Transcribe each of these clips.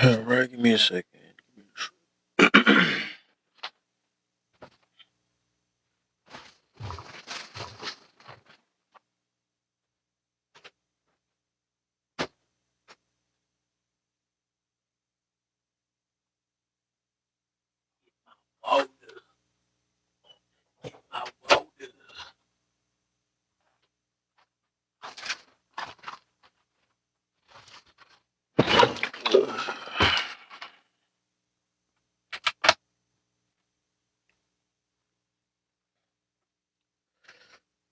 Alright, give me a second. Oh, oh,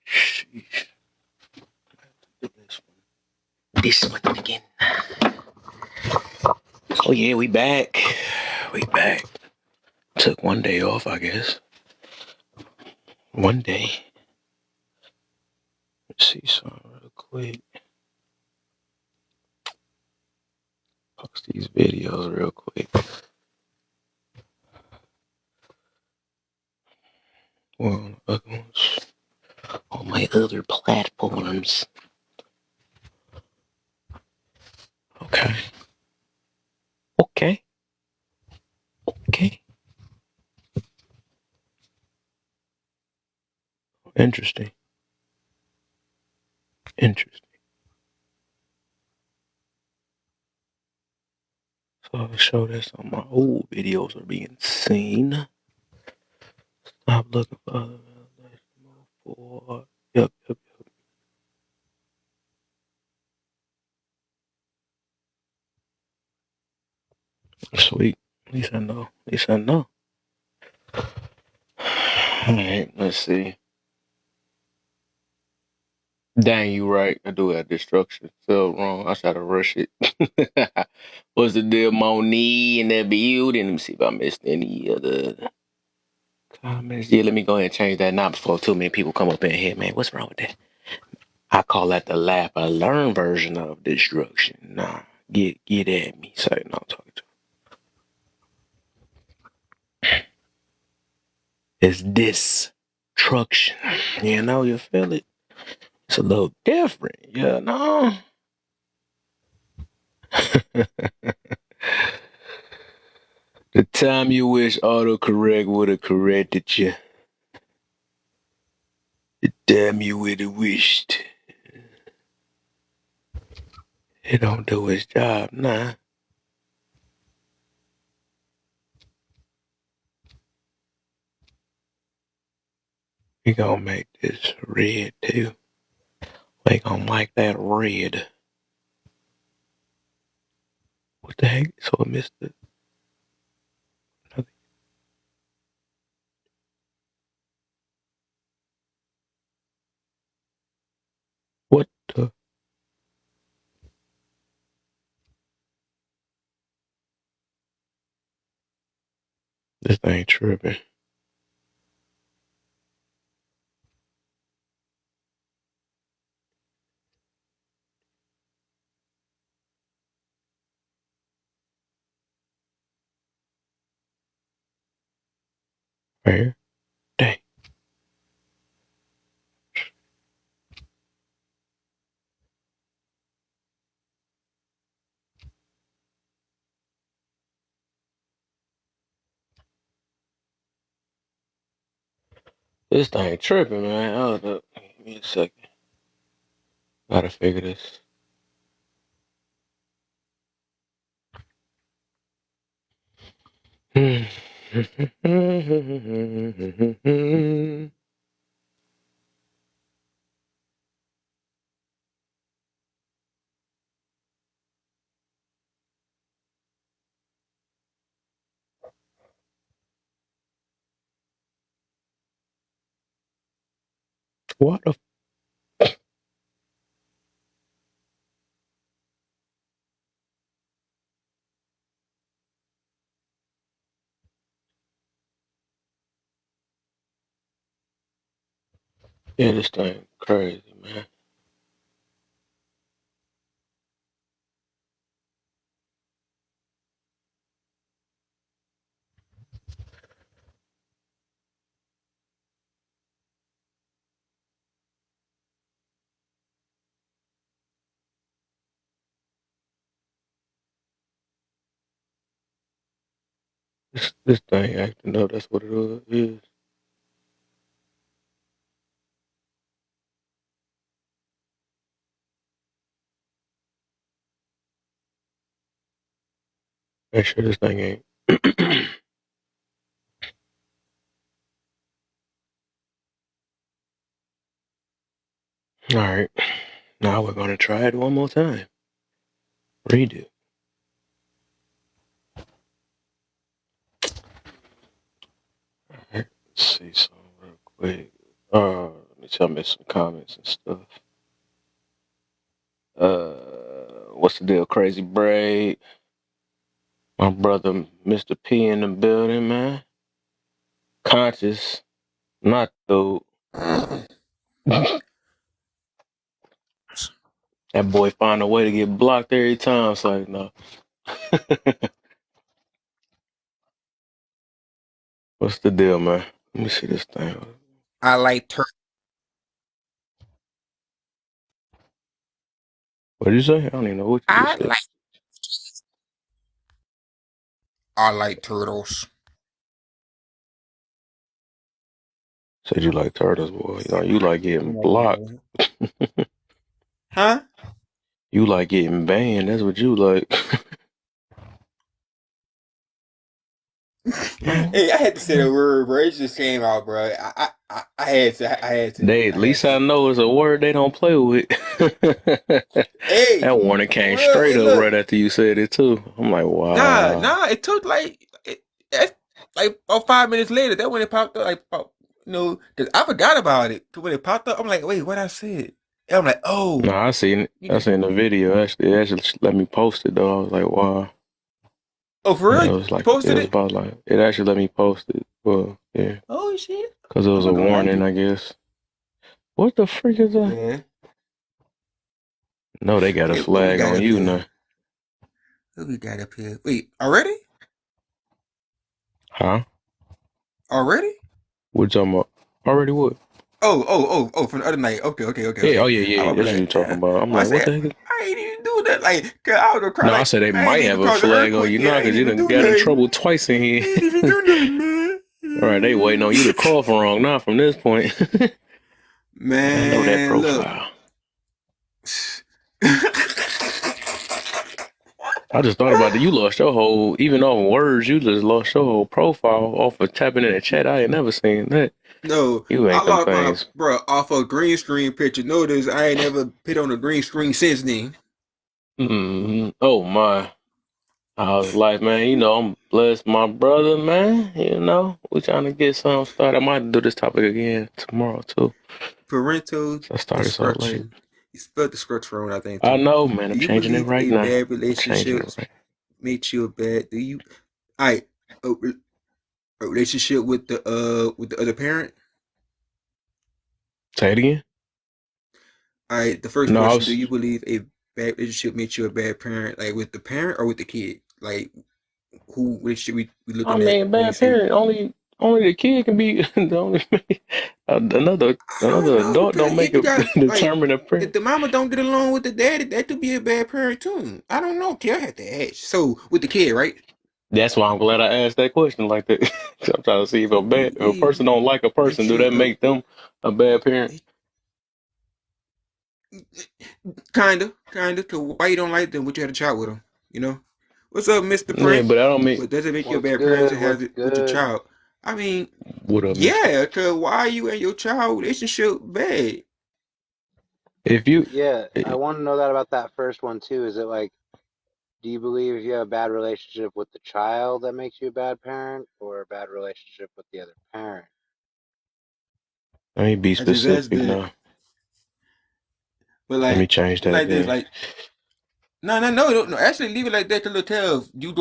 sheesh. Do this one. This one again. Oh yeah, we back. We back. Took one day off, I guess. One day. Let's see something real quick. Post these videos real quick. Well, other ones on my other platforms. Okay. Okay. Okay. Interesting. Interesting. So I'll show this on my old videos are being seen. Stop looking for other validation for. Yep. Sweet. At least I know. At least I know. Alright, let's see. Dang, you right. I do have destruction. Felt wrong. I tried to rush it. What's the deal, Moni in that building? Let me see if I missed any other comments. Yeah, let me go ahead and change that now before too many people come up in here, man. What's wrong with that? I call that the laugh I learn version of destruction. Nah, get at me. Sorry, no, I'm talking to. It's destruction. You know, you feel it? It's a little different, you know? The time you wish autocorrect would have corrected you. The time you would have wished. It don't do its job, nah. We gonna make this red too. They gonna like that red. What the heck? So I missed it. What the? This thing tripping. Right here. Dang. This thing tripping, man. Hold up. Give me a second. Gotta figure this. What the? Yeah, this thing crazy, man. This thing acting up. That's what it is. Make sure this thing ain't. All right. Now we're gonna try it one more time. Redo. All right. Let's see something real quick. Let me tell me some comments and stuff. What's the deal, Crazy Braid? My brother, Mr. P in the building, man. Conscious, not though. That boy find a way to get blocked every time. It's like, no. What's the deal, man? Let me see this thing. I like What did you say? I don't even know what you just I said. like I like turtles. Said you like turtles, boy. You know, you like getting Come on, blocked. man. Huh? You like getting banned. That's what you like. Oh. Hey, I had to say the word, bro. It just came out, bro. I had to. At I had least I to. know it's a word they don't play with. Hey, That warning for came real. straight Hey, up look. right after you said it too. I'm like, wow. Nah. It took that's like about 5 minutes later. That when it popped up, like, because I forgot about it. When it popped up, I'm like, wait, what I said? And I'm like, No, oh, I seen it. you I know. seen the video. Actually, it actually let me post it though. I was like, wow. Oh, for Yeah, real? it was You like it posted was it? about like it actually let me post it. Well, yeah, Oh shit! because it I'm was a gonna go like warning, it, I guess. What the freak is that? man. No, they got a Okay, what we flag got on up you here? now. What we got up here? Wait, already? Huh? Already? What you talking about? Already what? From the other night. Yeah, oh Okay. yeah, I yeah. would be That's what you like, talking about. I'm I like, what said, the heck? I ain't even do that. Like, 'cause I was cry No, I like, said they I ain't might even have a cause the flag on earthquake you yet. now I ain't because you even done do got in nothing. trouble twice in I here. ain't even do nothing, All right, they waiting on you to man. call for wrong now from this point. I know that Man, look. profile. I just thought about it. You lost your whole, even off words, you just lost your whole profile off of tapping in the chat. I ain't never seen that. No, You I make them lost my things. bro off a green screen picture. Notice I ain't never put on a green screen since then. Oh my. How's life, man? You know, I'm blessed, my brother, man. You know, we trying to get something started. I might do this topic again tomorrow, too. Parental So I started so late. destruction. You spelled destruction wrong, I think I too. know, man. Do I'm you changing it believe right a now. bad I'm changing relationship it right. makes you a bad? Do you? I a relationship with the other parent. Say it again. All right, the first No, I question: do was. you believe a bad relationship makes you a bad parent, like with the parent or with the kid? Like who relationship we I looking at mean, when we bad say parent. Only the kid can be the only. I don't Another know, adult don't because make if you a got like determine a if parent. the mama don't get along with the daddy, that could be a bad parent too. I don't know. Kid, I had to ask. So with the kid, right? That's why I'm glad I asked that question like that. I'm trying to see Do you if a believe person don't like a person, makes do you that make them a bad parent? kinda? Cause why you don't like them? What you had a child with them? You know? What's up, Mister Yeah, Prince? but I don't mean But does it make you a What's bad parent to good? have What's it with your good? child? I mean, what up, Mister. yeah. Cause why are you and your child relationship bad? If you, Yeah, I eh, want to know that about that first one too. Is it like, do you believe if you have a bad relationship with the child that makes you a bad parent, or a bad relationship with the other parent? let me be I just asked specific that. now. But Let me like, change it's that like this. then. Like, no. Actually, leave it like that till the 12. You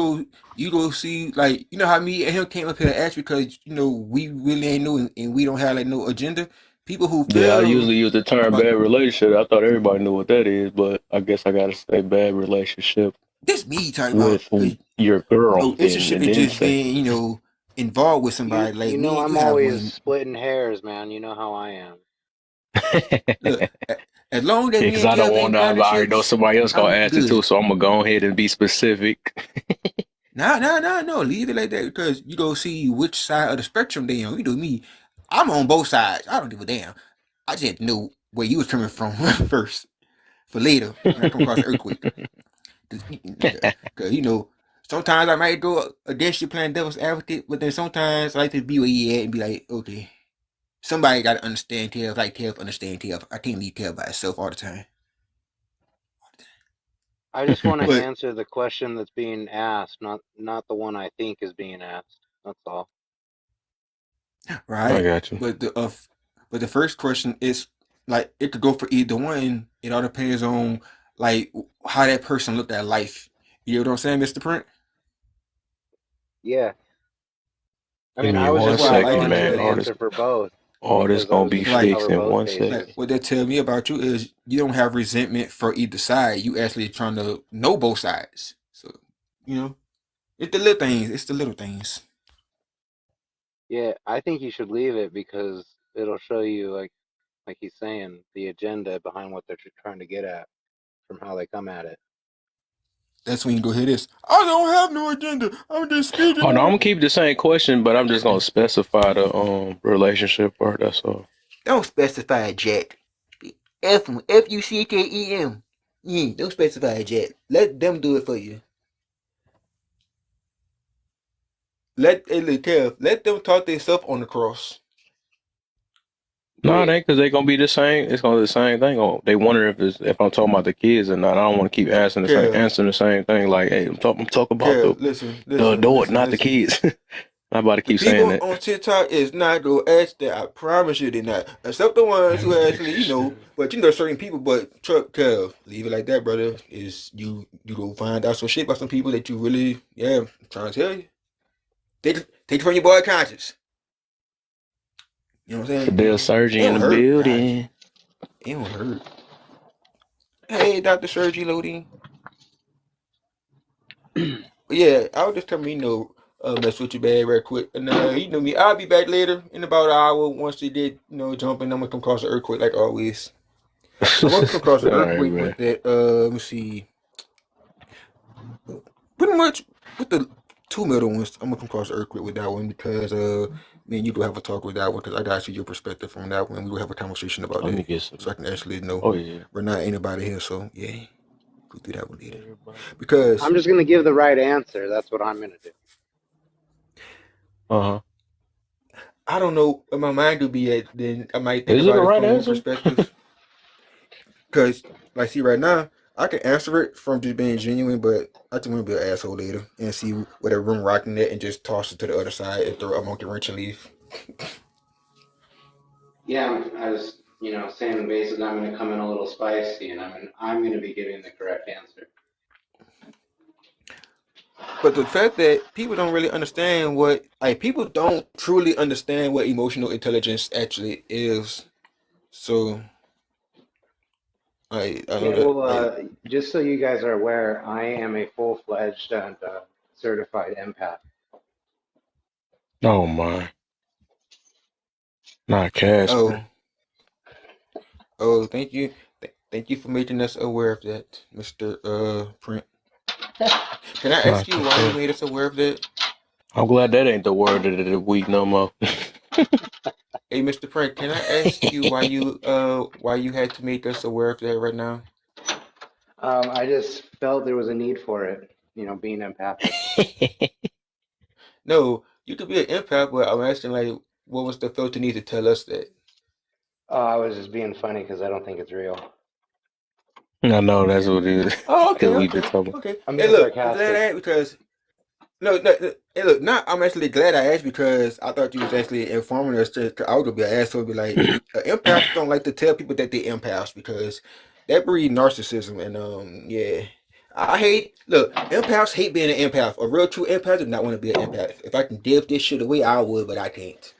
go see, like, you know how me and him came up here and asked because we really ain't know and we don't have like no agenda. People who Yeah, I feel usually use the term about bad relationship. I thought everybody knew what that is, but I guess I gotta say bad relationship this me talking about with because your a girl then, relationship and is then just say, being involved with You somebody. Like you me know and you I'm have always one. splitting hairs, man. You know how I am. Look, as long as me because and I don't Kev want ain't to. I violent already know shits, somebody else gonna I'm ask it too, good. so I'm gonna go ahead and be specific. No. Leave it like that because you don't see which side of the spectrum they on. You know me. I'm on both sides. I don't give a damn. I just had to know where you was coming from first for later when I come across an earthquake. Because, sometimes I might go against you playing devil's advocate, but then sometimes I like to be where you at and be like, okay, somebody got to understand Tev, like Tev understand Tev. I can't leave Tev by itself all the time. I just want to But, answer the question that's being asked, not the one I think is being asked. That's all. I right? got you. But the first question is like it could go for either one. It all depends on like how that person looked at life. You know what I'm saying, Mr. Print? Yeah. I Give mean, me I was That's one just why I gonna like go second, that into man. an because answer for both All this because I gonna was be just gonna like fixed cover in both 1 second. bases. what they tell me about you is you don't have resentment for either side. You actually trying to know both sides. So you know, it's the little things. It's the little things. Yeah, I think you should leave it because it'll show you, like he's saying, the agenda behind what they're trying to get at from how they come at it. That's when you go hear this. I don't have no agenda. I'm just speaking Oh no, I'm out. gonna keep the same question, but I'm just gonna specify the relationship part. That's all. Don't specify Jack. Fuckem. Yeah, don't specify Jack. Let them do it for you. Let them talk themselves on the cross. Go No, it ahead. ain't because they gonna be the same. It's gonna be the same thing. They wonder if I'm talking about the kids or not. I don't want to keep Kev, answering the same thing. Like, hey, I'm talking about Kev, listen, the listen, adult, listen, not the listen. kids. I'm about to The keep saying people that. on TikTok is not gonna ask that. I promise you they're not. Except the ones who actually, but certain people. But Truck Kev, leave it like that, brother. Is you go find out some shit about some people that you really, I'm trying to tell you. Take it from your boy conscience. You know what I'm saying? Fidel It Surgery in don't the hurt. God, building. it don't hurt. Hey, Dr. Sergi Lodi. But yeah, I was just coming, mess with you bad real quick. And you know me, I'll be back later in about an hour once they did, jump in. I'm gonna come across an earthquake like always. I'm gonna come across an All right, earthquake man. with that. Let me see. Pretty much with the two middle ones, I'm gonna come across an earthquake with that one because me and you go have a talk with that one because I got to see your perspective from that one. We will have a conversation about Let me that get so some. I can actually know Oh yeah. we're not anybody here. So yeah, go through that one later Everybody. because I'm just gonna give the right answer. That's what I'm gonna do. Uh huh. I don't know where my mind would be at. Then I might think Is it the about it right from one answer? perspective. Because, like, see, right now, I can answer it from just being genuine, but I just want to be an asshole later and see where the room rocking it and just toss it to the other side and throw a monkey wrench and leave. Yeah, I was, saying basically I'm gonna come in a little spicy, and I'm gonna be giving the correct answer. But the fact that people don't really understand people don't truly understand what emotional intelligence actually is. So, I know Yeah, that, well, just so you guys are aware, I am a full-fledged and certified empath. Oh my. Not Casper. oh, thank you. Thank you for making us aware of that, Mr. Print. Can I ask Not you why you Casper. made us aware of that? I'm glad that ain't the word of the week no more. Hey, Mr. Prank, can I ask you why you had to make us aware of that right now? I just felt there was a need for it, being empathic. No, you could be an empath, but I'm asking like, what was the filter need to tell us that? I was just being funny because I don't think it's real. I know that's what it is. Oh, Because okay, we've been okay, talking. okay. I'm Hey, being look, I'm glad I sarcastic. asked because no. Hey, look, not. I'm actually glad I asked because I thought you was actually informing us. I would be an asshole, be like, empaths don't like to tell people that they empaths because that breeds narcissism and yeah. I hate look, empaths hate being an empath. A real true empath does not want to be an empath. If I can give this shit away, I would, but I can't.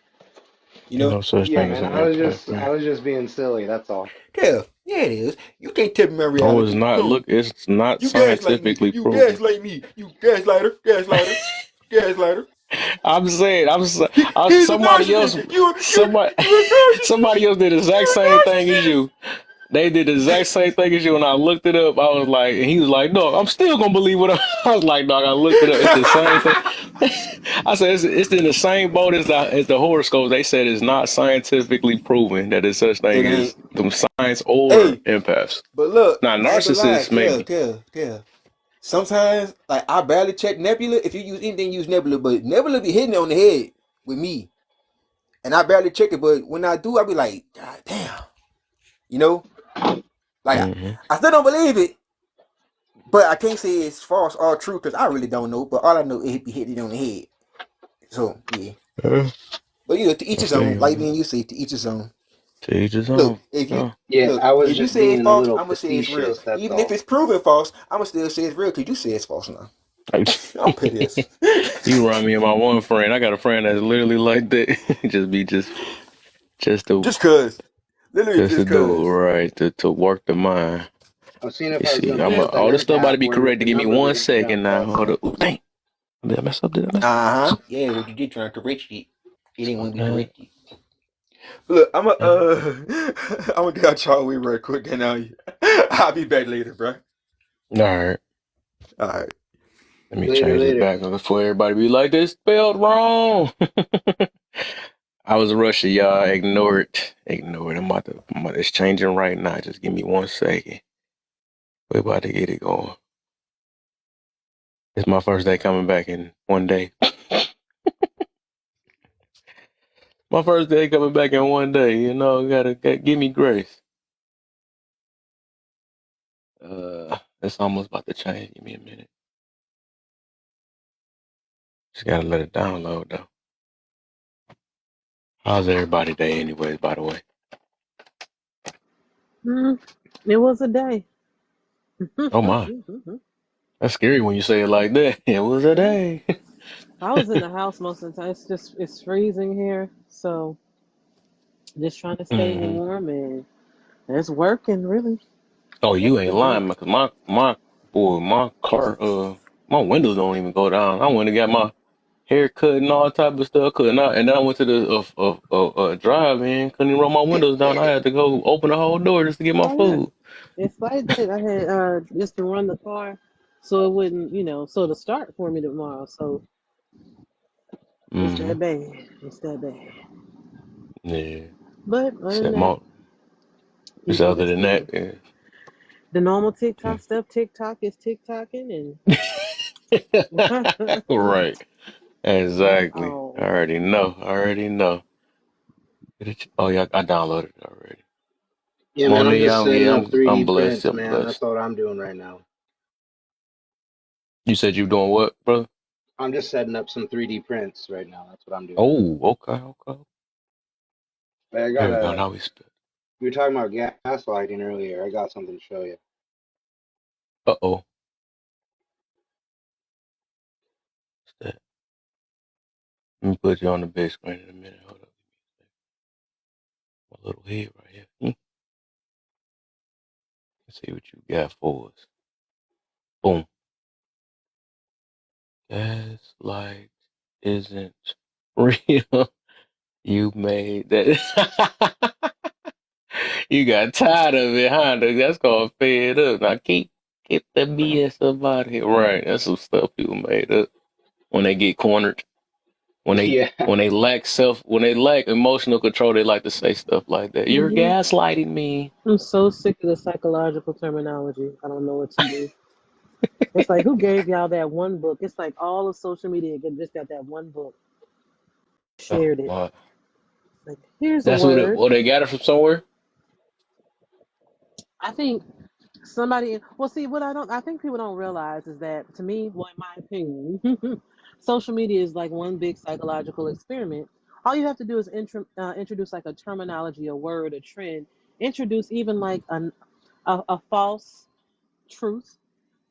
You Ain't know? no such Yeah, thing as man. an I was empath, just I man. was just being silly. That's all. Yeah, yeah, it is. You can't tell me my No, it's reality. not. No, Look, it's not you gaslight me. scientifically You proven. gaslight me. You gaslighter. I'm saying, He's a somebody else, narcissist. You somebody, you a narcissist. somebody else did the exact You a same thing as narcissist. you. They did the exact same thing as you. When I looked it up, I was like, and he was like, "No, I'm still gonna believe what I was like, dog." I looked it up. It's the same thing. I said it's in the same boat as the horoscopes. They said it's not scientifically proven that there's such It thing as ain't. them signs or Hey, empaths. but look, Now I ain't gonna lie. narcissists maybe. Tell. Sometimes, like I barely check Nebula. If you use anything, use Nebula. But Nebula be hitting it on the head with me, and I barely check it. But when I do, I be like, God damn, you know, like Hmm. I still don't believe it, but I can't say it's false or true because I really don't know. But all I know is it be hitting it on the head. So yeah, Yeah, but you know, to each I his feel own. you on Like that. me and you say, to each his own. To each his Look, own. Yeah. Yeah, I was if you just say it's being a false, little I'm gonna say it's real. facetious. That's Even if all. it's proven false, I'm gonna still say it's real because you say it's false now. I'm pissed. You remind me of my one friend. I got a friend that's literally like that. just to Just cause. Literally just to just do it cause. right to work the mind. I was seeing if You I was see, gonna I'm put that all this in stuff about to app be where correct. To the give me numbers are one gonna second jump now. up. Hold up. Ooh, dang. Did I mess up? Did I mess up? Uh-huh. Yeah, what you did trying to correct it. It didn't want to be Uh, corrected. Look, I'm a uh, I'm gonna get out y'all way right quick and now I'll be back later, bro. all right. Alright. Let me Later, change this later. back before everybody be like this spelled wrong. I was rushing, y'all. Ignore it. Ignore it. It's changing right now. Just give me one second. We're about to get it going. It's my first day coming back in one day. My first day coming back in one day. You know, gotta give me grace. It's almost about to change. Give me a minute. Just gotta let it download though. How's everybody day, anyways? By the way. Mm, it was a day. Oh my, that's scary when you say it like that. It was a Yeah. day. I was in the house most of the time. It's freezing here, so just trying to stay Hmm. warm and it's working really. Oh, you ain't Working lying, good. man. 'Cause my car, my windows don't even go down. I went and got my hair cut and all type of stuff, couldn't I? And then I went to the drive-in, couldn't even roll my windows down. I had to go open the whole door just to get my Oh yeah, food. it's like that. I had just to run the car, so it wouldn't, so to start for me tomorrow. So it's Hmm. that bad. It's that bad. Yeah. But other than Except that, my, just people other just than that, being the normal yeah. TikTok stuff. TikTok is TikToking and Right. Exactly. I oh. already know. I already know. Oh yeah, I downloaded it already. Yeah, man, I'm Morning, just yeah, setting up I'm 3D blessed. prints, I'm man. blessed. That's all I'm doing right now. You said you doing what, brother? I'm just setting up some 3D prints right now. That's what I'm doing. Oh, okay, okay. But I got There we go. a. Now we spit. We were talking about gaslighting earlier. I got something to show you. Uh-oh. What's that? Let me put you on the big screen in a minute. Hold up. My little head right here. Let's see what you got for us. Boom. Gaslight isn't real. You made that. You got tired of it, huh? That's called fed up. Now keep the BS up out here. Right. That's some stuff people made up when they get cornered. When they Yeah. when they lack emotional control, they like to say stuff like that. You're Hmm. gaslighting me. I'm so sick of the psychological terminology. I don't know what to do. It's like, who gave y'all that one book? It's like all of social media just got that one book, Oh shared it. my. Like, here's a That's what word. they got it from somewhere. I think somebody, well, see, I think people don't realize is that, to me, well, in my opinion, social media is like one big psychological experiment. All you have to do is introduce like a terminology, a word, a trend, introduce even like a false truth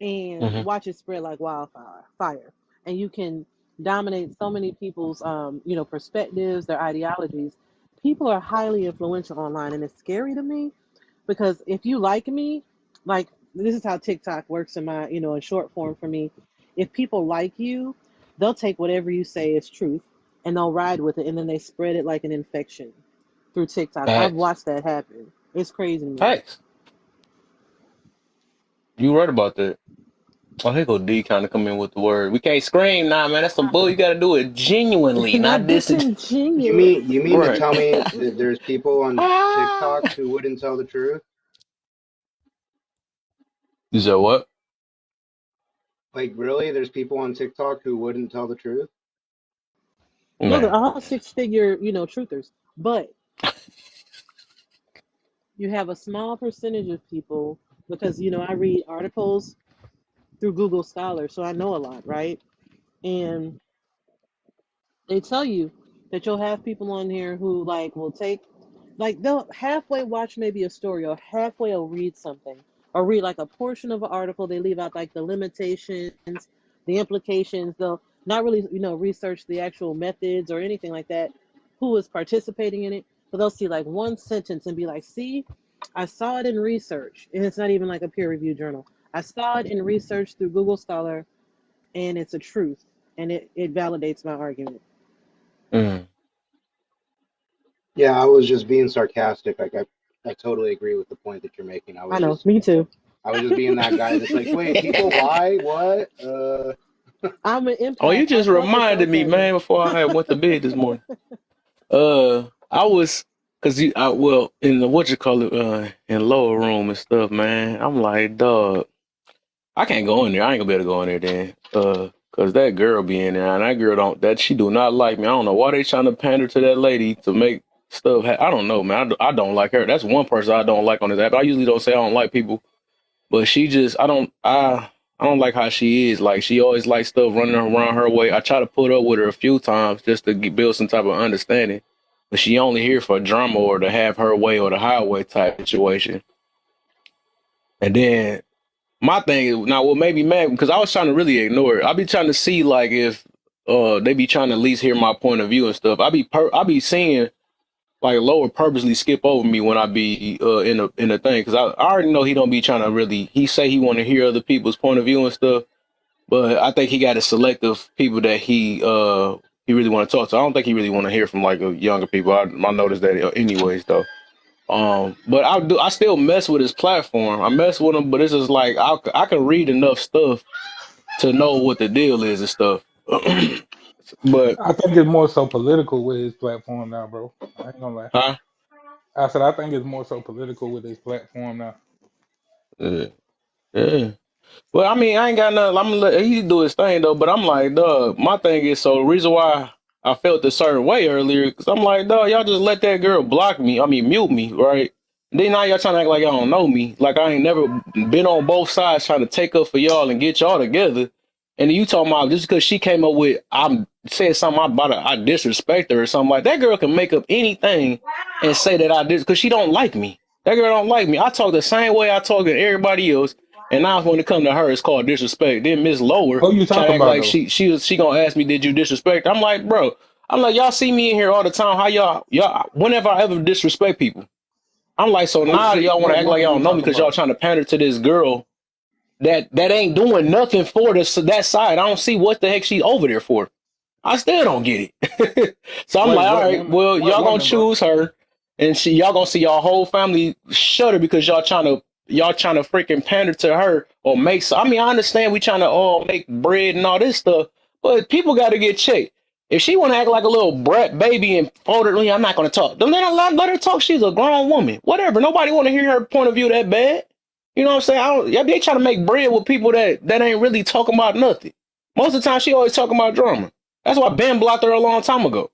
and Hmm. watch it spread like wildfire fire. And you can dominate so many people's perspectives, their ideologies. People are highly influential online and it's scary to me because if you like me, like this is how TikTok works in my, in short form for me. If people like you, they'll take whatever you say as truth and they'll ride with it and then they spread it like an infection through TikTok. I've Facts. watched that happen. It's crazy to me. Facts. You right about that. Oh, here go D kind of come in with the word. We can't scream, nah, man. That's some bull. You got to do it genuinely, Not not dis. disingenuous. You mean to Right. tell me that there's people on TikTok Ah. who wouldn't tell the truth? You said what? Like really, there's people on TikTok who wouldn't tell the truth? No, they're Man. all six-figure, truthers. But you have a small percentage of people because I read articles through Google Scholar, so I know a lot, right? And they tell you that you'll have people on here who like will take like they'll halfway watch maybe a story or halfway will read something or read like a portion of an article. They leave out like the limitations, the implications. They'll not really research the actual methods or anything like that, who is participating in it, but they'll see like one sentence and be like, see, I saw it in research, and it's not even like a peer reviewed journal. I saw it in research through Google Scholar, and it's a truth, and it validates my argument. Mm. Yeah, I was just being sarcastic. I totally agree with the point that you're making. I know, me too. I was just being that guy that's like, wait, people lie? What? I'm an Oh, you empath. I just fuck with reminded me, sarcasm. man, before I had went to bed this morning. I was, cause well, in the, what you call it, in lower room and stuff, man. I'm like, dog, I can't go in there. I ain't gonna be able to go in there then. Cause that girl be in there, and that girl she do not like me. I don't know why they trying to pander to that lady to make stuff. I don't know, man. I don't like her. That's one person I don't like on this app. I usually don't say I don't like people, but she just, I don't like how she is. Like she always likes stuff running around her way. I try to put up with her a few times just to build some type of understanding, but she only here for drama or to have her way or the highway type situation. And then my thing is now what made me mad because I was trying to really ignore it. I be trying to see like if they be trying to at least hear my point of view and stuff. I be seeing like Lower purposely skip over me when I be in the thing because I already know he don't be trying to really. He say he want to hear other people's point of view and stuff, but I think he got a selective people that he really want to talk to. I don't think he really want to hear from like younger people. I noticed that anyways though. But I still mess with his platform. I mess with him, but it's just like I can read enough stuff to know what the deal is and stuff. But I think it's more so political with his platform now, bro. I ain't gonna lie. huh? I said I think it's more so political with his platform now. Yeah. Yeah. Well, I mean, I ain't got nothing. I'm gonna let he do his thing though. But I'm like, dog. My thing is so the reason why I felt a certain way earlier because I'm like, dog, y'all just let that girl block me. I mean, mute me, right? Then now y'all trying to act like y'all don't know me. Like I ain't never been on both sides trying to take up for y'all and get y'all together. And then you talking about just because she came up with I'm saying something about her, I disrespect her or something like that. Girl can make up anything and say that I did because she don't like me. That girl don't like me. I talk the same way I talk to everybody else. And now when it come to her, it's called disrespect. Then Miss Lower Who you try to talking act about like though? she gonna ask me, did you disrespect? I'm like, bro, I'm like, y'all see me in here all the time. How y'all whenever I ever disrespect people, I'm like, so now y'all want to What act like woman y'all you don't know me talking because y'all about? trying to pander to this girl that ain't doing nothing for this that side. I don't see what the heck she over there for. I still don't get it. So I'm Wait, like, all right, well, what y'all gonna woman, bro? choose her, and y'all gonna see y'all whole family shudder because y'all trying to freaking pander to her or make. I mean, I understand we trying to all make bread and all this stuff, but people got to get checked. If she want to act like a little brat baby and fold it, I'm not gonna talk. Then let her talk. She's a grown woman. Whatever. Nobody want to hear her point of view that bad. You know what I'm saying? Yeah, they trying to make bread with people that ain't really talking about nothing. Most of the time, she always talking about drama. That's why Ben blocked her a long time ago.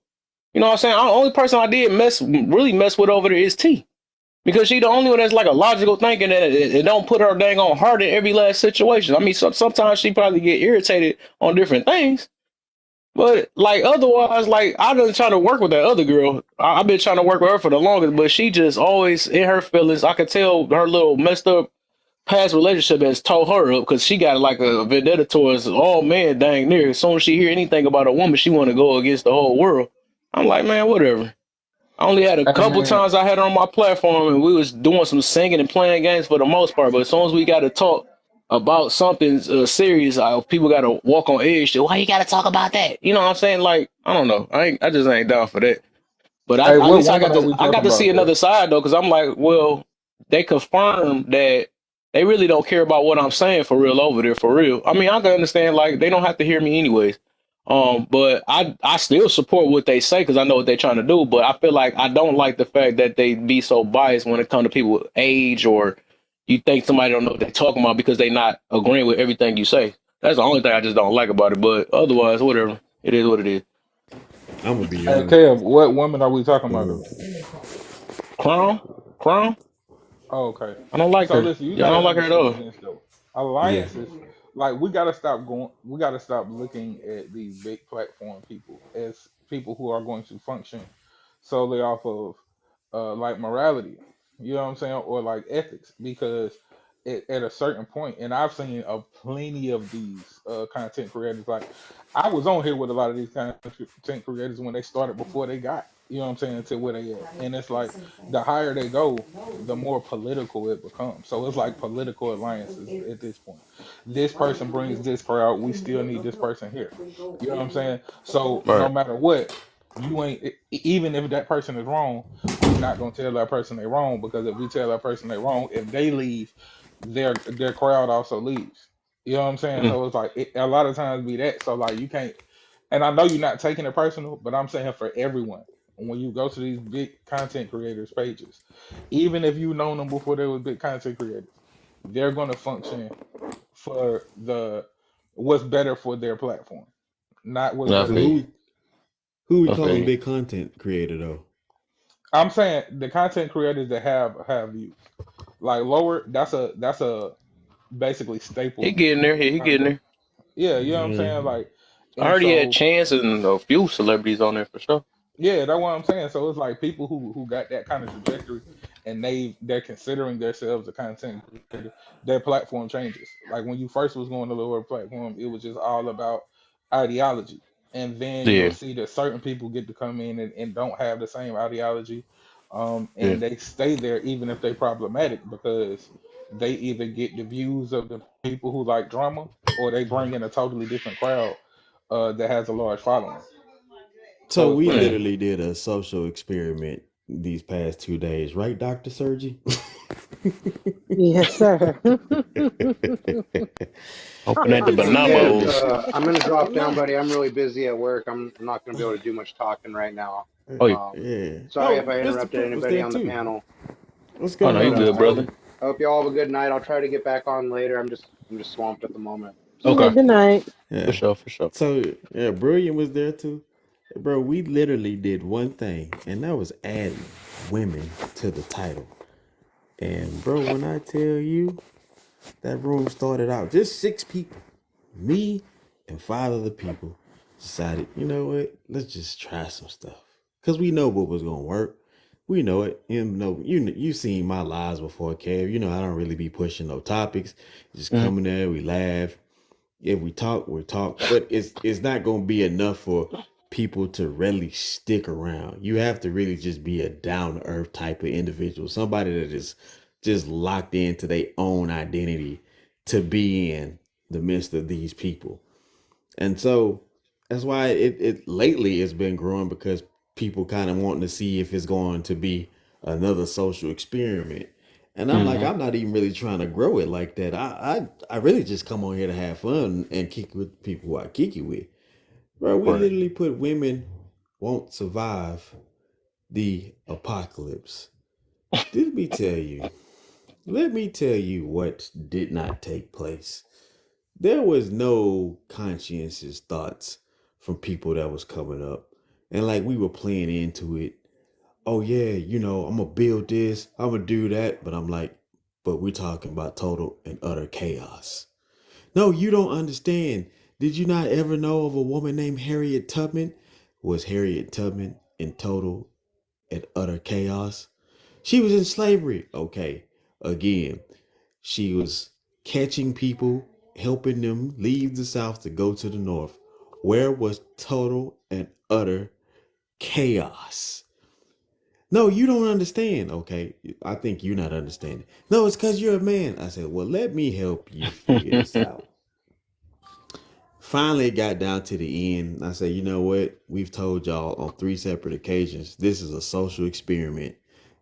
You know what I'm saying? The only person I did really mess with over there is T. Because she the only one that's like a logical thinking that it don't put her dang on heart in every last situation. I mean, sometimes she probably get irritated on different things. But like otherwise, like I done trying to work with that other girl. I've been trying to work with her for the longest, but she just always in her feelings. I could tell her little messed up past relationship has tore her up because she got like a vendetta towards all men dang near. As soon as she hear anything about a woman, she want to go against the whole world. I'm like, man, whatever. I only had a Hey couple man, times I had her on my platform and we was doing some singing and playing games for the most part. But as soon as we got to talk about something serious, people got to walk on edge. Why you got to talk about that? You know what I'm saying? Like, I don't know. I just ain't down for that. But hey, at what least woman are we I got talking to see about, bro? another side though, because I'm like, well, they confirmed that they really don't care about what I'm saying for real over there for real. I mean, I can understand like they don't have to hear me anyways. But I still support what they say because I know what they're trying to do. But I feel like I don't like the fact that they be so biased when it comes to people with age or you think somebody don't know what they're talking about because they not agreeing with everything you say. That's the only thing I just don't like about it. But otherwise, whatever. It is what it is. I'm gonna be Hey, honest. Kev, what women are we talking about though? Crown, Crown. Oh, okay. I don't like So her. listen, you Yeah, I got to don't like her at all. understand this though. Yeah. Alliances, like we got to stop going. We got to stop looking at these big platform people as people who are going to function solely off of like morality. You know what I'm saying, or like ethics, because at a certain point, and I've seen a plenty of these content creators. Like I was on here with a lot of these content creators when they started before they got. You know what I'm saying, to where they at, and it's like the higher they go, the more political it becomes. So it's like political alliances at this point. This person brings this crowd. We still need this person here. You know what I'm saying? So no Right. matter what, you ain't even if that person is wrong, we not gonna tell that person they wrong because if we tell that person they wrong, if they leave, their crowd also leaves. You know what I'm saying? Mm, So it's like a lot of times be that. So like you can't. And I know you're not taking it personal, but I'm saying for everyone when you go to these big content creators pages, even if you known them before they were big content creators, they're going to function for the what's better for their platform, not what's I So better feel for you. you. who we I feel calling you. big content creator though? I'm saying the content creators that have views, like lower, that's a basically He staple getting there. Yeah, he getting content. there. Yeah, you know what I'm Yeah. saying, like, I and already had so Chance and a few celebrities on there for sure. yeah, that's what I'm saying. So it's like people who got that kind of trajectory, and they're considering themselves a content creator. Their platform changes. Like when you first was going to lower platform, it was just all about ideology, and then you'll Yeah, see that certain people get to come in and don't have the same ideology, yeah, and they stay there even if they're problematic because they either get the views of the people who like drama, or they bring in a totally different crowd that has a large following. So So it's we yeah. pretty. literally did a social experiment these past 2 days, right, Dr. Sergi? Yes, sir. Hoping at the Kev, bonobos. I'm gonna drop down, buddy. I'm really busy at work. I'm not gonna be able to do much talking right now. Oh, yeah. Yeah. Sorry if Oh, I Mr. interrupted Prince was anybody there on the too. panel, What's Oh going no, but you on, good, Mr. I brother. Prince? hope you all have a good night. I'll try to get back on later. I'm just swamped at the moment. Yeah, Okay, good night. for Yeah. sure, for sure. So yeah, Brilliant was there too. Bro, we literally did one thing, and that was adding women to the title. And bro, when I tell you that room started out just 6 people, me and 5 other people decided, you know what? Let's just try some stuff because we know what was gonna work. We know it. You seen my lives before, Kev. You know I don't really be pushing no topics. Just Hmm. coming there, we laugh. If we talk, we talk. But it's not gonna be enough for people to really stick around. You have to really just be a down to earth type of individual, somebody that is just locked into their own identity to be in the midst of these people. And so that's why it lately it's been growing because people kind of wanting to see if it's going to be another social experiment. And I'm like, Hmm. I'm not even really trying to grow it like that. I really just come on here to have fun and kick with people who I kick it with. Bro, we Right. literally put women won't survive the apocalypse. Did me tell you? Let me tell you what did not take place. There was no conscientious thoughts from people that was coming up. And like we were playing into it. Oh yeah, I'm gonna build this, I'm gonna do that, but I'm like, but we're talking about total and utter chaos. No, you don't understand. Did you not ever know of a woman named Harriet Tubman? Was Harriet Tubman in total and utter chaos? She was in slavery. Okay, again, she was catching people, helping them leave the South to go to the North. Where was total and utter chaos? No, you don't understand. Okay, I think you're not understanding. No, it's because you're a man. I said, well, let me help you figure this out. Finally, it got down to the end. I said, you know what? We've told y'all on 3 separate occasions this is a social experiment.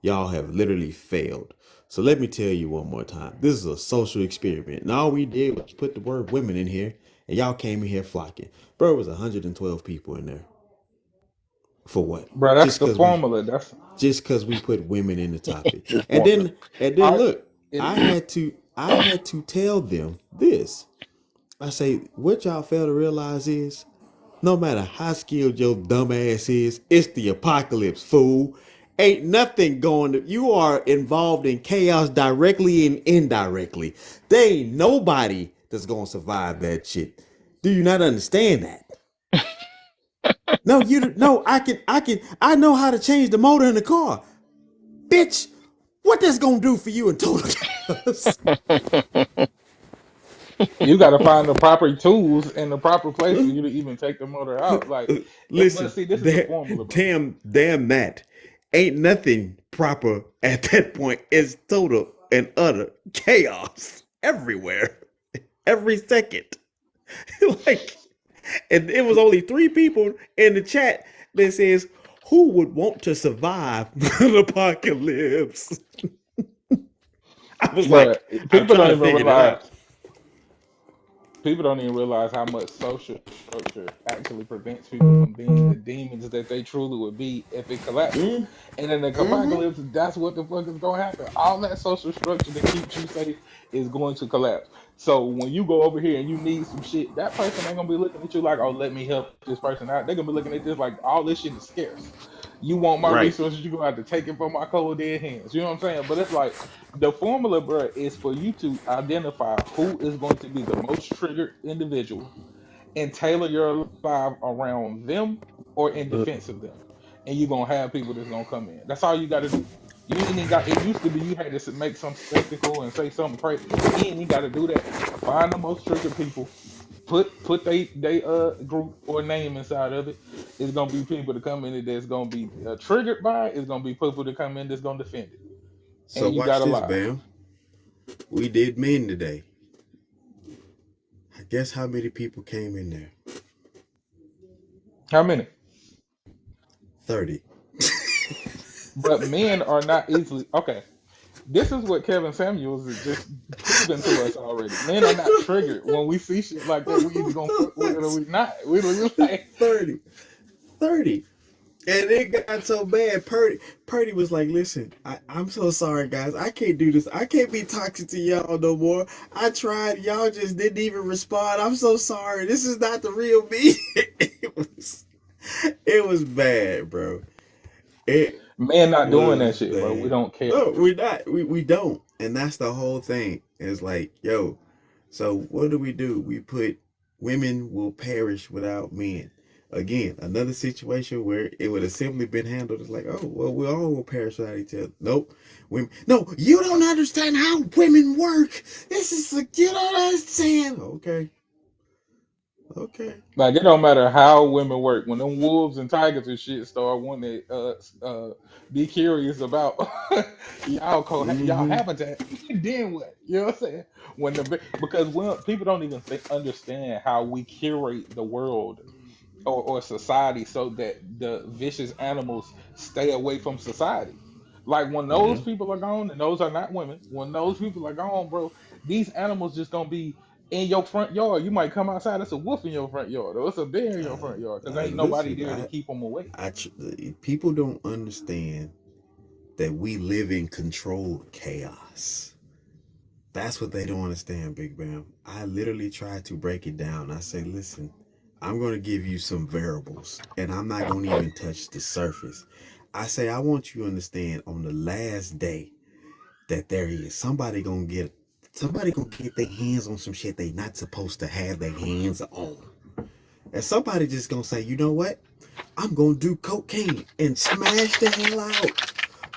y'all have literally failed. So let me tell you one more time. This is a social experiment. And all we did was put the word women in here, and y'all came in here flocking. Bro, it was 112 people in there. For what? Bro, that's Just the cause we formula. That's just cause we put women in the topic. This And formula. then I. look, It I is. had to I had to tell them this. I say, what y'all fail to realize is no matter how skilled your dumb ass is, it's the apocalypse, fool. Ain't nothing going to, you are involved in chaos directly and indirectly. There ain't nobody that's gonna survive that shit. Do you not understand that? No, you no, I know how to change the motor in the car. Bitch, what that's gonna do for you in total chaos? You got to find the proper tools and the proper place for you to even take the motor out. Like, but Listen, see, this is the formula, bro. damn that. Ain't nothing proper at that point. It's total and utter chaos everywhere, every second. Like, and it was only 3 people in the chat that says, "Who would want to survive the apocalypse?" I was But like, I'm people trying don't to even figure it out. realize. People don't even realize how much social structure actually prevents people from being the demons that they truly would be if it collapses. Mm, And in the mm-hmm. apocalypse, that's what the fuck is gonna happen. All that social structure that keeps you safe is going to collapse. So when you go over here and you need some shit, that person ain't gonna be looking at you like, oh, let me help this person out. They're gonna be looking at this like all this shit is scarce. You want my Right. resources, you're gonna have to take it from my cold dead hands. You know what I'm saying? But it's like the formula, bro, is for you to identify who is going to be the most triggered individual and tailor your life around them or in Uh, defense of them. And you're gonna have people that's gonna come in. That's all you gotta do. You ain't even got it used to be you had to make some spectacle and say something crazy. You ain't even gotta do that. Find the most triggered people, put they group or name inside of it. It's gonna be people to come in that's gonna be triggered by it. It's gonna be people to come in that's gonna defend it. so And you watch gotta this, lie. Bam. We did men today. I guess how many people came in there? How many? 30. But men are not easily okay. This is what Kevin Samuels has just proven to us already. Men are not triggered when we see shit like that. We either gonna fuck with it or we not. We don't like 30. 30. And it got so bad. Purdy was like, listen, I'm so sorry, guys. I can't do this. I can't be toxic to y'all no more. I tried. Y'all just didn't even respond. I'm so sorry. This is not the real me. It was bad, bro. It men not doing that was shit, bro. We bad. don't care. No, we're not. We don't. And that's the whole thing. It's like, yo, so what do? We put women will perish without men. Again, another situation where it would have simply been handled as like, oh, well, we all will perish without each other. Nope. Women, no, you don't understand how women work. This is like, you don't understand. Okay. Okay. Like it don't matter how women work. When them wolves and tigers and shit start wanting to be curious about y'all Mm-hmm. habitat, then what? You know what I'm saying? Because when people don't even understand how we curate the world or society so that the vicious animals stay away from society. Like when those Yeah. people are gone, and those are not women, when those people are gone, bro, these animals just gonna be in your front yard. You might come outside, it's a wolf in your front yard, or it's a bear in your front yard, because ain't nobody Listen, there to keep them away. people don't understand that we live in controlled chaos. That's what they don't understand, Big Bam. I literally try to break it down. I say, listen, I'm going to give you some variables, and I'm not going to even touch the surface. I say, I want you to understand on the last day that there is somebody gonna get their hands on some shit they not supposed to have their hands on. And somebody just gonna say, you know what? I'm gonna do cocaine and smash the hell out.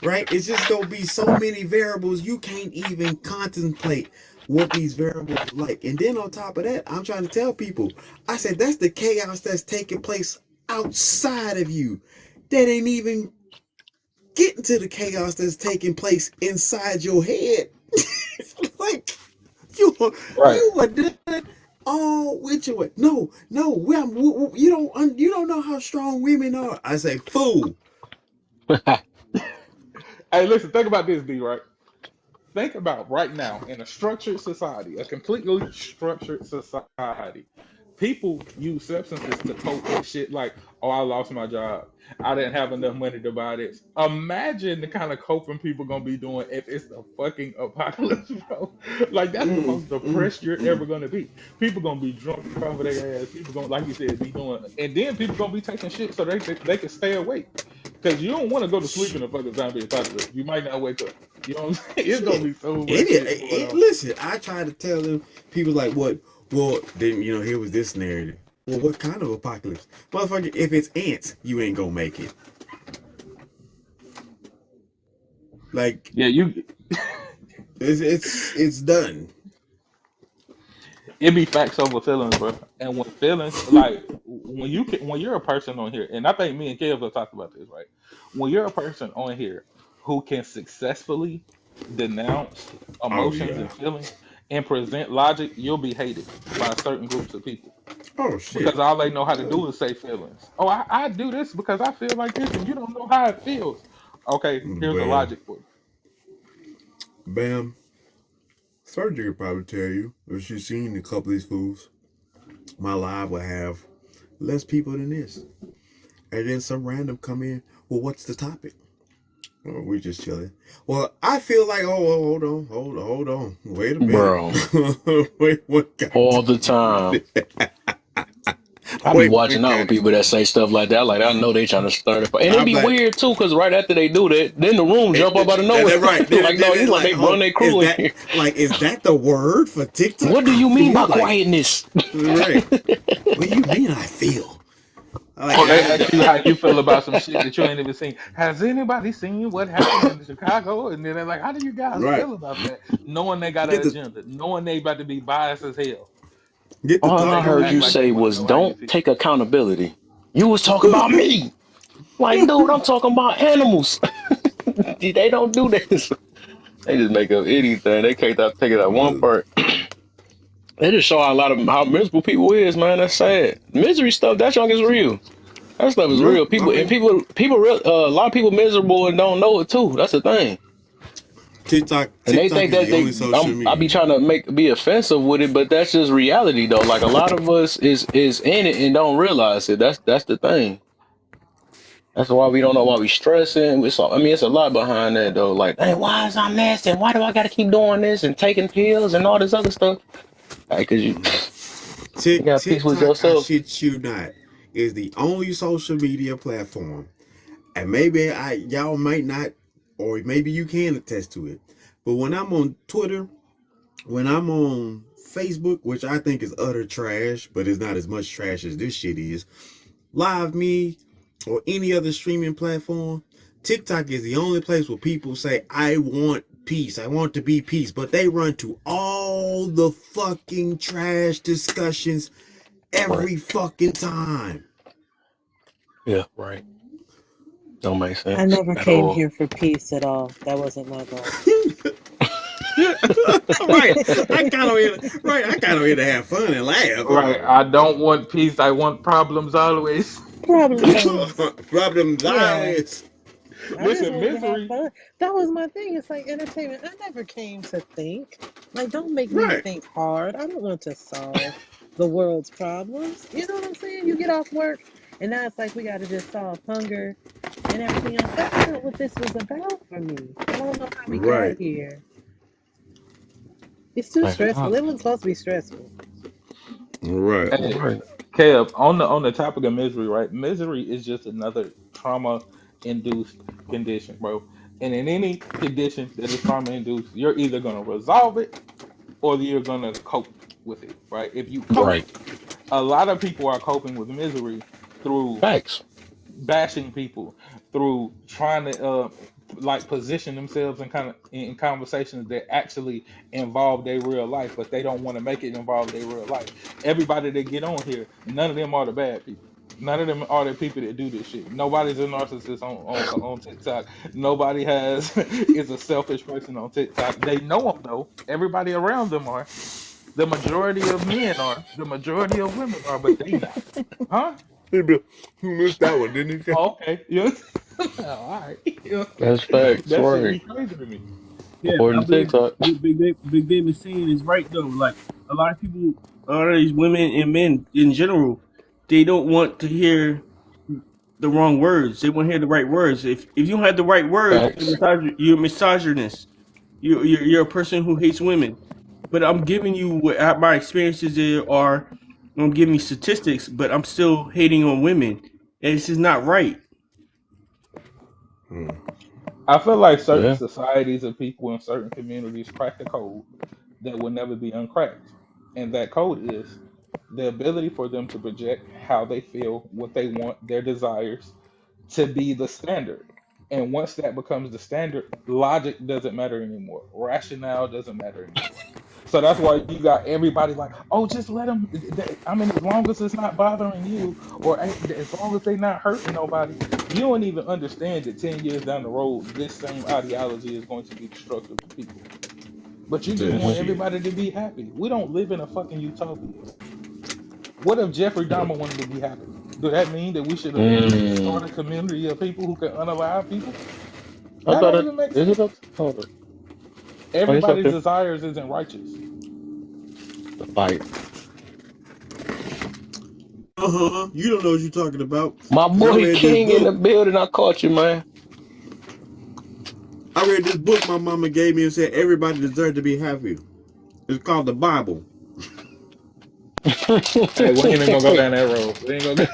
Right? It's just gonna be so many variables you can't even contemplate what these variables are like. And then on top of that, I'm trying to tell people, I said that's the chaos that's taking place outside of you. That ain't even getting to the chaos that's taking place inside your head. Like you, Right. you are done all with your no. You don't know how strong women are. I say, fool. Hey, listen, think about this, D, right? Think about right now in a structured society, a completely structured society. People use substances to cope with shit like, oh, I lost my job. I didn't have enough money to buy this. Imagine the kind of coping people gonna be doing if it's the fucking apocalypse, bro. Like that's the Mm, most mm. depressed you're ever gonna be. People gonna be drunk over their ass. People gonna, like you said, be doing, and then people gonna be taking shit so they can stay awake. Cause you don't want to go to sleep in a fucking zombie apocalypse. You might not wake up. You know what I'm saying? It's gonna Shit. be so much shit going on. Listen, I try to tell them, people like, what? Well, then, here was this narrative. Well, what kind of apocalypse? Motherfucker, if it's ants, you ain't gonna make it. Like, Yeah, you. it's done. It be facts over feelings, bro. And when feelings, like when you're a person on here, and I think me and Kev have talked about this, right? When you're a person on here who can successfully denounce Oh emotions yeah. and feelings and present logic, you'll be hated by certain groups of people Oh shit. because all they know how to do is say feelings. Oh, I do this because I feel like this, and you don't know how it feels. Okay, here's the Bam, logic for you. bam. Surgery could probably tell you if she's seen a couple of these fools. My live will have less people than this, and then some random come in. Well, what's the topic? Oh, we're just chilling. Well, I feel like, hold on, wait a minute, Bro, wait, what got all to the do with time. it? I be Wait, what watching out got with to people do? that say stuff like that. Like I know they trying to start it, and it I'm be like, weird too, cause right after they do that, then the room jump up out of nowhere. that's right. Like no, you like Like, they brought hold, their is crew in that here. the word for TikTok? What do I you mean feel by like, quietness? right. What do you mean? I feel like Or they ask you how you feel about some shit that you ain't even seen. Has anybody seen what happened in Chicago? And then they're like, how do you guys right. feel about that? Knowing they got an Get the agenda, knowing they about to be biased as hell. get the All But I they talking gonna heard act you like again. they say want to was, know how you "Don't feel. take accountability." You was talking about me. Like, dude, I'm talking about animals. They don't do this. They just make up anything. They can't take it out one part. They just show a lot of how miserable people is, man. That's sad. Misery stuff, that junk is real. That stuff is Yeah, real. I People and mean, people real. A lot of people miserable and don't know it too. That's the thing. And they TikTok think is that the only social I be media. trying to be offensive with it, but that's just reality though. Like a lot of us is in it and don't realize it. That's the thing. That's why we don't know why we stressing. It's a lot behind that though. Like, hey, why is I messing? Why do I got to keep doing this and taking pills and all this other stuff? Like, cause you got peace with TikTok, I yourself. shit you not, is the only social media platform, and maybe y'all might not, or maybe you can attest to it. But when I'm on Twitter, when I'm on Facebook, which I think is utter trash, but it's not as much trash as this shit is, Live Me, or any other streaming platform, TikTok is the only place where people say, I want peace. I want to be peace. But they run to all the fucking trash discussions Right. every fucking time. Yeah. Right. Don't make I sense never at came all. here for peace at all. That wasn't my goal. Right. I kind of here to have fun and laugh. Right. I don't want peace. I want problems always. Problems always. Problems Yeah. eyes. I just Listen, wanted to have misery. fun. That was my thing. It's like entertainment. I never came to think. Like, don't make me Right. think hard. I don't want to solve the world's problems. You know what I'm saying? You get off work, and now it's like we got to just solve hunger and everything else. That's not what this was about for me. I don't know how we got Right. here. It's too Like, stressful. It wasn't supposed to be stressful. Right. Hey, right. Kev, on the topic of misery, right? Misery is just another trauma induced condition, bro. And in any condition that is trauma induced, you're either gonna resolve it or you're gonna cope with it, right? If you cope, Right. a lot of people are coping with misery through Facts. bashing people, through trying to like position themselves in kind of in conversations that actually involve their real life, but they don't want to make it involve their real life. Everybody that get on here, none of them are the bad people. None of them are the people that do this shit. Nobody's a narcissist on TikTok. Nobody has is a selfish person on TikTok. They know them though. Everybody around them are. The majority of men are. The majority of women are, but they not. Huh? He missed that one, didn't he? Oh, okay. Yeah. All right. You know what I'm That's saying? facts, That should right? be crazy to me. Yeah, I According to believe TikTok. what Big Dave is saying is right though. Like a lot of people, a lot of these women and men in general, they don't want to hear the wrong words. They want to hear the right words. If you don't have the right words, Facts. you're a misogynist. You're a person who hates women. But I'm giving you what my experiences are. I'm giving you statistics, but I'm still hating on women, and this is not right. Hmm. I feel like certain Yeah. societies and people in certain communities crack a code that will never be uncracked. And that code is the ability for them to project how they feel, what they want, their desires to be the standard. And once that becomes the standard, logic doesn't matter anymore. Rationale doesn't matter anymore. So that's why you got everybody like, oh, just let them. I mean, as long as it's not bothering you, or as long as they're not hurting nobody, you don't even understand that 10 years down the road, this same ideology is going to be destructive to people. But you just That want Hmm. shit. everybody to be happy. We don't live in a fucking utopia. What if Jeffrey Dahmer wanted to be happy? Do that mean that we should start Mm. a community of people who can unalive people? I That thought don't it even make is it sense. up? Hold on. Oh, it's up Everybody's there. desires isn't righteous. The fight. You don't know what you're talking about. My Cause boy King in the building. I caught you, man. I read this book my mama gave me and said everybody deserves to be happy. It's called the Bible. Hey, we ain't even gonna go down that road. We ain't gonna go,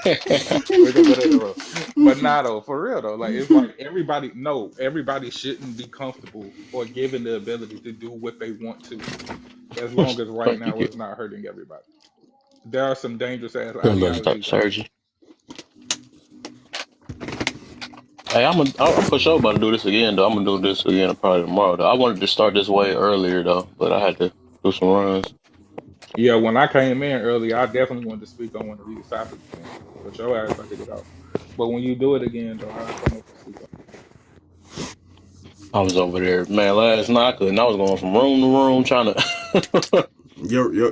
we ain't gonna go down that road. But nah, though, for real though, like it's like everybody. No, everybody shouldn't be comfortable or given the ability to do what they want to, as long as right Thank now you. it's not hurting everybody. There are some dangerous ass I'm about to start ideologies out here. surgery. Hey, I'm for sure about to do this again though. I'm gonna do this again probably tomorrow though. I wanted to start this way earlier though, but I had to do some runs. Yeah, when I came in earlier, I definitely wanted to speak on one of these topics, man. But your ass about to get off. But when you do it again, Joe, I'll come up and speak on. I was over there, man. Last night I couldn't. I was going from room to room trying to.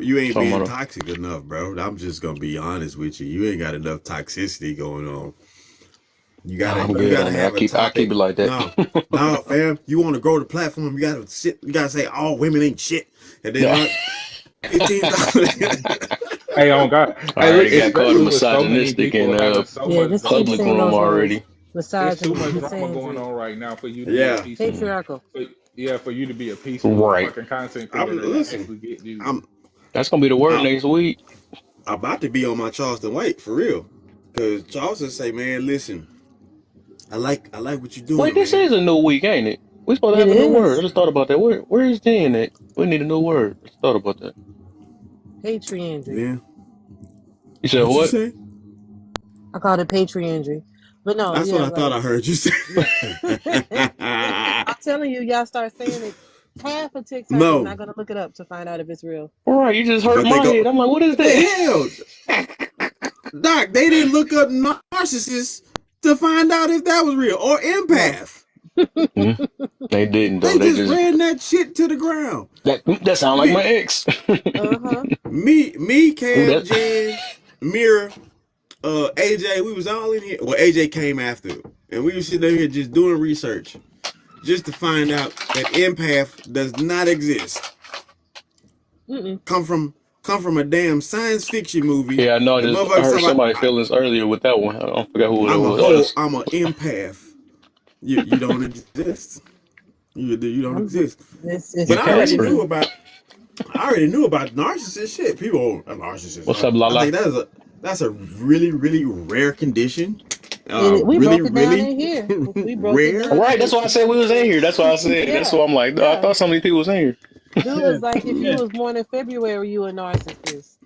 You ain't Talking being about, toxic enough, bro. I'm just gonna be honest with you. You ain't got enough toxicity going on. You nah, gotta I'm you good gotta on that. have a I keep topic. it like that. No, no, fam. You want to grow the platform? You gotta say all women ain't shit, and then I not 15,000. Hey, on God. Hey, look, already got called a especially with so many misogynistic in people having so Yeah, much just keep drama public saying going room those on. words. already. It's too Misogyny, much drama going misandry, on right now for you to be a Yeah, peaceful. patriarchal. For, yeah, for you to be a peaceful Right. fucking content I'm creator that listen. actually get views. I'm That's gonna be the word I'm next week. about to be on my Charleston White for real, cause Charleston say, man, listen, I like what you're Wait, doing, this man. is a new week, ain't it? We supposed to It have a new word. I is just thought about that. Where is Jen at? We need a new word. I just thought about that. patriandry. Yeah, You said what you what? say? I called it patriandry. But no, That's what yeah, I thought like I heard you say. yeah. I'm telling you, y'all start saying it. Half of TikTok is No, not gonna look it up to find out if it's real. All right, you just hurt but they my head. go. I'm like, what is The that? hell, Doc, they didn't look up narcissists to find out if that was real or No. empath. Hmm, they didn't though. They They just just ran that shit to the ground. that sound like my Me, ex. Uh-huh. Ooh, Cam, that. Jan, Mira, AJ, we was all in here. Well, AJ came after, and we were sitting there here just doing research, just to find out that empath does not exist. Mm-mm. Come from a damn science fiction movie. Yeah, I know. The I motherfucker heard talking about somebody feelings earlier with that one. I don't forget who that was. Oh, that's I'm an empath. You don't exist. You don't I'm just exist. it's But you crazy. Casper. I already knew about narcissist shit. People are narcissists. What's up, I Lala? think that's a really really rare condition. We Really broke it down really in here. We broke it rare. down Right, in that's here. why I said we was in here. That's why I said. That's Yeah, why I'm like, I yeah. thought some of these people was in here. Dude Yeah, was like, if you yeah, was born in February, you a narcissist.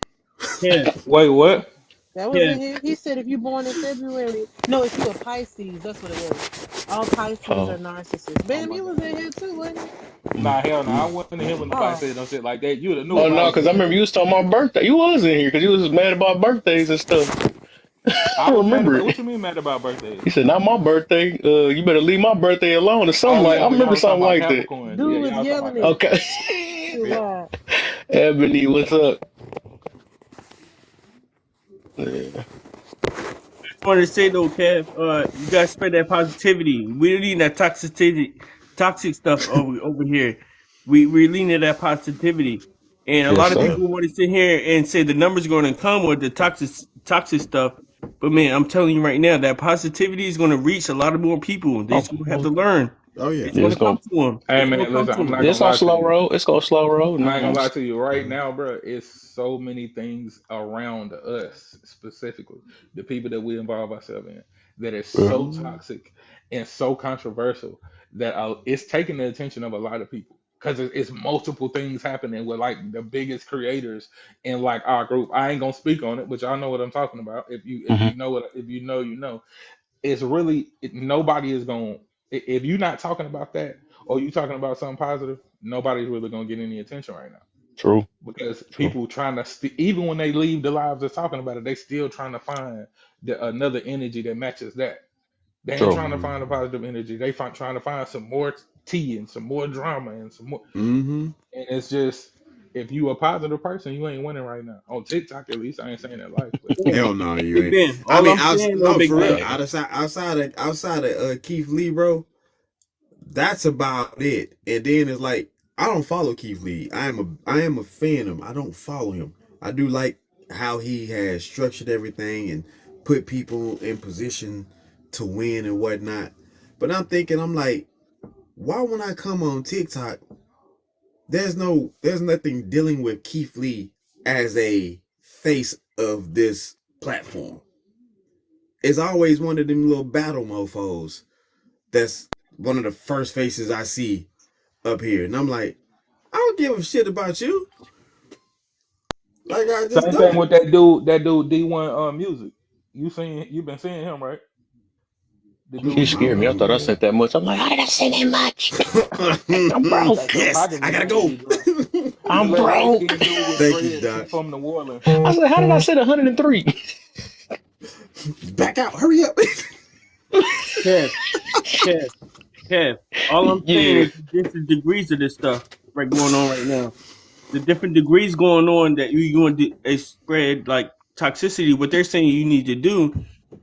yeah, Wait, what? That was yeah. in here. He said if you born in February, no, if you a Pisces, that's what it was. All Pisces are Oh, narcissists. Oh Bam, my you was in God. here too, wasn't you? Nah, hell no. I mm. wasn't here when nobody Oh, said no shit like that. You'd have knew Oh if I no, was because in I here. remember you was talking about birthday. You was in here because you was mad about birthdays and stuff. I I was mad remember about. it. What you mean mad about birthdays? He said, "Not my birthday. You better leave my birthday alone," or something Oh like. I yeah, y'all remember was talking something about like that. Capricorns. Yeah, dude was y'all was talking about yelling it Capricorns. Okay. too Yeah. loud. Ebony, what's up? Yeah. want to say though, Kev, you gotta spread that positivity. We don't need that toxic stuff over here. We lean that positivity, and a Yes, lot of sir. people want to sit here and say the numbers going to come with the toxic stuff. But man, I'm telling you right now, that positivity is going to reach a lot of more people. They just gonna have to learn. Oh yeah. It's going It's to come gonna to them. Hey It's going to man, come listen, to I'm them. not it's gonna gonna lie to slow you. roll. It's gonna slow roll. I ain't gonna No, lie to you right now, bro. It's so many things around us, specifically the people that we involve ourselves in, that is yeah. so Mm-hmm. toxic and so controversial that it's taking the attention of a lot of people because it's multiple things happening with like the biggest creators in like our group. I ain't gonna speak on it, but y'all know what I'm talking about. If you Mhm. know what if you know you know, it's really nobody is going. If you're not talking about that or you talking about something positive, nobody's really gonna get any attention right now True. because True. people trying to even when they leave the lives of talking about it, they still trying to find another energy that matches that. They ain't True. trying to find a Mm-hmm. positive energy. They trying to find some more tea and some more drama and some more. Mm-hmm. And it's just if you a positive person, you ain't winning right now on TikTok. At least I ain't saying that life, but Yeah. Hell no, you Big ain't. Ben. I All mean, I'm saying though, no, Big for real. Ben. Man, Outside of Keith Lee, bro, that's about it. And then it's like I don't follow Keith Lee. I am a fan of him. I don't follow him. I do like how he has structured everything and put people in position to win and whatnot. But I'm like, why when I come on TikTok, there's nothing dealing with Keith Lee as a face of this platform. It's always one of them little battle mofos that's one of the first faces I see up here. And I'm like, I don't give a shit about you. Like I just same thing don't. with that dude D1 music. You been seeing him, right? The Hmm, he dude scared me. I D1. thought I sent that much. I'm like, how did I send that much? I'm broke. Like your yes, pockets I must gotta really go. be dry. The I'm little light broke. skinned dude with Thank you, dreads, he Doc. from New Orleans. I said, how did I send 103? Back out. Hurry up. Kev, Kev, Kev. All I'm saying Yeah. is this is degrees of this stuff right going on right now. The different degrees going on that you want to spread like toxicity. What they're saying you need to do,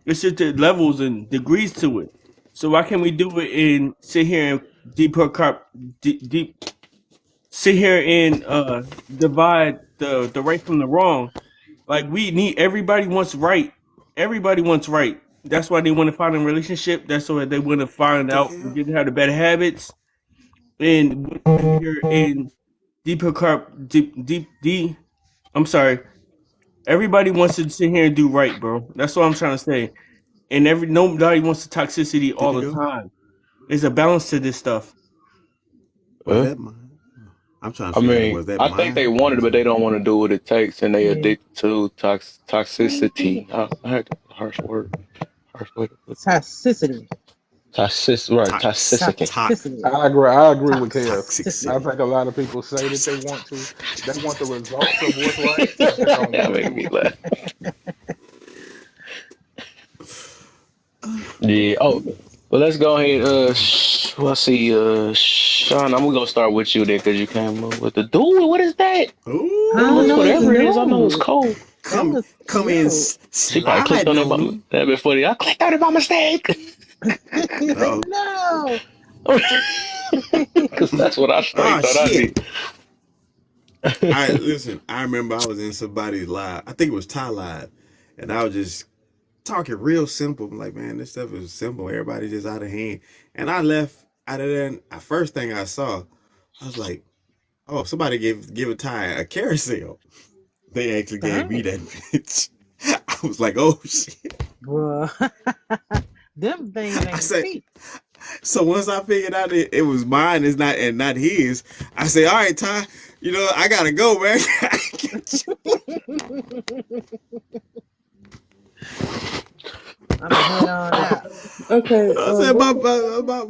it's just the levels and degrees to it. So why can't we do it and sit here and deep sit here and divide the right from the wrong? Like we need everybody wants right. Everybody wants right. That's why they want to find a relationship. That's why they want to What find the out hell? get how the bad habits and when you're in deeper deep. I'm sorry. Everybody wants to sit here and do right, bro. That's what I'm trying to say. And nobody wants the toxicity Did all he the go? time. There's a balance to this stuff. Was Uh, that mine? I'm trying to I figure out mean, was that I think they mine or wanted it, was but that? they don't want to do what it takes, and they Yeah. addicted to toxicity. I had a harsh word, harsh way to put Toxicity. right, Tox, toxicity. Toxicity. I agree with Kev. toxic I Toxicity. city. think a lot of people say that they want to. They want the results of what's right, but they don't That want to make do me it. laugh. Yeah. Oh, well, let's go ahead. Let's see. Sean, I'm gonna start with you there because you came up with the dude. What is that? I It don't looks know. It's whatever Ooh. it is. I know it's new. cold. That Come was come in cute. She probably clicked on sliding that, on them. that before I clicked on it by mistake. He said, Oh, no. Because that's what I straight ah thought I shit. did. I listen, I remember I was in somebody's live. I think it was Ty live. And I was just talking real simple. I'm like, man, this stuff is simple. Everybody just out of hand. And I left out of there. And the first thing I saw, I was like, oh, somebody give a Ty a carousel. They actually gave me Dang. that bitch. I was like, oh shit. Bruh. Them things I ain't said, cheap. so once I figured out it was mine, it's not and not his, I say, all right, Ty, I gotta go, man. I'm going to head on out. Okay, I said, what?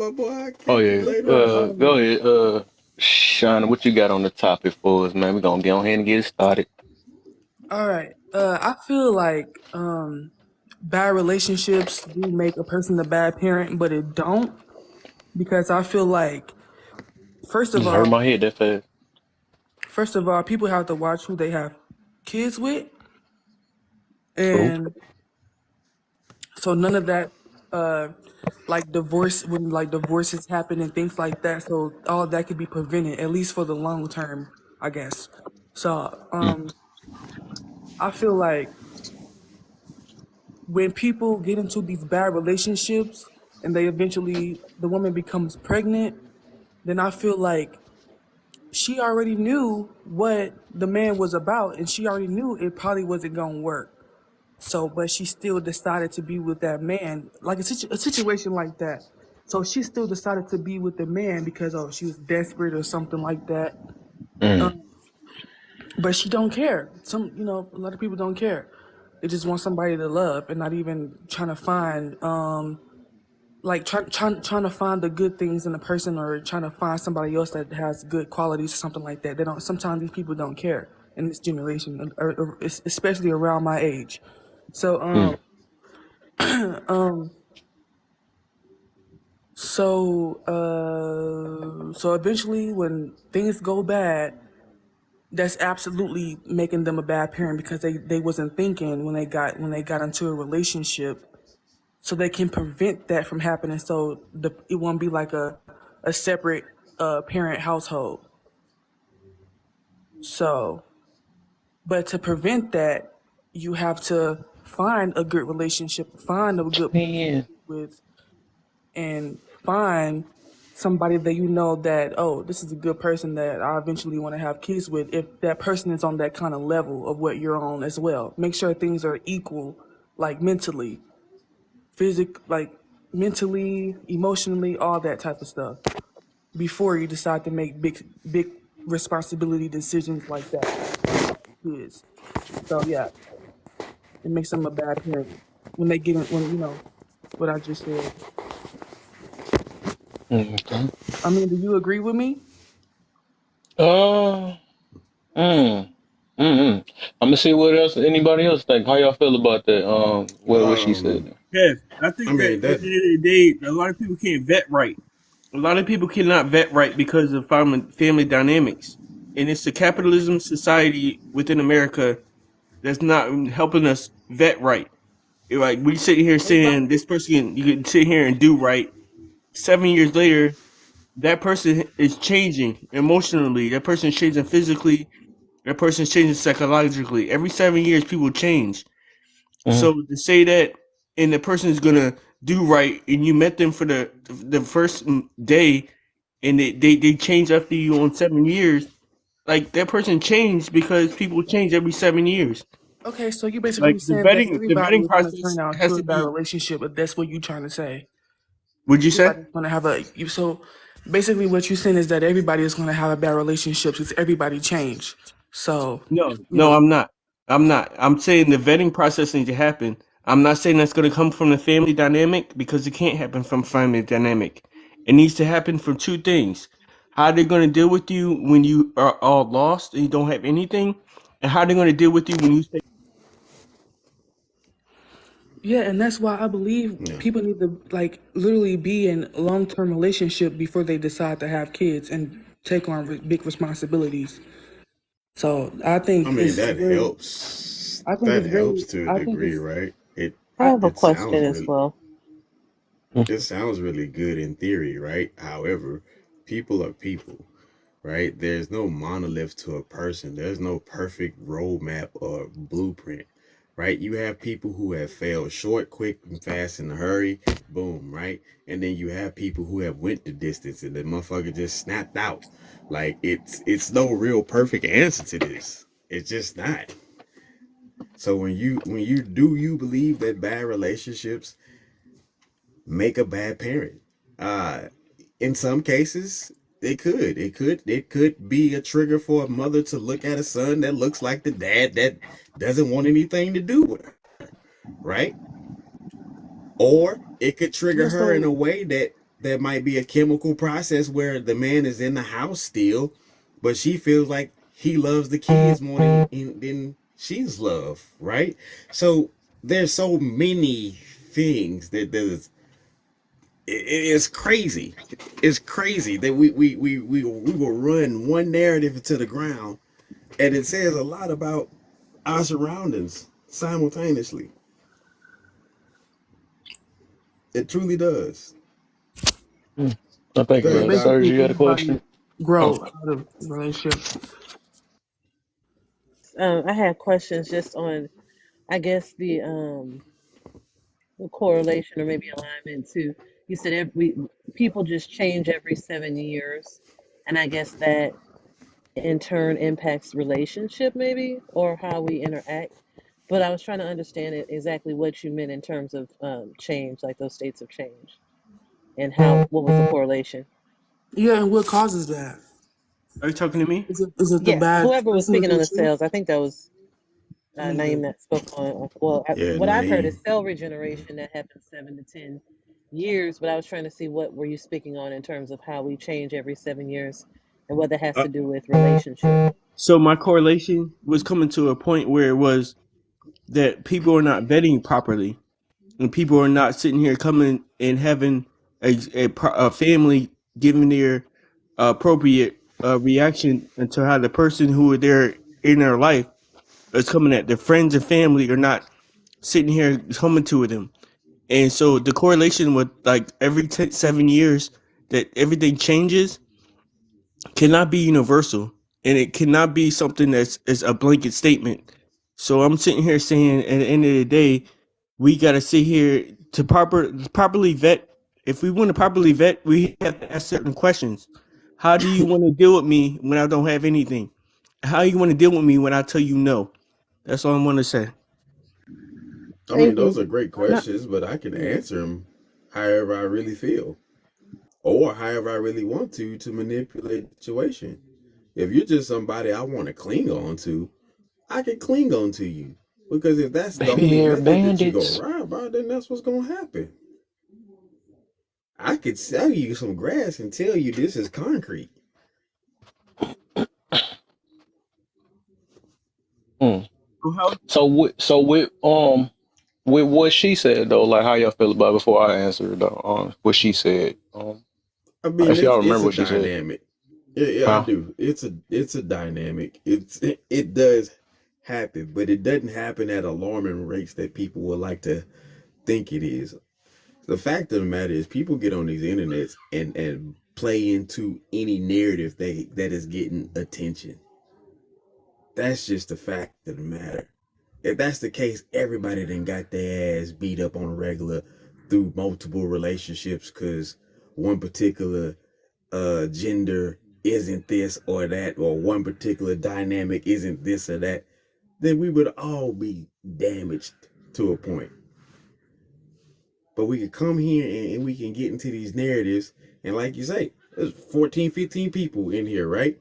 my boy, I'll Oh, catch you yeah. later. Yeah, Go ahead. Sean, what you got on the topic for us, man? We're going to get on here and get it started. all right. I feel like bad relationships do make a person a bad parent, but it don't because I feel like first You of just hurt all, my head that fast. people have to watch who they have kids with, True. and So none of that, uh, like divorce when like divorces happen and things like that. So all that could be prevented at least for the long term, I guess. So Mm. I feel like when people get into these bad relationships and they eventually the woman becomes pregnant, then I feel like she already knew what the man was about and she already knew it probably wasn't gonna work. So, but she still decided to be with that man, like a situation like that. So she still decided to be with the man because oh she was desperate or something like that. Mm. Um, but she don't care. A lot of people don't care. They just want somebody to love and not even trying to find like trying to find the good things in a person or trying to find somebody else that has good qualities or something like that. They don't. Sometimes these people don't care in this generation, or especially around my age. So Mm. um so eventually when things go bad, that's absolutely making them a bad parent because they wasn't thinking when they got into a relationship, so they can prevent that from happening. So it won't be like a separate parent household. So, but to prevent that, you have to find a good relationship, find a good person Man. with, and find somebody that you know that oh this is a good person that I eventually want to have kids with. If that person is on that kind of level of what you're on as well, make sure things are equal, like mentally, like mentally, emotionally, all that type of stuff before you decide to make big responsibility decisions like that kids. So yeah, it makes them a bad parent when they get in, when what I just said. Okay. I mean, do you agree with me? Uh. Mm. Mm. I'm gonna see what else anybody else think. How y'all feel about that? What she Um, said. Kev, I I think that mean at that. the end of the day, a lot of people can't vet right. A lot of people cannot vet right because of family dynamics, and it's the capitalism society within America that's not helping us vet right. Like we sit here saying this person, you can sit here and do right. 7 years later, that person is changing emotionally. That person is changing physically. That person is changing psychologically. Every 7 years, people change. Mm. So to say that, and the person is gonna do right, and you met them for the first day, and they change after you on 7 years, like that person changed because people change every 7 years. Okay, so you're Like basically saying that the everybody vetting is going to turn process out has to a to bad be. relationship, but that's what you're trying to say. Would you say? Everybody's going to have so basically what you're saying is that everybody is going to have a bad relationship because everybody changed. So, No, you no, know, I'm not. I'm not. I'm saying the vetting process needs to happen. I'm not saying that's going to come from the family dynamic because it can't happen from family dynamic. It needs to happen from two things: how they're going to deal with you when you are all lost and you don't have anything, and how they're going to deal with you when you say, yeah, and that's why I believe Yeah. people need to like literally be in a long-term relationship before they decide to have kids and take on big responsibilities. So, I mean that helps. That helps to a I think degree, it's right? It I I have a it question sounds as really well. it sounds really good in theory, right? However, people are people, right? There's no monolith to a person. There's no perfect roadmap or blueprint, right? You have people who have failed short, quick, and fast in a hurry, boom, right? And then you have people who have went the distance and the motherfucker just snapped out. Like it's no real perfect answer to this. It's just not. So when you believe that bad relationships make a bad parent, uh, in some cases it could be a trigger for a mother to look at a son that looks like the dad that doesn't want anything to do with her, right? Or it could trigger yeah, her in a so way that there might be a chemical process where the man is in the house still, but she feels like he loves the kids more than she's loved, right? So there's so many things that it's crazy. It's crazy that we will run one narrative into the ground, and it says a lot about our surroundings simultaneously. It truly does. Mm. I think Go So ahead, Doc. basically, Serge, you had a everybody question. Oh, grow out of the relationship. I had questions just on, I guess the correlation or maybe alignment to. You said every people just change every 7 years, and I guess that in turn impacts relationship maybe or how we interact. But I was trying to understand it exactly what you meant in terms of change, like those states of change, and how what was the correlation? Yeah, and what causes that? Are you talking to me? Is it the Yeah, bad whoever was choices speaking on with the you? sales, I think that was Naeem Anyway, that spoke on. Well, Yeah, what I've heard Naeem. is cell regeneration that happens 7 to 10 years. But I was trying to see what were you speaking on in terms of how we change every 7 years, and what that has Uh, to do with relationship. so my correlation was coming to a point where it was that people are not vetting properly, and people are not sitting here coming and having a family giving their appropriate reaction into how the person who are there in their life is coming at. Their friends and family are not sitting here coming to them. And so the correlation with like every 7 years that everything changes cannot be universal, and it cannot be something that's is a blanket statement. So I'm sitting here saying at the end of the day, we got to sit here to properly vet. If we want to properly vet, we have to ask certain questions. How do you want to deal with me when I don't have anything? How you want to deal with me when I tell you no? That's all I want to say. I mean, Thank those you. are great Not, questions, but I can yeah. answer them however I really feel or however I really want to manipulate the situation. If you're just somebody I want to cling on to, I can cling on to you. Because if that's the baby only hair method that you go bandits. ride by, then that's what's going to happen. I could sell you some grass and tell you this is concrete. Mm. So how With what she said though, like how y'all feel about it before I answer though, what she said. I mean, If y'all it's remember a what she said. dynamic. Yeah, I Huh? do. It's a dynamic. It does happen, but it doesn't happen at alarming rates that people would like to think it is. The fact of the matter is, people get on these internets and play into any narrative that is getting attention. That's just the fact of the matter. If that's the case, everybody then got their ass beat up on a regular through multiple relationships because one particular gender isn't this or that, or one particular dynamic isn't this or that, then we would all be damaged to a point. But we could come here and we can get into these narratives. And like you say, there's 14, 15 people in here, right?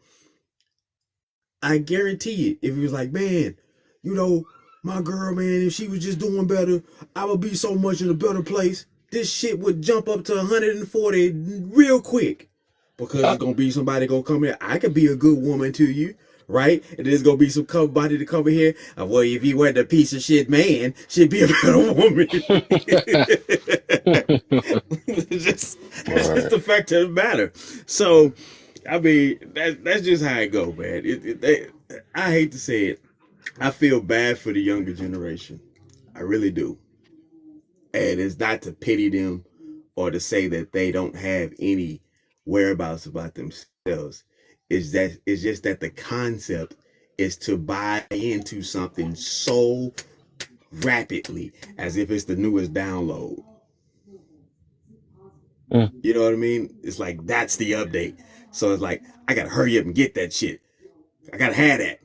I guarantee it. If he was like, man, you know, my girl, man, if she was just doing better, I would be so much in a better place. This shit would jump up to 140 real quick. Because it's gonna be somebody gonna come here. I could be a good woman to you, right? And there's gonna be somebody to come in here. Well, if you weren't a piece of shit man, she'd be a better woman. That's just Right. the fact of the matter. So I mean, that's just how it go, man. I hate to say it. I feel bad for the younger generation. I really do. And it's not to pity them or to say that they don't have any whereabouts about themselves. It's just that the concept is to buy into something so rapidly as if it's the newest download. Mm. You know what I mean? It's like that's the update. So it's like I gotta hurry up and get that shit. I gotta have that.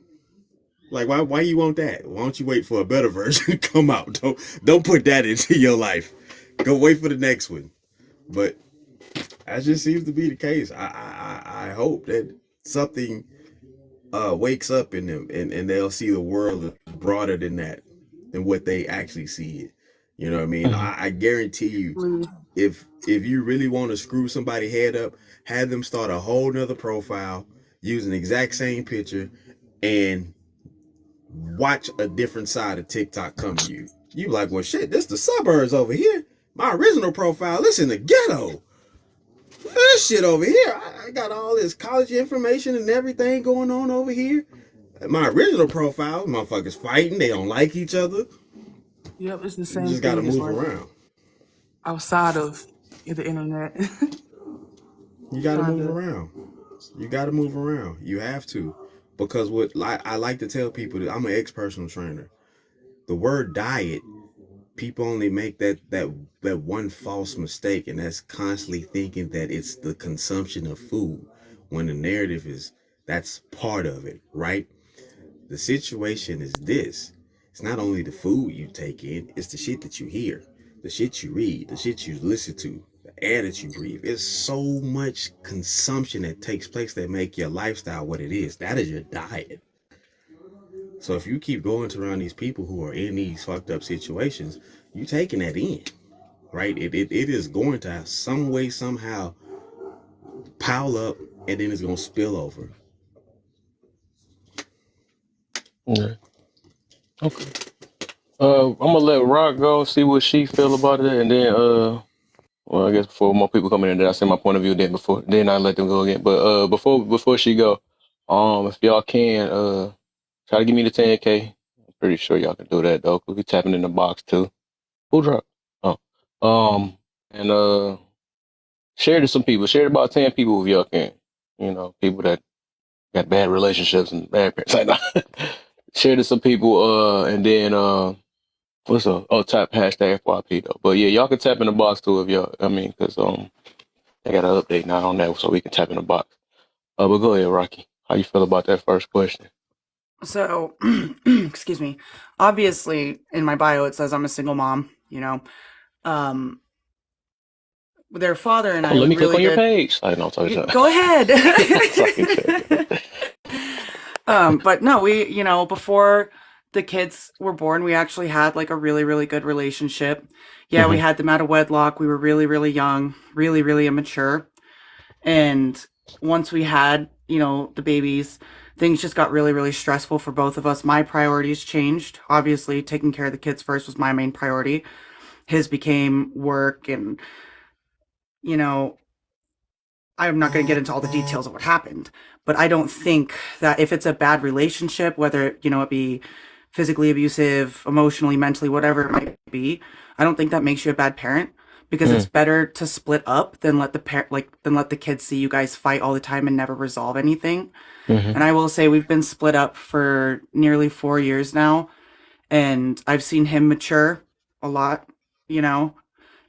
Like why you want that? Why don't you wait for a better version to come out? Don't put that into your life. Go wait for the next one. But that just seems to be the case. I hope that something wakes up in them and they'll see the world broader than that, than what they actually see it. You know what I mean? Mhm. I guarantee you, please. if you really want to screw somebody head up, have them start a whole nother profile using the exact same picture and watch a different side of TikTok come to you. You like, well, shit, this the suburbs over here. My original profile, this in the ghetto. This shit over here, I got all this college information and everything going on over here. My original profile, motherfuckers fighting, they don't like each other. Yep, it's the You same just got to thing. It's move like around. outside of the internet. You got to Trying move to. around. You got to move around. You have to, because what I like to tell people that I'm an ex personal trainer. The word diet, people only make that one false mistake, and that's constantly thinking that it's the consumption of food, when the narrative is that's part of it, right? The situation is this: it's not only the food you take in, it's the shit that you hear, the shit you read, the shit you listen to, the air that you breathe. It's so much consumption that takes place that make your lifestyle what it is. That is your diet. So if you keep going to around these people who are in these fucked up situations, you taking that in, right? It is going to some way, somehow pile up, and then it's going to spill over. Yeah. Okay. I'm gonna let Rock go, see what she feel about it, and then well, I guess before more people come in, then I say my point of view. Then I let them go again. But before she go, if y'all can try to give me the 10K. I'm pretty sure y'all can do that though. We'll be tapping in the box too. Who dropped? Oh, and share to some people. Share to about 10 people if y'all can. You know, people that got bad relationships and bad parents. Like, nah. Share to some people. And then what's up? Oh, tap hashtag FYP though. But yeah, y'all can tap in the box too if y'all. I mean, cause they got an update now on that, so we can tap in the box. But go ahead, Rocky. How you feel about that first question? So, excuse me. Obviously, in my bio, it says I'm a single mom. Um, their father and Oh, I, let we me click really on your did. page. I know, sorry. Go ahead. Sorry. But no, before the kids were born, we actually had like a really, really good relationship. Yeah, we Mhm. had them out of wedlock. We were really, really young, really, really immature. And once we had, the babies, things just got really, really stressful for both of us. My priorities changed. Obviously, taking care of the kids first was my main priority. His became work and, you know, I'm not going to get into all the details of what happened, but I don't think that if it's a bad relationship, whether, it be physically abusive, emotionally, mentally, whatever it might be, I don't think that makes you a bad parent because it's Mhm. better to split up than let the kids see you guys fight all the time and never resolve anything. Mhm. And I will say we've been split up for nearly 4 years now, and I've seen him mature a lot, you know,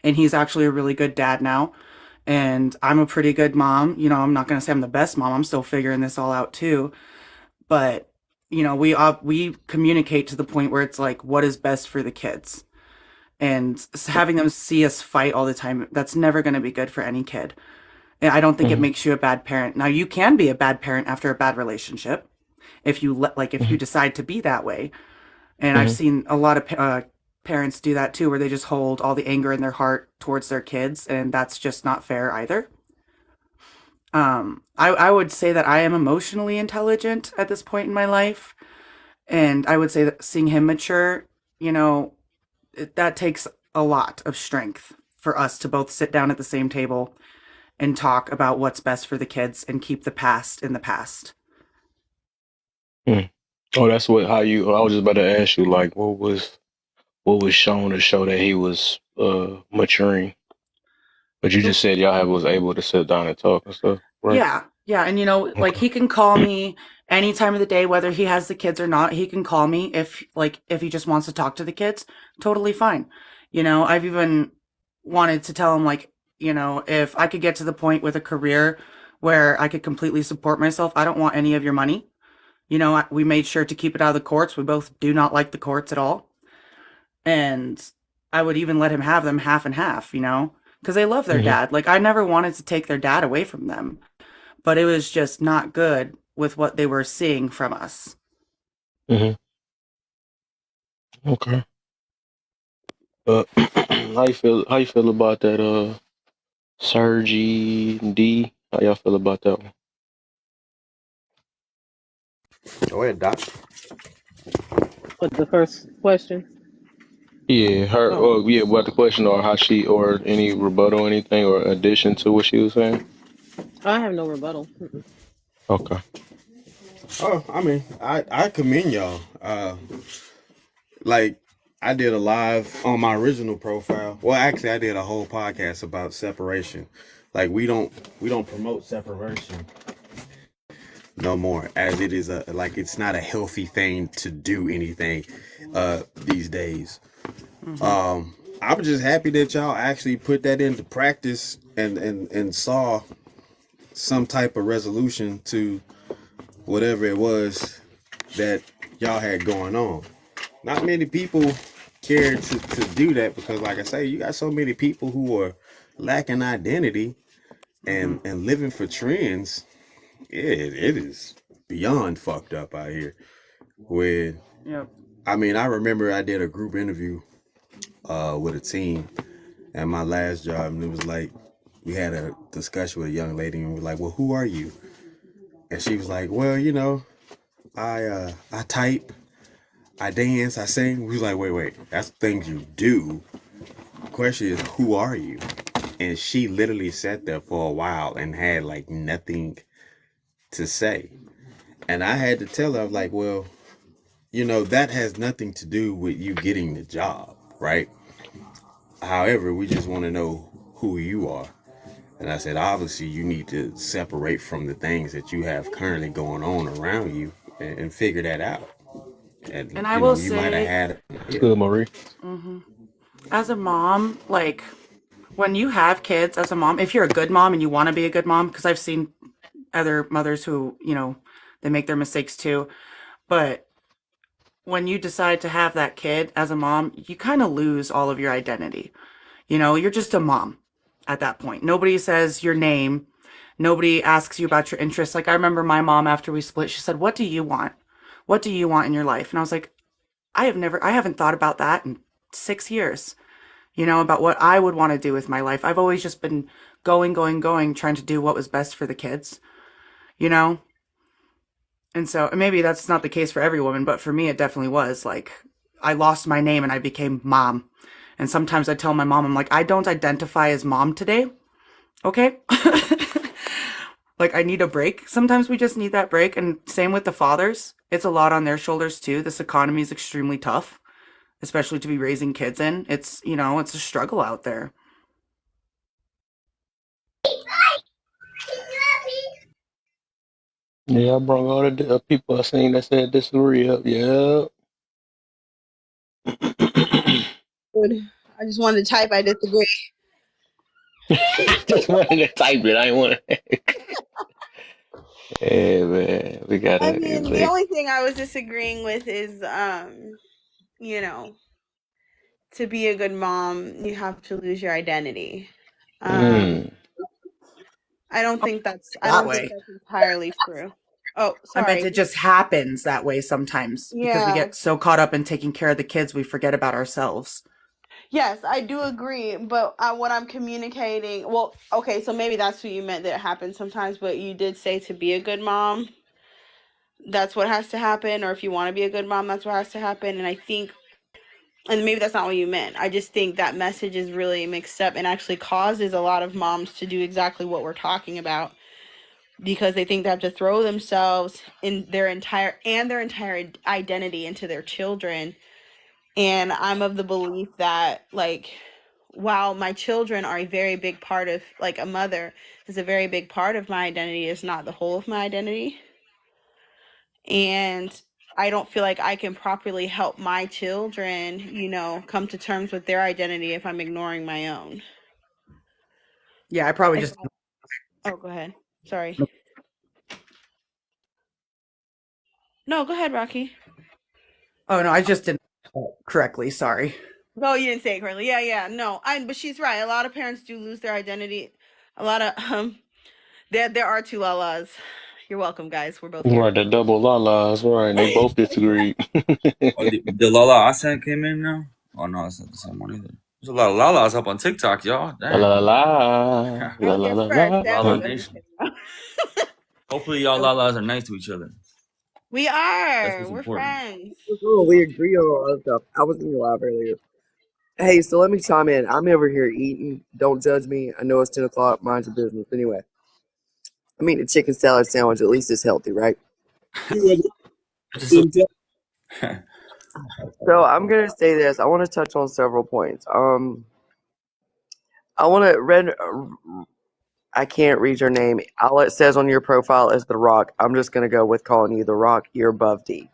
and he's actually a really good dad now. And I'm a pretty good mom. I'm not going to say I'm the best mom. I'm still figuring this all out too. But we communicate to the point where it's like, what is best for the kids? And having them see us fight all the time, that's never going to be good for any kid. And I don't think it Mhm. makes you a bad parent. Now, you can be a bad parent after a bad relationship if you Mhm. decide to be that way. And I've Mhm. seen a lot of parents do that too, where they just hold all the anger in their heart towards their kids, and that's just not fair either. I would say that I am emotionally intelligent at this point in my life, and I would say that seeing him mature, you know, that takes a lot of strength for us to both sit down at the same table and talk about what's best for the kids and keep the past in the past. Mhm. Oh, that's what. How you? I was just about to ask you, like, what was shown to show that he was maturing, but you The just said y'all was able to sit down and talk and stuff, right? Yeah, yeah, and like Okay. he can call me any time of the day, whether he has the kids or not. He can call me if he just wants to talk to the kids. Totally fine. I've even wanted to tell him like, if I could get to the point with a career where I could completely support myself, I don't want any of your money. We made sure to keep it out of the courts. We both do not like the courts at all, and I would even let him have them half and half. Because they love their Mhm. dad. Like I never wanted to take their dad away from them, but it was just not good with what they were seeing from us. Mhm. Okay. How you feel? How you feel about that? Sergi D. How y'all feel about that one? Go ahead, Doc. But the first question, Yeah, her. oh, Or yeah, what the question, or how she, or any rebuttal, anything, or addition to what she was saying? I have no rebuttal. Mm-mm. Okay. Oh, I mean, I commend y'all. Like I did a live on my original profile. Well, actually, I did a whole podcast about separation. Like we don't promote separation no more, as it is a like it's not a healthy thing to do anything these days. Mm-hmm. I'm just happy that y'all actually put that into practice and saw some type of resolution to whatever it was that y'all had going on. Not many people care to do that because, like I say, you got so many people who are lacking identity Mm-hmm. and living for trends. It is beyond fucked up out here. When Yep. I mean, I remember I did a group interview with a team at my last job, and it was like we had a discussion with a young lady, and we're like, "Well, who are you?" And she was like, "Well, I type, I dance, I sing." We was like, "Wait, that's things you do. The question is, who are you?" And she literally sat there for a while and had like nothing to say. And I had to tell her, like, well, that has nothing to do with you getting the job, right? However, we just want to know who you are. And I said, obviously, you need to separate from the things that you have currently going on around you and figure that out. And, And I will you might have say, had, It's yeah. good, Marie. mm-hmm, as a mom, like when you have kids as a mom, if you're a good mom and you want to be a good mom, because I've seen other mothers who, they make their mistakes too. But when you decide to have that kid as a mom, you kind of lose all of your identity. You're just a mom at that point. Nobody says your name. Nobody asks you about your interests. Like I remember my mom after we split, she said, "What do you want? What do you want in your life?" And I was like, I haven't thought about that in 6 years, about what I would want to do with my life. I've always just been going, trying to do what was best for the kids, you know? And so maybe that's not the case for every woman, but for me, it definitely was. Like, I lost my name and I became mom. And sometimes I tell my mom, I'm like, I don't identify as mom today. Okay. Like, I need a break. Sometimes we just need that break. And same with the fathers. It's a lot on their shoulders too. This economy is extremely tough, especially to be raising kids in. It's a struggle out there. Yeah, I brought all the people I seen that said disagree up. Yeah. I just wanted to type I disagree. Just wanted to type it. I didn't want to. Yeah, man. We I gotta mean, the like. only thing I was disagreeing with is, you know, to be a good mom, you have to lose your identity. Um, Mm. I That don't think way. that's entirely true. Oh, I meant sorry. it just happens that way sometimes because we Yeah. get so caught up in taking care of the kids, we forget about ourselves. Yes, I do agree, but what I'm communicating, well, okay, so maybe that's what you meant that it happens sometimes, but you did say to be a good mom, that's what has to happen, or if you want to be a good mom, that's what has to happen. And I think, and maybe that's not what you meant. I just think that message is really mixed up and actually causes a lot of moms to do exactly what we're talking about because they think they have to throw themselves in their entire identity into their children. And I'm of the belief that, like, while my children are a very big part of, like, a mother is a very big part of my identity, is not the whole of my identity. And I don't feel like I can properly help my children, come to terms with their identity if I'm ignoring my own. Yeah, I probably If just. Oh, go ahead. Sorry. No, go ahead, Rocky. Oh, no, I just didn't correctly. Sorry. No, you didn't say it correctly. Yeah. No, but she's right. A lot of parents do lose their identity. A lot of there are two lalas. You're welcome, guys. We're both here. Right, the double la-las, right? And they both disagreed. Oh, the Lala accent came in now? Oh, no, it's not the same one either. There's a lot of Lalas up on TikTok, y'all. La la Dang. la I la was la here la first. They haven't Lala done la. Nation. anything. Hopefully, y'all Lalas are nice to each other. We That's are. what's We're important. friends. We agree on a lot of stuff. I wasn't live earlier. Hey, so let me chime in. I'm over here eating. Don't judge me. I know it's 10 o'clock. Mind your business. Anyway, I'm eating a chicken salad sandwich. At least it's healthy, right? It's just So I'm gonna say this. I want to touch on several points. I want to read. I can't read your name. All it says on your profile is The Rock. I'm just gonna go with calling you The Rock. You're above D.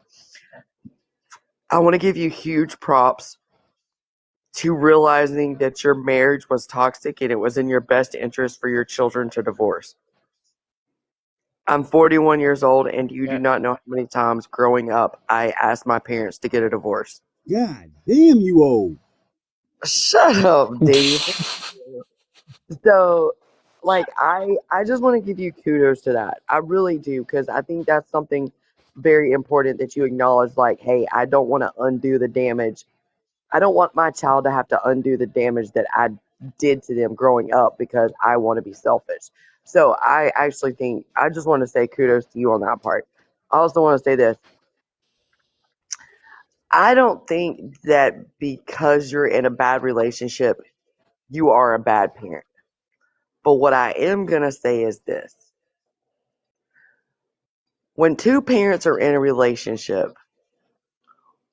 I want to give you huge props to realizing that your marriage was toxic and it was in your best interest for your children to divorce. I'm 41 years old, and you do Yeah. not know how many times growing up I asked my parents to get a divorce. God damn, you old. Shut up, Dave. So, like, I just want to give you kudos to that. I really do, because I think that's something very important that you acknowledge. Like, hey, I don't want to undo the damage. I don't want my child to have to undo the damage that I did to them growing up because I want to be selfish. So I actually think I just want to say kudos to you on that part. I also want to say this. I don't think that because you're in a bad relationship, you are a bad parent. But what I am going to say is this. When two parents are in a relationship,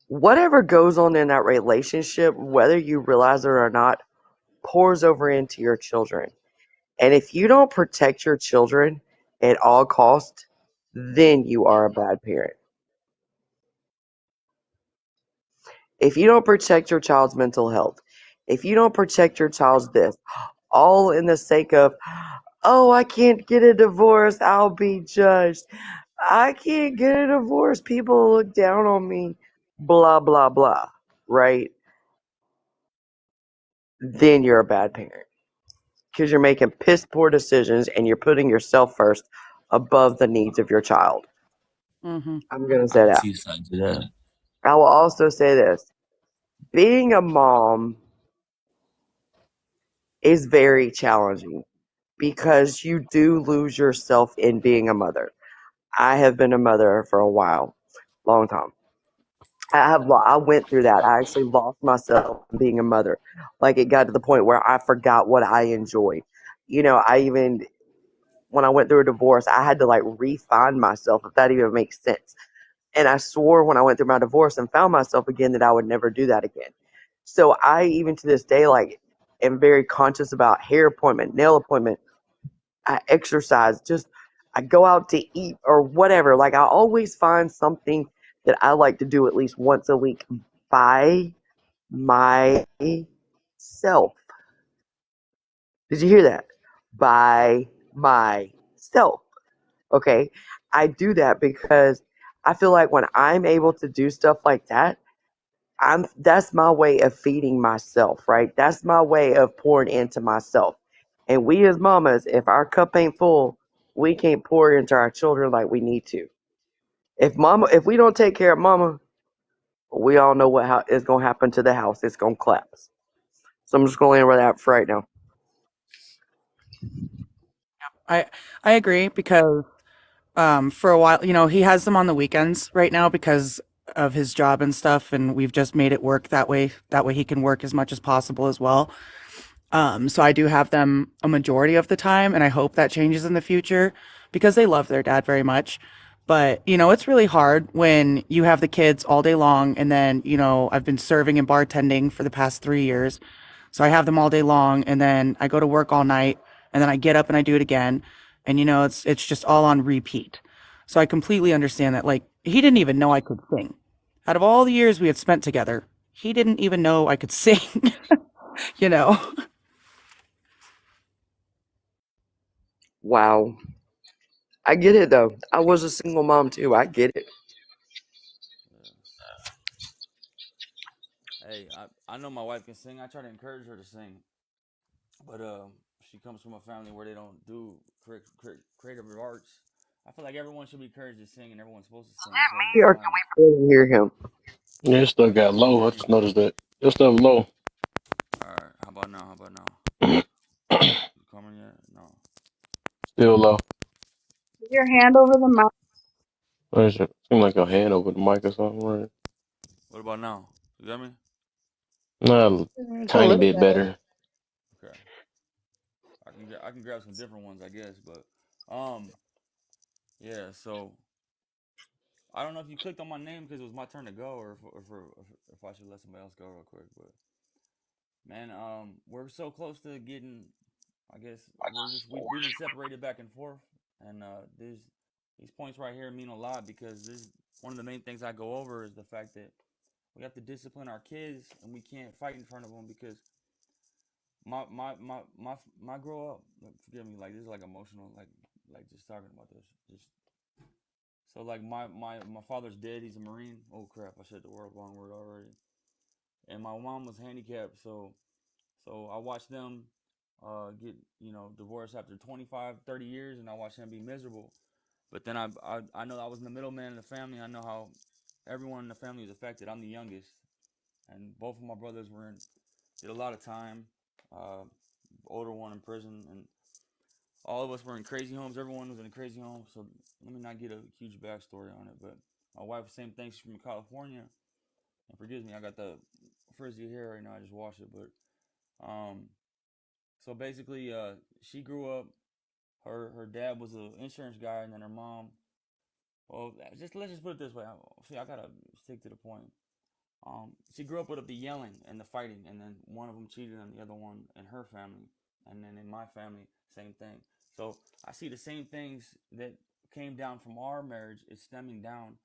whatever goes on in that relationship, whether you realize it or not, pours over into your children. And if you don't protect your children at all costs, then you are a bad parent. If you don't protect your child's mental health, if you don't protect your child's this, all in the sake of, oh, I can't get a divorce, I'll be judged. I can't get a divorce, people look down on me, blah, blah, blah, right? Then you're a bad parent because you're making piss poor decisions and you're putting yourself first above the needs of your child. Mm-hmm. I'm going to I say can that. see a side to that. I will also say this. Being a mom is very challenging because you do lose yourself in being a mother. I have been a mother for a while, long time. I went through that. I actually lost myself being a mother. Like it got to the point where I forgot what I enjoyed. I even when I went through a divorce, I had to like refine myself if that even makes sense. And I swore when I went through my divorce and found myself again that I would never do that again. So I even to this day like am very conscious about hair appointment, nail appointment. I exercise, just I go out to eat or whatever. Like I always find something that I like to do at least once a week by myself. Did you hear that? By myself. Okay. I do that because I feel like when I'm able to do stuff like that, that's my way of feeding myself, right? That's my way of pouring into myself. And we as mamas, if our cup ain't full, we can't pour into our children like we need to. If we don't take care of mama, we all know what is gonna happen to the house. It's gonna collapse. So I'm just gonna land with that for right now. I I agree because for a while, he has them on the weekends right now because of his job and stuff, and we've just made it work that way. That way he can work as much as possible as well. So I do have them a majority of the time, and I hope that changes in the future because they love their dad very much. But, it's really hard when you have the kids all day long, and then, I've been serving and bartending for the past 3 years. So I have them all day long, and then I go to work all night, and then I get up and I do it again. And, it's just all on repeat. So I completely understand that. Like, he didn't even know I could sing. Out of all the years we had spent together, he didn't even know I could sing, you know? Wow. I get it though. I was a single mom too. I get it. Hey, I know my wife can sing. I try to encourage her to sing, but she comes from a family where they don't do creative arts. I feel like everyone should be encouraged to sing, and everyone's supposed to sing instead of Here, just or silence. can we barely hear him? Yeah, your stuff got Can you low. hear I me? just noticed that. Your stuff low. All right. How about now? How about now? You coming yet? No. Still low. Your hand over the mouth. What is it? Seem like a hand over the mic or something, right? What about now? You got me? Nah, It's a tiny little bit better. better. Okay. I can grab some different ones, I guess. But um, yeah. So I don't know if you clicked on my name because it was my turn to go, or if I should let somebody else go real quick. But man, we're so close to getting. I guess we've been separated back and forth, and there's these points right here mean a lot because this one of the main things I go over is the fact that we have to discipline our kids, and we can't fight in front of them because my grow up. Forgive me, like this is like emotional, like just talking about this. Just so like my father's dead. He's a Marine. Oh crap! I said the wrong word already. And my mom was handicapped, so I watched them get divorced after 25, 30 years, and I watched them be miserable. But then I know I was in the middleman in the family. I know how everyone in the family was affected. I'm the youngest, and both of my brothers did a lot of time. Uh, Older one in prison, and all of us were in crazy homes. Everyone was in a crazy home. So let me not get a huge backstory on it. But my wife, same thing. She's from California, and forgive me, I got the frizzy hair right now. I just washed it, but um, so basically, she grew up. Her dad was an insurance guy, and then her mom. Well, just let's just put it this way. See, I gotta stick to the point. She grew up with the yelling and the fighting, and then one of them cheated on the other one in her family, and then in my family, same thing. So I see the same things that came down from our marriage is stemming down.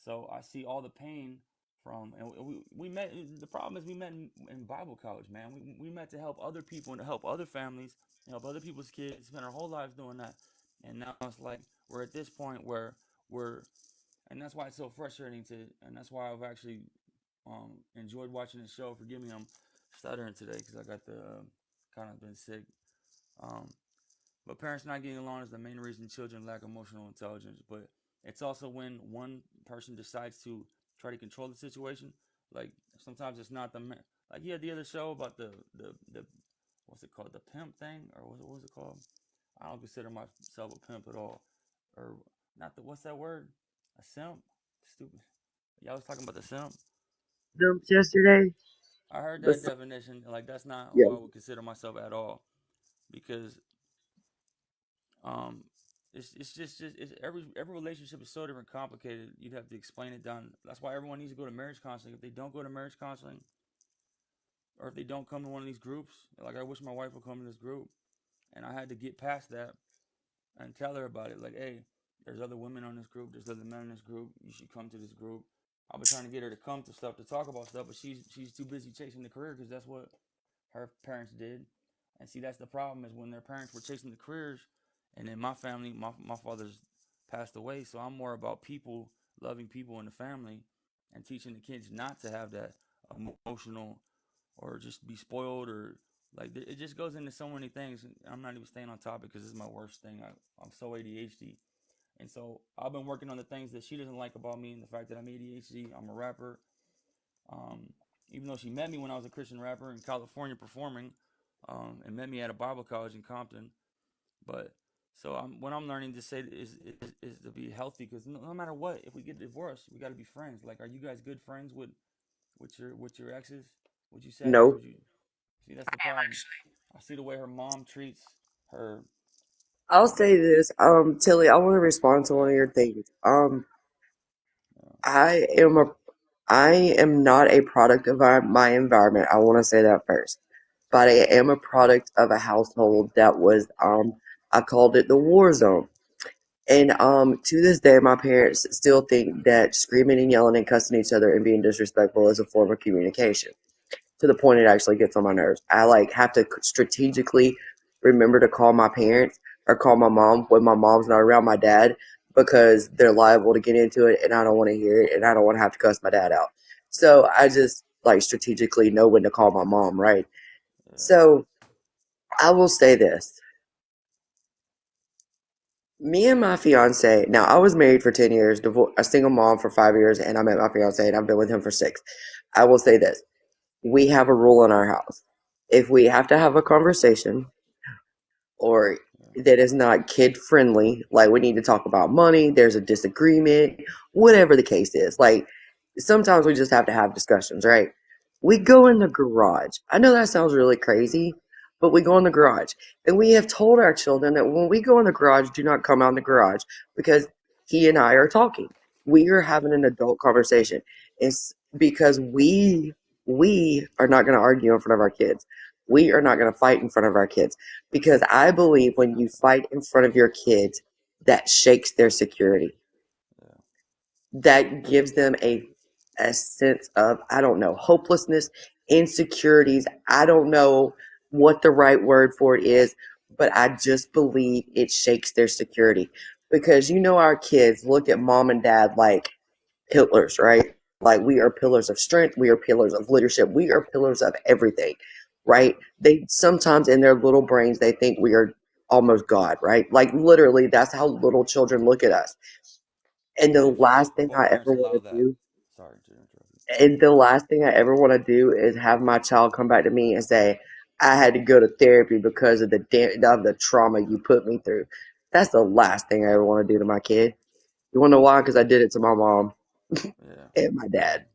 So I see all the pain from, and we met. The problem is we met in Bible college, man. We met to help other people and to help other families, help other people's kids. Spend our whole lives doing that, and now it's like we're at this point where we're, and that's why it's so frustrating and that's why I've actually enjoyed watching the show. Forgive me, I'm stuttering today because I got the kind of been sick. Um, but parents not getting along is the main reason children lack emotional intelligence. But it's also when one person decides to try to control the situation. Like sometimes it's not like you had the other show about the what's it called, the pimp thing, or what was it called? I don't consider myself a pimp at all, or not the what's that word? A simp? Stupid. Y'all was talking about the simp. Yesterday, I heard but that definition. Like that's not who yeah, I would consider myself at all, because um, it's every relationship is so different, complicated. You'd have to explain it down. That's why everyone needs to go to marriage counseling. If they don't go to marriage counseling, or if they don't come to one of these groups, like I wish my wife would come to this group, and I had to get past that and tell her about it. Like, hey, there's other women on this group. There's other men in this group. You should come to this group. I've been trying to get her to come to stuff to talk about stuff, but she's too busy chasing the career because that's what her parents did. And see, that's the problem is when their parents were chasing the careers, and in my family, my father's passed away, so I'm more about people, loving people in the family, and teaching the kids not to have that emotional or just be spoiled or like it just goes into so many things. I'm not even staying on topic because this is my worst thing. I'm so ADHD, and so I've been working on the things that she doesn't like about me and the fact that I'm ADHD. I'm a rapper. Um, Even though she met me when I was a Christian rapper in California performing, and met me at a Bible college in Compton. But so what I'm learning to say is to be healthy because no matter what, if we get divorced, we got to be friends. Like, are you guys good friends with your exes? Would you say, or no. would you see? That's the problem. I see the way her mom treats her. I'll say this, Tilly, I want to respond to Go one of ahead. your things. Uh, I am a, I am not a product of my environment. I want to say that first, but I am a product of a household that was, I called it the war zone. And to this day, my parents still think that screaming and yelling and cussing each other and being disrespectful is a form of communication. To the point it actually gets on my nerves. I like have to strategically remember to call my parents or call my mom when my mom's not around my dad because they're liable to get into it and I don't want to hear it and I don't want to have to cuss my dad out. So I just like strategically know when to call my mom, right? yeah, So I will say this. Me and my fiance, now I was married for 10 years, a single mom for 5 years, and I met my fiance and I've been with him for six. I will say this. We have a rule in our house. If we have to have a conversation or yeah, that is not kid friendly, like we need to talk about money, there's a disagreement, whatever the case is. Like sometimes we just have to have discussions, right? We go in the garage. I know that sounds really crazy, but we go in the garage. And we have told our children that when we go in the garage, do not come out in the garage because he and I are talking. We are having an adult conversation. It's because we are not going to argue in front of our kids. We are not going to fight in front of our kids because I believe when you fight in front of your kids, that shakes their security. Yeah. That gives them a sense of, I don't know, hopelessness, insecurities. I don't know what the right word for it is, but I just believe it shakes their security because our kids look at mom and dad like pillars, right? Like we are pillars of strength, we are pillars of leadership, we are pillars of everything, right? They sometimes in their little brains they think we are almost God, right? Like literally that's how little children look at us. And the Yeah, last thing both I parents ever want allow to that. do, Sorry to interrupt you. and the last thing I ever want to do is have my child come back to me and say, I had to go to therapy because of the trauma you put me through. That's the last thing I ever want to do to my kid. You want to know why? Because I did it to my mom Yeah. and my dad.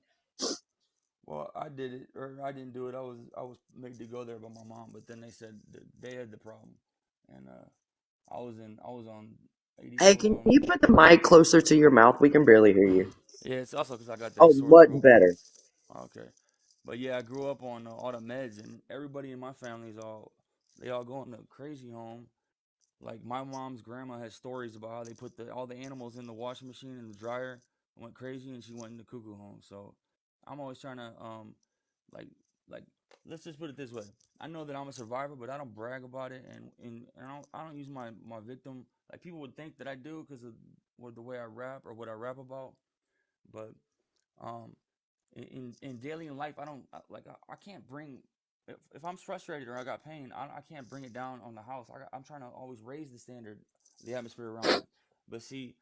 Well, I did it, or I didn't do it. I was made to go there by my mom, but then they said that they had the problem, and I was on Hey, 84 can going. you put the mic closer to your mouth? We can barely hear you. Yeah, it's also because I got that Oh, sore much throat. better. Okay, but yeah, I grew up on all the meds, and everybody in my family is all they all go in the crazy home. Like my mom's grandma has stories about how they put all the animals in the washing machine and the dryer, went crazy, and she went in the cuckoo home. So I'm always trying to like like let's just put it this way. I know that I'm a survivor, but I don't brag about it, and I don't use my victim like people would think that I do because of the way I rap or what I rap about. But um, in daily life, I don't I can't bring if I'm frustrated or I got pain, I can't bring it down on the house. I'm trying to always raise the standard, the atmosphere around me. But see,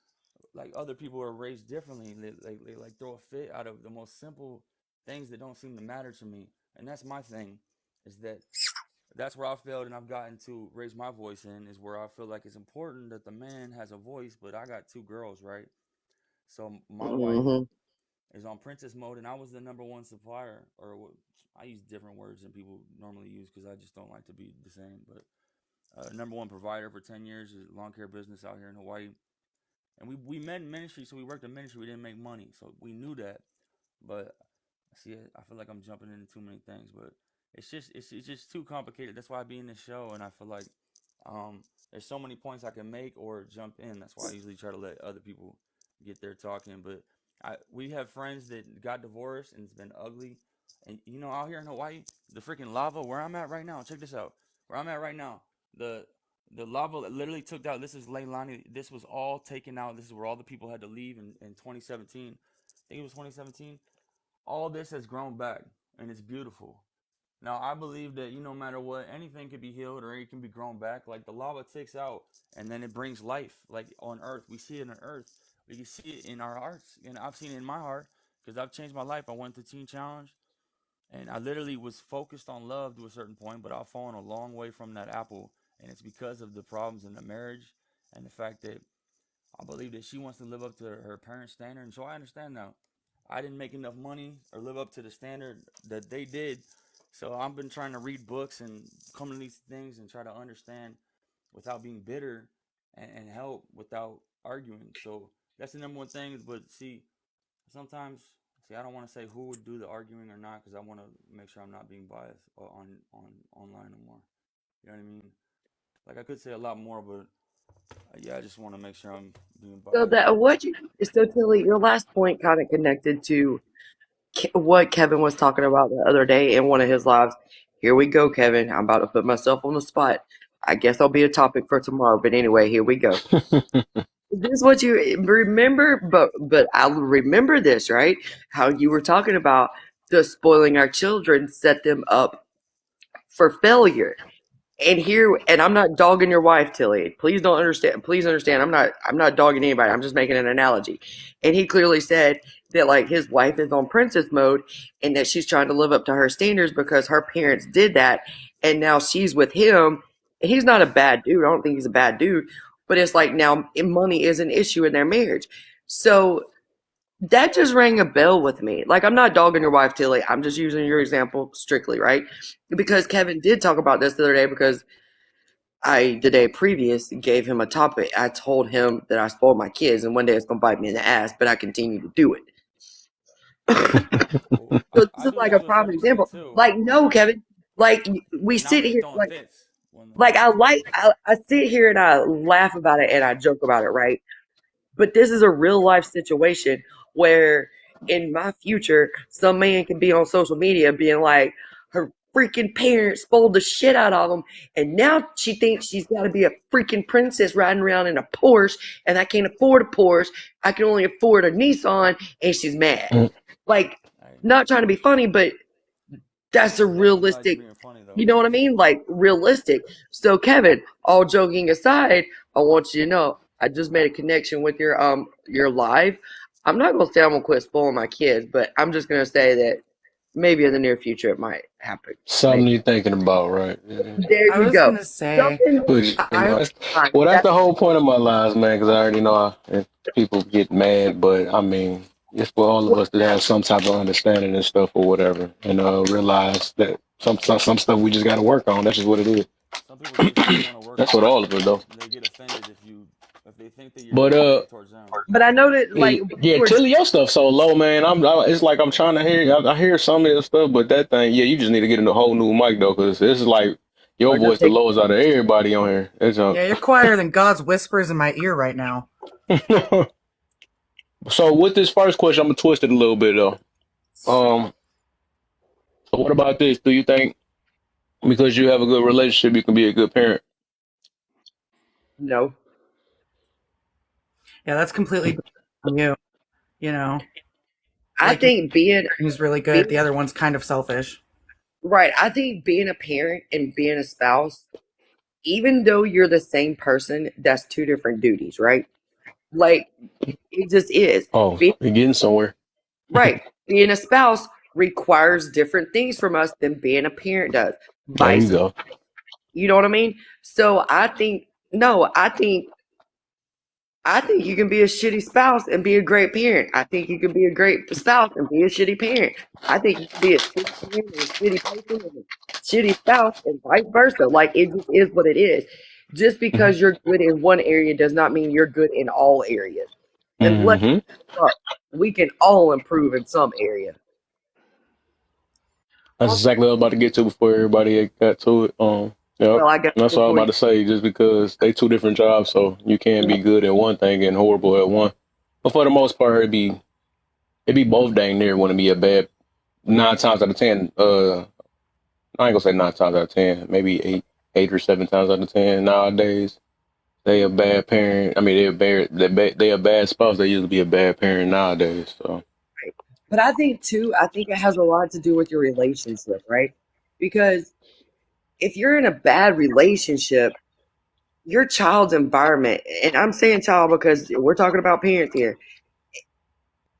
like other people are raised differently. They like throw a fit out of the most simple things that don't seem to matter to me, and that's my thing. Is that that's where I failed, and I've gotten to raise my voice in is where I feel like it's important that the man has a voice. But I got two girls, right? So my wife Hmm. is on princess mode, and I was the number one supplier, or I use different words than people normally use because I just don't like to be the same. But number one provider for 10 years is lawn care business out here in Hawaii, and we met in ministry, so we worked in ministry. We didn't make money, so we knew that. But see, I feel like I'm jumping into too many things, but it's just too complicated. That's why I be in this show, and I feel like there's so many points I can make or jump in. That's why I usually try to let other people get their talking. But we have friends that got divorced and it's been ugly. And out here in Hawaii, the freaking lava where I'm at right now. Check this out. Where I'm at right now, the the lava literally took out. This is Leilani. This was all taken out. This is where all the people had to leave in 2017. I think it was 2017. All this has grown back and it's beautiful. Now I believe that no matter what, anything can be healed or it can be grown back. Like the lava takes out and then it brings life. Like on Earth, we see it on Earth. We can see it in our hearts, and I've seen it in my heart because I've changed my life. I went to Teen Challenge, and I literally was focused on love to a certain point, but I've fallen a long way from that apple, and it's because of the problems in the marriage and the fact that I believe that she wants to live up to her parents' standard, and so I understand now. I didn't make enough money or live up to the standard that they did, so I've been trying to read books and come to these things and try to understand without being bitter and help without arguing. So that's the number one thing. But see, sometimes, I don't want to say who would do the arguing or not because I want to make sure I'm not being biased on online no more. You know what I mean? Like I could say a lot more, but yeah, I just want to make sure I'm being So biased. that what you so Tilly, your last point kind of connected to what Kevin was talking about the other day in one of his lives. Here we go, Kevin. I'm about to put myself on the spot. I guess I'll be a topic for tomorrow, but anyway, here we go. This is what you remember, but I'll remember this, right? How you were talking about the spoiling our children set them up for failure. And I'm not dogging your wife, Tilly. Please understand, I'm not dogging anybody. I'm just making an analogy. And he clearly said that like his wife is on princess mode and that she's trying to live up to her standards because her parents did that and now she's with him. He's not a bad dude. I don't think he's a bad dude, but it's like now money is an issue in their marriage. So that just rang a bell with me. Like, I'm not dogging your wife, Tilly. I'm just using your example strictly, right? Because Kevin did talk about this the other day because the day previous, gave him a topic. I told him that I spoiled my kids, and one day it's gonna bite me in the ass, but I continue to do it. Well, So this I is do like that a to a certain prime extent example. too, Like, no, Kevin. Like we but not sit when it's here, throwing fits. like I sit here and I laugh about it and I joke about it, right? But this is a real life situation where in my future, some man can be on social media being like, her freaking parents spoiled the shit out of them. And now she thinks she's got to be a freaking princess riding around in a Porsche. And I can't afford a Porsche. I can only afford a Nissan. And she's mad. Like, Like, not trying to be funny, but that's a I definitely feel like you're realistic, being funny though. you know what I mean? Like realistic. So Kevin, all joking aside, I want you to know I just made a connection with your live. I'm not gonna say I'm gonna quit spoiling my kids, but I'm just gonna say that maybe in the near future it might happen. Something Maybe. you're thinking about, right? Yeah. There I you was go. gonna say, Something Which, you know, I that's, fine. well, that's That's the whole point of my lives, man, because I already know if people get mad, but I mean, it's for all of what us to have some type of understanding and stuff or whatever, and realize that some stuff we just got to work on. That's just what it is. Some people just don't want to work That's on what it, all of it, though. and they get offended if they think that you're But discriminating towards them. but I know that like yeah, towards Tilly, your stuff so low, man. It's like I'm trying to hear. I hear some of your stuff, but that thing, yeah, you just need to get in a whole new mic though, because this is like your or just voice the take lowest out of everybody on here. It's yeah, you're quieter than God's whispers in my ear right now. So with this first question, I'm gonna twist it a little bit though. Um, so what about this? Do you think because you have a good relationship, you can be a good parent? no. Yeah, that's completely different from you. You know, I like think he's really good. The being other one's kind of selfish. right, I think being a parent and being a spouse, even though you're the same person, that's two different duties, right? Like it just is. Oh, Being you're getting somewhere. right, being a spouse requires different things from us than being a parent does. There you Vice, go. you know what I mean? So I think no, I think you can be a shitty spouse and be a great parent. I think you can be a great spouse and be a shitty parent. I think you can be a shitty parent and a shitty person and a shitty spouse and vice versa. Like it just is what it is. Just because you're good in one area does not mean you're good in all areas. And let's Mm-hmm. up, we can all improve in some area. That's Also, exactly what I was about to get to before everybody got to it. Yep. well, I got And that's what I was before about you. to say. Just because they two different jobs, so you can't be good at one thing and horrible at one. But for the most part, it'd be both dang near. Wouldn't be a bad 9 times out of 10. I ain't gonna say 9 times out of 10. Maybe eight or 7 times out of 10 nowadays. They a bad parent. I mean, they a bad spouse. They usually be a bad parent nowadays. So. But I think too, I think it has a lot to do with your relationship, right? Because if you're in a bad relationship, your child's environment, and I'm saying child because we're talking about parents here.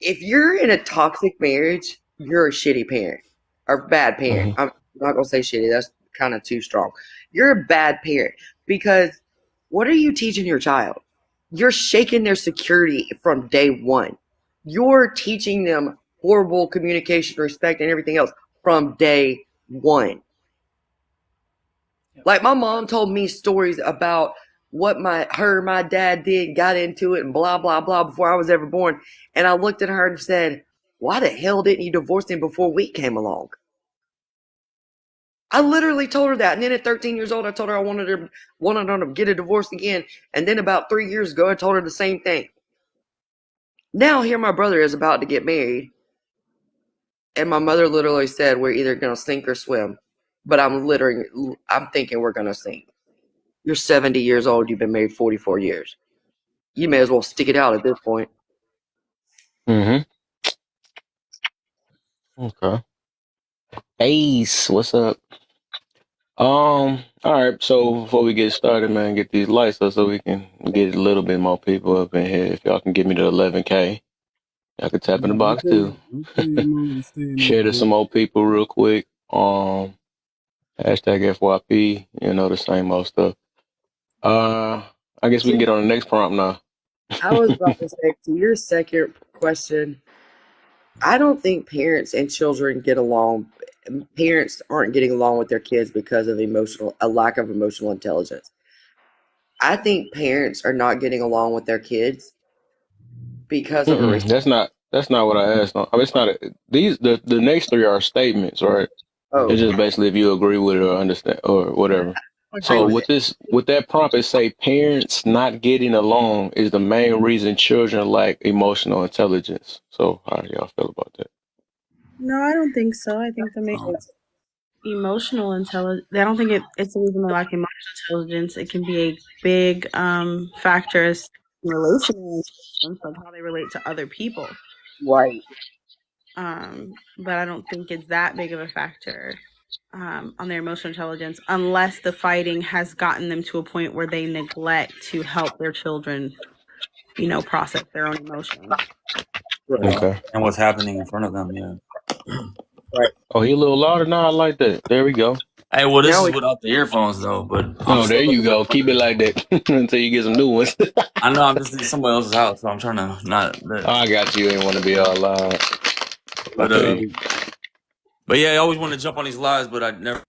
If you're in a toxic marriage, you're a shitty parent or bad parent. Mhm. I'm not gonna say shitty, that's kind of too strong. You're a bad parent because what are you teaching your child? You're shaking their security from day one. You're teaching them horrible communication, respect, and everything else from day one. Like my mom told me stories about what my dad did, got into it, and blah blah blah before I was ever born. And I looked at her and said, "Why the hell didn't you divorce him before we came along?" I literally told her that. And then at 13 years old, I told her I wanted her to get a divorce again. And then about 3 years ago, I told her the same thing. Now here my brother is about to get married, and my mother literally said we're either gonna sink or swim. But I'm thinking we're gonna sink. You're 70 years old. You've been married 44 years. You may as well stick it out at this point. Mhm. Okay. Ace, what's up? All right. So before we get started, man, get these lights up so we can get a little bit more people up in here. If y'all can get me to 11K, y'all can tap in the Yeah, box too. I'm paying mine to staying up Share to there. some more people real quick. Hashtag FYP. The same old stuff. Uh, I guess we can get on the next prompt now. I was about to say to your second question, I don't think parents and children get along. Parents aren't getting along with their kids because of a lack of emotional intelligence. I think parents are not getting along with their kids because of a Mm-mm, that's not what I asked. I mean, it's not these the next three are statements, right? oh, It's just basically if you agree with it or understand or whatever. I agree So with it. with that prompt, it say parents not getting along is the main reason children lack emotional intelligence. So how do y'all feel about that? No, I don't think so. I think the main Um, emotional intelligence. I don't think it's the reason they lack emotional intelligence. It can be a big factor as relational intelligence, like how they relate to other people. Right. But I don't think it's that big of a factor on their emotional intelligence, unless the fighting has gotten them to a point where they neglect to help their children, process their own emotions. and Right. Okay. what's happening in front of them, yeah. Right. Oh, he a little louder now. I like that. There we go. Hey, well, this Now is we without the earphones though, but I'm Oh, there still. you go. Keep it like that until you get some new ones. I know I'm just in somebody else's house, so I'm trying to not. I got you. Ain't want to be all loud. I But feel you. yeah, I always want to jump on these lives, but I never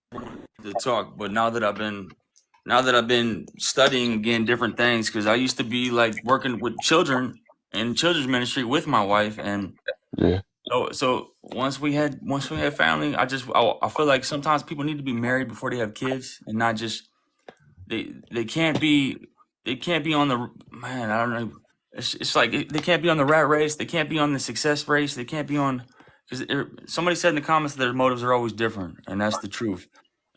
wanted to talk. But now that I've been studying again different things, because I used to be like working with children in children's ministry with my wife, and Yeah. so once we had family, I feel like sometimes people need to be married before they have kids, and not just they can't be on the man. I don't know. It's like they can't be on the rat race. They can't be on the success race. They can't be on because somebody said in the comments that their motives are always different, and that's the truth.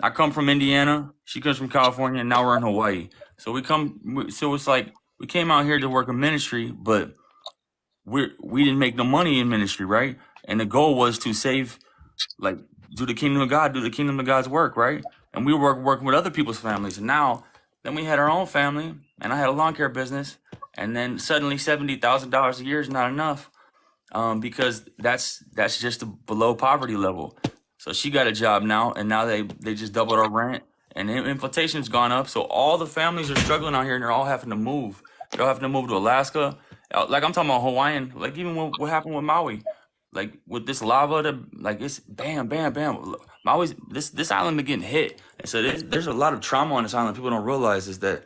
I come from Indiana. She comes from California, and now we're in Hawaii. So it's like we came out here to work in ministry, but we didn't make no money in ministry, right? And the goal was to save, like, do the kingdom of God, do the kingdom of God's work, right? And we were working with other people's families. And now, then we had our own family, and I had a lawn care business, and then suddenly $70,000 a year is not enough, because that's just below poverty level. So she got a job now, and now they just doubled our rent, and inflation's gone up. So all the families are struggling out here, and they're all having to move. They're all having to move to Alaska. Like I'm talking about Hawaiian. Like even what happened with Maui, like with this lava, like it's bam, bam, bam. Maui's this island been getting hit, and so there's a lot of trauma on this island. People don't realize is that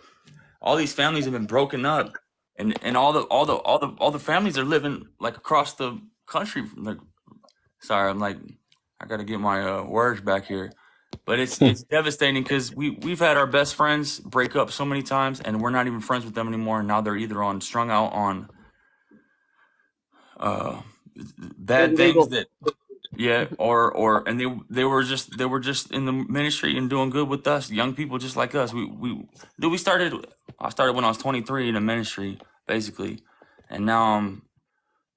all these families have been broken up, and all the families are living like across the country. Like, sorry, I'm like, I got to get my words back here, but it's devastating because we've had our best friends break up so many times, and we're not even friends with them anymore. And now they're either on strung out on uh, bad things illegal. that. Yeah, or and they were just in the ministry and doing good with us, young people just like us. We started. I started when I was 23 in the ministry, basically, and now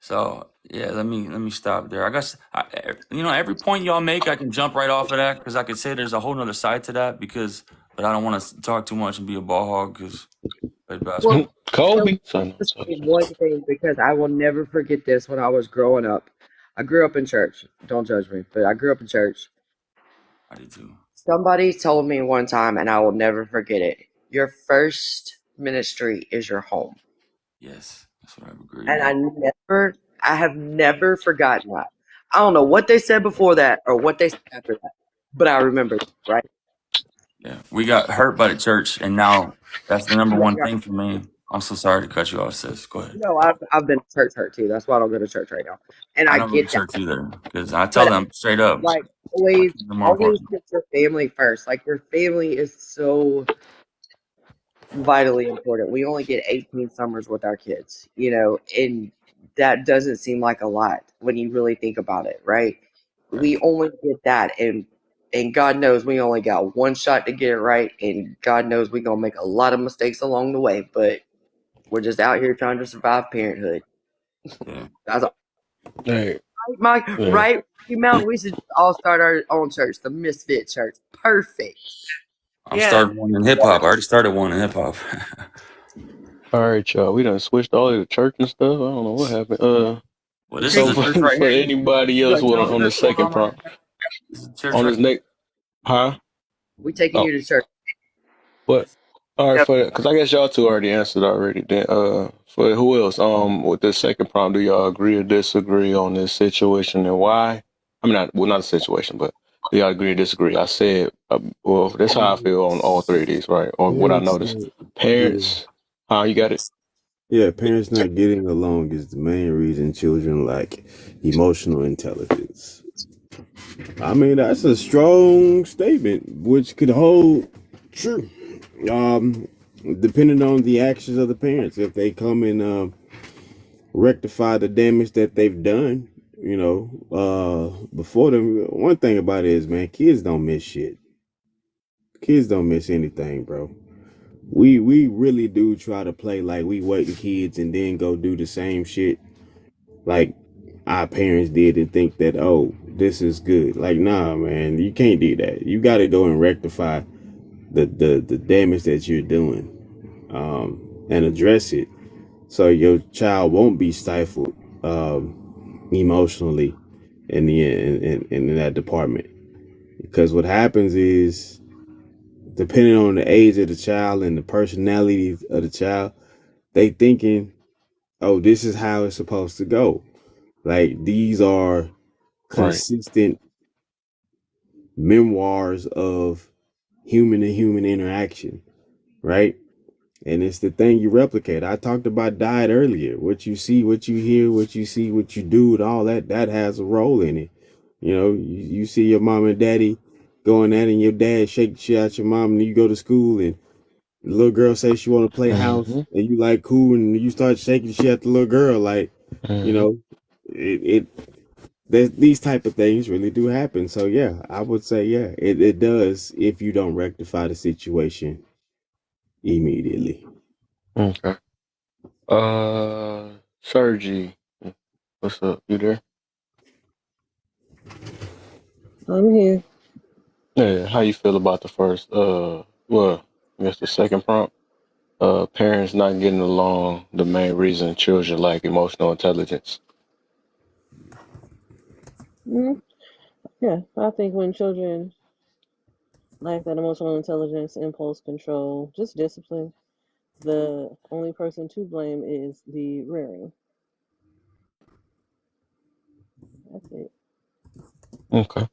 so yeah. Let me stop there. I guess every point y'all make, I can jump right off of that because I could say there's a whole nother side to that but I don't want to talk too much and be a ball hog because play Well, basketball. so Kobe. So, just one thing because I will never forget this when I was growing up. I grew up in church. Don't judge me, but I grew up in church. I do too. Somebody told me one time, and I will never forget it. Your first ministry is your home. Yes, that's what I've agreed And with. I have never forgotten that. I don't know what they said before that or what they said after that, but I remember that, right? Yeah, we got hurt by the church, and now that's the number one Yeah. thing for me. I'm so sorry to cut you off, sis. Go ahead. No, I've been church hurt too. That's why I don't go to church right now. And I I don't go to get that. church either because I tell But them straight up, like my always, kids are more always important. put your family first. Like your family is so vitally important. We only get 18 summers with our kids, and that doesn't seem like a lot when you really think about it, right? Right? We only get that, and God knows we only got one shot to get it right, and God knows we're gonna make a lot of mistakes along the way, but we're just out here trying to survive parenthood. Yeah. That's all. hey, Right, Mike, yeah. right? Mount, we should all start our own church, the Misfit Church. Perfect. I'm Yeah. starting one in hip hop. I already started one in hip hop. All right, y'all. We done switched all of the church and stuff. I don't know what happened. Well, this is So the church right for here. anybody You else like church on the going second on right prompt, here? This is the church on right this next, huh? We taking Oh, you to church. what? All right, Yep. because I guess y'all two already answered already. Then, for who else? With the second prompt, do y'all agree or disagree on this situation and why? I mean, not a situation, but We all agree to disagree. I said, well, that's how I feel on all three of these, right? Or what I Parents noticed. not getting, Parents, how you got it? yeah, parents not getting along is the main reason children lack emotional intelligence. I mean, that's a strong statement, which could hold true. Um, Depending on the actions of the parents, if they come and rectify the damage that they've done, before them. One thing about it is, man, kids don't miss shit. Kids don't miss anything, bro. We really do try to play like we wasn't kids and then go do the same shit like our parents did and think that, oh, this is good. Like, nah, man, you can't do that. You got to go and rectify the damage that you're doing, and address it so your child won't be stifled emotionally in that department. Because what happens is, depending on the age of the child and the personality of the child, they thinking, oh, this is how it's supposed to go. Like, these are Right. consistent memoirs of human to human interaction, right? And it's the thing you replicate. I talked about diet earlier. What you see, what you hear, what you see, what you do, and all that has a role in it. You see your mom and daddy going at it, and your dad shake the shit out your mom, and you go to school, and the little girl says she want to play house, Mm-hmm. and you like cool, and you start shaking the shit at the little girl, like, you Mm-hmm. know, it these type of things really do happen. So yeah, I would say yeah, it does if you don't rectify the situation immediately. Okay. Sergi, what's up? You there? I'm here. Yeah. How you feel about the first? Well, I guess the second prompt. Parents not getting along. The main reason children lack emotional intelligence. Mm, yeah, I think when children lack that emotional intelligence, impulse control, just discipline, the only person to blame is the rearing. That's it. Okay.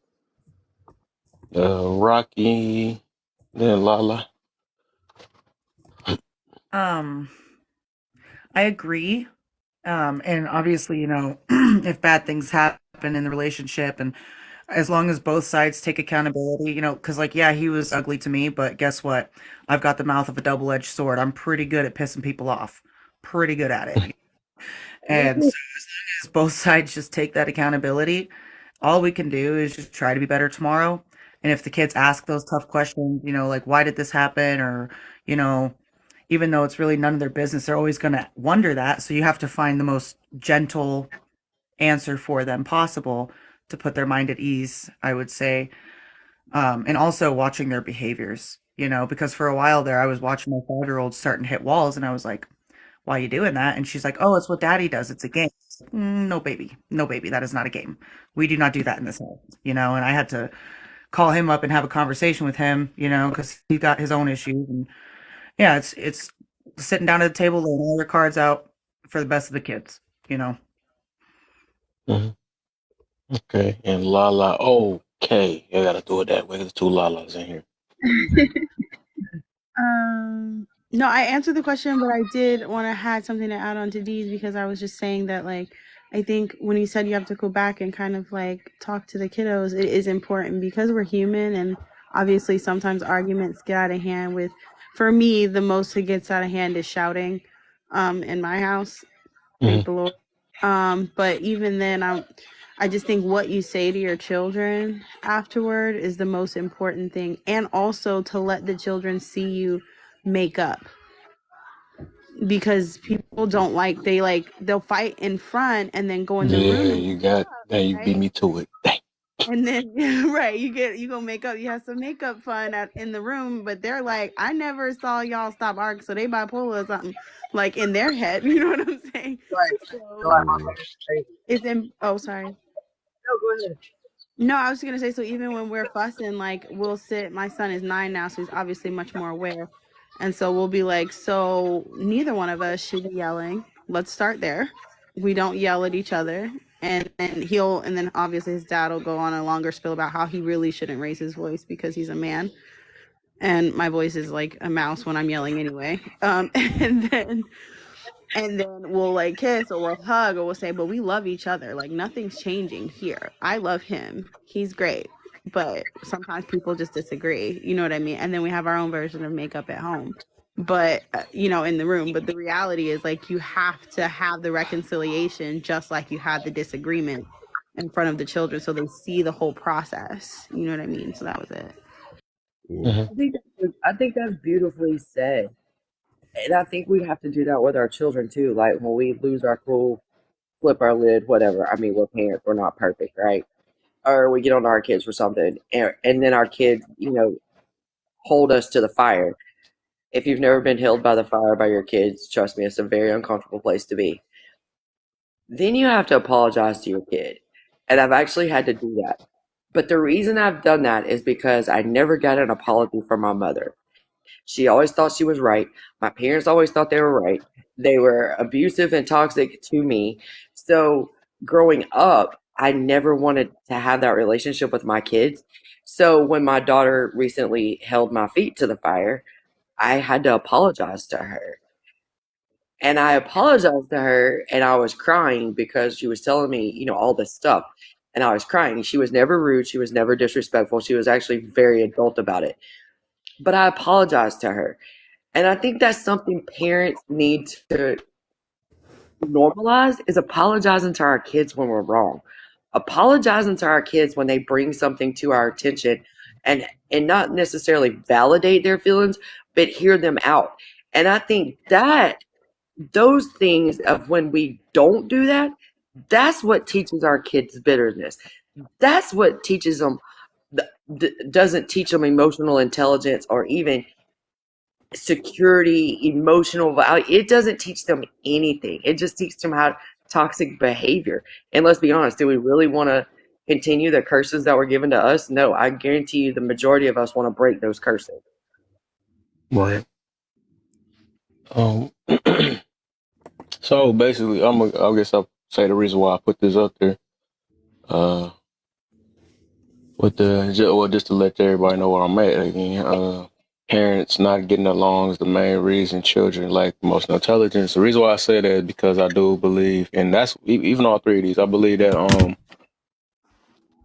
Rocky, then Lala. Um, I agree. And obviously, if bad things happen in the relationship, and as long as both sides take accountability, because like, yeah, he was ugly to me, but guess what? I've got the mouth of a double-edged sword. I'm pretty good at pissing people off. Pretty good at it. And Mhm. so as both sides just take that accountability, all we can do is just try to be better tomorrow. And if the kids ask those tough questions, like why did this happen? Or, you know, even though it's really none of their business, they're always going to wonder that. So you have to find the most gentle answer for them possible to put their mind at ease, I would say. And also watching their behaviors, because for a while there, I was watching my 5-year-old starting to hit walls, and I was like, why are you doing that? And she's like, oh, it's what daddy does. It's a game. No, baby. No, baby. That is not a game. We do not do that in this house, and I had to call him up and have a conversation with him, because he got his own issues. And yeah, it's sitting down at the table, laying all your cards out for the best of the kids, you know. Hmm. Okay. And Lala. Okay. I gotta do it that way. There's two Lalas in here. No, I answered the question, but I did want to have something to add on to D's because I was just saying that, like, I think when you said you have to go back and kind of like talk to the kiddos, it is important because we're human and obviously sometimes arguments get out of hand with, for me, the most it gets out of hand is shouting, in my house. Thank Hmm. the Lord. But even then, I just think what you say to your children afterward is the most important thing, and also to let the children see you make up because people don't like they'll fight in front and then go in the room Yeah, and you got. Now you beat right me to it. Dang. and then right you go make up, you have some makeup fun in the room, but they're like, I never saw y'all stop arguing, so they bipolar or something, like in their head. You know what I'm saying? Right. So You're like, my mom is crazy. it's in oh sorry. No, go ahead. No, I was gonna say, so even when we're fussing, like we'll sit. My son is 9 now, so he's obviously much more aware, and so we'll be like, so neither one of us should be yelling. Let's start there. We don't yell at each other, and then obviously his dad will go on a longer spill about how he really shouldn't raise his voice because he's a man, and my voice is like a mouse when I'm yelling anyway. And then we'll like kiss or we'll hug or we'll say, but we love each other. Like nothing's changing here. I love him. He's great. But sometimes people just disagree. You know what I mean? And then we have our own version of makeup at home. But, in the room. But the reality is like you have to have the reconciliation just like you had the disagreement in front of the children so they see the whole process. You know what I mean? So that was it. Yeah. Mhm. I think that's beautifully said. And I think we have to do that with our children too. Like when we lose our cool, flip our lid, whatever. I mean, we're parents, we're not perfect, right? Or we get on our kids for something, and then our kids, hold us to the fire. If you've never been held by the fire by your kids, trust me, it's a very uncomfortable place to be. Then you have to apologize to your kid. And I've actually had to do that. But the reason I've done that is because I never got an apology from my mother. She always thought she was right. My parents always thought they were right. They were abusive and toxic to me. So growing up, I never wanted to have that relationship with my kids. So when my daughter recently held my feet to the fire, I had to apologize to her. And I apologized to her and I was crying because she was telling me, all this stuff. And I was crying. She was never rude. She was never disrespectful. She was actually very adult about it. But I apologized to her. And I think that's something parents need to normalize is apologizing to our kids when we're wrong. Apologizing to our kids when they bring something to our attention and not necessarily validate their feelings, but hear them out. And I think that those things of when we don't do that, that's what teaches our kids bitterness. That's what teaches them doesn't teach them emotional intelligence or even security, emotional value. It doesn't teach them anything. It just teaches them how toxic behavior. And let's be honest, do we really want to continue the curses that were given to us? No, I guarantee you the majority of us want to break those curses. Right. Um. So basically, I guess I'll say the reason why I put this up there. Uh, just to let everybody know where I'm at again. Parents not getting along is the main reason children lack emotional intelligence. The reason why I say that is because I do believe, and that's even all three of these. I believe that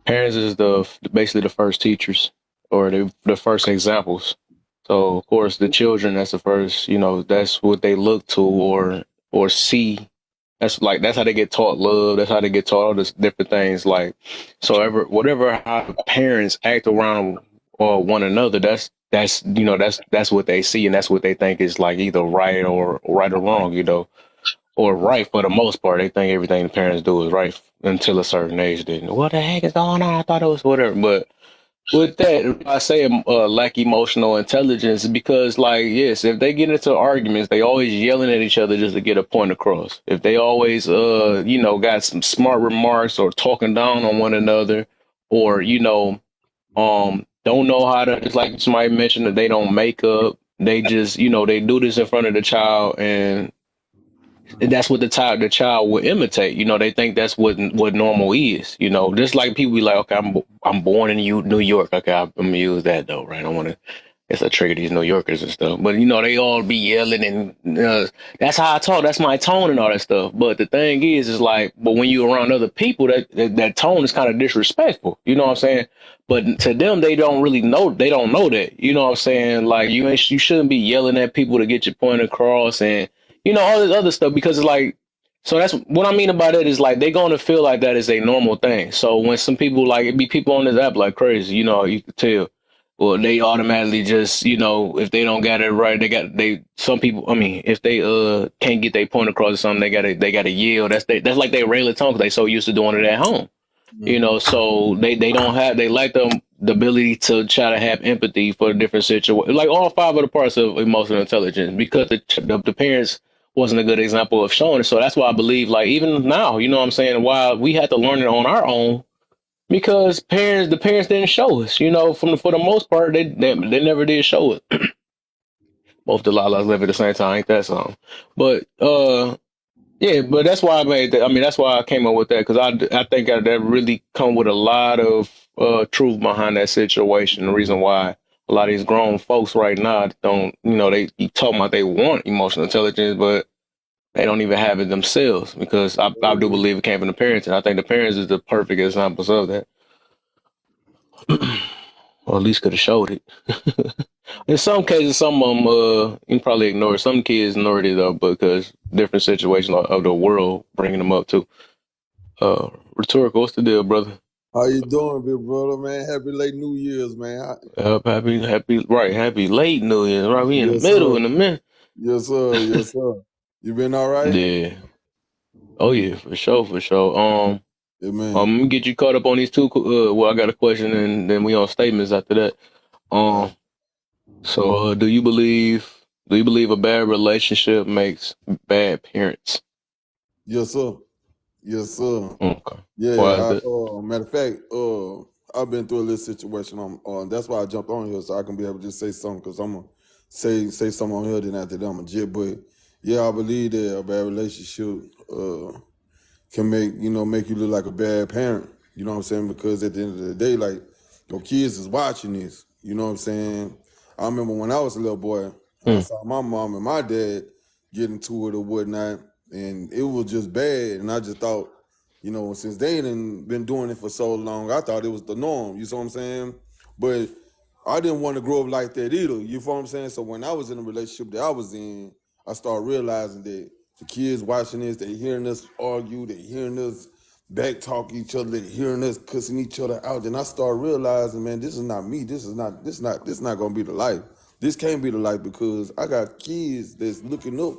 parents is basically the first teachers or the first examples. So of course the children, that's the first, that's what they look to or see. That's how they get taught love. That's how they get taught all this different things. Like, so whatever how parents act around or one another, that's what they see and that's what they think is like either right or wrong, or right for the most part. They think everything the parents do is right until a certain age. Then what the heck is going on? I thought it was whatever. But with that, I say lack emotional intelligence because, like, yes, if they get into arguments, they always yelling at each other just to get a point across. If they always, got some smart remarks or talking down on one another, or don't know how to, just like somebody mentioned that they don't make up. They just, they do this in front of the child, and that's what the child will imitate. They think that's what normal is. Just like people be like, okay, I'm born in New York. Okay, I'm gonna use that though, right? I want to. It's a trick of these New Yorkers and stuff, but they all be yelling and that's how I talk. That's my tone and all that stuff. But the thing is like, but when you're around other people, that tone is kind of disrespectful. You know what I'm saying? But to them, they don't really know. They don't know that. You know what I'm saying? Like you shouldn't be yelling at people to get your point across and all this other stuff because it's like, so that's what I mean about it is like they're going to feel like that is a normal thing. So when some people like it be people on this app like crazy, you could tell. Well, they automatically just, if they don't get it right, some people, I mean, if they can't get their point across or something, they gotta yell. That's like they regular tone 'cause they so used to doing it at home. So they don't have, they lack the ability to try to have empathy for different situations, like all five of the parts of emotional intelligence, because the parents wasn't a good example of showing it. So that's why I believe, like, even now, you know what I'm saying, why we had to learn it on our own, because the parents didn't show us, for the most part, they never did show it. Both the Lalas live at the same time, ain't that something? But Yeah, but that's why I made that. I mean, that's why I came up with that because I think that really come with a lot of truth behind that situation. The reason why a lot of these grown folks right now don't, they you talking about they want emotional intelligence, but they don't even have it themselves because I do believe it came from the parents, and I think the parents is the perfect examples of that, or at least could have showed it. In some cases, some of them you can probably ignore it. Some kids ignore it though because different situations of the world bringing them up too. Rhetorical, what's the deal, brother? How you doing, big brother, man? Happy late New Year's, man. Happy late New Year's, right? We in the Yes, middle, sir. in the middle. Yes, sir. Yes, sir. You been all right? Yeah. Oh yeah, for sure, for sure. Amen. Let me get you caught up on these two. Well, I got a question, and then we on statements after that. All Um, right. so do you believe a bad relationship makes bad parents? Yes, sir. Yes, sir. Okay. Why is Yeah. that? Matter of fact, I've been through a little situation. That's why I jumped on here so I can be able to just say something because I'm gonna say something on here. Then after that, I'm a jit. But yeah, I believe that a bad relationship can make you look like a bad parent. You know what I'm saying? Because at the end of the day, like your kids is watching this. You know what I'm saying? I remember when I was a little boy, I Hmm. saw my mom and my dad get into it or whatnot, and it was just bad. And I just thought, since they done been doing it for so long, I thought it was the norm. You see what I'm saying? But I didn't want to grow up like that either. You feel what I'm saying? So when I was in a relationship that I was in, I started realizing that the kids watching this, they hearing us argue, they hearing us back talk each other, they hearing us cussing each other out. Then I started realizing, man, this is not me. This is not gonna be the life. This can't be the life because I got kids that's looking up,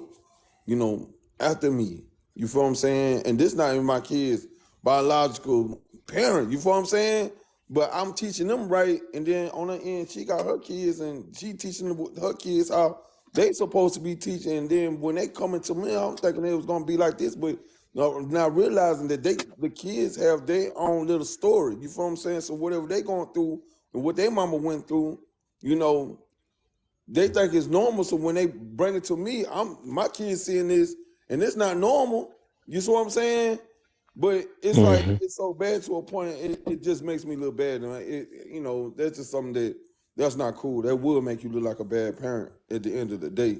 you know, after me. You feel what I'm saying? And this not even my kids' biological parent. You feel what I'm saying? But I'm teaching them right, and then on the end, she got her kids, and she teaching her kids how they supposed to be teaching. And then when they coming to me, I'm thinking it was gonna be like this, but not realizing that the kids have their own little story. You feel what I'm saying? So whatever they going through and what their mama went through, you know, they think it's normal. So when they bring it to me, my kids seeing this, and it's not normal. You see what I'm saying? But it's like Hmm. it's so bad to a point. It just makes me look bad. And that's just something that's not cool. That will make you look like a bad parent at the end of the day.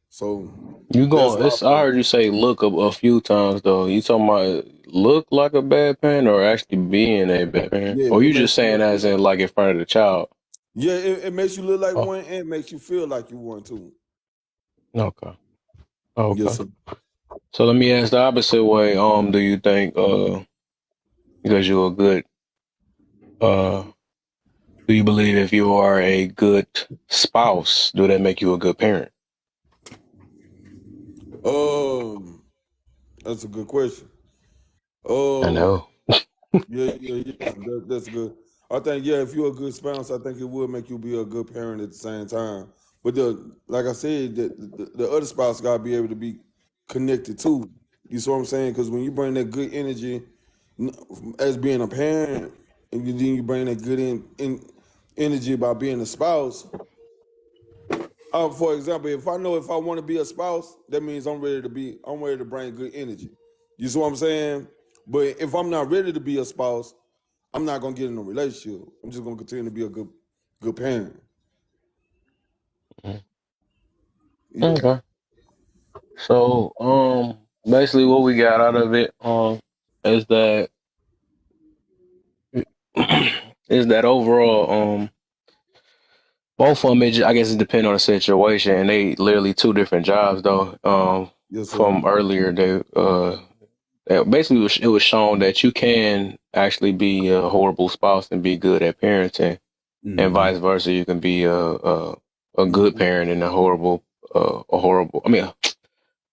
So You that's going? why I It's. I feel. heard you say look a few times though. You talking about look like a bad parent or actually being a bad parent, Yeah, or it you just makes you saying look. as in like in front of the child? Yeah, it makes you look like Oh, one, and it makes you feel like you want to. okay, Yes, okay. sir. So let me ask the opposite way. Do you think because you're a good uh do you believe if you are a good spouse, do that make you a good parent? Um, that's a good question. I Um, know. yeah. That's good. I think if you're a good spouse, I think it would make you be a good parent at the same time. But like I said, the other spouse got to be able to be connected too. You see what I'm saying? Because when you bring that good energy n- as being a parent, and then you bring that good in energy by being a spouse. For example, if I want to be a spouse, that means I'm ready to bring good energy. You see what I'm saying? But if I'm not ready to be a spouse, I'm not gonna get in a relationship. I'm just gonna continue to be a good parent. Yeah. Okay. So basically what we got out of it is that is that overall both of them, I guess it depends on the situation, and they literally two different jobs though. Yes, sir. From earlier, basically it was shown that you can actually be a horrible spouse and be good at parenting, and Mm-hmm. vice versa. You can be a good Mm-hmm. parent and a horrible. I mean,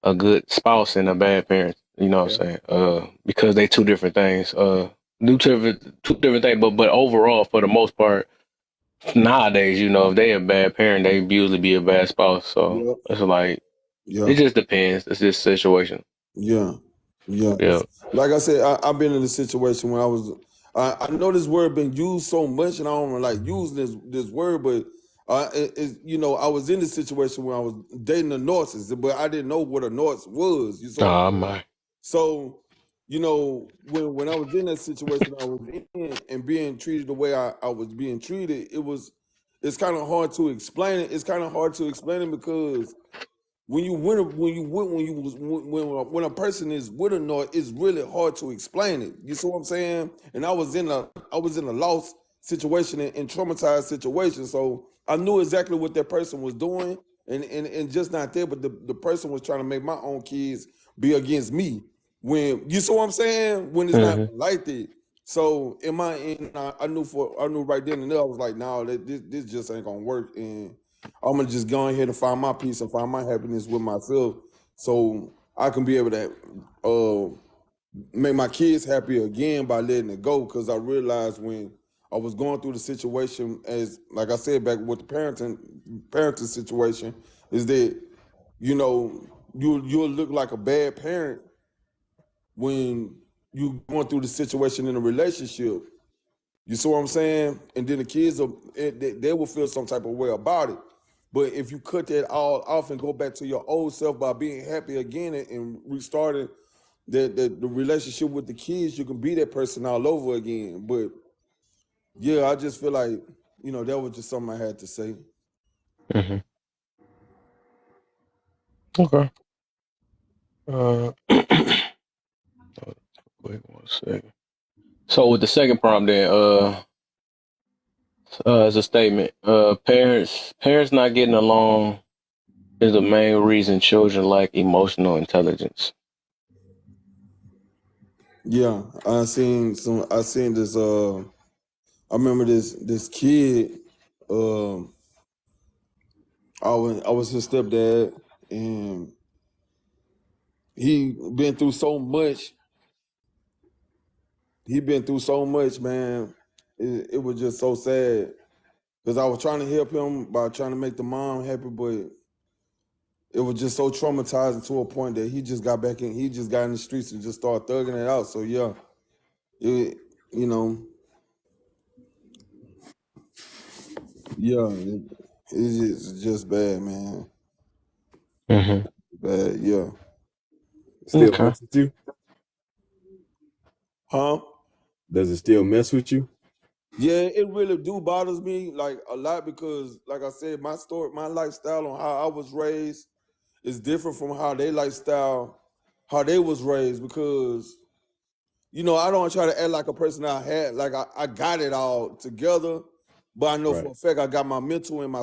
a good spouse and a bad parent. You know what Yeah. I'm saying? Because they two different things. Two different things. But overall, for the most part, nowadays, if they a bad parent, they usually be a bad spouse. So Yep. it's like it Yeah. just depends. It's just situation. Yeah. Yeah. Yeah. Like I said, I've been in a situation when I know this word been used so much, and I don't like using this word, but I was in this situation where I was dating a narcissist, but I didn't know what a narcissist was. You saw what I'm Oh saying? my. So, when I was in that situation, I was in and being treated the way I was being treated. It's kind of hard to explain it. It's kind of hard to explain it because when a person is with a noise, it's really hard to explain it. You see what I'm saying? And I was in a lost situation and traumatized situation, so I knew exactly what that person was doing, and just not there, but the person was trying to make my own kids be against me. When you see what I'm saying? When it's not Hmm. like that. So in my end, I knew right then and there I was like, no, this just ain't gonna work, and I'm gonna just go ahead and find my peace and find my happiness with myself, so I can be able to make my kids happy again by letting it go. Because I realized when I was going through the situation, as like I said back with the parenting situation, is that you'll look like a bad parent when you going through the situation in a relationship. You see what I'm saying? And then the kids they will feel some type of way about it. But if you cut that all off and go back to your old self by being happy again and restarting the relationship with the kids, you can be that person all over again. But yeah, I just feel like, that was just something I had to say. Hmm. Okay. Wait 1 second. So with the second prompt, then, as a statement, parents not getting along is the main reason children lack emotional intelligence. Yeah, I seen this I remember this kid. um I was his stepdad, and he been through so much. He been through so much, man. It was just so sad because I was trying to help him by trying to make the mom happy, but it was just so traumatizing to a point that he just got back in. He just got in the streets and just started thugging it out. So yeah, it, you know, yeah, it's just bad, man. Hmm. Bad, yeah. Still Okay. mess with you? Huh? Does it still mess with you? Yeah, it really do bothers me like a lot because, like I said, my lifestyle on how I was raised is different from how they was raised. Because I don't try to act like a person I had, like I got it all together, but I know for Right. a fact I got my mental and my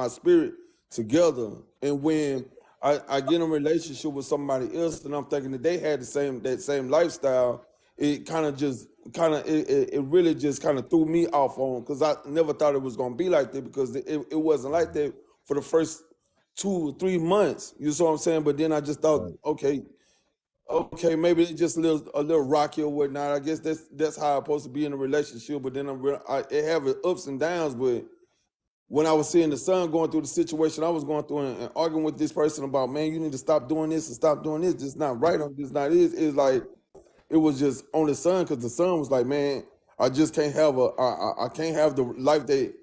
spirit together. And when I get in a relationship with somebody else and I'm thinking that they had that same lifestyle, it it really just kind of threw me off on, because I never thought it was gonna be like that, because it wasn't like that for the first 2 or 3 months. You see what I'm saying? But then I just thought, Right. okay, maybe it's just a little rocky or whatnot. I guess that's how I'm supposed to be in a relationship. But then it have its ups and downs. But when I was seeing the son going through the situation I was going through, and arguing with this person about, man, you need to stop doing this and stop doing this. This is not right. This not is. It's like it was just on the son, because the son was like, man, I just can't have I can't have the life that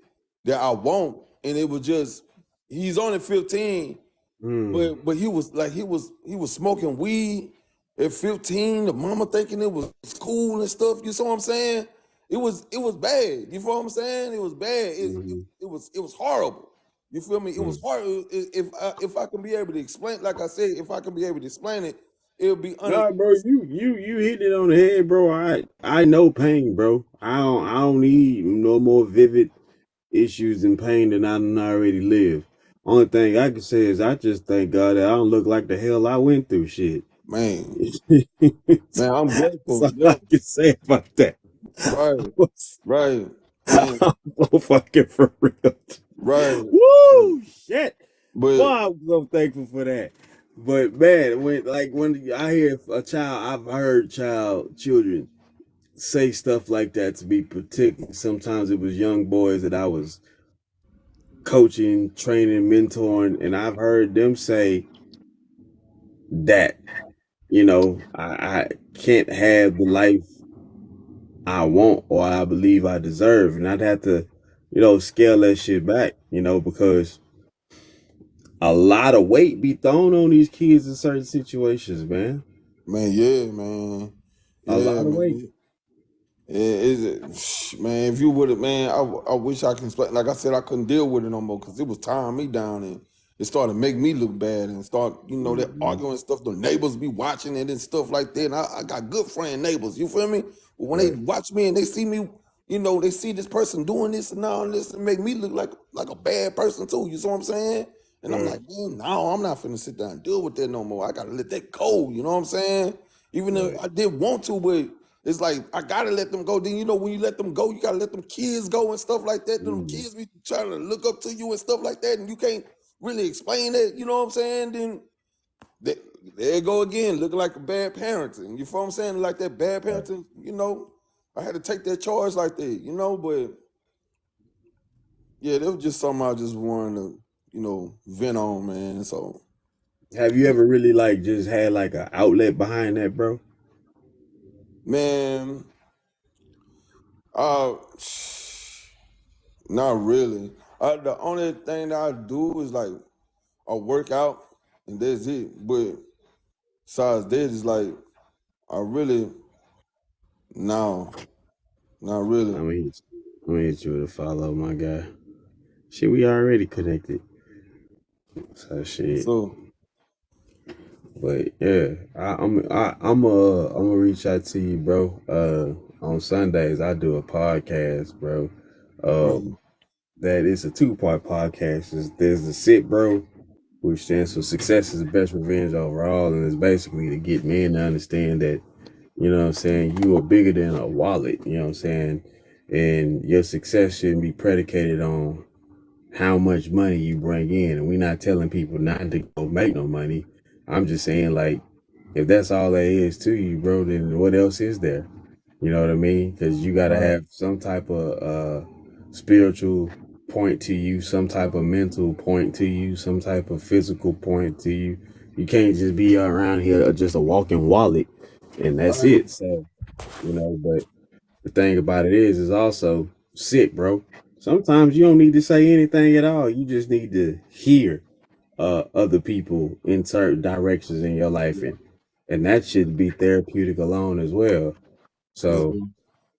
I want. And it was just, he's only 15, Mm. but he was smoking weed at 15. The mama thinking it was cool and stuff. You saw what I'm saying? It was bad. You feel what I'm saying? It was bad. Hmm. It was horrible. You feel me? It was Mm. hard. If I can be able to explain, like I said, if I can be able to explain it, it'll be under. Nah, bro, you hit it on the head, bro. I know pain, bro. I don't need no more vivid issues and pain than I done already lived. Only thing I can say is I just thank God that I don't look like the hell I went through. Shit. Man, That's man, I'm grateful. all Yeah, I can say about that. right, right, man, I'm so fucking for real. right. Woo! Shit. Boy, But I'm so thankful for that. But man, when I hear a child, I've heard children say stuff like that to be particular. Sometimes it was young boys that I was coaching, training, mentoring, and I've heard them say that, I can't have the life I want or I believe I deserve. And I'd have to scale that shit back, because a lot of weight be thrown on these kids in certain situations, man. Man, yeah, man. A Yeah, lot of weight. man. Is it, man? If you would have, man, I wish I can explain. Like I said, I couldn't deal with it no more because it was tying me down and it started to make me look bad and start, that Mm-hmm. arguing and stuff. The neighbors be watching it and stuff like that. And I got good friend neighbors. You feel me? But when they Right. watch me and they see me, they see this person doing this and all this and make me look like a bad person too. You see what I'm saying? And I'm Right. like, man, no, I'm not finna sit down and deal with that no more. I gotta let that go. You know what I'm saying? Even though Right. I did want to, but it's like I gotta let them go. Then when you let them go, you gotta let them kids go and stuff like that. Them Mm. kids be trying to look up to you and stuff like that, and you can't really explain that. You know what I'm saying? Then they, there you go again, looking like a bad parenting. You feel what I'm saying? Like that bad Right. parenting. I had to take that charge like that. But yeah, that was just something I just wanted to vent on, man. So Have you ever really like just had like an outlet behind that, bro? man, uh. Not really. The only thing that I do is like I work out and that's it. But besides that, it's like I really no, not really. I mean, I'm gonna hit you with a follow, my guy. Shit, we already connected. So shit. So But yeah, I'm gonna reach out to you, bro. On Sundays I do a podcast, bro. right, That is a 2-part podcast. There's the sit, bro, which stands for success is the best revenge overall, and it's basically to get men to understand that, what I'm saying, you are bigger than a wallet, you know what I'm saying, and your success shouldn't be predicated on how much money you bring in. And we're not telling people not to go make no money. I'm just saying, like, if that's all there is to you, bro, then what else is there? You know what I mean? Because you got to right, have some type of spiritual point to you, some type of mental point to you, some type of physical point to you. You can't just be around here just a walking wallet and that's right. it. So, but the thing about it is also sick, bro. Sometimes you don't need to say anything at all. You just need to hear other people in certain directions in your life, and that should be therapeutic alone as well. Yeah, So,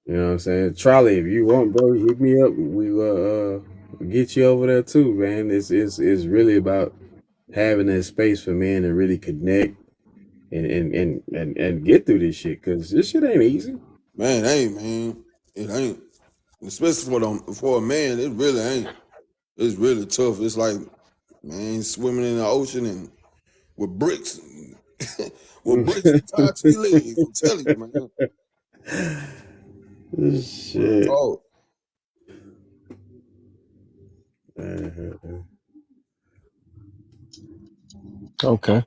you know what I'm saying? Charlie, if you want, bro, hit me up. We will get you over there too, man. It's really about having that space for men to really connect and get through this shit, because this shit ain't easy. man, man, it ain't. Especially for a man, it really ain't. It's really tough. It's like man, swimming in the ocean and with bricks, with bricks tied to your legs. I'm telling you, man. Real Shit. talk. Uh, Okay.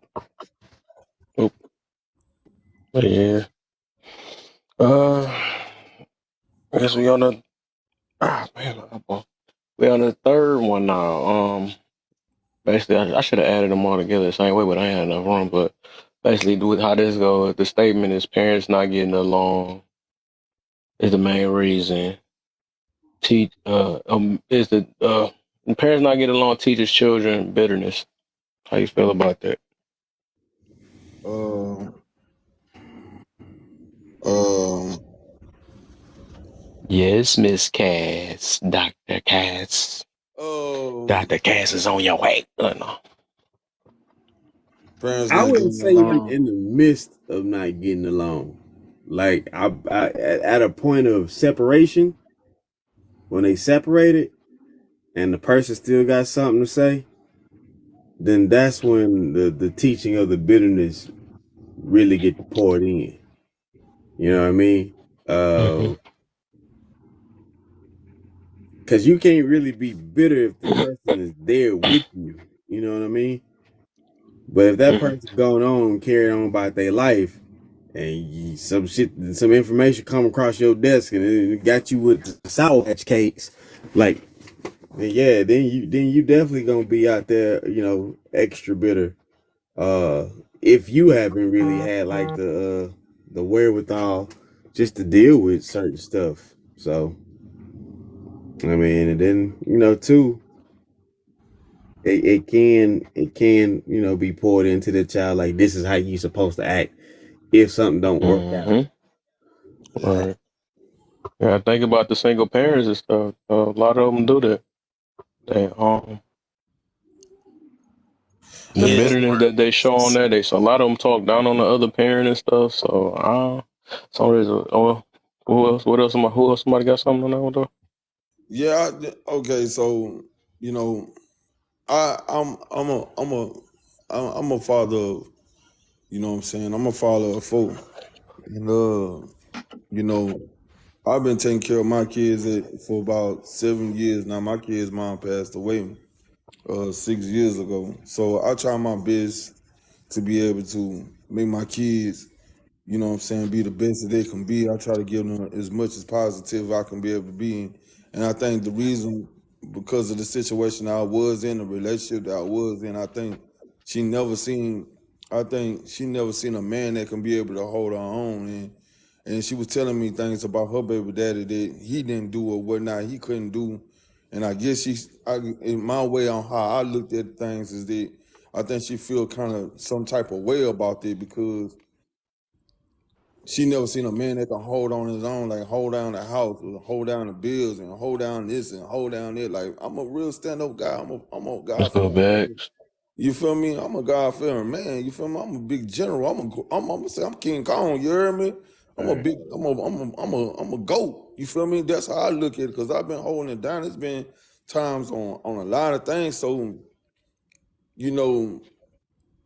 Oh, yeah. Uh, I guess we on the man, we on the third one now. Basically, I should have added them all together the same way, but I ain't had enough room. But basically, with how this goes, the statement is parents not getting along is the main reason. Teach is the parents not getting along teaches children bitterness. How you feel about that? Um, um, Yes, Miss Cass, Doctor Cass, um, Doctor Cass is on your way. No. parents I not wouldn't getting say in, along. in the midst of not getting along. Like at a point of separation, when they separated and the person still got something to say, then that's when the teaching of the bitterness really get poured in. You know what I mean? Hmm. Because you can't really be bitter if the person is there with you. You know what I mean? But if that Hmm. person going on carrying on about their life, and some information come across your desk, and it got you with the Sour Patch cakes, like, yeah, then you definitely gonna be out there, extra bitter. If you haven't really had like the wherewithal just to deal with certain stuff, so I mean, and then too, it can be poured into the child like this is how you supposed to act if something don't work out. Mm-hmm. Right. Yeah, I think about the single parents and stuff. A lot of them do that. They the And bitterness that they show on that, a lot of them talk down on the other parent and stuff. So, some reason. Oh, who else? What else? Who else? Somebody got something on that one though? yeah, okay, so you know, I'm a father of, what I'm saying, I'm a father of four, and you know, I've been taking care of my kids for about 7 years now. My kid's mom passed away 6 years ago, so I try my best to be able to make my kids, be the best that they can be. I try to give them as much as positive I can be able to be in. And I think the reason, because of the situation I was in, the relationship that I was in, she never seen, I think she never seen a man that can be able to hold her own. And she was telling me things about her baby daddy that he didn't do or whatnot, he couldn't do. And I guess in my way on how I looked at things is that I think she feel kind of some type of way about it because she never seen a man that can hold on his own, like hold down the house, or hold down the bills, and hold down this and hold down that. Like I'm a real stand up guy. I'm a God That's the fearing man. bags. You feel me? I'm a God fearing man. You feel me? I'm a big general. I'm gonna say I'm King Kong. You hear me? I'm a Right. big. I'm a goat. You feel me? That's how I look at it. Because I've been holding it down. It's been times on a lot of things. So you know,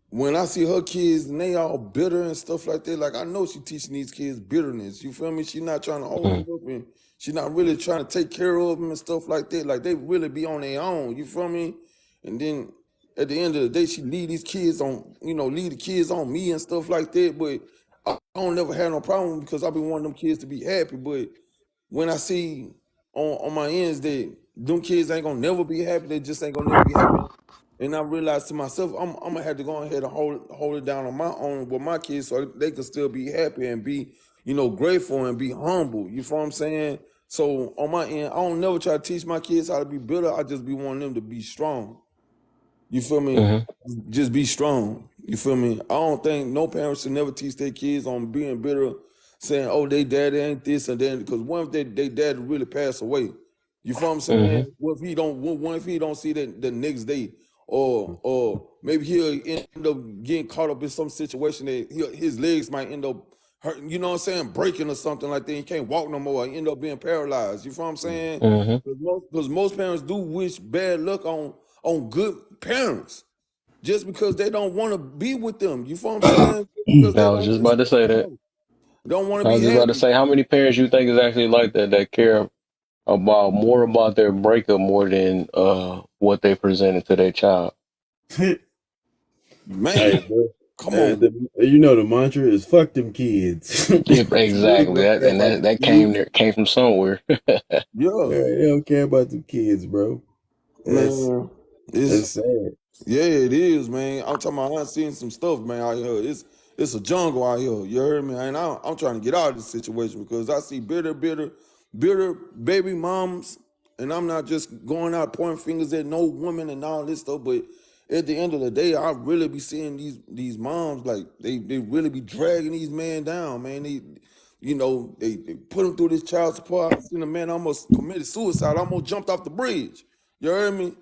when I see her kids and they all bitter and stuff like that, like I know she teaching these kids bitterness. You feel me? She not trying to hold them Mm, up and she not really trying to take care of them and stuff like that. Like they really be on their own. You feel me? And then at the end of the day, she leave these kids on, leave the kids on me and stuff like that. But I don't never have no problem because I be wanting them kids to be happy. But when I see on my ends that them kids ain't gonna never be happy, they just ain't gonna never be happy. And I realized to myself, I'm gonna have to go ahead and hold it down on my own with my kids so they can still be happy and be, grateful and be humble. You feel what I'm saying? So on my end, I don't never try to teach my kids how to be bitter. I just be wanting them to be strong. You feel me? mm-hmm. Just be strong. You feel me? I don't think no parents should never teach their kids on being bitter, saying, "Oh, they daddy ain't this and then." Because what if they daddy really pass away? You feel what I'm Mm-hmm. saying? What if he don't? What if he don't see that the next day, or maybe he'll end up getting caught up in some situation that his legs might end up hurting. You know what I'm saying? Breaking or something like that. He can't walk no more. Or end up being paralyzed. You feel what I'm saying? Mm-hmm. Because most parents do wish bad luck on good parents just because they don't want to be with them. You feel what I'm saying? Just because I they was don't just wish about to them say that. well. Don't want to I be was just about to happy. say, how many parents you think is actually like that, that care about more about their breakup more than what they presented to their child? Hey, Man, bro. come on. The mantra is "fuck them kids." Yeah, They exactly. don't That care and about that the that came kids. there came from somewhere. Yeah, They don't care about the kids, bro. That's man. It's that's sad. Yeah, it is, man. I'm talking about I seen some stuff, man, out here. It's a jungle out here. You heard me? And I'm trying to get out of this situation because I see bitter baby moms, and I'm not just going out pointing fingers at no woman and all this stuff, but at the end of the day, I really be seeing these moms like they really be dragging these men down, man. They put them through this child support. I seen a man almost committed suicide, almost jumped off the bridge. You heard me?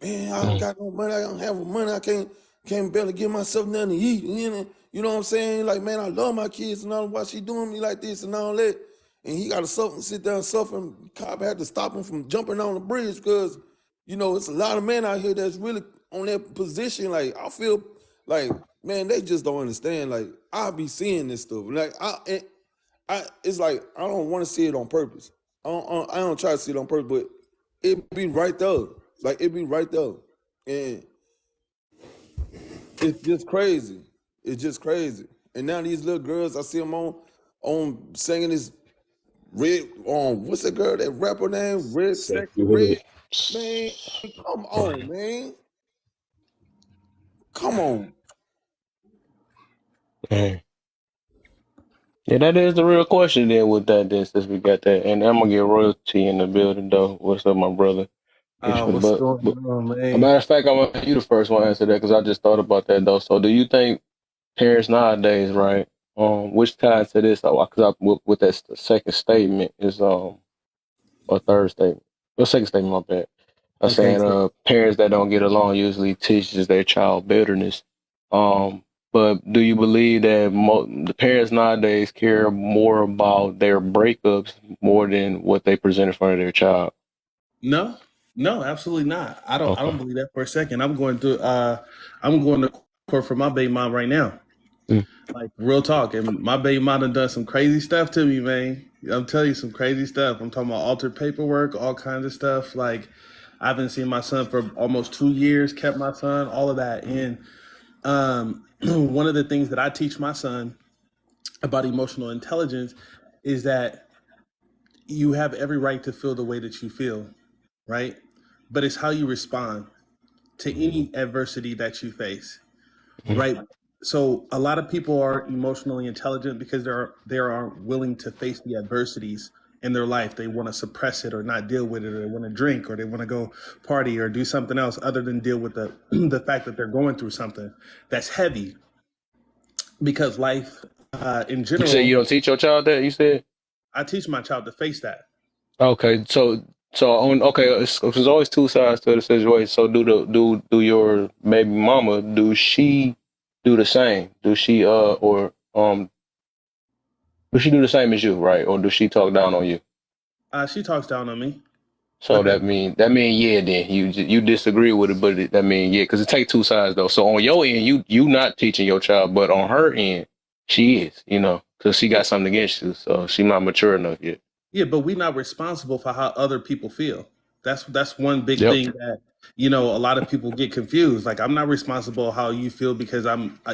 Man, I don't Mm, got no money. I don't have money. I can't barely give myself nothing to eat. You know what I'm saying? Like, man, I love my kids and all. Why she doing me like this and all that? And he got to sit down and suffer. And cop had to stop him from jumping on the bridge because, it's a lot of men out here that's really on that position. Like, I feel like, man, they just don't understand. Like, I be seeing this stuff. Like, it's like I don't want to see it on purpose. I don't try to see it on purpose, but it be right there. Like it be right there, and it's just crazy. It's just crazy. And now these little girls, I see them on singing this red what's that girl that rapper name Red Sexy Sexy Red. hood. Man, come on, right. man, come on. Dang. Yeah, that is the real question then with that then since we got that. And I'm gonna get royalty in the building though. What's up, my brother? What's going But on, a man? matter of fact, I want you the first one to answer that because I just thought about that though. So do you think parents nowadays, right? Which ties to this? Because with that second statement is or third statement, or second statement, my bad. I was Okay, saying so parents that don't get along usually teaches their child bitterness. Um, but do you believe that the parents nowadays care more about their breakups more than what they present in front of their child? no, no, absolutely not. I Okay. don't believe that for a second. I'm going to court for my baby mom right now. Mm. Like real talk, and my baby mom done some crazy stuff to me, man. I'm telling you some crazy stuff. I'm talking about altered paperwork, all kinds of stuff. Like I haven't seen my son for almost 2 years. Kept my son, all of that, and one of the things that I teach my son about emotional intelligence is that you have every right to feel the way that you feel, right? But it's how you respond to any adversity that you face, Mm. right? So a lot of people are emotionally intelligent because they are willing to face the adversities in their life. They want to suppress it or not deal with it, or they want to drink, or they want to go party or do something else other than deal with the the fact that they're going through something that's heavy. Because life, in You say you general, don't teach your child that? You said I teach my child to face that. okay. So on okay, there's always two sides to the situation. So do your baby mama do she do the same? Do she or does she do the same as you, right? Or does she talk down on you? She talks down on me. So that mean yeah. Then you disagree with it, but that mean yeah, because it take two sides though. So on your end, you not teaching your child, but on her end, she is. Because she Yeah, got something against you, so she not mature enough yet. yeah, but we're not responsible for how other people feel. That's one big Yep. thing that a lot of people get confused. Like I'm not responsible how you feel because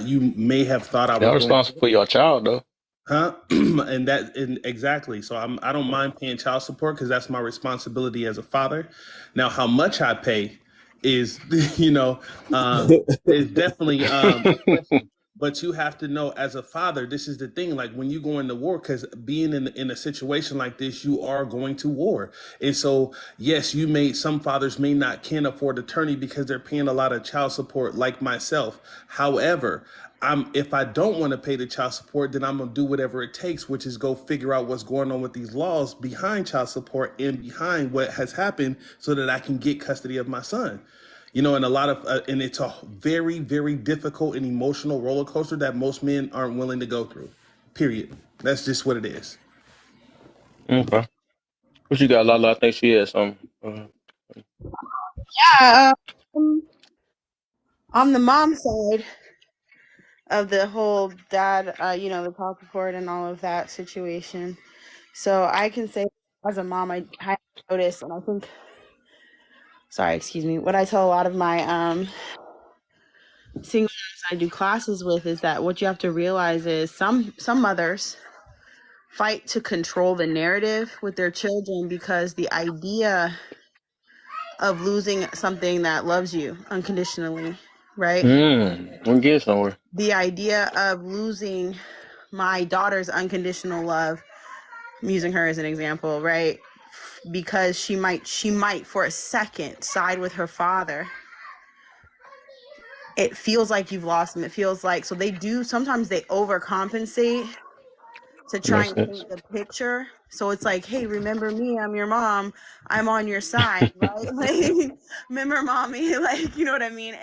you may have thought I was Y'all going responsible for your child though. huh? And exactly. So I don't mind paying child support because that's my responsibility as a father. Now, how much I pay is, is definitely a question. But you have to know as a father, this is the thing. Like when you go into war, because being in a situation like this, you are going to war. And so, yes, some fathers may not can afford attorney because they're paying a lot of child support, like myself. However, if I don't want to pay the child support, then I'm gonna do whatever it takes, which is go figure out what's going on with these laws behind child support and behind what has happened, so that I can get custody of my son. And and it's a very, very difficult and emotional roller coaster that most men aren't willing to go through. Period. That's just what it is. Okay. What you got, Lala? I think she has some. Yeah. On the mom side of the whole dad, the child support and all of that situation. So I can say as a mom, I noticed, and I think, sorry, excuse me, what I tell a lot of my single moms I do classes with is that what you have to realize is some mothers fight to control the narrative with their children because the idea of losing something that loves you unconditionally, right? We'll get somewhere. The idea of losing my daughter's unconditional love, I'm using her as an example, right? Because she might for a second side with her father. It feels like you've lost them. It feels like, so sometimes they overcompensate to try Makes and sense. paint the picture. So it's like, hey, remember me? I'm your mom. I'm on your side, right? Like, remember mommy? Like, you know what I mean?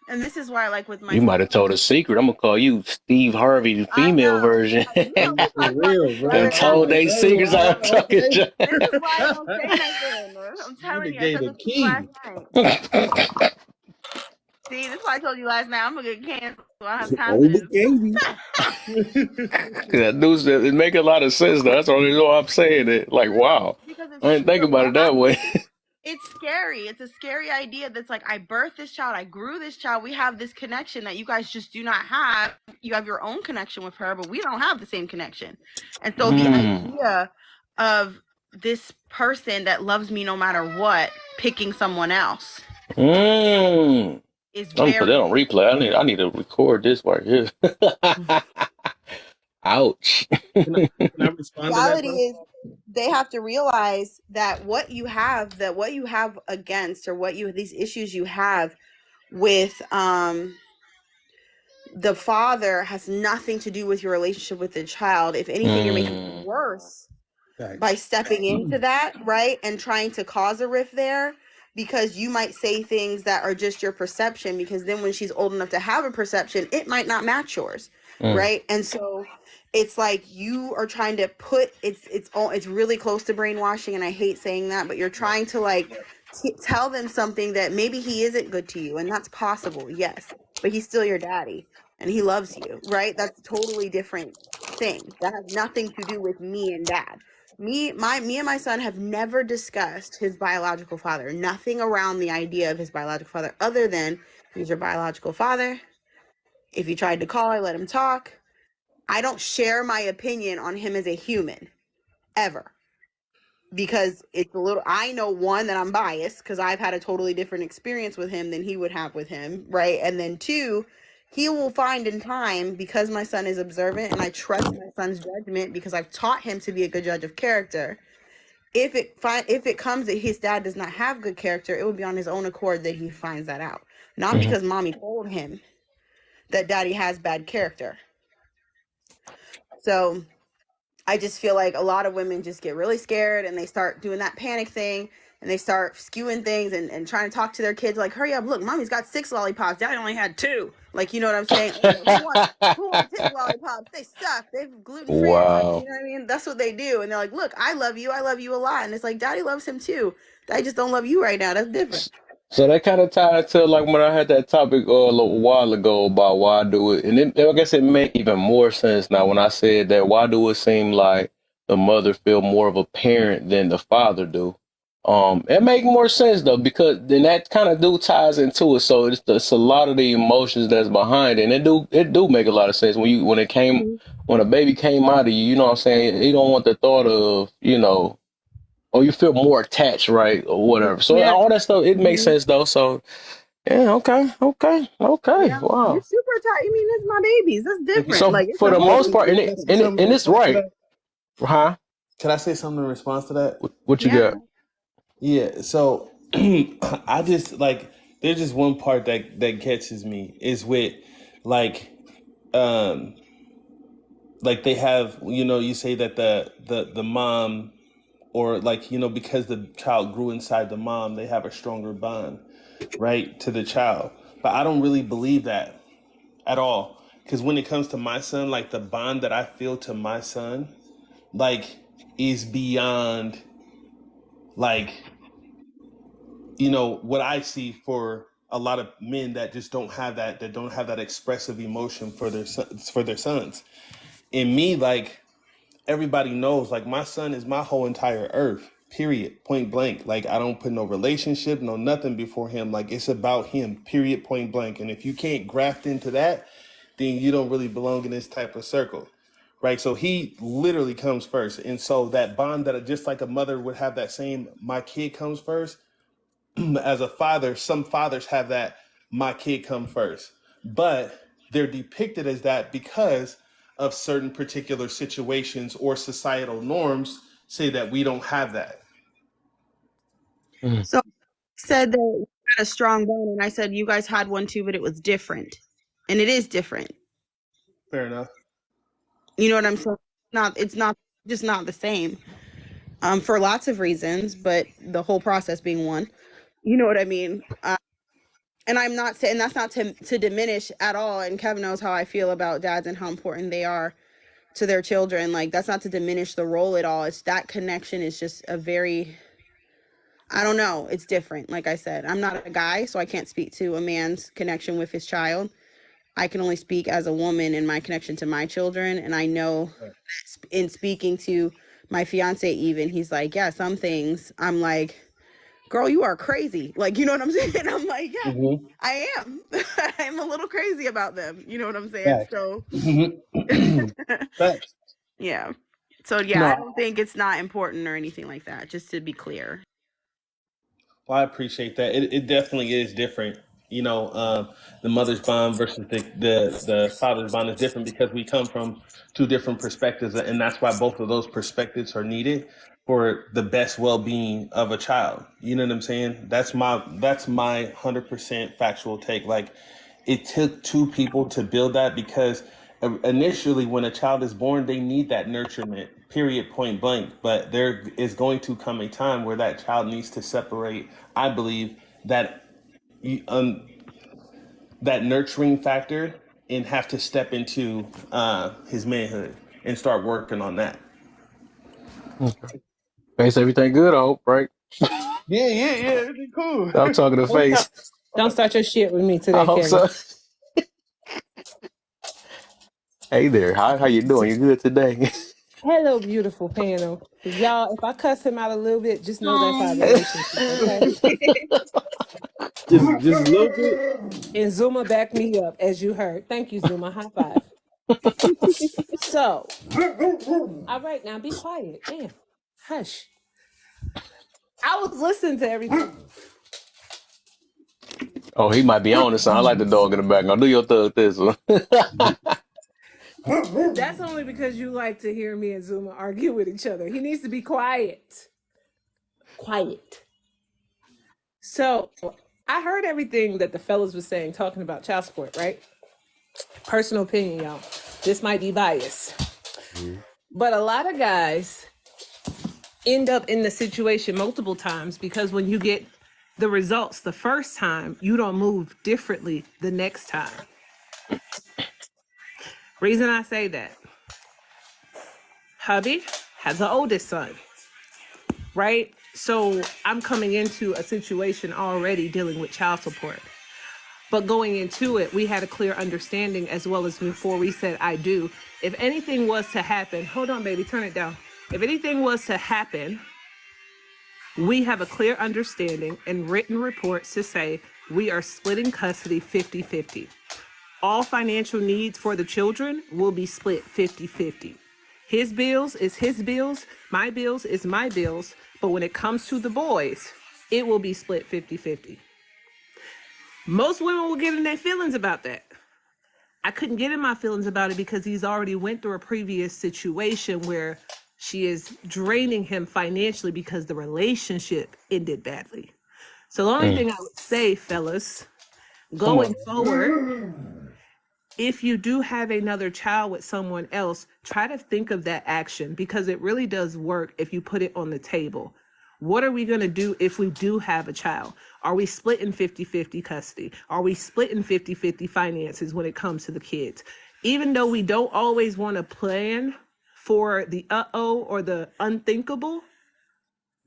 And this is why, like, with my You might have told a secret. I'm gonna call you Steve Harvey, the I female know. version. For We talked about this real, the bro. Done other I was told night. like, they oh secrets. I'm wow, talking. This is why I don't say nothing. I'm you telling the you, I gave said the this to you last key. night. See, this is why I told you last night. I'm gonna get canceled. I don't have time for Only this. Katie. That news it make a lot of sense though. That's the only reason why I'm saying it. Like, wow, Because it's I didn't true think though. about What it that way. happens is it's scary. It's a scary idea that's like, I birthed this child, I grew this child. We have this connection that you guys just do not have. You have your own connection with her, but we don't have the same connection. And so the Mm. idea of this person that loves me no matter what picking someone else Mm. is I'm gonna put very that on replay. I need to record this right here. Ouch. Can I respond to that, Reality bro? is they have to realize that what you have against, or what you these issues you have with the father has nothing to do with your relationship with the child. If anything, you're making it Mm, worse by Facts. stepping into that, right? And trying to cause a rift there, because you might say things that are just your perception, because then when she's old enough to have a perception, it might not match yours, mm, right? And so it's like you are trying to put it's really close to brainwashing, and I hate saying that, but you're Right. trying to like tell them something that maybe he isn't good to you, and that's possible, yes, but he's still your daddy and he loves you, right? That's a totally different thing. That has nothing to do with me and dad. Me and my son have never discussed his biological father. Nothing around the idea of his biological father, other than he's your biological father. If you tried to call, I let him talk. I don't share my opinion on him as a human ever, because it's a little, I know, one, that I'm biased because I've had a totally different experience with him than he would have with him, right? And then two, he will find in time, because my son is observant and I trust my son's judgment because I've taught him to be a good judge of character. If it comes that his dad does not have good character, it will be on his own accord that he finds that out, not mhm. because mommy told him that daddy has bad character. So I just feel like a lot of women just get really scared and they start doing that panic thing, and they start skewing things, and trying to talk to their kids like, hurry up, look, mommy's got 6 lollipops, daddy only had 2. Like, you know what I'm saying? Who wants 6 lollipops? They suck. They're gluten free. Like, you Wow. know what I mean? That's what they do. And they're like, look, I love you. I love you a lot. And it's like, daddy loves him too. I just don't love you right now. That's different. So that kind of ties to like when I had that topic a little while ago about why I do it, and I guess it make even more sense now when I said that. Why do it seem like the mother feel more of a parent than the father do? It make more sense though, because then that kind of do ties into it. So it's a lot of the emotions that's behind it, and it do make a lot of sense when a baby came out of you. You know what I'm saying? You don't want the thought of or you feel more attached, right, or whatever. So Yeah. all that stuff, it makes Mhm. sense though. So yeah, okay, okay, okay. Yeah. You're Wow. super tight. I mean, it's my babies. That's Okay. different. So Like, it's for a the whole most Can part, different and I it, say and thing. it, something in and it's response to right, that? huh? Can I say something in response to that? What you Yeah. got? Yeah. So I just like there's just one part that catches me is with like um like they have you say that the mom, or like because the child grew inside the mom, they have a stronger bond, right, to the child. But I don't really believe that at all, because when it comes to my son, like the bond that I feel to my son, like, is beyond, like, what I see for a lot of men that just don't have that expressive emotion for their sons. In me, like, everybody knows, like, my son is my whole entire earth, period, point blank. Like, I don't put no relationship, no nothing before him. Like, it's about him, period, point blank. And if you can't graft into that, then you don't really belong in this type of circle, right? So he literally comes first. And so that bond, that just like a mother would have that same my kid comes first, as a father, some fathers have that my kid come first, but they're depicted as that because of certain particular situations or societal norms say that we don't have that. Mm, So said that we had a strong bond, and I said you guys had one too, but it was different, and it is different. Fair enough. You know what I'm saying? It's not just not the same. For lots of reasons, but the whole process being one. You know what I mean? And I'm not saying that's not to diminish at all. And Kevin knows how I feel about dads and how important they are to their children. Like, that's not to diminish the role at all. It's that connection is just a very, I don't know. It's different. Like I said, I'm not a guy, so I can't speak to a man's connection with his child. I can only speak as a woman in my connection to my children. And I know in speaking to my fiance, even, he's like, yeah, some things I'm like, girl, you are crazy. Like, you know what I'm saying? I'm like, yeah, Mm-hmm. I am. I'm a little crazy about them. You know what I'm saying? Facts. So, Mm-hmm. Facts. yeah. So, yeah, I No, don't think it's not important or anything like that, just to be clear. well, I appreciate that. It definitely is different. The mother's bond versus the father's bond is different because we come from two different perspectives, and that's why both of those perspectives are needed for the best well-being of a child. You know what I'm saying? That's my 100% factual take. Like, it took two people to build that because initially when a child is born they need that nurturement, period, point blank. But there is going to come a time where that child needs to separate, I believe, that um, that nurturing factor and have to step into his manhood and start working on that. Okay. Face everything good, I hope, right? Yeah, it's cool. I'm talking to Don't start, face. don't start your shit with me I today, hope Kevin. so. Hey there, how you doing? You good today? Hello, beautiful panel. If y'all, if I cuss him out a little bit, just know that's our relationship, okay? Just a little bit. And Zuma backed me up, as you heard. Thank you, Zuma. High five. So, all right, now be quiet. Damn. Hush. I was listening to everything. Oh, he might be on the sound. I like the dog in the background. Do your thug this one. That's only because you like to hear me and Zuma argue with each other. He needs to be quiet. Quiet. So, I heard everything that the fellas was saying, talking about child support, right? Personal opinion, y'all. This might be biased. But a lot of guys end up in the situation multiple times because when you get the results the first time, you don't move differently the next time. Reason I say that, hubby has an oldest son, right? So I'm coming into a situation already dealing with child support. But going into it, we had a clear understanding as well as before we said, I do. If anything was to happen, hold on, baby, turn it down. If anything was to happen, we have a clear understanding and written reports to say we are splitting custody 50-50. All financial needs for the children will be split 50-50. His bills is his bills, my bills is my bills, but when it comes to the boys, it will be split 50-50. Most women will get in their feelings about that. I couldn't get in my feelings about it because he's already went through a previous situation where she is draining him financially because the relationship ended badly. So the only Mm. thing I would say, fellas, Come going on. forward, if you do have another child with someone else, try to think of that action because it really does work if you put it on the table. What are we going to do if we do have a child? Are we splitting 50-50 custody? Are we splitting 50-50 finances when it comes to the kids? Even though we don't always want to plan for the uh-oh or the unthinkable,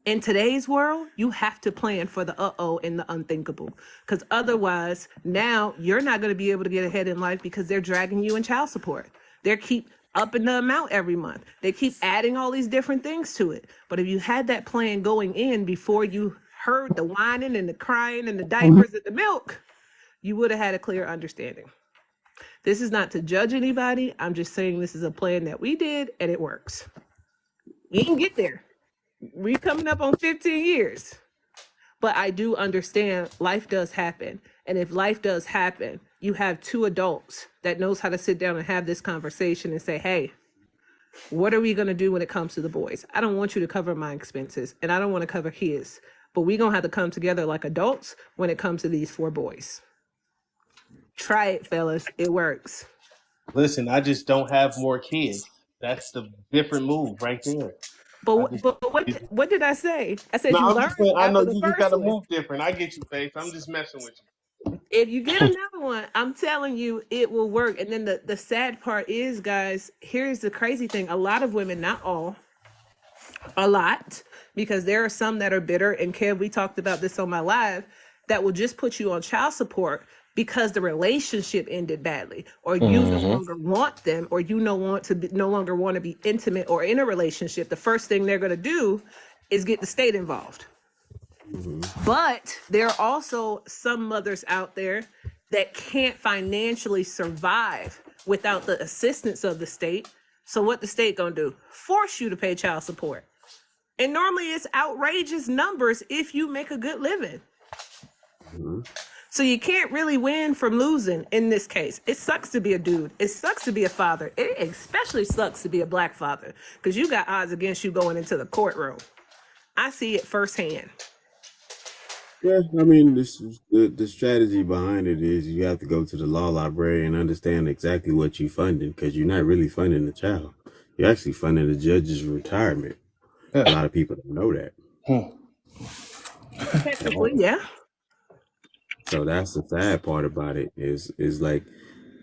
in today's world, you have to plan for the uh-oh and the unthinkable. Because otherwise, now you're not going to be able to get ahead in life because they're dragging you in child support. They keep upping the amount every month. They keep adding all these different things to it. But if you had that plan going in before you heard the whining and the crying and the diapers and the milk, you would have had a clear understanding. This is not to judge anybody. I'm just saying this is a plan that we did and it works. We didn't get there. We coming up on 15 years. But I do understand life does happen. And if life does happen, you have two adults that knows how to sit down and have this conversation and say, hey, what are we going to do when it comes to the boys? I don't want you to cover my expenses and I don't want to cover his. But we're going to have to come together like adults when it comes to these four boys. Try it, fellas. It works. Listen, I just don't have more kids. That's the different move right there. I But just but what did I say? I said No, you I'm just learned saying. I know after the you just first gotta one. move different. I get you, face. I'm just messing with you. If you get another one, I'm telling you, it will work. And then the sad part is, guys, here's the crazy thing. A lot of women, not all, a lot, because there are some that are bitter. And Kev, we talked about this on my live, that will just put you on child support because the relationship ended badly, or you no Mm-hmm. longer want them, or you no longer want to be intimate or in a relationship. The first thing they're going to do is get the state involved. But there are also some mothers out there that can't financially survive without the assistance of the state. So what the state gonna do? Force you to pay child support. And normally it's outrageous numbers if you make a good living. So you can't really win from losing in this case. It sucks to be a dude. It sucks to be a father. It especially sucks to be a black father because you got odds against you going into the courtroom. I see it firsthand. Yeah, I mean, the strategy behind it is you have to go to the law library and understand exactly what you're funding because you're not really funding the child. You're actually funding the judge's retirement. A Yeah. lot of people don't know that. at Technically, all. yeah. So that's the sad part about it is like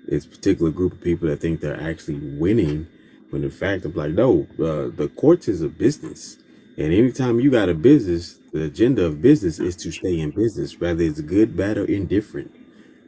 it's a particular group of people that think they're actually winning when in fact I'm like, no, the courts is a business. And anytime you got a business, the agenda of business is to stay in business, whether it's good, bad, or indifferent.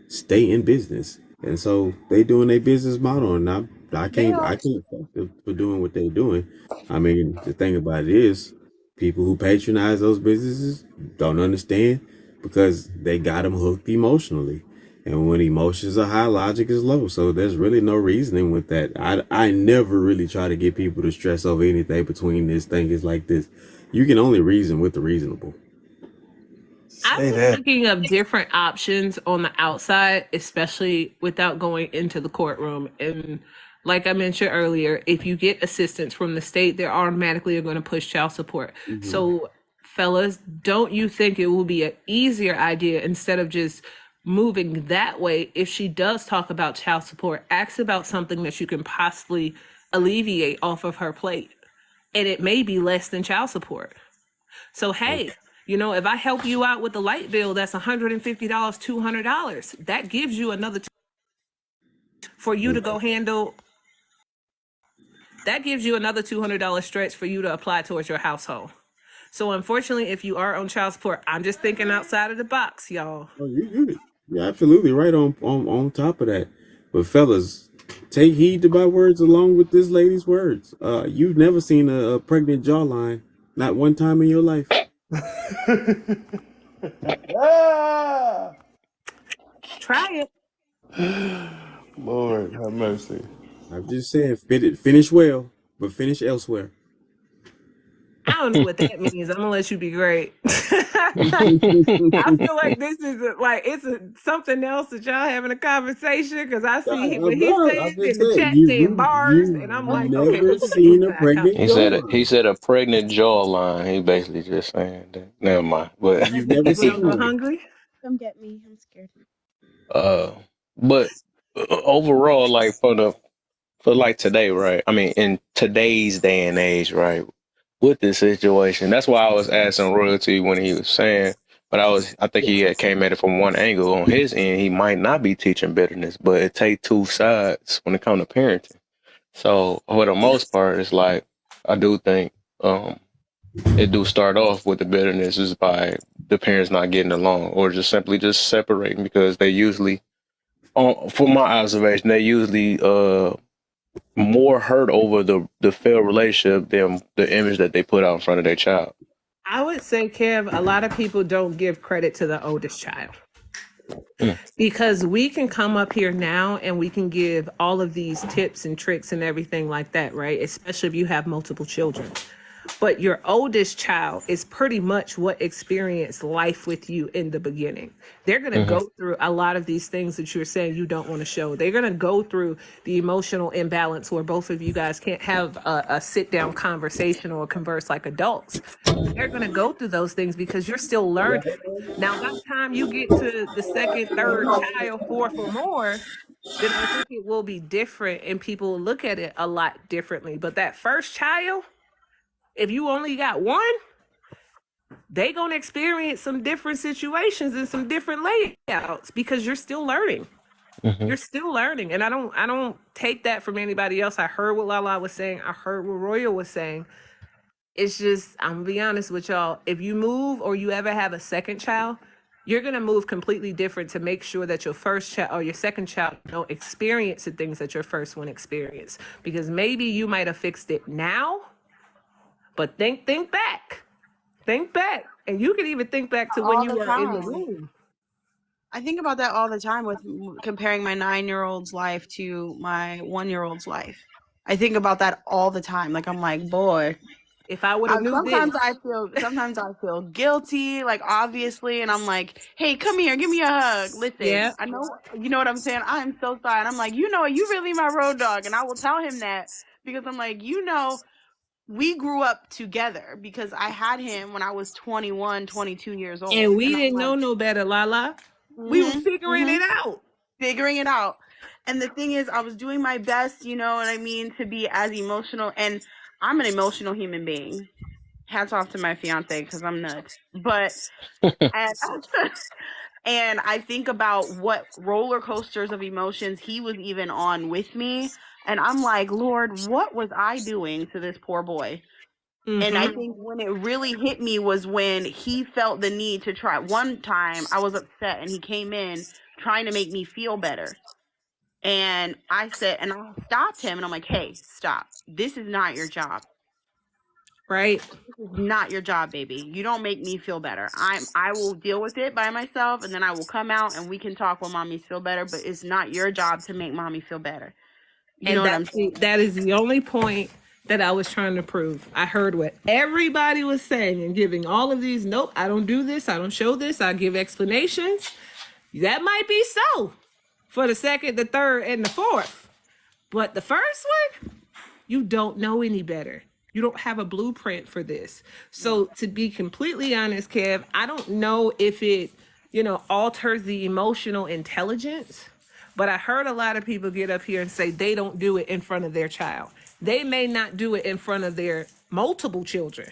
Stay in business. And so they doing their business model, and I They can't are. I can't fault them for doing what they're doing. I mean, the thing about it is, people who patronize those businesses don't understand because they got them hooked emotionally, and when emotions are high, logic is low. So there's really no reasoning with that. I never really try to get people to stress over anything between this thing is like this. You can only reason with the reasonable. I'm Say just that. thinking of different options on the outside, especially without going into the courtroom. And like I mentioned earlier, if you get assistance from the state, they're automatically going to push child support. Hmm. So, fellas, don't you think it will be an easier idea instead of just moving that way? If she does talk about child support, ask about something that you can possibly alleviate off of her plate. And it may be less than child support. So hey, if I help you out with the light bill, that's $150, $200. That gives you another for you to go handle. That gives you another $200 stretch for you to apply towards your household. So unfortunately, if you are on child support, I'm just thinking outside of the box, y'all. Oh, you're absolutely right on top of that. But fellas, take heed to my words along with this lady's words. You've never seen a pregnant jawline, not one time in your life. Ah! Try it. Lord have mercy. I'm just saying, finish well, but finish elsewhere. I don't know what that means. I'm gonna let you be great. I feel like this is something else that y'all having a conversation because I see what he's I'm saying just in the saying, chat saying bars, and I'm you've like, okay, never put some peace seen a sign coming. pregnant He jawline. said a pregnant jawline. He basically just saying that. Never mind. But You've never You sound seen real one. hungry. Come get me. I'm scared. uh, but overall, like for like today, right? I mean, in today's day and age, right? With this situation, that's why I was asking Royalty when he was saying. But I think he had came at it from one angle. On his end, he might not be teaching bitterness, but it take two sides when it comes to parenting. So for the most part, it's like I do think it do start off with the bitterness is by the parents not getting along or just simply just separating because they usually, from my observation, they usually more hurt over the failed relationship than the image that they put out in front of their child. I would say, Kev, a lot of people don't give credit to the oldest child Mm, because we can come up here now and we can give all of these tips and tricks and everything like that, right? Especially if you have multiple children. But your oldest child is pretty much what experienced life with you in the beginning. They're going to hmm go through a lot of these things that you're saying you don't want to show. They're going to go through the emotional imbalance where both of you guys can't have a sit down conversation or converse like adults. They're going to go through those things because you're still learning. Now, by the time you get to the second, third child, fourth or more, then I think it will be different and people will look at it a lot differently. But that first child, if you only got one, they gonna experience some different situations and some different layouts because you're still learning. hmm You're still learning. And I don't take that from anybody else. I heard what Lala was saying. I heard what Royal was saying. It's just, I'm gonna be honest with y'all. If you move or you ever have a second child, you're gonna move completely different to make sure that your first child or your second child don't experience the things that your first one experienced. Because maybe you might have fixed it now, but think back. Think back. And you can even think back to when All you the were in the time. womb. I think about that all the time with comparing my 9-year-old's life to my 1-year-old's life. I think about that all the time. Like, I'm like, boy. If I would have knew this. Sometimes I feel guilty, like obviously, and I'm like, hey, come here, give me a hug. Listen, Yeah. I know, you know what I'm saying. I'm so sorry, and I'm like, you know, you really my road dog, and I will tell him that because I'm like, you know, we grew up together because I had him when I was 21, 22 years And old, we and I'm didn't know like, no better, Lala. We were mm-hmm, figuring mm-hmm, it out. figuring it out. And the thing is, I was doing my best, you know what I mean, to be as emotional, and I'm an emotional human being. Hats off to my fiance because I'm nuts. But and, and I think about what roller coasters of emotions he was even on with me. And I'm like, Lord, what was I doing to this poor boy? And I Mm-hmm. think when it really hit me was when he felt the need to try. One time I was upset and he came in trying to make me feel better. And I said, and I stopped him and I'm like, hey, stop. This is not your job. Right. This is not your job, baby. You don't make me feel better. I will deal with it by myself and then I will come out and we can talk when mommies feel better, but it's not your job to make mommy feel better. You know And what I'm saying? that is the only point that I was trying to prove. I heard what everybody was saying and giving all of these, nope, I don't do this, I don't show this, I give explanations. That might be so for the second, the third, and the fourth. But the first one, you don't know any better. You don't have a blueprint for this. So to be completely honest, Kev, I don't know if it, alters the emotional intelligence, but I heard a lot of people get up here and say they don't do it in front of their child. They may not do it in front of their multiple children,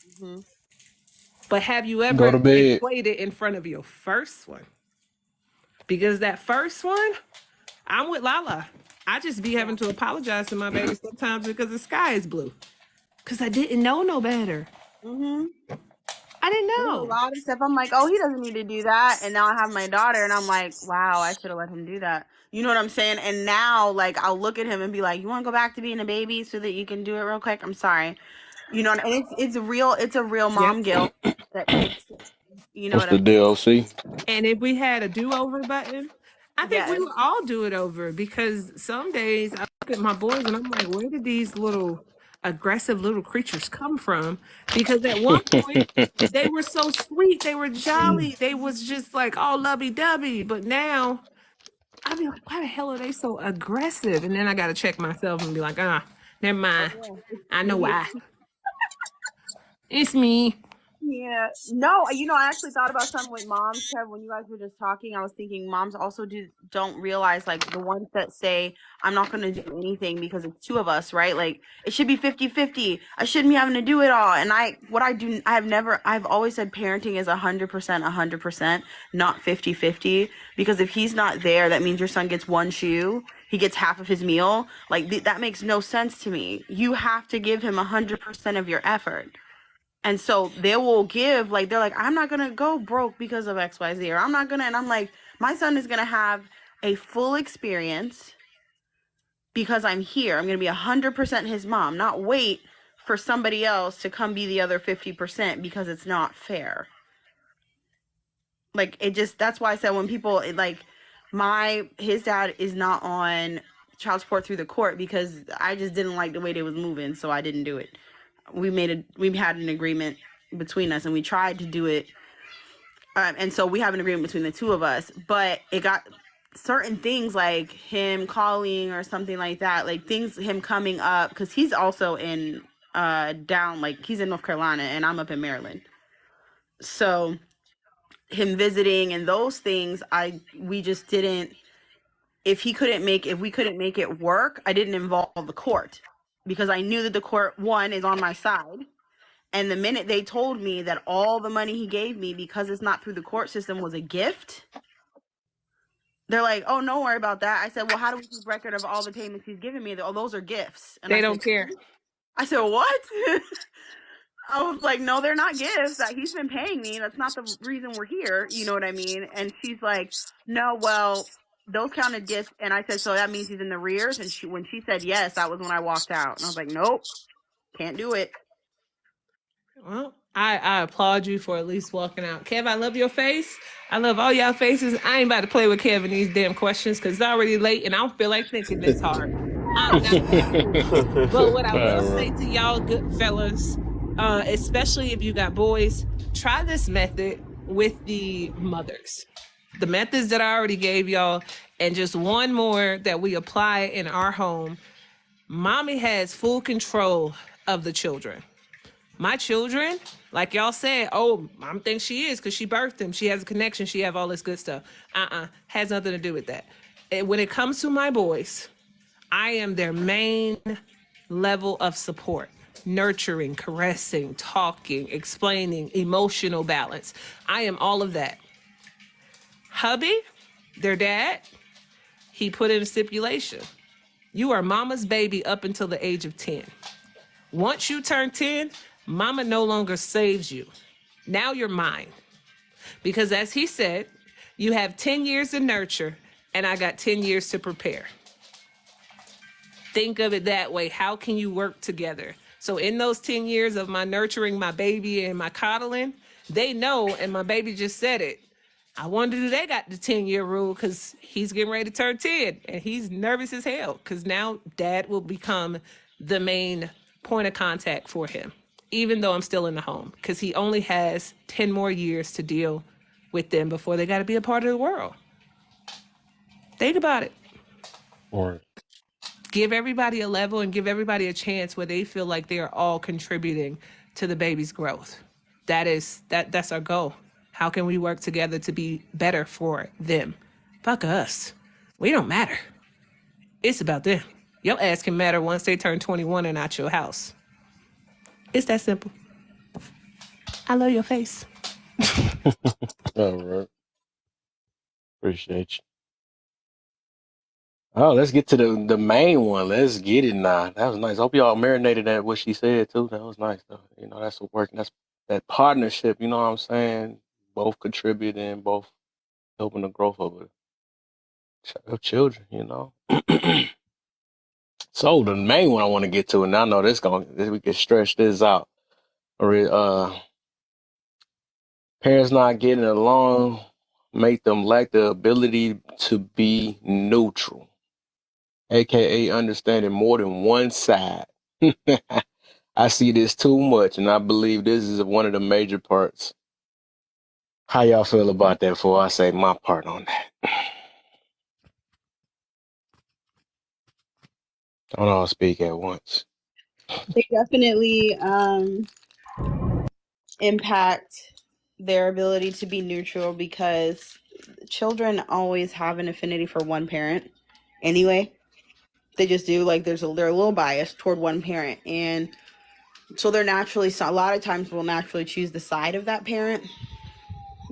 Mm-hmm. but have you Go ever to bed. played it in front of your first one? Because that first one, I'm with Lala. I just be having to apologize to my baby sometimes because the sky is blue. Because I didn't know no better. Mm-hmm. I didn't There's a know. lot of stuff. I'm like, oh, he doesn't need to do that. And now I have my daughter, and I'm like, wow, I should have let him do that. You know what I'm saying? And now, like, I'll look at him and be like, you want to go back to being a baby so that you can do it real quick? I'm sorry. You know, and it's a real Yep. mom guilt that kicks in. You know What's what the I'm saying? DLC? And if we had a do-over button, I think we Yes. would all do it over because some days I look at my boys and I'm like, where did these little aggressive little creatures come from? Because at one point they were so sweet, they were jolly, they was just like all lovey-dovey. But now I'd be like, why the hell are they so aggressive? And then I gotta check myself and be like, never mind. Oh, I know yeah. why. It's me. Yeah. No, you know, I actually thought about something with moms, Kev, when you guys were just talking. I was thinking moms also don't realize, like, the ones that say, I'm not going to do anything because it's two of us, right? Like, it should be 50-50. I shouldn't be having to do it all. And I've always said parenting is 100%, 100%, not 50-50. Because if he's not there, that means your son gets one shoe. He gets half of his meal. Like, that makes no sense to me. You have to give him 100% of your effort. And so they will give, like, they're like, I'm not going to go broke because of XYZ, or I'm not going to, and I'm like, my son is going to have a full experience because I'm here. I'm going to be 100% his mom, not wait for somebody else to come be the other 50% because it's not fair. Like, that's why I said when people, his dad is not on child support through the court because I just didn't like the way they was moving, so I didn't do it. We had an agreement between us and we tried to do it. And so we have an agreement between the two of us, but it got certain things like him calling or something like that, like him coming up, because he's also in he's in North Carolina and I'm up in Maryland. So him visiting and those things, we just didn't, if we couldn't make it work, I didn't involve the court because I knew that the court, one, is on my side. And the minute they told me that all the money he gave me, because it's not through the court system, was a gift, they're like, oh, don't worry about that. I said, well, how do we keep record of all the payments he's giving me? Oh, those are gifts. And They don't care. I said, what? I was like, no, they're not gifts. That he's been paying me. That's not the reason we're here. You know what I mean? And she's like, no, well, those counted gifts. And I said, so that means he's in the rears. And when she said yes, that was when I walked out. And I was like, nope, can't do it. Well, I applaud you for at least walking out. Kev, I love your face. I love all y'all faces. I ain't about to play with Kev in these damn questions because it's already late and I don't feel like thinking this hard. I'm not going to. But what I will say to y'all good fellas, especially if you got boys, try this method with the mothers. The methods that I already gave y'all, and just one more that we apply in our home. Mommy has full control of the children. My children, like y'all said, oh, mom thinks she is because she birthed him. She has a connection. She have all this good stuff. Has nothing to do with that. When it comes to my boys, I am their main level of support. Nurturing, caressing, talking, explaining, emotional balance. I am all of that. Hubby, their dad, he put in a stipulation. You are mama's baby up until the age of 10. Once you turn 10, mama no longer saves you. Now you're mine. Because as he said, you have 10 years to nurture, and I got 10 years to prepare. Think of it that way. How can you work together? So in those 10 years of my nurturing my baby and my coddling, they know, and my baby just said it, I wonder do they got the 10-year rule because he's getting ready to turn 10 and he's nervous as hell because now dad will become the main point of contact for him, even though I'm still in the home, because he only has 10 more years to deal with them before they got to be a part of the world. Think about it. Or Give everybody a level and give everybody a chance where they feel like they are all contributing to the baby's growth. That's our goal. How can we work together to be better for them? Fuck us. We don't matter. It's about them. Your ass can matter once they turn 21 and out your house. It's that simple. I love your face. all right. Appreciate you. Oh, let's get to the main one. Let's get it now. That was nice. Hope y'all marinated at what she said too. That was nice though. You know, that's what working. That's that partnership, you know what I'm saying? Both contributing, both helping the growth of children, you know. So the main one I want to get to, and I know we can stretch this out. Parents not getting along make them lack the ability to be neutral, aka understanding more than one side. I see this too much, and I believe this is one of the major parts. How y'all feel about that before I say my part on that? Don't all speak at once. They definitely impact their ability to be neutral because children always have an affinity for one parent anyway. They just do. Like they're a little biased toward one parent, and so they're naturally, so a lot of times will naturally choose the side of that parent.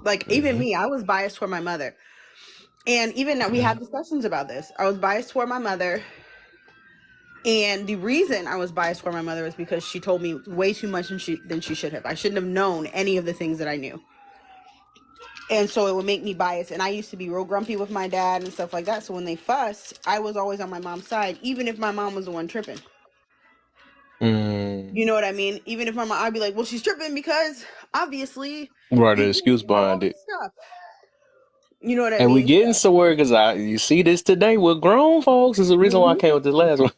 Like even me, I was biased toward my mother, and even we had discussions about this. I was biased toward my mother, and the reason I was biased toward my mother was because she told me way too much than she should have. I shouldn't have known any of the things that I knew, and so it would make me biased. And I used to be real grumpy with my dad and stuff like that. So when they fussed, I was always on my mom's side, even if my mom was the one tripping. You know what I mean? Even if my mom, I'd be like, well, she's tripping because obviously Right, the these excuse and all behind this it. stuff. You know what I And we mean? getting somewhere because you see this today with grown folks. Is the reason why I Mm-hmm. came with this last one.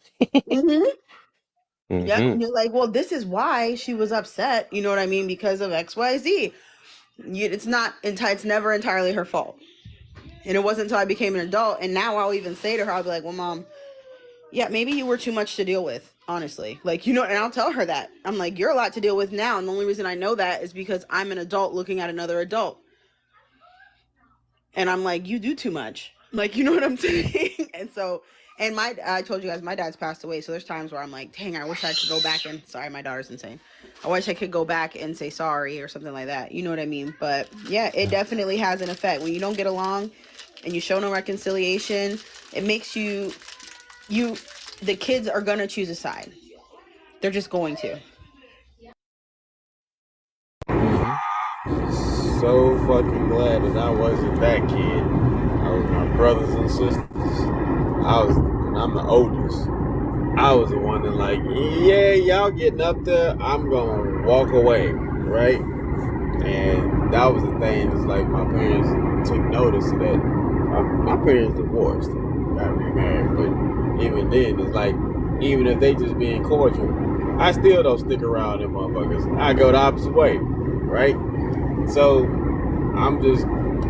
Mm-hmm. Yep. Mm-hmm. And you're like, well, this is why she was upset. You know what I mean? Because of X, Y, Z. It's never entirely her fault. And it wasn't until I became an adult. And now I'll even say to her, I'll be like, well, mom, yeah, maybe you were too much to deal with, honestly. Like, and I'll tell her that. I'm like, you're a lot to deal with now. And the only reason I know that is because I'm an adult looking at another adult. And I'm like, you do too much. Like, you know what I'm saying? And so, I told you guys, my dad's passed away. So there's times where I'm like, dang, I wish I could go back and, sorry, my daughter's insane. I wish I could go back and say sorry or something like that. You know what I mean? But yeah, it definitely has an effect. When you don't get along and you show no reconciliation, it makes the kids are going to choose a side. They're just going to. So fucking glad that I wasn't that kid. I was my brothers and sisters. And I'm the oldest. I was the one that like, yeah, y'all getting up there, I'm gonna walk away, right? And that was the thing. It's like my parents took notice of that. My parents divorced, got remarried, but even then, it's like even if they just being cordial, I still don't stick around them motherfuckers. I go the opposite way, right? So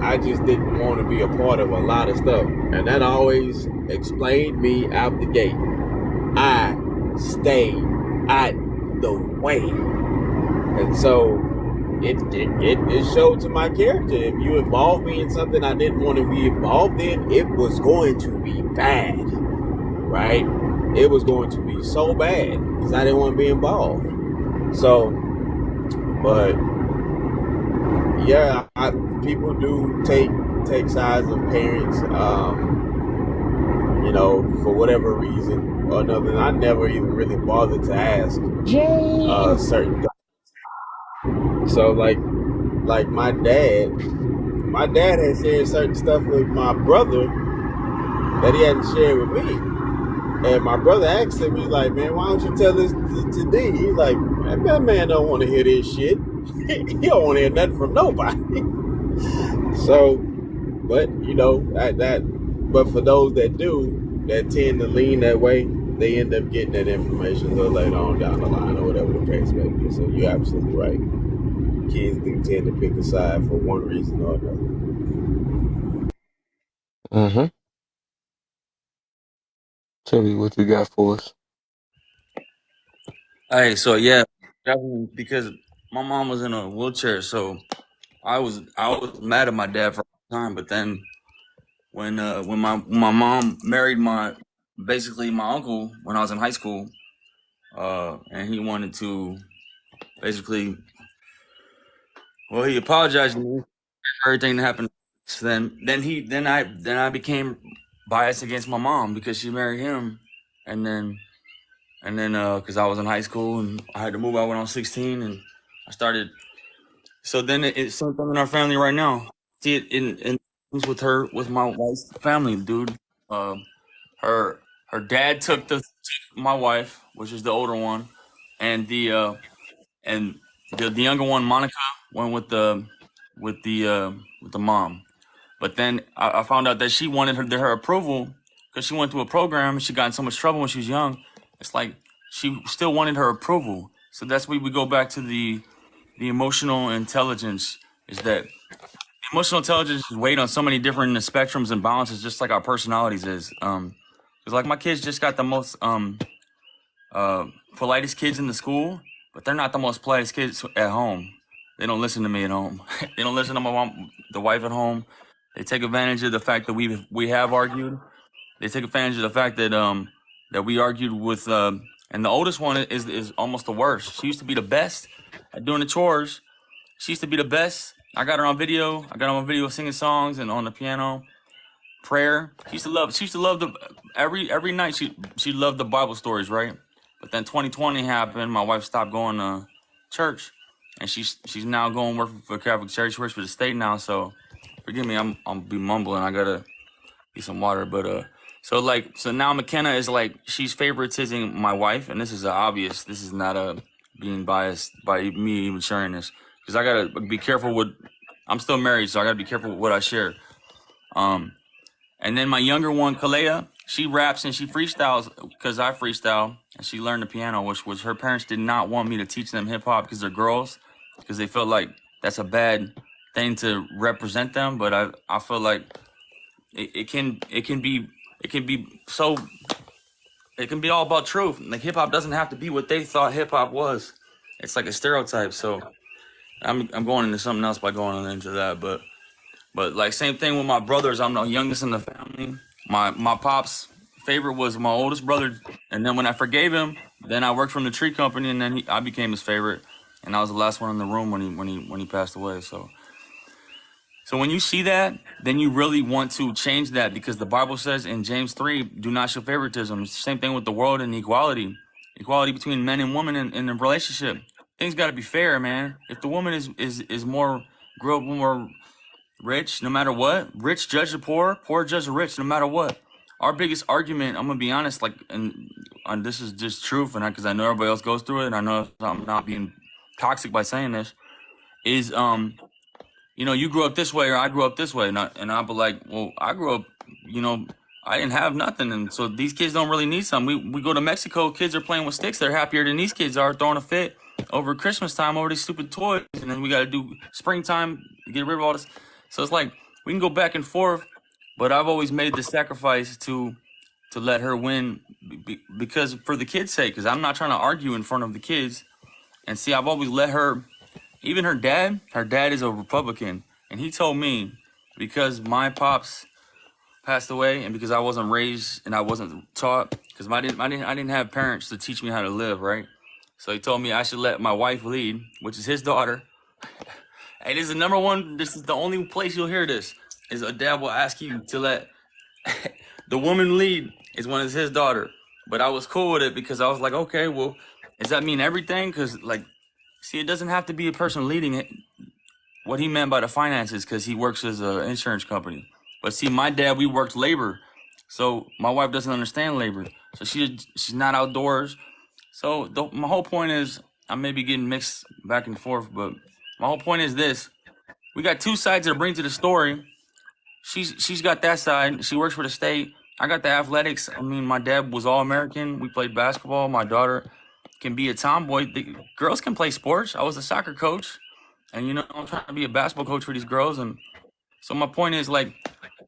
I just didn't want to be a part of a lot of stuff, and that always explained me out the gate. I stayed out the way, and so it showed to my character. If you involved me in something I didn't want to be involved in, it was going to be bad, right? It was going to be so bad because I didn't want to be involved. So, but yeah, people do take sides of parents, for whatever reason or another. And I never even really bothered to ask certain things. So, like my dad had shared certain stuff with my brother that he hadn't shared with me. And my brother asked him, he's like, man, why don't you tell this to D? He's like, man, that man don't want to hear this shit. He don't want to hear nothing from nobody. So, but but for those that do, that tend to lean that way, they end up getting that information a little later on down the line or whatever the case may be. So you're absolutely right. Kids do tend to pick a side for one reason or another. Mm-hmm. Tell me what you got for us. Hey, so yeah, definitely because my mom was in a wheelchair, so I was mad at my dad for a long time. But then when my mom married basically my uncle when I was in high school, and he wanted to basically, well, he apologized to me for everything that happened. So then I became biased against my mom because she married him, and then because I was in high school and I had to move out when I was 16, and I started. So then it's something in our family right now. See it in things with my wife's family, dude. Uh, her dad took my wife, which is the older one, and and the younger one, Monica, went with the mom. But then I found out that she wanted her approval because she went through a program and she got in so much trouble when she was young. It's like she still wanted her approval. So that's where we go back to the emotional intelligence. Is that emotional intelligence is weighed on so many different spectrums and balances, just like our personalities is. Because like my kids just got the most uh, politest kids in the school, but they're not the most politest kids at home. They don't listen to me at home. They don't listen to my mom, the wife at home. They take advantage of the fact that we have argued. They take advantage of the fact that we argued with and the oldest one is almost the worst. She used to be the best at doing the chores. She used to be the best. I got her on video. I got her on video singing songs and on the piano, prayer. She used to love the every night. She loved the Bible stories, right? But then 2020 happened. My wife stopped going to church, and she's now going work for Catholic Church. She works for the state now. So forgive me, I'm be mumbling. I gotta get some water. But so now McKenna is like she's favoritising my wife, and this is obvious. This is not a being biased by me even sharing this because I gotta be careful with. I'm still married, so I gotta be careful with what I share. Um, and then my younger one, Kalea, she raps and she freestyles because I freestyle, and she learned the piano, which her parents did not want me to teach them hip hop because they're girls, because they felt like that's a bad thing to represent them. But I feel like it can be it can be all about truth. Like hip hop doesn't have to be what they thought hip hop was. It's like a stereotype. So I'm going into something else by going into that, but like same thing with my brothers. I'm the youngest in the family. My pop's favorite was my oldest brother, and then when I forgave him, then I worked from the tree company, and then I became his favorite, and I was the last one in the room when he passed away. So when you see that, then you really want to change that because the Bible says in James 3, do not show favoritism. It's the same thing with the world and equality. Equality between men and women in a relationship. Things got to be fair, man. If the woman is more grew up more rich, no matter what, rich judge the poor, poor judge the rich, no matter what. Our biggest argument, I'm gonna be honest, like, and this is just truth, and because I know everybody else goes through it, and I know I'm not being toxic by saying this, is you grew up this way or I grew up this way, and I'll be like, well, I grew up, I didn't have nothing, and so these kids don't really need something. We go to Mexico, kids are playing with sticks. They're happier than these kids are throwing a fit over Christmas time over these stupid toys, and then we got to do springtime, get rid of all this. So it's like we can go back and forth, but I've always made the sacrifice to let her win because for the kids' sake, because I'm not trying to argue in front of the kids. And see, I've always let her, even her dad is a Republican, and he told me because my pops passed away, and because I wasn't raised and I wasn't taught, because I didn't have parents to teach me how to live, right? So he told me I should let my wife lead, which is his daughter. Hey, this is the number one. This is the only place you'll hear this. Is a dad will ask you to let the woman lead is when it's his daughter. But I was cool with it because I was like, okay, well, does that mean everything? Because like, see, it doesn't have to be a person leading it. What he meant by the finances, because he works as an insurance company. But see, my dad, we worked labor, so my wife doesn't understand labor, so she's not outdoors. So my whole point is, I may be getting mixed back and forth, but my whole point is this: we got two sides that bring to the story. She's got that side. She works for the state. I got the athletics. I mean, my dad was all American. We played basketball. My daughter can be a tomboy. The girls can play sports. I was a soccer coach. And I'm trying to be a basketball coach for these girls, and so my point is like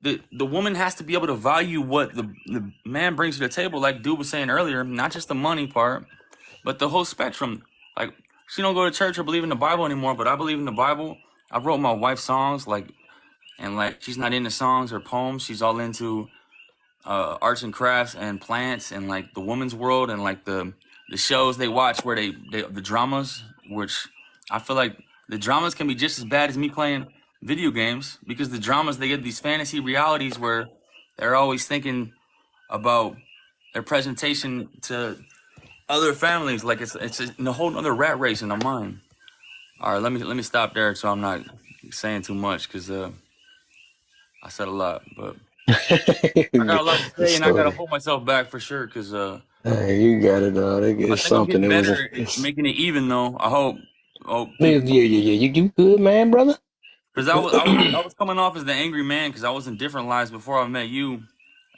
the woman has to be able to value what the man brings to the table, like Dude was saying earlier, not just the money part, but the whole spectrum. Like she don't go to church or believe in the Bible anymore, but I believe in the Bible. I wrote my wife songs, and she's not into songs or poems. She's all into arts and crafts and plants and like the woman's world and like the shows they watch where the dramas, which I feel like the dramas can be just as bad as me playing video games, because the dramas, they get these fantasy realities where they're always thinking about their presentation to other families, like it's a whole other rat race in their mind. All right, let me stop there so I'm not saying too much, because I said a lot, but I got a lot to say, and I gotta So, hold myself back for sure, because hey, you got it, dog. I It's think I'm something getting that was. better at making it even, though. I hope. Oh, Yeah, people, yeah, yeah. You good, man, brother? because I was coming off as the angry man because I was in different lives before I met you,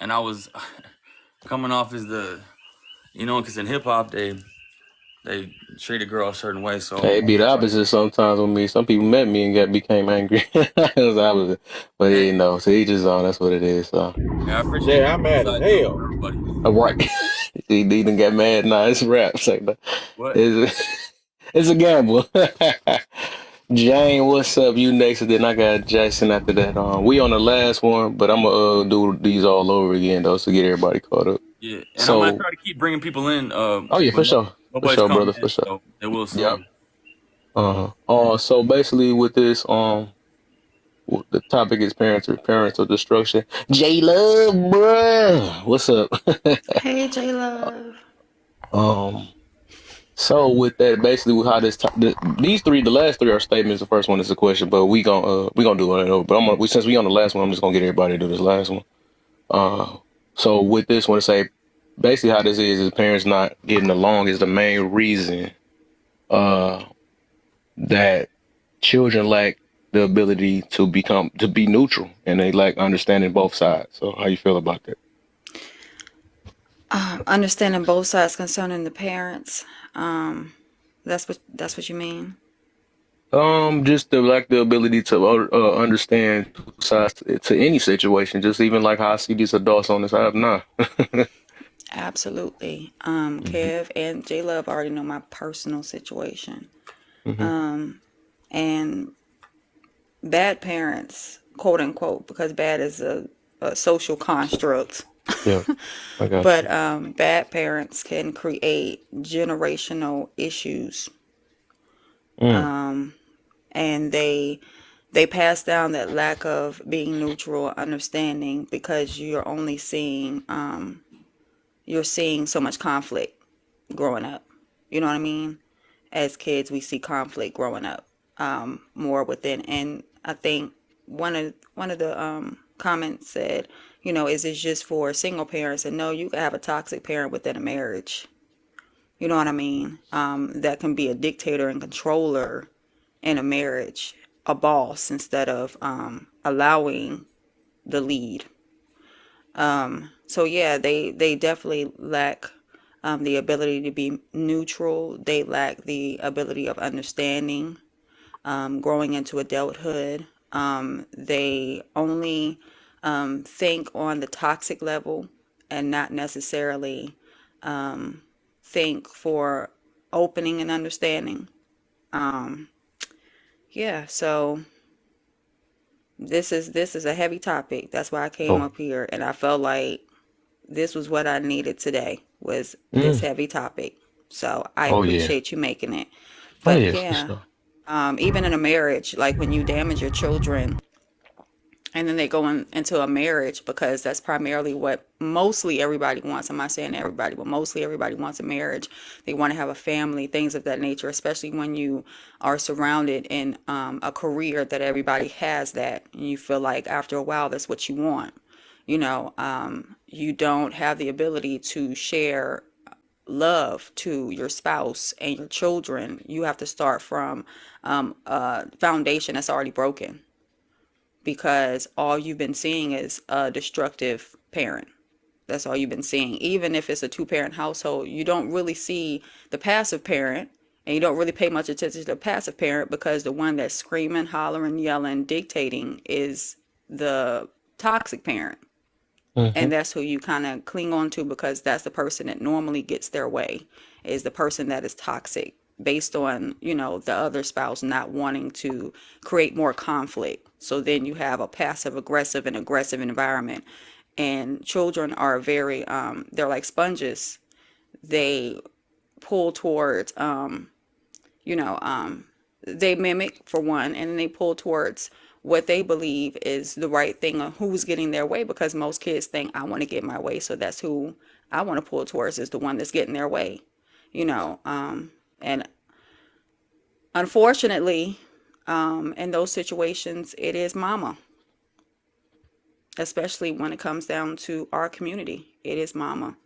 and I was coming off as because in hip hop they treat a girl a certain way. So Hey, it be the opposite sometimes with me. Some people met me and became angry. It was the opposite. But hey, to each his own. That's what it is. So, yeah, I appreciate Jay, the I'm both mad as sides though, hell. everybody. right. He done got mad. Nah, it's raps. Like that. What? It's, it's a gamble. Jane, what's up? You next, and then I got Jason after that. We on the last one, but I'm gonna do these all over again though, to get everybody caught up. Yeah, and I'm gonna So, try to keep bringing people in. oh yeah, But for nobody's sure, coming brother, for in, sure. so they will Yep. soon. So basically, with this, the topic is parental destruction. J Love, bruh, what's up? Hey, J Love. um, so with that, basically, with how these three, the last three are statements. The first one is a question, but we gonna do one over. But since we on the last one, I'm just gonna get everybody to do this last one. Uh, so with this one, to say basically how this is parents not getting along is the main reason uh that children lack the ability to be neutral, and they lack understanding both sides. So how you feel about that? Understanding both sides concerning the parents. That's what you mean. Just the lack the ability to understand two sides to any situation. Just even like how I see these adults on this app now. Absolutely. Hmm. Kev and J Love already know my personal situation. Hmm. And bad parents, quote unquote, because bad is a social construct. Yeah, I got But you. bad parents can create generational issues, Mm, and they pass down that lack of being neutral or understanding because you're seeing so much conflict growing up. You know what I mean? As kids, we see conflict growing up, more within. And I think one of the comments said, is this just for single parents? And no, you can have a toxic parent within a marriage. You know what I mean? That can be a dictator and controller in a marriage, a boss instead of allowing the lead. So yeah, they definitely lack the ability to be neutral. They lack the ability of understanding, growing into adulthood. They only think on the toxic level and not necessarily think for opening and understanding. Um, yeah, so this is a heavy topic. That's why I came Oh, up here, and I felt like this was what I needed today was this mm. heavy topic. So I Oh yeah. appreciate you making it. Oh But yeah, for yeah, sure. even in a marriage, like when you damage your children and then they go into a marriage, because that's primarily what mostly everybody wants. I'm not saying everybody, but mostly everybody wants a marriage. They want to have a family, things of that nature, especially when you are surrounded in a career that everybody has that. And you feel like after a while, that's what you want. You don't have the ability to share love to your spouse and your children. You have to start from a foundation that's already broken, because all you've been seeing is a destructive parent. That's all you've been seeing. Even if it's a two-parent household, you don't really see the passive parent, and you don't really pay much attention to the passive parent, because the one that's screaming, hollering, yelling, dictating is the toxic parent. Mm-hmm. And that's who you kind of cling on to, because that's the person that normally gets their way, is the person that is toxic, based on the other spouse not wanting to create more conflict. So then you have a passive aggressive and aggressive environment. And children are very they're like sponges. They pull towards you know, they mimic for one, and they pull towards what they believe is the right thing, or who's getting their way, because most kids think, I want to get my way, so that's who I want to pull towards, is the one that's getting their way, and unfortunately, in those situations, it is mama, especially when it comes down to our community. It is mama.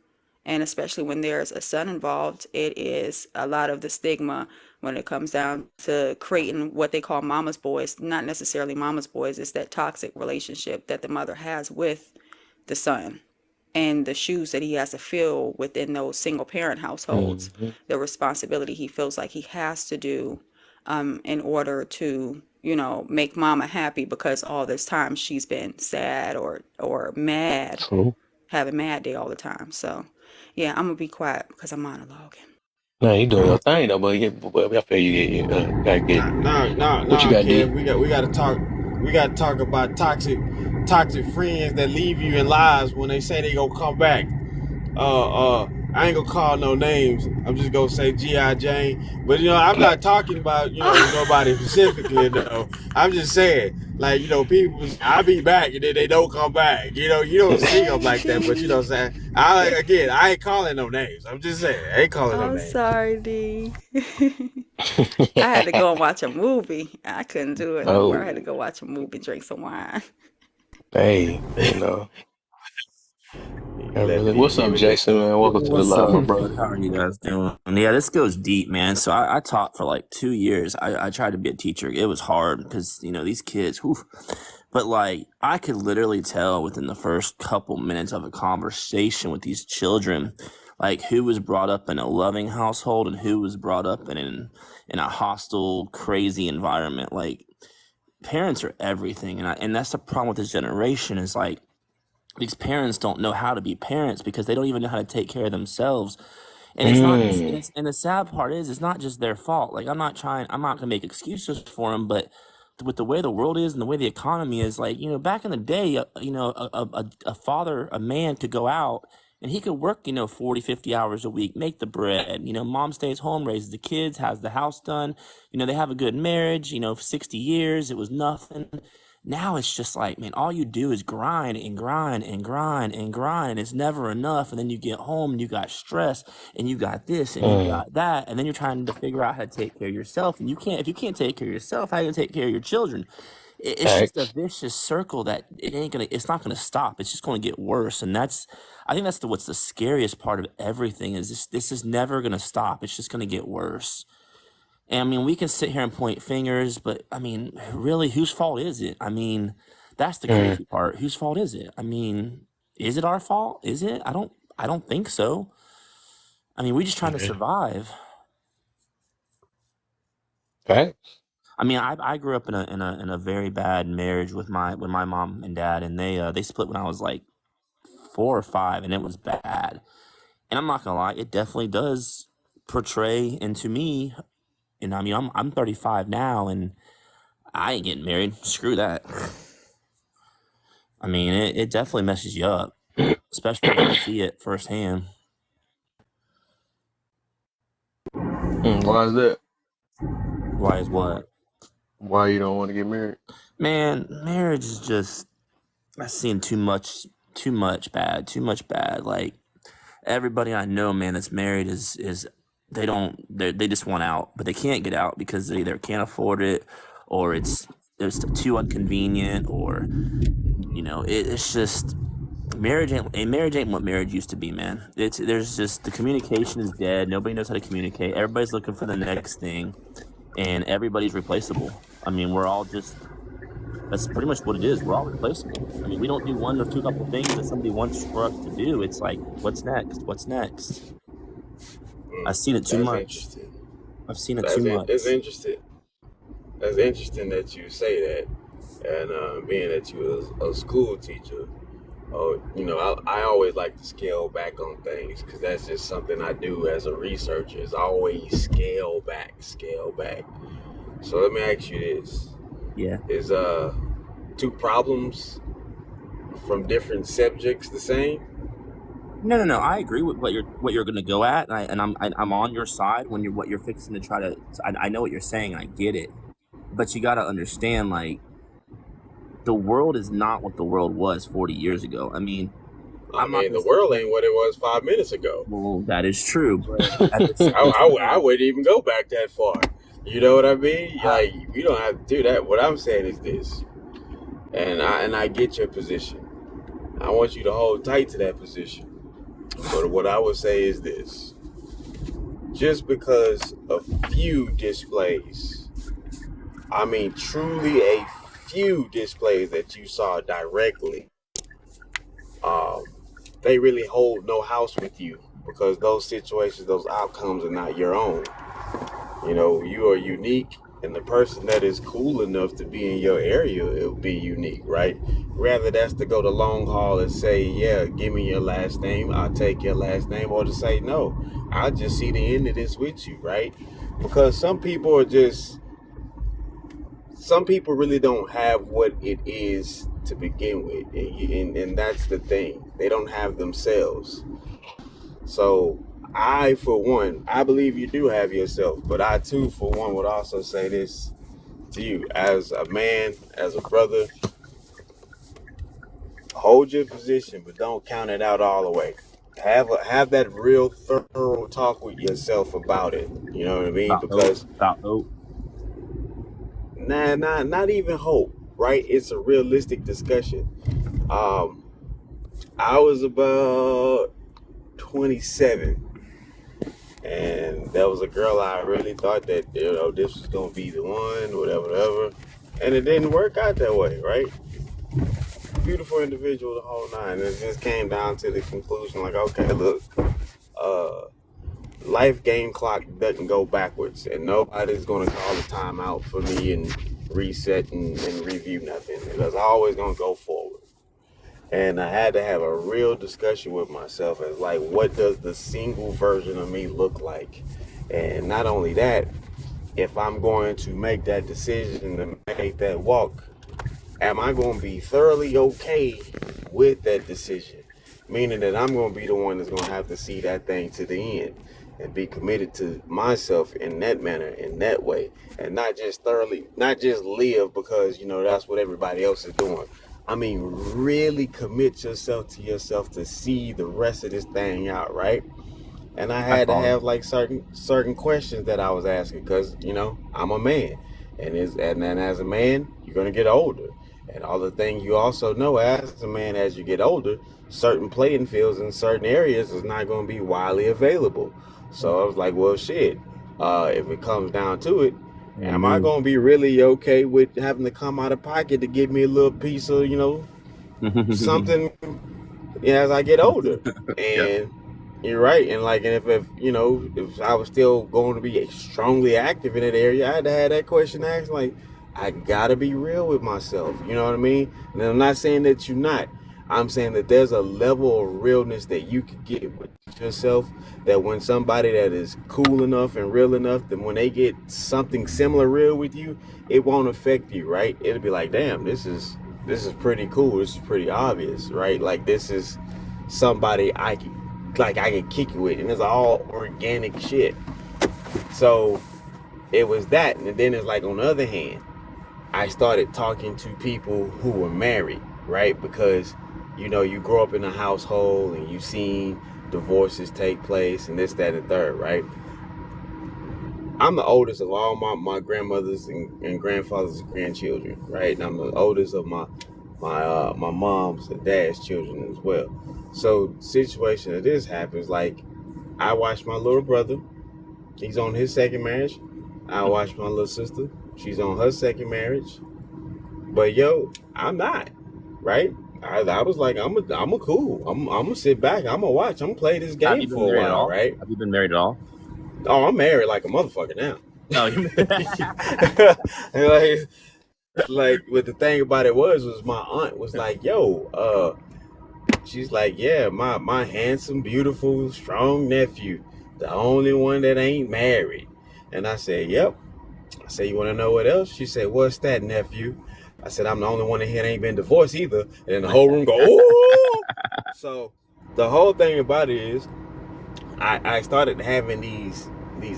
And especially when there's a son involved, it is a lot of the stigma when it comes down to creating what they call mama's boys. Not necessarily mama's boys, it's that toxic relationship that the mother has with the son, and the shoes that he has to fill within those single parent households, Mm-hmm. the responsibility he feels like he has to do in order to make mama happy, because all this time she's been sad or mad, True. having mad day all the time. So yeah, I'm gonna be quiet because I'm monologuing. Nah, you doing your thing though, but yeah, but I feel you gotta get what you got, Kev. D. We gotta talk. We gotta talk about toxic friends that leave you in lives when they say they gonna come back. I ain't gonna call no names. I'm just gonna say G.I. Jane. But I'm not talking about nobody specifically though. I'm just saying, like, people. I be back and then they don't come back. You don't see them Dang, like that. But D. what I'm saying, I ain't calling no names. I'm just saying, I ain't calling no I'm names. sorry, D. I had to go and watch a movie. I couldn't do it no more. I had to Oh, go watch a movie, drink some wine. hey, I Let really. people What's be up, with their Jason? Man, welcome to the What's live, up, my bud? brother. How are you guys doing? Yeah, this goes deep, man. So I taught for like 2 years. I tried to be a teacher. It was hard because, these kids, whew. But like, I could literally tell within the first couple minutes of a conversation with these children, like who was brought up in a loving household and who was brought up in a hostile, crazy environment. Like, parents are everything. And that's the problem with this generation is like, these parents don't know how to be parents because they don't even know how to take care of themselves. And it's not just, Mm. and the sad part is, it's not just their fault. Like, I'm not gonna make excuses for them, but with the way the world is and the way the economy is, like, back in the day, a father, a man could go out and he could work, 40, 50 hours a week, make the bread. Mom stays home, raises the kids, has the house done. They have a good marriage, 60 years, it was nothing. Now it's just like, man, all you do is grind and grind and grind and grind, and it's never enough. And then you get home and you got stress and you got this and you Mm. got that, and then you're trying to figure out how to take care of yourself, and you can't. If you can't take care of yourself, how are you gonna take care of your children? It's just a Facts. vicious circle that it's not gonna stop. It's just gonna get worse, and I think that's what's the scariest part of everything is this is never gonna stop. It's just gonna get worse. And I mean, we can sit here and point fingers, but I mean, really, whose fault is it? I mean, that's the Mm. crazy part. Whose fault is it? I mean, Is it our fault? Is it? I don't think so. I mean, we're just trying to Yeah. survive. Facts. I mean, I grew up in a very bad marriage with my mom and dad, and they split when I was like 4 or 5, and it was bad. And I'm not gonna lie, it definitely does portray into me. And I mean, I'm 35 now, and I ain't getting married. Screw that. I mean, it definitely messes you up, especially when you see it firsthand. Why is that? Why is what? Why you don't want to get married? Man, marriage is just, I've seen too much bad. Like, everybody I know, man, that's married is they just want out, but they can't get out because they either can't afford it, or it's too inconvenient, or it's just marriage ain't what marriage used to be, man. There's just, the communication is dead. Nobody knows how to communicate. Everybody's looking for the next thing, and everybody's replaceable. I mean, we're all just, that's pretty much what it is. We're all replaceable. I mean, we don't do one or two couple things that somebody wants for us to do. It's like, what's next? What's next? I've seen it too That's much. interesting. I've seen it too much. That's interesting. That's interesting that you say that, and being that you was a school teacher. Oh, I always like to scale back on things because that's just something I do as a researcher. Is always scale back, scale back. So let me ask you this: Yeah. Is two problems from different subjects the same? No. I agree with what you're gonna go at, and I'm on your side when what you're fixing to try to. I know what you're saying. I get it, but you got to understand, like, the world is not what the world was 40 years ago. I mean, I mean, the world ain't what it was 5 minutes ago. Well, that is true, but at the same I wouldn't even go back that far. You know what I mean? Like, you don't have to do that. What I'm saying is this, and I get your position. I want you to hold tight to that position. But what I would say is this: just because a few displays, I mean, truly a few displays that you saw directly, um, they really hold no house with you because those situations, those outcomes are not your own. You are unique, and the person that is cool enough to be in your area, it'll be unique, right? Rather that's to go the long haul and say, yeah, give me your last name, I'll take your last name, or to say, no, I'll just see the end of this with you, right? Because some people really don't have what it is to begin with, and that's the thing. They don't have themselves. So I, for one, I believe you do have yourself, but I too, for one, would also say this to you as a man, as a brother: hold your position, but don't count it out all the way. Have that real thorough talk with yourself about it. You know what I mean? Because about hope. not even hope, right? It's a realistic discussion. I was about 27. And there was a girl I really thought that this was gonna be the one, whatever, and it didn't work out that way, right? Beautiful individual, the whole nine. It just came down to the conclusion, like, okay, look, uh, life game clock doesn't go backwards, and nobody's gonna call a timeout for me and reset and review nothing, because I'm always gonna go forward. And I had to have a real discussion with myself as like, what does the single version of me look like? And not only that, if I'm going to make that decision to make that walk, am I going to be thoroughly okay with that decision? Meaning that I'm going to be the one that's going to have to see that thing to the end and be committed to myself in that manner, in that way, and not just live because, that's what everybody else is doing. I mean, really commit yourself to yourself to see the rest of this thing out, right? And I had to have like certain questions that I was asking because I'm a man, and then as a man you're gonna get older, and all the things you also know as a man as you get older, certain playing fields in certain areas is not gonna be widely available. So I was like, well, shit. If it comes down to it, am I gonna be really okay with having to come out of pocket to give me a little piece of something as I get older. Yep. And you're right. And like, and if if I was still going to be strongly active in that area, I had to have that question asked. Like, I gotta be real with myself. You know what I mean? And I'm not saying that you're not. I'm saying that there's a level of realness that you can get with yourself. That when somebody that is cool enough and real enough, that when they get something similar real with you, it won't affect you, right? It'll be like, damn, this is pretty cool. This is pretty obvious, right? Like, this is somebody I can kick it with, and it's all organic shit. So it was that, and then it's like, on the other hand, I started talking to people who were married, right? Because you grow up in a household and you've seen divorces take place and this, that, and third, right? I'm the oldest of all my grandmothers and grandfathers' grandchildren, right? And I'm the oldest of my mom's and dad's children as well. So situation of this happens, like, I watched my little brother, he's on his second marriage. I watched my little sister, she's on her second marriage. But I'm not, right? I was like, I'm a cool. I'm gonna sit back. I'm gonna watch. I'm gonna play this Have game you been for a married at while, all? right? Have you been married at all? Oh, I'm married like a motherfucker now. Oh, you like, but the thing about it was my aunt was like, she's like, yeah, my handsome, beautiful, strong nephew, the only one that ain't married. And I said, yep. I said, you want to know what else? She said, what's that, nephew? I said, I'm the only one in here that ain't been divorced either. And then the whole room go, oh! So the whole thing about it is, I started having these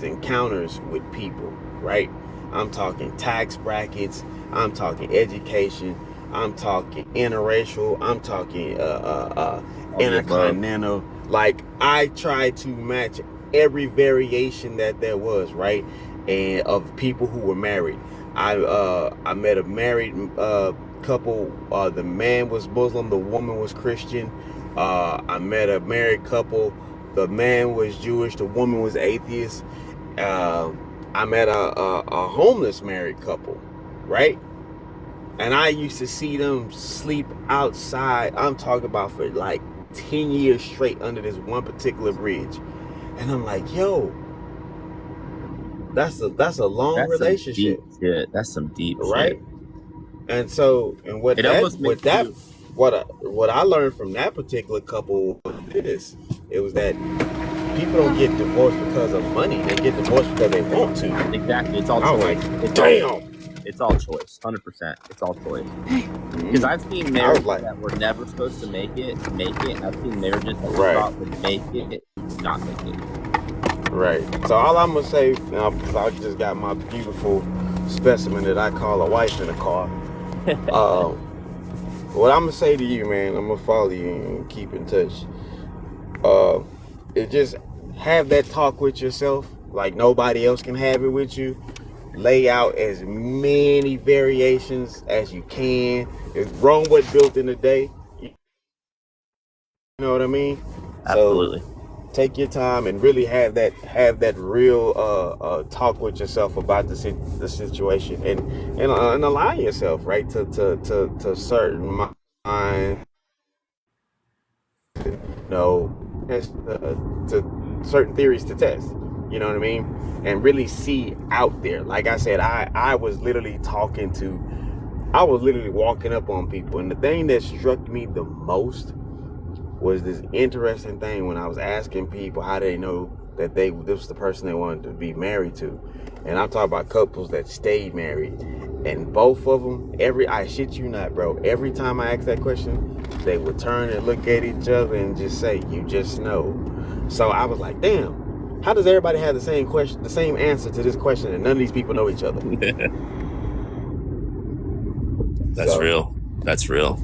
encounters with people, right? I'm talking tax brackets, I'm talking education, I'm talking interracial, I'm talking intercontinental. Like, I tried to match every variation that there was, right? And of people who were married. I met a married couple. The man was Muslim, the woman was Christian. I met a married couple. The man was Jewish, the woman was atheist. I met a homeless married couple, right? And I used to see them sleep outside. I'm talking about for like 10 years straight under this one particular bridge. And I'm like, that's a long relationship. Some deep shit. That's some deep right? shit. And so, and what I learned from that particular couple was this. It was that people don't get divorced because of money. They get divorced because they want to. Exactly. It's all choice. Like, damn. It's all choice. 100%. It's all choice. Because I've seen marriages that were never supposed to make it. And I've seen marriages that we thought would make it, not make it. Right. So all I'm going to say, because I just got my beautiful specimen that I call a wife in the car. What I'm going to say to you, man, I'm going to follow you and keep in touch. It just have that talk with yourself like nobody else can have it with you. Lay out as many variations as you can. If Rome was built in a day, you know what I mean? Absolutely. So take your time and really have that real talk with yourself about the situation and align yourself, right, to certain minds, to certain theories to test. You know what I mean? And really see out there. Like I said, I was literally walking up on people, and the thing that struck me the most was this interesting thing when I was asking people how they know that this was the person they wanted to be married to. And I'm talking about couples that stayed married. And both of them, I shit you not, bro, every time I asked that question, they would turn and look at each other and just say, you just know. So I was like, damn, how does everybody have the same question, the same answer to this question, and none of these people know each other? That's real. That's real.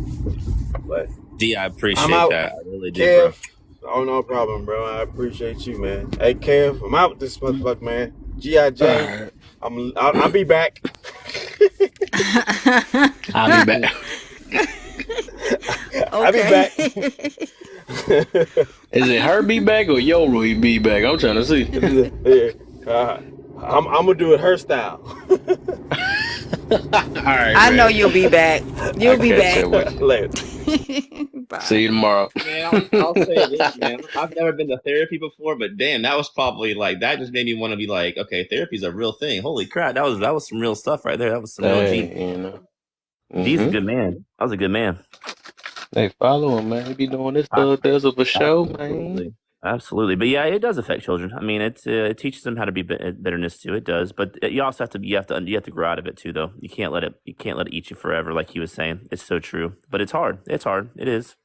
But D, I appreciate that. I really do, Kev, bro. Oh, no problem, bro. I appreciate you, man. Hey, Kev, I'm out with this motherfucker, man. G.I. Jane, I'll be back. I'll be back. I'll be back. Is it her be back or Yoru be back? I'm trying to see. I'm gonna do it her style. All right, I know you'll be back. You'll be back. Later. See Bye. you tomorrow. Man, I'll say this, man. I've never been to therapy before, but damn, that was probably like that just made me want to be like, okay, therapy's a real thing. Holy crap, that was some real stuff right there. That was some real G. Hey, you know. G's a Mm-hmm. good man. That was a good man. Hey, follow him, man. He be doing this I, stuff. There's a show, man. absolutely, absolutely. But yeah, it does affect children. I mean, it teaches them how to be bitterness too. It does, but you also have to grow out of it too, though. You can't let it eat you forever, like he was saying. It's so true, but it's hard. It's hard. It is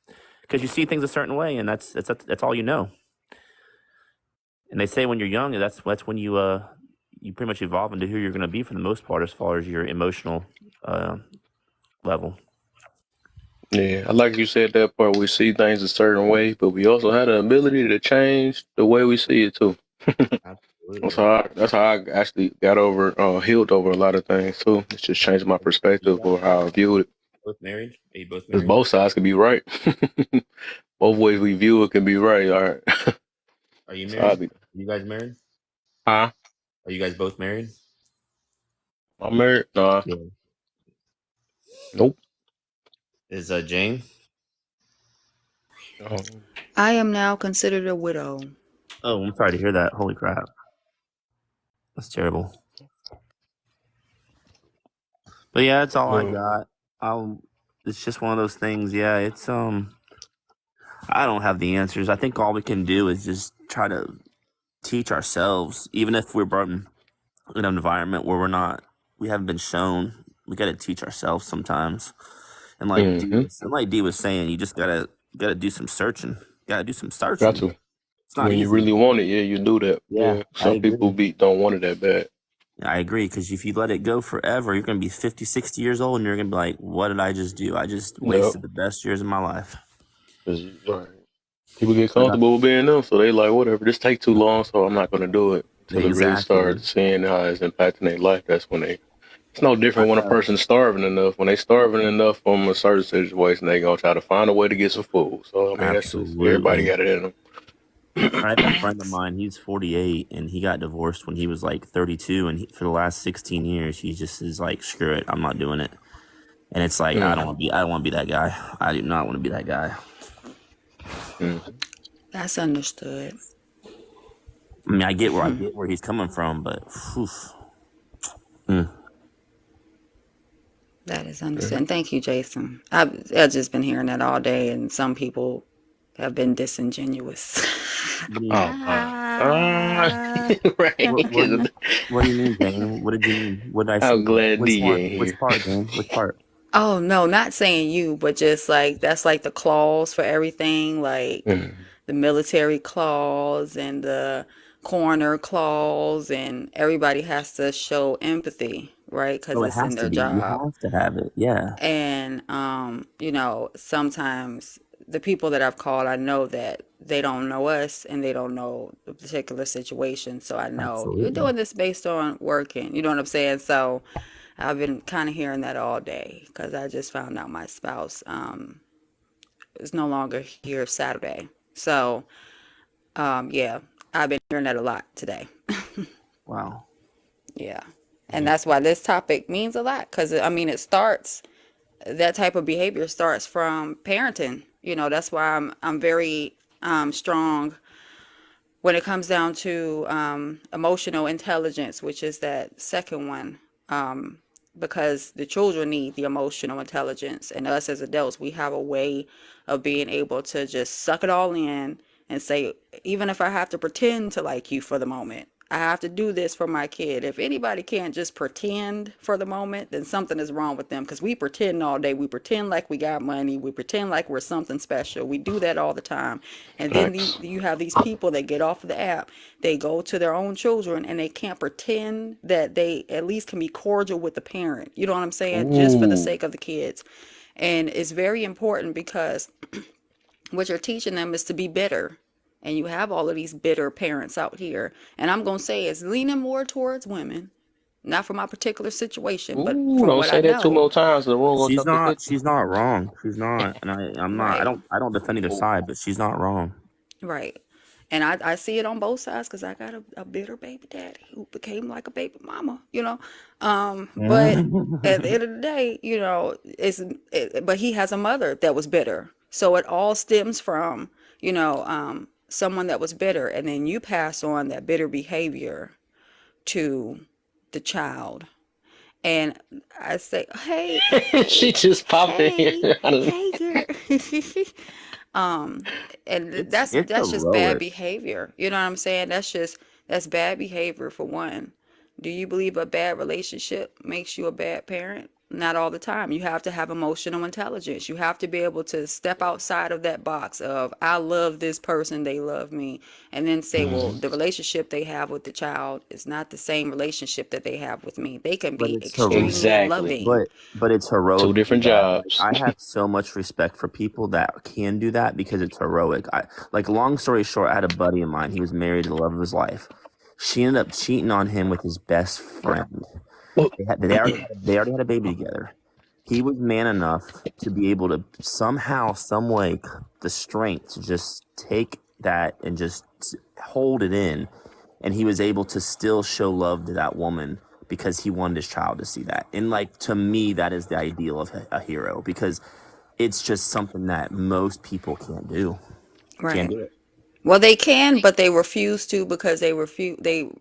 because you see things a certain way, and that's all you know. And they say when you're young, that's when you pretty much evolve into who you're going to be for the most part, as far as your emotional uh, level. Yeah, I like you said that part. We see things a certain way, but we also have the ability to change the way we see it too. Absolutely. That's how I actually got over, healed over a lot of things too. It's just changed my You perspective guys or how I viewed it. both married? Are you both Because married? both sides can be right. Both ways we view it can be right. All right. Are you So I married? be, You guys married? huh? Are you guys both married? I'm married? Nah. Yeah. Nope. Is Jane? Um, I am now considered a widow. Oh, I'm sorry to hear that. Holy crap, that's terrible. But yeah, that's all I uh, got. I'll. It's just one of those things. Yeah, it's I don't have the answers. I think all we can do is just try to teach ourselves, even if we're brought in an environment where we haven't been shown. We got to teach ourselves sometimes. And mm-hmm. Like D was saying, you just gotta do some searching. Gotta do some Got searching. to. It's not When you easy. really want it, yeah, you do that. Yeah, Yeah. I Some people agree. don't want it that bad. I agree, because if you let it go forever, you're gonna be 50, 60 years old, and you're gonna be like, "What did I just do? I just Yep. wasted the best years of my life." 'Cause right. People get But comfortable with being them, so they like, whatever, this take too long, so I'm not gonna do it. Till they really exactly. start seeing how it's impacting their life. That's when they. It's no I, different when a person's starving enough. When they starving enough from a certain situation, they gonna try to find a way to get some food. So I mean, that's just everybody absolutely. got it in them. I have a friend of mine. He's 48, and he got divorced when he was like 32, and for the last 16 years, he just is like, "Screw it, I'm not doing it." And it's like, I don't Mm, want to be. I don't want to be that guy. I do not want to be that guy. mm, That's understood. I mean, I get where he's coming from, but whew, mm, That is yeah. understood. And thank you, Jason. I've just been hearing that all day, and some people have been disingenuous. what do you Oh my. Ah, right. what, what, what do you mean, Jane? What did you mean? What did I say? I'm glad Which D one? ain't Which here. part, Jane? Which part? Oh no, not saying you, but just like that's like the clause for everything, like Mm, the military clause and the coroner clause, and everybody has to show empathy, right? Because Oh, it it's in has to their be. You job. have to have it. Yeah, And sometimes the people that I've called, I know that they don't know us and they don't know the particular situation. So I know you're absolutely. doing this based on working. You know what I'm saying? So I've been kind of hearing that all day because I just found out my spouse is no longer here Saturday. So yeah, I've been hearing that a lot today. Wow. Yeah. And that's why this topic means a lot because I mean, that type of behavior starts from parenting. That's why I'm very strong when it comes down to emotional intelligence, which is that second one. Um, because the children need the emotional intelligence, and us as adults, we have a way of being able to just suck it all in and say, even if I have to pretend to like you for the moment, I have to do this for my kid. If anybody can't just pretend for the moment, then something is wrong with them because we pretend all day. We pretend like we got money. We pretend like we're something special. We do that all the time. And then facts. you have these people that get off of the app, they go to their own children and they can't pretend that they at least can be cordial with the parent. You know what I'm saying? Just for the Ooh. sake of the kids. And it's very important because what you're teaching them is to be bitter. And you have all of these bitter parents out here. And I'm going to say it's leaning more towards women, not for my particular situation, but Ooh, from don't what I say that two know. more times. The room gonna She's jump to not. 50. She's not wrong. She's not, and I'm not. I Right, don't. I don't defend either Ooh. side, but she's not wrong. right. And I see it on both sides because I got a bitter baby daddy who became like a baby mama, you know. But at the end of the day, you know, but he has a mother that was bitter. So it all stems from, you know, someone that was bitter. And then you pass on that bitter behavior to the child. And I say, hey, She hey, just popped in hey, here. I don't- hey, girl. um, and it's that's just bad heroic. behavior. You know what I'm saying? That's bad behavior for one. Do you believe a bad relationship makes you a bad parent? Not all the time. You have to have emotional intelligence. You have to be able to step outside of that box of I love this person, they love me, and then say, well, Mhm. the relationship they have with the child is not the same relationship that they have with me. They can But be it's heroic. extremely Exactly. loving. But it's heroic Two to do different that. Like jobs. I have so much respect for people that can do that because it's heroic. I like long story short, I had a buddy of mine. He was married to the love of his life. She ended up cheating on him with his best friend. They already had a baby together. He was man enough to be able to somehow, some way, the strength to just take that and just hold it in, and he was able to still show love to that woman because he wanted his child to see that. And like to me, that is the ideal of a hero because it's just something that most people can't do. Can't Right. do it Well, they can, but they refuse to because they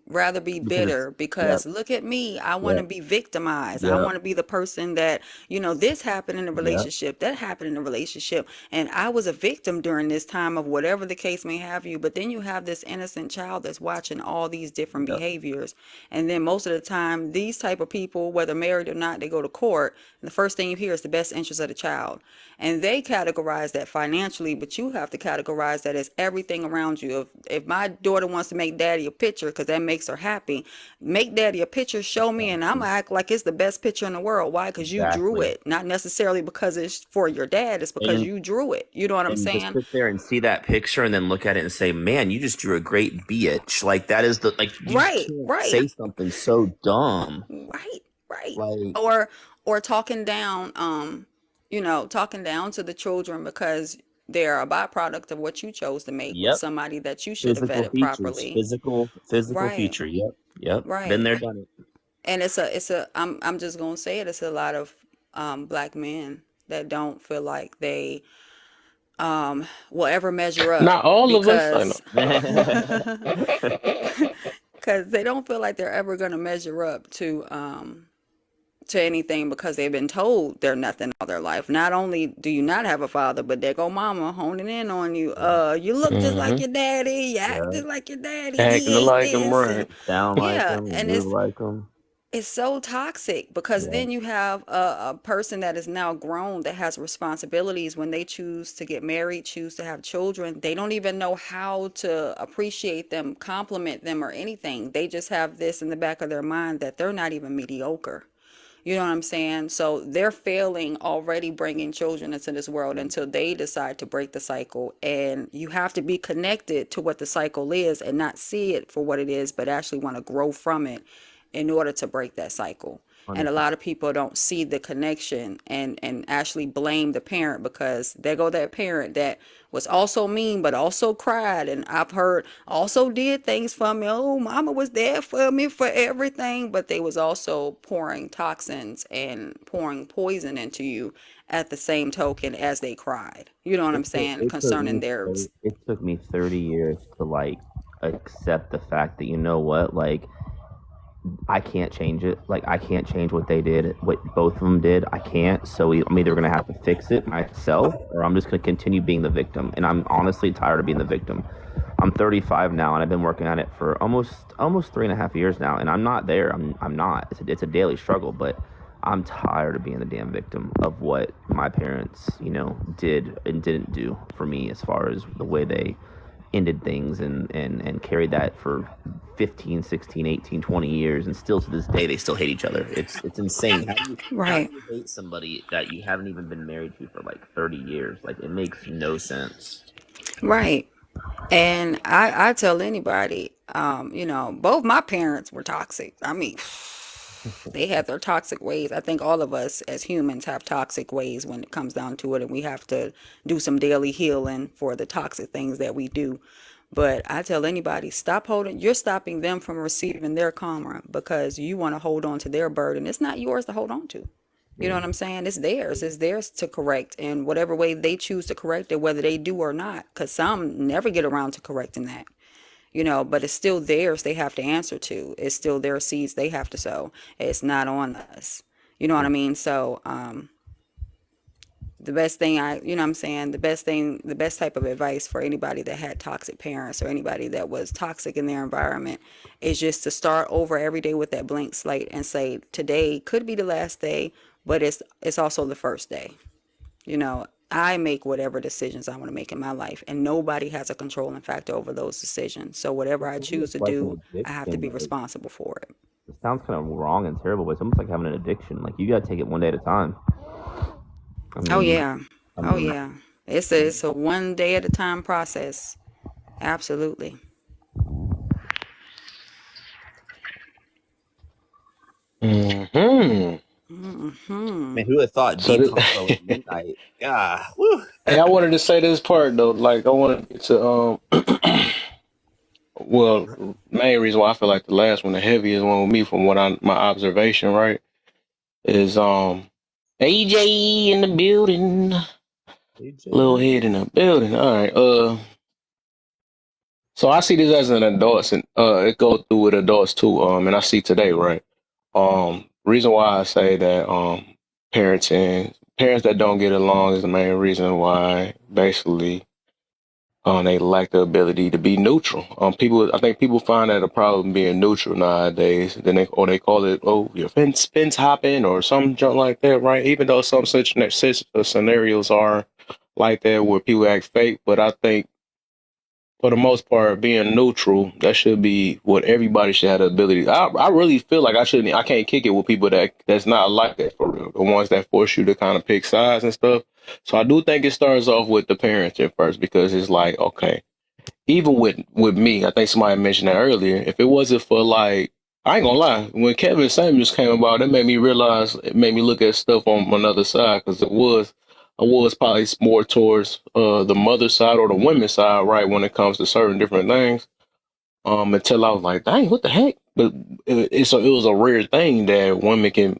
rather be because it's bitter yep, because look at me, I want to yep, be victimized. I yep, want to be the person that, you know, this happened in a yep, relationship, that happened in a relationship, and I was a victim during this time of whatever the case may have you. But then you have this innocent child that's watching all these different yep. behaviors. And then most of the time, these type of people, whether married or not, they go to court, and the first thing you hear is the best interest of the child. And they categorize that financially, but you have to categorize that as everything around you. If my daughter wants to make daddy a picture because that makes her happy, make daddy a picture, show me, and I'm Exactly. gonna act like it's the best picture in the world. Why? Because you drew Exactly. it, not necessarily because it's for your dad. It's because And you drew it. You know what I'm and just saying? sit there and see that picture and then look at it and say, "Man, you just drew a great bitch." Like that is the like you Right, can't right. say something so dumb. Right, right. Like, Or talking down, you know, talking down to the children because they're a byproduct of what you chose to make with yep, somebody that you should have physical vetted features, properly. physical Right, feature. Yep, yep. Been right. there, done it. And I'm just gonna say it, it's a lot of black men that don't feel like they will ever measure up Not all of us. I know. because because they don't feel like they're ever gonna measure up to anything because they've been told they're nothing all their life. Not only do you not have a father, but there go mama honing in on you. You look just like Hmm. your daddy. You act Yeah, just like your daddy. Acting He ain't like him, this, and right? sound like yeah, them, and move like them. it's so toxic because Yeah, then you have a person that is now grown that has responsibilities when they choose to get married, choose to have children. They don't even know how to appreciate them, compliment them, or anything. They just have this in the back of their mind that they're not even mediocre. You know what I'm saying? So they're failing already bringing children into this world until they decide to break the cycle. And you have to be connected to what the cycle is and not see it for what it is, but actually want to grow from it in order to break that cycle. And a 100%. lot of people don't see the connection and actually blame the parent because there go that parent that was also mean but also cried, and I've heard also did things for me. Oh, mama was there for me for everything, but they was also pouring toxins and pouring poison into you at the same token as they cried. You know what I'm saying? Concerning their It took me 30 years to like accept the fact that you know what, like I can't change it. Like I can't change what they did, what both of them did. I can't. So I'm either gonna have to fix it myself, or I'm just gonna continue being the victim. And I'm honestly tired of being the victim. I'm 35 now, and I've been working at it for almost 3.5 years now, and I'm not there. I'm not. It's a daily struggle, but I'm tired of being the damn victim of what my parents, did and didn't do for me as far as the way they ended things and carried that for 15, 16, 18, 20 years, and still to this day they still hate each other. It's insane. How do right, you hate somebody that you haven't even been married to for like 30 years? Like it makes no sense. right. And I tell anybody, you know, both my parents were toxic. I mean, they had their toxic ways. I think all of us as humans have toxic ways when it comes down to it, and we have to do some daily healing for the toxic things that we do. But I tell anybody, you're stopping them from receiving their karma because you want to hold on to their burden. It's not yours to hold on to. You know what I'm saying? It's theirs. It's theirs to correct in whatever way they choose to correct it, whether they do or not. Because some never get around to correcting that, but it's still theirs they have to answer to. It's still their seeds they have to sow. It's not on us. You know what I mean? So, the best thing the best type of advice for anybody that had toxic parents or anybody that was toxic in their environment is just to start over every day with that blank slate and say, today could be the last day, but it's also the first day. I make whatever decisions I want to make in my life, and nobody has a controlling factor over those decisions. So whatever I Maybe choose it's to like an do, I have to addiction. be Like, responsible for it. it sounds kind of wrong and terrible, but it's almost like having an addiction. Like, you got to take it one day at a time. I Oh mean, yeah. I Oh mean, yeah. It's a one day at a time process. Absolutely. Hmm. Hmm. man, who would have thought So deep this, convo at midnight? Yeah, woo. hey, I wanted to say this part though. Like, I wanted to well, main reason why I feel like the last one, the heaviest one with me, from my observation, right, is AJ in the building, little AJ. head in the building. All right, so I see this as an adult, and it goes through with adults too. And I see today, right. Reason why I say that parents that don't get along is the main reason why basically they lack the ability to be neutral. I think people find that a problem being neutral nowadays. Then they call it, oh, you're fence hopping or some junk like that, right? Even though some such scenarios are like that where people act fake, but I think for the most part, being neutral, that should be what everybody should have the ability. I really feel like I can't kick it with people that's not like that for real. The ones that force you to kind of pick sides and stuff. So I do think it starts off with the parents at first, because it's like, okay, even with me, I think somebody mentioned that earlier. If it wasn't for, like, I ain't gonna lie, when Kevin Samuels came about, it made me look at stuff on another side, because I was probably more towards the mother side or the women's side, right, when it comes to certain different things. Until I was like, dang, what the heck? But it was a rare thing that women can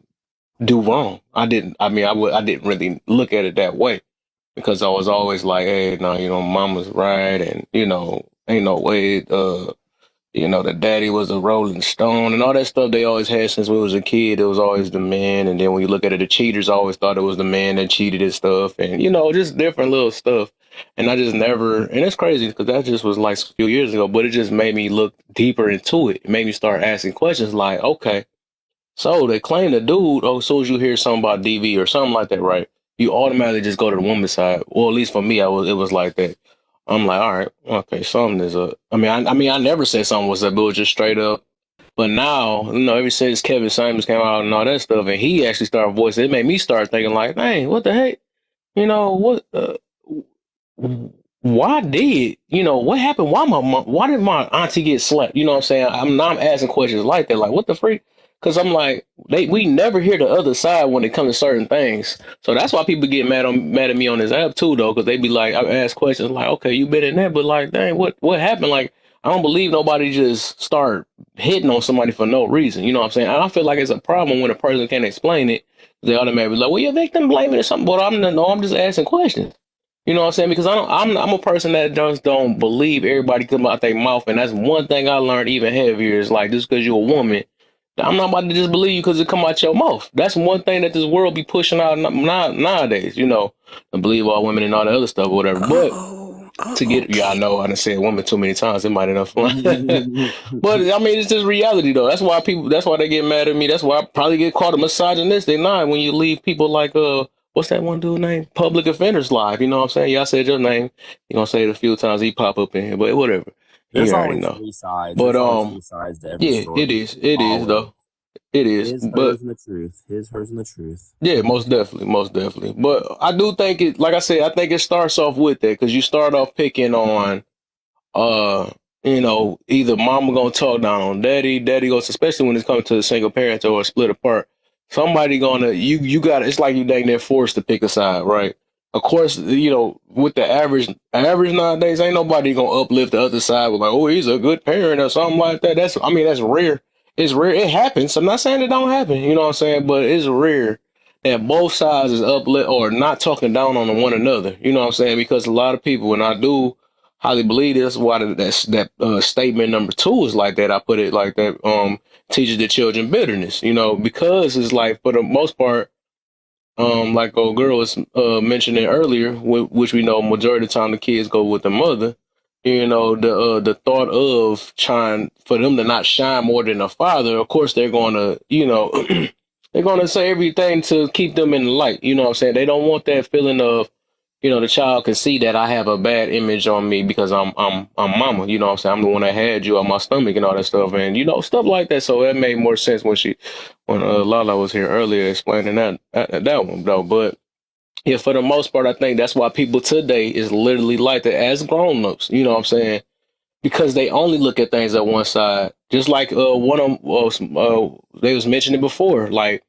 do wrong. I didn't really look at it that way, because I was always like, hey, no, mama's right, and ain't no way, the daddy was a Rolling Stone and all that stuff they always had since we was a kid. It was always the man, and then when you look at it, the cheaters always thought it was the man that cheated and stuff, and just different little stuff. And I just never, and it's crazy because that just was like a few years ago, but it just made me look deeper into it. It made me start asking questions like, okay, so they claim the dude, oh, as soon as you hear something about DV or something like that, right? You automatically just go to the woman's side. Well, at least for me, it was like that. I'm like, all right, okay, something is up. I never said something was up. It was just straight up. But now, ever since Kevin Simons came out and all that stuff, and he actually started voicing, it made me start thinking like, dang, what the heck? What? Why what happened? Why did my auntie get slapped? You know what I'm saying? I'm asking questions like that, like, what the freak? Because I'm like, we never hear the other side when it comes to certain things. So that's why people get mad at me on this app too, though, because they be like, I ask questions like, okay, you been in that, but like, dang, what happened? Like, I don't believe nobody just start hitting on somebody for no reason. You know what I'm saying? I feel like it's a problem when a person can't explain it. They automatically be like, well, you're victim blaming or something. But I'm just asking questions. You know what I'm saying? Because I'm a person that just don't believe everybody come out their mouth, and that's one thing I learned even heavier is like, just because you're a woman, I'm not about to just believe you because it come out your mouth. That's one thing that this world be pushing out nowadays. To believe all women and all the other stuff, or whatever. But Uh-oh. to Uh-oh, get, yeah, I Kate. know I done said woman too many times. It might enough. But I mean, it's just reality though. That's why they get mad at me. That's why I probably get called a misogynist. They not when you leave people like what's that one dude name? Public Offenders Live. You know what I'm saying? Y'all said your name. You gonna say it a few times. He pop up in here, but whatever. There's You already always know. three sides. But There's always three sides to every yeah, story. it is. It is Always. though. It is. His, But hers, and the truth. His, hers, and the truth. yeah, most definitely, most definitely. But I do think it. Like I said, I think it starts off with that, because you start off picking on uh either mama gonna talk down on daddy goes, especially when it's coming to a single parent or a split apart, somebody gonna, you got, it's like you dang near forced to pick a side, right? of course, with the average nowadays, ain't nobody gonna uplift the other side with like, oh, he's a good parent or something like that. That's rare. It's rare. It happens. I'm not saying it don't happen. You know what I'm saying? But it's rare that both sides is uplift or not talking down on one another. You know what I'm saying? Because a lot of people, and I do highly believe this, why that statement number 2 is like that. I put it like that. Teaches the children bitterness. Because it's like for the most part like old girl was mentioning earlier, which we know majority of the time the kids go with the mother. The thought of trying for them to not shine more than the father. Of course, they're gonna, they're gonna say everything to keep them in the light. You know what I'm saying? They don't want that feeling of, the child can see that I have a bad image on me because I'm mama. You know what I'm saying? I'm the one that had you on my stomach and all that stuff, and stuff like that. So that made more sense when Lala was here earlier explaining that one though. But yeah, for the most part, I think that's why people today is literally like that as grown ups. You know what I'm saying? Because they only look at things at one side. Just like one of they was mentioning before, like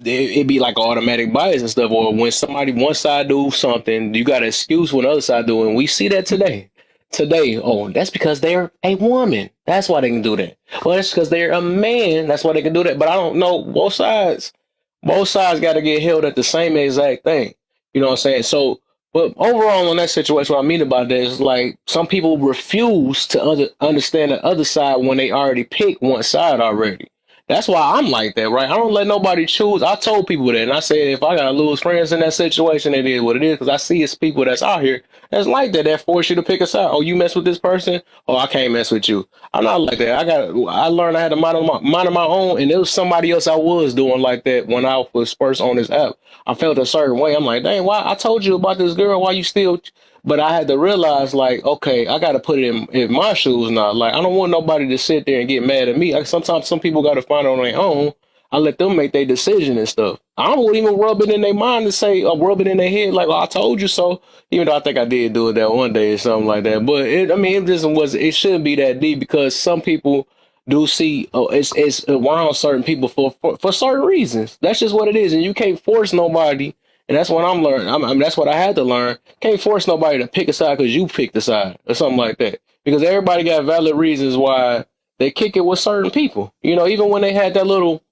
it'd be like automatic bias and stuff. Or when somebody one side do something, you got an excuse when the other side do it. And we see that today. Today, oh, that's because they're a woman. That's why they can do that. Well, that's because they're a man. That's why they can do that. But I don't know both sides. Both sides got to get held at the same exact thing. You know what I'm saying? So, but overall, on that situation, what I mean about that is like some people refuse to understand the other side when they already picked one side already. That's why I'm like that, right? I don't let nobody choose. I told people that, and I said if I gotta lose friends in that situation, it is what it is. Because I see it's people that's out here that's like that. That force you to pick a side. Oh, you mess with this person? Oh, I can't mess with you. I'm not like that. I learned I had to mind of my own, and it was somebody else I was doing like that when I was first on this app. I felt a certain way. I'm like, dang, why I told you about this girl? Why you still? But I had to realize, like, okay, I got to put it in my shoes now. Like, I don't want nobody to sit there and get mad at me. Like, sometimes some people got to find it on their own. I let them make their decision and stuff. I don't even rub it in their mind to say, or rub it in their head, like, oh, I told you so. Even though I think I did do it that one day or something like that. But it just was. It shouldn't be that deep because some people do see it's around certain people for certain reasons. That's just what it is, and you can't force nobody. And that's what I'm learning. I mean, that's what I had to learn. Can't force nobody to pick a side because you picked a side or something like that. Because everybody got valid reasons why they kick it with certain people. Even when they had this little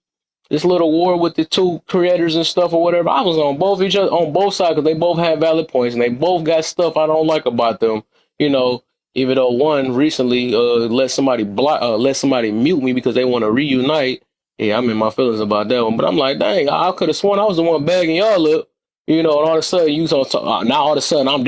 war with the two creators and stuff or whatever, I was on both sides because they both had valid points and they both got stuff I don't like about them. You know, even though one recently let somebody mute me because they want to reunite. Yeah, I'm in my feelings about that one. But I'm like, dang, I could have sworn I was the one bagging y'all up. And all of a sudden now all of a sudden I'm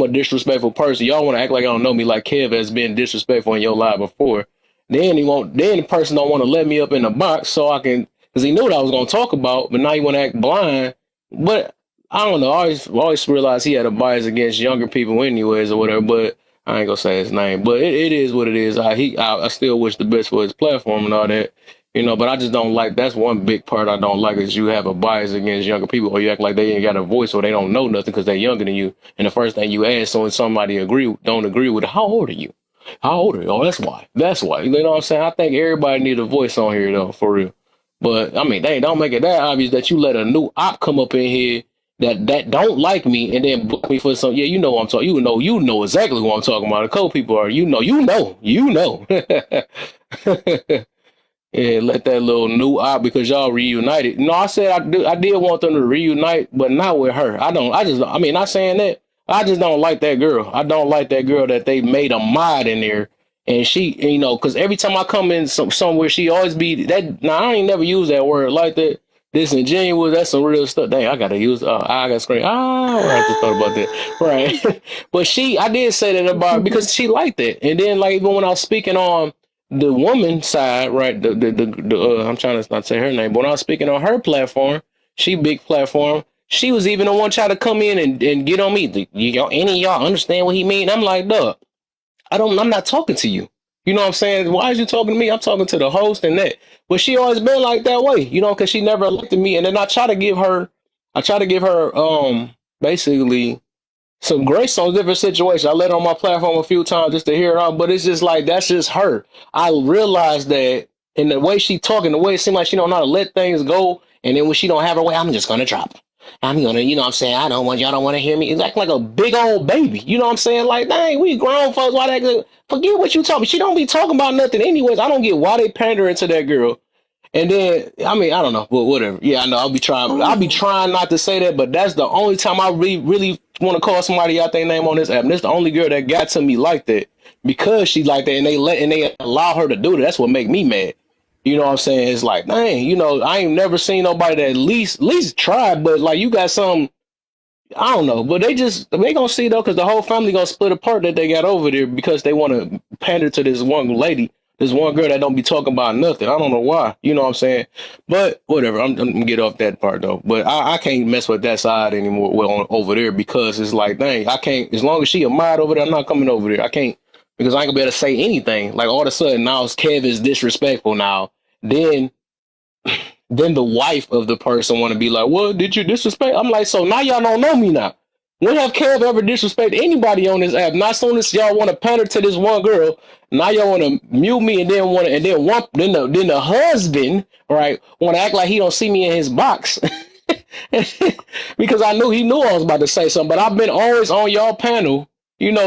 a disrespectful person. Y'all want to act like y'all don't know me, like Kev has been disrespectful in your life before. Then the person don't want to let me up in the box so I can, because he knew what I was going to talk about, but now he want to act blind. But I don't know. I always realized he had a bias against younger people anyways or whatever, but I ain't going to say his name. But it is what it is. I still wish the best for his platform and all that. But I just don't like, that's one big part I don't like is you have a bias against younger people or you act like they ain't got a voice or they don't know nothing because they're younger than you. And the first thing you ask, so when somebody don't agree with it, how old are you? How old are you? Oh, that's why. That's why. You know what I'm saying? I think everybody need a voice on here though, for real. But I mean, they don't make it that obvious that you let a new op come up in here that don't like me and then book me for some. Yeah, you know what I'm talking. You know exactly what I'm talking about. The co people are. You know. Yeah, let that little new op because y'all reunited. No, I said I did want them to reunite, but not with her. I mean, not saying that. I just don't like that girl. I don't like that girl that they made a mod in there. And she, because every time I come in somewhere, she always be that. Now, I ain't never used that word like that. Disingenuous, that's some real stuff. Dang, I gotta use, I gotta scream. I just thought about that. Right. But I did say that about because she liked that. And then, like, even when I was speaking on the woman side, right? I'm trying to not say her name, but when I was speaking on her platform, she big platform. She was even the one trying to come in and get on me. Any of y'all understand what he mean? I'm like, duh, I'm not talking to you. You know what I'm saying? Why is you talking to me? I'm talking to the host and that. But she always been like that way, because she never elected me. And then I try to give her, basically some grace on different situations. I let her on my platform a few times just to hear it out, but it's just like that's just her. I realized that in the way she talking, the way it seemed like she don't know how to let things go, and then when she don't have her way, I'm just gonna drop. I'm gonna, you know what I'm saying? Y'all don't want to hear me. It's like a big old baby. You know what I'm saying? Like, dang, we grown folks. Why that? Forget what you talking. She don't be talking about nothing anyways. I don't get why they pandering to that girl. And then, I mean, I don't know, but whatever. Yeah, I know. I'll be Ooh. trying not to say that, but that's the only time I really want to call somebody out their name on this app. And this the only girl that got to me like that because she like that, and they allow her to do that. That's what make me mad. You know what I'm saying? It's like, dang, I ain't never seen nobody that at least tried, but like you got some. I don't know, but they gonna see though, because the whole family gonna split apart that they got over there because they want to pander to this one lady, this one girl that don't be talking about nothing. I don't know why, you know what I'm saying? But whatever, I'm gonna get off that part though. But I can't mess with that side anymore. Well, over there because it's like, dang, I can't. As long as she a mod over there, I'm not coming over there. I can't because I ain't gonna be able to say anything. Like all of a sudden now, Kev is disrespectful now. Then then the wife of the person want to be like, "Well, did you disrespect?" I'm like, so now y'all don't know me now. When have Kev ever disrespected anybody on this app? Not soon as y'all want to pander to this one girl, now y'all want to mute me and then want to, and then the husband, right, want to act like he don't see me in his box. Because he knew I was about to say something, but I've been always on y'all panel,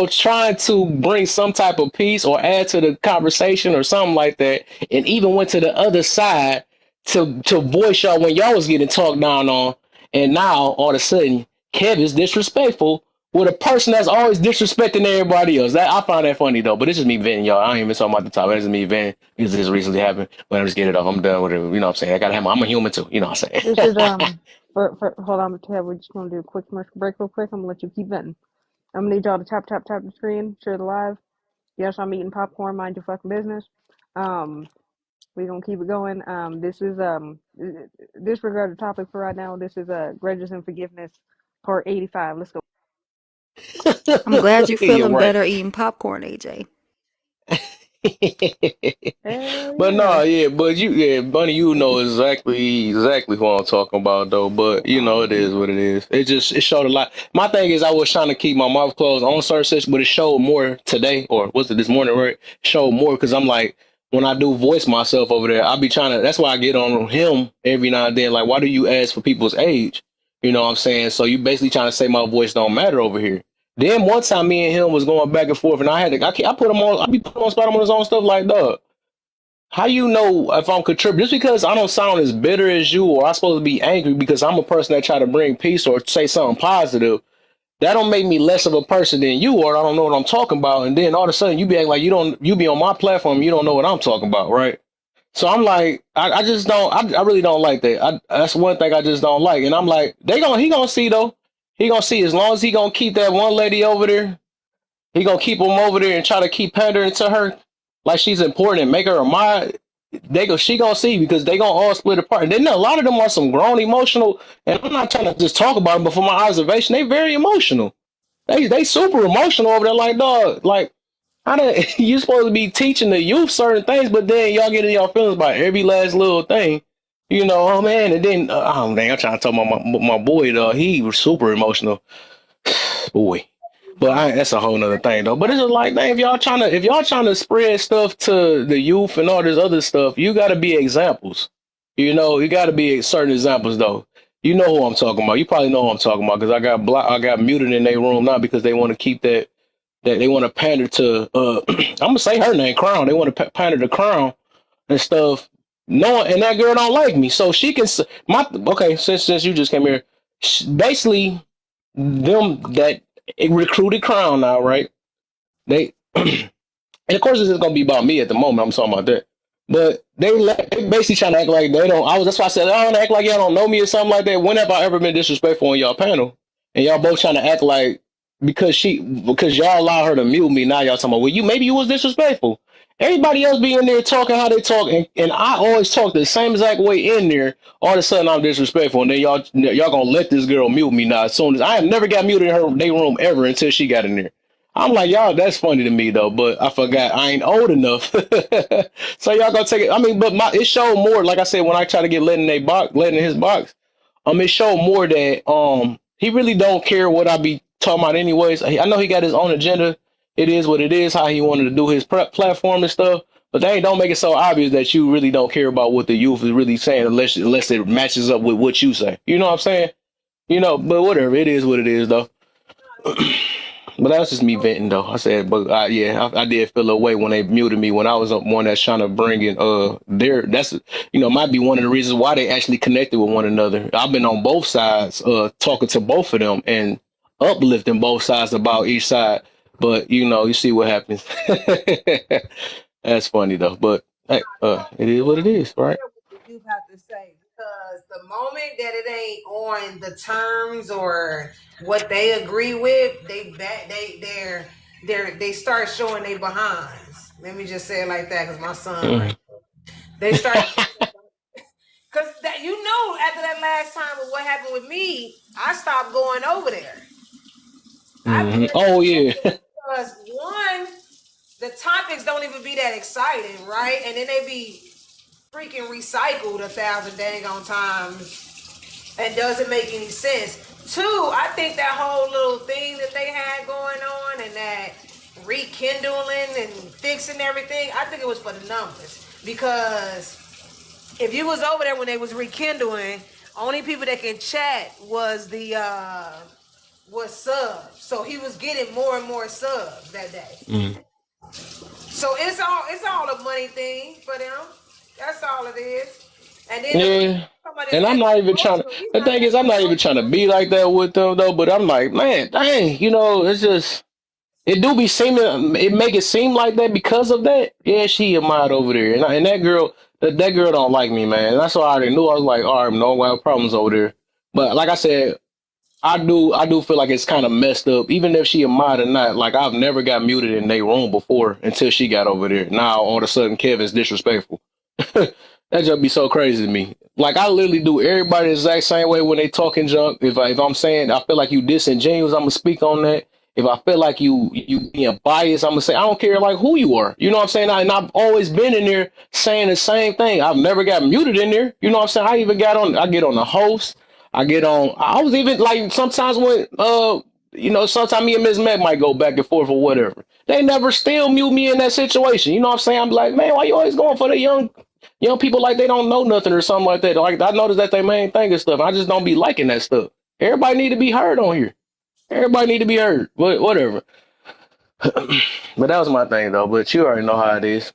trying to bring some type of peace or add to the conversation or something like that, and even went to the other side to voice y'all when y'all was getting talked down on, and now all of a sudden Kev is disrespectful with a person that's always disrespecting everybody else. That I find that funny though, but it's just me venting, y'all. I ain't even talking about the topic. It's just me venting because this recently happened. But I'm just getting it off. I'm done with it. You know what I'm saying? I gotta have I'm a human too. You know what I'm This is saying? for hold on, Tab. We're just gonna do a quick commercial break real quick. I'm gonna let you keep venting. I'm gonna need y'all to tap the screen, share the live. Yes, I'm eating popcorn. Mind your fucking business. Um, we're gonna keep it going. This is disregard the topic for right now. This is grudges and forgiveness, part 85. Let's go. I'm glad you're You're feeling right. better eating popcorn, AJ. Hell But yeah. no, yeah, but Bunny, you know exactly what I'm talking about though. But it is what it is. It showed a lot. My thing is, I was trying to keep my mouth closed on certain situations, but it showed more today, or was it this morning? Right, showed more because I'm like, when I do voice myself over there, I be trying to. That's why I get on him every now and then. Like, why do you ask for people's age? You know what I'm saying? So you basically trying to say my voice don't matter over here. Then one time, me and him was going back and forth, and I put him on. I be putting on spot him on his own stuff like, dog. How you know if I'm contributing? Just because I don't sound as bitter as you, or I'm supposed to be angry because I'm a person that try to bring peace or say something positive, that don't make me less of a person than you, or I don't know what I'm talking about. And then all of a sudden you be acting like you be on my platform, you don't know what I'm talking about, right? So I'm like, I just don't, I really don't like that. That's one thing I just don't like. And I'm like, he gonna see though. He gonna see as long as he gonna keep that one lady over there, he gonna keep him over there and try to keep pandering to her like she's important and make her a mod. She gonna see because they gonna all split apart. And then a lot of them are some grown emotional, and I'm not trying to just talk about them, but from my observation, they very emotional. They super emotional over there, like dog, like how do you supposed to be teaching the youth certain things, but then y'all get in your feelings about every last little thing. Oh man, and then oh dang, I'm trying to talk about my boy though. He was super emotional. Boy. But that's a whole nother thing though. But it's just like, man, if y'all trying to spread stuff to the youth and all this other stuff, you gotta be examples. You gotta be certain examples though. You know who I'm talking about. You probably know who I'm talking about because I got muted in their room now because they want to keep that they want to pander to I'm gonna say her name, Crown. They want to pander to Crown and stuff. No, and that girl don't like me, so she can my okay. Since you just came here, basically them that recruited Crown now, right? They and of course this is gonna be about me at the moment. I'm talking about that. But they basically trying to act like they don't. That's why I said I don't act like y'all don't know me or something like that. When have I ever been disrespectful on y'all panel? And y'all both trying to act like because y'all allow her to mute me. Now y'all talking about, well, maybe you was disrespectful. Everybody else be in there talking how they talk, and I always talk the same exact way in there. All of a sudden I'm disrespectful, and then y'all gonna let this girl mute me now. As soon as I have never got muted in her day room ever until she got in there. I'm like, y'all, that's funny to me though, but I forgot I ain't old enough. So y'all gonna take it. I mean, but it showed more, like I said, when I try to get let in his box, it showed more that he really don't care what I be talking about anyways. I know he got his own agenda. It is what it is, how he wanted to do his platform and stuff. But they don't make it so obvious that you really don't care about what the youth is really saying unless it matches up with what you say. You know what I'm saying? But whatever. It is what it is, though. But that's just me venting, though. I said, but yeah, I did feel a way when they muted me when I was one that's trying to bring in that's might be one of the reasons why they actually connected with one another. I've been on both sides, talking to both of them and uplifting both sides about each side. But you see what happens. That's funny though. But hey, it is what it is, right? What the youth have to say, because the moment that it ain't on the terms or what they agree with, they start showing their behinds. Let me just say it like that, because my son, right, they start because that after that last time with what happened with me, I stopped going over there. Oh yeah. Because one, the topics don't even be that exciting, right? And then they be freaking recycled 1,000 dang on times and doesn't make any sense. Two, I think that whole little thing that they had going on and that rekindling and fixing everything, I think it was for the numbers. Because if you was over there when they was rekindling, only people that can chat was was subs. So he was getting more and more subs that day. So it's all a money thing for them. That's all it is. And then Yeah. And I'm not even trying to. The thing is, I'm not even trying to be like that with them though. But I'm like, man, dang, it's just it do be seeming it make it seem like that because of that. Yeah, she a mod over there, and that girl that girl don't like me, man. That's why I already knew. I was like, all right, no wild problems over there. But like I said, I do feel like it's kind of messed up, even if she a mod or not. Like I've never got muted in their room before until she got over there. Now all of a sudden Kevin's disrespectful. That just be so crazy to me. Like I literally do everybody the exact same way when they talking junk. If I'm saying I feel like you disingenuous, I'm gonna speak on that. If I feel like you being biased, I'm gonna say I don't care like who you are. You know what I'm saying? And I've always been in there saying the same thing. I've never got muted in there. You know what I'm saying? I get on the host. I was even like sometimes when sometimes me and Miss Mac might go back and forth or whatever. They never still mute me in that situation. You know what I'm saying? I'm like, man, why you always going for the young people like they don't know nothing or something like that? Like I noticed that they main thing and stuff. I just don't be liking that stuff. Everybody need to be heard on here. Everybody need to be heard. But whatever. But that was my thing though. But you already know how it is.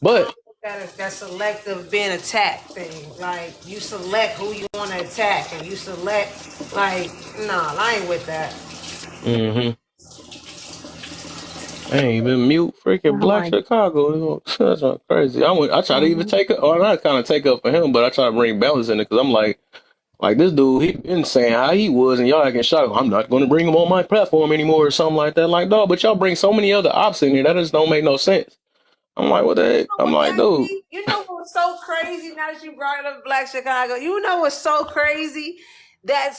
But that selective being attacked thing. Like you select who you want to attack, and you select nah, I ain't with that. I ain't even mute freaking Oh Black my. Chicago. That's not crazy. I try to even take up, or not kind of take up for him, but I try to bring balance in it because I'm like this dude, he been saying how he was, and y'all acting shocked. I'm not going to bring him on my platform anymore or something like that. Like, dog, but y'all bring so many other ops in here that just don't make no sense. I'm like, what the heck? I'm like, dude. You know what's so crazy now that you brought up Black Chicago? You know what's so crazy? That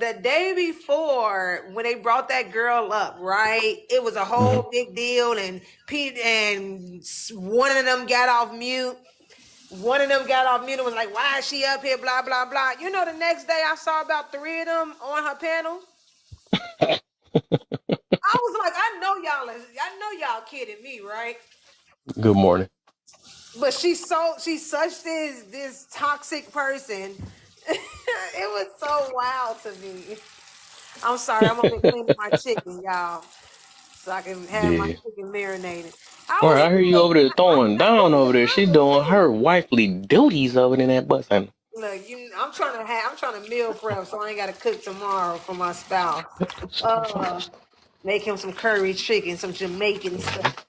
the day before when they brought that girl up, right? It was a whole big deal, and Pete and one of them got off mute. One of them got off mute and was like, "Why is she up here?" Blah blah blah. You know, the next day I saw about 3 of them on her panel. I was like, I know y'all kidding me, right? Good morning. But she's such this toxic person. It was so wild to me. I'm sorry, I'm gonna be cleaning my chicken, y'all, so I can have my Yeah. chicken marinated. All right, I hear you over there throwing down over there. She doing her wifely duties over in that bus. Look, I'm trying to meal prep so I ain't gotta cook tomorrow for my spouse. Make him some curry chicken, some Jamaican stuff.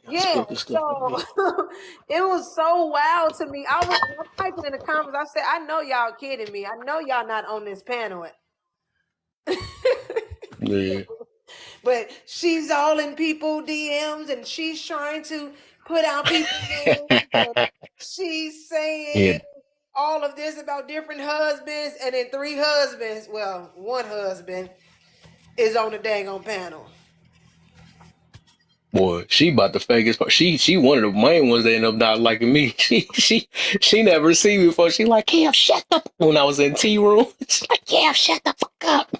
Yeah, so it was so wild to me. I typing in the comments. I said, I know y'all kidding me. I know y'all not on this panel. Yeah. But she's all in people DMs and she's trying to put out people's names. And she's saying Yeah. all of this about different husbands, and then 3 husbands, well, 1 husband is on the dang on panel. Boy, she about the fakest part. She one of the main ones that ended up not liking me. She never seen me before. She like, Kev, shut up. When I was in tea room, she's like, Kev, shut the fuck up.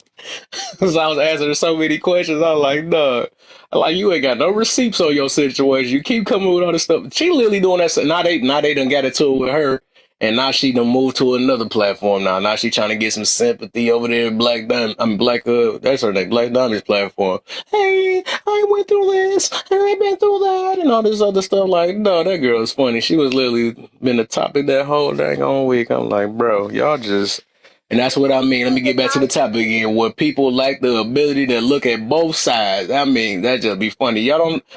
So I was asking her so many questions. I was like, dog, like you ain't got no receipts on your situation. You keep coming with all this stuff. She literally doing that. Now they done got into it with her. And now she done moved to another platform now. Now she trying to get some sympathy over there in Black Diamond. I mean, that's her name, Black Diamond's platform. Hey, I went through this, and I been through that, and all this other stuff. Like, no, that girl is funny. She was literally been the topic that whole dang on week. I'm like, bro, y'all just. And that's what I mean. Let me get back to the topic again. Where people lack the ability to look at both sides. I mean, that just be funny.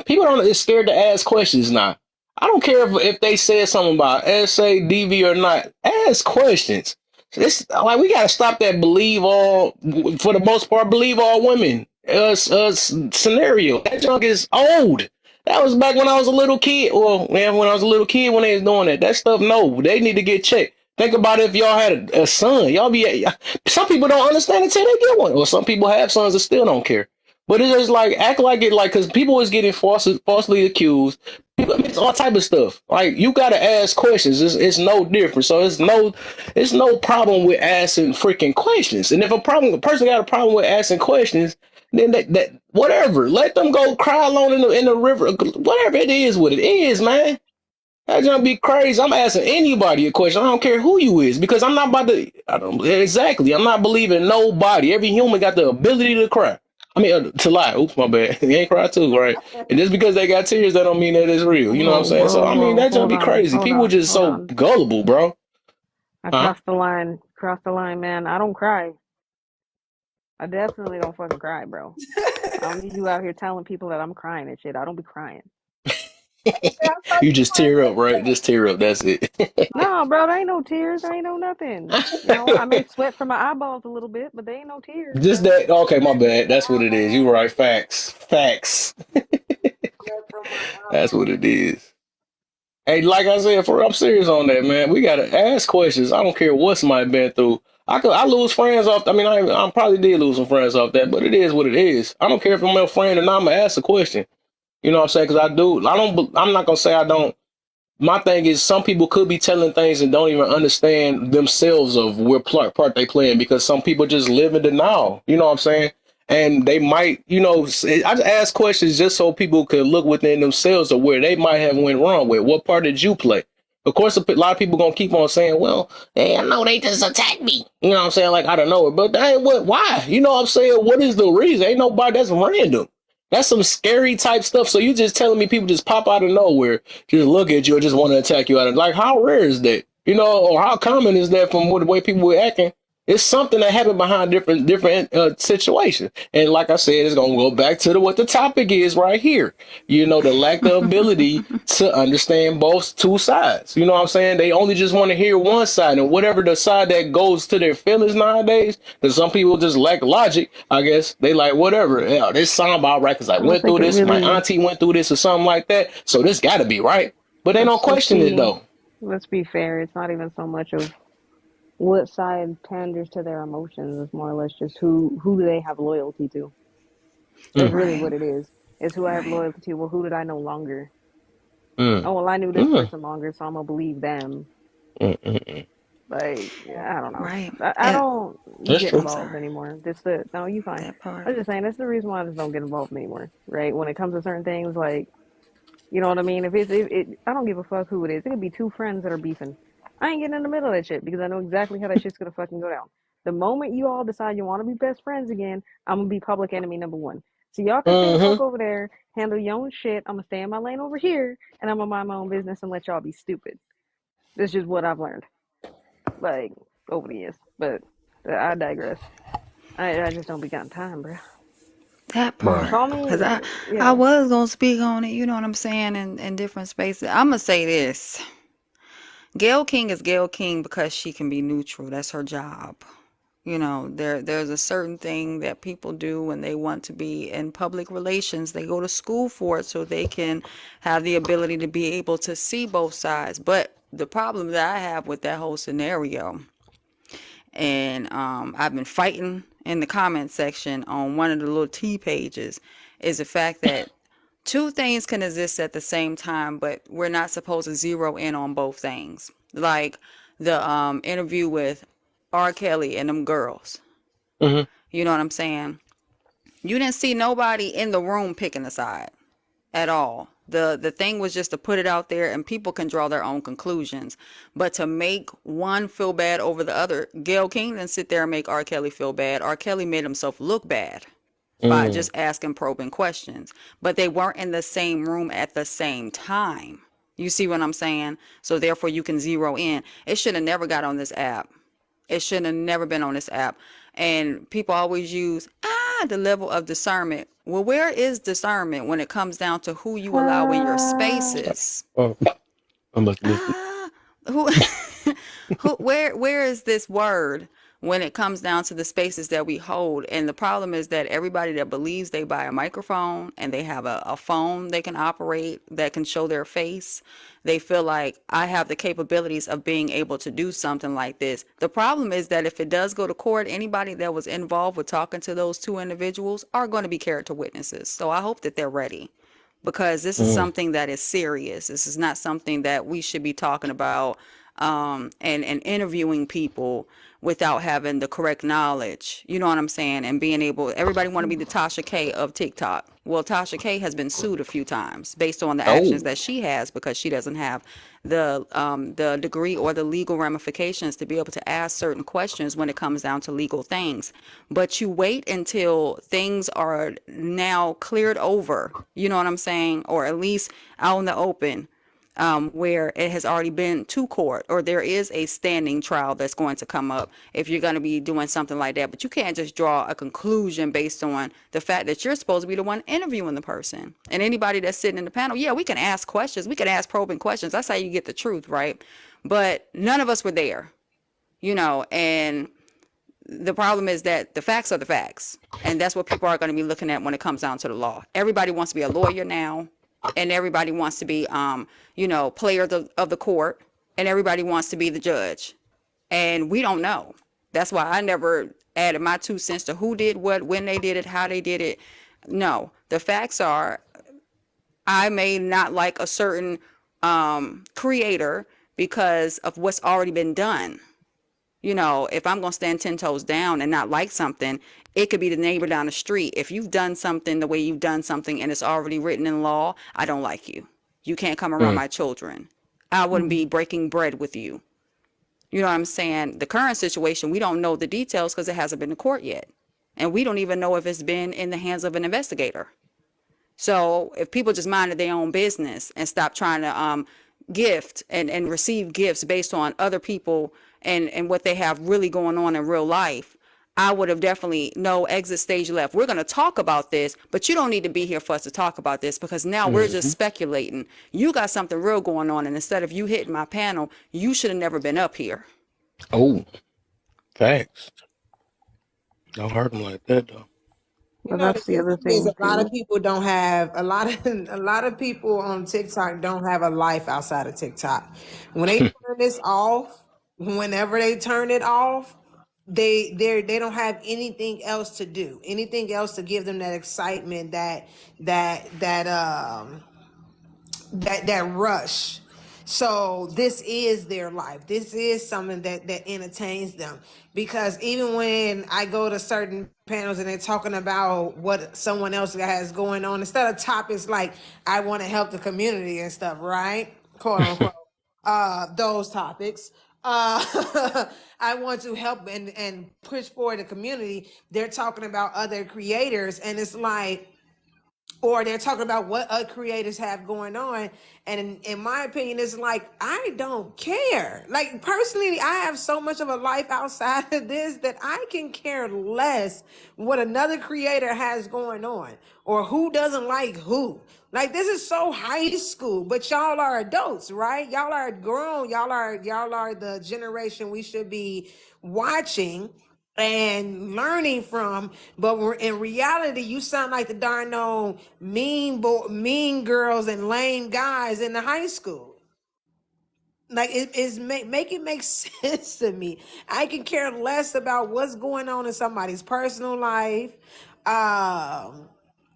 People don't, it's scared to ask questions now. I don't care if they said something about SA, DV or not. Ask questions. It's like we gotta stop that believe all, for the most part, believe all women scenario. That junk is old. That was back when I was a little kid. Well, man, when I was a little kid when they was doing that. That stuff, no, they need to get checked. Think about if y'all had a son. Y'all be some people don't understand until they get one, or some people have sons that still don't care. But it's just like act like it, like because people is getting falsely accused. It's all type of stuff. Like you gotta ask questions. It's no different. So it's no problem with asking freaking questions. And if a person got a problem with asking questions, then that whatever. Let them go cry alone in the river. Whatever it is, what it is, man. That's gonna be crazy. I'm asking anybody a question. I don't care who you is because I'm not about to. I don't exactly. I'm not believing nobody. Every human got the ability to cry. I mean, to lie. Oops, my bad. You ain't cry too, right? And just because they got tears, that don't mean that it's real. You know what I'm Whoa, saying? So whoa, I mean, whoa. that's gonna Hold be on, crazy. hold People on, just hold so on. gullible, bro. I Huh? crossed the line. Crossed the line, man. I don't cry. I definitely don't fucking cry, bro. I don't need you out here telling people that I'm crying and shit. I don't be crying. Yeah, I thought You you just wanted tear to up, right? Just tear up. That's it. No, bro, there ain't no tears. There ain't no nothing. You know, I may sweat from my eyeballs a little bit, but there ain't no tears, Just bro. that. Okay, my bad. my That's what it is. You eyeball. right. Facts. Facts. Sweat from my That's what eyeball. it is. Hey, like I said, I'm serious on that, man. We gotta ask questions. I don't care what somebody been through. I lose friends off. I mean, I probably did lose some friends off that, but it is what it is. I don't care if I'm a friend or not. I'm gonna ask a question. You know what I'm saying? Because I do. I don't. I'm not gonna say I don't. My thing is some people could be telling things and don't even understand themselves of what part they playing because some people just live in denial. You know what I'm saying? And they might, I just ask questions just so people could look within themselves of where they might have went wrong with. What part did you play? Of course, a lot of people gonna keep on saying, "Well, hey, I know they just attacked me." You know what I'm saying? Like I don't know, but hey, what? Why? You know what I'm saying? What is the reason? Ain't nobody. That's random. That's some scary type stuff. So you just telling me people just pop out of nowhere, just look at you or just want to attack you out of like how rare is that? Or how common is that from the way people were acting? It's something that happened behind different situations. And like I said, it's gonna go back to what the topic is right here. The lack of ability to understand both two sides. You know what I'm saying? They only just want to hear one side, and whatever the side that goes to their feelings nowadays. Because some people just lack logic. I guess they like whatever. Yeah, this sound about right because I I don't went through think it this. My really. auntie went through this or something like that. So this got to be right. But they don't Let's question it be though. let's be fair. It's not even so much of what side panders to their emotions. It's more or less just who do they have loyalty to. That's Mm, really Right. what it is. It's who I have Right. loyalty to. Well, who did I know longer? mm, Oh well, I knew this mm, person longer, so I'm gonna believe them. mm. Like, I don't know. Right. I And don't That's get true. I'm involved sorry. anymore. That's the no, you fine. That part. I was just saying that's the reason why I just don't get involved anymore. Right? When it comes to certain things, like you know what I mean. If I don't give a fuck who it is. It could be two friends that are beefing. I ain't getting in the middle of that shit because I know exactly how that shit's gonna fucking go down. The moment you all decide you want to be best friends again, I'm gonna be public enemy number one. So y'all can stay the fuck Mm-hmm. over there, handle your own shit. I'm gonna stay in my lane over here, and I'm gonna mind my own business and let y'all be stupid. That's just what I've learned, like over the years. But I digress. I just don't be got time, bro. That Right. part. Call Cause me, I yeah. was gonna speak on it, you know what I'm saying, in different spaces. I'ma say this. Gail King is Gail King because she can be neutral. That's her job. There's a certain thing that people do when they want to be in public relations. They go to school for it so they can have the ability to be able to see both sides. But the problem that I have with that whole scenario, and I've been fighting in the comment section on one of the little T pages, is the fact that two things can exist at the same time, but we're not supposed to zero in on both things. Like the interview with R. Kelly and them girls. Mm-hmm. You know what I'm saying? You didn't see nobody in the room picking a side at all. The thing was just to put it out there and people can draw their own conclusions. But to make one feel bad over the other, Gail King didn't sit there and make R. Kelly feel bad. R. Kelly made himself look bad by Mm. just asking probing questions. But they weren't in the same room at the same time. You see what I'm saying? So therefore you can zero in. It should have never got on this app. It should have never been on this app. And people always use the level of discernment. Well, where is discernment when it comes down to who you allow in your spaces? Oh, I must miss it. Ah, who, where is this word when it comes down to the spaces that we hold? And the problem is that everybody that believes they buy a microphone and they have a phone they can operate that can show their face, they feel like I have the capabilities of being able to do something like this. The problem is that if it does go to court, anybody that was involved with talking to those two individuals are going to be character witnesses. So I hope that they're ready, because this is Mm. something that is serious. This is not something that we should be talking about and interviewing people without having the correct knowledge. You know what I'm saying? And being able, everybody want to be the Tasha K of TikTok. Well, Tasha K has been sued a few times based on the actions Oh. that she has, because she doesn't have the degree or the legal ramifications to be able to ask certain questions when it comes down to legal things. But you wait until things are now cleared over, you know what I'm saying, or at least out in the open, where it has already been to court, or there is a standing trial that's going to come up if you're going to be doing something like that. But you can't just draw a conclusion based on the fact that you're supposed to be the one interviewing the person. And anybody that's sitting in the panel, yeah, we can ask questions, we can ask probing questions. That's how you get the truth, right? But none of us were there, and the problem is that the facts are the facts. And that's what people are going to be looking at when it comes down to the law. Everybody wants to be a lawyer now, and everybody wants to be, player of the court, and everybody wants to be the judge. And we don't know. That's why I never added my 2 cents to who did what, when they did it, how they did it. No, the facts are, I may not like a certain creator because of what's already been done. If I'm going to stand 10 toes down and not like something, it could be the neighbor down the street. If you've done something the way you've done something and it's already written in law, I don't like you. You can't come around Mm. my children. I wouldn't be breaking bread with you. You know what I'm saying? The current situation, we don't know the details because it hasn't been to court yet. And we don't even know if it's been in the hands of an investigator. So if people just minded their own business and stop trying to gift and receive gifts based on other people and what they have really going on in real life, I would have definitely no exit stage left. We're going to talk about this, but you don't need to be here for us to talk about this, because now we're just Mhm. speculating. You got something real going on, and instead of you hitting my panel, you should have never been up here. Oh, facts. Don't hurt them like that though. You But know, the that's the other issue is thing a lot of too. people don't have a lot of a lot of people on TikTok don't have a life outside of TikTok. When they turn this off, whenever they turn it off, they don't have anything else to do, anything else to give them that excitement, that rush. So this is their life. This is something that entertains them, because even when I go to certain panels and they're talking about what someone else has going on, instead of topics like I want to help the community and stuff, right? Quote unquote. Those topics. I want to help and push forward the community. They're talking about other creators, and it's like, or they're talking about what other creators have going on. And in my opinion, it's like, I don't care. Like, personally, I have so much of a life outside of this that I can care less what another creator has going on or who doesn't like who. Like, this is so high school, but y'all are adults, right? Y'all are grown. Y'all are the generation we should be watching and learning from. But we're in reality, you sound like the darn old mean girls and lame guys in the high school. Like, it is make it make sense to me. I can care less about what's going on in somebody's personal life, um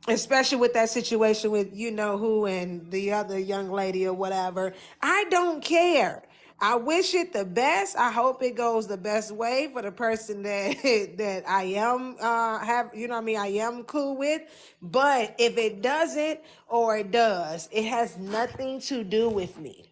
especially with that situation with you know who and the other young lady or whatever. I don't care. I wish it the best. I hope it goes the best way for the person that that I am have, you know what I mean, I am cool with. But if it doesn't or it does, it has nothing to do with me.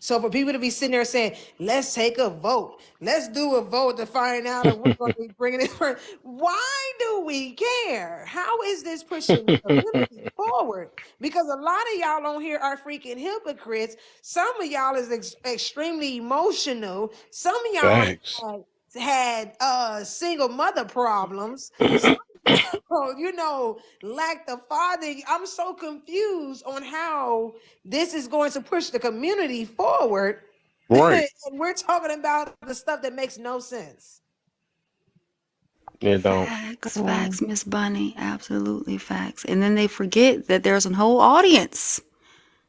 So for people to be sitting there saying, let's take a vote, let's do a vote to find out if we're going to be bringing this person, why do we care? How is this pushing the community forward? Because a lot of y'all on here are freaking hypocrites. Some of y'all is extremely emotional. Some of y'all Facts. had single mother problems. Oh, lack the father. I'm so confused on how this is going to push the community forward. Right. And we're talking about the stuff that makes no sense. It don't. Facts, Well, facts, Miss Bunny. Absolutely facts. And then they forget that there's a whole audience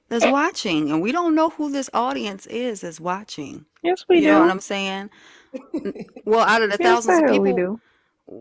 that's watching, and we don't know who this audience is that's watching. yes, we You know what do. I'm saying? Well, out of the Yes, the thousands of hell we people, do.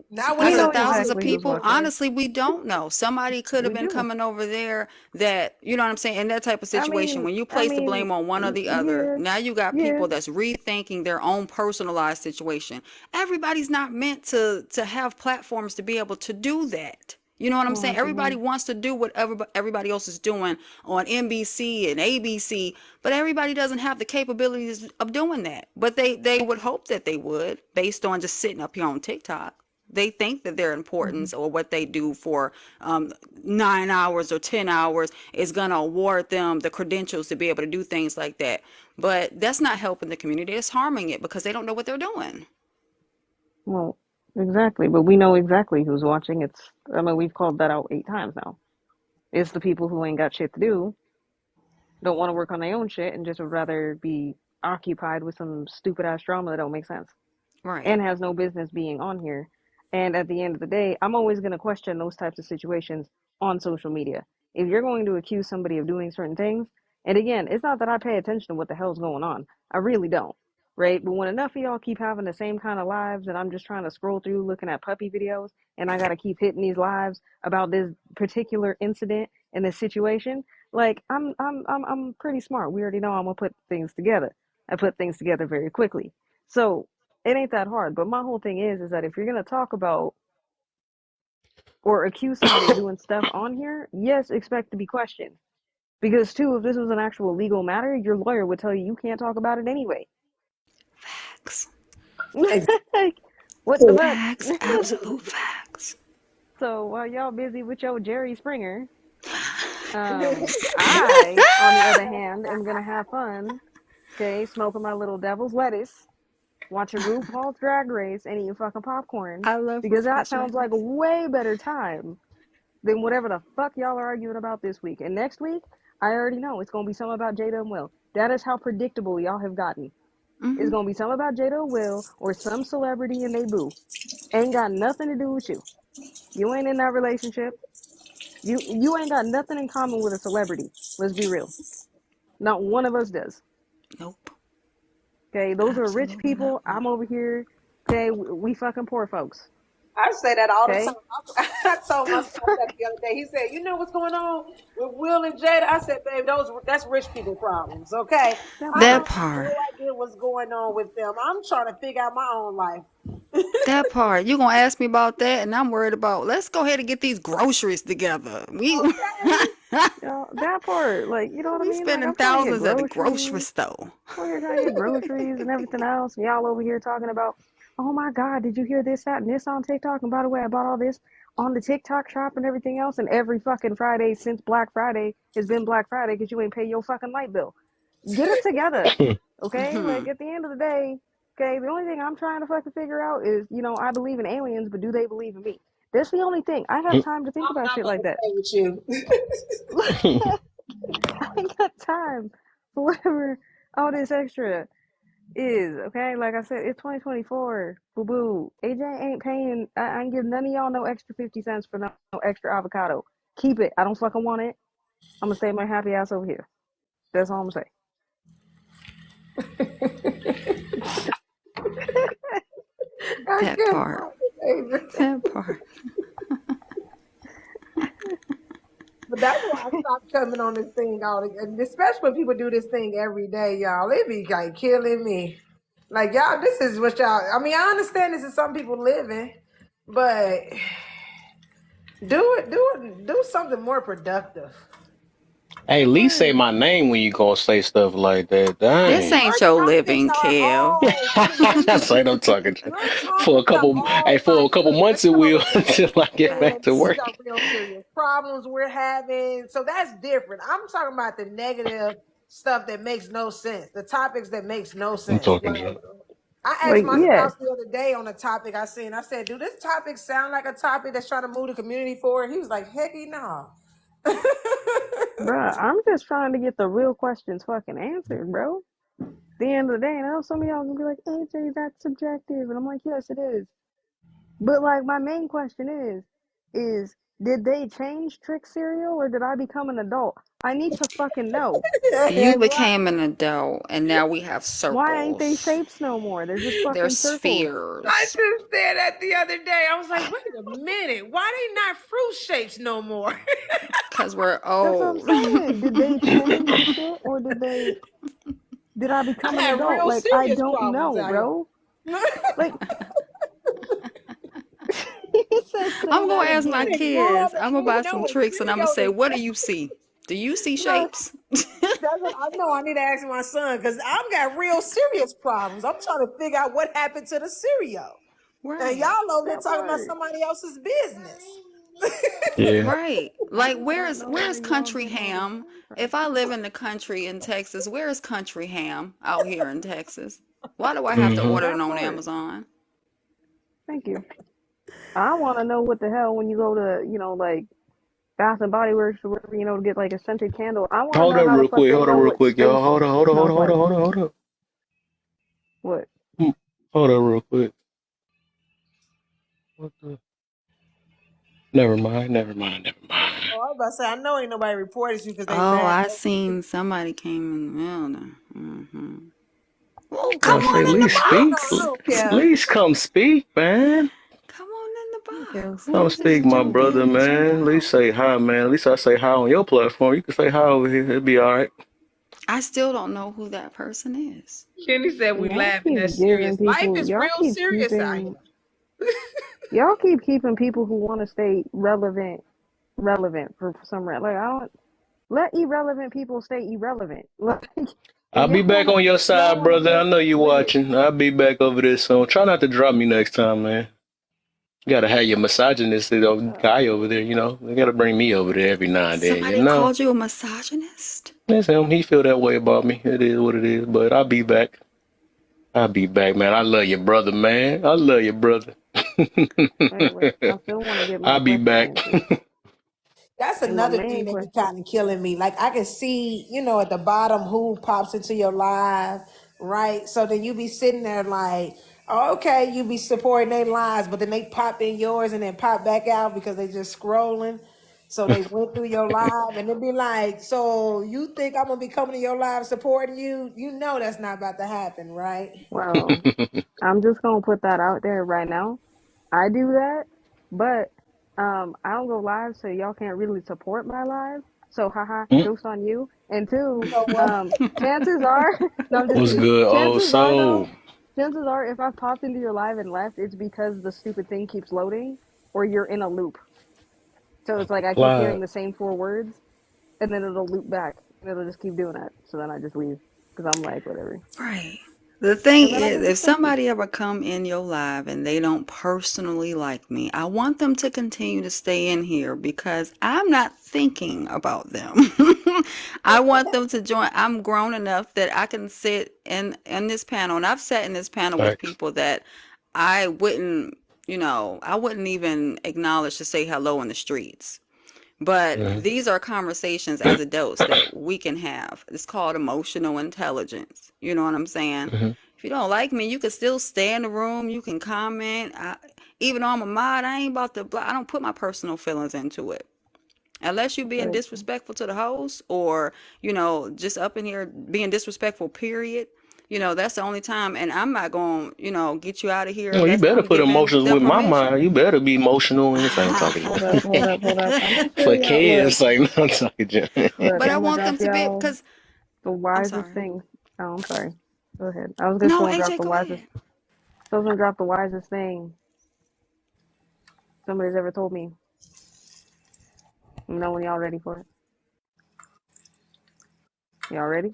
Not when out We it's of the a know thousands thousand of exactly who's people, people, watching. okay? honestly, we don't know. Somebody could have We been do. coming over there that, you know what I'm saying, in that type of I situation. mean, When you I place the mean, blame on one or the other, yeah, now you got yeah. people that's rethinking their own personalized situation. Everybody's not meant to have platforms to be able to do that. You know what I'm saying? Once Everybody again, wants to do what everybody else is doing on NBC and ABC, but everybody doesn't have the capabilities of doing that. But they would hope that they would, based on just sitting up here on TikTok. They think that their hmm importance or what they do for 9 hours or 10 hours is going to award them the credentials to be able to do things like that. But that's not helping the community. It's harming it because they don't know what they're doing. well, exactly. But we know exactly who's watching. I mean, we've called that out 8 times now. It's the people who ain't got shit to do, don't want to work on their own shit, and just would rather be occupied with some stupid ass drama that don't make sense Right. and has no business being on here. And at the end of the day, I'm always going to question those types of situations on social media. If you're going to accuse somebody of doing certain things, and again, it's not that I pay attention to what the hell's going on. I really don't. Right? But when enough of y'all keep having the same kind of lives and I'm just trying to scroll through looking at puppy videos and I got to keep hitting these lives about this particular incident and this situation, like I'm pretty smart. We already know I'm going to put things together. I put things together very quickly. So, it ain't that hard. But my whole thing is that if you're gonna talk about or accuse somebody of doing stuff on here, yes, expect to be questioned. Because two, if this was an actual legal matter, your lawyer would tell you you can't talk about it anyway. Facts. Like, what the Exactly. fuck? Facts. Absolute facts. So while y'all busy with your Jerry Springer, I, on the other hand, am gonna have fun. Okay, smoking my little devil's lettuce, watching RuPaul's Drag Race, and eating fucking popcorn I love because that RuPaul's sounds Drag like a Race. way better time than whatever the fuck y'all are arguing about this week. And next week, I already know it's gonna be something about Jada and Will. That is how predictable y'all have gotten. It's Mm-hmm. gonna be something about Jada and Will or some celebrity and they boo. Ain't got nothing to do with you. You ain't in that relationship. You ain't got nothing in common with a celebrity. Let's be real. Not one of us does. Nope. Okay, those are rich Absolutely not people. one. I'm over here. Okay, we fucking poor folks. I say that all the time. Okay, I told my son that the other day. He said, "You know what's going on with Will and Jada?" I said, "Babe, that's rich people problems." Okay, that I That part. have no part. idea what's going on with them. I'm trying to figure out my own life. That part. You gonna ask me about that, and I'm worried about. Let's go ahead and get these groceries together. We Okay. That part. Like, you know what I we mean? Like, spending I'm trying to get thousands at the grocery groceries. store. Over here trying to get groceries and everything else. And y'all over here talking about, oh my God, did you hear this, that, and this on TikTok? And by the way, I bought all this on the TikTok shop and everything else. And every fucking Friday since Black Friday has been Black Friday because you ain't pay your fucking light bill. Get it together. Okay? Hmm. Like, at the end of the day, okay, the only thing I'm trying to fucking figure out is, I believe in aliens, but do they believe in me? That's the only thing. I have time to think I'm about not shit gonna like that. play with you. I ain't got time for whatever all this extra is, okay? Like I said, it's 2024. Boo boo. AJ ain't paying. I ain't giving none of y'all no extra 50 cents for no extra avocado. Keep it. I don't fucking want it. I'm gonna stay my happy ass over here. That's all I'm gonna say. I That can't. part. That part. But that's why I stopped coming on this thing all the, especially when people do this thing every day, y'all. It be like killing me. Like y'all, this is what y'all. I mean, I understand this is some people living, but do something more productive. Hey, at least say Like, my name when you gonna say stuff like that. This Dang. ain't your your topics living, are Kev. all That's right. I'm talking your for a topics are couple. Hey, all for a like, couple look, let's months it come up will with until I get back and to these work. are real serious problems we're having. So that's different. I'm talking about the negative stuff that makes no sense. The topics that makes no I'm sense. talking Like to. I asked Like, my yeah, spouse the other day on a topic I seen. I said, "Do this topic sound like a topic that's trying to move the community forward?" He was like, "Hecky no." bruh, I'm just trying to get the real questions fucking answered, bro. At the end of the day, and I know some of y'all gonna be like, AJ, that's subjective. And I'm like, yes, it is. But like my main question is did they change trick cereal or did I become an adult? I need to fucking know. You Right. became an adult, and now we have Why ain't they circles. shapes no more? They're just They're fucking circles. I spheres. just said that the other day. I was like, "Wait a minute, why they not fruit shapes no more?" Because we're That's what I'm old. saying. Did they change shit or did I become I an had adult? real Like I serious don't problems know, out here. bro. Like he said say I'm going that to ask my I again. didn't grow up kids. and I'm I going to didn't buy know some what tricks, and I'm going to cereal say, is. what do you see? Do you see No, shapes? that's what I know. I need to ask my son because I've got real serious problems. I'm trying to figure out what happened to the cereal. And Right. y'all over there That talking about part. somebody else's business. Yeah. Right. I Like just don't know where where is y'all country getting all this ham? from. If I live in the country in Texas, where is country ham out here in Texas? Why do I have to Mm-hmm. order it That on part. Amazon? Thank you. I want to know what the hell when you go to, like Bath and Body Works or whatever, to get like a scented candle. I want to Hold know up how the real fuck quick. they Hold up know real what quick, y'all. space Hold up. Hold up. Hold up. smells Hold up. like. Hold up. Hold up. What? Hmm. Hold up real quick. What the? Never mind. Never mind. Never mind. Oh, I was about to say, I know ain't nobody reported you because they Oh, mad. I seen somebody came in the building. Oh, I come say, on in the least speak. I box. don't care. Least come speak, man. Come on in the Okay, box. Come who Just speak, is my jump this? brother, in and jump man. At least out. say hi, man. At least I say hi on your platform. You can say hi over here. It'll be all right. I still don't know who that person is. Kenny said we Y'all laughing keep at giving serious. Life people. is real serious out here. Y'all keep keeping people who want to stay relevant for some reason. Like I don't let irrelevant people stay irrelevant. Like if I'll be back on your y'all side, want to brother. I stay know you lit. watching. I'll be back over there soon. Try not to drop me next time, man. You gotta have your misogynist guy over there, You gotta bring me over there every now and Somebody then. called you a misogynist? That's him. He feel that way about me. It is what it is. But I'll be back. I'll be back, man. I love your brother, man. I love your brother. Wait. I still want to get my I'll be question back. answered. That's And my another thing main that be question. kind of killing me. Like I can see, at the bottom who pops into your live, right? So then you be sitting there like, oh, okay, you be supporting their lives, but then they pop in yours and then pop back out because they just scrolling. So they went through your live and it be like, so you think I'm gonna be coming to your live supporting you? You know that's not about to happen, right? Well, I'm just gonna put that out there right now. I do that, but I don't go live, so y'all can't really support my live. So haha, jokes on you. And two, You know what? chances are, no, I'm just What's kidding. good, old Chances are though, soul? chances are if I popped into your live and left, it's because the stupid thing keeps loading, or you're in a loop. So it's like I keep hearing Clyde. the same four words, and then it'll loop back, and it'll just keep doing that. So then I just leave because I'm like whatever, Right. The thing and then I is, get if disgusted. somebody ever come in your live and they don't personally like me, I want them to continue to stay in here because I'm not thinking about them. I want them to join. I'm grown enough that I can sit in this panel, and I've sat in this panel with Facts. people that I wouldn't, I wouldn't even acknowledge to say hello in the streets. But Mm-hmm. these are conversations as adults that we can have. It's called emotional intelligence. You know what I'm saying? Mm-hmm. If you don't like me, you can still stay in the room. You can comment. Even though I'm a mod, I ain't about to. I don't put my personal feelings into it. Unless you being But disrespectful to the host or, just up in here being disrespectful, period. You know, that's the only time, and I'm not going to, get you out of here. No, you That's better I'm put giving emotions the with my permission. mind. You better be emotional and I'm talking Hold up, hold up, hold up. I'm gonna show for y'all. Look, kids. Like, no, I'm talking Jim. look. But I I'm gonna want them drop to be, y'all because the I'm wisest sorry. thing. Oh, I'm sorry. Go ahead. I was just No, gonna drop AJ, the go wisest. ahead. I was gonna drop the wisest thing somebody's ever told me. You know when y'all ready for it? Y'all ready?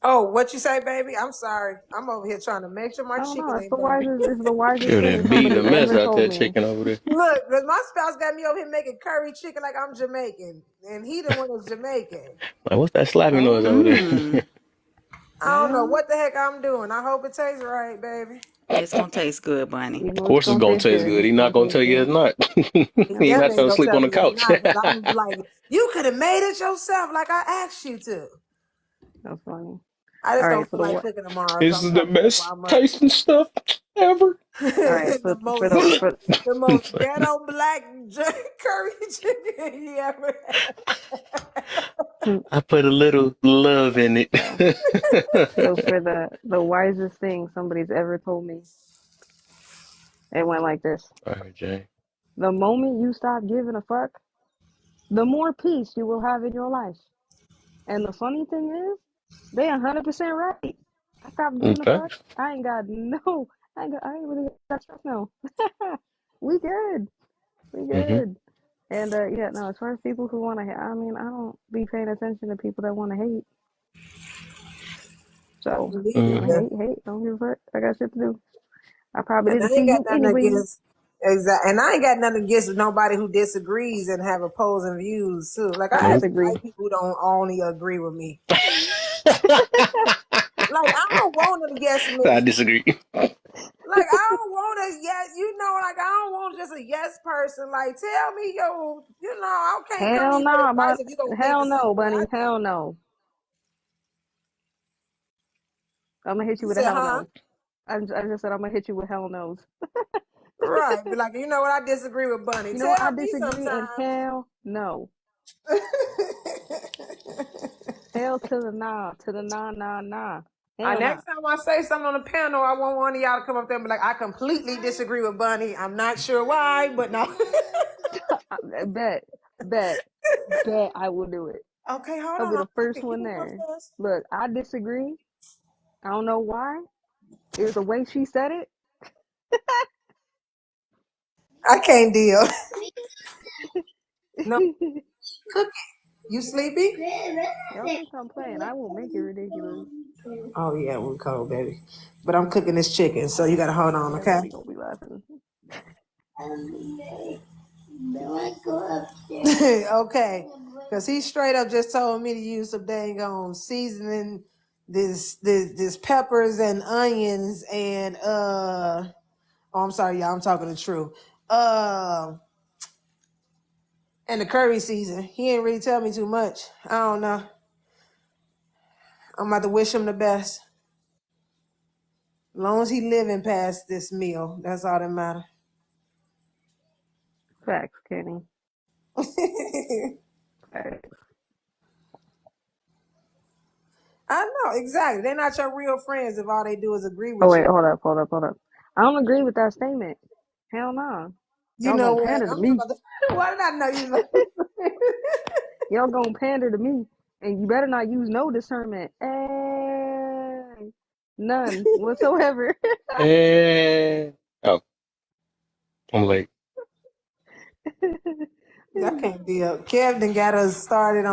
Oh, what you say, baby? I'm sorry. I'm over here trying to make sure my I don't know. chicken It's ain't the burning. wisest. It's the wisest Sure, thing that beat somebody's the mess ever out told that me. chicken over there. Look, because my spouse got me over here making curry chicken like I'm Jamaican, and he the one that's Jamaican. Like, what's that slapping noise over Oh, there? Mm, I don't know well, what the heck I'm doing. I hope it tastes right, baby. it's going to taste good, Bunny. you Of know it's course, it's gonna gonna taste taste good. good. It's He not gonna gonna taste tell you good. it's not. He He not definitely trying ain't to gonna sleep tell on the me it's couch. not, because I'm like, you could have made it yourself, like I asked you to. That's funny. I All just right, don't for feel the like what? cooking tomorrow, so This I'm is the trying to make best my money. tasting stuff ever. All right, for the for The most ghetto black curry chicken you ever had. I put a little love in it. so so for the wisest thing somebody's ever told me, it went like this: All right, Jay. the moment you stop giving a fuck, the more peace you will have in your life. And the funny thing is, they 100% right. I stopped In giving a fuck. fact. I ain't got no. I ain't really got stress now. We good. We Mm-hmm. good. And yeah, no. As far as people who want to, I mean, I don't be paying attention to people that want to hate. So Me you want to Mm-hmm. neither. hate. Don't give a fuck. I got shit to do. I probably And I didn't see ain't got you nothing anyway. against and I ain't got nothing against nobody who disagrees and have opposing views too. Like I I Nope. actually disagree. like people who don't only agree with me. Like I don't want them yes I me. disagree. Like I don't want a yes, like I don't want just a yes person. Like tell me I can't come to Hell you with no, advice if you don't think hell the same no, way I bunny. think. Hell no. I'm gonna hit you You with a said, hell huh? no. I just said I'm gonna hit you with hell no's. Right. Be like, you know what? I disagree with Bunny. You know what? I Tell me disagree and sometimes. hell no. Hell to the nah, to the nah, nah, nah. Hell nah. Next time I say something on the panel, I want one of y'all to come up there and be like, I completely disagree with Bunny. I'm not sure why, but no. Bet, bet, bet I will do it. Okay, hold I'll on. be I'm the first cooking. Give one me one there. first. Look, I disagree. I don't know why. It was the way she said it. I can't deal. No cooking. You sleepy? Y'all think I'm playing. I will make it ridiculous. Oh yeah, we're cold, baby. But I'm cooking this chicken, so you gotta hold on, okay? Everybody gonna be laughing. Okay. Because he straight up just told me to use some dang on seasoning this peppers and onions and oh I'm sorry, y'all, I'm talking the truth. And the curry season. He ain't really tell me too much. I don't know. I'm about to wish him the best. As long as he living past this meal, that's all that matter. Facts, Kenny. Facts. I know, exactly. They're not your real friends if all they do is agree Oh with wait, you. hold up, hold up, hold up. I don't agree with that statement. Hell no. You Y'all know gonna what? pander to I'm not me. about to. Why did I know you know? Y'all gonna pander to me, and you better not use no discernment. Hey, none whatsoever. And oh, I'm late. I can't deal. Kev done got us started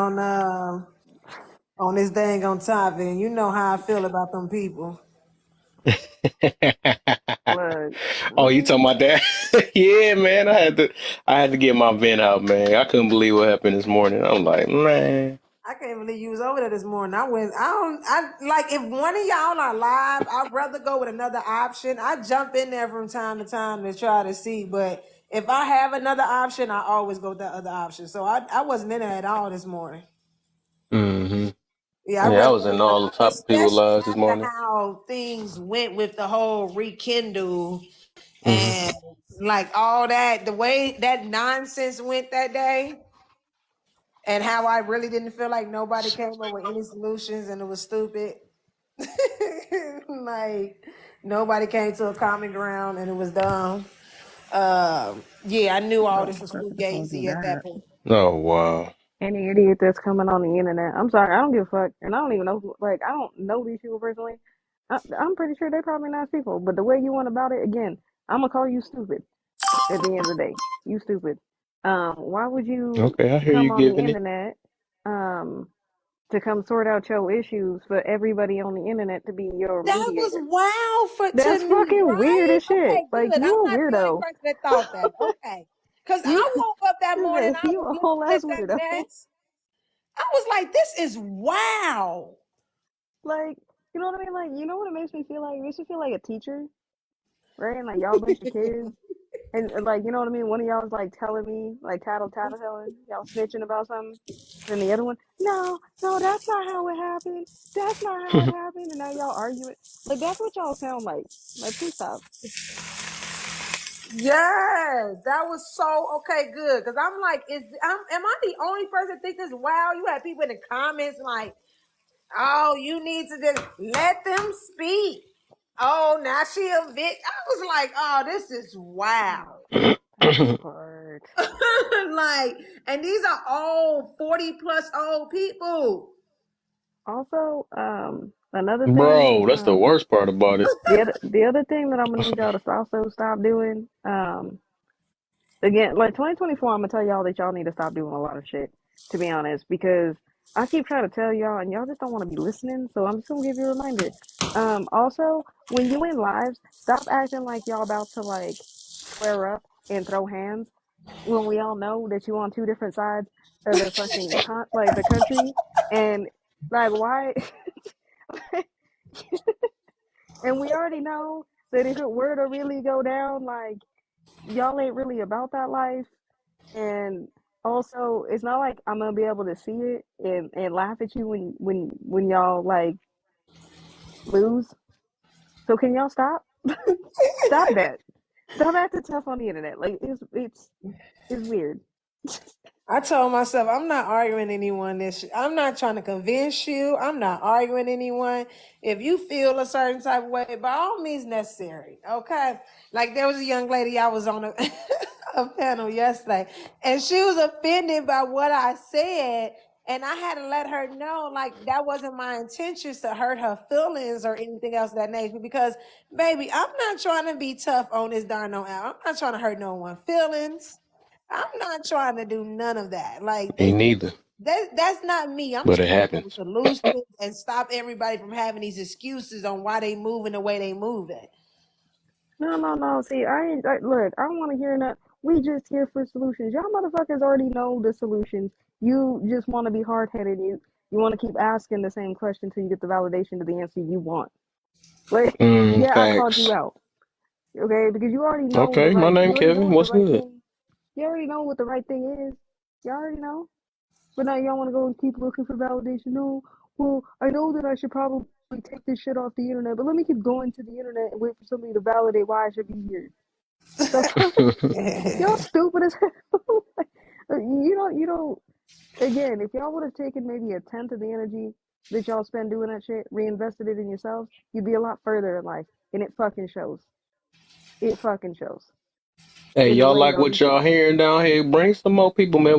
on this dang on topic, and you know how I feel about them people. Look, Oh, you talking mm, about that? Yeah, man. I had to get my vent out, man. I couldn't believe what happened this morning. I'm like, man. I can't believe you was over there this morning. I like if one of y'all are live, I'd rather go with another option. I jump in there from time to time to try to see, but if I have another option, I always go with that other option. So I wasn't in there at all this morning. Mm-hmm. Yeah, I'd Yeah, I rather was go in with another all the option, top of people especially lives this after morning. how things went with the whole rekindle Mm-hmm. and like all that, the way that nonsense went that day, and how I really didn't feel like nobody came up with any solutions and it was stupid. Like nobody came to a common ground, and it was dumb. Yeah, I knew all Oh, this was I told you fugazi at that that. point. Oh wow. Any idiot that's coming on the internet. I'm sorry, I don't give a fuck, and I don't even know like I don't know these people personally. I'm pretty sure they're probably nice people, but the way you went about it, again, I'm gonna call you stupid. At the end of the day, you stupid. Why would you Okay, I hear come you on the giving it. internet, um, to come sort out your issues for everybody on the internet to be your That was mediator? wild for That's to me, fucking weird right? as shit. Okay, Like good. you I'm a not the only weirdo. person that thought that. Okay. Cause You, I woke up that morning, I you was a whole looking ass at that weirdo. mess. I was like, this is wow. Like, you know what I mean? Like, you know what it makes me feel like? It makes me feel like a teacher, right? And like y'all a bunch of kids. And like, you know what I mean? One of y'all was like telling me, like tattle telling, y'all snitching about something. Then the other one, no, no, that's not how it happened. That's not how it happened. And now y'all arguing. Like, that's what y'all sound like. Like, please stop. Yes, that was so okay, good. Cause I'm like, am I the only person that think this? Wow, you had people in the comments like, oh, you need to just let them speak. Oh, now she a bitch. I was like, oh, this is wow. That part. Like, and these are all 40 plus old people. Also, another thing, Bro, that's the worst part about it. the other thing that I'm gonna need y'all to also stop doing, again, like 2024, I'm gonna tell y'all that y'all need to stop doing a lot of shit, to be honest, because I keep trying to tell y'all and y'all just don't want to be listening. So I'm just gonna give you a reminder. Also, when you in lives, stop acting like y'all about to like square up and throw hands when we all know that you on two different sides of the fucking like the country, and like why? And we already know that if it were to really go down, like y'all ain't really about that life. And also, it's not like I'm gonna be able to see it and laugh at you when y'all like lose. So can y'all stop? Stop that. Stop acting tough on the internet. Like it's weird. I told myself I'm not arguing anyone this. I'm not trying to convince you. I'm not arguing anyone. If you feel a certain type of way, by all means necessary. Okay. Like there was a young lady I was on a, a panel yesterday, and she was offended by what I said. And I had to let her know, like, that wasn't my intentions to hurt her feelings or anything else of that nature. Because, baby, I'm not trying to be tough on this darn no app. I'm not trying to hurt no one's feelings. I'm not trying to do none of that. Like Me this, neither, that's not me. I'm but it trying to find happens. solutions and stop everybody from having these excuses on why they moving the way they moving. No, no, no. See, look. I don't want to hear that. We just here for solutions. Y'all motherfuckers already know the solutions. You just want to be hard headed. You want to keep asking the same question till you get the validation to the answer you want. Like, yeah, I called you Facts. out. Okay, because you already know the Okay, my right. name You already know Kevin. what the What's right good? thing. You already know what the right thing is. You already know. But now y'all want to go and keep looking for validation. No, well, I know that I should probably take this shit off the internet, but let me keep going to the internet and wait for somebody to validate why I should be here. The fuck? Y'all stupid as hell. You don't. Again, if y'all would have taken maybe a tenth of the energy that y'all spend doing that shit, reinvested it in yourselves, you'd be a lot further in life. And it fucking shows. It fucking shows Hey, in the y'all way like y'all do what y'all shit. hearing down here? Bring some more people, man.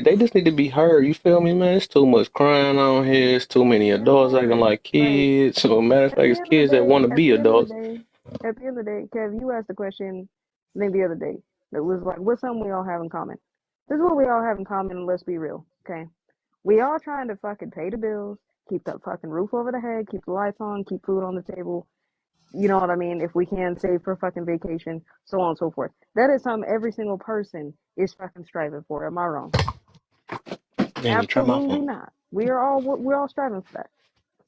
They just need to be heard. You feel me, man? It's too much crying on here. It's too many adults acting Yeah, like like kids. So, matter of at fact, the it's end of the kids that day, want to at be the end of the adults. day, at the end of the day, Kev, you asked the question, I think the other day, that was like, what's something we all have in common? This is what we all have in common, and let's be real, okay? We all trying to fucking pay the bills, keep the fucking roof over the head, keep the lights on, keep food on the table. You know what I mean? If we can save for fucking vacation, so on and so forth. That is something every single person is fucking striving for. Am I wrong? Man, you try my Absolutely phone. not. We're all striving for that.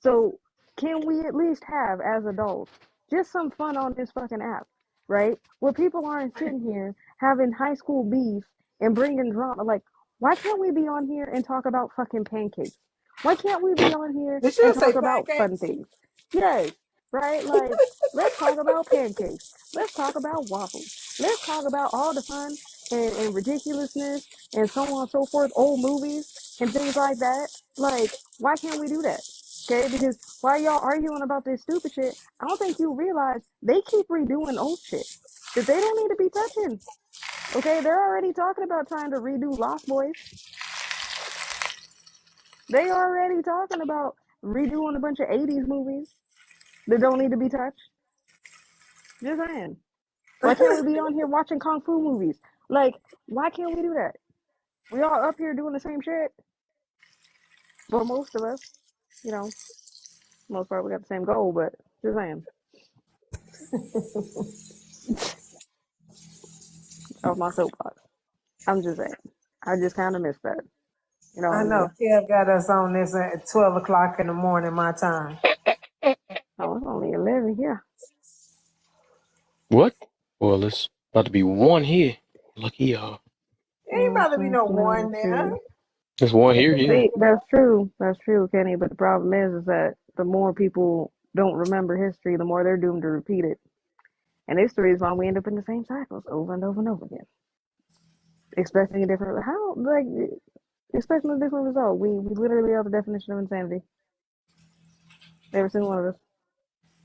So can we at least have, as adults, just some fun on this fucking app, right? Where people aren't sitting here having high school beef and bringing drama. Like, why can't we be on here and talk about fucking pancakes? Why can't we be on here Did and you say talk about fun pancakes? things? Yes, right? Like, let's talk about pancakes. Let's talk about waffles. Let's talk about all the fun and ridiculousness and so on and so forth, old movies and things like that. Like, why can't we do that? Okay, because Why y'all arguing about this stupid shit? I don't think you realize they keep redoing old shit that they don't need to be touching. Okay, they're already talking about trying to redo Lost Boys. They already talking about redoing a bunch of 80s movies that don't need to be touched. Just saying. Why can't we be on here watching kung fu movies? Like, why can't we do that? We all up here doing the same shit. Well, most of us, you know, most part we got the same goal, but just saying. Off my soapbox. I'm just saying. I just kind of miss that. You know what I I know mean? Kev got us on this at 12 o'clock in the morning, my time. Oh, it's only 11 here. What? Well, it's about to be 1 here. Lucky y'all. Ain't about to be no one there. 2. There's 1 here, yeah. See, that's true. That's true, Kenny. But the problem is that the more people don't remember history, the more they're doomed to repeat it. And it's the reason why we end up in the same cycles over and over and over again. Expecting a different expecting a different result. We literally are the definition of insanity. Every single one of us.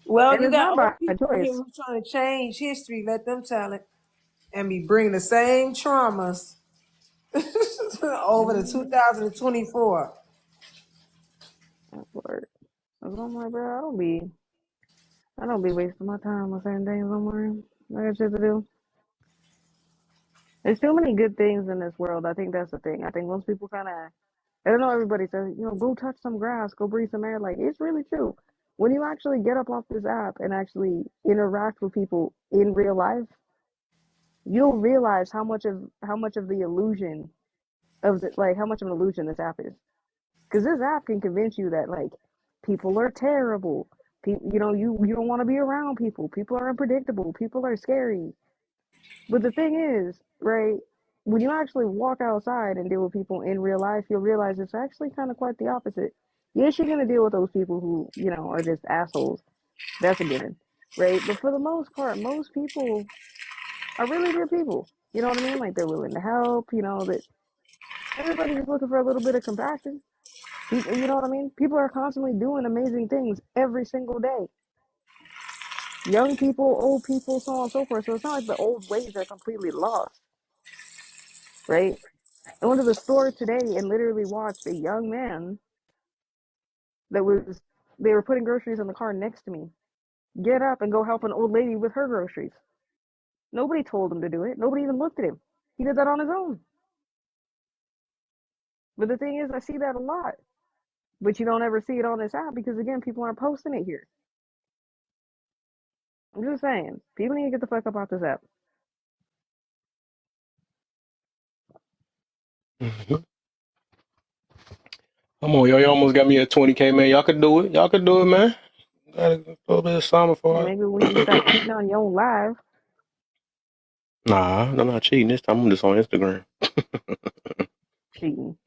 Well, And you it's got not by old people in here choice. who's trying to change history. Let them tell it, and be bringing the same traumas over to Mm-hmm. 2024. That's word. That's what I'm like, bro. I don't be wasting my time on certain things somewhere. I got shit to do. There's too many good things in this world. I think that's the thing. I think most people kind of, I don't know, everybody says, go touch some grass, go breathe some air. Like, it's really true. When you actually get up off this app and actually interact with people in real life, you'll realize how much of the illusion how much of an illusion this app is. Because this app can convince you that, like, people are terrible. People, you don't want to be around people. People are unpredictable. People are scary. But the thing is, right, when you actually walk outside and deal with people in real life, you'll realize it's actually kind of quite the opposite. Yes, you're going to deal with those people who, are just assholes. That's a given, right? But for the most part, most people are really good people. You know what I mean? Like, they're willing to help, that everybody's just looking for a little bit of compassion. People, you know what I mean? People are constantly doing amazing things every single day. Young people, old people, so on and so forth. So it's not like the old ways are completely lost, right? I went to the store today and literally watched a young man that was, they were putting groceries in the car next to me get up and go help an old lady with her groceries. Nobody told him to do it. Nobody even looked at him. He did that on his own. But the thing is, I see that a lot. But you don't ever see it on this app because, again, people aren't posting it here. I'm just saying, people need to get the fuck up off this app. Mm-hmm. Come on, y'all. You almost got me at 20K, man. Y'all could do it. Y'all could do it, man. Got a little bit of summer And for maybe when you stop it. cheating on your own live, Nah, I'm not cheating this time. I'm just on Instagram. cheating.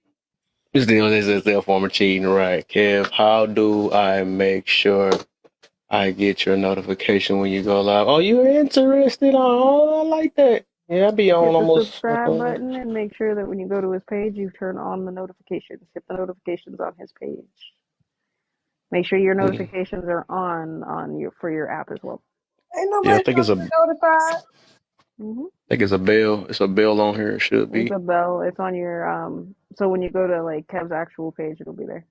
Still, this is their form of cheating, right? Kev, how do I make sure I get your notification when you go live? Oh, you're interested? Oh, I like that. Yeah, I be on Hit the almost. subscribe button and make sure that when you go to his page, you turn on the notifications. Hit the notifications on his page. Make sure your Yeah, notifications are on your for your app as well. Ain't I nobody think it's supposed a. to be notified. Hmm I think it's a bell. It's a bell on here. It should It's be. a bell. It's on your So when you go to like Kev's actual page, it'll be there.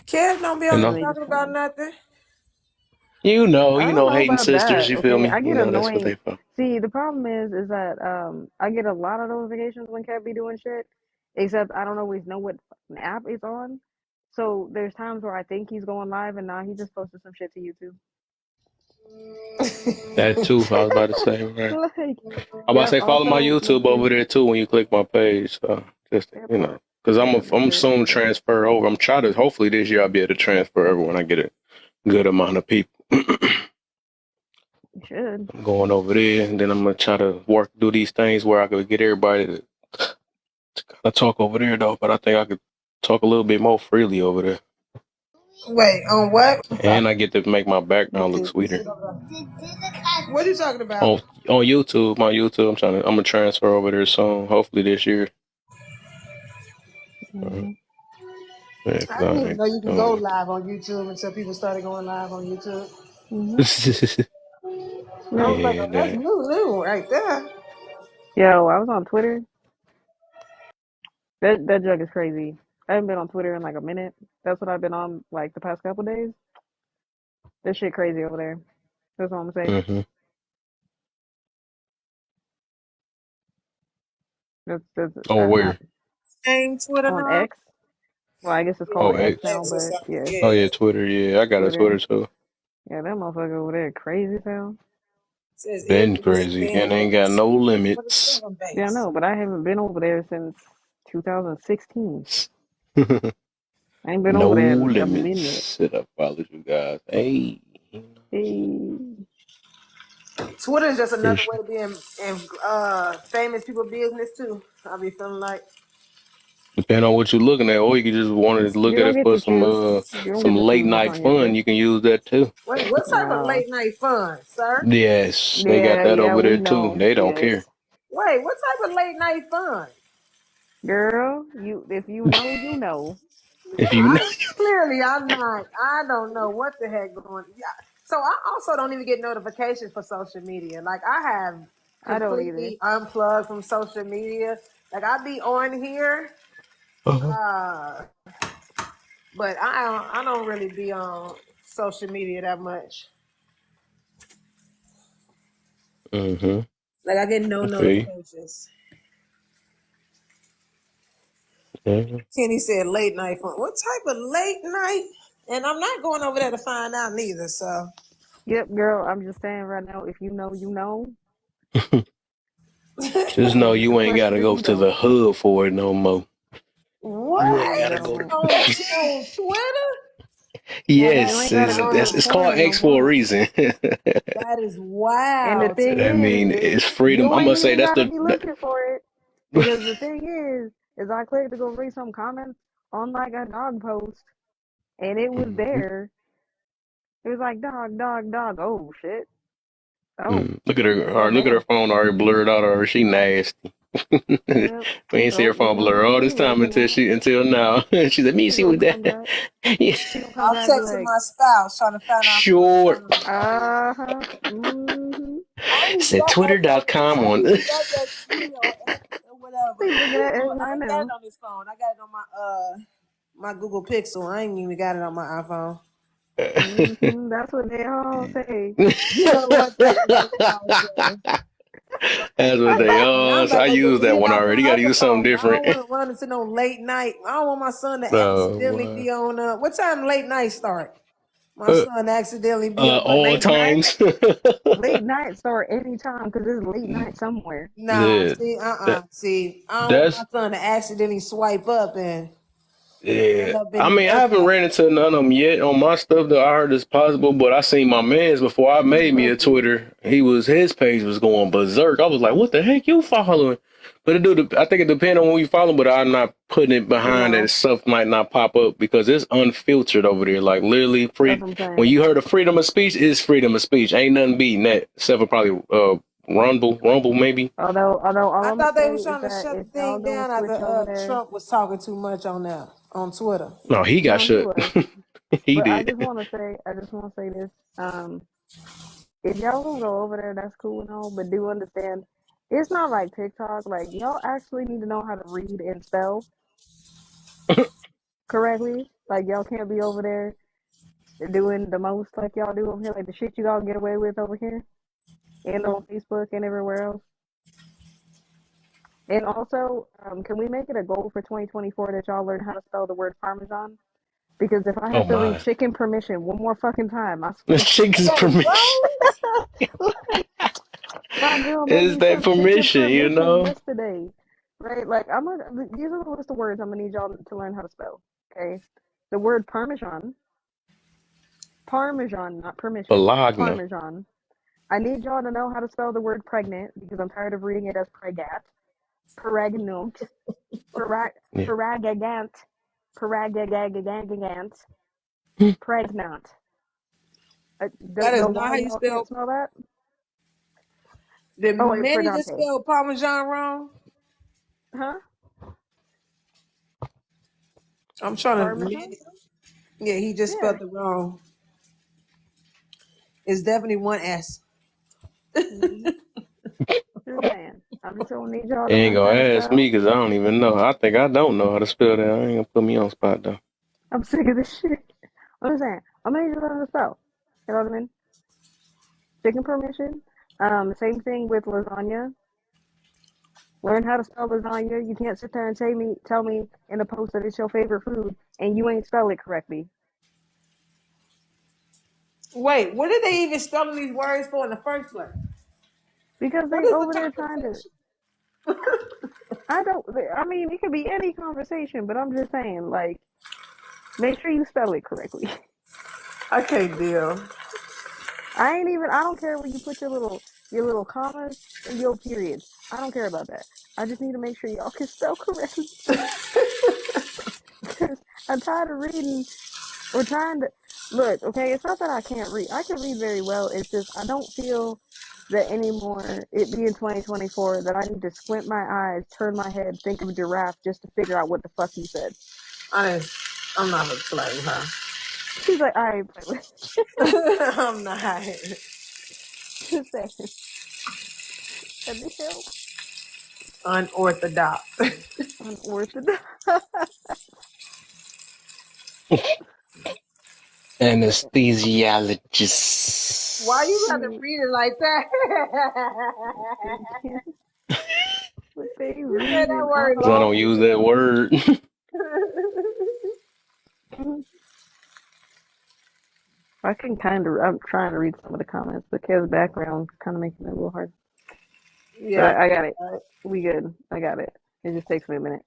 Kev don't be You on And here then know. you just talking turn it about on. nothing. I You don't know, know hating about sisters. that. You feel Okay, me? I You get know, that's what annoying. they for. See, the problem is that I get a lot of notifications when Kev be doing shit, except I don't always know what fucking app it's on. So there's times where I think he's going live, and now he just posted some shit to YouTube. That too. I was about to say, right. Like, I'm about to yep. say, follow my Also, make YouTube sure. over there too when you click my page. So just That you know, part. because Yeah, make I'm sure that soon you do that. transfer over. I'm trying to. Hopefully this year I'll be able to transfer over when I get a good amount of people. You should. I'm going over there, and then I'm gonna try to do these things where I could get everybody to kind of talk over there though. But I think I could talk a little bit more freely over there, Wait, on what? and I get to make my background look YouTube. sweeter. What are you talking about? On YouTube, my YouTube, I'm gonna transfer over there soon. Hopefully this year. Hmm Man, 'cause I didn't I even ain't know you can go doing live on YouTube until people started going live on YouTube. Mhm. it. I Yep. was like, oh, Man, that's that. new right there. Yo, I was on Twitter. That jug is crazy. I haven't been on Twitter in like a minute. That's what I've been on like the past couple days. That shit crazy over there. That's all I'm saying. Hmm. That's Oh, I, where? Same Twitter on now. X. Well, I guess it's Yeah, Oh, called X X. now, X or but something. yeah, Oh, Yeah. yeah, Twitter. Yeah, I got a Twitter. Twitter too. Yeah, that motherfucker over there crazy as hell. Says Been Idris crazy and ain't got Bennett no for the limits. seven Yeah, I base. know, but I haven't been over there since 2016. I ain't been No over there in a limits. minute. Said I followed you guys. Hey. Hey, Twitter is just another way Appreciate to be in famous people business too. I be feeling like, Depending on what you're looking at, or you can just want to look you at don't it get for to choose. You don't some get to late choose what's night on your fun. shit. You can use that too. wait, what type of No. late night fun, sir? Yes, they got Yeah, that yeah, over we there too. know. They don't Yes, care. Wait, what type of late night fun? girl, you if you know, you know. If you know. I clearly I'm not. I don't know what the heck going. Yeah. So I also don't even get notifications for social media. Like I have I don't either. completely unplugged from social media. Like I be on here, Uh-huh. uh, but I don't really be on social media that much. Mm-hmm. Like I get no I feel you. notifications. Yeah. Kenny said late night fun. What type of late night? And I'm not going over there to find out neither. So Yep, girl, I'm just saying right now, if you know, you know. Just know And the you ain't got question to if go you to the don't. hood for it no more. You what ain't You got to go don't. on to. on Twitter? You Yes, ain't gotta go to the it's for called it no X for a more. reason. That is And the wild to thing I me. mean, is, it's freedom. you I'm gonna ain't say even that's gotta the. be looking for it. Because the thing is I clicked to go read some comments on like a dog post and it was Mhm. there. It was like dog, dog, dog. Oh shit. Oh, Look at her. oh Look at her damn. phone already blurred out. Already, she nasty. We Yep. ain't see her Oh, you phone know, blur you all see this what time she want. until now. She said, "Me She see gonna what come that." back. Yeah. She gonna come I'm back and be texting like, my spouse trying to find out how many Short. followers I got. uh-huh. Mm-hmm. I ain't Said got that. Twitter.com I on. ain't got that, X or whatever. We looking at it I right ain't got now. it on this phone. I got it on my Google Pixel. I ain't even got it on my iPhone. Mm-hmm. That's what they all say. You know what? That's what they all say. That's what they And I'm are. about I to used that delete it one out already. You my got to other use something phone. I don't different. want to run into no late night. I don't want my son to Oh accidentally boy. be on. What time late night start? My son accidentally be on my All Late phone. night, times. late night start anytime because it's late night somewhere. Nah, Yeah, see, that see, I don't want that's my son to accidentally swipe up and yeah. end up I in mean, I the haven't nursery. ran into none of them yet on my stuff that I heard is possible, but I seen my man's before I made me a Twitter. His page was going berserk. I was like, "What the heck you following?" But I think it depends on who you follow. But I'm not putting it behind Yeah, that stuff might not pop up because it's unfiltered over there. Like literally, That's free. what I'm When saying. you heard of freedom of speech, it's freedom of speech. Ain't nothing beating that. Except for probably Rumble maybe. Although all I I'm gonna thought they say was is trying to that shut if the y'all thing don't down after switch over there, Trump was talking too much on there on Twitter. No, he got no, he shut. was. He But did. I just want to say this. If y'all gonna go over there, that's cool and all, but do understand, it's not like TikTok. Like y'all actually need to know how to read and spell correctly. Like y'all can't be over there doing the most like y'all do over here, like the shit you all get away with over here and on Facebook and everywhere else. And also, can we make it a goal for 2024 that y'all learn how to spell the word Parmesan? Because if I Oh have to read my. chicken permission one more fucking time, I The swear chickens Wait, permission. what? to my girl made Is me that some chicken permission, you permission know? yesterday. Right? Like these are the list of words I'm gonna need y'all to learn how to spell. Okay? The word Parmesan, Parmesan, not permission, Bologna. Parmesan. I need y'all to know how to spell the word pregnant because I'm tired of reading it as pregat, pregnant, Yeah. paragagant, paragagagagant, pregnant. That is Though not why how you y'all can't spell. smell that? Did Oh wait, Manny just pregante. spell Parmesan wrong? Huh? I'm trying to. Parmesan. Yeah, he just Yeah. spelled it wrong. It's definitely one S. Mm-hmm. Just saying. I just don't need y'all You to ain't learn gonna how to ask me spell. because I don't even know. I think I don't know how to spell that. I ain't gonna put me on spot though. I'm sick of this shit. I'm just saying. I'm gonna need you to learn how to spell. You know what I mean? Taking permission. Same thing with lasagna. Learn how to spell lasagna. You can't sit there and tell me in a post that it's your favorite food and you ain't spell it correctly. Wait, what are they even spelling these words for in the first place? Because What they is the over there trying to. conversation? I don't. I mean, it could be any conversation, but I'm just saying, like, make sure you spell it correctly. I can't deal. I ain't even. I don't care where you put your little commas and your periods. I don't care about that. I just need to make sure y'all can spell correctly. Because I'm tired of reading or trying to look. Okay, it's not that I can't read. I can read very well. It's just I don't feel that anymore. It being 2024, that I need to squint my eyes, turn my head, think of giraffe just to figure out what the fuck he said. I'm not gonna play with her. She's like, I ain't play with. I'm not. Just saying. What the hell? Unorthodox. Unorthodox. Why you Anesthesiologist. gotta read it like that? What they You said that reading? word Cause I don't long. use that word. I can kind of. I'm trying to read some of the comments. The kid's background kind of making it a little hard, but Yeah. I got it. We good. I got it. It just takes me a minute.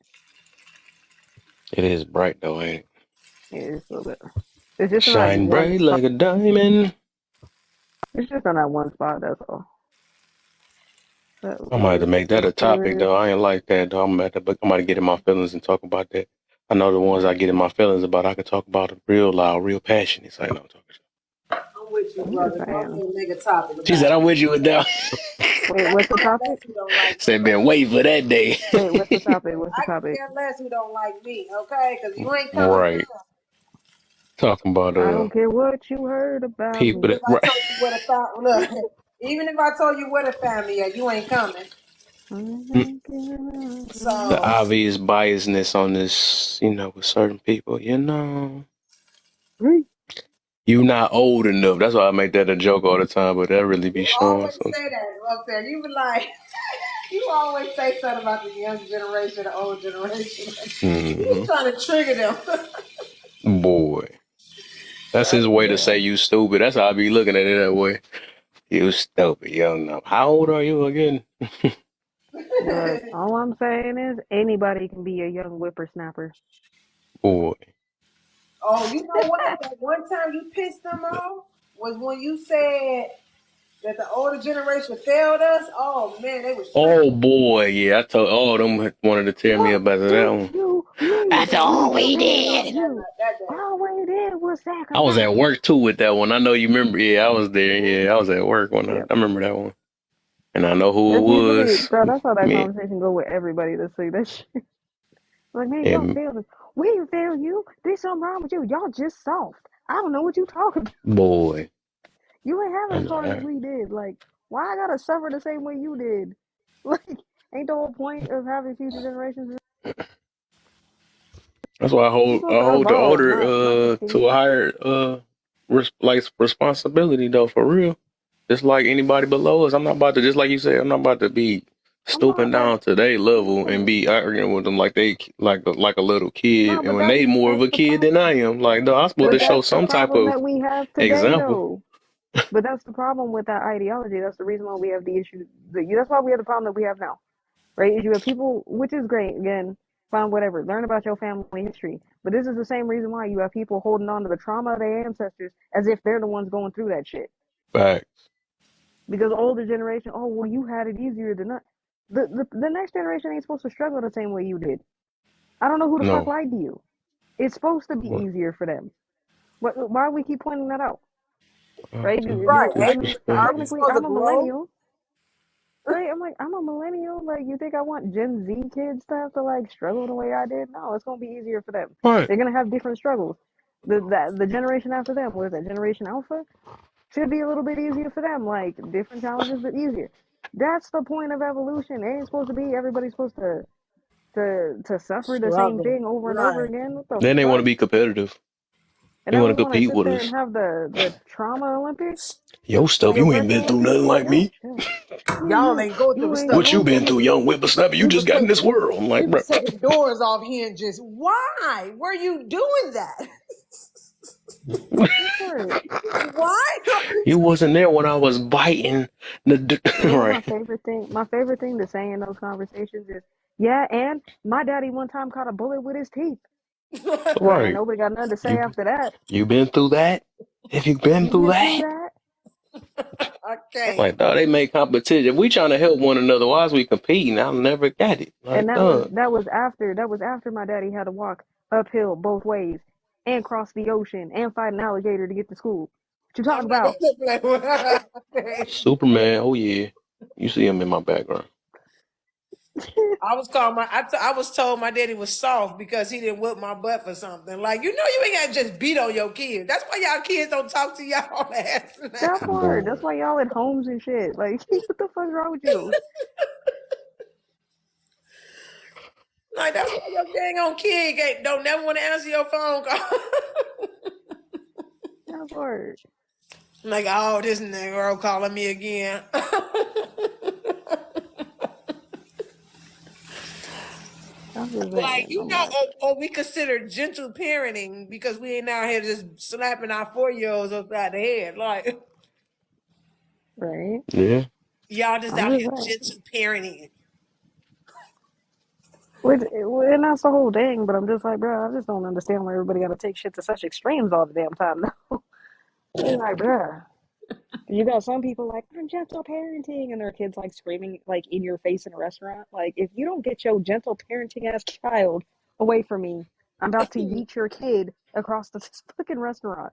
It is bright though, ain't it? Yeah, just a little bit. It's just in that Shine one bright spot. like a diamond. It's just on that one spot. That's all. That I might have to make that a topic was though. I ain't like that though. I might get in my feelings and talk about that. I know the ones I get in my feelings about. I can talk about it real loud, real passionate. So I know what I'm talking about. I'm with you, I'm just brother. Go saying. ahead and make a topic She said, about it. "I'm with you with that." Wait, what's the Care topic? less who don't like me. Said, "Been waiting for that day." Wait, what's the topic? What's the I can topic? care less who don't like me, okay? Because you ain't coming Right. through. Talking about I don't care what you heard about people Even me. if that I right. told you where the family, look, even if I told you where the family at, you ain't coming. I Mm, don't care. the So, obvious biasness on this, with certain people. You not old enough. That's why I make that a joke all the time, but that really be you showing always something. say that up there. You be like, you always say something about the young generation, the old generation. You Hmm. trying to trigger them. Boy, that's his way to say you stupid. That's how I be looking at it that way. You stupid, young enough. How old are you again? Look, all I'm saying is anybody can be a young whippersnapper. Boy, Oh, you know what? That one time you pissed them off was when you said that the older generation failed us. Oh man, they was tripping. oh boy, yeah. I told all of them wanted to tear me Fuck up after that one. you, That's all Yeah, we we was failed on did. that you. that day. All we did was I was sacrifice. at work too with that one. I know you remember. Yeah, I was there. Yeah, I was at work when I Yep. remember that one. And I know who That's it usually, was. bro, that's how that Me conversation go with everybody that say that shit. Like, man, y'all and failed us. We didn't fail you. There's something wrong with you. Y'all just soft. I don't know what you talking about. boy. You ain't have it I'm as hard as like, we did. Like, why I gotta suffer the same way you did? Like, ain't the whole point of having future generations? that's why You're I supposed to hold the evolve, older not to a continue. higher responsibility though, for real. Just like anybody below us. I'm not about to, just like you said, I'm not about to be I'm not stooping like, down to their level yeah. and be arguing with them like they like a little No, kid, and but when they more of that's a the kid than I problem. am. Like, no, I'm supposed But to show that's the some type problem of that we have today, example. though. But that's the problem with that ideology. That's the reason why we have the issue. That's why we have the problem that we have now, right? Is you have people, which is great. Again, fine, whatever. Learn about your family history. But this is the same reason why you have people holding on to the trauma of their ancestors as if they're the ones going through that shit. Fact. Because the older generation, oh well, you had it easier than us. The next generation ain't supposed to struggle the same way you did. I don't know who the fuck No. lied to you. It's supposed to be easier for them. Why we keep pointing that out, right? Absolute Right. I Ain't mean, aren't disrespect. we technically, supposed to I'm a grow? millennial. Right? I'm like, I'm a millennial. Like, you think I want Gen Z kids to have to like struggle the way I did? No, it's gonna be easier for them. Right. They're gonna have different struggles. The generation after them, what is that? Generation Alpha should be a little bit easier for them. Like different challenges, but easier. That's the point of evolution. It ain't supposed to be everybody's supposed to suffer the same Struggle. thing over and over Right. again. What the Then they want to fuck? be competitive. And They then want we to want to compete sit with there us. and have the trauma Olympics, Yo, the stuff, you ain't aggression been through Olympics. nothing Like, like yo, me. chill. Y'all ain't go through You ain't stuff. What you go been through through, shit. young whippersnapper? You We just was got in taking this world. I'm like, we bro, was taking doors off hinges. Why were you doing that? That part. Why? you wasn't there when I was biting You know what my right, favorite thing? My favorite thing to say in those conversations is, yeah, and my daddy one time caught a bullet with his teeth. And right. nobody got nothing to say You after that. you been through that? If you been You through been through that? that? I can't. Like, dog, they make competition. If we trying to help one another, why is we competing? I never got it. And Like, dog, that was after my daddy had to walk uphill both ways and cross the ocean and fight an alligator to get to school. What you talking I'm not about? gonna play with okay. Superman. Oh yeah, you see him in my background. I was told my daddy was soft because he didn't whip my butt for something. Like, you know, you ain't gotta just beat on your kids. That's why y'all kids don't talk to y'all ass That now. part. That's Boy, why y'all at homes and shit. Like, what the fuck's wrong with you? Like, that's why your dang on kid don't never want to answer your phone call. That part. Like, oh, this nigga girl calling me again. I'm just Like, saying. you I'm know, like, or we consider gentle parenting because we ain't out here just slapping our 4-year-olds upside the head. Like, right? yeah, y'all just I'm out just here saying. gentle parenting. And that's the whole thing, but I'm just like, bro, I just don't understand why everybody got to take shit to such extremes all the damn time now. It's like, bro, you got some people like, I'm gentle parenting, and their kids like screaming like in your face in a restaurant. Like, if you don't get your gentle parenting ass child away from me, I'm about to yeet your kid across the fucking restaurant.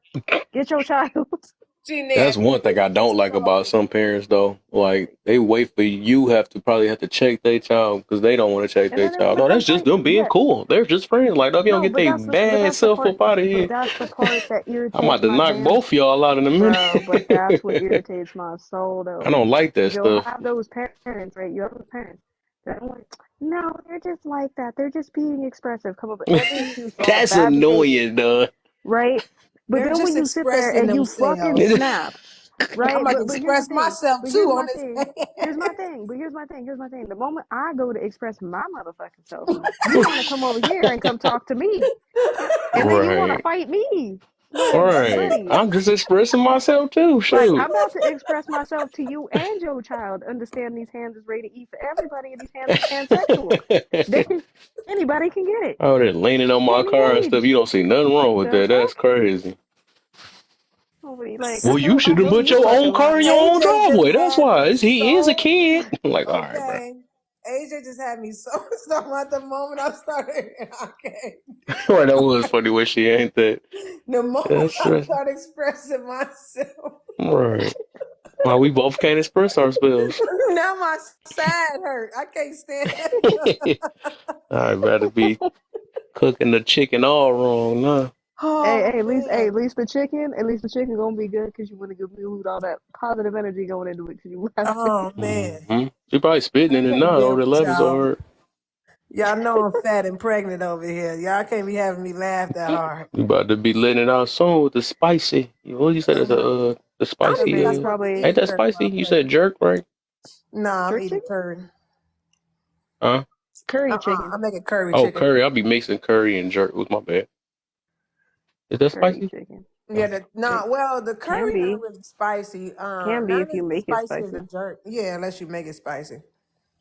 Get your child. that's Jeanette, one thing I don't like about some parents though. Like they wait for you have to probably have to check their child because they don't want to check And their then, child. but No, that's that's just like, them being yeah, cool. They're just friends. Like, don't you don't no, get their but bad that's the self part, up out of but here. that's the part that I'm about irritates to my knock damn. both y'all out in a minute. Bro, but that's what irritates my soul I though. don't like that Because you'll stuff. have those parents, right? You have those parents that are like, no, they're just like that. They're just being expressive. Come up with every excuse for all the That's bad behavior, annoying, dog. right? But they're then just when you sit there expressing and you fucking themselves. snap, I'm right? like But here's the express thing. myself But too here's on my this. thing. Here's my thing. But here's my thing. Here's my thing. The moment I go to express my motherfucking self, you want to come over here and come talk to me, and then you want to Right. fight me, like, Right. buddy. I'm just expressing myself too. Like, Shoot. I'm about to express myself to you and your child. Understand these hands is ready to eat for everybody, and these hands is pansexual. They, anybody can get it, Oh, they're leaning on my any car and stuff. age. You don't see nothing wrong with The that. That's fuck? crazy. Nobody, like, Well, you I should have know put you your fucking own car in your lying. own AJ just driveway. That's had why. me He is a so kid. I'm like, all right, bro. okay. AJ just had me so so at the moment I started. Okay. Right, that was funny when she ain't that. The moment That's I stressing. start expressing myself, Right. Well, we both can't express ourselves. now my side hurt. I can't stand I'd rather be cooking the chicken all wrong, nah. Hey, Oh at man. least at least the chicken gonna be good because you want to give me all that positive energy going into it because you laughing. Oh man. Mm-hmm. She probably spitting I in it can't now. deal Over the with letters are y'all. hard. Y'all know I'm fat and pregnant over here. Y'all can't be having me laugh that hard. You about to be letting it out soon with the spicy. What you said is the I don't That think spicy I'm baby supposed to be probably ain't eating that turkey spicy? while I'm You said pregnant. jerk, right? Nah, I'm jerk eating chicken, curd. Huh? curry chicken, I'm making curry Oh, chicken. curry. I'll be mixing curry and jerk with my bad. Is that curry spicy? chicken. Yeah, It well, the can curry not be, really spicy. if Not you as make it spicy as a spicy. jerk. Yeah, unless you make it spicy.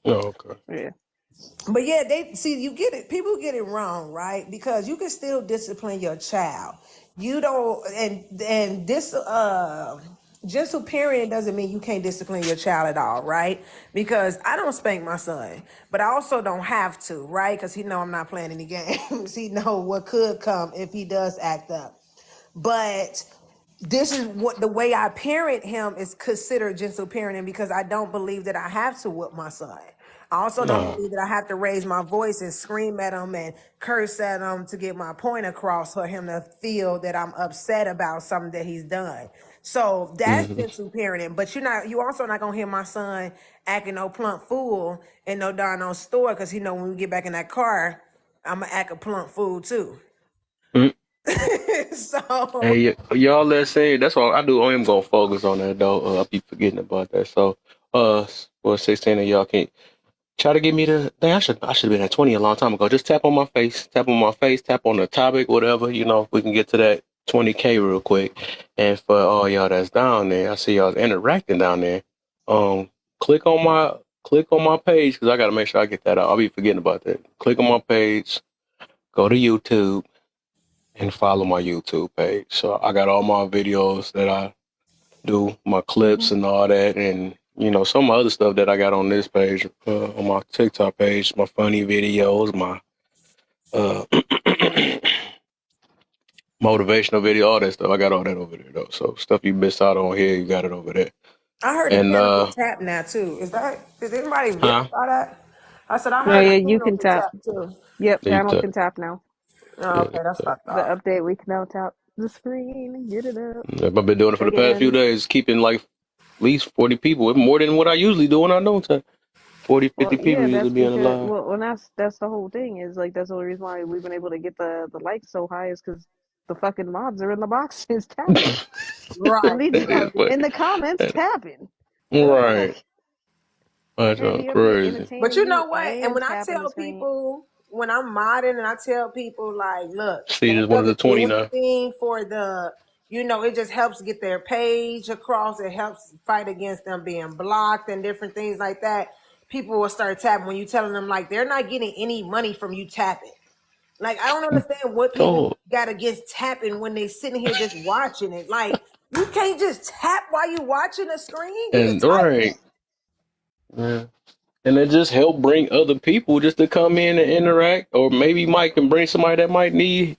Oh, okay. Yeah. But yeah, they see you get it. People get it wrong, right? Because you can still discipline your child. You don't, and this gentle parenting doesn't mean you can't discipline your child at all, right? Because I don't spank my son, but I also don't have to, right? Because he know I'm not playing any games. He know what could come if he does act up. But this is what the way I parent him is considered gentle parenting because I don't believe that I have to whip my son. I also don't No. believe that I have to raise my voice and scream at him and curse at him to get my point across for him to feel that I'm upset about something that he's done. So that's Hmm. gentle parenting. But you also not gonna hear my son acting no plump fool in no darn no store because he know when we get back in that car, I'm gonna act a plump fool too. So Hey, y'all, let's say that's all I do. I am gonna focus on that though. I be forgetting about that. So, well, 16 of y'all can try to give me the thing. I should have been at 20 a long time ago. Just tap on my face, tap on my face, tap on the topic, whatever. We can get to that 20K real quick. And for all y'all that's down there, I see y'all interacting down there. Um, click on my page because I gotta make sure I get that out. I'll be forgetting about that. Click on my page, go to YouTube and follow my YouTube page. So I got all my videos that I do, my clips and all that, and some of my other stuff that I got on this page, on my TikTok page, my funny videos, my uh, motivational video, all that stuff. I got all that over there though. So stuff you missed out on here, you got it over there. I heard the And piano can tap now too. Did anybody huh? verify that? I said I Oh heard yeah, the you piano can can tap. tap too. Yep, You panel tap, can tap now. Oh, yeah, okay, that's tap. what I The thought. update, we can now tap the screen and get it up I've been doing it for the past few again. days, keeping like at least 40 people. It's more than what I usually do when I don't tap. 40, Well, 50 people yeah, usually that's being because alive. well, and that's the whole thing is like that's the only reason why we've been able to get the likes so high is because the fucking mobs are in the boxes tapping, Right, leaving That is right. what. in the comments tapping. Right. Like, That's man, you ever get crazy. But entertaining you you know what? And and when I tapping the tell screen? people, when I'm modding and I tell people like, look, See, that this one is a doesn't 20 do now. anything for it just helps get their page across. It helps fight against them being blocked and different things like that. People will start tapping when you telling them like they're not getting any money from you tapping. Like I don't understand what people Oh, got against tapping when they sitting here just watching it. Like you can't just tap while you watching the screen. You can and type it. right. Yeah. And it just help bring other people just to come in and interact. Or maybe Mike can bring somebody that might need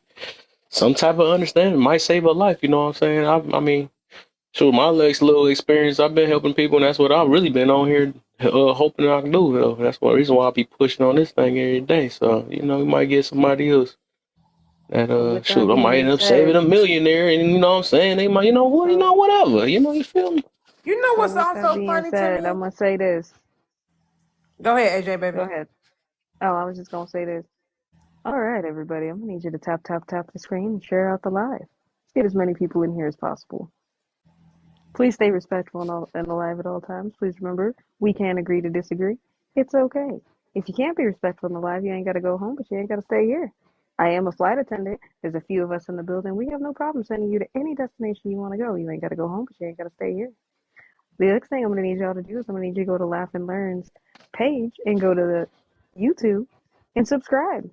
some type of understanding. Might save a life, you know what I'm saying? I mean, sure, my next little experience, I've been helping people, and that's what I've really been on here hoping I can do. Though. That's one reason why I be pushing on this thing every day. So, we might get somebody else that, So with that shoot, I might being end up saving said, a millionaire, and you know what I'm saying? They might, what, so whatever. You feel me? You know so what's with that also being funny to said, me? I'm gonna say this. Go ahead, AJ, Go baby. ahead. Oh, I was just gonna say this. All right, everybody, I'm gonna need you to tap tap tap the screen and share out the live. Let's get as many people in here as possible. Please stay respectful and alive at all times. Please remember, we can agree to disagree. It's okay. If you can't be respectful and alive, you ain't got to go home, but you ain't got to stay here. I am a flight attendant. There's a few of us in the building. We have no problem sending you to any destination you want to go. You ain't got to go home, but you ain't got to stay here. The next thing I'm going to need y'all to do is I'm going to need you to go to Laugh and Learn's page and go to the YouTube and subscribe.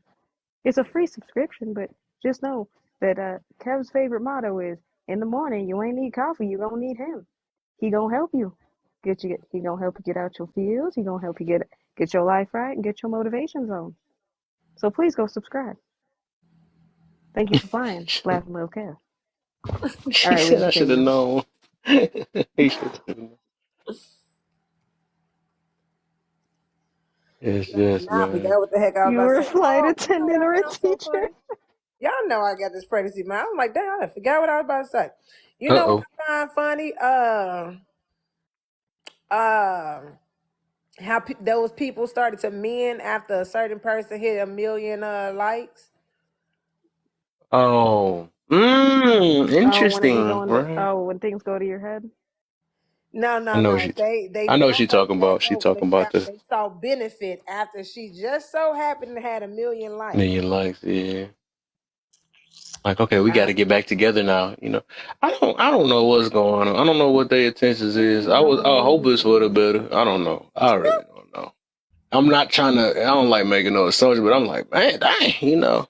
It's a free subscription, but just know that Kev's favorite motto is in the morning you ain't need coffee, you gonna need him. He gonna help you. He gonna help you get out your feels, he gonna help you get your life right and get your motivations on. So please go subscribe. Thank you for playing. Laughing Little Kev. All She right, we said I should have continue. known. He should have known. It's just, Now I man. forgot what the heck I was You about were to a say. flight Oh, you know attendant what? or And a I'm so teacher. funny. Y'all know I got this pregnancy, man. I'm like, damn, I forgot what I was about to say. You know what Uh-oh. I find funny? Uh, how those people started to mend after a certain person hit a million likes. Oh. Oh, when it be Interesting, going to right? when things go to your head. No, I no, know no. she. They I know she broke talking back about. She over. talking about the They saw benefit after she just so happened to had a million likes. million likes. Yeah. Like, okay, we got to get back together now. I don't know what's going on. I don't know what their intentions is. I hope it's for the better. I don't know. I really don't know. I'm not trying to. I don't like making no assumptions, but I'm like, man, dang, the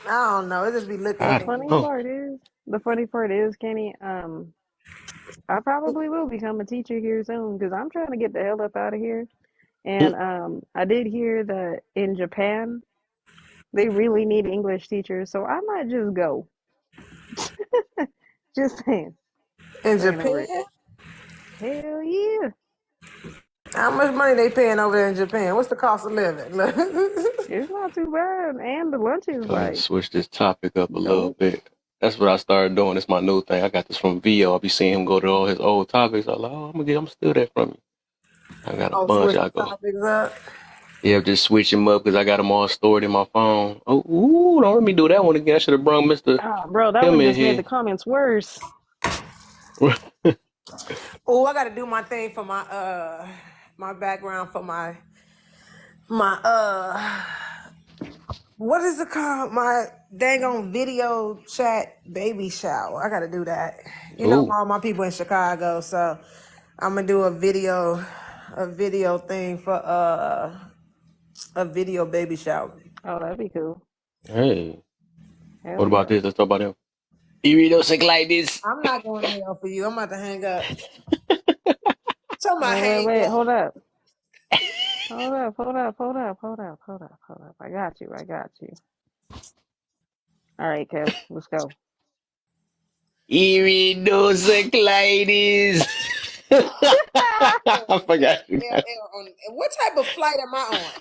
I don't know. It just be looking I The at don't funny me. know. part is, the funny part is, Kenny, I probably will become a teacher here soon because I'm trying to get the hell up out of here. And I did hear that in Japan they really need English teachers, so I might just go, Just saying. In Looking over Japan? it. Hell yeah. How much money they paying over there in Japan? What's the cost of living? It's not too bad. And the lunch is Go ahead and like, switch this topic up a little nope. bit. That's what I started doing. It's my new thing. I got this from Vio. I'll be seeing him go to all his old topics. I'm like, oh, I'm gonna steal that from you. I got a Oh, bunch. switch I the go, topics up. yeah, just switch them up because I got them all stored in my phone. Oh, ooh, don't let me do that one again. I should have brought Mister Ah, bro, that Him one in just made the here. comments worse. Oh, I gotta do my thing for my background for my what is it called? My dang on video chat baby shower. I gotta do that. You know, Ooh, all my people in Chicago, so I'm gonna do a video thing for a video baby shower. Oh, that'd be cool. hey, what Hell about yeah. this? Let's talk about him. You read those like this? I'm not going to hell for you. I'm about to hang up. Tell my hang Wait. up. Hold up. Hold up. Hold up. Hold up. Hold up. Hold up. Hold up. I got you. I got you. All right, Kev. Let's go. You read those like this? I forgot you got. What type of flight am I on?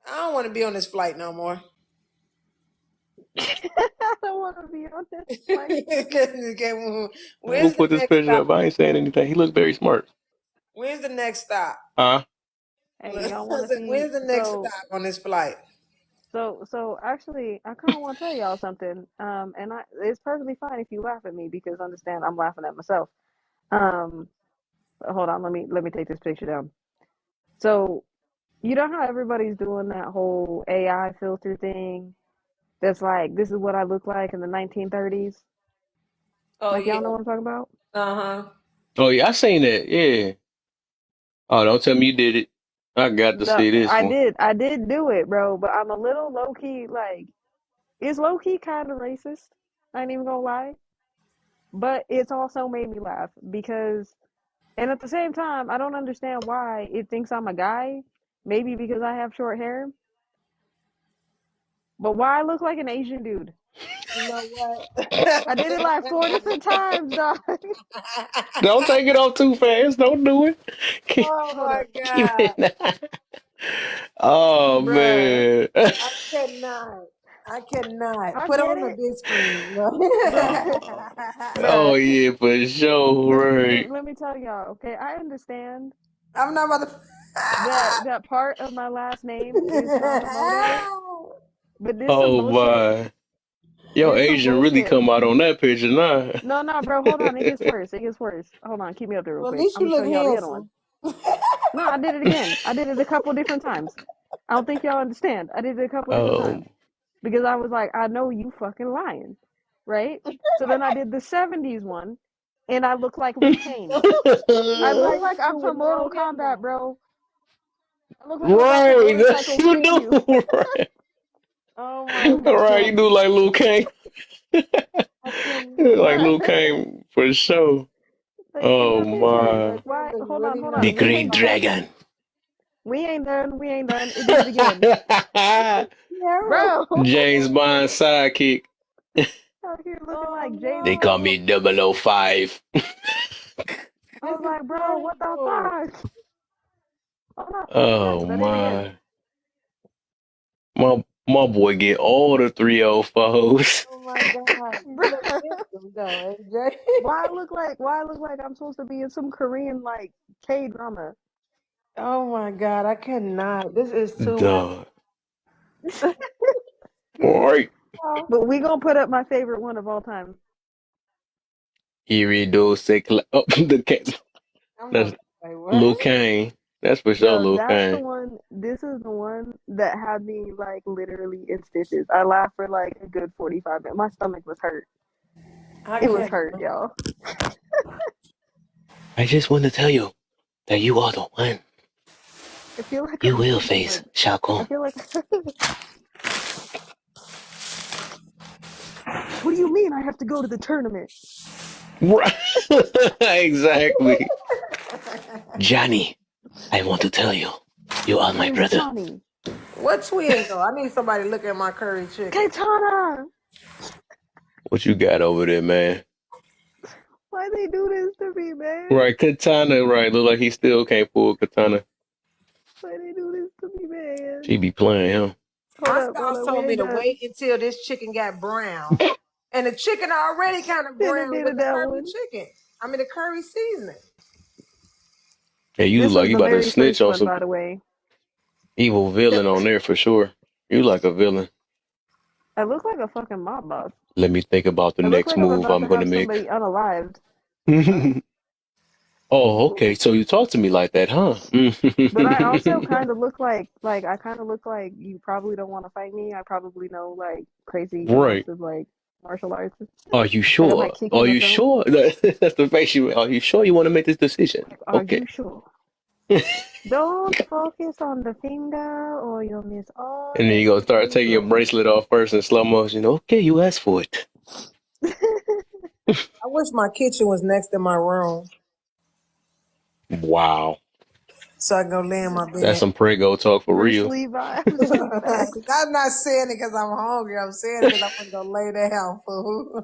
I don't want to be on this flight no more. I don't want to be on this flight. Okay, Who where's the put this next picture stop? up? I ain't saying anything. He looks very smart. Where's the next stop? Huh? Hey, I y'all want to said, see? where's the next So, stop on this flight? so actually, I kind of want to tell y'all something. And it's perfectly fine if you laugh at me because understand I'm laughing at myself. Um, hold on. Let me take this picture down. So, you know how everybody's doing that whole AI filter thing? That's like, this is what I look like in the 1930s. Oh Like, yeah. y'all know what I'm talking about? Uh-huh. Oh yeah, I seen that. Yeah. Oh, don't tell me you did it. I got to No, see this I one. did. I did do it, bro. But I'm a little low key, like, it's low key kind of racist. I ain't even gonna lie. But it's also made me laugh because, and at the same time, I don't understand why it thinks I'm a guy. Maybe because I have short hair, but why I look like an Asian dude? You know what? I did it like 4 different times, dog. Don't take it off too fast. Don't do it. Keep, Oh Hold my up, keep God. it. Oh bruh. man. I cannot. I cannot. I Put get on the it, big screen. bruh. Oh Bruh. yeah, for sure. Right. Let me tell y'all. Okay, I understand I'm not about to. that part of my last name is non-emotive, but this some Oh bullshit. my. Yo, This some Asian really bullshit. come out on that picture now. No, no, bro. Hold on. It gets worse. It gets worse. Hold on. Keep me up there real Well, at quick. least I'm you gonna show look y'all the other one. handsome. No, I did it again. I did it a couple different times. I don't think y'all understand. I did it a couple different Oh. times because I was like, I know you fucking lying, right? So then I did the '70s one, and I look like Liu Kang. I look Like like you I'm with from no Mortal hair Kombat, now. bro. I look like I'm about to Right, that's motorcycle you kick do. you. Right. Oh my Right, God. you do like Luke Kang. I Like cannot. Bruh. Luke Kang for sure. Like in Oh that picture. my. Like You why? look Hold on, really hold The on. nice. We I'm Great ain't done. Dragon. We ain't done. We ain't done. It did it again, Yeah, right. bro. James Bond sidekick. Out here looking Oh like They James call no. Bond. me 005. I This was is like, bro, what the terrible. fuck? Hold on. Oh Yes, I did it again. my. My boy get all the 304s. Oh my God. You look Bruh. handsome though, AJ. Why I look like I'm supposed to be in some Korean like K drama. Oh my God. I cannot. This is too much. Duh. Alright. Oh, But we gonna put up my favorite one of all time. Irido Oh, I'm not that's gonna say Lil what. Kane. That's for sure Yo, Lil that's the Kane. one. This is the one that had me like literally in stitches. I laughed for like a good 45 minutes. My stomach was hurt. I It was can't. hurt, y'all. I just want to tell you that you are the one. I feel like You I'm will supposed to face like. Shao I Kahn. feel like. What do you mean I have to go to the tournament? Right. Exactly. Johnny, I want to tell you, you are My my name's brother. Johnny. What twins though? I need somebody to look at my curry chicken. Katana. What you got over there, man? Why they do this to me, man? Right, katana. Right, look like he still can't pull katana. Why they do this to me, man? She be playing him. Hold My up, hold spouse up. We told me ain't to done. wait until this chicken got brown. And the chicken already kind of Should have brown with did the that curry one. chicken. I mean the curry seasoning. Yeah, you look This like was you the about to very snitch first on one, some by the way. evil villain on there for sure. You like a villain. I look like a fucking mob boss. Let me think about the I look next like I'm move about I'm to gonna have make. somebody unalived. Oh, okay. So you talk to me like that, huh? But I also kind of look like I kind of look like you probably don't want to fight me. I probably know like crazy Right. amounts of like martial arts. Are you Like I might sure? kick you Are in the you throat. sure? That's the face you. Are you sure you want to make this decision? Like, are Okay. you sure? Don't focus on the finger or you'll miss all And then the you gonna things start we taking your do. bracelet off first in slow motion. Okay, you asked for it. I wish my kitchen was next to my room Wow. so I can go lay in my That's bed. some prego talk for Bruce real. Lee vibes. I'm not saying it because I'm hungry. I'm saying it because I want to go lay down, fool.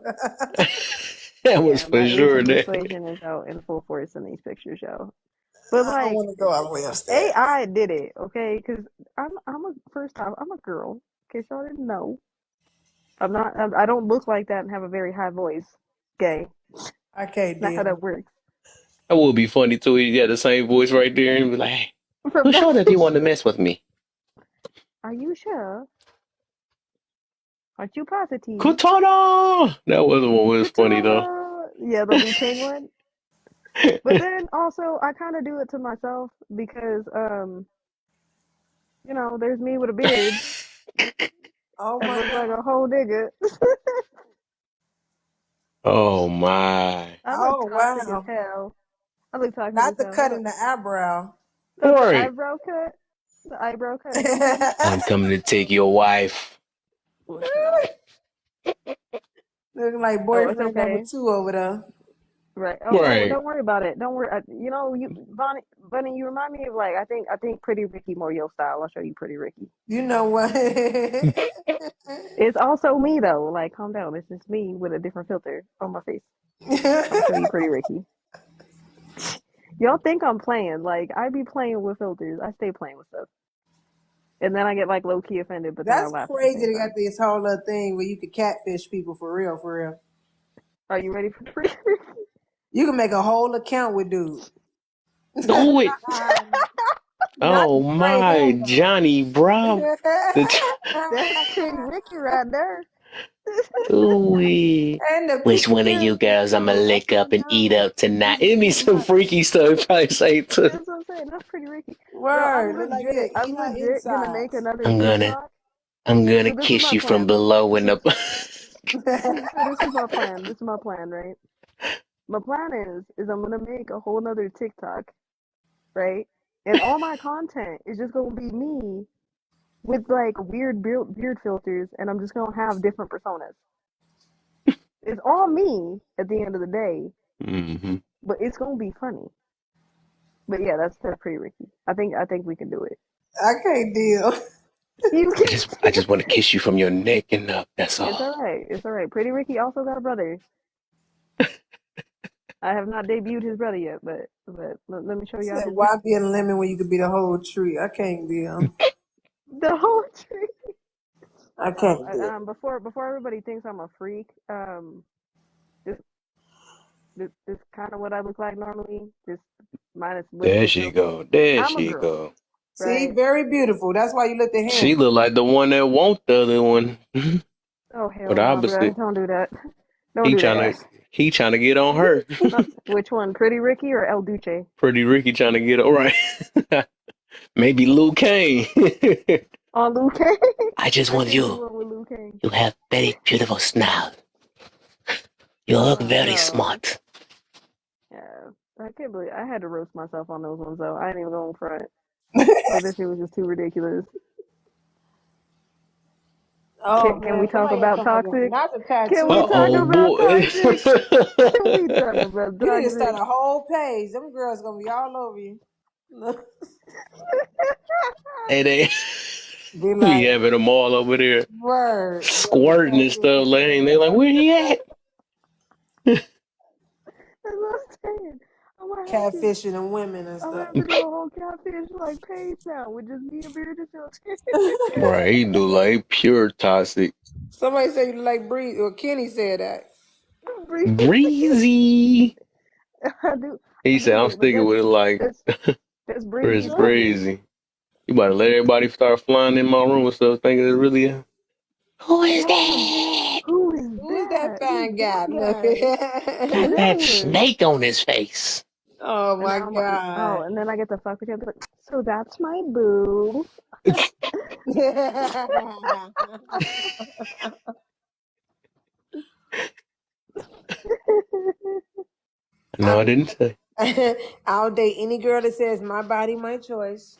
That was Yeah, for my sure Asian that. persuasion is out in full force in these pictures, yo. But I don't like want to go all the way upstairs. AI did it, okay? Because I'm a first off, I'm a girl. In case y'all didn't know, I'm not. I don't look like that and have a very high voice. Gay. I can't Not how deal. that works. That would be funny too. He got the same voice right there and be like, hey, From who that, sure that you want to mess with me? are you sure? Aren't you positive? Katana! That was one was funny though. Katana. Yeah, the Liu Kang one. But then also, I kind of do it to myself because, there's me with a beard Oh and my look like God. a whole nigga. Oh my. I look Oh toxic as wow. hell. I look toxic as Not the hell. Hold cut up. in the eyebrow. Oh, the Right. eyebrow cut. The eyebrow cut. I'm coming to take your wife. Listen. Looking like Oh, it's boyfriend number okay. 2 over there. Right. Oh, Right. don't worry about it. Don't worry. Bunny, you remind me of like I think Pretty Ricky more your style. I'll show you Pretty Ricky. You know what? It's also me though. Like, calm down. It's just me with a different filter on my face. I'm gonna show you Pretty Ricky. Y'all think I'm playing? Like, I be playing with filters. I stay playing with stuff, and then I get like low key offended, but then I That's laugh at the crazy. same They got time. this whole other thing where you can catfish people for real, for real. Are you ready for Pretty Ricky? You can make a whole account with dude. Do it. Not Oh straight my, up Johnny Bravo. The That's Pretty Ricky right there. do it. and the Which one of you PTR is girls I'm gonna cold. I lick up can't and eat do up tonight? It'd be some Nah, freaky stuff. He'd probably say too. that's what I'm saying. That's Pretty Ricky, it. bro. Word. Look like you're I'm eating her legit gonna make insides. another I'm gonna, TikTok. I'm gonna So this is kiss my you from plan. below in the. So this is my plan. This is my plan, right? My plan is I'm gonna make a whole nother TikTok, right? And all my content is just gonna be me with like weird beard filters, and I'm just gonna have different personas. It's all me at the end of the day, hmm but it's gonna be funny. But yeah, that's Pretty Ricky. I think we can do it. I can't deal. You I just, I just want to kiss you from your neck and up. That's It's all all. right. It's all right. Pretty Ricky also got a brother. I have not debuted his brother yet, but let me show I y'all said, his why be a lemon when you could be the whole tree? I can't deal. the whole tree. I can't deal. Before everybody thinks I'm a freak, this this kind of what I look like normally, just minus with There the she filter. go. There I'm a she girl, go. See, right? very beautiful. That's why you looked at him. She look like the one that want the other one. Oh But hell no, bro! obviously, Don't do that. Don't he do trying that. to, he trying to get on her. Which one, Pretty Ricky or El Duce? Pretty Ricky trying to get on right. Maybe Luke Kane. On Luke Kang. I just I want can't do you. one with Luke Kang. You have very beautiful smile. You look very No. smart. Yeah, I can't believe I had to roast myself on those ones though. I ain't even going front. Like that shit was just too ridiculous. Oh Can man, we talk somebody got about come on toxic? not the Can tattoo we Uh talk again. oh, about boy. toxic? Can we talk about You need to toxic? start a whole page. Them girls gonna be all over you. Look. Hey, they. Be We like, having them all over there word. squirting and stuff. Like, they like, where he at? That's what I'm saying. I'm gonna have to. Catfishing and women and I'm gonna stuff. have to do a whole catfish like page now with just me and Bearded Filter. Right, he do like pure toxic. Somebody say you like breathe, or Kenny said that. Breezy. I do. He I said, do. I'm But sticking with it like that's that's Chris breezy talking. Breezy. You about to let everybody start flying in my room and stuff thinking it's really a, who is Yeah. that? Who is Who's that that? Who's fine that guy? Look. guy? Who's Got that that? snake on his face. Oh And my now I'm like, oh, god. and then I get to fuck with you and be like, so that's my boo. No, I didn't say. I'll date any girl that says my body, my choice.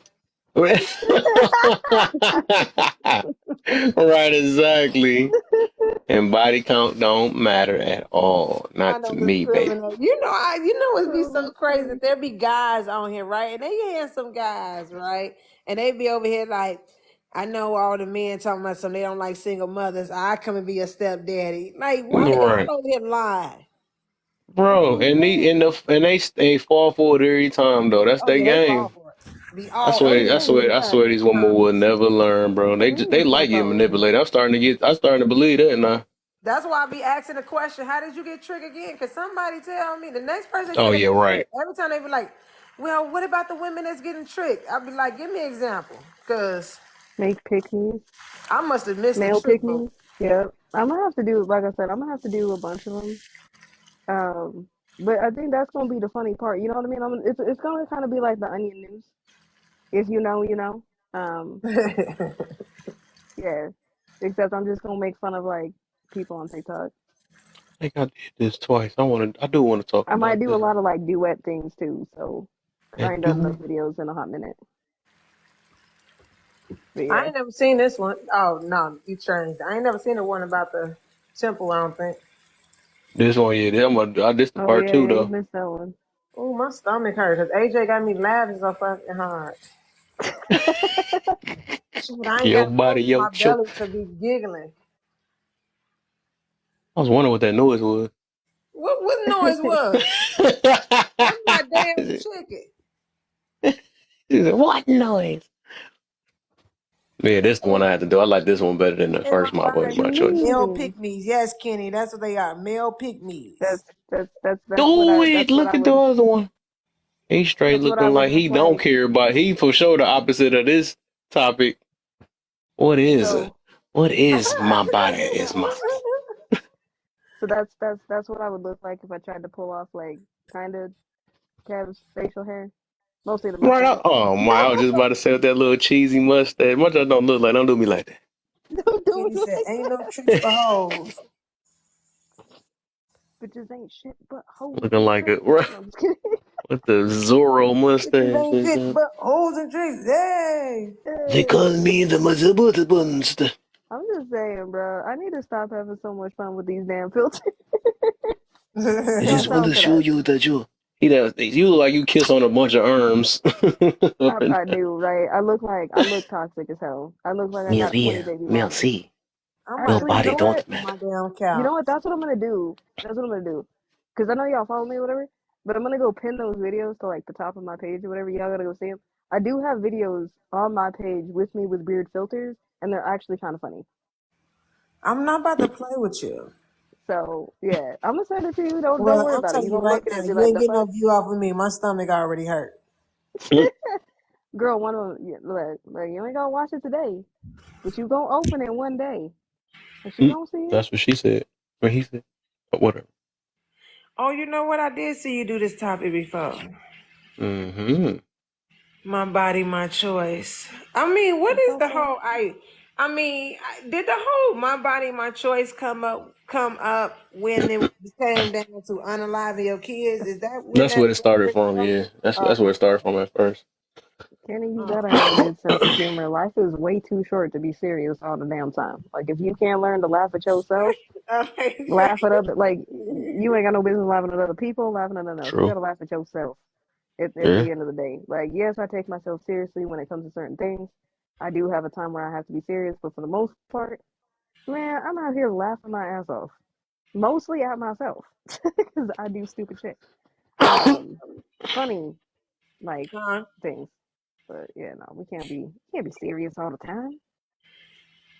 Right, exactly. And body count don't matter at all. I Not to don't me, baby. discriminate. You know it'd be so So crazy funny. that there be guys on here, right? And they handsome guys, right? And they be over here like, I know all the men talking about some they don't like single mothers. I come and be a stepdaddy. Like, why Right. y'all over here lie? That's Bro, what I'm and saying. they fall for it every time though. That's Oh their yeah, they fall game. for it. Be I all swear, every I time, swear these every women time. will never learn, bro. They Mm, like so getting cold. manipulated. I'm starting to believe that now. That's why I be asking the question, how did you get tricked again? Because somebody tell me, the next person say Oh they yeah, get right. tricked. Every time they be like, well, what about the women that's getting tricked? I be like, give me an example. Because Make pick me. I must have missed the Male trick pick boat. me. Yep. I'm gonna have to do, like I said, I'm gonna have to do a bunch of them. But I think that's gonna be the funny part. You know what I mean? It's gonna kind of be like the Onion News. If you know, you know. Um, yeah. Except I'm just gonna make fun of like people on TikTok. I think I did this twice. I do want to talk I might about do a this. lot of like duet things too. So, cause I And ain't done enough do videos in a hot minute. But I yeah. ain't never seen this one. Oh, no, you changed. I ain't never seen the one about the temple, I don't think. this one, yeah. This the Oh part yeah, two yeah. You though. missed that one. Oh, my stomach hurt because AJ got me laughing so fucking hard. Shoot, I ain't Your got room body, in your my choice. belly to be giggling. I was wondering what that noise was. What noise was? That's my damn Is chicken. it, what noise? Yeah, this the one I had to do. I like this one better than the And my first My Body, body. My Choice. Male Mm, pick me's. Yes, Kenny, that's what they are. Male pick me's. Do it. Look at the other one. He straight that's what I looking was like gonna he don't play. care about. He for sure the opposite of this topic. What is it? So What is my body? Is my so that's what I would look like if I tried to pull off like kind of Kev's facial hair, mostly the right? mustache. Oh my! I was just about to say with that little cheesy mustache. Much I don't look like. Don't do me like that. Don't do Kenny it said, like ain't no that. tricks for hoes. Bitches ain't shit but hoes Looking and like a tricks. No, I'm just kidding. with the Zorro Bitches mustache ain't and shit stuff. but hoes and tricks. Hey. They call me the Mazabutabuns. I'm just saying, bro. I need to stop having so much fun with these damn filters. I It just don't want sound to for show that. you that you look like you kiss on a bunch of arms. I do, right? I look toxic as hell. I look like I got 20 baby mamas. Merci. I'm about Your to Actually, go you body know sit what? don't on my matter. damn You know couch. what? That's what I'm gonna do. That's what I'm gonna do. Cause I know y'all follow me or whatever. But I'm gonna go pin those videos to like the top of my page or whatever. Y'all gotta go see them. I do have videos on my page with me with weird filters, and they're actually kind of funny. I'm not about to play with you. So yeah, I'm gonna send it to you. Don't Well, worry I'm about it. telling You you gonna right look at it now, and be you like, ain't the getting no fuck, view off of me. My stomach already hurt. girl. One of them. Yeah, look, you ain't gonna watch it today, but you gonna open it one day, and she gonna see it. That's what she said. Or he said. But whatever. Oh, you know what? I did see you do this topic before. Mm-hmm. My body, my choice. I mean, what It's is the okay. whole? Did the whole "my body, my choice" come up when it came down to unaliving your kids? Is that when That's that where it started from. from? Yeah, that's where it started from at first. Kenny, you Oh. gotta have a good sense of humor. Life is way too short to be serious all the damn time. Like if you can't learn to laugh at yourself, laugh at other like you ain't got no business laughing at other people, laughing at nothing else. You True. gotta laugh at yourself at Yeah. the end of the day. Like, yes, I take myself seriously when it comes to certain things, I do have a time where I have to be serious, but for the most part, man, I'm out here laughing my ass off. Mostly at myself because I do stupid shit. Um, funny like Huh? things, but yeah, no, we can't be serious all the time.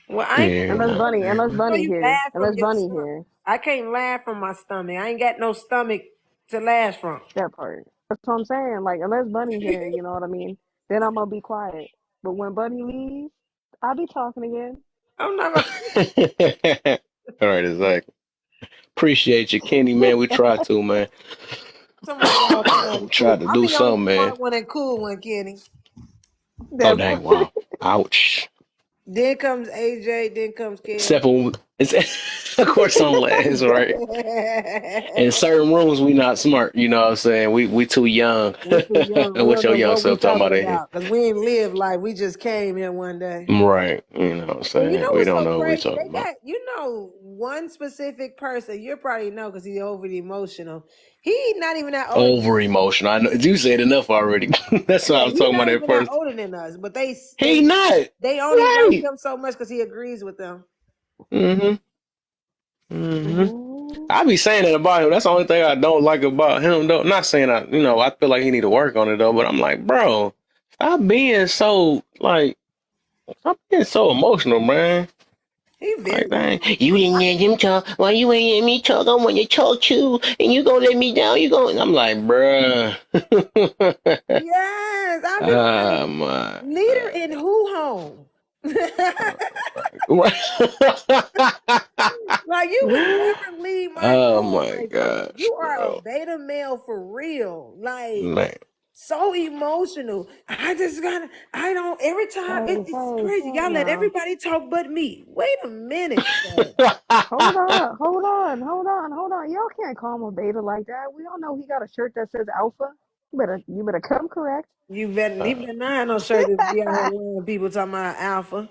Well, I ain't Yeah, got Unless no no. Bunny, stomach. unless You know, Bunny you here, laugh from unless your Bunny stomach. here. I can't laugh from my stomach. I ain't got no stomach to laugh from. That part. That's what I'm saying. Like, unless Bunny here, you know what I mean? Then I'm gonna be quiet. But when Bunny leaves, I'll be talking again. I'm not gonna. All right, exactly. Appreciate you, Kenny, man. We try to, man. Somebody got somebody cool. Try to I'm do the only something, man. smart one and cool one, Kenny. Oh, That part. dang, wow. Ouch. Then comes AJ. Then comes Except Kev. for, of course, I'm last, right? In certain rooms, we not smart. You know what I'm saying? We too young. We too young. We What don't your know young what we self talking talking about in here? about because we ain't live life. We just came here one day. Right. You know what I'm And you saying? know We what's don't so know what we crazy? talking They about. got, one specific person. You probably know because he's overly emotional. He not even that older than Over us. emotional. I know you said enough already. That's why Yeah, I was he talking about not that even that first. older than us. But they He they not. they only like Right. him so much because he agrees with them. Mm-hmm. Mm-hmm. Mhm. I be saying that about him. That's the only thing I don't like about him, though. Not saying I feel like he need to work on it though. But I'm like, bro, stop being so stop being so emotional, man. He very Like, dang, emotional. you didn't let him talk. Why you ain't let me talk? I want to talk too, and you gonna let me down? You going? I'm like, bruh. Yes, I've been like Ah, my. leader in who home. Like you would never leave my Oh home my like this. gosh, You are a bro. beta male for real. Like Man. so emotional. I just gotta I don't every time Hey, it's hey, crazy. hey Y'all let now. everybody talk but me. Wait a minute, sir. Hold on, hold on, hold on, hold on. Y'all can't call him a beta like that. We all know he got a shirt that says alpha. You better come correct. You better not have no shirt to be out here lying people talking about alpha.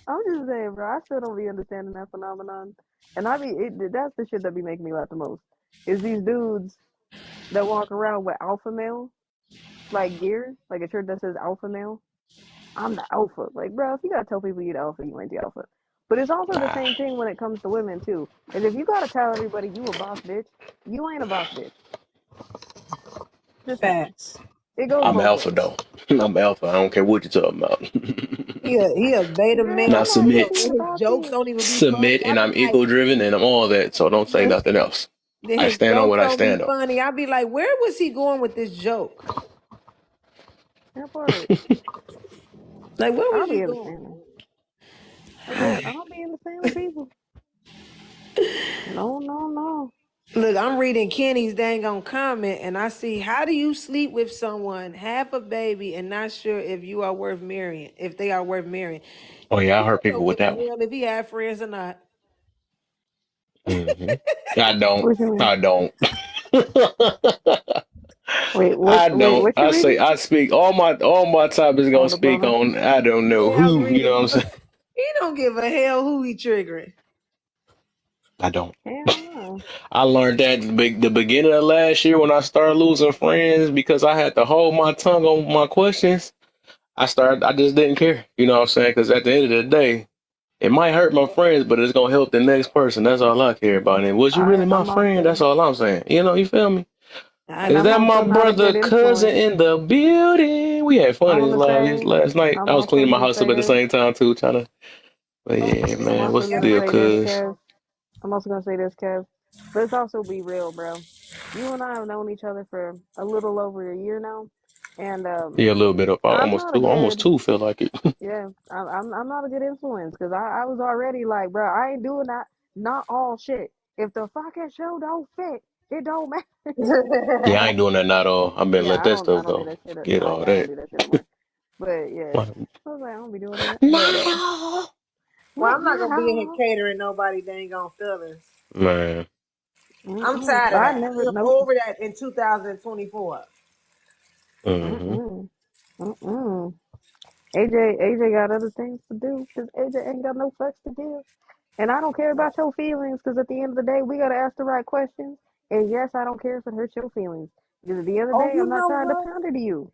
I'm just saying, bro. I still don't be understanding that phenomenon. And that's the shit that be making me laugh the most. Is these dudes that walk around with alpha male like gear, like a shirt that says alpha male. I'm the alpha. Like, bro, if you gotta tell people you the alpha, you ain't the alpha. But it's also the Nah. same thing when it comes to women too. Is if you gotta tell everybody you a boss bitch, you ain't a boss bitch. Just saying. Facts. It goes I'm both alpha ways. though. I'm alpha. I don't care what you're talking about. He a beta Girl, Now male I'm for not real. being And a his boss jokes bitch. don't even be funny. submit, I and be I'm like, ego driven, and I'm all that. So don't say nothing else. then I his stand on jokes what I don't be stand on. funny. I be like, where was he going with this joke? That part. Like, where I was don't be you going? understanding. I don't be understanding people. No, no, no. Look, I'm reading Kenny's dang on comment, and I see, how do you sleep with someone, have a baby, and not sure if you are worth marrying, if they are worth marrying? Oh yeah, I He heard people don't with give a that one. hell if he had friends or not. Hmm. I don't. What you mean? I don't. Wait, what? I Wait, don't. what you I say reading? I speak all my topics Oh, gonna the speak brother. on. I don't know Yeah, I'm who. You know reading. what I'm saying? He don't give a hell who he triggering. I don't. Hell no. I learned that the beginning of last year when I started losing friends because I had to hold my tongue on my questions. I just didn't care. You know what I'm saying? Because at the end of the day, it might hurt my friends, but it's gonna help the next person. That's all I care about. And was you really my I'm friend? That's also, all I'm saying. You feel me? I and Is I'm that my also not a brother, good cousin influence. in the building? We had I'm fun gonna say, last night. I'm I was also cleaning my gonna house up say at the this. same time too, trying to. But yeah, I'm man, also what's the gonna deal, say this, cuz? Kev. I'm also gonna say this, Kev. Let's also be real, bro. You and I have known each other for a little over a year now, and Yeah, a little bit of I'm not a almost good, two. Feel like it. yeah, I'm not a good influence because I was already like, bro, I ain't doing that. Not all shit. If the fucking show don't fit, it don't matter. Yeah, I ain't doing that at all. I've been Yeah, let that I stuff don't do go. that shit. Get No, all yeah, I don't that. do that shit anymore. But yeah, Like, I was like, I don't be doing that. But no, Well, but I'm not gonna be in here no, catering nobody dang on feelings. man. I'm mm-mm. tired of I that. never, I'm nope. over that in 2024. Hmm. Mm-mm. Mm-mm. AJ got other things to do because AJ ain't got no fucks to give. And I don't care about your feelings because at the end of the day, we got to ask the right questions. And yes, I don't care if it hurts your feelings because at the end of the Oh, day, you I'm not know trying to what? pander to you.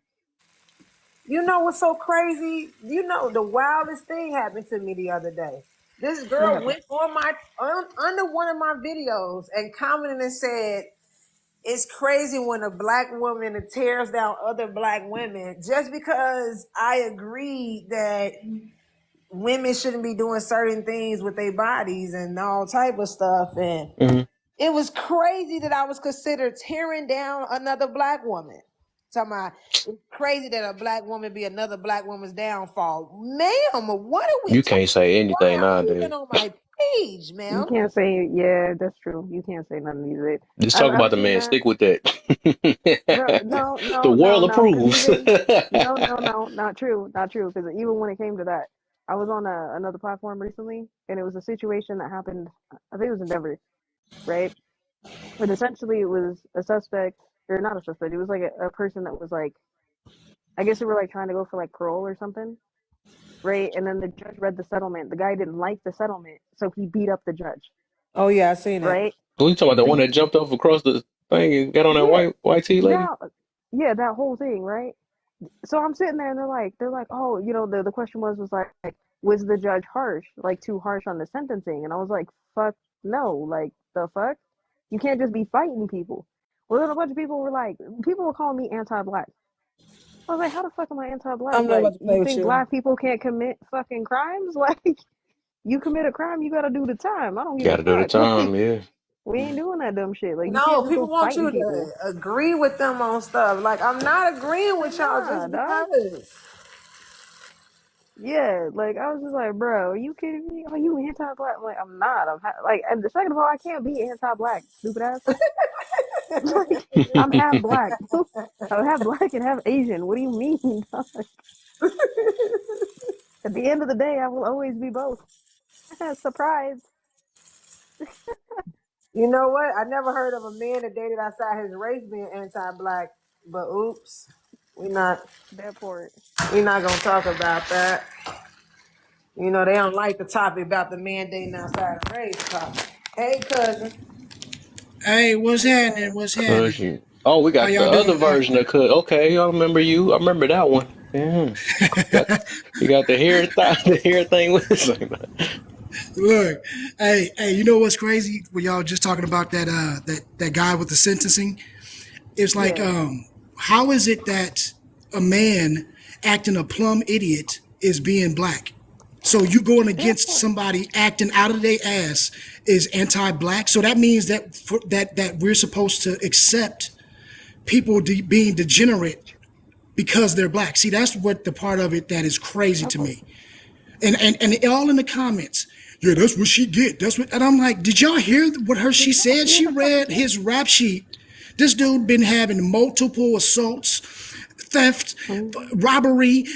You know what's so crazy? You know the wildest thing happened to me the other day. This What girl happened? went under one of my videos and commented and said, "It's crazy when a black woman tears down other black women just because I agreed that women shouldn't be doing certain things with their bodies and all type of stuff." And Hmm. it was crazy that I was considered tearing down another black woman. Talking about it's crazy that a black woman be another black woman's downfall. Ma'am, what are we You talking? can't say Why anything are you even nowadays. on my page, You ma'am? can't say, yeah, that's true. You can't say none of these. Just talk I've about the seen man. that. Stick with that. Bro, no, The no, no, world no, because approves. even no, no, no, not true, not true. Because even when it came to that, I was on another platform recently, and it was a situation that happened. I think it was in Denver, right? And essentially, it was a suspect, or not a suspect. It was like a person that was like, I guess they were like trying to go for like parole or something, right? And then the judge read the settlement. The guy didn't like the settlement, so he beat up the judge, Oh yeah, I seen that. right? What you talking about? The one Beat, that jumped off across the thing and got on that yeah, white tee lady? that, yeah, that whole thing, right? So I'm sitting there and they're like, oh, the question was like, was the judge harsh, like too harsh on the sentencing? And I was like, fuck no, like the fuck? You can't just be fighting people. Well, then a bunch of people were calling me anti-black. I was like, how the fuck am I anti-black? I'm not Like, about to play you with think you. black people can't commit fucking crimes? Like, you commit a crime, you gotta do the time. I don't give Got a to do the fuck. time, Like, yeah. we ain't doing that dumb shit. Like, you No, can't just people go want fighting you to people. agree with them on stuff. Like I'm not agreeing Like, with y'all nah, just dog. because. Yeah, like I was just like, bro, are you kidding me? Are you anti-black? I'm like, I'm not. Like, and the second of all, I can't be anti-black, stupid ass. Like, I'm half black. I'm half black and half Asian. What do you mean? At the end of the day, I will always be both. Surprise. You know what? I never heard of a man that dated outside his race being anti-black. But oops, we not That part. we not gonna talk about that. You know they don't like the topic about the man dating outside the race. Topic. Hey cousin, Hey, what's what's happening? up? What's happening? Cushion. Oh, we How got the y'all other doing? version of cut. Okay, I remember you. I remember that one. Yeah. Got you got the hair the hair thing with it. Look, hey, you know what's crazy? When y'all just talking about that guy with the sentencing, it's like, Yeah, how is it that a man acting a plumb idiot is being black? So you going that against part. somebody acting out of their ass is anti-black. So that means that that we're supposed to accept people being degenerate because they're black. See, that's what the part of it that is crazy That to part. me. And all in the comments, yeah, that's what she get. That's what, and I'm like, did y'all hear what Did she y'all said? hear She the fucking read thing? his rap sheet. This dude been having multiple assaults, theft, Mhm. robbery,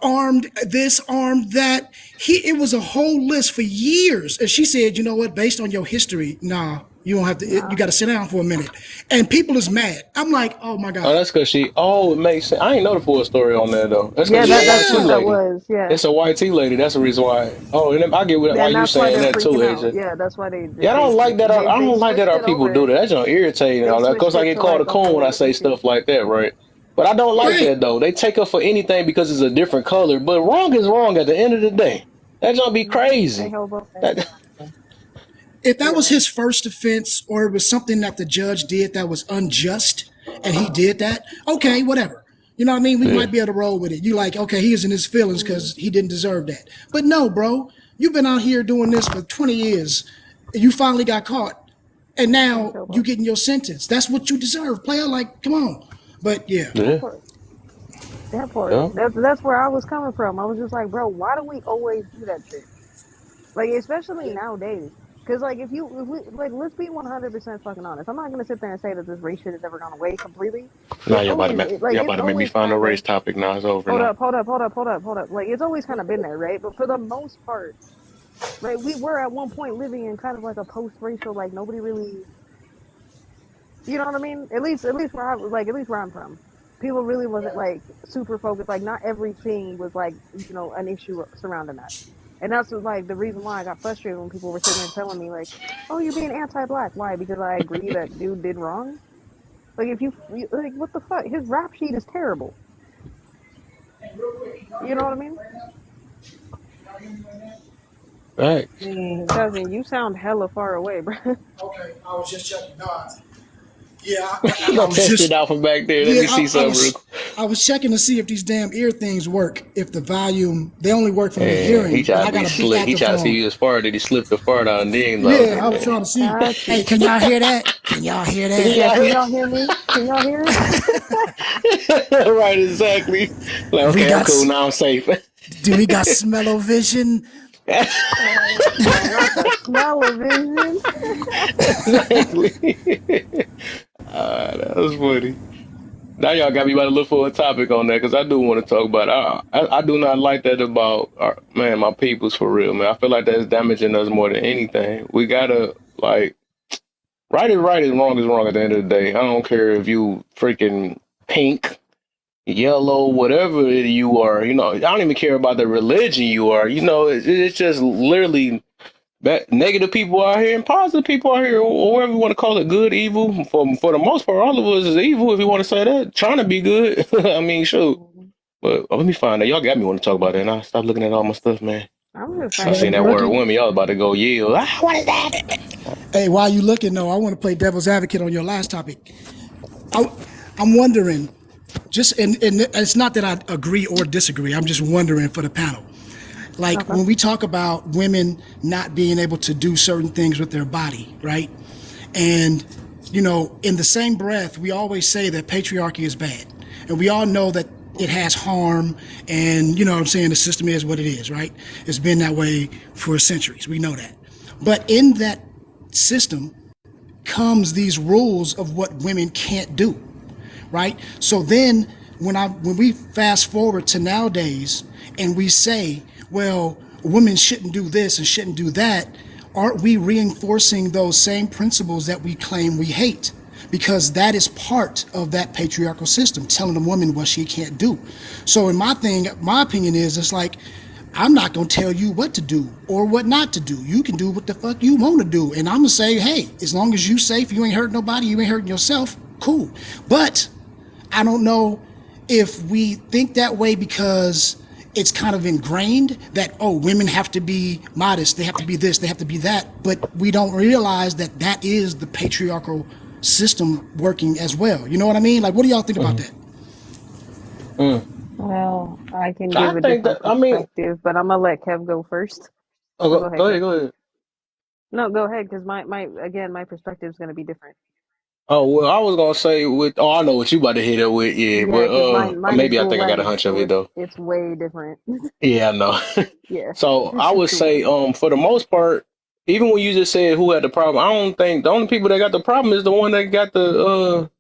armed this, armed that. It was a whole list for years. And she said, you know what? Based on your history, nah, you don't have to. You Nah. got to sit down for a minute. And people is mad. I'm like, oh my Oh, god, that's because she. Oh, it makes sense. I ain't know the full story on that though. That's because Yeah, it's a that's white tea what yeah. that lady. was. Yeah, It's a white tea lady. That's the reason why. Oh, and then I get why and you that's why saying they're that too, freaking out. AJ. Yeah, that's why Yeah, I they don't like that. I they don't like that switched our it people do over. that. That's just irritating and They all that. Cause switched I it get to called a like a coon when I whole say issue. stuff like that, right? But I don't like Right. that though. They take up for anything because it's a different color. But wrong is wrong at the end of the day. That don't be They crazy. held both ways. That If that was Yeah, his first offense or it was something that the judge did that was unjust and he did that, okay, whatever. You know what I mean? We yeah. might be able to roll with it. You like, okay, he is in his feelings hmm because he didn't deserve that. But no, bro, you've been out here doing this for 20 years. And you finally got caught. And they now held you both. getting your sentence. That's what you deserve, player. Like, come on. But yeah. That Yeah. part. That part. Yeah. That's where I was coming from. I was just like, bro, why do we always do that shit? Like, especially nowadays. Because, like, if we, like, let's be 100% fucking honest. I'm not going to sit there and say that this race shit has ever gone away completely. Now Like, y'all it's about to make me always find a kind race of, topic. Now it's over now. hold up. Like, it's always kind of been there, right? But for the most part, right, we were at one point living in kind of like a post-racial, like, nobody really, you know what I mean? At least where I was, like, at least where I'm from. People really wasn't, like, super focused. Like, not everything was, like, an issue surrounding that. And that's like the reason why I got frustrated when people were sitting there telling me like, "Oh, you're being anti-black." Why? Because I agree that dude did wrong. Like if like what the fuck? His rap sheet is terrible. You know what I mean? Thanks. Cousin, you sound hella far away, bro. Okay, I was just checking. Yeah, I Go was test it just out from back there. Let yeah, me see something real quick. I was checking to see if these damn ear things work. If the volume, they only work for me And he hearing, but tried I to be got a big slick. He tried to see afterphone. you as far. Did he slip the fart out and then like, Yeah, okay, I was man. trying to see. Got Hey, you. can y'all hear that? Can y'all hear Can that? Yeah, y'all can hear? y'all hear me? Can y'all hear it? Right, exactly. Like, We okay, I'm got cool now. I'm safe. do we got smell-o-vision? Not the smell of vision. Exactly. That was funny. Now y'all got me about to look for a topic on that because I do want to talk about it. I do not like that about man, my peoples for real, man. I feel like that's damaging us more than anything. We gotta like right is wrong at the end of the day. I don't care if you freaking pink, yellow, whatever you are. You know, I don't even care about the religion you are. You know, it's just literally negative people out here and positive people out here, or whatever you want to call it, good, evil. For the most part, all of us is evil, if you want to say that. Trying to be good. I mean, sure. But let me find that. Y'all got me want to talk about that. Now stop looking at all my stuff, man. I'm just I saying, While seen you that word looking, women. Y'all about to go yell. Ah, what is that? hey, while you looking though, I want to play devil's advocate on your last topic. I, I'm wondering, just and it's not that I agree or disagree. I'm just wondering for the panel. Like okay. when we talk about women not being able to do certain things with their body, right? And, you know, in the same breath, we always say that patriarchy is bad. And we all know that it has harm and, you know what I'm saying, the system is what it is, right? It's been that way for centuries. We know that. But in that system comes these rules of what women can't do, right? So then when we fast forward to nowadays and we say, well, women shouldn't do this and shouldn't do that, aren't we reinforcing those same principles that we claim we hate? Because that is part of that patriarchal system, telling a woman what she can't do. So in my opinion is, it's like, I'm not gonna tell you what to do or what not to do. You can do what the fuck you want to do, and I'm gonna say, hey, as long as you safe, you ain't hurting nobody, you ain't hurting yourself, cool. But I don't know if we think that way because it's kind of ingrained that, oh, women have to be modest, they have to be this, they have to be that, but we don't realize that that is the patriarchal system working as well. You know what I mean? Like, what do y'all think about Mm, that? mm. Well, I can I give a think that. different I mean, perspective, but I'm gonna let Kev go first. So oh, go ahead, go Kev. ahead, go ahead. No, go ahead, because my perspective is gonna be different. Oh well, I was gonna say with. Oh, I know what you about to hit up with. Yeah, Yeah, but because mine is maybe I dual think I got a language, hunch of so it though. it's way different. Yeah, I know. Yeah, So I it's just would dual say, language. for the most part, even when you just said who had the problem, I don't think the only people that got the problem is the one that got the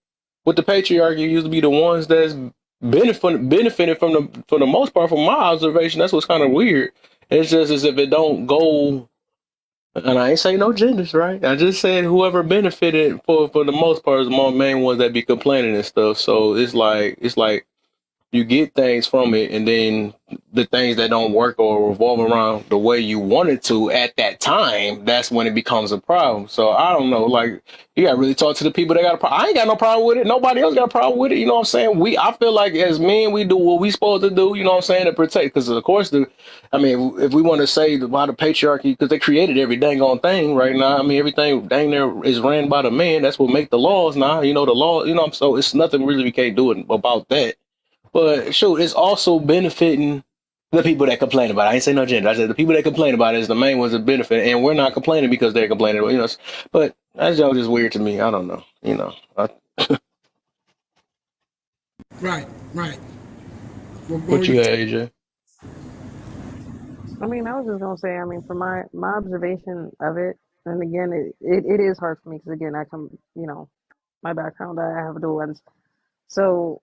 with the patriarchy used to be the ones that's benefited from the for the most part from my observation. That's what's kind of weird. It's just as if it don't go, and I ain't say no genders, right? I just said whoever benefited for the most part is the main ones that be complaining and stuff. So it's like you get things from it, and then the things that don't work or revolve around the way you want it to at that time, that's when it becomes a problem. So I don't know, like you got to really talk to the people that got a problem. I ain't got no problem with it. Nobody else got a problem with it. You know what I'm saying? I feel like as men, we do what we supposed to do. You know what I'm saying, to protect. Because of course, I mean, if we want to say about the patriarchy, because they created every dang on thing right now. I mean, everything dang there is ran by the man. That's what make the laws now. You know the law. You know, so it's nothing really we can't do about that. But shoot, it's also benefiting the people that complain about it. I ain't say no gender. I said the people that complain about it is the main ones that benefit, and we're not complaining because they're complaining. You know, but that's just weird to me. I don't know. You know, Right, right. What were what you? you had, AJ? I mean, I was just gonna say, I mean, from my observation of it, and again, it is hard for me because again, I come, my background, I have dual lens. So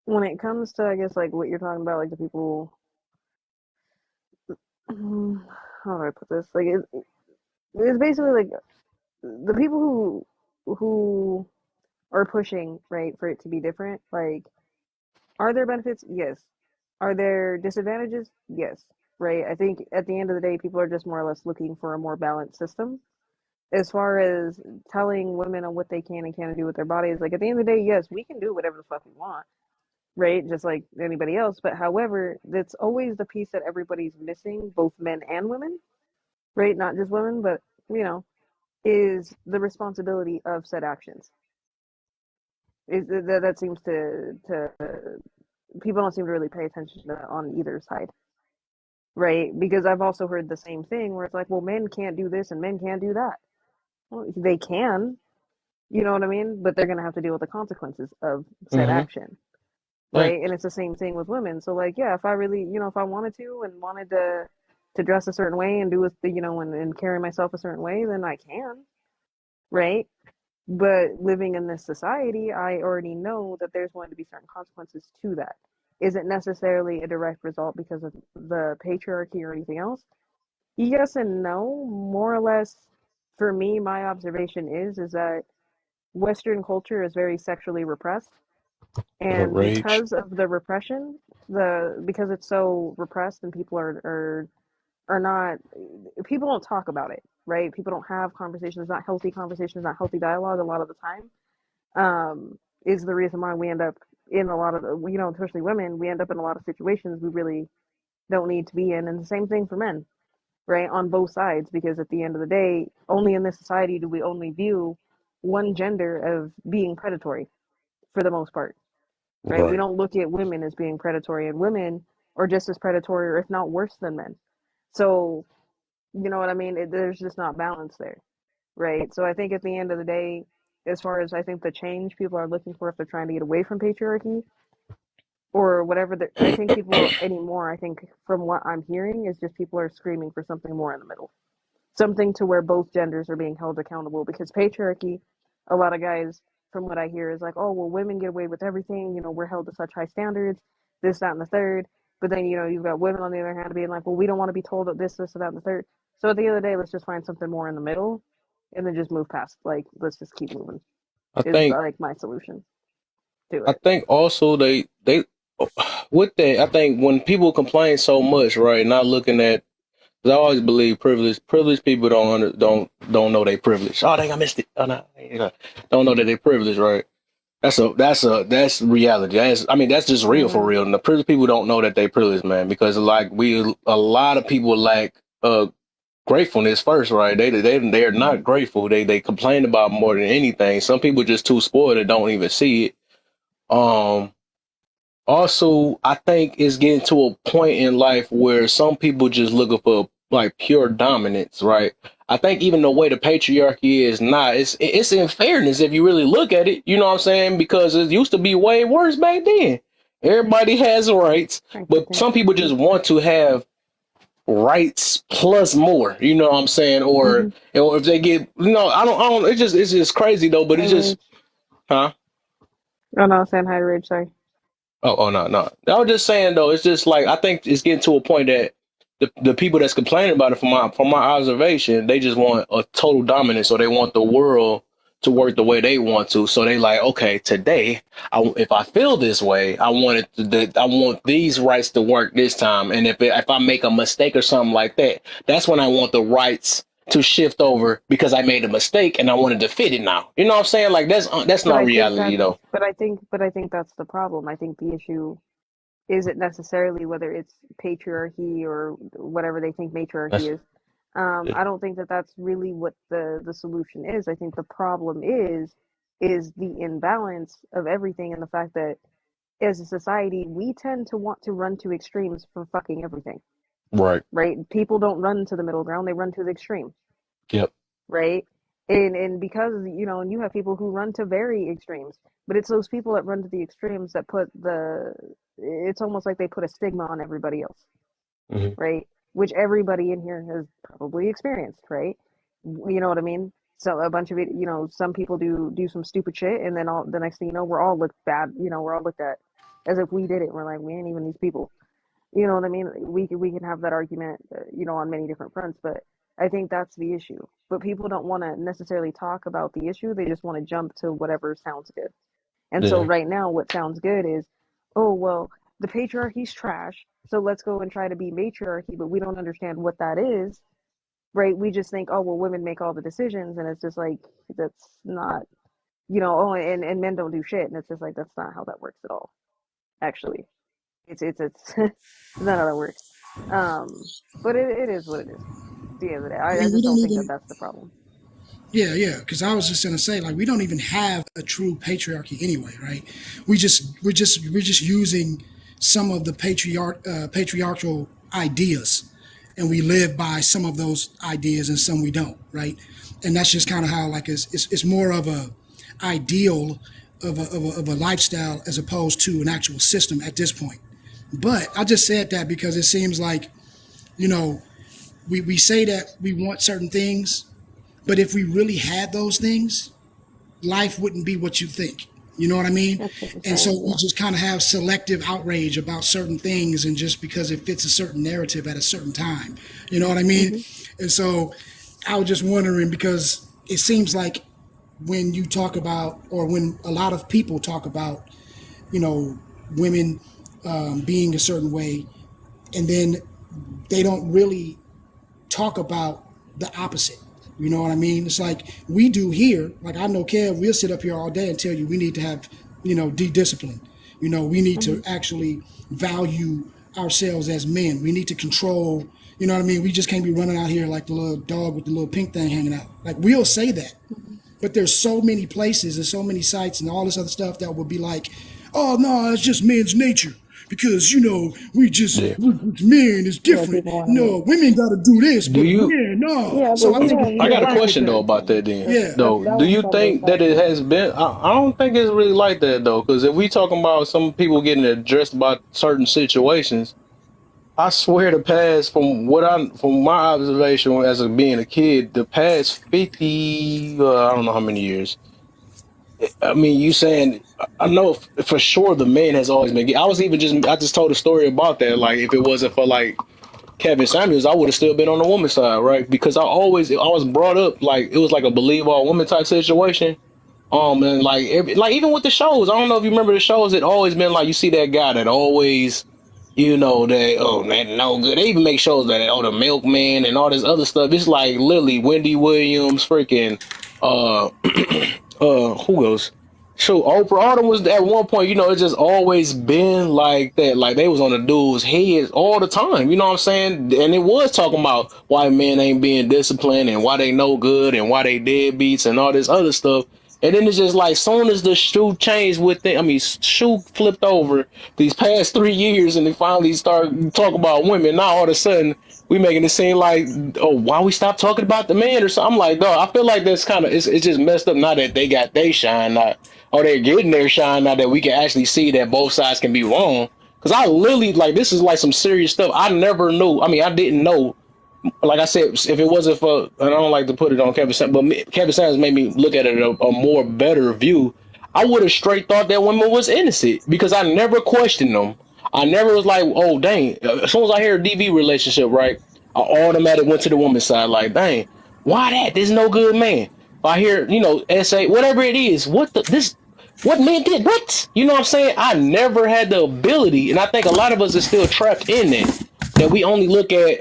when it comes to, I guess, like what you're talking about, like the people, how do I put this? Like it's basically like the people who are pushing, right, for it to be different. Like, are there benefits? Yes. Are there disadvantages? Yes. Right. I think at the end of the day, people are just more or less looking for a more balanced system. As far as telling women on what they can and can't do with their bodies, like at the end of the day, yes, we can do whatever the fuck we want. right? Just like anybody else. But however, that's always the piece that everybody's missing, both men and women, right? Not just women, but you know, is the responsibility of said actions. Is that seems to people don't seem to really pay attention to that on either side, right? Because I've also heard the same thing where it's like, well, men can't do this and men can't do that. Well, they can, you know what I mean? But they're going to have to deal with the consequences of said Mm-hmm. action, Like, right? And it's the same thing with women. So, like, yeah, if I really, if I wanted to and wanted to dress a certain way and do with the, and carry myself a certain way, then I can, right? But living in this society, I already know that there's going to be certain consequences to that. Isn't necessarily a direct result because of the patriarchy or anything else. Yes and no, more or less. For me, my observation is that Western culture is very sexually repressed, and rage. because of the repression, because it's so repressed and people are not, people don't talk about it, right? People don't have conversations, not healthy conversations, not healthy dialogue a lot of the time. Is the reason why we end up in a lot of the, especially women, we end up in a lot of situations we really don't need to be in. And the same thing for men, right? On both sides, because at the end of the day, only in this society do we only view one gender of being predatory for the most part, right? We Right. don't look at women as being predatory, and women are just as predatory, or if not worse than men. So, you know what I mean? There's just not balance there, right? So I think at the end of the day, as far as I think the change people are looking for, if they're trying to get away from patriarchy or whatever, I think people anymore, I think from what I'm hearing, is just people are screaming for something more in the middle, something to where both genders are being held accountable. Because patriarchy, a lot of guys, from what I hear, is like, oh, well, women get away with everything. We're held to such high standards, this, that, and the third. But then, you've got women on the other hand being like, well, we don't want to be told that this, that, and the third. So at the end of the day, let's just find something more in the middle and then just move past. Like, let's just keep moving, I is think like my solution to I it. think also they with that, I think when people complain so much, right, not looking at, 'cause I always believe privileged people don't know they privilege. Oh, dang, I missed it. Oh no, don't know that they privileged, right? That's reality. That's just real for Mm-hmm. real. And the privileged people don't know that they privileged, man, because like a lot of people lack gratefulness first, right? They're not grateful. They complain about more than anything. Some people just too spoiled and don't even see it. Um, Also, I think it's getting to a point in life where some people just looking for like pure dominance, right? I think even the way the patriarchy is now, it's in fairness if you really look at it. You know what I'm saying? Because it used to be way worse back then. Everybody has rights, Thank you, but thank some you. people just want to have rights plus more. You know what I'm saying? Mm-hmm. Or if they get, I don't. It's just crazy though. But Hi, it's just, Rage. huh? Oh no, saying hi, Rage. Sorry. Oh, no, no. I was just saying though, it's just like I think it's getting to a point that the people that's complaining about it, from my observation, they just want a total dominance, or they want the world to work the way they want to. So they like, okay, today, if I feel this way, I want these rights to work this time, and if I make a mistake or something like that, that's when I want the rights to shift over because I made a mistake and I wanted to fit it now. You know what I'm saying? Like that's But not I think reality that's, though. but I think that's the problem. I think the issue isn't necessarily whether it's patriarchy or whatever they think That's matriarchy is. I don't think that that's really what the solution is. I think the problem is the imbalance of everything, and the fact that as a society we tend to want to run to extremes for fucking everything. right. Right? People don't run to the middle ground; they run to the extreme. Yep. Right? And because and you have people who run to very extremes, but it's those people that run to the extremes that put the it's almost like they put a stigma on everybody else, Hmm. right? Which everybody in here has probably experienced, right? You know what I mean? So a bunch of it, some people do some stupid shit, and then all the next thing you know, we're all looked bad. We're all looked at as if we did it. We're like, we ain't even these people. You know what I mean? We can have that argument, on many different fronts, but I think that's the issue. But people don't want to necessarily talk about the issue. They just want to jump to whatever sounds good. And so Yeah. right now, what sounds good is, oh well, the patriarchy's trash, so let's go and try to be matriarchy, but we don't understand what that is, right? We just think, oh well, women make all the decisions, and it's just like that's not, oh, and men don't do shit, and it's just like that's not how that works at all. Actually, it's it's not how that works. But it is what it is. At the end of the day, I I mean, we just don't don't think that even. that's the problem. Yeah. Because I was just gonna say, like, we don't even have a true patriarchy anyway, right? We're just using some of the patriarchal ideas, and we live by some of those ideas, and some we don't, right? And that's just kind of how, like, it's more of a ideal of a lifestyle as opposed to an actual system at this point. But I just said that because it seems like, you know, we say that we want certain things, but if we really had those things, life wouldn't be what you think. You know what I mean? That's what I'm And so saying. we Yeah. just kind of have selective outrage about certain things, and just because it fits a certain narrative at a certain time. You know what I mean? Hmm. And so I was just wondering, because it seems like when you talk about, or when a lot of people talk about, you know, women being a certain way, and then they don't really talk about the opposite. You know what I mean? It's like we do here. Like, I know Kev, we'll sit up here all day and tell you we need to have, de-discipline. We need Hmm. to actually value ourselves as men. We need to control, you know what I mean? We just can't be running out here like the little dog with the little pink thing hanging out. Like, we'll say that. Hmm. But there's so many places and so many sites and all this other stuff that would be like, oh no, it's just man's nature. Because, Yeah. men is Yeah, different. people want to hear. No, women got to do this, Do but you? men, no. Yeah, but So I we think have if I we we got a have arrive at question though that, about discipline. that. Then, That's yeah, that's though, that do was you some of those think that it factors. has been? I don't think it's really like that though, because if we talking about some people getting addressed about certain situations, I swear the past, from my observation as a being a kid, the past 50, I don't know how many years. I mean, you saying I know for sure the man has always been. I just told a story about that. Like, if it wasn't for like Kevin Samuels, I would have still been on the woman's side, right? Because I was brought up like it was like a believe all woman type situation. And like like even with the shows, I don't know if you remember the shows. It always been like you see that guy that always, that that no good. They even make shows that the milkman and all this other stuff. It's like literally Wendy Williams, freaking uh who else? Shoot, Oprah Autumn was at one point. It's just always been like that. Like they was on the dude's head all the time. You know what I'm saying? And it was talking about why men ain't being disciplined and why they no good and why they deadbeats and all this other stuff. And then it's just like, soon as the shoe changed shoe flipped over these past 3 years, and they finally start talking about women. Now all of a sudden we making it seem like, oh, why we stop talking about the man or something. I'm like, dog, I feel like that's kind of it's just messed up. Now that they got they shine, not or they're getting their shine, now that we can actually see that both sides can be wrong. Because I literally, like, this is like some serious stuff. I never knew. I mean, I didn't know, like I said, if it wasn't for, and I don't like to put it on Kevin Sanders, but Kevin Sanders made me look at it a more better view. I would have straight thought that women was innocent because I never questioned them. I never was like, oh dang. As soon as I hear a DV relationship, right, I automatically went to the woman's side. Like, dang, why that? There's no good man. If I hear, SA, whatever it is, what man did what? You know what I'm saying? I never had the ability, and I think a lot of us are still trapped in that we only look at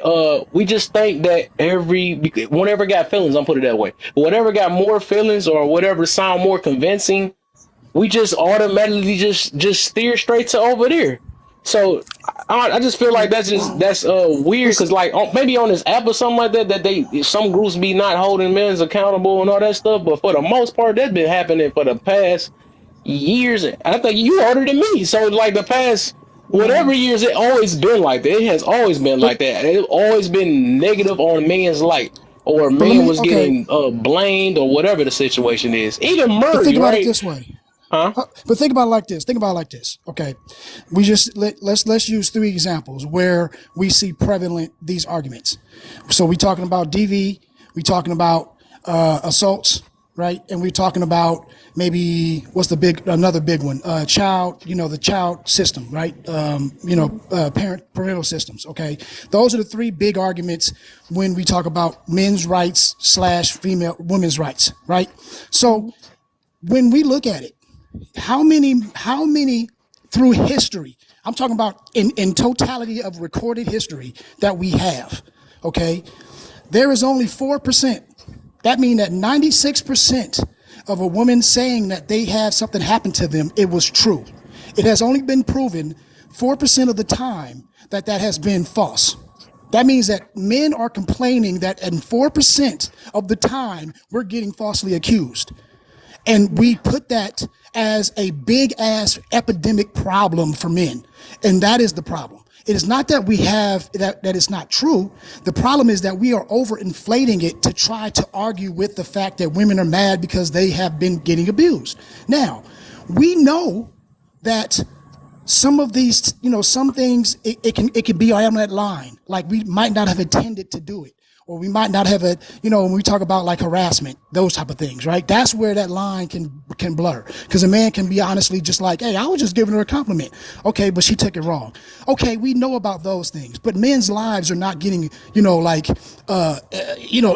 we just think that whatever got feelings, I'll put it that way, whatever got more feelings or whatever sound more convincing, we just automatically just steer straight to over there. So I just feel like that's weird, but because like maybe on this app or something like that they some groups be not holding men accountable and all that stuff, but for the most part that's been happening for the past years. I think you older than me, so like the past yeah, whatever years, it always been like that. It has always been but like that. It's always been negative on man's light, or but let man me was okay. getting blamed, or whatever the situation is. Even But think Murray, about it right? this way. Huh? But think about it like this. Think about it like this. Okay, we just let's use three examples where we see prevalent these arguments. So we talking about DV. We talking about assaults, right? And we're talking about maybe what's another big one? Child. The child system, right? Hmm. Parental systems. Okay, those are the three big arguments when we talk about men's rights / women's rights, right? Hmm. So when we look at it, how many through history, I'm talking about in totality of recorded history that we have, okay, there is only 4%. That means that 96% of a woman saying that they had something happen to them, it was true. It has only been proven 4% of the time that has been false. That means that men are complaining that in 4% of the time we're getting falsely accused. And we put that as a big ass epidemic problem for men. And that is the problem. It is not that we have that it's not true. The problem is that we are overinflating it to try to argue with the fact that women are mad because they have been getting abused. Now, we know that some of these, some things it can be on that line. Like we might not have intended to do it, or we might not have when we talk about like harassment, those type of things, right? That's where that line can blur, because a man can be honestly just like, hey, I was just giving her a compliment. Okay, but she took it wrong. Okay, we know about those things, but men's lives are not getting,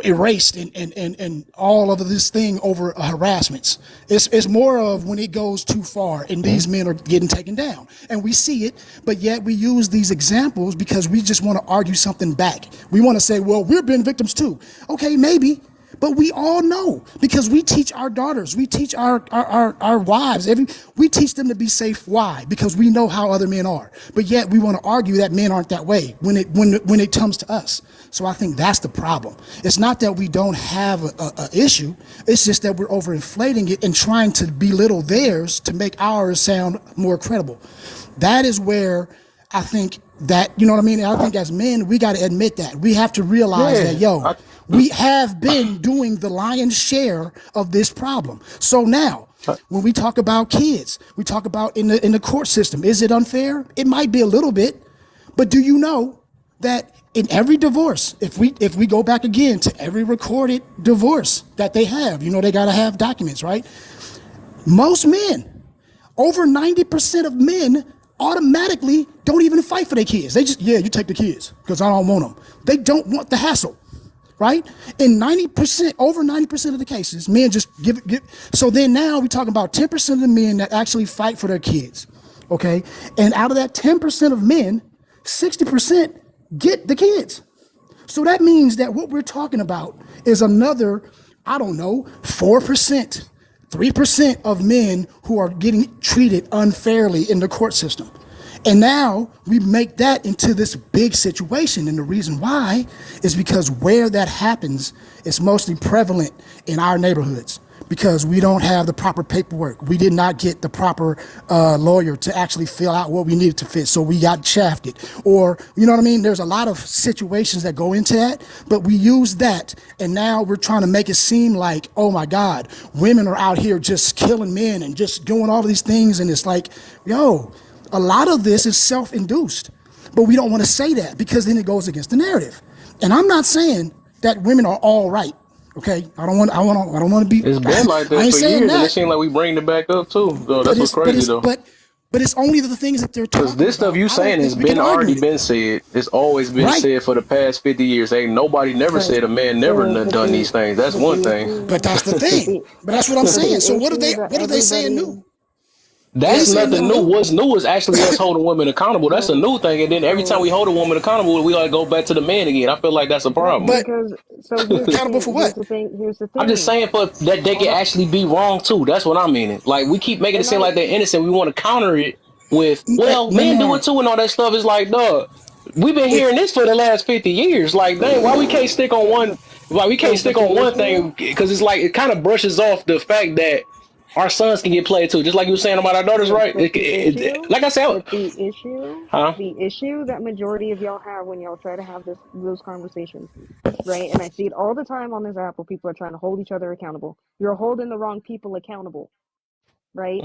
erased and all of this thing over harassments. It's more of when it goes too far and these men are getting taken down, and we see it, but yet we use these examples because we just want to argue something back. We want to say, well, we've been victims too. Okay, maybe, but we all know, because we teach our daughters, we teach our wives, we teach them to be safe. Why? Because we know how other men are, but yet we want to argue that men aren't that way when it comes to us. So I think that's the problem. It's not that we don't have a issue. It's just that we're overinflating it and trying to belittle theirs to make ours sound more credible. That is where I think that, you know what I mean? I think as men, we got to admit that. We have to realize that, I, we have been doing the lion's share of this problem. So now, I, when we talk about kids, we talk about in the court system, is it unfair? It might be a little bit, but do you know that in every divorce, if we go back again to every recorded divorce that they have, they got to have documents, right? Most men, over 90% of men automatically don't even fight for their kids. They just, you take the kids because I don't want them. They don't want the hassle, right? In 90%, over 90% of the cases, men just give. So then now we're talking about 10% of the men that actually fight for their kids, okay? And out of that 10% of men, 60% get the kids. So that means that what we're talking about is another, I don't know, 4%, 3% of men who are getting treated unfairly in the court system. And now we make that into this big situation. And the reason why is because where that happens is mostly prevalent in our neighborhoods, because we don't have the proper paperwork. We did not get the proper lawyer to actually fill out what we needed to fit, so we got shafted. Or, you know what I mean? There's a lot of situations that go into that, but we use that, and now we're trying to make it seem like, oh my God, women are out here just killing men and just doing all of these things, and it's like, a lot of this is self-induced, but we don't want to say that because then it goes against the narrative. And I'm not saying that women are all right. Okay, I don't want to be. it's been like I that ain't for saying years, and it that, seems like we bring it back up too. Though but that's what's it's but crazy it's though, but it's only the things that they're because talking this stuff about. you I don't saying has think we can been argue already it. been said. It's always been Right, said for the past 50 years. Ain't nobody never But said a man never so, done these things. That's but one the thing. but issue, that's the but thing. the, But that's what I'm but saying. the So issue that what are they saying everybody, new? They ain't That's saying nothing nothing new. new. What's new is actually us holding women accountable. That's a so, new thing. And then every time we so hold a woman accountable, we gotta go back to the man again. I feel like that's a no, problem. But because so here's the accountable thing, for what? here's the I'm just thing. saying for that they can Hold on, actually be wrong too. That's what I'm meaning. Like we keep making it and seem like they're innocent. We want to counter it with, well, No, no, men do no. it too and all that stuff. Is like, dog, we've been If hearing this for the last 50 years. Like, dang, why we can't stick on one? Why we can't but stick on the one issue, thing? Because it's like it kind of brushes off the fact that our sons can get played too. Just like you were saying about our daughters, right? but the issue, Like I said, but the issue, huh? the issue that majority of y'all have when y'all try to have those conversations, right? And I see it all the time on this app where people are trying to hold each other accountable. You're holding the wrong people accountable, right?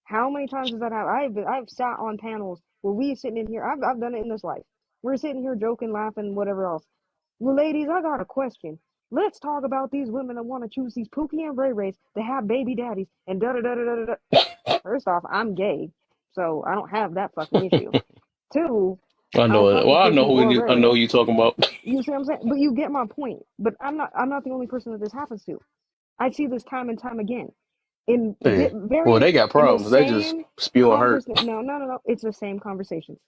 How many times does that happen? I've sat on panels where we sitting in here. I've done it in this life. We're sitting here joking, laughing, whatever else. Well, ladies, I got a question. Let's talk about these women that want to choose these Pookie and Ray Rays to have baby daddies and da da da da da da. First off, I'm gay, so I don't have that fucking issue. Two, I know I'll it. fuck a Well, Pookie or a I Ray know who Ray. you talking about. You see what I'm saying? But you get my point. But I'm not the only person that this happens to. I see this time and time again in Yeah. Well, very they got in the problems. They just same spewing hurt. conversation. No, no, no, no. It's the same conversations,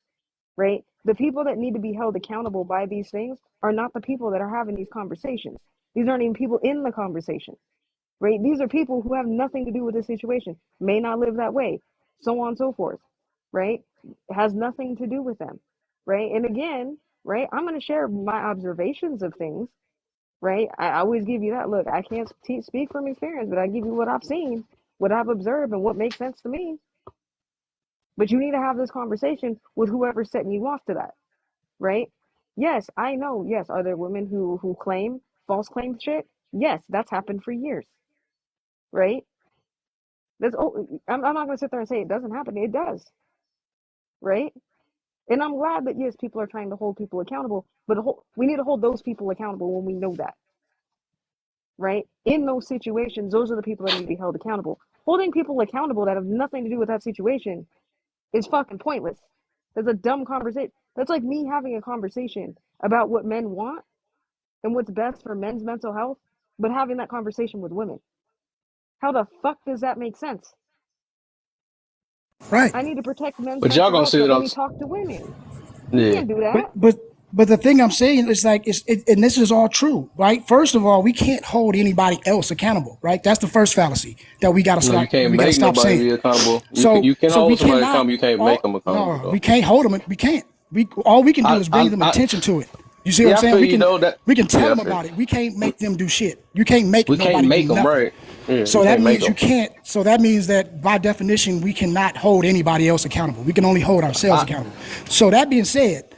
right? The people that need to be held accountable by these things are not the people that are having these conversations. These aren't even people in the conversation, right? These are people who have nothing to do with the situation, may not live that way, so on and so forth. right? It has nothing to do with them, right? And again, right, I'm going to share my observations of things, right? I always give you that. Look, I can't speak from experience, but I give you what I've seen, what I've observed, and what makes sense to me. But you need to have this conversation with whoever's setting you off to that, right? Yes, I know. Yes, are there women who claim false claim shit? Yes, that's happened for years, right? I'm not going to sit there and say it doesn't happen. It does, right? And I'm glad that yes, people are trying to hold people accountable, but we need to hold those people accountable when we know that, right? In those situations, those are the people that need to be held accountable. Holding people accountable that have nothing to do with that situation is fucking pointless. That's a dumb conversation. That's like me having a conversation about what men want and what's best for men's mental health, but having that conversation with women. How the fuck does that make sense? Right. I need to protect men's But y'all mental gonna health, see so it let on. me talk to women. You Yeah. can't do But that. but but the thing I'm saying is like and this is all true, right? First of all, we can't hold anybody else accountable, right? That's the first fallacy that No, you can't we got to make stop nobody saying. be accountable. So You can so we hold somebody cannot accountable. You can't make all them accountable no, we though. can't hold them. We can't. We all we can do is bring them I attention to it. You see what I'm yeah, I saying? feel you though. That We can tell yeah, I them feel about it. We can't make them do shit. You can't make we can't nobody do make them nothing. right. Yeah, you So that can't make means you them. can't. So that means that by definition, we cannot hold anybody else accountable. We can only hold ourselves I, accountable. So that being said,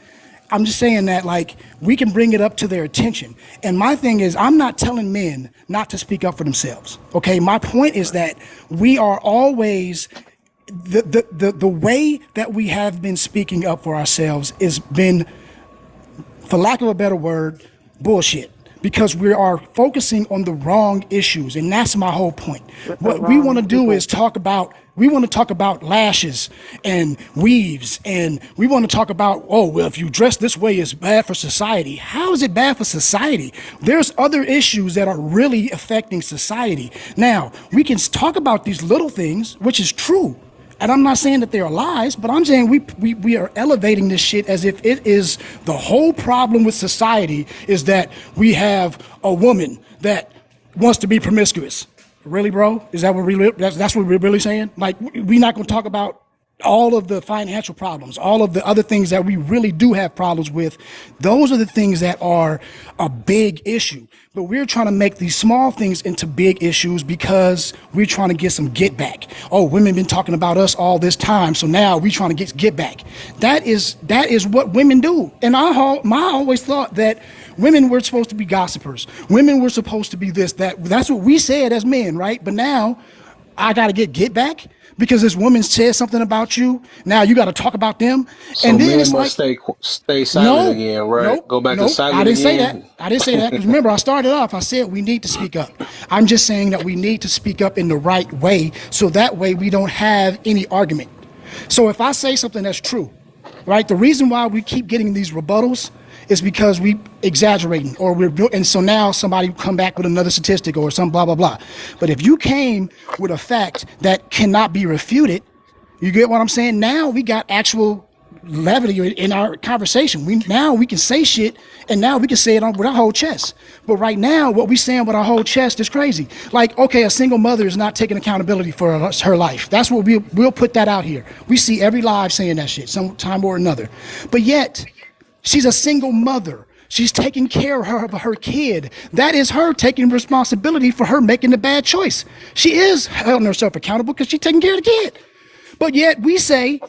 I'm just saying that like we can bring it up to their attention. And my thing is, I'm not telling men not to speak up for themselves. Okay, my point is that we are always the way that we have been speaking up for ourselves has been, for lack of a better word, bullshit. Because we are focusing on the wrong issues, and that's my whole point. With the What we want wrong to do is people. talk about lashes and weaves, and we want to talk about, oh, well, if you dress this way, it's bad for society. How is it bad for society? There's other issues that are really affecting society. Now, we can talk about these little things, which is true. And I'm not saying that they are lies, but I'm saying we are elevating this shit as if it is the whole problem with society is that we have a woman that wants to be promiscuous. Really, bro? Is that what that's what we're really saying? Like, we're not going to talk about all of the financial problems, all of the other things that we really do have problems with. Those are the things that are a big issue. But we're trying to make these small things into big issues because we're trying to get some get back. Oh, women been talking about us all this time, so now we're trying to get back. That is what women do. And I always thought that women were supposed to be gossipers. Women were supposed to be this, that. That's what we said as men, right? But now I got to get back because this woman said something about you. Now you got to talk about them. so And then men it's must like, stay silent no, again, right? nope, Go back to nope. I silent didn't say that. again. I didn't say that because remember, I started off, I said we need to speak up. I'm just saying that we need to speak up in the right way so that way we don't have any argument. So if I say something that's true, right, the reason why we keep getting these rebuttals is because we exaggerating or and so now somebody come back with another statistic or some blah blah blah. But if you came with a fact that cannot be refuted, you get what I'm saying? Now we got actual levity in our conversation. We can say shit, and now we can say it with our whole chest. But right now, what we saying with our whole chest is crazy. Like, okay, a single mother is not taking accountability for her life. That's what we'll put that out here. We see every live saying that shit, some time or another. But yet, she's a single mother. She's taking care of her kid. That is her taking responsibility for her making the bad choice. She is holding herself accountable because she's taking care of the kid. But yet we say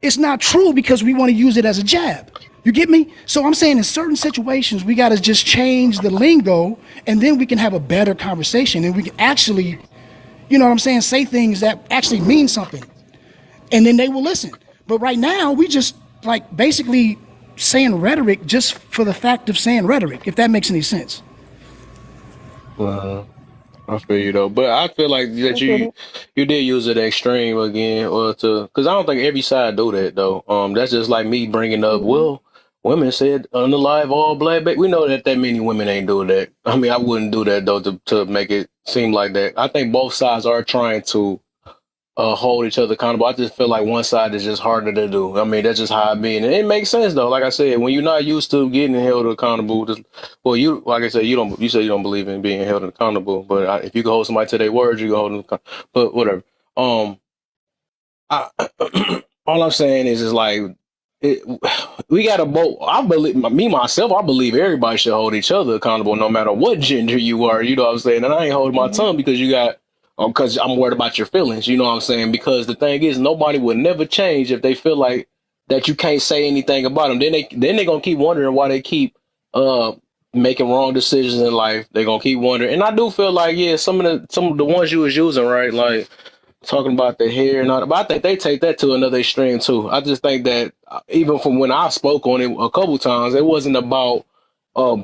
it's not true because we want to use it as a jab. You get me? So I'm saying in certain situations, we got to just change the lingo and then we can have a better conversation and we can actually, you know what I'm saying, say things that actually mean something. And then they will listen. But right now, we just like basically saying rhetoric just for the fact of saying rhetoric, if that makes any sense. I feel you though, but I feel like I that get you it. you did use it extreme again, or to because I don't think every side do that though. That's just like me bringing up. Mm-mm. Well, women said unalive all black. We know that many women ain't doing that. I mean, I wouldn't do that though to make it seem like that. I think both sides are trying to hold each other accountable. I just feel like one side is just harder to do. I mean, that's just how I be, and it makes sense though. Like I said, when you're not used to getting held accountable, well, you like I said, you don't. You say you don't believe in being held accountable, but if you can hold somebody to their words, you can hold them. But whatever. Um, I all I'm saying is like it, we got to both. I believe me myself. I believe everybody should hold each other accountable, no matter what gender you are. You know what I'm saying? And I ain't holding my tongue because you got because I'm worried about your feelings. You know what I'm saying? Because the thing is, nobody would never change if they feel like that you can't say anything about them. Then they gonna keep wondering why they keep uh making wrong decisions in life. They're gonna keep wondering. And I do feel like yeah, some of the ones you was using right, like talking about the hair and all that. But I think they take that to another extreme too. I just think that even from when I spoke on it a couple times, it wasn't about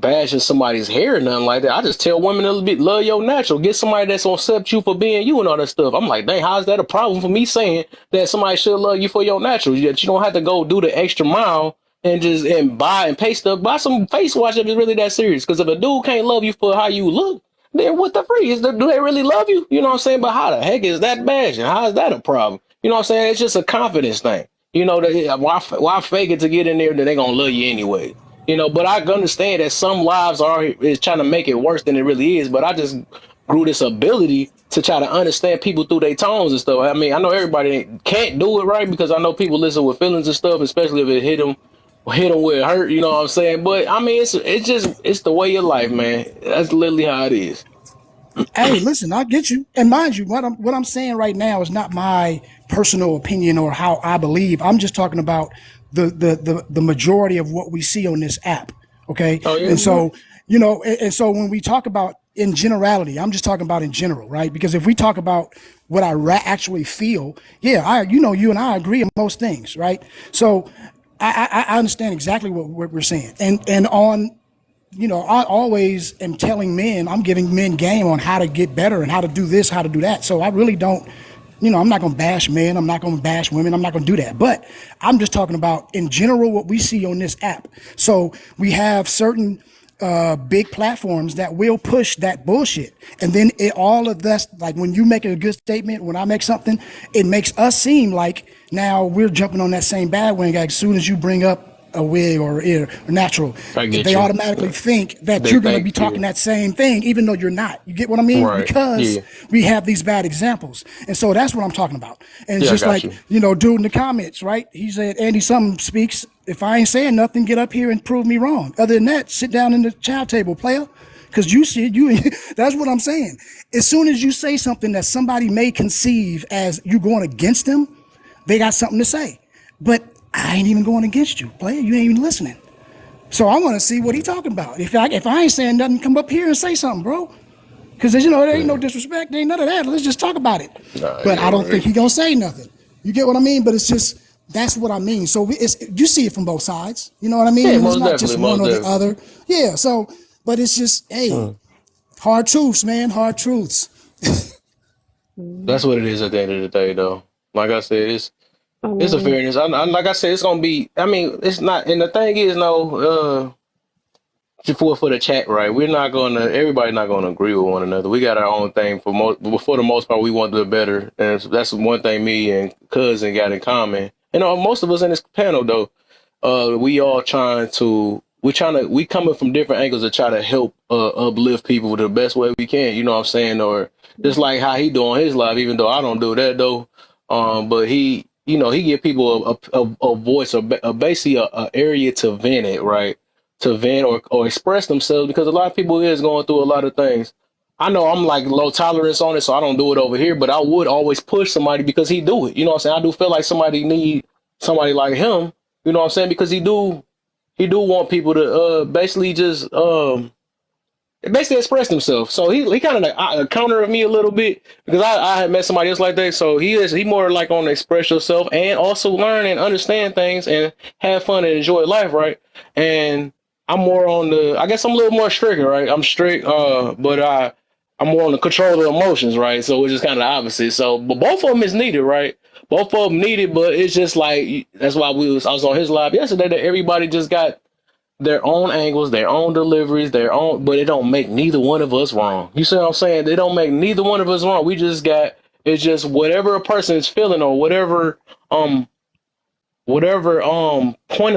bashing somebody's hair or nothing like that. I just tell women a little bit, love your natural. Get somebody that's gonna accept you for being you and all that stuff. I'm like, dang, how's that a problem for me saying that somebody should love you for your natural? That you don't have to go do the extra mile and just and buy and pay stuff. Buy some face wash if it's really that serious. Because if a dude can't love you for how you look, then what the freak is? Do they really love you? You know what I'm saying? But how the heck is that bad? And how is that a problem? You know what I'm saying? It's just a confidence thing. You know, why fake it to get in there that they gonna love you anyway? You know, but I understand that some lives is trying to make it worse than it really is. But I just grew this ability to try to understand people through their tones and stuff. I mean, I know everybody can't do it right because I know people listen with feelings and stuff, especially if it hit them where it hurt. You know what I'm saying? But I mean, it's the way of life, man. That's literally how it is. Hey, listen, I get you. And mind you, what I'm saying right now is not my personal opinion or how I believe. I'm just talking about the majority of what we see on this app. Okay. Oh And yeah. so, and so when we talk about in generality, I'm just talking about in general, right? Because if we talk about what I actually feel, yeah, you and I agree on most things, right? So I understand exactly what we're saying. And on I always am telling men, I'm giving men game on how to get better and how to do this, how to do that. So I really don't, I'm not going to bash men. I'm not going to bash women. I'm not going to do that. But I'm just talking about in general what we see on this app. So we have certain big platforms that will push that bullshit. And then all of that's like when you make a good statement, when I make something, it makes us seem like now we're jumping on that same bandwagon as soon as you bring up a wig or ear or natural, I get they you. automatically think that They you're going to be think, talking yeah. that same thing, even though you're not. You get what I mean? Right. Because Yeah. we have these bad examples. And so that's what I'm talking about. And it's Yeah, I just got like, you. dude in the comments, right? He said, Andy Something speaks. If I ain't saying nothing, get up here and prove me wrong. Other than that, sit down in the child table, player. Because you see, that's what I'm saying. As soon as you say something that somebody may conceive as you going against them, they got something to say. But I ain't even going against you, player. You ain't even listening. So I want to see what he talking about. If I ain't saying nothing, come up here and say something, bro. Because there ain't no Yeah. disrespect, there ain't none of that. Let's just talk about it. Nah, But yeah, I don't think right. he gonna say nothing. You get what I mean? But it's just that's what I mean. So you see it from both sides. You know what I Yeah, mean? And it's most not just definitely, one most or the definitely. other. Yeah. So, but it's just hey, Mm. hard truths, man. Hard truths. Mhm. That's what it is at the end of the day, though. Like I said, I it's a mean, fairness. Like I said, it's gonna be. I mean, it's not. And the thing is, no. For the chat, right? We're not gonna. Everybody not gonna agree with one another. We got our own thing. For the most part, we want to do better, and that's one thing me and cousin got in common. And most of us in this panel, though, we coming from different angles to try to help uplift people the best way we can. You know what I'm saying? Or just mhm. like how he doing his life, even though I don't do that though. But he give people a voice, basically a area to vent it, right? To vent or express themselves because a lot of people is going through a lot of things. I know I'm like low tolerance on it, so I don't do it over here, but I would always push somebody because he do it. You know what I'm saying? I do feel like somebody need somebody like him, you know what I'm saying? Because he do want people to basically just basically express himself. So he kind of like a counter of me a little bit because I had met somebody else like that. So he more like on express yourself and also learn and understand things and have fun and enjoy life, right? And I'm more on I guess I'm a little more strict, right? I'm strict, but I'm more on the control of emotions, right? So it's just kind of the opposite. So, but both of them is needed, right? Both of them needed, but it's just like that's why I was on his live yesterday that everybody just got their own angles, their own deliveries, their own, but it don't make neither one of us wrong. You see what I'm saying? They don't make neither one of us wrong. It's just whatever a person is feeling or whatever point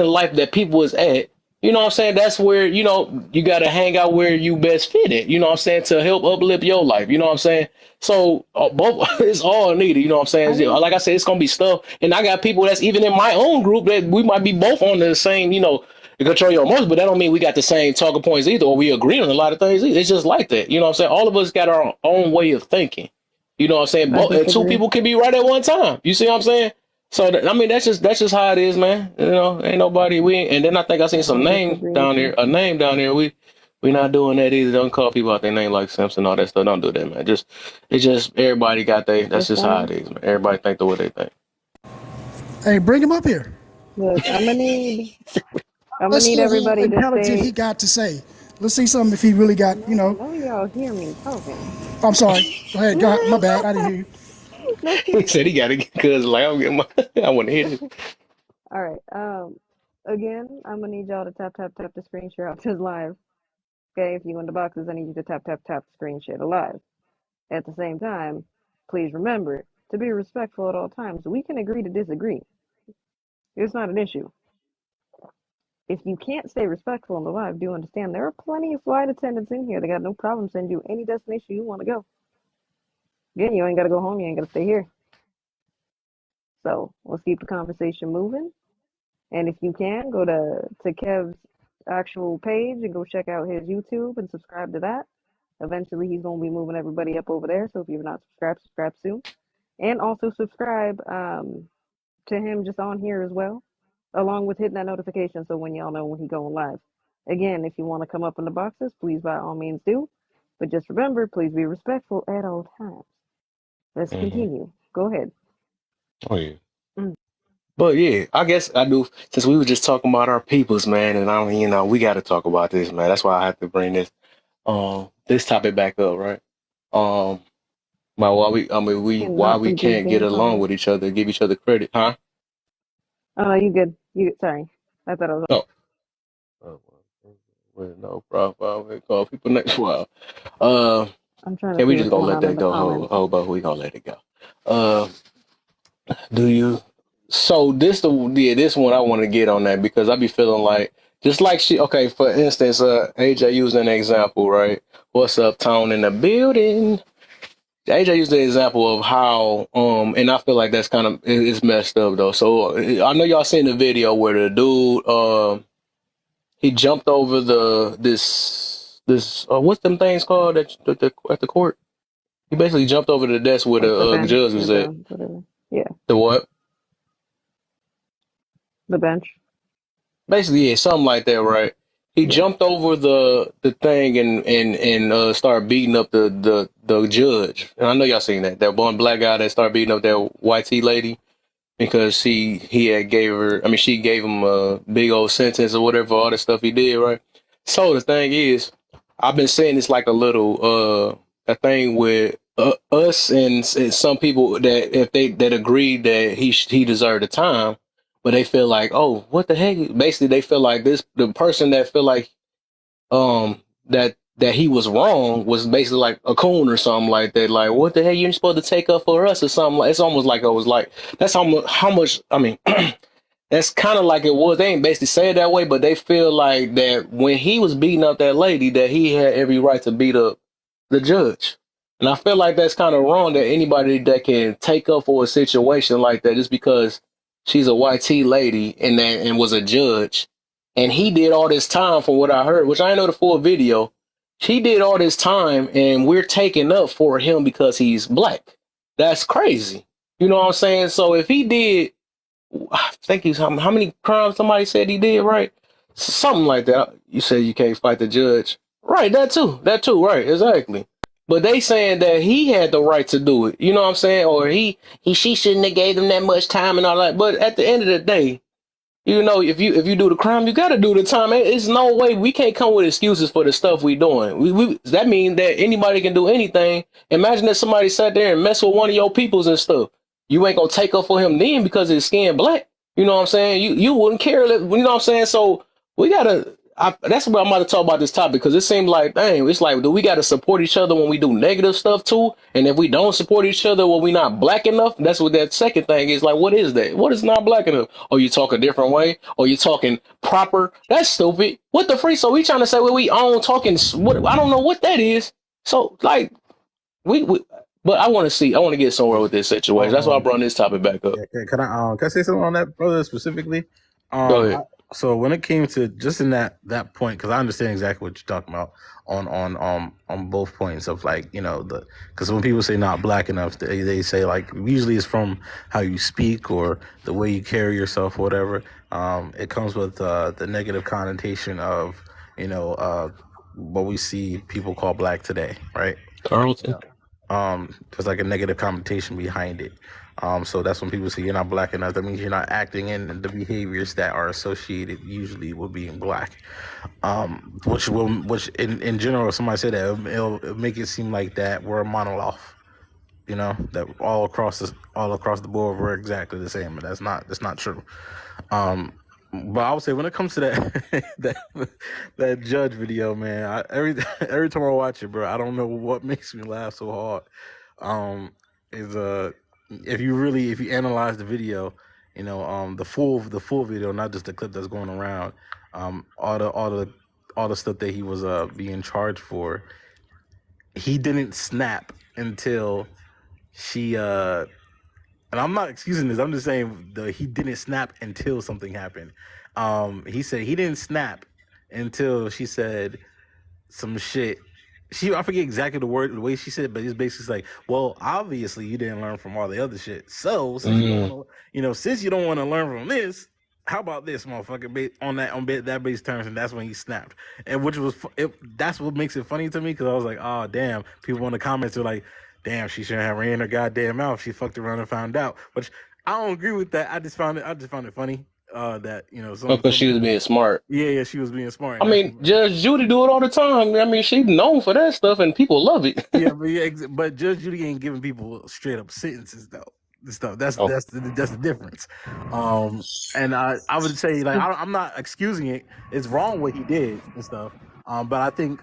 in life that people is at. You know what I'm saying? That's where, you got to hang out where you best fit it, you know what I'm saying, to help uplift your life. You know what I'm saying? So both it's all needed. You know what I'm I saying? think Like I said, it's going to be stuff. And I got people that's even in my own group that we might be both on the same, to control your emotions, but that don't mean we got the same talking points either, or we agree on a lot of things either. It's just like that. You know what I'm saying? All of us got our own way of thinking. You know what I'm saying? I And two disagree. people can be right at one time. You see what I'm saying? So I mean, that's just how it is, man. Ain't nobody and then I think I seen some I name disagree with down there, you. a name down there. We not doing that either. Don't call people out their name like Simpson, all that stuff. Don't do that, man. It's just everybody got that's That's just how fine. it is, man. Everybody think the way they think. Hey, bring him up here. Look, I'm gonna Let's need hear what everybody to intelligent he stay. got to say. Let's see something if he really got, None of y'all hear me talking. I'm sorry. Go ahead. Go ahead. My bad. I didn't hear you. No. He said he got to get cuz like I'm getting my I want to hear this. All right. Again, I'm gonna need y'all to tap tap tap the screen share out this live. Okay, if you in the boxes, I need you to tap tap tap the screen share to live. At the same time, please remember to be respectful at all times. We can agree to disagree. It's not an issue. If you can't stay respectful in the live, do understand there are plenty of flight attendants in here. They got no problem sending you any destination you want to go. Again, you ain't gotta go home. You ain't gotta stay here. So let's keep the conversation moving. And if you can, go to Kev's actual page and go check out his YouTube and subscribe to that. Eventually, he's going to be moving everybody up over there. So if you're not subscribed, subscribe soon. And also subscribe to him just on here as well, along with hitting that notification so when y'all know when he going live. Again, if you want to come up in the boxes, please by all means do. But just remember, please be respectful at all times. Let's Hmm. continue. Go ahead. Oh yeah. Mm. But yeah, I guess I do. Since we were just talking about our peoples, man, and I mean, we got to talk about this, man. That's why I have to bring this topic back up, right? Um, why Cannot we read these can't get damn along comments. with each other, give each other credit, huh? Oh no, you good. You sorry. I thought I was. No, well, no problem. We call people next while. Uh, I'm trying to yeah, see we just what's gonna going let on in that the go, comments. but we gonna let it go. Uh, do you? So this one I want to get on that because I be feeling like just like okay, for instance, AJ used an example, right? What's up, Tone in the building? AJ used the example of how and I feel like that's kind of it's messed up though. So I know y'all seen the video where the dude he jumped over this what's them things called at the court? He basically jumped over the desk where Like the the bench judge or was at. the whatever. Yeah, The what? the bench. Basically, yeah, something like that, right? He Yeah. jumped over the thing and started beating up the judge. And I know y'all seen that one black guy that started beating up that white tea lady because he had gave her. I mean, she gave him a big old sentence or whatever for all the stuff he did, right? So the thing is, I've been saying it's like a little a thing with us and some people that if they that agree that he deserved the time, but they feel like, oh, what the heck? Basically, they feel like the person that feel like that he was wrong was basically like a coon or something like that. Like, what the hell you ain't supposed to take up for us or something like. It's almost like I was like that's how much. I mean, that's kind of like it was. They ain't basically say it that way, but they feel like that when he was beating up that lady, that he had every right to beat up the judge. And I feel like that's kind of wrong that anybody that can take up for a situation like that just because she's a white tea lady and was a judge. And he did all this time from what I heard, which I ain't know the full video. He did all this time and we're taking up for him because he's black. That's crazy. You know what I'm saying? So if he did I think he's how many crimes somebody said he did, right? Something like that. You say you can't fight the judge. Right, that too, right, exactly. But they saying that he had the right to do it. You know what I'm saying? Or she shouldn't have gave him that much time and all that. But at the end of the day, if you do the crime, you got to do the time. It's no way we can't come with excuses for the stuff we doing. That means that anybody can do anything. Imagine if somebody sat there and mess with one of your peoples and stuff. You ain't gonna take up for him then because his skin black. You know what I'm saying? You wouldn't care. You know what I'm saying? So we gotta. that's what I'm about to talk about this topic because it seems like, dang, it's like, do we got to support each other when we do negative stuff too? And if we don't support each other when we not black enough, that's what that second thing is. Like, what is that? What is not black enough? Or you talk a different way? Or you talking proper? That's stupid. What the freak? So we trying to say what we own talking? What I don't know what that is. So like we but I want to see. I want to get somewhere with this situation. That's why I brought this topic back up. Yeah, can I say something on that, brother, specifically? Go ahead. So when it came to just in that point, because I understand exactly what you're talking about on both points of like, you know, the because when people say not black enough, they say like usually it's from how you speak or the way you carry yourself or whatever. It comes with the negative connotation of, you know, what we see people call black today, right? Carlton. There's like a negative connotation behind it. So that's when people say you're not black enough. That means you're not acting in the behaviors that are associated usually with being black. Which in general, if somebody said that, it'll make it seem like that we're a monolith. You know, that all across the board we're exactly the same, but that's not true. But I would say when it comes to that that judge video, man, every time I watch it, bro, I don't know what makes me laugh so hard. Is if you analyze the video, you know, the full video, not just the clip that's going around, all the stuff that he was being charged for, he didn't snap until she and I'm not excusing this. I'm just saying he didn't snap until something happened. He said he didn't snap until she said some shit. I forget exactly the way she said it, but it's basically like, well, obviously you didn't learn from all the other shit. So since you don't want to, since you don't want to learn from this, how about this, motherfucker? On that base terms, and that's when he snapped. And that's what makes it funny to me because I was like, oh damn, people in the comments are like, damn, she shouldn't have ran in her goddamn mouth. She fucked around and found out. Which I don't agree with that. I just found it funny that Because she was being smart. Yeah, she was being smart. I mean, Judge Judy do it all the time. I mean, she's known for that stuff, and people love it. but Judge Judy ain't giving people straight up sentences though. Stuff that's the difference. And I would say like I'm not excusing it. It's wrong what he did and stuff. But I think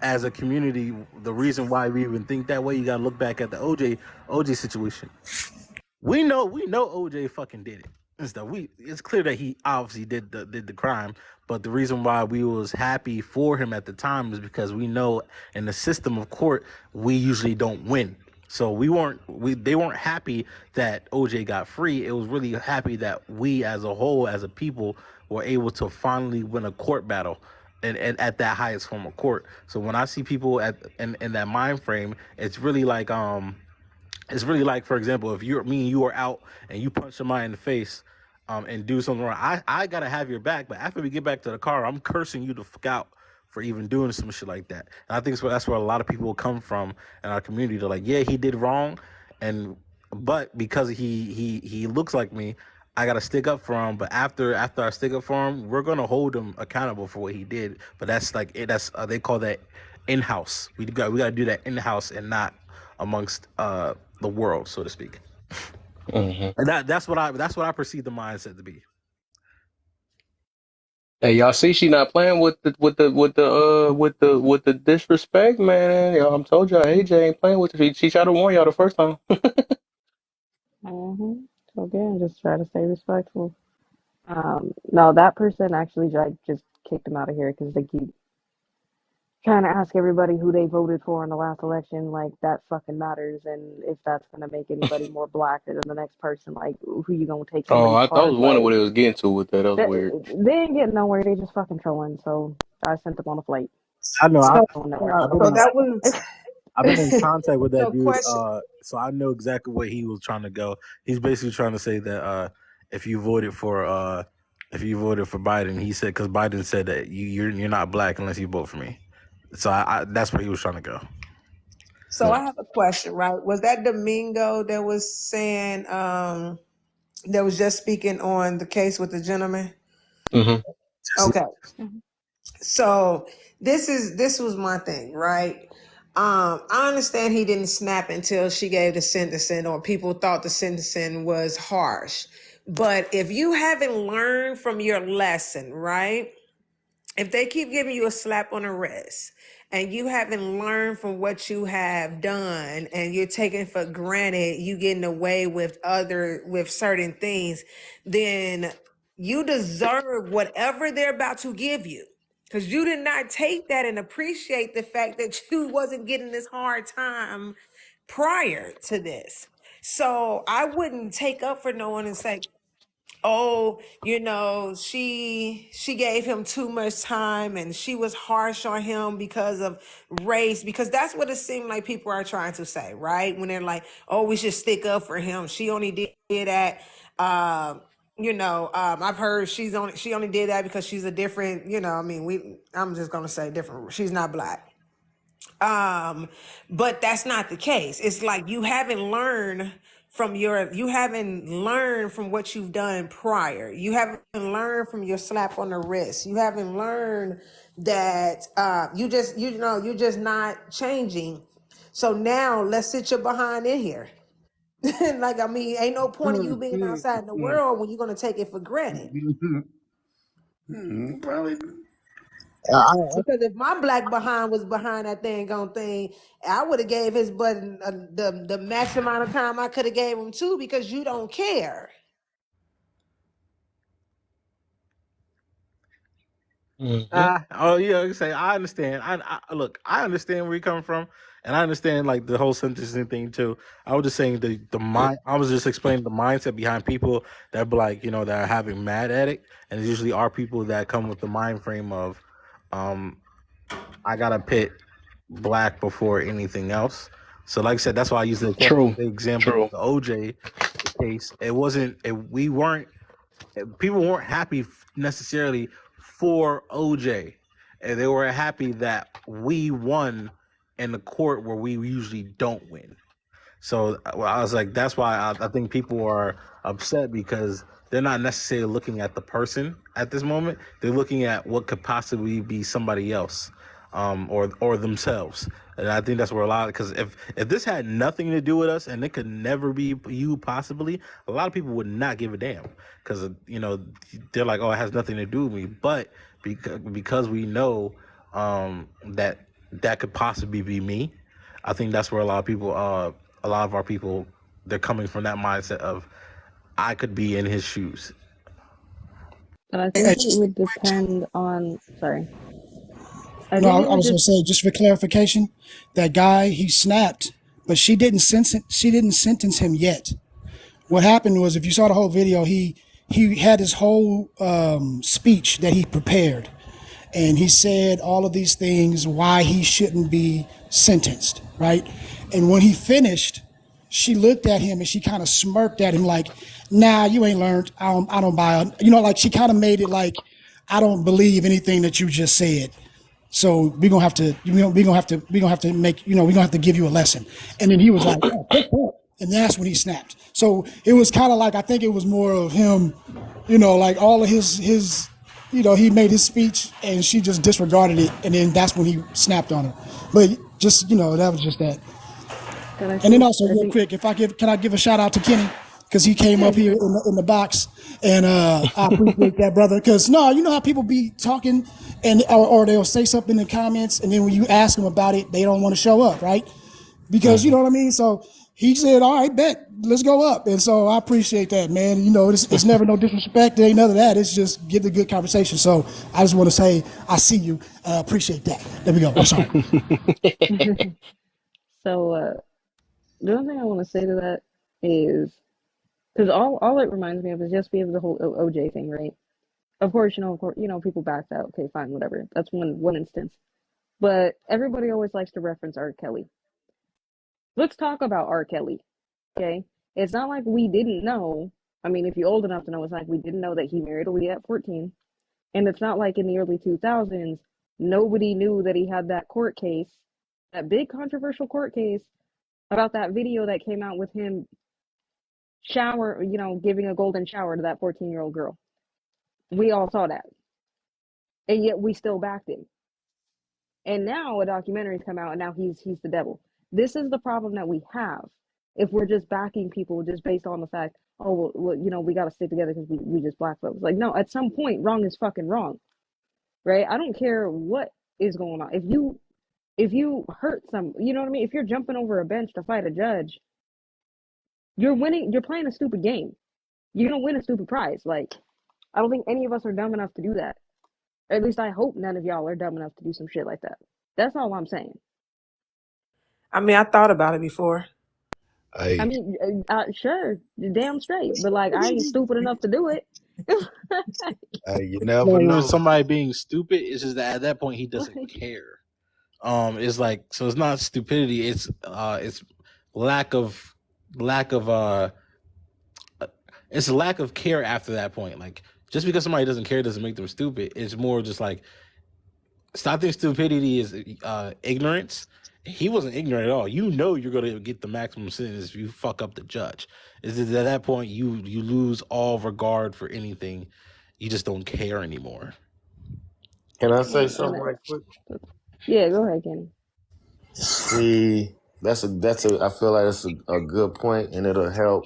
as a community, the reason why we even think that way, you gotta look back at the OJ situation. We know OJ fucking did it and stuff. It's clear that he obviously did the crime, but the reason why we was happy for him at the time is because we know in the system of court we usually don't win. So they weren't happy that OJ got free. It was really happy that we as a whole, as a people, were able to finally win a court battle and at that highest form of court. So when I see people in that mind frame, it's really like for example, if me and you are out and you punch somebody in the face and do something wrong, I gotta have your back. But after we get back to the car, I'm cursing you the fuck out for even doing some shit like that. And I think that's where a lot of people come from in our community. They're like, yeah, he did wrong, but because he looks like me, I gotta stick up for him. But after I stick up for him, we're gonna hold him accountable for what he did. But that's like they call that in house. We gotta do that in house and not amongst the world, so to speak. And that's what I perceive the mindset to be. Hey, y'all see she not playing with the disrespect, man. Y'all, I'm told y'all AJ ain't playing with her. She tried to warn y'all the first time. So again, just try to stay respectful. No, that person actually just kicked him out of here because they keep trying to ask everybody who they voted for in the last election. Like that fucking matters, and if that's gonna make anybody more black than the next person, like who you gonna take Oh, somebody's I was card? wondering Like what it was getting to with that. That was they, weird. they ain't getting nowhere. They just fucking trolling. So I sent them on a flight. I know. So, Going nowhere. so that was I've been in contact with that so dude, question. so I know exactly where he was trying to go. He's basically trying to say that if you voted for Biden, he said because Biden said that you're not black unless you vote for me. So that's where he was trying to go. So I have a question, right? Was that Domingo that was saying that was just speaking on the case with the gentleman? Okay. So this was my thing, right? I understand he didn't snap until she gave the sentencing or people thought the sentencing was harsh. But if you haven't learned from your lesson, right? if they keep giving you a slap on the wrist and you haven't learned from what you have done and you're taking for granted you getting away with certain things, then you deserve whatever they're about to give you, because you did not take that and appreciate the fact that you wasn't getting this hard time prior to this. So I wouldn't take up for no one and say, oh, she gave him too much time and she was harsh on him because of race, because that's what it seemed like people are trying to say, right? When they're like, oh, we should stick up for him, she only did that. I've heard she only did that because she's a different, I'm just gonna say different, she's not black. But that's not the case. It's like you haven't learned from what you've done prior. You haven't learned from your slap on the wrist. You haven't learned that you're just not changing. So now let's sit your behind in here. Like, I mean, ain't no point of you being outside in the world when you're gonna take it for granted. Probably. Because if my black behind was behind that thing, I would have gave his butt the max amount of time I could have gave him too, because you don't care. Hmm. Oh yeah, like I say I understand. Look, I understand where you're coming from, and I understand like the whole sentencing thing too. I was just saying the mind. I was just explaining the mindset behind people that be like, that are having mad at it, and it usually are people that come with the mind frame of, um, I gotta pit black before anything else. So like I said, that's why I used True. the example of True. the OJ case. It wasn't. We weren't, people weren't happy necessarily for OJ, and they were happy that we won in the court where we usually don't win. So I was like, that's why I think people are upset, because they're not necessarily looking at the person at this moment. They're looking at what could possibly be somebody else, or themselves. And I think that's where a lot, because if this had nothing to do with us and it could never be you possibly, a lot of people would not give a damn, because they're like, oh, it has nothing to do with me. But because we know, that could possibly be me. I think that's where a lot of our people, they're coming from that mindset of, I could be in his shoes. And I think Hey, it would depend on. Sorry, I no, think it I would was going just. to say, just for clarification, that guy, he snapped, but she didn't sentence him yet. What happened was, if you saw the whole video, he had his whole speech that he prepared, and he said all of these things why he shouldn't be sentenced, right? And when he finished, she looked at him and she kind of smirked at him like, "Nah, you ain't learned. I don't buy it." Like she kind of made it like, "I don't believe anything that you just said." So we're gonna have to make we're gonna have to give you a lesson. And then he was like, oh, take that. And that's when he snapped. So it was kind of like, I think it was more of him, like all of his he made his speech and she just disregarded it, and then that's when he snapped on her. But just that was just that. And And then also I real think, quick, can I give a shout out to Kenny, because he came yeah, up go here ahead. in the box, and I appreciate that, brother. Because no, you know how people be talking, and or they'll say something in the comments, and then when you ask them about it, they don't want to show up, right? Because you Hmm. know what I mean. So he said, "All right, bet, let's go up." And so I appreciate that, man. It's never no disrespect. There ain't none of that. It's just get the good conversation. So I just want to say I see you. Appreciate that. There we go. I'm sorry. So the only thing I want to say to that is, because all it reminds me of is just be of the whole OJ thing, right? Of course, people backed out. Okay, fine, whatever. That's one instance. But everybody always likes to reference R. Kelly. Let's talk about R. Kelly. Okay, it's not like we didn't know. I mean, if you're old enough to know, it's like we didn't know that he married Aaliyah at 14, and it's not like in the early 2000s nobody knew that he had that court case, that big controversial court case about that video that came out with him giving a golden shower to that 14-year-old girl. We all saw that, and yet we still backed him. And now a documentary's come out, and now he's the devil. This is the problem that we have. If we're just backing people just based on the fact, oh well we got to stick together because we just black folks. Like, no, at some point, wrong is fucking wrong. right? I don't care what is going on. If you hurt some, you know what I mean? If you're jumping over a bench to fight a judge, you're winning, you're playing a stupid game. You don't win a stupid prize. Like, I don't think any of us are dumb enough to do that. Or at least I hope none of y'all are dumb enough to do some shit like that. That's all I'm saying. I mean, I thought about it before. I Hey, mean, sure, damn straight, but like, I ain't stupid enough to do it. you never No, know. somebody being stupid is just that at that point he doesn't Like, care. It's like, so it's not stupidity. It's lack of lack of it's a lack of care after that point. Like, just because somebody doesn't care doesn't make them stupid. It's more just like, stop thinking stupidity is ignorance. He wasn't ignorant at all. You know you're gonna get the maximum sentence if you fuck up the judge. Is at that point you lose all regard for anything. You just don't care anymore. Can I say and something right quick? yeah, go ahead, Kenny. See, that's a. I feel like that's a good point, and it'll help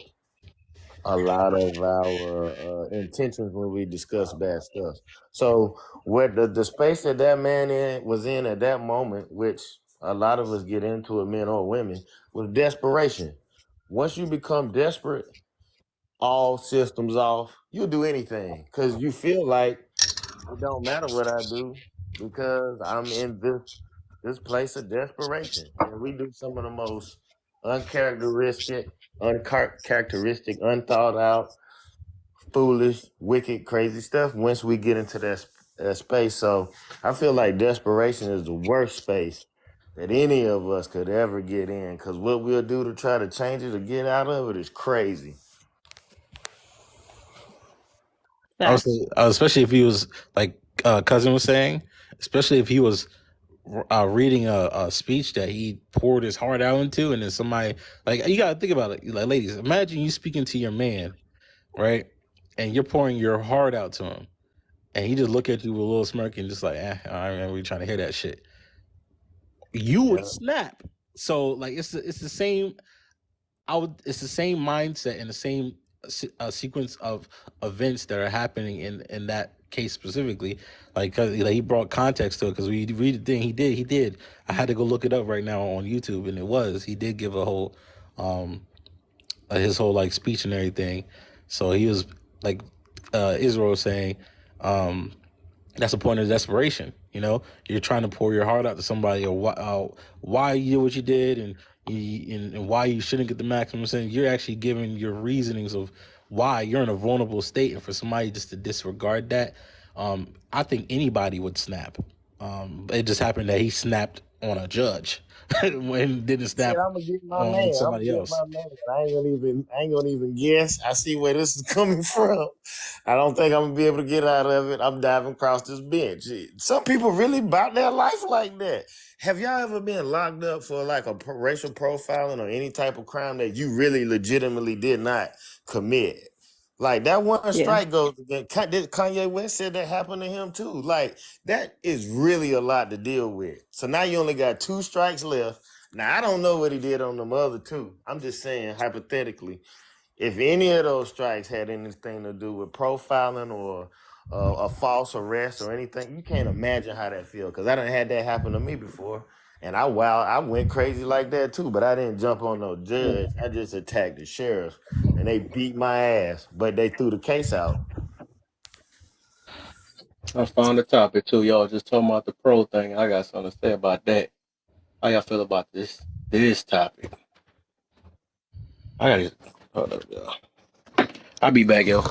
a lot of our intentions when we discuss bad stuff. So, what the space that that man was in at that moment, which a lot of us get into it, men or women, was desperation. Once you become desperate, all systems off. You'll do anything because you feel like it don't matter what I do because I'm in this place of desperation, and we do some of the most uncharacteristic, unthought out, foolish, wicked, crazy stuff. Once we get into that space, so I feel like desperation is the worst space that any of us could ever get in. Because what we'll do to try to change it or get out of it is crazy. Facts. Especially if he was like cousin was saying, especially if he was reading a speech that he poured his heart out into, and then somebody, like, you gotta think about it, like, ladies, imagine you speaking to your man, right, and you're pouring your heart out to him, and he just look at you with a little smirk and just like, I remember you trying to hear that shit. You would Yeah. snap. So like it's the same. It's the same mindset and the same sequence of events that are happening in that case specifically. Like, cause like, he brought context to it because we read the thing he did. I had to go look it up right now on YouTube, and he did give a whole his whole like speech and everything. So he was like Israel saying, that's a point of desperation. You know, you're trying to pour your heart out to somebody, or why you did what you did, and why you shouldn't get the maximum sentence. You're actually giving your reasonings of why you're in a vulnerable state, and for somebody just to disregard that, I think anybody would snap. It just happened that he snapped on a judge when didn't Said snap I'm gonna get my on man. I'm gonna somebody get else. my man. I ain't gonna even guess. I see where this is coming from. I don't think I'm gonna be able to get out of it. I'm diving across this bench. Some people really about their life like that. Have y'all ever been locked up for like a racial profiling or any type of crime that you really legitimately did not commit? Like that one Yeah. strike goes again. Kanye West said that happened to him too. Like that is really a lot to deal with. So now you only got 2 strikes left. Now I don't know what he did on them other 2. I'm just saying hypothetically, if any of those strikes had anything to do with profiling or a false arrest or anything, you can't imagine how that feels. Because I done had that happen to me before, and I went crazy like that too. But I didn't jump on no judge. I just attacked the sheriff, and they beat my ass. But they threw the case out. I found the topic too. Y'all just talking about the pro thing. I got something to say about that. How y'all feel about this topic? I gotta hold up, y'all. I'll be back, yo.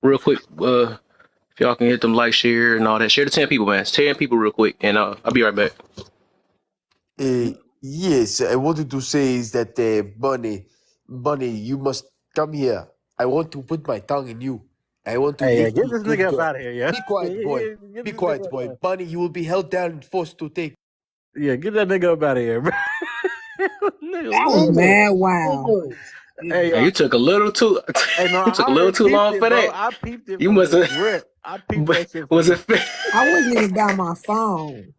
Real quick. If y'all can hit them like, share, and all that. Share to 10 people, man. It's 10 people real quick, and I'll be right back. Yes, I wanted to say is that Bunny, you must come here. I want to put my tongue in you. I want to Hey, make get you this good nigga up girl. out of here, yeah. Be quiet, boy. Get Be this nigga quiet, up boy. out. Bunny, you will be held down and forced to take. Yeah, get that nigga up out of here, bro. Nigga, Oh loose. man, wow. Ignorance. Hey, Hey, you Ignorance. took a little too. hey, no, You took a I little already too peeped long it, for bro. that. I peeped it You from must the have. rip. I peeped that shit Was from it? the. I wasn't even by my phone.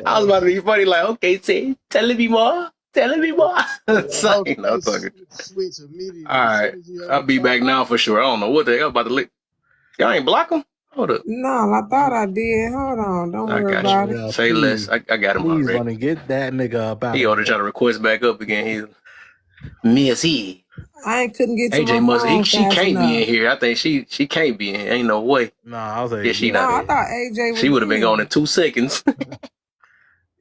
I was about to be funny, like, okay, T, telling me more, telling me more. The whole Saying, no space talking. switch All immediately as right, soon as you I'll open be your back now for sure. I don't know what the hell about to lick. Y'all ain't block them. Hold up. No, I thought I did. Hold on. Don't I worry got you. about it. Yeah, Say less. please, I got him please, already. Bunny, get that nigga up out He of ought to here. try to request back up again. He's Missy. I couldn't get to AJ my must. phone She fast can't be enough. in here. I think she can't be in here. Ain't no way. Nah, I was Yeah, like, she No, not I in. thought AJ She was would have in been gone here. in 2 seconds.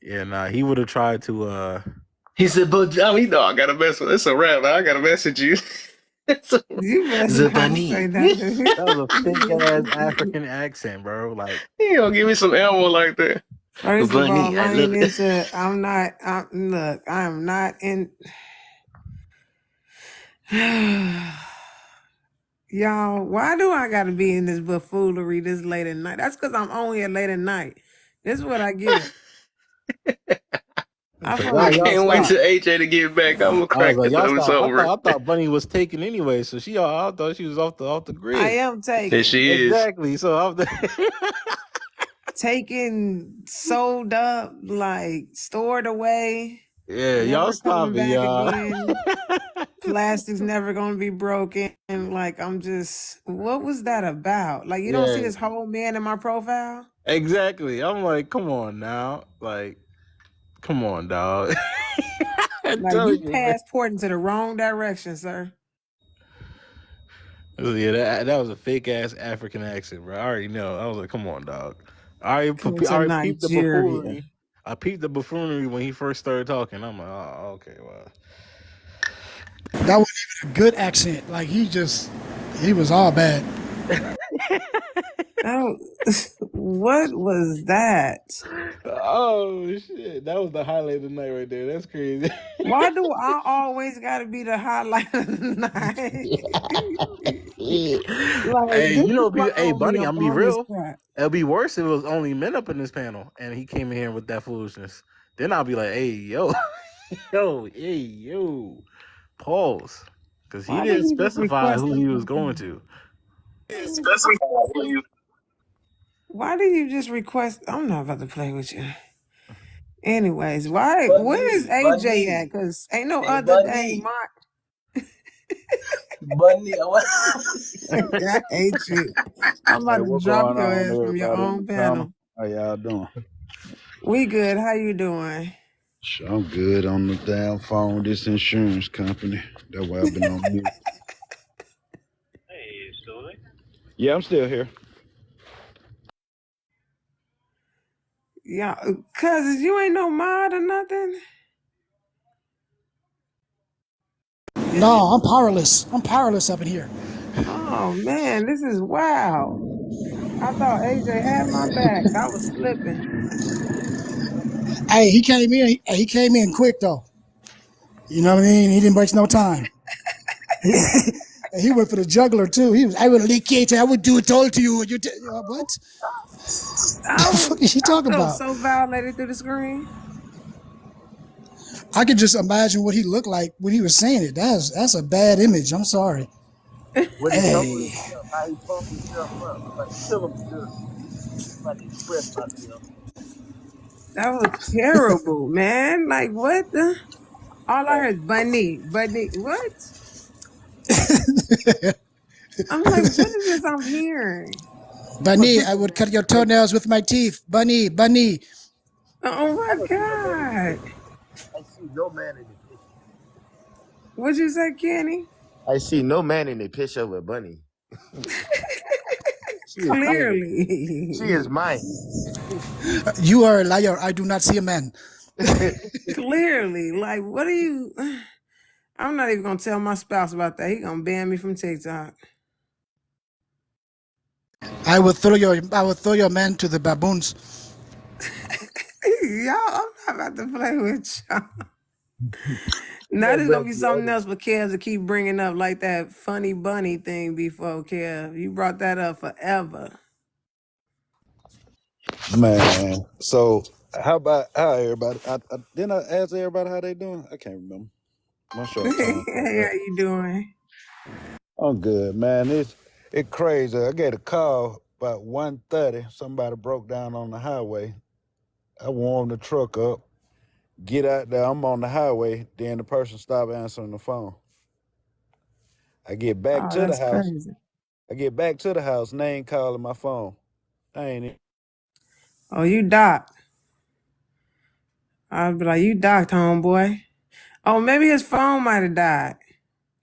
yeah, nah, he would have tried to. He said, "But I mean, no, I gotta mess with. It's a rap. I gotta message you." You better The not say bunny. nothing. That was a fake ass African accent, bro. Like, He gonna give me some ammo like that. First of Bunny, all, I I love ain't it. into. Look, I am not in. Y'all, why do I gotta be in this buffoonery this late at night? That's because I'm on here late at night. This is what I get. I so fall I y'all can't wait asleep. stop. till AJ to get back. I'm gonna I was crack like, it y'all though. It's stop. over. I thought Bunny was taken anyway, so I thought she was off the I grid. am And taken. she is. Exactly. So I'm Taken, sold up, like stored away, yeah, y'all never stop coming it, back y'all. again. Plastic's never gonna be broken. Like I'm just, what was that about? Like you don't see yeah, this whole man in my profile? exactly. I'm like, come on now, like, come on, dog. I'm Like you telling you, man. passporting to the wrong direction, sir. Yeah, that was a fake ass African accent, bro. I already know. I was like, come on, dog. Coming I to already peeped the Nigeria. buffoonery. I peeped the buffoonery when he first started talking. I'm like, oh, okay, well. That wasn't even a good accent. Like he was all bad. Oh, what was that? Oh shit, that was the highlight of the night right there. That's crazy. Why do I always gotta be the highlight of the night? Like Hey, this you is know, why I hey, don't be Bunny, up I'm be on this real. crap. It'll be worse if it was only men up in this panel, and he came in here with that foolishness. Then I'll be like, hey, yo, hey, yo, pause, because he Why did didn't he just specify request who he was going everything? to. Why did you just request? I'm not about to play with you. Anyways, why? Where is Bunny, AJ Bunny, at? Cause ain't no hey other dang Bunny, Bunny. I hate you. I'm Hey, about to what drop going your on, ass from your everybody in the own panel? panel. How y'all doing? We good. How you doing? Sure, I'm good on the damn phone with this insurance company. That's why I've been on mute. Yeah, I'm still here. Yeah, cause you ain't no mod or nothing. No, I'm powerless. I'm powerless up in here. Oh man, this is wow. I thought AJ had my back. I was slipping. Hey, he came in quick though. You know what I mean? He didn't waste no time. And he went for the juggler too. I will lick it. I will do it all to you. What? I The fuck is he I talking felt about? so violated through the screen. I could just imagine what he looked like when he was saying it. That's a bad image. I'm sorry. What he told Hey, himself, how he pumped himself up. I'm about to kill him still. I'm about to express myself. That was terrible, man. Like what the? All I heard is bunny, bunny. What? I'm like, what is this I'm hearing? But Bunny, I people, would cut your toenails with my teeth. Bunny, Bunny. Oh I my don't see no man in the God. picture. I see no man in the picture. What'd you say, Kenny? I see no man in the picture with Bunny. She is mine. She is Clearly. mine. You are a liar. I do not see a man. Clearly. Like, what are you? I'm not even gonna tell my spouse about that. He gonna ban me from TikTok. I will throw your man to the baboons. Y'all, I'm not about to play with y'all. You Now know, there's gonna but be the something other else for Kev to keep bringing up, like that funny bunny thing before, Kev. You brought that up forever. man. So how everybody? I didn't I ask everybody how they doing? I can't remember. My short Hey, tongue fucked how up. you doing? I'm good, man. It crazy. I get a call about 1:30. Somebody broke down on the highway. I warmed the truck up. Get out there. I'm on the highway. Then the person stopped answering the phone. I get back Oh, to the that's house. crazy. Name calling my phone. I ain't. Oh, you docked. I'd be like, you docked, homeboy. Oh, maybe his phone might have died.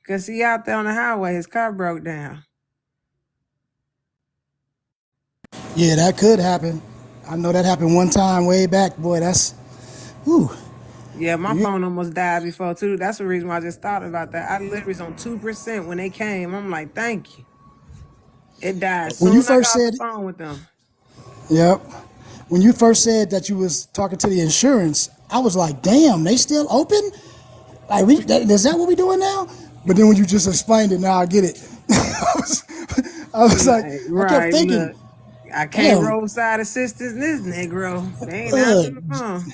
Because he out there on the highway, his car broke down. Yeah, that could happen. I know that happened one time way back. Boy, that's, whew. Yeah, my phone almost died before, too. That's the reason why I just thought about that. I literally was on 2% when they came. I'm like, thank you. It died When you soon. I first got off the said, phone with them. yep, when you first said that you was talking to the insurance, I was like, damn, they still open? Like, is that what we doing now? But then when you just explained it, now I get it. I was like, Right, I kept right. thinking, Look, I can't damn, roadside assistance this Negro. They ain't answering the phone.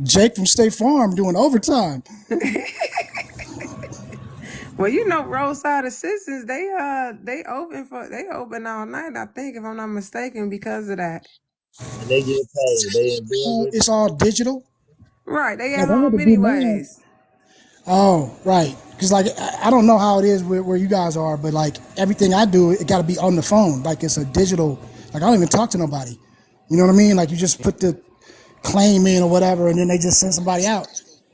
Jake from State Farm doing overtime. Well, you know, roadside assistance, they open all night, I think, if I'm not mistaken, because of that. And they get paid. They in business. It's all digital. Right, they at Like, I had home to do mine. anyways. Oh, right. Because, like, I don't know how it is where you guys are, but, like, everything I do, it got to be on the phone. Like, it's a digital, like, I don't even talk to nobody. You know what I mean? Like, you just put the claim in or whatever, and then they just send somebody out.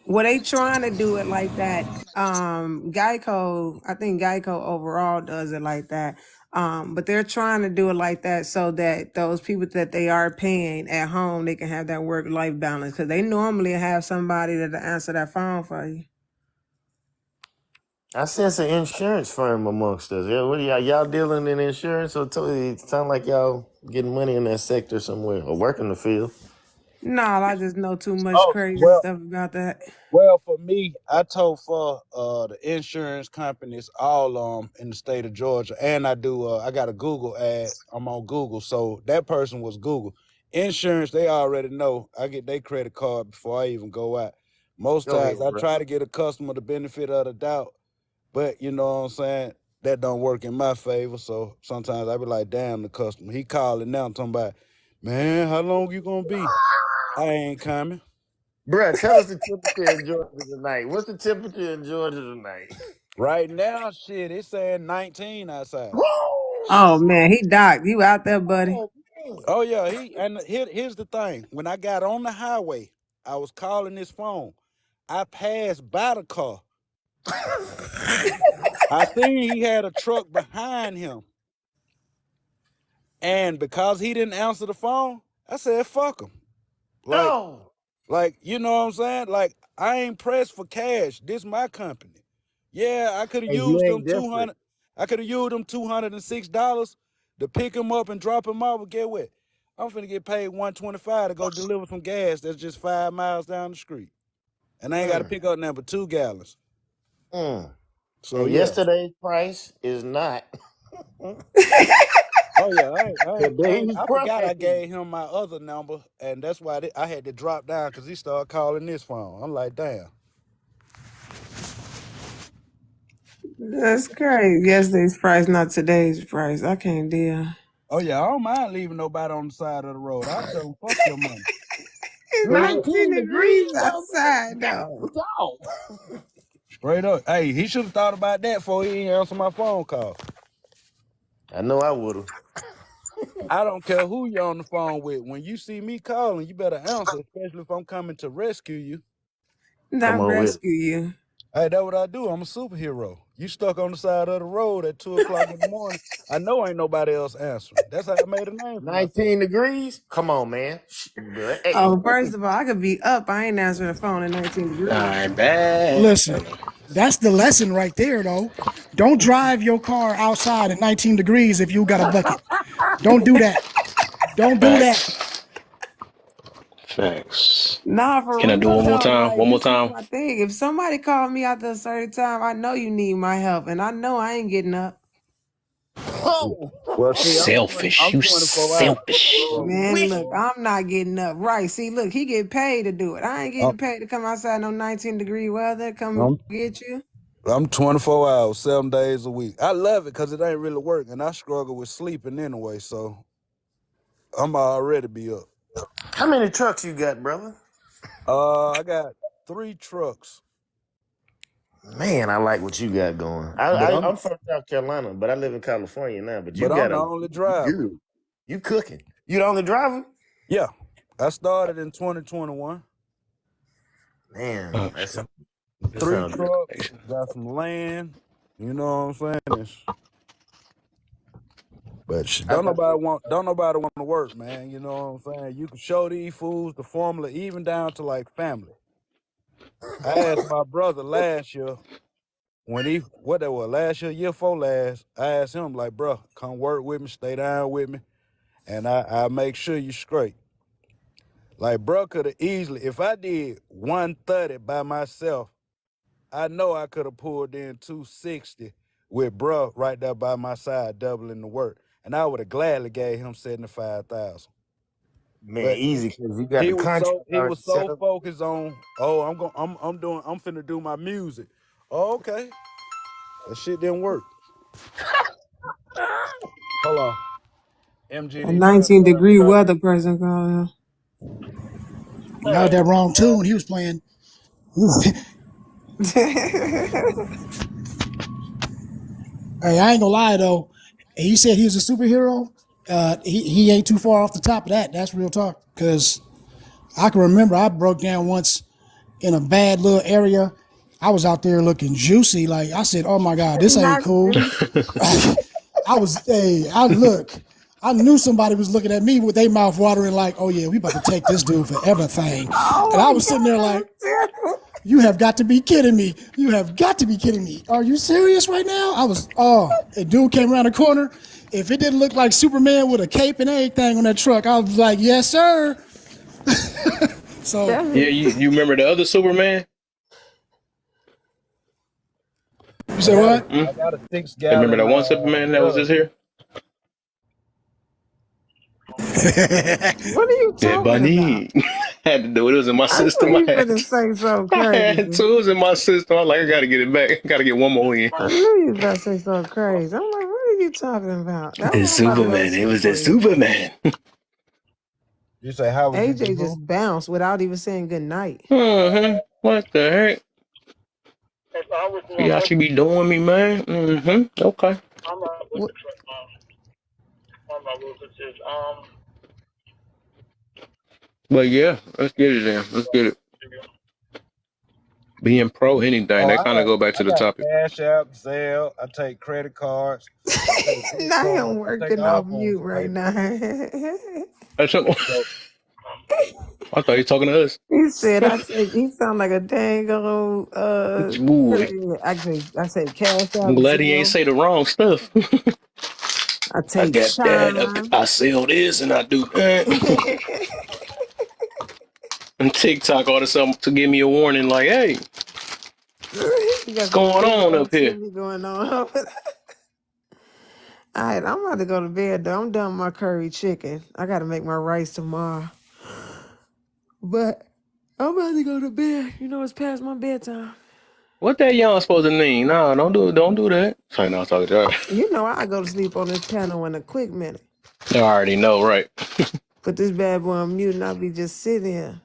Well, they trying to do it like that. Geico, I think Geico overall does it like that. But they're trying to do it like that so that those people that they are paying at home, they can have that work-life balance. Because they normally have somebody that'll answer that phone for you. I sense an insurance firm amongst us. Yeah, what are y'all dealing in insurance, or totally it sound like y'all getting money in that sector somewhere or working the field? No, I just know too much Oh, crazy well, stuff about that. well, for me, I told for the insurance companies all in the state of Georgia, and I do. I got a Google ad. I'm on Google, so that person was Google. Insurance, they already know. I get their credit card before I even go out. Most Go ahead, times, I bro. try to get a customer the benefit of the doubt, but you know what I'm saying. That don't work in my favor. So sometimes I be like, "Damn, the customer. He calling now, talking about, man, how long you gonna be? I ain't coming." Bruh, tell us the temperature in Georgia tonight. What's the temperature in Georgia tonight? Right now, shit, it's saying 19 outside. Oh man, he docked. You out there, buddy? Oh, man. Oh yeah, here's the thing. When I got on the highway, I was calling his phone. I passed by the car. I seen he had a truck behind him, and because he didn't answer the phone, I said, "Fuck him." Like, Oh. you know what I'm saying? Like, I ain't pressed for cash. This my company. Yeah, I could have Hey, you used them ain't desperate. 200. I could have used them $206 to pick him up and drop him off. But get what? I'm finna get paid $125 to go deliver some gas that's just 5 miles down the street, and I ain't got to Mm, pick up nothing but 2 gallons. mm. So And yeah. yesterday's price is not Oh yeah, today's I forgot price. I gave him my other number, and that's why I had to drop down because he started calling this phone. I'm like, damn. That's crazy. Yesterday's price, not today's price. I can't deal. Oh yeah, I don't mind leaving nobody on the side of the road. I'll tell them, fuck your money. It's Straight up. 19 19 degrees degrees out outside, there. though. God, dog. Straight up. Hey, he should have thought about that before he ain't answer my phone call. I know I would have. I don't care who you're on the phone with. When you see me calling, you better answer, especially if I'm coming to rescue you. Come Not on with it. rescue you. Hey, that's what I do. I'm a superhero. You stuck on the side of the road at 2 o'clock in the morning. I know ain't nobody else answering. That's how I made a name for myself. 19 degrees? Come on, man. Hey. Oh, first of all, I could be up. I ain't answering the phone at 19 All degrees. right, bad. Listen, that's the lesson right there, though. Don't drive your car outside at 19 degrees if you got a bucket. Don't do that. Don't do that. Facts. Facts. Nah, for Can I do real one more though. time? Like, One more this is time. my thing. If somebody called me after a certain time, I know you need my help, and I know I ain't getting up. Oh. Well, see, Selfish. I'm You 24 hours. selfish. So Man, Wait. look, I'm not getting up. Right. See, look, he get paid to do it. I ain't I'm getting paid to come outside no 19-degree weather, come I'm get you. I'm 24 hours, 7 days a week. I love it because it ain't really work, and I struggle with sleeping anyway. So I'm already be up. How many trucks you got, brother? I got 3 trucks, Man, I like what you got going. but I'm I'm from South Carolina, but I live in California now. But you but I'm got the a only you driver. good. You cooking? You the only driver? Yeah, I started in 2021. Man, Oh that's shit. That 3 sounds good. trucks, got some land. You know what I'm saying? But shit, I got don't nobody want to work, man. You know what I'm saying? You can show these fools the formula, even down to like family. I asked my brother last year when last year before last. I asked him like, bro, come work with me, stay down with me, and I make sure you straight. Like, bro, could have easily, if I did 130 by myself, I know I could have pulled in 260 with bro right there by my side, doubling the work, and I would have gladly gave him 75,000. man But easy because you got the contract he already was set so up. focused on, oh, I'm finna do my music. Oh, okay, that shit didn't work. Hold on, A MGD, turn 19-degree turn. weather person calling. Turn Not that wrong tune he was playing. Hey, I ain't gonna lie though. He said he was a superhero. He ain't too far off the top of that. That's real talk. Cause I can remember I broke down once in a bad little area. I was out there looking juicy. Like I said, oh my God, this ain't Not cool. you. I knew somebody was looking at me with their mouth watering like, oh yeah, we about to take this dude for everything. And Oh I my was sitting there God, like, that's terrible. you have got to be kidding me. You have got to be kidding me. Are you serious right now? A dude came around the corner. If it didn't look like Superman with a cape and everything on that truck, I was like, yes, sir. So, Yeah, That you remember the other Superman? you say what? Hmm? I got a six Hey, remember gallon that one Superman that was jug. just here? what are you Yeah, talking about? Bunny. I had to do it. It was in my I know system. you finna say something I crazy. had tools in my system. I was like, I gotta get it back. I gotta get one more in. I knew you was about to say something crazy. I'm like, what are you talking about? That's The what I'm about to go to Superman. It sleep was the for you. Superman. You say, how was you, AJ bro? just bounced without even saying good night. What the heck? See how she be doing me, man? Okay. What? But yeah, let's get it in. Let's get it. Being pro anything. Oh, That kind of go back to I the got topic. Cash App, Zelle. I take credit cards. I take Now Bitcoin. I'm I take working all off forms mute of right payment. now. That's something. So I thought you were talking to us. He said, I take, he sound like a dang old, Ooh, I say cash I'm out glad he ain't zero. say the wrong stuff. I I take got that. Chime. I sell this and I do that. And TikTok ought to something to give me a warning, like, hey, You what's got some going illegal on up here? activity going on. All right, I'm about to go to bed though. I'm done with my curry chicken. I got to make my rice tomorrow. But I'm about to go to bed. You know, it's past my bedtime. What that y'all supposed to mean? No, don't do that. Sorry, no, I was talking to y'all. You know, I go to sleep on this panel in a quick minute. I already know, right? Put this bad boy on mute and I'll be just sitting here.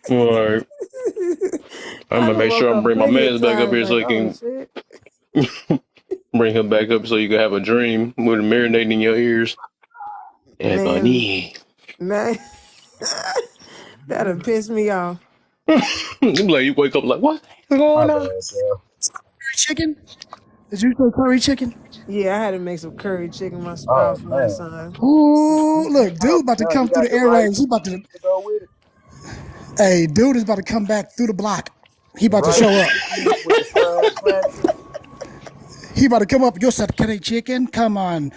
All right. I'm I gonna done make sure woke I'm up bring my plenty of man's back up times here so like, he oh can shit. bring him back up so you can have a dream with him marinating in your ears. Yeah, Man, bunny. man, that'll piss me off. Like you wake up like, what is my going on? bad, bro. curry chicken? Did you say curry chicken? Yeah, I had to make some curry chicken my Oh spouse one man, time. ooh, look, Oh, dude about to God, come you through got the the rice airways. He about to, to go with it. hey, dude is about to come back through the block. He about to Rice show up. chicken with the fried plaster. He about to come up. Yo said curry chicken. Come on.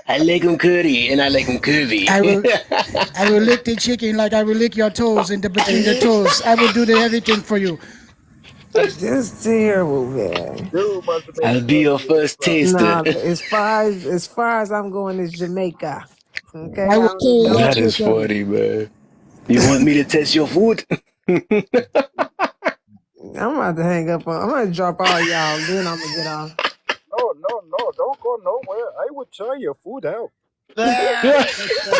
I like him curry and I like him curvy. I will, I will lick the chicken like I will lick your toes in the between the toes. I will do everything for you. Just terrible, man. Dude must have been I'll be your studying or first taster. Nah, as far as I'm going is Jamaica. Okay, I I will don't need carry your no. That is chicken. funny, man. You want me to test your food? I'm about to hang up on. I'm gonna drop all y'all. Then I'm gonna get off. No, no, no. Don't go nowhere. I will try your food out. Yeah.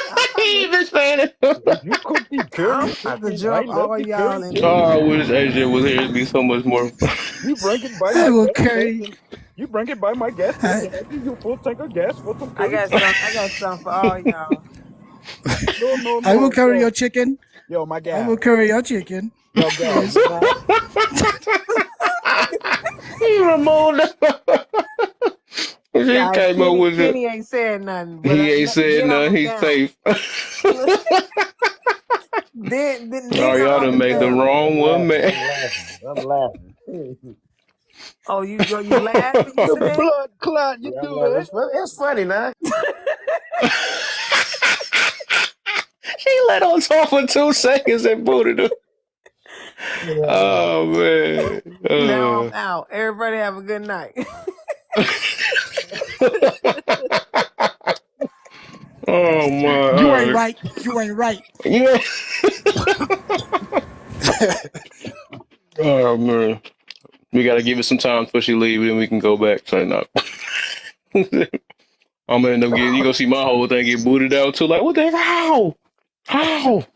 I'm about He to, even saying it. If you cook the curry I'm about to chicken, I drop love all the y'all curry in Oh, the chicken. I wish AJ was here. It'd be so much more fun. You bring it by I my will gas carry. station. You bring it by my gas I, station. I give you a full tank of gas for some I curry got chicken. some. I got some for all y'all. No, no, I will no, carry your yo, chicken. yo, my I guy, will carry your chicken. yo, guy, Yes. you mad? He removed it. He Nah, came up with it. Kenny ain't saying nothing, but He ain't said then I'm nothing. a He's down. safe. Look, Oh, then I'm y'all on done the made the down. I'm wrong one, laughing. man. I'm laughing. I'm laughing. Oh, you laughing? You The said? blood clot, you Yeah, I'm do like, it. it's funny, man. She let on talk for 2 seconds and booted her. Oh man. Now I'm out. Everybody have a good night. Oh You ain't my. right. You ain't right. Yeah. Oh man. We gotta give it some time before she leave, then we can go back. So no. I'm gonna end up getting. You gonna see my whole thing get booted out too. Like what the hell? How?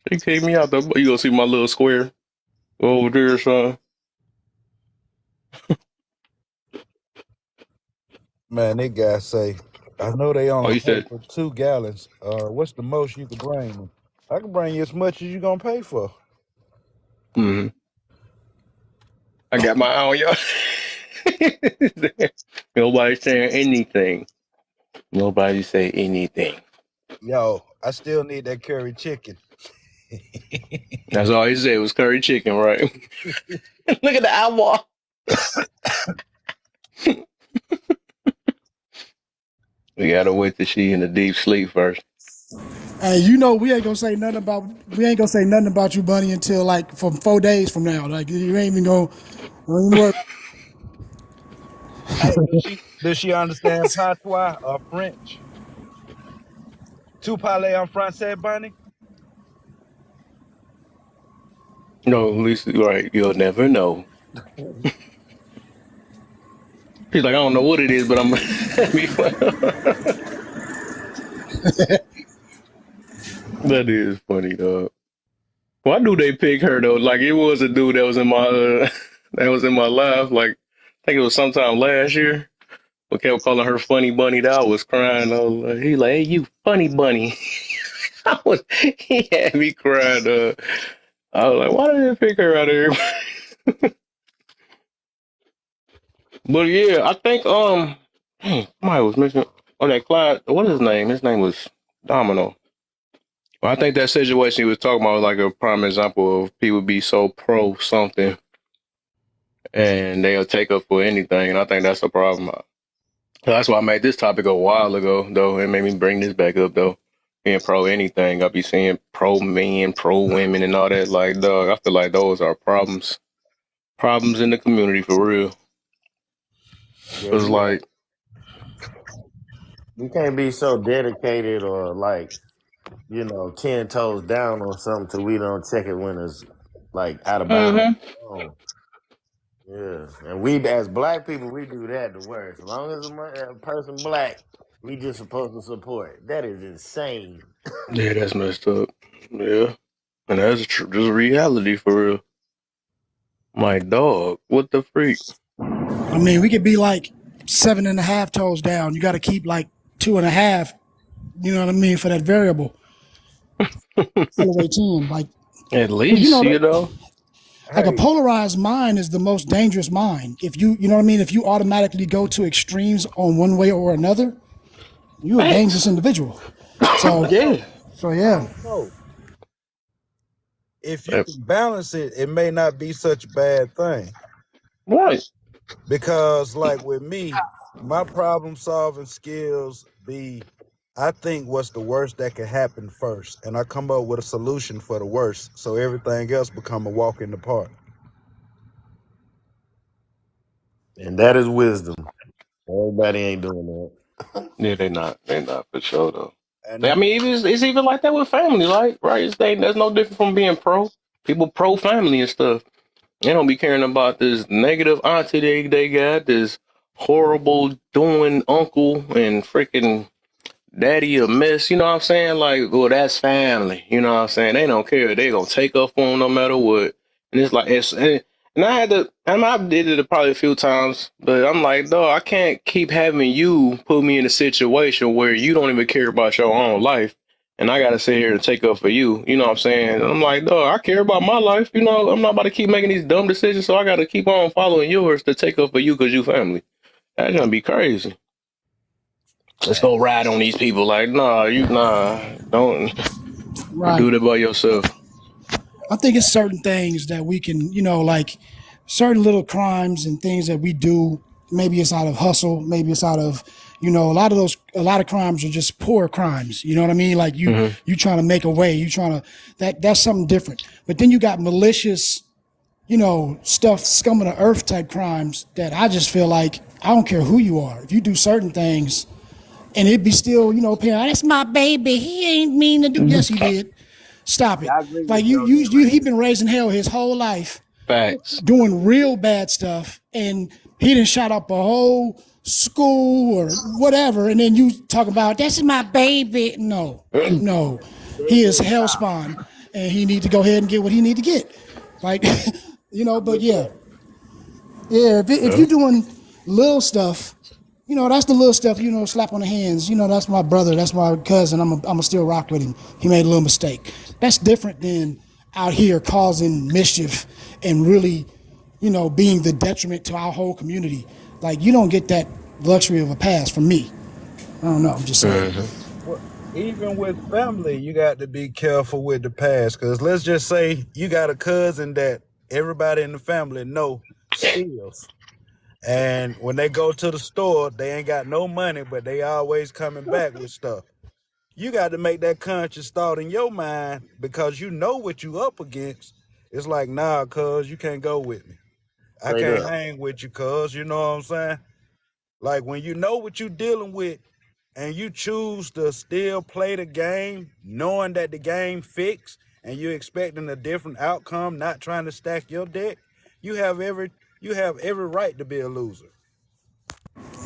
They kicked me out. You gonna see my little square over there, son? Man, they guys say, I know they Oh, only you pay said. for 2 gallons. What's the most you could bring me? I can bring you as much as you gonna pay for. Hmm. I got my eye on y'all. Nobody saying anything. Nobody say anything. Yo, I still need that curry chicken. That's all he said was curry chicken, right? Look at the eyeball. We gotta wait till she in a deep sleep first. Hey, you know we ain't gonna say nothing about you, Bunny, until like from 4 days from now. Like you ain't even gonna. Don't even worry. Hey, does she understand patois or French? Tu parles en français, Bunny? No, at least right. You'll never know. She's like, I don't know what it is, but I'm be fun. That is funny, dog. Why do they pick her though? Like it was a dude that was in my that was in my life. Like I think it was sometime last year. We kept calling her Funny Bunny. That I was crying. He like, hey, you Funny Bunny. He had me crying. I was like, why did they pick her out of here? But yeah, I think somebody was mentioning that Clyde. What is his name? His name was Domino. Well, I think that situation he was talking about was like a prime example of people be so pro something and they'll take up for anything, and I think that's a problem. So that's why I made this topic a while ago, though. It made me bring this back up, though. Being pro anything, I be seeing pro men, pro women, and all that. Like, dog, I feel like those are problems in the community for real. Yeah, Cause you like, you can't be so dedicated or like 10 toes down on something till we don't check it when it's like out of bounds. hmm Oh, yeah, and we as black people we do that the worst. As long as a person black, we just supposed to support. That is insane. yeah, that's messed up. Yeah, and that's just reality for real. My dog, what the freak? I mean, we could be like 7.5 toes down. You got to keep like 2.5. You know what I mean for that variable. Elevate 10. Like, At because least you know. like a Hey, polarized mind is the most dangerous mind. If you know what I mean, if you automatically go to extremes on one way or another, you're a dangerous Thanks. individual. So, Yeah. so I yeah. don't know. If you can balance it, it may not be such a bad thing. Right. Because, like with me, my problem solving skills be I think what's the worst that could happen first, and I come up with a solution for the worst, so everything else become a walk in the park. And that is wisdom. Everybody ain't doing that. Yeah, they not. They not for sure though. And I mean, it's even like that with family, like right? That's no different from being pro. People pro family and stuff. They don't be caring about this negative auntie they got, this horrible doing uncle and freaking daddy a mess, you know what I'm saying? Like, well, that's family, you know what I'm saying? They don't care. They gonna take up for him no matter what. And it's like, and I had to, I did it probably a few times, but I'm like, dog, I can't keep having you put me in a situation where you don't even care about your own life. And I gotta sit here and take up for you, you know what I'm saying? And I'm like, dog, I care about my life, you know. I'm not about to keep making these dumb decisions, so I gotta keep on following yours to take up for you because you family. That's gonna be crazy. Let's go ride on these people. Like, don't Right. do that by yourself. I think it's certain things that we can, like certain little crimes and things that we do. Maybe it's out of hustle. Maybe it's out of, a lot of crimes are just poor crimes. You know what I mean? Like Hmm. you trying to make a way. You trying to, that's something different. But then you got malicious, stuff, scum of the earth type crimes that I just feel like I don't care who you are. If you do certain things and it be still, parent, that's my baby. He ain't mean to do. Yes, he did. Stop it. Yeah, I agree Like with you on that he right been raising hell his whole life, Facts. doing real bad stuff, and he didn't shot up a whole school or whatever. And then you talk about that's my baby. No, no, there. he is Baby, hell stop. spawn, and he need to go ahead and get what he need to get. Like, I'm but with yeah, that. yeah. If Yeah. you're doing little stuff, that's the little stuff, slap on the hands. That's my brother, that's my cousin. I'm still rock with him. He made a little mistake. That's different than out here causing mischief and really, being the detriment to our whole community. Like, you don't get that luxury of a pass from me. I don't know. I'm just saying. Hmm. Well, even with family, you got to be careful with the past. Because let's just say you got a cousin that everybody in the family know steals. And when they go to the store, they ain't got no money, but they always coming back with stuff. You got to make that conscious thought in your mind because you know what you up against. It's like, nah, cuz you can't go with me. I Straight can't up. hang with you, cuz. You know what I'm saying? Like when you know what you dealing with and you choose to still play the game, knowing that the game fixed and you expecting a different outcome, not trying to stack your deck, you have every right to be a loser.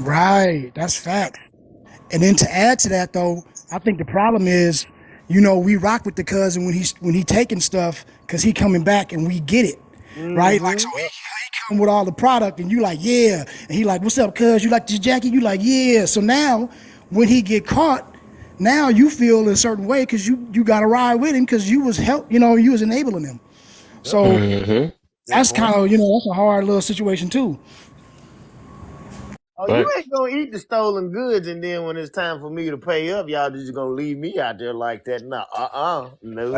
Right. That's facts. And then to add to that, though, I think the problem is, we rock with the cousin when he taking stuff because he coming back and we get it, right? Like so Mm-hmm. he come with all the product and you like yeah, and he like what's up, cuz you like this jacket? You like yeah. So now when he get caught, now you feel a certain way because you got to ride with him because you was you was enabling him. Yep. So Hmm. Good that's point. kind of that's a hard little situation too. Oh, you Right. ain't gonna eat the stolen goods, and then when it's time for me to pay up, y'all just gonna leave me out there like that? No, no.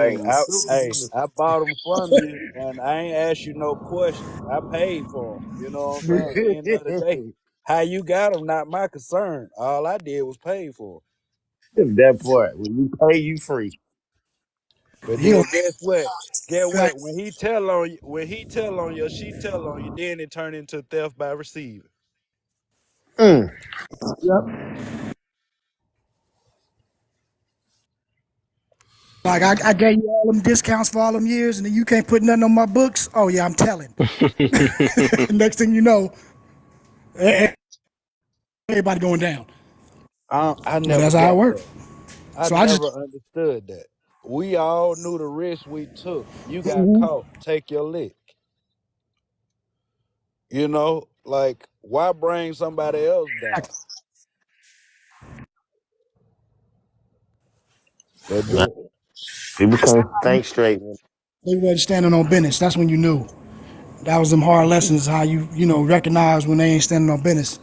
I bought them from you, and I ain't asked you no questions. I paid for them. You know what I'm saying? At the end of the day, how you got them, not my concern. All I did was pay for them. That part, when you pay, you free. But He then don't guess what? Get fact. what? When he tell on you, she tell on you. Then it turn into theft by receiving. Mm. Yep. Like I gave you all them discounts for all them years, and then you can't put nothing on my books. Oh yeah, I'm telling. Next thing you know, everybody going down. I But never that's how it got worked. that. I So I just never understood that. We all knew the risk we took. You got caught, take your lick. Like why bring somebody else down? But yeah, then people can't think straight. they wasn't standing on business. That's when you knew. That was them hard lessons. How you recognize when they ain't standing on business.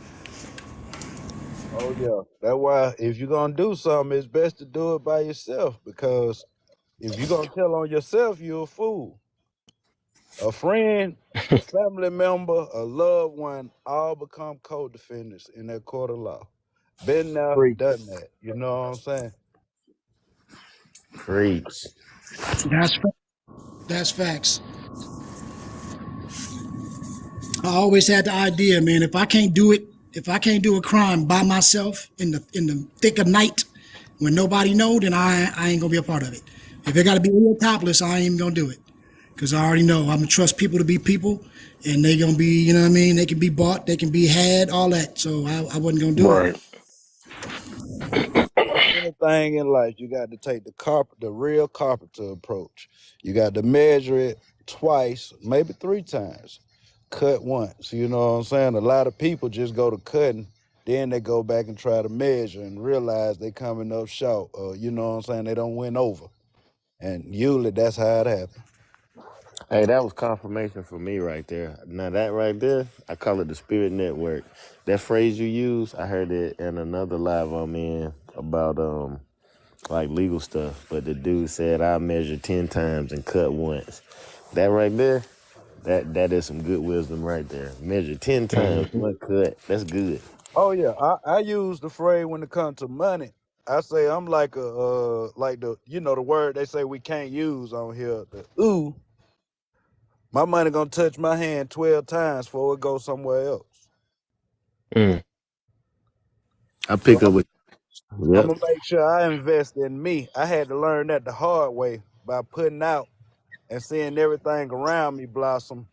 Oh yeah, that's why if you're gonna do something, it's best to do it by yourself because if you're gonna tell on yourself, you're a fool. A friend, a family member, a loved one, all become co-defendants in that court of law. Been there, Preach. done that. You know what I'm saying? Preach. That's that's facts. I always had the idea, man. If I can't do a crime by myself in the thick of night when nobody know, then I ain't gonna be a part of it. If it got to be real topless, I ain't even gonna do it. because I already know I'm gonna trust people to be people, and they gonna be, you know what I mean. They can be bought, they can be had, all that. So I wasn't gonna do it. Right. Anything in life, you got to take the real carpenter approach. You got to measure it twice, maybe three times. Cut once. You know what I'm saying? A lot of people just go to cutting, then they go back and try to measure and realize they coming up short. You know what I'm saying? They don't win over. And usually that's how it happens. Hey, that was confirmation for me right there. Now that right there, I call it the spirit network. That phrase you use, I heard it in another live I'm in about like legal stuff. But the dude said I measure 10 times and cut once. That right there, that is some good wisdom right there. Measure 10 times, Mm-hmm. one cut. That's good. Oh yeah, I use the phrase when it comes to money. I say I'm like like the the word they say we can't use on here. The ooh, my money gonna touch my hand 12 times before it goes somewhere else. Mm. I So pick up with. I'm Yep. gonna make sure I invest in me. I had to learn that the hard way by putting out and seeing everything around me blossom,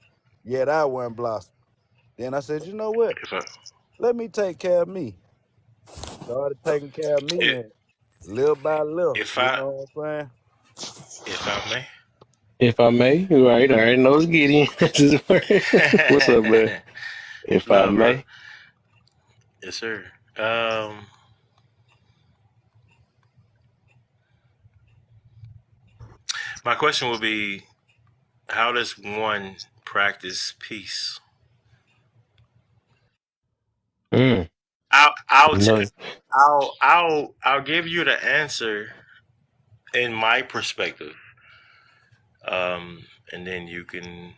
yet I wasn't blossom. Then I said, you know what? If I Let me take care of me. Started taking care of me, if and little by little, if you I know what I'm saying? if I may, If I may, right? I already know it's Gideon. That's his word. What's up, man? If I love, bro. may. Yes, sir. Um, my question would be, how does one practice peace? Mm. I'll t- No. I'll give you the answer in my perspective, and then you can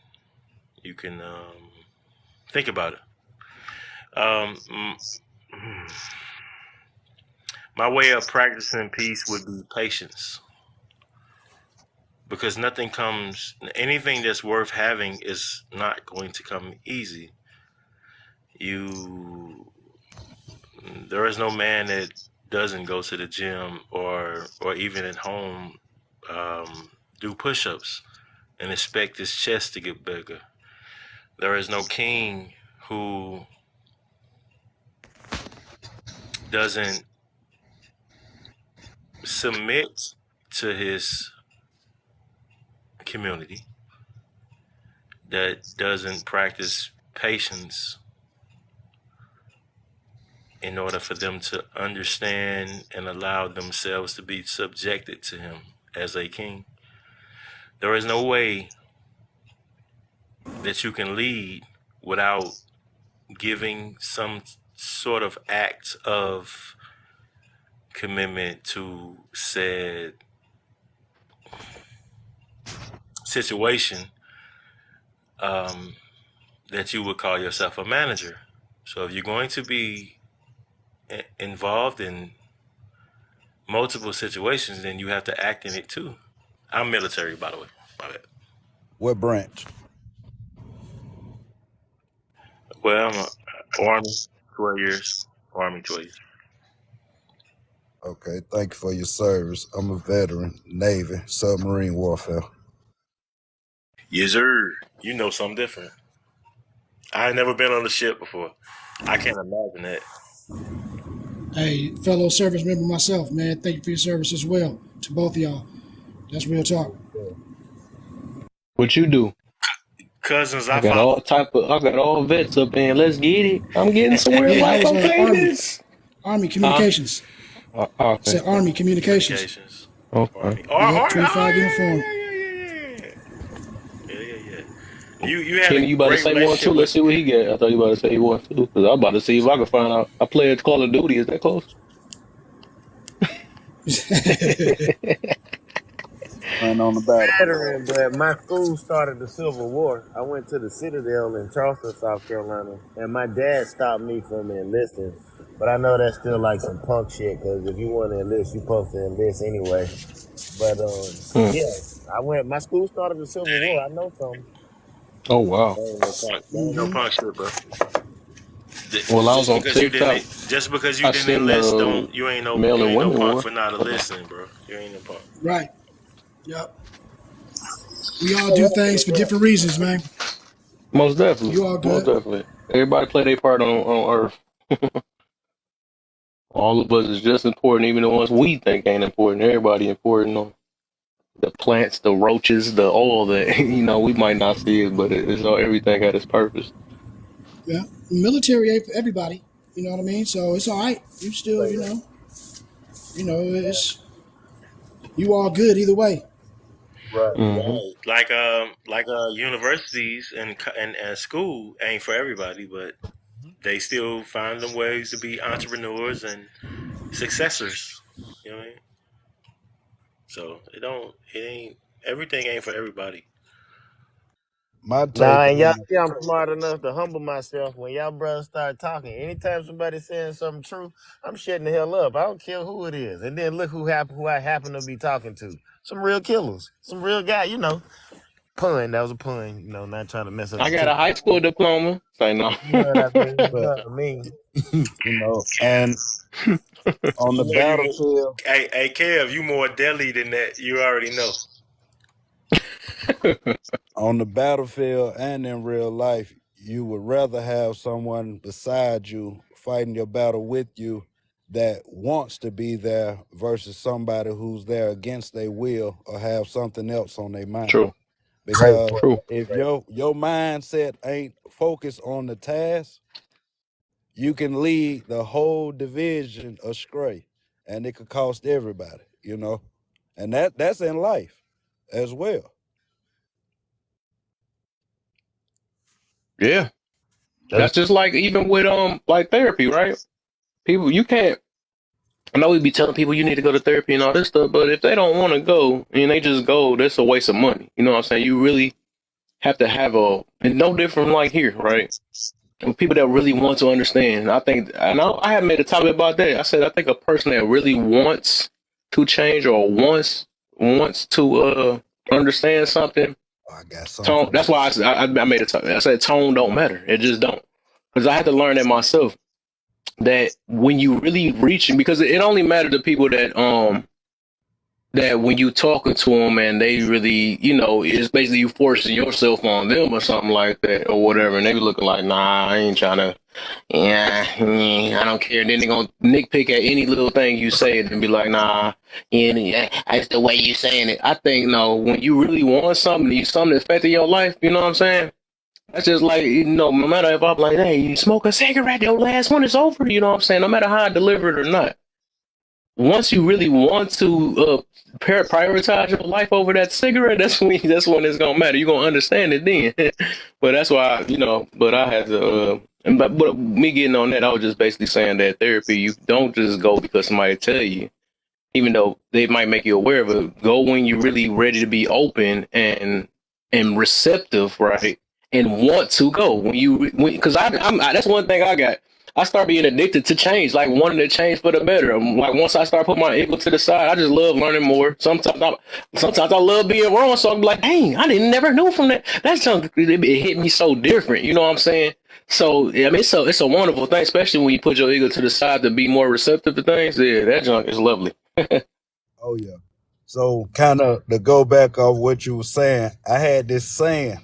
think about it. Um, my way of practicing peace would be patience, because anything that's worth having is not going to come easy. You There is no man that doesn't go to the gym or even at home do push-ups and expect his chest to get bigger. There is no king who doesn't submit to his community, that doesn't practice patience in order for them to understand and allow themselves to be subjected to him as a king. There is no way that you can lead without giving some sort of act of commitment to said situation, um, that you would call yourself a manager. So if you're going to be involved in multiple situations, then you have to act in it too. I'm military, by the way. My bad. What branch? Well, I'm Army, 12 years. Army, 12 years. Okay, thank you for your service. I'm a veteran, Navy, submarine warfare. Yes, sir. You know something different. I ain't never been on a ship before. I can't imagine that. Hey, fellow service member myself, man, thank you for your service as well to both of y'all. That's real talk. What you do? Cousins, I I got follow. I got all vets up in. Let's get it. I'm getting somewhere in Yeah, I life. was I'm Army, famous. Army Huh? Communications. I Okay. said Army Communications. Communications. Okay. Army. Yep, Oh 25 uniform. yeah. You had a Kenny, you about to great say one too? relationship Let's with. see what he got. I thought you about to say one too, because I'm about to see if I can find out. I played Call of Duty. Is that close? Running on the battlefield. Veteran, but my school started the Civil War. I went to the Citadel in Charleston, South Carolina, and my dad stopped me from enlisting. But I know that's still like some punk shit, because if you want to enlist, you're supposed to enlist anyway. But Hmm. yeah, I went. My school started the Civil That War. ain't, I know some. Oh wow. that ain't no punk shit, bro. Well, I was on TikTok. Just because you I didn't seen enlist, the don't male you and ain't no women punk one. for not enlisting, bro. You ain't no punk. Right. Yep. We all do things for different reasons, man. Most definitely. You all Most good? definitely. Everybody play their part on Earth. All of us is just important, even the ones we think ain't important. Everybody important. On the plants, the roaches, the all that. We might not see it, but it's all everything had its purpose. Yeah. Military ain't for everybody. You know what I mean? So it's all right. You still, it's you all good either way. Right, Hmm. right. Like universities and school ain't for everybody, but they still find them ways to be entrepreneurs and successors. You know what I mean? So it ain't everything ain't for everybody. My Nah, take and y'all on see I'm smart enough to humble myself when y'all brothers start talking. Anytime somebody saying something true, I'm shutting the hell up. I don't care who it is. And then look who I happen to be talking to. Some real killers. Some real guy, Pun. That was a pun, not trying to mess up I the got a temper. high school diploma. Say no. You know what I mean? You but know what I mean? and on the You know you more battlefield, hey Kev, you more deadly than that. You already know. on the battlefield and in real life, you would rather have someone beside you fighting your battle with you that wants to be there versus somebody who's there against their will or have something else on their mind. True. Great Because point. True. if your mindset ain't focused on the task, you can lead the whole division astray, and it could cost everybody. And that's in life as well. Yeah. That's That's just like even with like therapy, right? People you can't I know we be telling people you need to go to therapy and all this stuff, but if they don't want to go and they just go, that's a waste of money. You know what I'm saying? You really have to have and no different like here, right? And people that really want to understand. I think, and I have made a topic about that. I said I think a person that really wants to change or wants to understand something, Oh, I got tone. something. That's why I made a topic. I said tone don't matter. It just don't, because I had to learn that myself. That when you really reaching, because it only mattered to people that when you talking to them and they really, it's basically you forcing yourself on them or something like that or whatever, and they be looking like, nah, I ain't trying to, yeah, I don't care. Then they gonna nitpick at any little thing you say and be like, nah, yeah, that's the way you saying it. I think no, when you really want something, something that's affecting your life, you know what I'm saying? That's just like, no matter if I'm like, hey, you smoke a cigarette, your last one is over, you know what I'm saying? No matter how I deliver it or not, once you really want to prioritize your life over that cigarette, that's when it's gonna matter. You're gonna understand it then. But that's why, but I had to. But me getting on that, I was just basically saying that therapy, you don't just go because somebody tell you, even though they might make you aware of it. Go when you're really ready to be open and receptive, right? And want to go because that's one thing I got. I start being addicted to change, like wanting to change for the better. Like once I start putting my ego to the side, I just love learning more. Sometimes I love being wrong, so I'm like, dang, I didn't never know from that. That's something it hit me so different. You know what I'm saying? So I mean, it's a wonderful thing, especially when you put your ego to the side to be more receptive to things. Yeah, that junk is lovely. Oh yeah. So kind of to go back off what you were saying, I had this saying: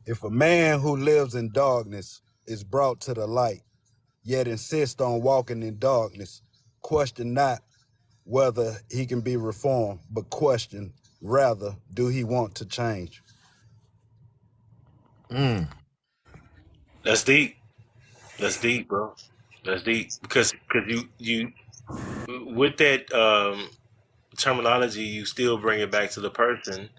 if a man who lives in darkness is brought to the light, yet insists on walking in darkness, question not whether he can be reformed, but question rather, do he want to change? Mm. That's deep. That's deep, bro. That's deep because you with that terminology, you still bring it back to the person.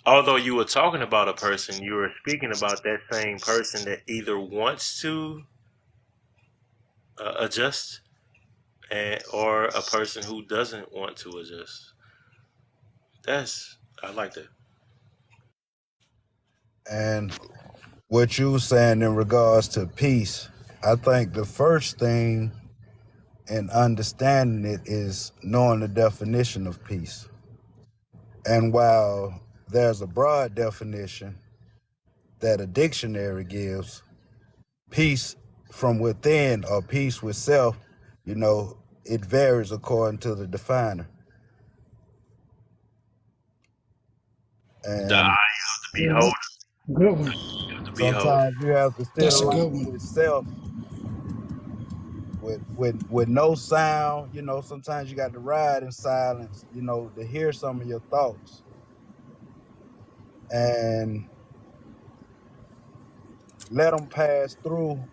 Although you were talking about a person, you were speaking about that same person that either wants to adjust or a person who doesn't want to adjust. I like that. And what you were saying in regards to peace, I think the first thing in understanding it is knowing the definition of peace. And while there's a broad definition that a dictionary gives, peace from within or peace with self, it varies according to the definer. And The Mhm. beholder. Good one. The beholder. sometimes you have to sit That's a alone good one. with self with no sound. Sometimes you got to ride in silence, to hear some of your thoughts and let them pass through.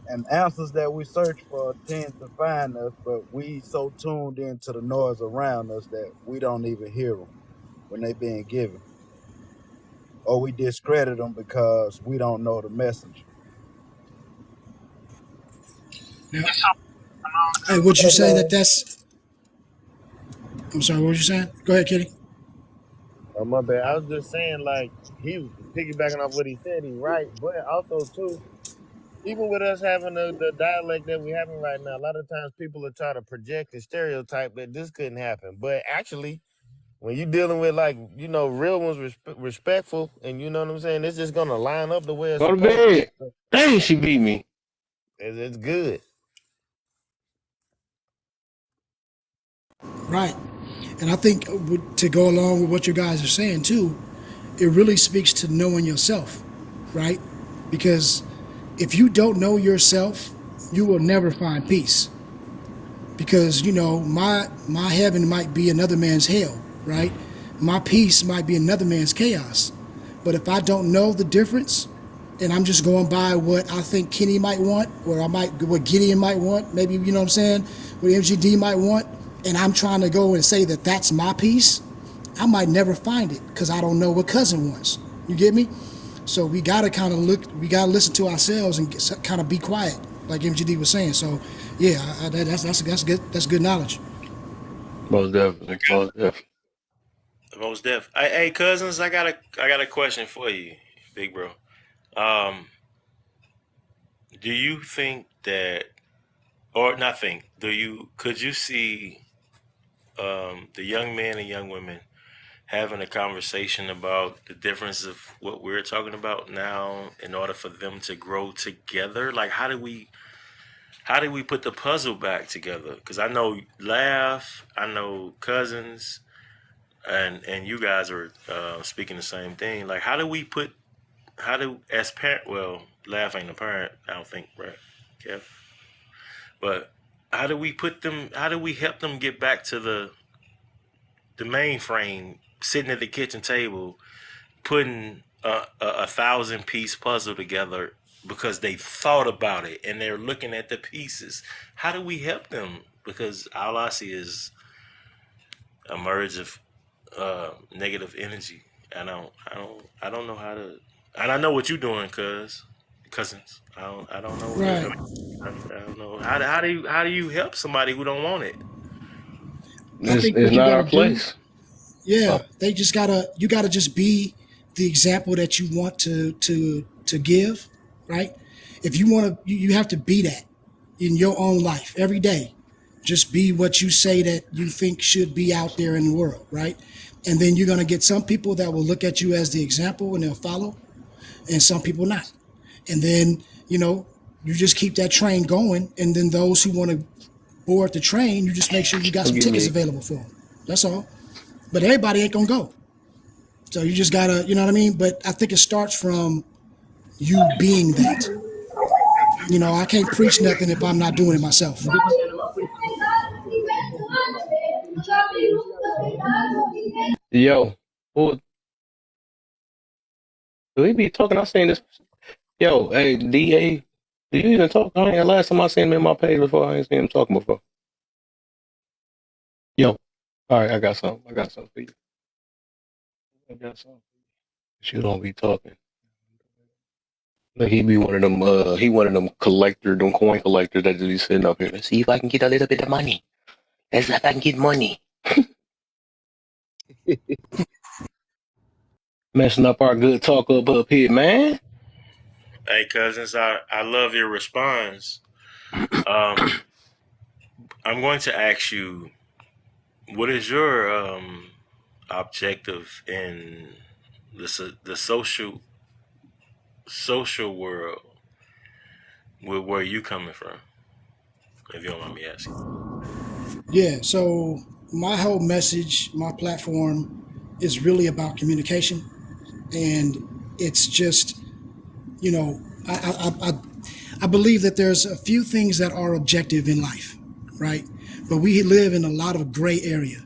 And answers that we search for tend to find us, but we so tuned into the noise around us that we don't even hear them when they being given, or we discredit them because we don't know the messenger. Yeah. Hey, would you say that that's? I'm sorry. What were you saying? Go ahead, Kitty. Oh, my bad. I was just saying, like, he piggybacking off what he said, he right, but also too, even with us having the dialect that we having right now, a lot of times people are trying to project and stereotype that this couldn't happen. But actually, when you're dealing with like real ones, respectful, and you know what I'm saying, it's just gonna line up the way it's Go to supposed to. bed. Dang, she beat me. It's good. Right. And I think to go along with what you guys are saying too, it really speaks to knowing yourself, right? Because if you don't know yourself, you will never find peace. Because my heaven might be another man's hell, right? My peace might be another man's chaos. But if I don't know the difference, and I'm just going by what I think Kenny might want, or what Gideon might want, maybe what I'm saying, what MGD might want, and I'm trying to go and say that that's my peace, I might never find it because I don't know what cousin wants. You get me? So we gotta kind of look. We gotta listen to ourselves and kind of be quiet, like MGD was saying. So yeah, that's good. That's good knowledge. Most definitely. Most definitely. Most def. Hey, cousins, I got a question for you, big bro. Um, do you think that, or not think? Could you see the young men and young women having a conversation about the difference of what we're talking about now in order for them to grow together? Like, how do we put the puzzle back together? Because I know Laugh, I know Cousins, and you guys are speaking the same thing. Like, how do as parent? Well, Laugh ain't a parent, I don't think, right? Kev? But how do we put them? How do we help them get back to the mainframe, sitting at the kitchen table, putting a thousand-piece puzzle together because they thought about it and they're looking at the pieces. How do we help them? Because all I see is a merge of negative energy. I don't know how to. And I know what you're doing, cousins. I don't know. Right. I don't know how do you help somebody who don't want it? I It's, think it's what you not gotta our do, place. yeah, Oh, you gotta just be the example that you want to give, right? If you want to, you have to be that in your own life every day. Just be what you say that you think should be out there in the world, right? And then you're gonna get some people that will look at you as the example and they'll follow, and some people not. And then you just keep that train going, and then those who want to board the train, you just make sure you got some forgive tickets me. available for them. That's all. But everybody ain't gonna go. So you just gotta, you know what I mean? But I think it starts from you being that. I can't preach nothing if I'm not doing it myself. Yo, who do we be talking? I seen this. Yo, hey, DA, do you even talk? I ain't last time I seen him in my page before. I ain't seen him talking before. Yo, all right, I got something. I got something for you. I got something. You don't be talking. Like he be one of them. He one of them them coin collectors that just be sitting up here. Let's see if I can get a little bit of money. Let's see if I can get money. Messing up our good talk up here, man. Hey, cousins, I love your response. Um, I'm going to ask you, what is your objective in the social world? Where you coming from? If you don't mind me asking. Yeah. So my whole message, my platform is really about communication, and it's just, you know, I believe that there's a few things that are objective in life, right? But we live in a lot of gray area,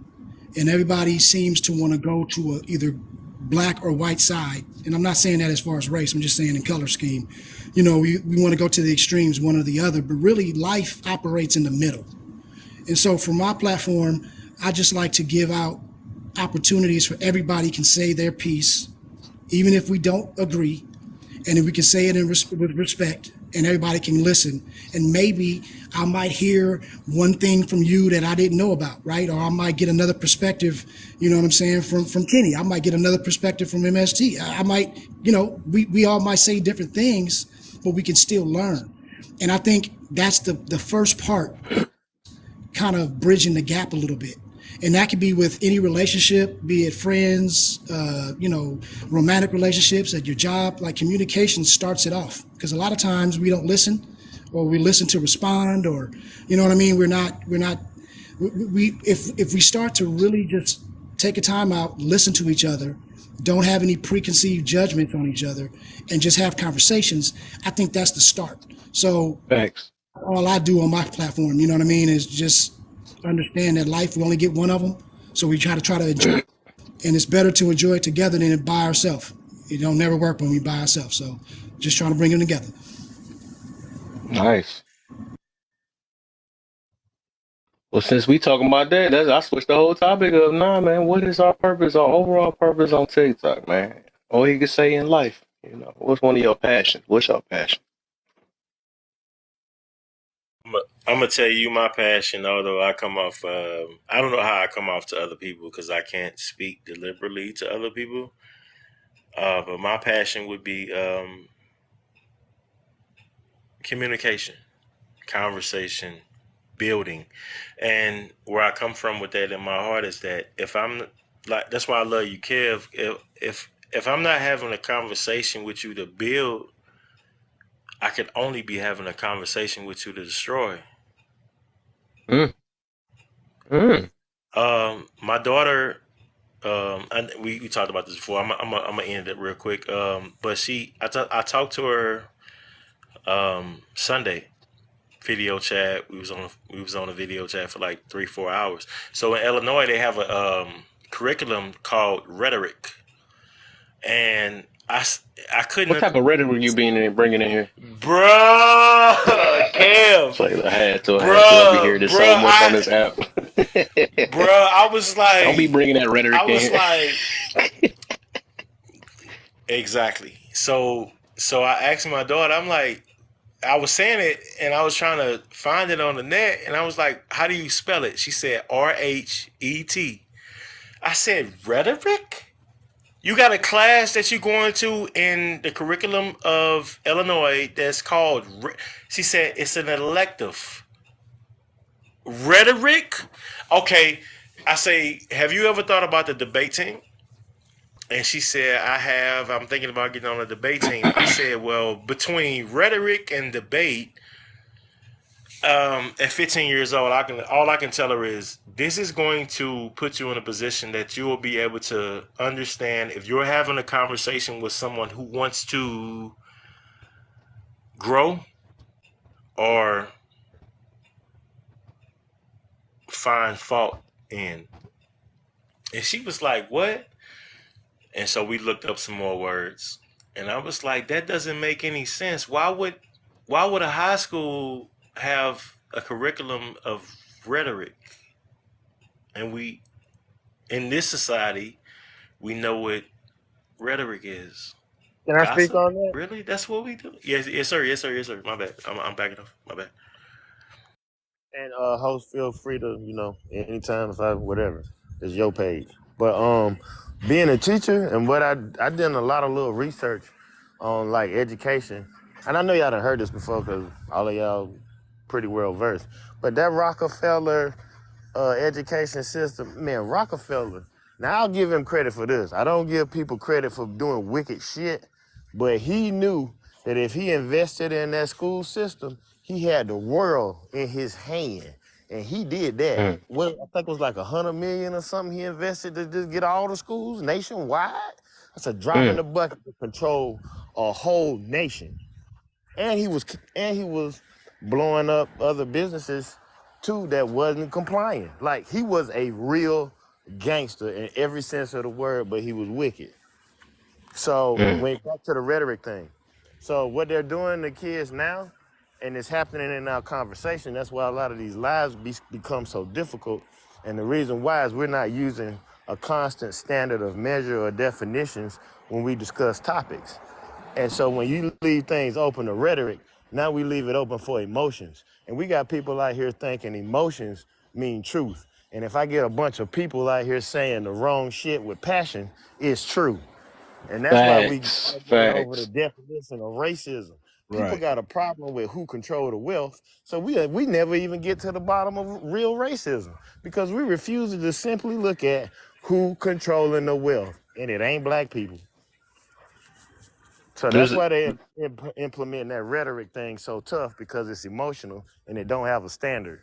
and everybody seems to want to go to either black or white side. And I'm not saying that as far as race, I'm just saying in color scheme. You know, we want to go to the extremes, one or the other, but really life operates in the middle. And so for my platform, I just like to give out opportunities for everybody can say their piece, even if we don't agree, and if we can say it with respect, and everybody can listen, and maybe I might hear one thing from you that I didn't know about, right? Or I might get another perspective, you know what I'm saying, from Kenny. I might get another perspective from MST. I might, you know, we all might say different things, but we can still learn. And I think that's the first part, kind of bridging the gap a little bit. And that could be with any relationship, be it friends, you know, romantic relationships, at your job. Like, communication starts it off, because a lot of times we don't listen, or we listen to respond, or, you know what I mean? If we start to really just take a time out, listen to each other, don't have any preconceived judgments on each other, and just have conversations, I think that's the start. So Facts. all I do on my platform, you know what I mean, is just understand that life, we only get one of them. So we try to enjoy it. And it's better to enjoy it together than by ourselves. It don't never work when we by ourselves. So just trying to bring them together. Nice. Well, since we talking about that, I switched the whole topic up. Nah, man, what is our purpose, our overall purpose on TikTok, man? All you can say in life, you know, what's one of your passions? What's your passion? I'm gonna tell you my passion. Although I come off, I don't know how I come off to other people because I can't speak deliberately to other people. But my passion would be communication, conversation, building, and where I come from with that in my heart is that if I'm like, that's why I love you, Kev. If I'm not having a conversation with you to build, I could only be having a conversation with you to destroy. Mm, mm. My daughter, and we talked about this before. I'm gonna end it real quick. But I talked to her Sunday, video chat. We was on a video chat for like 3-4 hours. So in Illinois, they have a curriculum called rhetoric, and I couldn't What type of rhetoric you bringing in here? bruh, Kev, It's like I had to. I be hearing bruh, this so bruh, much on this app. I was Don't be like, bringing that I rhetoric in was here. like, exactly. So I asked my daughter, I'm like, I was saying it and I was trying to find it on the net and I was like, how do you spell it? She said RHET. I said, rhetoric? You got a class that you're going to in the curriculum of Illinois that's called, she said, it's an elective. Rhetoric? Okay. I say, have you ever thought about the debate team? And she said, I have. I'm thinking about getting on a debate team. I said, well, between rhetoric and debate, at 15 years old, all I can tell her is this is going to put you in a position that you will be able to understand if you're having a conversation with someone who wants to grow or find fault in. And she was like, what? And so we looked up some more words. And I was like, that doesn't make any sense. Why would a high school have a curriculum of rhetoric? And we in this society, we know what rhetoric is. Can I speak Gossip? on that? Really? That's what we do? Yes, yes, sir. Yes, sir. Yes, sir. My bad. I'm backing off. My bad. And host, feel free to, anytime if I whatever. It's your page. But being a teacher and what I did a lot of little research on like education. And I know y'all done heard this before because all of y'all pretty well versed. But that Rockefeller education system, man, Rockefeller. Now I'll give him credit for this. I don't give people credit for doing wicked shit, but he knew that if he invested in that school system, he had the world in his hand. and he did that. Mm, Well, I think it was like 100 million or something he invested to just get all the schools nationwide. That's a drop in mm, the bucket to control a whole nation. And he was blowing up other businesses too that wasn't complying. Like he was a real gangster in every sense of the word, but he was wicked. So mm. when back to the rhetoric thing, so what they're doing to kids now, and it's happening in our conversation. That's why a lot of these lives become so difficult. And the reason why is we're not using a constant standard of measure or definitions when we discuss topics. And so when you leave things open to rhetoric, now we leave it open for emotions. And we got people out here thinking emotions mean truth. And if I get a bunch of people out here saying the wrong shit with passion, it's true. And that's why we Facts, arguing over the facts. definition of racism. People Right. got a problem with who control the wealth, so we never even get to the bottom of real racism because we refuse to just simply look at who controlling the wealth, and it ain't black people. So that's This, why they implement that rhetoric thing so tough because it's emotional and it don't have a standard.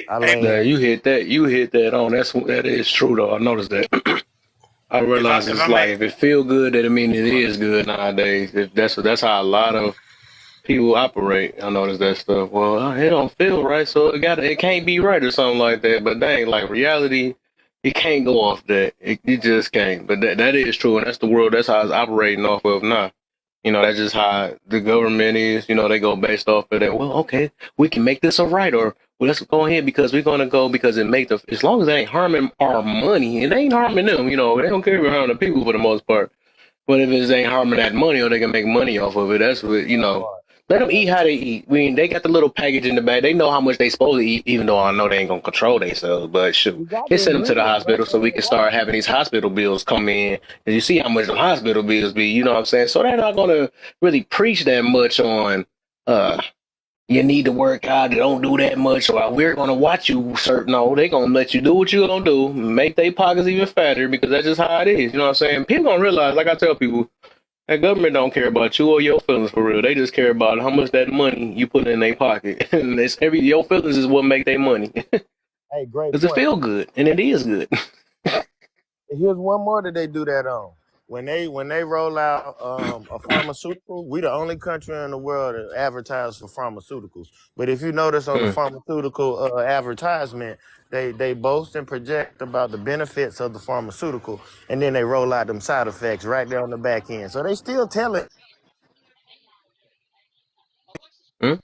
I Hey, land. yeah, you hit that. You hit that on. That is true though. I noticed that. I realize if it's I like may, if it feel good, that it mean it is good nowadays. If that's how a lot of people operate. I noticed that stuff. Well, it don't feel right, so it can't be right or something like that. But dang, like reality, it can't go off that. It just can't. But that is true, and that's the world. That's how it's operating off of now. That's just how the government is. They go based off of that. Well, okay, we can make this a right, or well, let's go ahead because we're gonna go because it make the as long as it ain't harming our money, it ain't harming them. They don't care about harming the people for the most part. But if it ain't harming that money or they can make money off of it, that's That part. Let them That eat how they eat. I mean, they got the little package in the bag. They know how much they supposed to eat, even though I know they ain't gonna control themselves. But shoot, you got the just send them to the ingredients right hospital so there in we the can start box. having these hospital bills come in. And you see how much the hospital bills be. You know what I'm saying? So they're not gonna really preach that much on. uh you need to work out. Don't do that much, or we're gonna watch you. Certain, no, they gonna let you do what you gonna do, make their pockets even fatter because that's just how it is. You know what I'm saying? People don't realize, like I tell people, that government don't care about you or your feelings for real. They just care about how much that money you put in their pocket. And your feelings is what make their money. Hey, great Cause it point. feel good, and it is good. Here's one more that they do that on. When they roll out a pharmaceutical, we the only country in the world that advertise for pharmaceuticals. But if you notice on the Mm. pharmaceutical advertisement, they boast and project about the benefits of the pharmaceutical, and then they roll out them side effects right there on the back end. So they still tell it. Mm?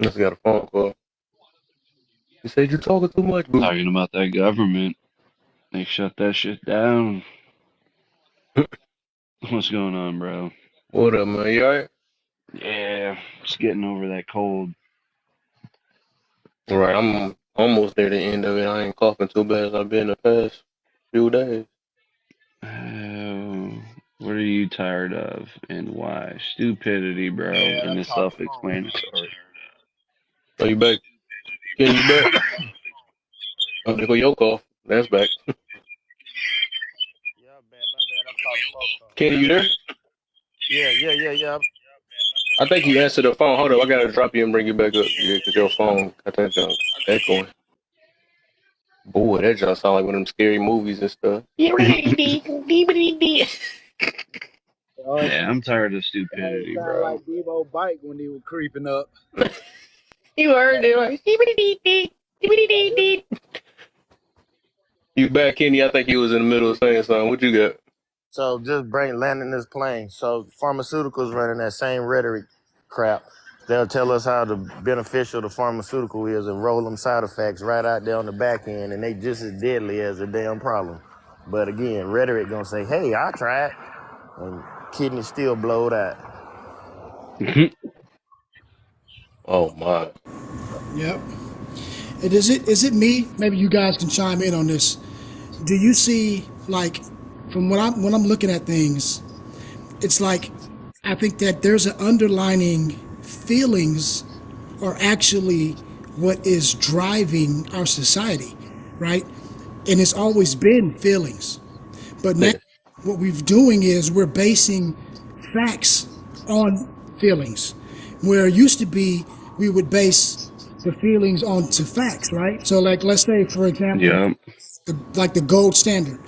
Just got a phone call. You said you're talking too much, boo. Talking about that government. They shut that shit down. What's going on, bro? What up, man? You alright? Yeah, just getting over that cold. Right, I'm almost there to the end of it. I ain't coughing too bad as I've been the past few days. What are you tired of and why? Stupidity, bro, Yeah, and I it's caught the phone. self-explanatory. Are you back? Can you back? Oh, there go your cough. That's back. Yeah, bad, my bad. I caught the phone call. Kenny, you there? Yeah. I think you answered the phone. Hold up, I gotta drop you and bring you back up. Yeah, cause your phone got that junk echoing. Boy, that just sound like one of them scary movies and stuff. Oh, it Yeah, I'm tired of stupidity, sounded bro. like Debo Bike when he was creeping up. You heard it, right? You back, Kenny? I think you was in the middle of saying something. What you got? So just landing this plane. So pharmaceuticals running that same rhetoric crap. They'll tell us how the beneficial the pharmaceutical is and roll them side effects right out there on the back end, and they just as deadly as the damn problem. But again, rhetoric gonna say, "Hey, I tried," and kidney still blowed out. Oh my. Yep. And is it me? Maybe you guys can chime in on this. Do you see, like, from when I'm looking at things, it's like I think that there's an underlining feelings are actually what is driving our society, right? And it's always been feelings. But now Yeah. what we're doing is we're basing facts on feelings. Where it used to be we would base the feelings onto facts, right? So, like, let's say, for example, Yeah. like the gold standard.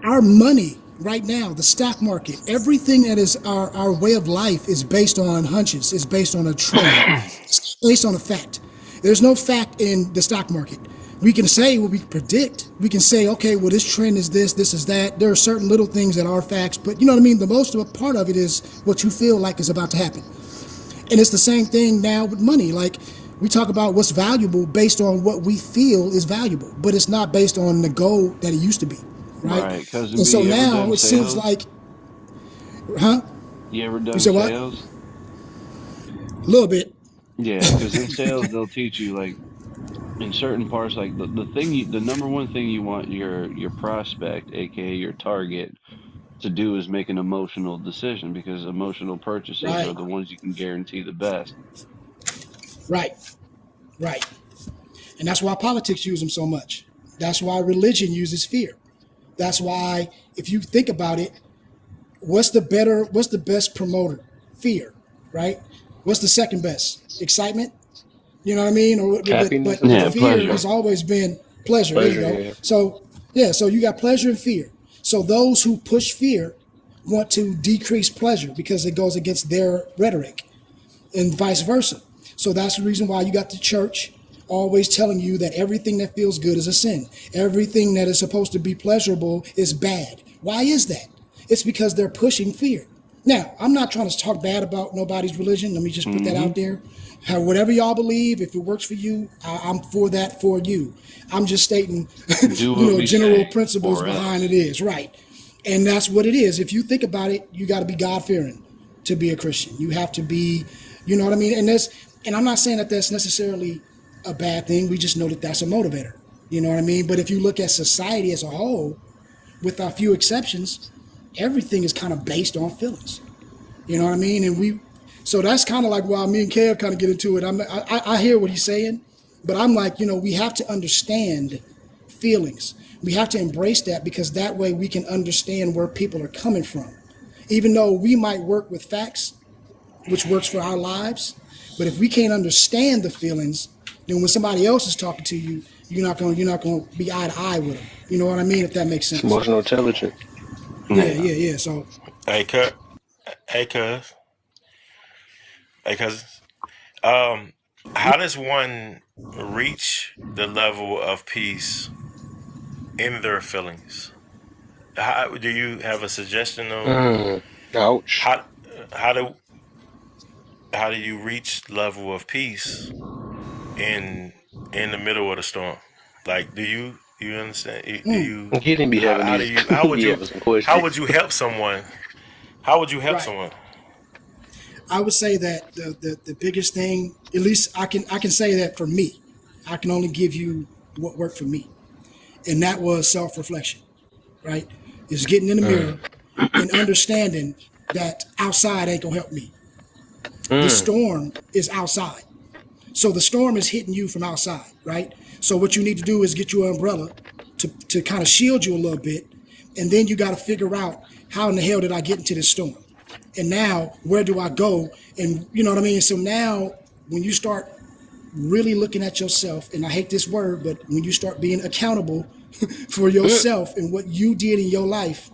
Our money right now, the stock market, everything that is our way of life is based on hunches, is based on a trend, it's based on a fact. There's no fact in the stock market. We can say what we predict. We can say, okay, well, this trend is this is that. There are certain little things that are facts, but you know what I mean? The most of a part of it is what you feel like is about to happen. And it's the same thing now with money. Like, we talk about what's valuable based on what we feel is valuable, but it's not based on the goal that it used to be, right? Right. Cousin And B, so you ever now done it seems sales? like, huh? You ever You done said what? sales? A little bit. Yeah, because in sales they'll teach you like in certain parts, like the number one thing you want your prospect, aka your target, to do is make an emotional decision because emotional purchases are Right, the ones you can guarantee the best. right, right. And that's why politics use them so much. That's why religion uses fear. That's why, if you think about it, what's the best promoter? Fear, right? What's the second best? Excitement? You know what I mean? Or Happiness or but Yeah, something? fear pleasure. has always been pleasure. There you Pleasure, go. yeah. So yeah, so you got pleasure and fear. So those who push fear want to decrease pleasure because it goes against their rhetoric, and vice versa. So that's the reason why you got the church always telling you that everything that feels good is a sin. Everything that is supposed to be pleasurable is bad. Why is that? It's because they're pushing fear. Now, I'm not trying to talk bad about nobody's religion. Let me just put that Hmm. out there. Whatever y'all believe, if it works for you, I'm for that for you. I'm just stating, Do what we general say, principles or behind else. it is, right? And that's what it is. If you think about it, you got to be God fearing to be a Christian. You have to be, you know what I mean? And I'm not saying that that's necessarily a bad thing. We just know that that's a motivator. You know what I mean? But if you look at society as a whole, with a few exceptions, everything is kind of based on feelings. You know what I mean? So that's kind of like why me and Kev kind of get into it. I hear what he's saying, but I'm like, we have to understand feelings. We have to embrace that because that way we can understand where people are coming from. Even though we might work with facts, which works for our lives, but if we can't understand the feelings, then when somebody else is talking to you, you're not going to be eye to eye with them. You know what I mean? If that makes It's sense. emotional intelligence. Yeah, Yeah. yeah, yeah. So Hey, cut. Hey, cuz. Hey, cousins. Um, how does one reach the level of peace in their feelings? How do you have a suggestion on Ouch. how how do how do you reach level of peace in in the middle of the storm? Like, do you understand? Do you He didn't be having how do these. you He be having some how questions. would you help someone? How would you help right. someone? I would say that the biggest thing, at least I can say that for me, I can only give you what worked for me, and that was self reflection. Right, is getting in the Mm. mirror and understanding that outside ain't gonna help me. The Mm. storm is outside. So the storm is hitting you from outside, right? So what you need to do is get you an umbrella to kind of shield you a little bit. And then you got to figure out how in the hell did I get into this storm? And now where do I go? And you know what I mean? So now when you start really looking at yourself, and I hate this word, but when you start being accountable for Mm. yourself and what you did in your life,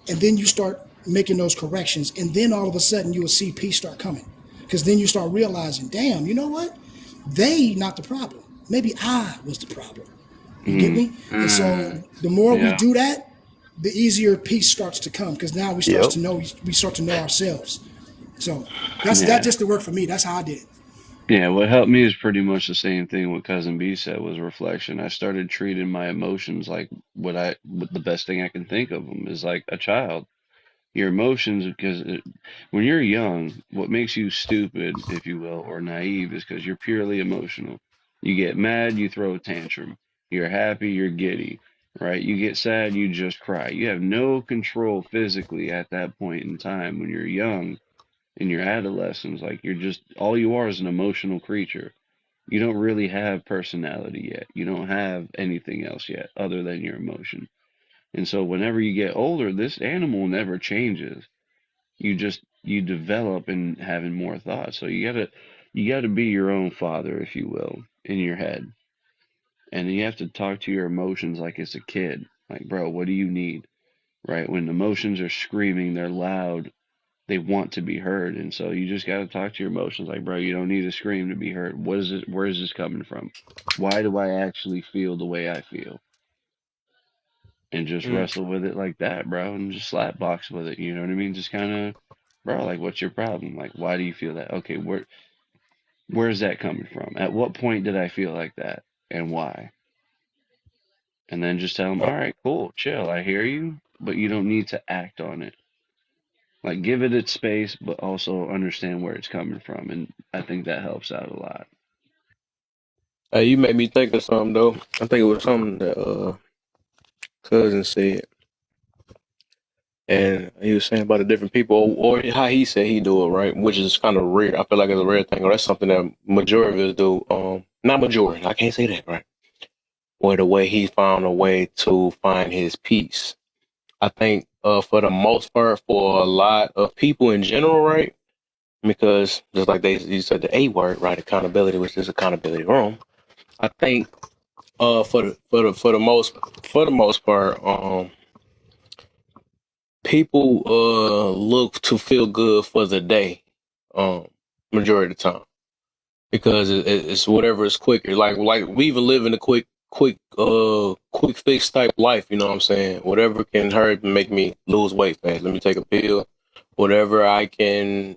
and then you start making those corrections, and then all of a sudden you will see peace start coming. Because then you start realizing, damn, you know what? They not the problem. Maybe I was the problem. You get Mm. me? And so Mm. the more we Yeah. do that, the easier peace starts to come because now Yep. we start to know ourselves. So that Yeah. just to work for me. That's how I did it. Yeah, what helped me is pretty much the same thing what Cousin B said was reflection. I started treating my emotions like what the best thing I can think of them is like a child. Your emotions, because when you're young, what makes you stupid, if you will, or naive is because you're purely emotional. You get mad, you throw a tantrum. You're happy, you're giddy, right? You get sad, you just cry. You have no control physically at that point in time when you're young in your adolescence. Like you're just, all you are is an emotional creature. You don't really have personality yet. You don't have anything else yet other than your emotion. And so whenever you get older, this animal never changes. You develop in having more thoughts. So You got to be your own father, if you will, in your head. And you have to talk to your emotions like it's a kid. Like, bro, what do you need? Right? When emotions are screaming, they're loud, they want to be heard. And so you just got to talk to your emotions like, bro, you don't need to scream to be heard. What is it? Where is this coming from? Why do I actually feel the way I feel? And just Mm. wrestle with it like that, bro, and just slap box with it. You know what I mean? Just kind of, bro, like, what's your problem? Like, why do you feel that? Okay, where's that coming from? At what point did I feel like that, and why? And then just tell them, all right, cool, chill, I hear you, but you don't need to act on it. Like, give it its space, but also understand where it's coming from, and I think that helps out a lot. Hey, you made me think of something though. I think it was something that cousin said, and he was saying about the different people, or how he said he do it, right? Which is kind of rare. I feel like it's a rare thing, or that's something that majority of us do. Not majority. I can't say that, right? Or the way he found a way to find his peace. I think, for the most part, for a lot of people in general, right? Because just like you said, the A word, right? Accountability, which is accountability room. I think, for the most part, people look to feel good for the day, um, majority of the time, because it's whatever is quicker. Like we even live in a quick fix type life. You know what I'm saying? Whatever can hurt and make me lose weight fast. Let me take a pill. Whatever I can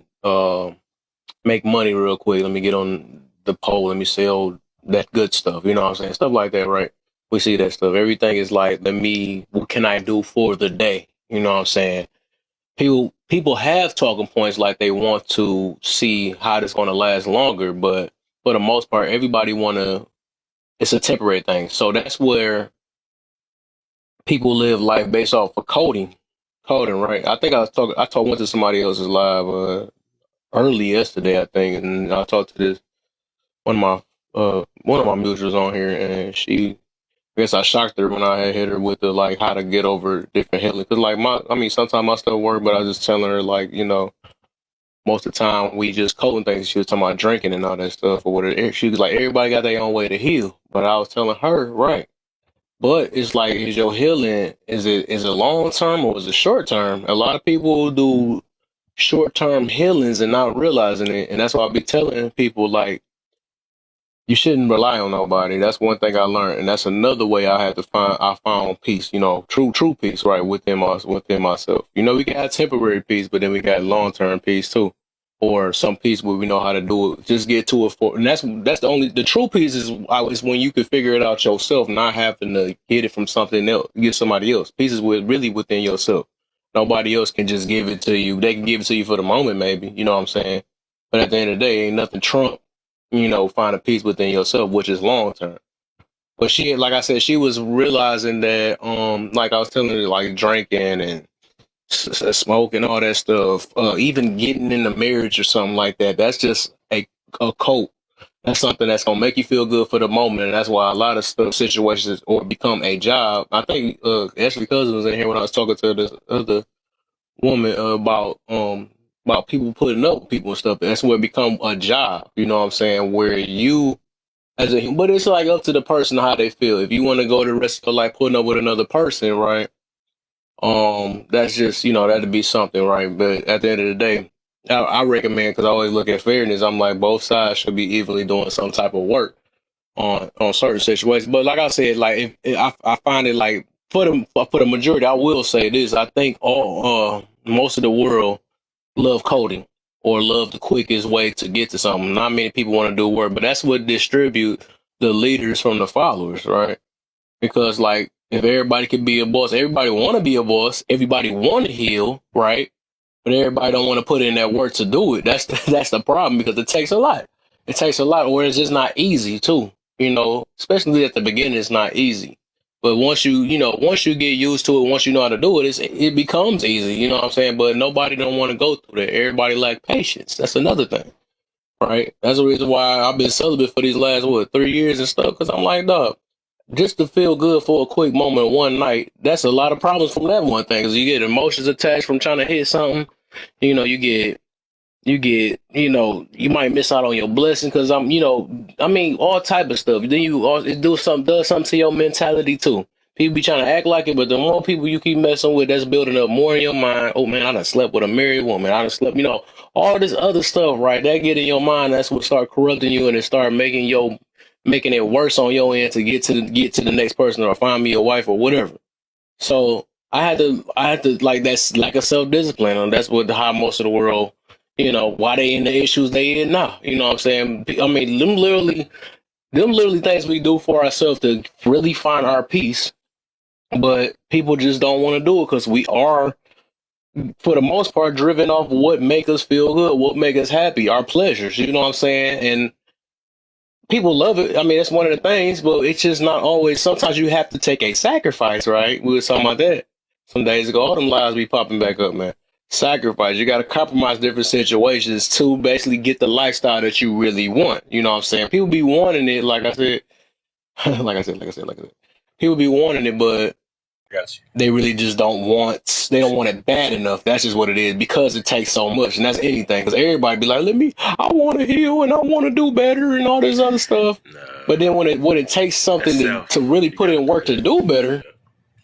make money real quick. Let me get on the pole. Let me sell that good stuff. You know what I'm saying? Stuff like that, right? We see that stuff. Everything is like, what can I do for the day? You know what I'm saying? People have talking points like they want to see how this going to last longer, but for the most part, everybody want to. It's a temporary thing, so that's where people live life based off of coding, right? I think went to somebody else's live early yesterday, I think, and I talked to this one of my mutuals on here, and I guess I shocked her when I had hit her with the like how to get over different healing. Cause like sometimes my stuff work, but I was just telling her like, most of the time we just coding things. She was talking about drinking and all that stuff or whatever. She was like, everybody got their own way to heal. But I was telling her, right. But it's like, is your healing, is it long term or is it short term? A lot of people do short term healings and not realizing it. And that's why I be telling people like, you shouldn't rely on nobody. That's one thing I learned, and that's another way I found peace. True peace, right, within myself. We got temporary peace, but then we got long term peace too, or some peace where we know how to do it. Just get to it and that's the true peace is when you can figure it out yourself, not having to get it from something else, get somebody else. Peace is really within yourself. Nobody else can just give it to you. They can give it to you for the moment, maybe. You know what I'm saying? But at the end of the day, ain't nothing trump find a peace within yourself, which is long term. But like I said, she was realizing that, like I was telling her, like drinking and smoking, all that stuff, even getting in a marriage or something like that, that's just a cope. That's something that's gonna make you feel good for the moment, and that's why a lot of stuff, situations, or become a job. I think Ashley Cousin was in here when I was talking to this other woman about people putting up with people and stuff. That's where it become a job. You know what I'm saying? Where you but it's like up to the person how they feel. If you want to go the rest of your life putting up with another person, right? That's just that'd be something, right? But at the end of the day, I recommend, because I always look at fairness. I'm like, both sides should be evenly doing some type of work on certain situations. But like I said, like if I find it like for the majority, I will say this. I think most of the world love coding or love the quickest way to get to something. Not many people want to do work, but that's what distribute the leaders from the followers, right? Because like if everybody could be a boss, everybody want to be a boss, everybody want to heal, right? But everybody don't want to put in that work to do it. That's the problem, because it takes a lot. It takes a lot, or it's just not easy too. Especially at the beginning, it's not easy. But once you get used to it, once you know how to do it, it becomes easy. You know what I'm saying? But nobody don't want to go through that. Everybody lack patience. That's another thing, right? That's the reason why I've been celibate for these last 3 years and stuff. Because I'm like, dog, just to feel good for a quick moment one night, that's a lot of problems from that one thing. Because you get emotions attached from trying to hit something. You get You get, you might miss out on your blessing because I mean, all type of stuff. Then it does something to your mentality too. People be trying to act like it, but the more people you keep messing with, that's building up more in your mind. Oh man, I done slept with a married woman. I done slept, all this other stuff, right? That get in your mind. That's what start corrupting you, and it start making it worse on your end to get to the next person or find me a wife or whatever. So I had to like that's like a self discipline, and that's what how most of the world, why they in the issues they in now. You know what I'm saying? I mean, them literally things we do for ourselves to really find our peace, but people just don't want to do it because we are, for the most part, driven off what make us feel good, what make us happy, our pleasures. You know what I'm saying? And people love it. I mean, that's one of the things, but it's just not always. Sometimes you have to take a sacrifice, right? We were talking about that some days ago. All them lies be popping back up, man. Sacrifice. You got to compromise different situations to basically get the lifestyle that you really want. You know what I'm saying? People be wanting it, like I said, like I said. People be wanting it, but Got they really just they don't want it bad enough. That's just what it is because it takes so much. And that's anything. Because everybody be like, I want to heal and I want to do better and all this other stuff. you. Nah, But then when it takes that's something to self. really You put got to in put work it to in. do better,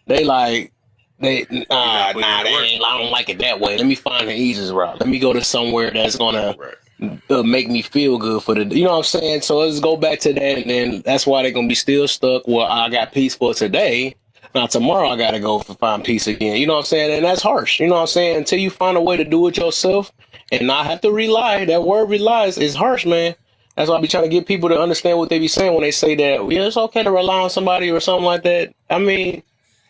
they like, You got to put in the they work. ain't, I don't like it that way. Let me find the easiest route. Let me go to somewhere that's going to Right. make me feel good for you know what I'm saying? So let's go back to that. And then that's why they're going to be still stuck. Well, I got peace for today. Now tomorrow I got to go find peace again. You know what I'm saying? And that's harsh. You know what I'm saying? Until you find a way to do it yourself and not have to rely. That word relies is harsh, man. That's why I be trying to get people to understand what they be saying when they say that, yeah, it's okay to rely on somebody or something like that. I mean,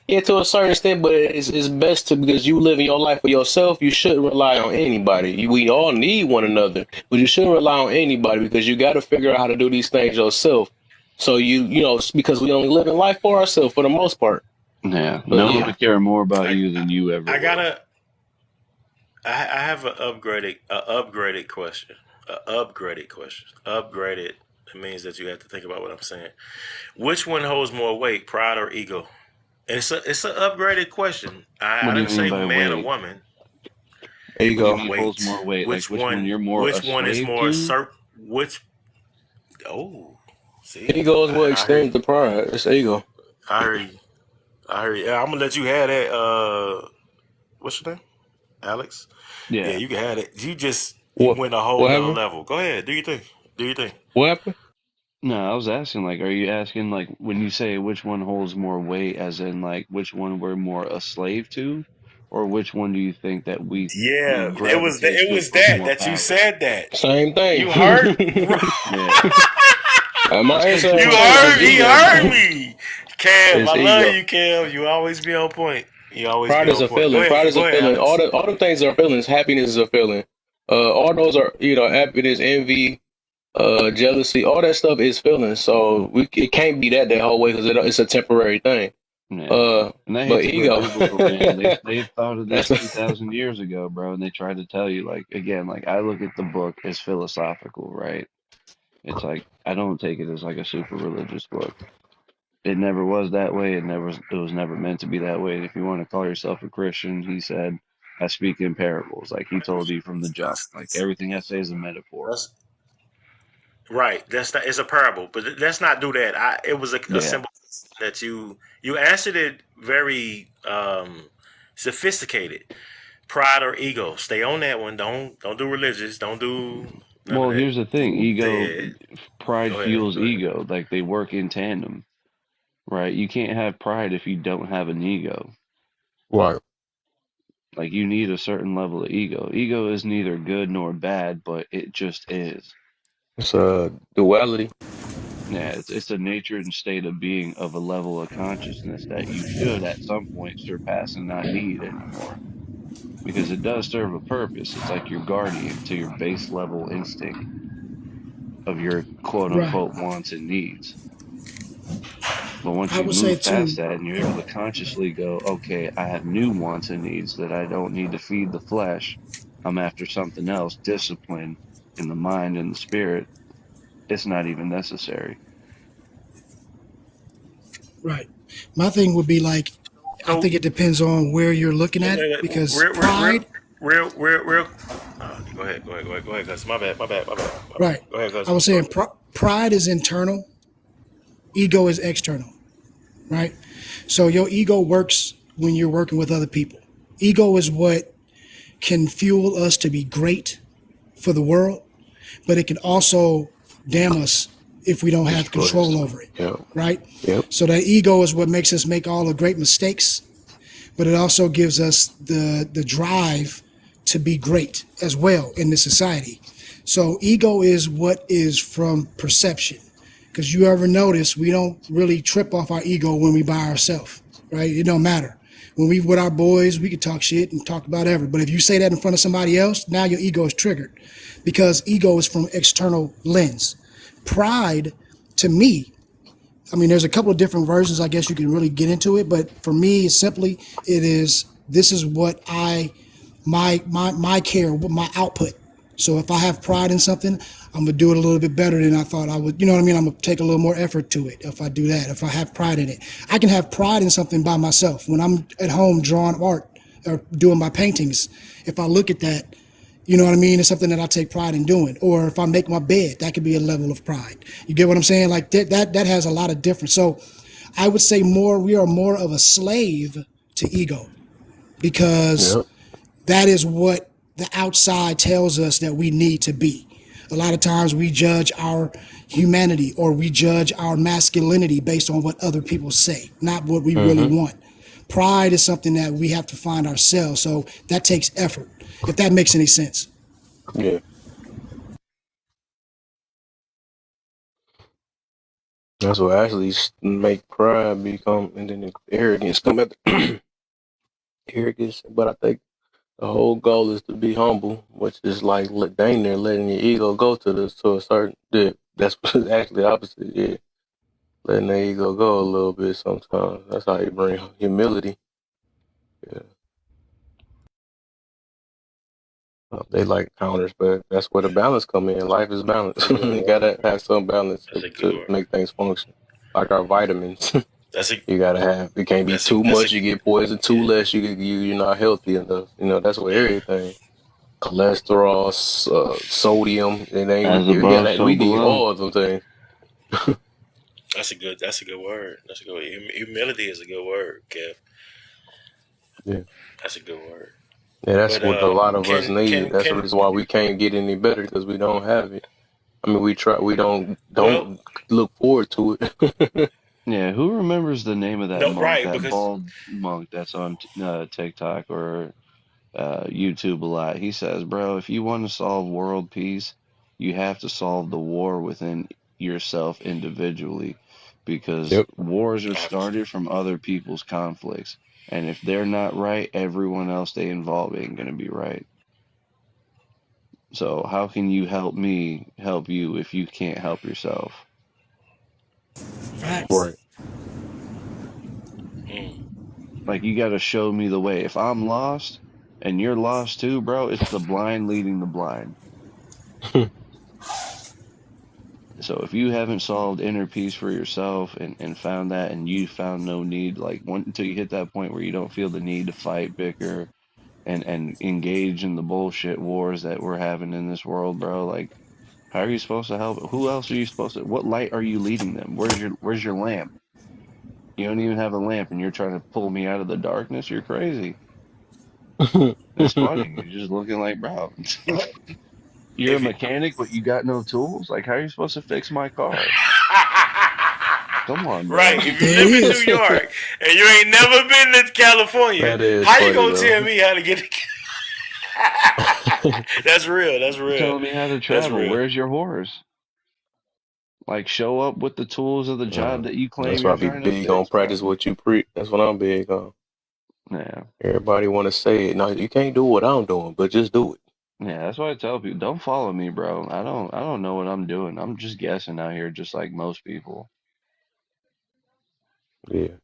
yeah, to a certain extent, but it's best to, because you living your life for yourself. You shouldn't rely on anybody. We all need one another, but you shouldn't rely on anybody because you got to figure out how to do these things yourself. So because we only live in life for ourselves for the most part. Yeah, But no one yeah, would care more about I you than you ever I will. gotta. I have a upgraded question. A upgraded question. Upgraded. It means that you have to think about what I'm saying. Which one holds more weight, pride or ego? And it's an upgraded question. What I do you didn't mean say by man or weight? woman. there you What do you go. mean holds Weight. more weight? Like Which which one one? you're more a Which one is slave more to? cert? Which? Oh, see, Ego is what I hear extends you. the pride. It's ego. I hear you. I hear you. Yeah, I'm gonna let you have that. What's your name? Alex. Yeah, Yeah. you can have it. You What went a whole what nother happened? level. Go ahead. Do your thing. Do your thing. What happened? No, I was asking like, are you asking like when you say which one holds more weight, as in like which one we're more a slave to, or which one do you think that we Yeah, gravitate it to was for more that you power? said that. Same thing. You heard, Yeah. My Just answer you ain't confirming. changed. I heard, It's just he ego. wanted to heard know. me. Kev, It's I love ego. you, Kev. You always be on point. You always Pride be is on a point. feeling. Pride is a Go ahead, feeling. Alex. All the things are feelings. Happiness is a feeling. All those are, happiness, envy, jealousy. All that stuff is feelings. So it can't be that whole way because it's a temporary thing. Yeah. Uh, And I hate but to get ego. biblical, man. They've thought of this That's 2,000 years ago, bro, and they tried to tell you like again, like I look at the book as philosophical, right? It's like I don't take it as like a super religious book. It never was that way. It was never meant to be that way. If you want to call yourself a Christian, he said, I speak in parables. Like he told you from the jump. Like everything I say is a metaphor. That's right. That's not. It's a parable, but let's not do that. It was a Yeah. symbol that you answered it very sophisticated. Pride or ego. Stay on that one. Don't do religious. Don't do none of Well, that. here's the thing. Ego, Said. pride Go ahead. fuels Go ahead. ego. Like they work in tandem, right? You can't have pride if you don't have an ego. right. Like you need a certain level of ego. Ego is neither good nor bad, but it just is. It's a duality. Yeah, it's a nature and state of being of a level of consciousness that you should at some point surpass and not need anymore. Because it does serve a purpose. It's like your guardian to your base level instinct of your quote Right. unquote wants and needs. But once I you would say move past too. that and you're able to consciously go, okay, I have new wants and needs that I don't need to feed the flesh. I'm after something else, discipline in the mind and the spirit. It's not even necessary. Right. My thing would be like, I So think it depends on where you're looking at it wait, because real. pride. real. Go ahead, cuz. My bad. Right. Go ahead, I cuz. was Go saying ahead. pride is internal, ego is external, right? So your ego works when you're working with other people. Ego is what can fuel us to be great for the world, but it can also damn us if we don't have Destroy us control too. over it, Yep. right? Yep. So that ego is what makes us make all the great mistakes, but it also gives us the drive to be great as well in this society. So ego is what is from perception. Because you ever notice we don't really trip off our ego when we by ourselves, right? It don't matter. When we with our boys, we can talk shit and talk about everything. But if you say that in front of somebody else, now your ego is triggered because ego is from external lens. Pride, to me, I mean, there's a couple of different versions. I guess you can really get into it, but for me, simply, it is this is what my care, my output. So if I have pride in something, I'm gonna do it a little bit better than I thought I would. You know what I mean? I'm gonna take a little more effort to it if I do that. If I have pride in it, I can have pride in something by myself when I'm at home drawing art or doing my paintings. If I look at that, you know what I mean? It's something that I take pride in doing. Or if I make my bed, that could be a level of pride. You get what I'm saying? Like that has a lot of difference. So I would say we are more of a slave to ego because Yep. that is what the outside tells us that we need to be. A lot of times we judge our humanity or we judge our masculinity based on what other people say, not what we really Mm-hmm. want. Pride is something that we have to find ourselves. So that takes effort, if that makes any sense. Yeah. That's what actually make pride become, and then arrogance come at the arrogance. But I think the whole goal is to be humble, which is like dang near letting your ego go to a certain dip. That's actually the opposite. Yeah, letting the ego go a little bit sometimes. That's how you bring humility. Yeah, they like counters, but that's where the balance come in. Life is balance. That's a good You word. gotta have some balance That's a good to word. make things function. Like our vitamins, That's a you gotta have. It can't be too that's a much. You get poisoned. Too yeah. less, you're not healthy enough. You know that's what Yeah. everything. Cholesterol, sodium, and then As we above, got so we need below. all of them things. That's a good word. That's a good word. Humility is a good word, Kev. Yeah, That's a good word. yeah, that's But what a lot of us need. That's the can reason why we can't get any better because we don't have it. I mean, we try. We well don't look forward to it. Yeah, who remembers the name of that no monk, right that because bald monk that's on TikTok or YouTube a lot? He says, bro, if you want to solve world peace, you have to solve the war within yourself individually, because Yep. wars are obviously started from other people's conflicts. And if they're not right, everyone else they involve ain't gonna be right. So how can you help me help you if you can't help yourself? Facts. Right. mm, Like, you got to show me the way. If I'm lost and you're lost too, bro, it's the blind leading the blind. So if you haven't solved inner peace for yourself and found that, and you found no need, like until you hit that point where you don't feel the need to fight, bicker, and engage in the bullshit wars that we're having in this world, bro, like how are you supposed to help? Who else are you supposed to? What light are you leading them? Where's your lamp? You don't even have a lamp, and you're trying to pull me out of the darkness. You're crazy. It's funny. You're just looking like, bro, you're a if you mechanic, but you got no tools. Like, how are you supposed to fix my car? Come on, right, bro. if you There it live in New is. York and you ain't never been to California, That is how you funny gonna though. tell me how to get That's real. That's You're real. telling me how to That's travel. real. Where's your horse? Like, show up with the tools of the job that you claim That's why I you're be trying to big on fix, bro. practice what you preach. That's what I'm big on. Yeah. Everybody want to say it. No, you can't do what I'm doing, but just do it. Yeah, that's why I tell people, don't follow me, bro. I don't know what I'm doing. I'm just guessing out here just like most people. Yeah.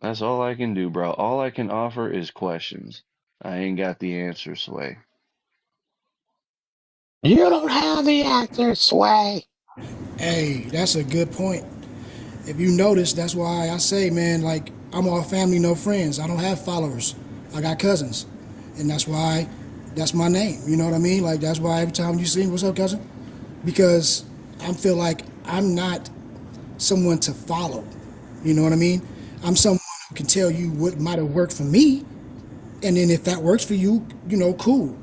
That's all I can do, bro. All I can offer is questions. I ain't got the answer, Sway. You don't have the answer, Sway. Hey, that's a good point. If you notice, that's why I say, man, like, I'm all family, no friends. I don't have followers. I got cousins. And that's why That's my name. You know what I mean? Like that's why every time you see me, what's up, cousin? Because I feel like I'm not someone to follow. You know what I mean? I'm someone who can tell you what might have worked for me, and then if that works for you, you know, cool.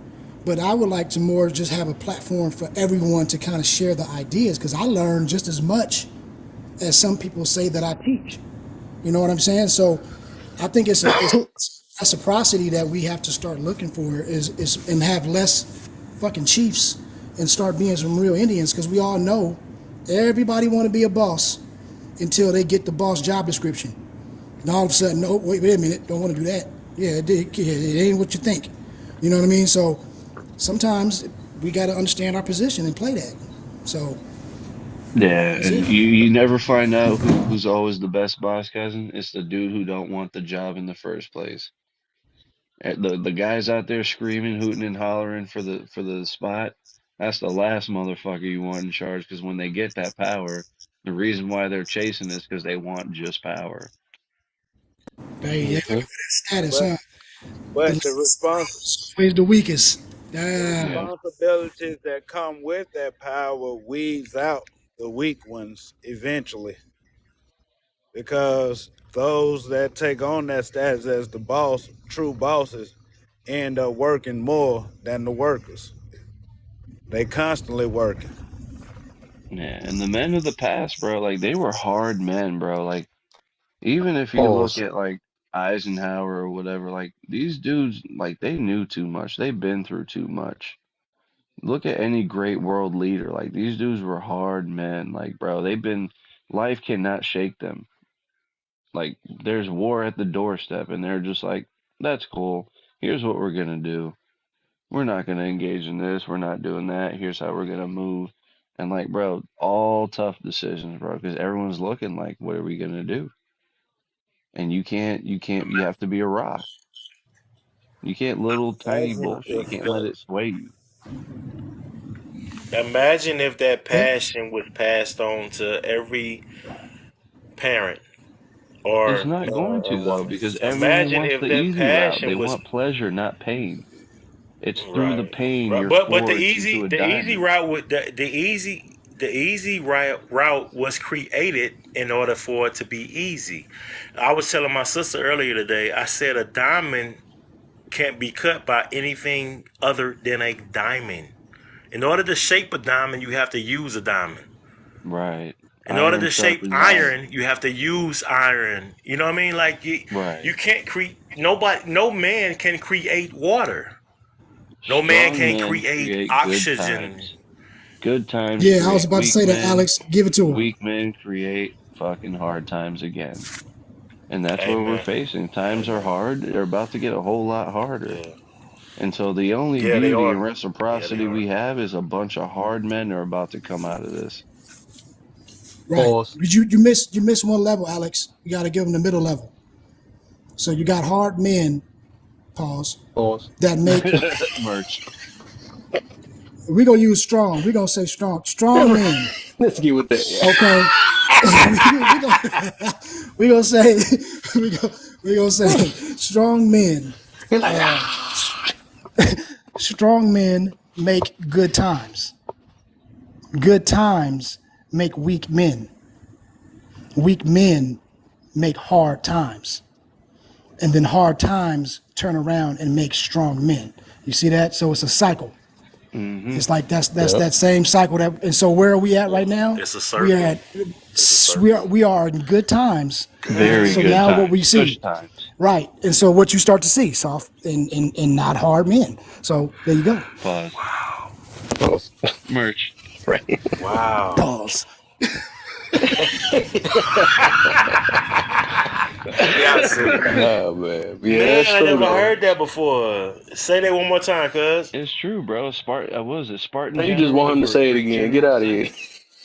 But I would like to more just have a platform for everyone to kind of share the ideas because I learn just as much as some people say that I teach. You know what I'm saying? So I think it's reciprocity that we have to start looking for is and have less fucking chiefs and start being some real Indians because we all know everybody want to be a boss until they get the boss job description. And all of a sudden, no, wait a minute, don't want to do that. Yeah, it ain't what you think. You know what I mean? So sometimes we got to understand our position and play that. So Yeah, that's and it. you never find out who's always the best boss, cousin. It's the dude who don't want the job in the first place. The guys out there screaming, hooting, and hollering for the spot. That's the last motherfucker you want in charge because when they get that power, the reason why they're chasing is because they want just power. They looking for Hmm. that status, But huh? The but the least response is always the weakest. the Yeah. responsibilities that come with that power weeds out the weak ones eventually, because those that take on that status as the boss, true bosses, end up working more than the workers. They constantly working. Yeah, and the men of the past, bro, like they were hard men, bro. Like even if you look Pause. at like Eisenhower or whatever, like these dudes, like they knew too much. They've been through too much. Look at any great world leader. Like these dudes were hard men. Like, bro, they've been life cannot shake them. Like there's war at the doorstep and they're just like, that's cool. Here's what we're gonna do. We're not gonna engage in this. We're not doing that. Here's how we're gonna move. And like, bro, all tough decisions, bro, because everyone's looking like, what are we gonna do? And you have to be a rock. You can't little tiny Imagine bullshit. You if can't let it sway you. Imagine if that Yeah. passion was passed on to every parent It's or not going a to though, woman. because everyone Imagine wants if the that easy route. They passion was want pleasure, not pain. It's through the right, pain right. you're But forged into a the easy diamond. route would the easy route was created in order for it to be easy. I was telling my sister earlier today. I said a diamond can't be cut by anything other than a diamond. In order to shape a diamond, you have to use a diamond. Right. In order Iron to shape sharpens iron. iron, you have to use iron. You know what I mean? Like you Right. can't create nobody. No man can create water. No man Strong can men create create good oxygen. times. Good times Yeah, I was create about to weak say that, men. Alex. Give it to her. Weak men create fucking hard times again. And that's what we're Amen. facing. Times are Amen. hard. They're about to get a whole lot harder. Yeah. And so the only Yeah, they beauty are. and Yeah, they reciprocity are. we have is a bunch of hard men that are about to come out of this. Right. Pause. But you missed one level, Alex. You got to give them the middle level. So you got hard men, pause, Pause. that make. Merch. We're gonna use strong. We're gonna say strong. Strong men. Let's get with that. Yeah. Okay. we gonna say we gonna say strong men. He like, Strong men make good times. Good times make weak men. Weak men make hard times. And then hard times turn around and make strong men. You see that? So it's a cycle. Hmm. It's like that's yep. that same cycle that. And so where are we at right now? It's a We are circle. at It's a we circle. are we are in good times. Very So good now what we times. Push see, times. right? And so what you start to see, soft and not hard men. So there you go. Pause. Pause. Merch. Right. Wow. Pause. Yeah, silly. Nah, man. Yeah, Man, that's I true never though. heard that before. Say that one more time, cuz. It's true, bro. What was it? Spartan Now you just want generals him to were, say it were again. Get generals out of said here.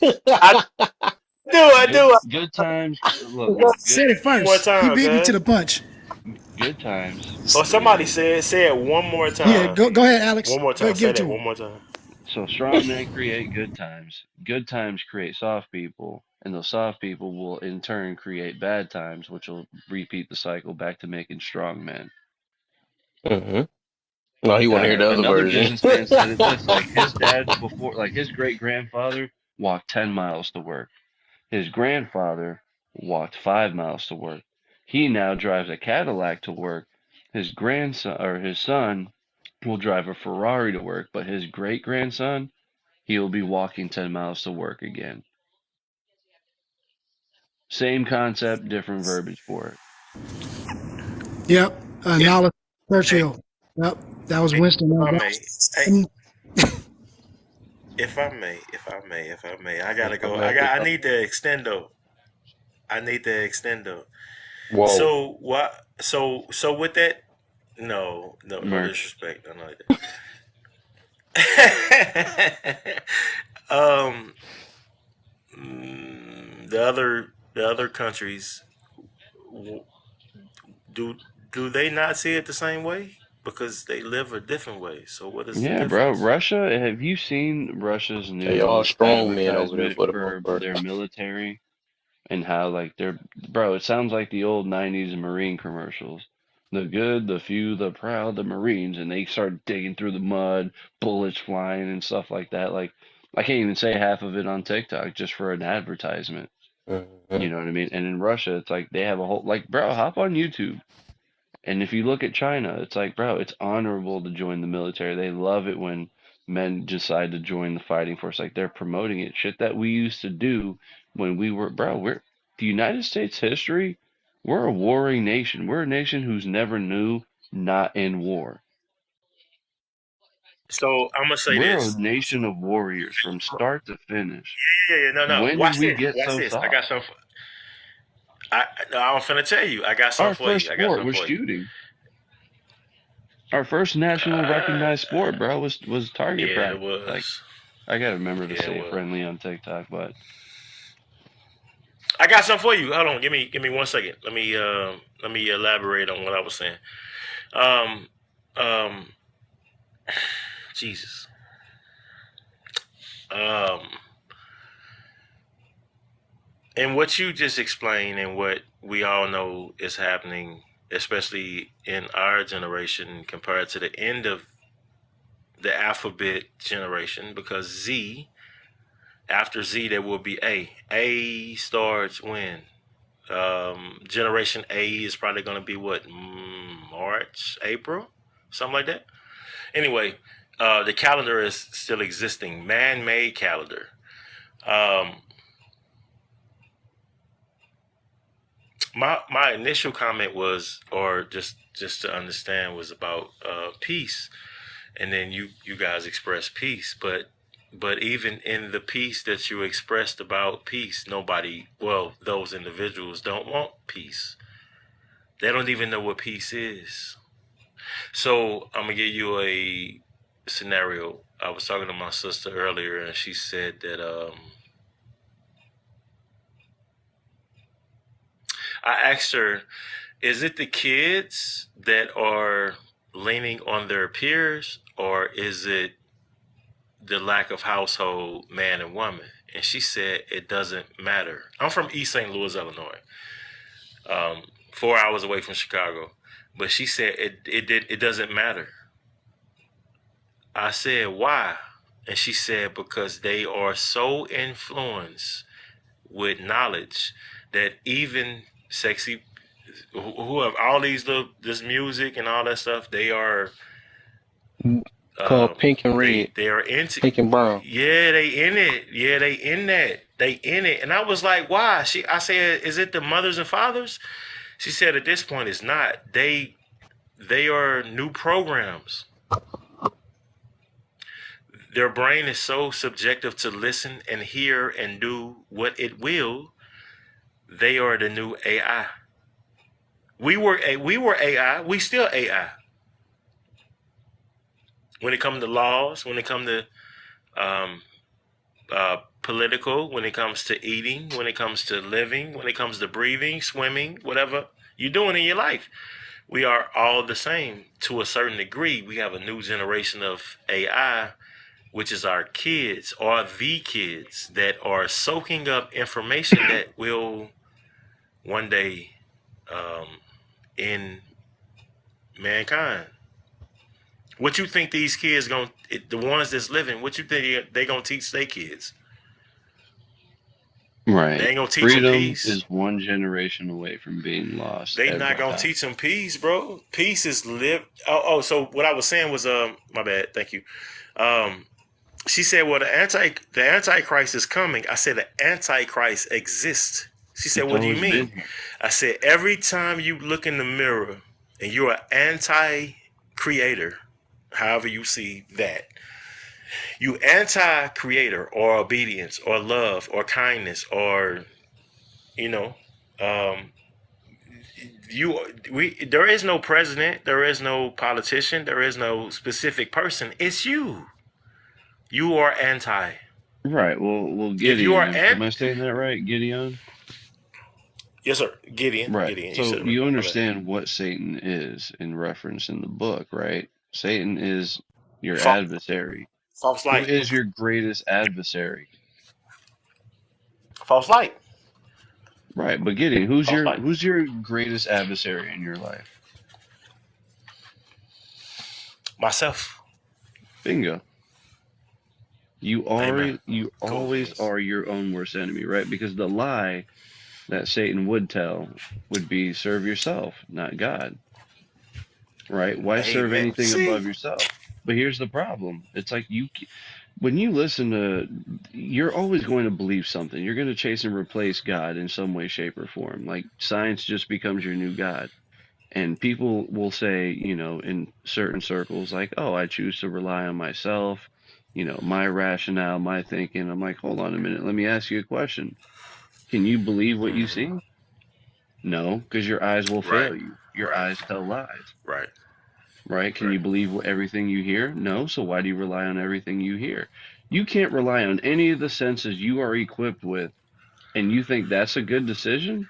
it. I Good do. good times. Look, He good said it One more first. He time, beat me to cuz. the punch. good times Or somebody create. say it one more Yeah, time. go ahead, Alex. One more Go time. ahead, give Say it that to him. one more time. So strong men create good times. Good times create soft people, and those soft people will in turn create bad times, which will repeat the cycle back to making strong men. Hmm. No, he want to hear the other Another version. businessman said it this, like his dad before, like his great grandfather walked 10 miles to work. His grandfather walked 5 miles to work. He now drives a Cadillac to work. His grandson or his son will drive a Ferrari to work, but his great grandson, he will be walking 10 miles to work again. Same concept, different verbiage for it. Yep. If Knowledge hey, Churchill. Yep. That was if Winston. I may, hey, And if I may, I gotta If I go. may, if I I need the may. extendo. I need the extendo. Whoa. So what? So with that, no Merch. disrespect, nothing like that. um, the other countries do do they not see it the same way because they live a different way? So what is the Yeah, bro. difference? Russia, have you seen Russia's They all new strong men over there advertisement for the most for part. their military and how like they're, bro, it sounds like the old 90s Marine commercials. The good, the few, the proud, the Marines, and they start digging through the mud, bullets flying and stuff like that. Like I can't even say half of it on TikTok just for an advertisement. Hmm. You know what I mean? And in Russia, it's like they have a whole, like, bro, hop on YouTube. And if you look at China, it's like, bro, it's honorable to join the military. They love it when men decide to join the fighting force. Like they're promoting it. Shit that we used to do when we were, bro, we're the United States history. We're a warring nation. We're a nation who's never knew not in war. So I'm gonna say We're a this. nation of warriors from start to finish. Yeah, no. When did Watch we this. get Watch so this. I got soft? some. I'm finna tell you. I got Our something for first you. I got sport something was for you. shooting. Our first national Uh, recognized sport, bro, was target yeah, it practice. Like was. I gotta remember to Yeah, it say it was. friendly on TikTok, but I got something for you. Hold on. Give me 1 second. Let me elaborate on what I was saying. Um, um, Jesus. Um, and what you just explained and what we all know is happening, especially in our generation compared to the end of the alphabet generation, because Z, after Z, there will be A. A starts when? Generation A is probably going to be what? March, April? Something like that. Anyway, the calendar is still existing, man-made calendar. Um, my initial comment was, or just to understand, was about peace, and then you guys expressed peace, but even in the peace that you expressed about peace, nobody, well, those individuals don't want peace. They don't even know what peace is. So I'm gonna give you a scenario. I was talking to my sister earlier, and she said that I asked her, is it the kids that are leaning on their peers, or is it the lack of household man and woman? And she said it doesn't matter. I'm from East St. Louis, Illinois, 4 hours away from Chicago, but she said it doesn't matter. I said why, and she said because they are so influenced with knowledge that even sexy who have all these little this music and all that stuff, they are Called pink and red, they are into, pink and brown. yeah, they in it, yeah, they in that, they in it. And I was like, why? I said, is it the mothers and fathers? She said at this point it's not. They are new programs. Their brain is so subjective to listen and hear and do what it will. They are the new AI. We were AI. We still AI. When it comes to laws, when it comes to um, political, when it comes to eating, when it comes to living, when it comes to breathing, swimming, whatever you're doing in your life, we are all the same to a certain degree. We have a new generation of AI, which is our kids or the kids that are soaking up information that will one day end mankind. What you think these kids the ones that's living, what you think they gonna teach their kids? They Right. ain't gonna teach them Freedom peace. is one generation away from being lost They not every gonna time. teach them peace, bro. Peace is live. So what I was saying was, my bad. Thank you. Um, she said, well, the antichrist is coming. I said the antichrist exists. She said, It's what do you always been mean? here. I said, every time you look in the mirror and you're an anti-creator, however you see that, you anti-creator or obedience or love or kindness or you know, um, there is no president, there is no politician, there is no specific person. It's you. You are anti. Right. Well, If you are Gideon, am I anti, saying that right? Gideon? yes sir, Gideon, Right. Gideon, you So said it right. you My bad. understand what Satan is in reference in the book, right? Satan is your Fa- adversary. false Who light, is your greatest adversary? false light, Right. But Gideon, false light. who's your greatest adversary in your life? Myself. Bingo. Amen. You Cool always beans. are your own worst enemy, right? Because the lie that Satan would tell would be serve yourself, not God, right? Why serve Amen. anything See, above yourself? But here's the problem. It's like when you listen to, you're always going to believe something. You're going to chase and replace God in some way, shape, or form. Like science just becomes your new God. And people will say, in certain circles, like, oh, I choose to rely on myself, my rationale, my thinking. I'm like, hold on a minute. Let me ask you a question. Can you believe what you see? No, because your eyes will right, fail you. Your right, eyes tell lies, right, right? Can right. you believe everything you hear? No. So why do you rely on everything you hear? You can't rely on any of the senses you are equipped with, and you think that's a good decision?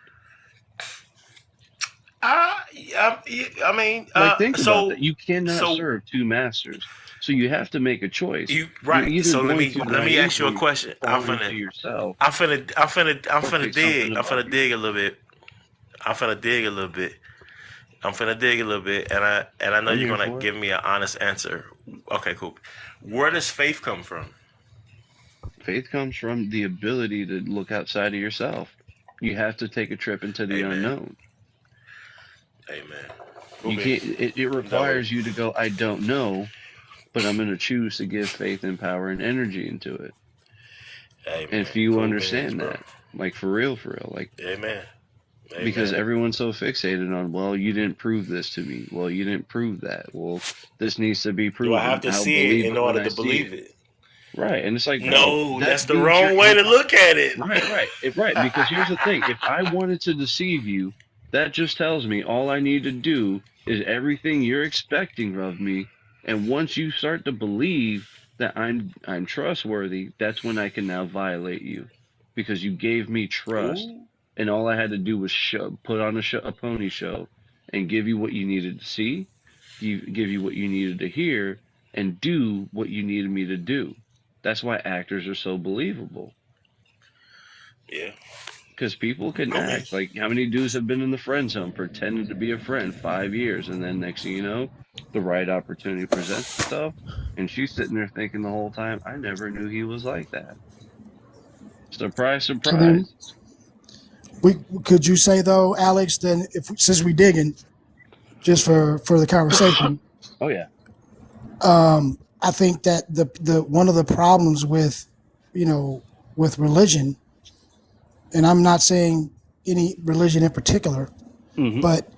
I mean, Like, think about that. so, You cannot so serve two masters. So you have to make a choice. you You're right. either So going to let me ask you a naively question. fall into yourself I'm or finna pick something dig. I'm above finna you. dig a little bit. I'm finna dig a little bit. I'm finna dig a little bit, and I know I'm you're here gonna for it. give me an honest answer. Okay, cool. Where does faith come from? Faith comes from the ability to look outside of yourself. You have to take a trip into the Amen. unknown. Amen. Cool You beans. can't, it I'm done with it. requires you to go, I don't know, but I'm going to choose to give faith and power and energy into it. And if Amen. you Cool beans, understand bro. that, like for real, like, Amen. because Amen. everyone's so fixated on, well, you didn't prove this to me. Well, you didn't prove that. Well, this needs to be Do I have proven. to I'll see it believe in it when order I to see believe it. it? Right. And it's like, bro, No, that that's the means you're wrong way to look at it. Because here's the thing. If I wanted to deceive you, that just tells me all I need to do is everything you're expecting of me. And once you start to believe that I'm trustworthy, that's when I can now violate you because you gave me trust. Ooh. And all I had to do was put on a pony show and give you what you needed to see, give you what you needed to hear, and do what you needed me to do. That's why actors are so believable Yeah. because people can Cool act. beans. Like how many dudes have been in the friend zone pretending to be a friend 5 years, and then next thing you know, the right opportunity presents itself, and she's sitting there thinking the whole time, I never knew he was like that. Surprise, So then, surprise. we could you say though, Alex? Then, if since we digging just for the conversation, Oh yeah. I think that the one of the problems with, with religion, and I'm not saying any religion in particular, Hmm. but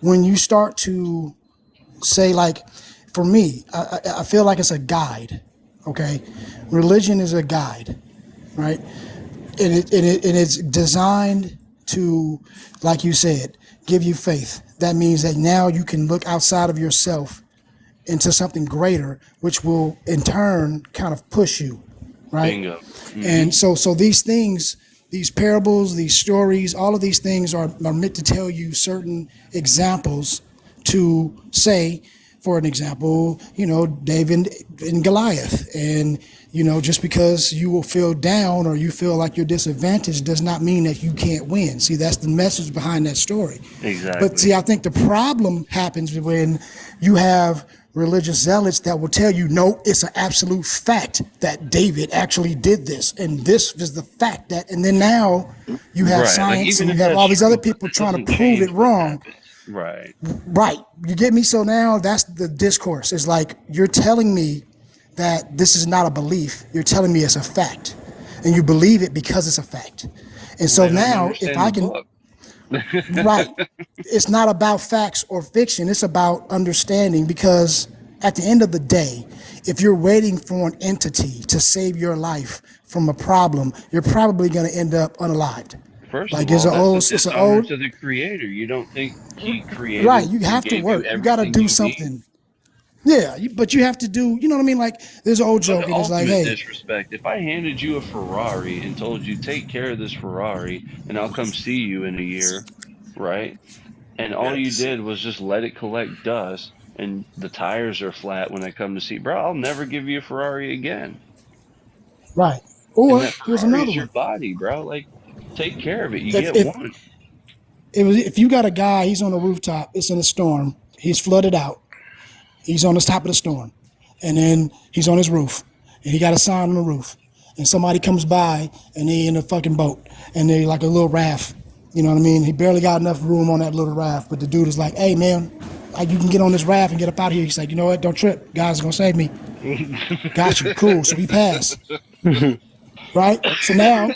when you start to say, like, for me, I feel like it's a guide. Okay, religion is a guide, right? And it's designed to, like you said, give you faith. That means that now you can look outside of yourself into something greater, which will in turn kind of push you, right? Bingo. Hmm. And so these things, these parables, these stories, all of these things are meant to tell you certain examples to say, for an example, David and Goliath. And, just because you will feel down or you feel like you're disadvantaged does not mean that you can't win. See, that's the message behind that story. But Exactly. see, I think the problem happens when you have religious zealots that will tell you, no, it's an absolute fact that David actually did this, and this is the fact that, and then now you have Right. Like science even and you if have that's all these true, other but people that trying to doesn't prove it change what wrong. happened. Right. Right. You get me? So now that's the discourse. It's like you're telling me that this is not a belief. You're telling me it's a fact. And you believe it because it's a fact. And Well, so they don't now if understand I the can, book. right, it's not about facts or fiction. It's about understanding, because at the end of the day, if you're waiting for an entity to save your life from a problem, you're probably going to end up unalived. First of Like it's all, an that's a old, it's an dishonor old, to the creator. You don't think he right. created You and have to gave you work. You got to everything do you need? something. Yeah, but you have to do, you know what I mean? Like, there's an old But joke, the and it's like, ultimate hey, disrespect, if I handed you a Ferrari and told you, take care of this Ferrari and I'll come see you in a year, right? And You all have you to did see. was just let it collect dust and the tires are flat when I come to see, bro, I'll never give you a Ferrari again. right. And Or that here's Ferrari another is your one. body, bro. Like, take care of it. You If get if one. if you got a guy, he's on a rooftop, it's in a storm, he's flooded out, he's on the top of the storm, and then he's on his roof, and he got a sign on the roof, and somebody comes by, and they in a fucking boat, and they like a little raft. You know what I mean? He barely got enough room on that little raft, but the dude is like, "Hey man, like you can get on this raft and get up out of here." He's like, "You know what? Don't trip. God's gonna save me." Got you. Cool. So we pass. Right. So now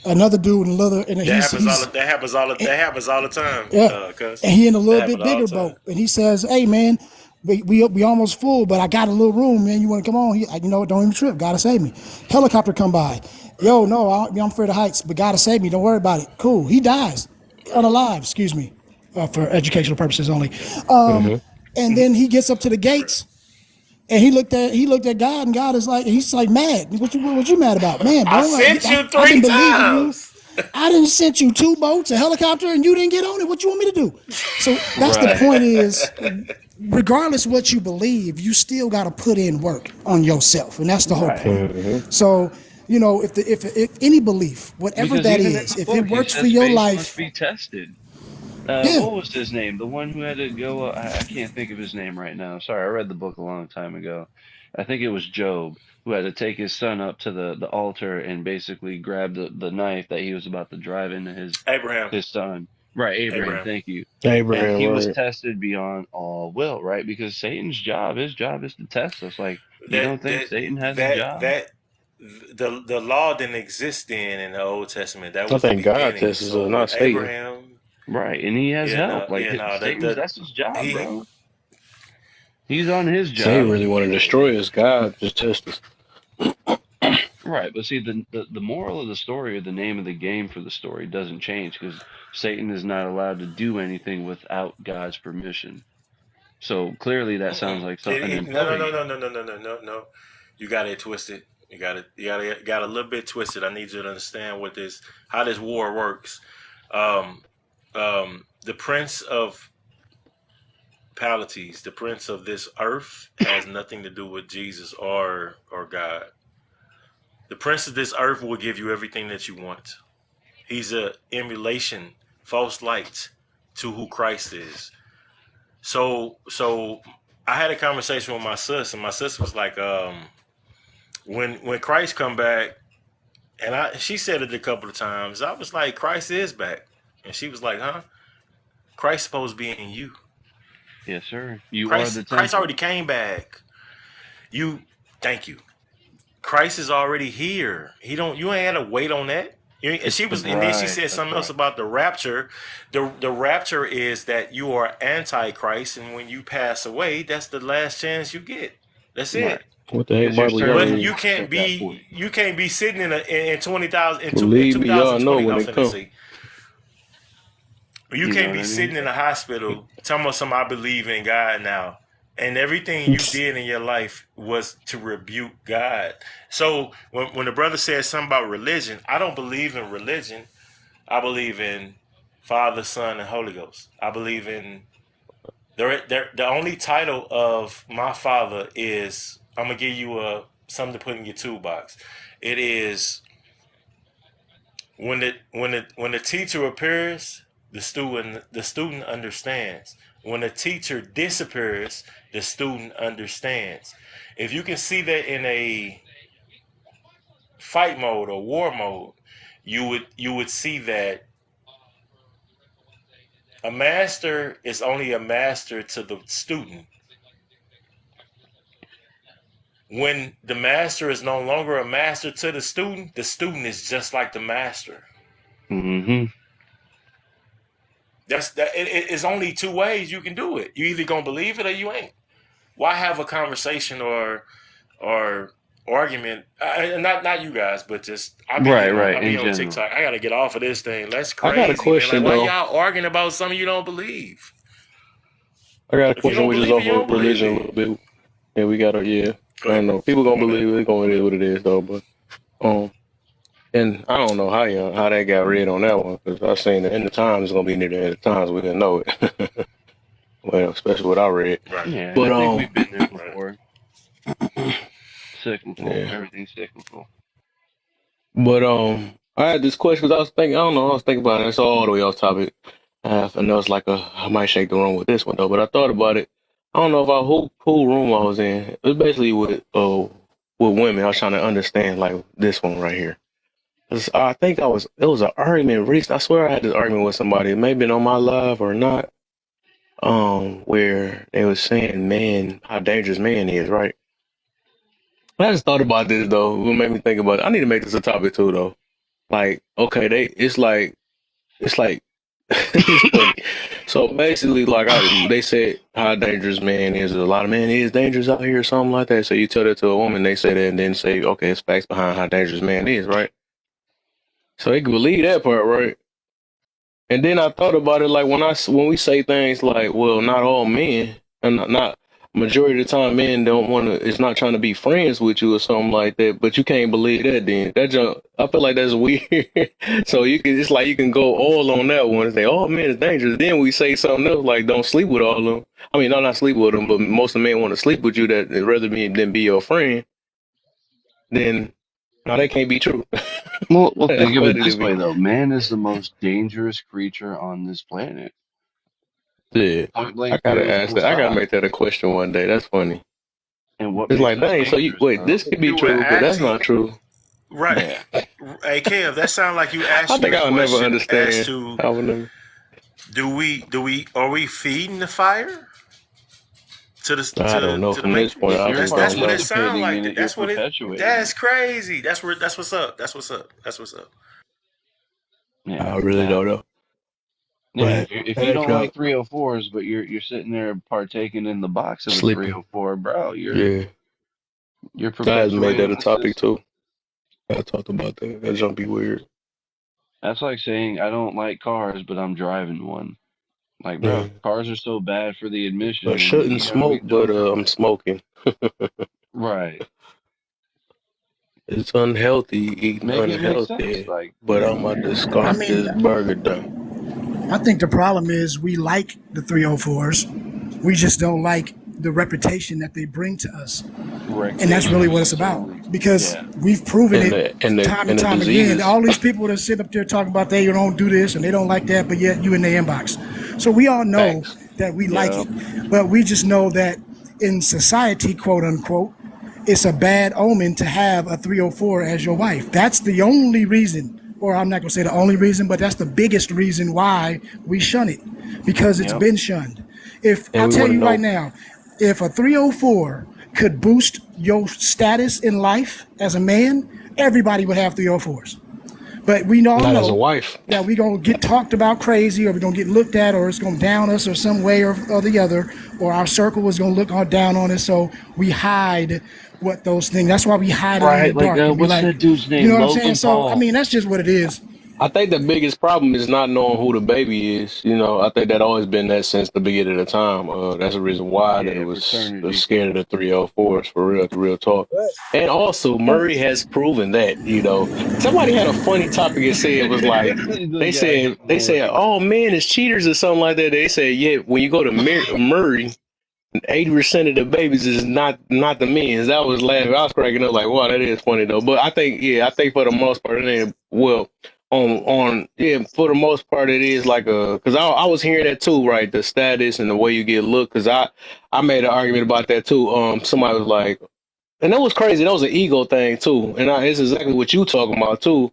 another dude in leather, and That happens all. he's That happens all. That happens all the time, yeah, cuz. and he in a That little bit happens all bigger the time. boat, and he says, "Hey man, we almost full, but I got a little room, man. You want to come on?" He, like, you know what? Don't even trip. Gotta save me. Helicopter come by. Yo, no, I'm afraid of heights, but gotta save me. Don't worry about it. Cool. He dies, Right. unalive. Excuse me, for educational purposes only. Hmm. And then he gets up to the Right. gates. And he looked at God, and God is like, he's like mad. What you mad about, man, I bro? sent you I've been three believing you. times. I didn't send you 2 boats, a helicopter, and you didn't get on it. What you want me to do? So that's the Right. point. Is regardless what you believe, you still got to put in work on yourself, and that's the whole Right. point. Hmm. So if any belief, whatever Because that even in is, the if it book, he works for says your faith must life, be tested. yeah, What was his name? The one who had to go. I can't think of his name right now. Sorry, I read the book a long time ago. I think it was Job who had to take his son up to the altar and basically grab the knife that he was about to drive into Abraham. his son. Right, Abraham. Abraham. Thank you. And Abraham, he was right? tested beyond all will, right? Because Satan's job, his job is to test us. Like, you That don't think that Satan has a that job? that the law didn't exist then in the Old Testament. That I was the think God beginning. tests us, So not with Satan. Abraham, Right, and he has yeah, help. no, Like yeah, no, Satan's, that's his job, he bro. He's on his Satan job. really want to destroy us. God just test us. Right, but see, the moral of the story or the name of the game for the story doesn't change because Satan is not allowed to do anything without God's permission. So clearly, that sounds Mm-mm. like an No, no, no, employee. no, no, no, no, no, no, no. You got it twisted. You got a little bit twisted. I need you to understand how this war works. Um, the Prince of Palates, the Prince of this earth, has nothing to do with Jesus or God. The Prince of this earth will give you everything that you want. He's a emulation, false light to who Christ is. So I had a conversation with my sis, and my sis was like, when Christ come back, and she said it a couple of times. I was like, Christ is back, and she was like, huh? Christ supposed to be in you. Yes, sir. You are the Christ temple. already came back. You, thank you. Christ is already here. You ain't had to wait on that. And It's she the was, and then she bride. said That's something else right. about the rapture. The rapture is that you are antichrist, and when you pass away, that's the last chance you get. That's Right. it. What the heck Because you're Bible y'all But serving read? you Christ can't at that point. be sitting in 20,000 in Believe me, y'all know 2020. when I'm they finna come. say you You know can't what be I mean? sitting in a hospital telling us I believe in God now. And everything you did in your life was to rebuke God. So when the brother said something about religion, I don't believe in religion. I believe in Father, Son, and Holy Ghost. I believe in the only title of my father is, I'm gonna give you something to put in your toolbox. It is when the teacher appears, the student understands. When a teacher disappears, the student understands. If you can see that in a fight mode or war mode, you would see that a master is only a master to the student. When the master is no longer a master to the student is just like the master. Mm-hmm. It's only two ways you can do it. You either gonna believe it or you ain't. Why have a conversation or argument? Not you guys, but just Right. I be In on general. TikTok. I gotta get off of this thing. That's I got a crazy, man. Like, question why though. y'all arguing about something you don't believe? I got a If you question. don't We just believe it, off you of don't believe religion a it. little bit. Yeah, we got to, yeah. Go I ahead. don't know. People gonna My bad. believe it. It's going to be what it is, though. But, and I don't know how that got read on that one, because I seen the end of times is going to be near the end of times. We didn't know it. Well, especially what I read. Right. Yeah, But, I think we've been there Right. before. Cyclical. yeah. Everything's cyclical. But, I had this question because I was thinking, I don't know, I was thinking about it. It's all the way off topic. I know it's like I might shake the room with this one, though, but I thought about it. I don't know if who room I was in. It was basically with women. I was trying to understand, like, this one right here. 'Cause I think it was an argument recent. I swear I had this argument with somebody. It may have been on my live or not. Where they was saying man, how dangerous man is, right? I just thought about this though. What made me think about it. I need to make this a topic too though. Like, okay, it's like it's funny. So basically, like they said how dangerous man is. A lot of man is dangerous out here or something like that. So you tell that to a woman, they say that and then say, okay, it's facts behind how dangerous man is, right? So they can believe that part, right? And then I thought about it like when we say things like, well, not all men, and not majority of the time, men don't want to. It's not trying to be friends with you or something like that. But you can't believe that. Then I feel like that's weird. So you can, it's like you can go all on that one and say, oh man, it's dangerous. Then we say something else like, don't sleep with all of them. I mean, not sleep with them, but most of the men want to sleep with you that rather than be your friend. Then no, that can't be true. Well, That's think of it funny to this way me. though. Man is the most dangerous creature on this planet. Yeah, Point I blank gotta period ask full that. I gotta stop. make that a question one day. That's funny. And what It's makes like, us dang. So you dangerous, wait, bro? this could be You were true, but that's asking, not true. right? Yeah. Hey, Kev, that sounds like you I asking think the I'll never question as understand. to I would never. are we feeding the fire to the I don't know. to the From this matrix? point, If I you're just That's don't what it know. sounds participating in like. it, you're That's what it. perpetuating That's it. crazy. That's what's up. That's what's up. That's what's up. Yeah. I really Now, don't know. yeah, But if you heads don't like up, 304s, but you're sitting there partaking in the box of a sleeping. 304, bro, Yeah, you're I had made that perpetuating a the topic system. too. I talked about that. That jump be weird. That's like saying I don't like cars, but I'm driving one. Like, bro, Yeah. cars are so bad for the I emission, and shouldn't you gotta smoke, make but those I'm replacements. smoking. Right. It's unhealthy eating Make it make sense. unhealthy, Like, but I'm about to I scarf this mean, burger down. I think the problem is we like the 304s. We just don't like the reputation that they bring to us. And that's really what it's about. recreationally. Because Yeah. we've proven And it the time and and the time again. diseases. All these people that sit up there talking about they don't do this and they don't like that, but yet you in their inbox. So we all know Facts. that we like Yeah. it. But we just know that in society, quote unquote, it's a bad omen to have a 304 as your wife. That's the only reason, or I'm not going to say the only reason, but that's the biggest reason why we shun it, because it's Yep. been shunned. If And I'll we tell want to you right know. now, if a 304 could boost your status in life as a man, everybody would have 304s. But we all Not as a know wife. that we're going to get talked about crazy, or we're going to get looked at, or it's going to down us or some way or the other, or our circle is going to look all down on us. So we hide what those things. That's why we hide it in the Right. Like, dark and be what's like, that dude's you know name? what I'm saying? Logan So, I Paul. mean, that's just what it is. I think the biggest problem is not knowing who the baby is. I think that always been that since the beginning of the time. That's the reason why that it Yeah, was fraternity. scared of the 304s for real, the real talk. And also, Murray has proven that. Somebody had a funny topic and said it was like The guy they named said, Murray. oh man, it's cheaters or something like that. They said, yeah, when you go to Murray. 80% of the babies is not the men's. That was laughing. I was cracking up like, wow, that is funny though. But I think for the most part, it ain't well. on yeah, for the most part it is like a, because I was hearing that too, right? The status and the way you get looked, because I made an argument about that too. Somebody was like, and that was crazy, that was an ego thing too, and it's exactly what you talking about too,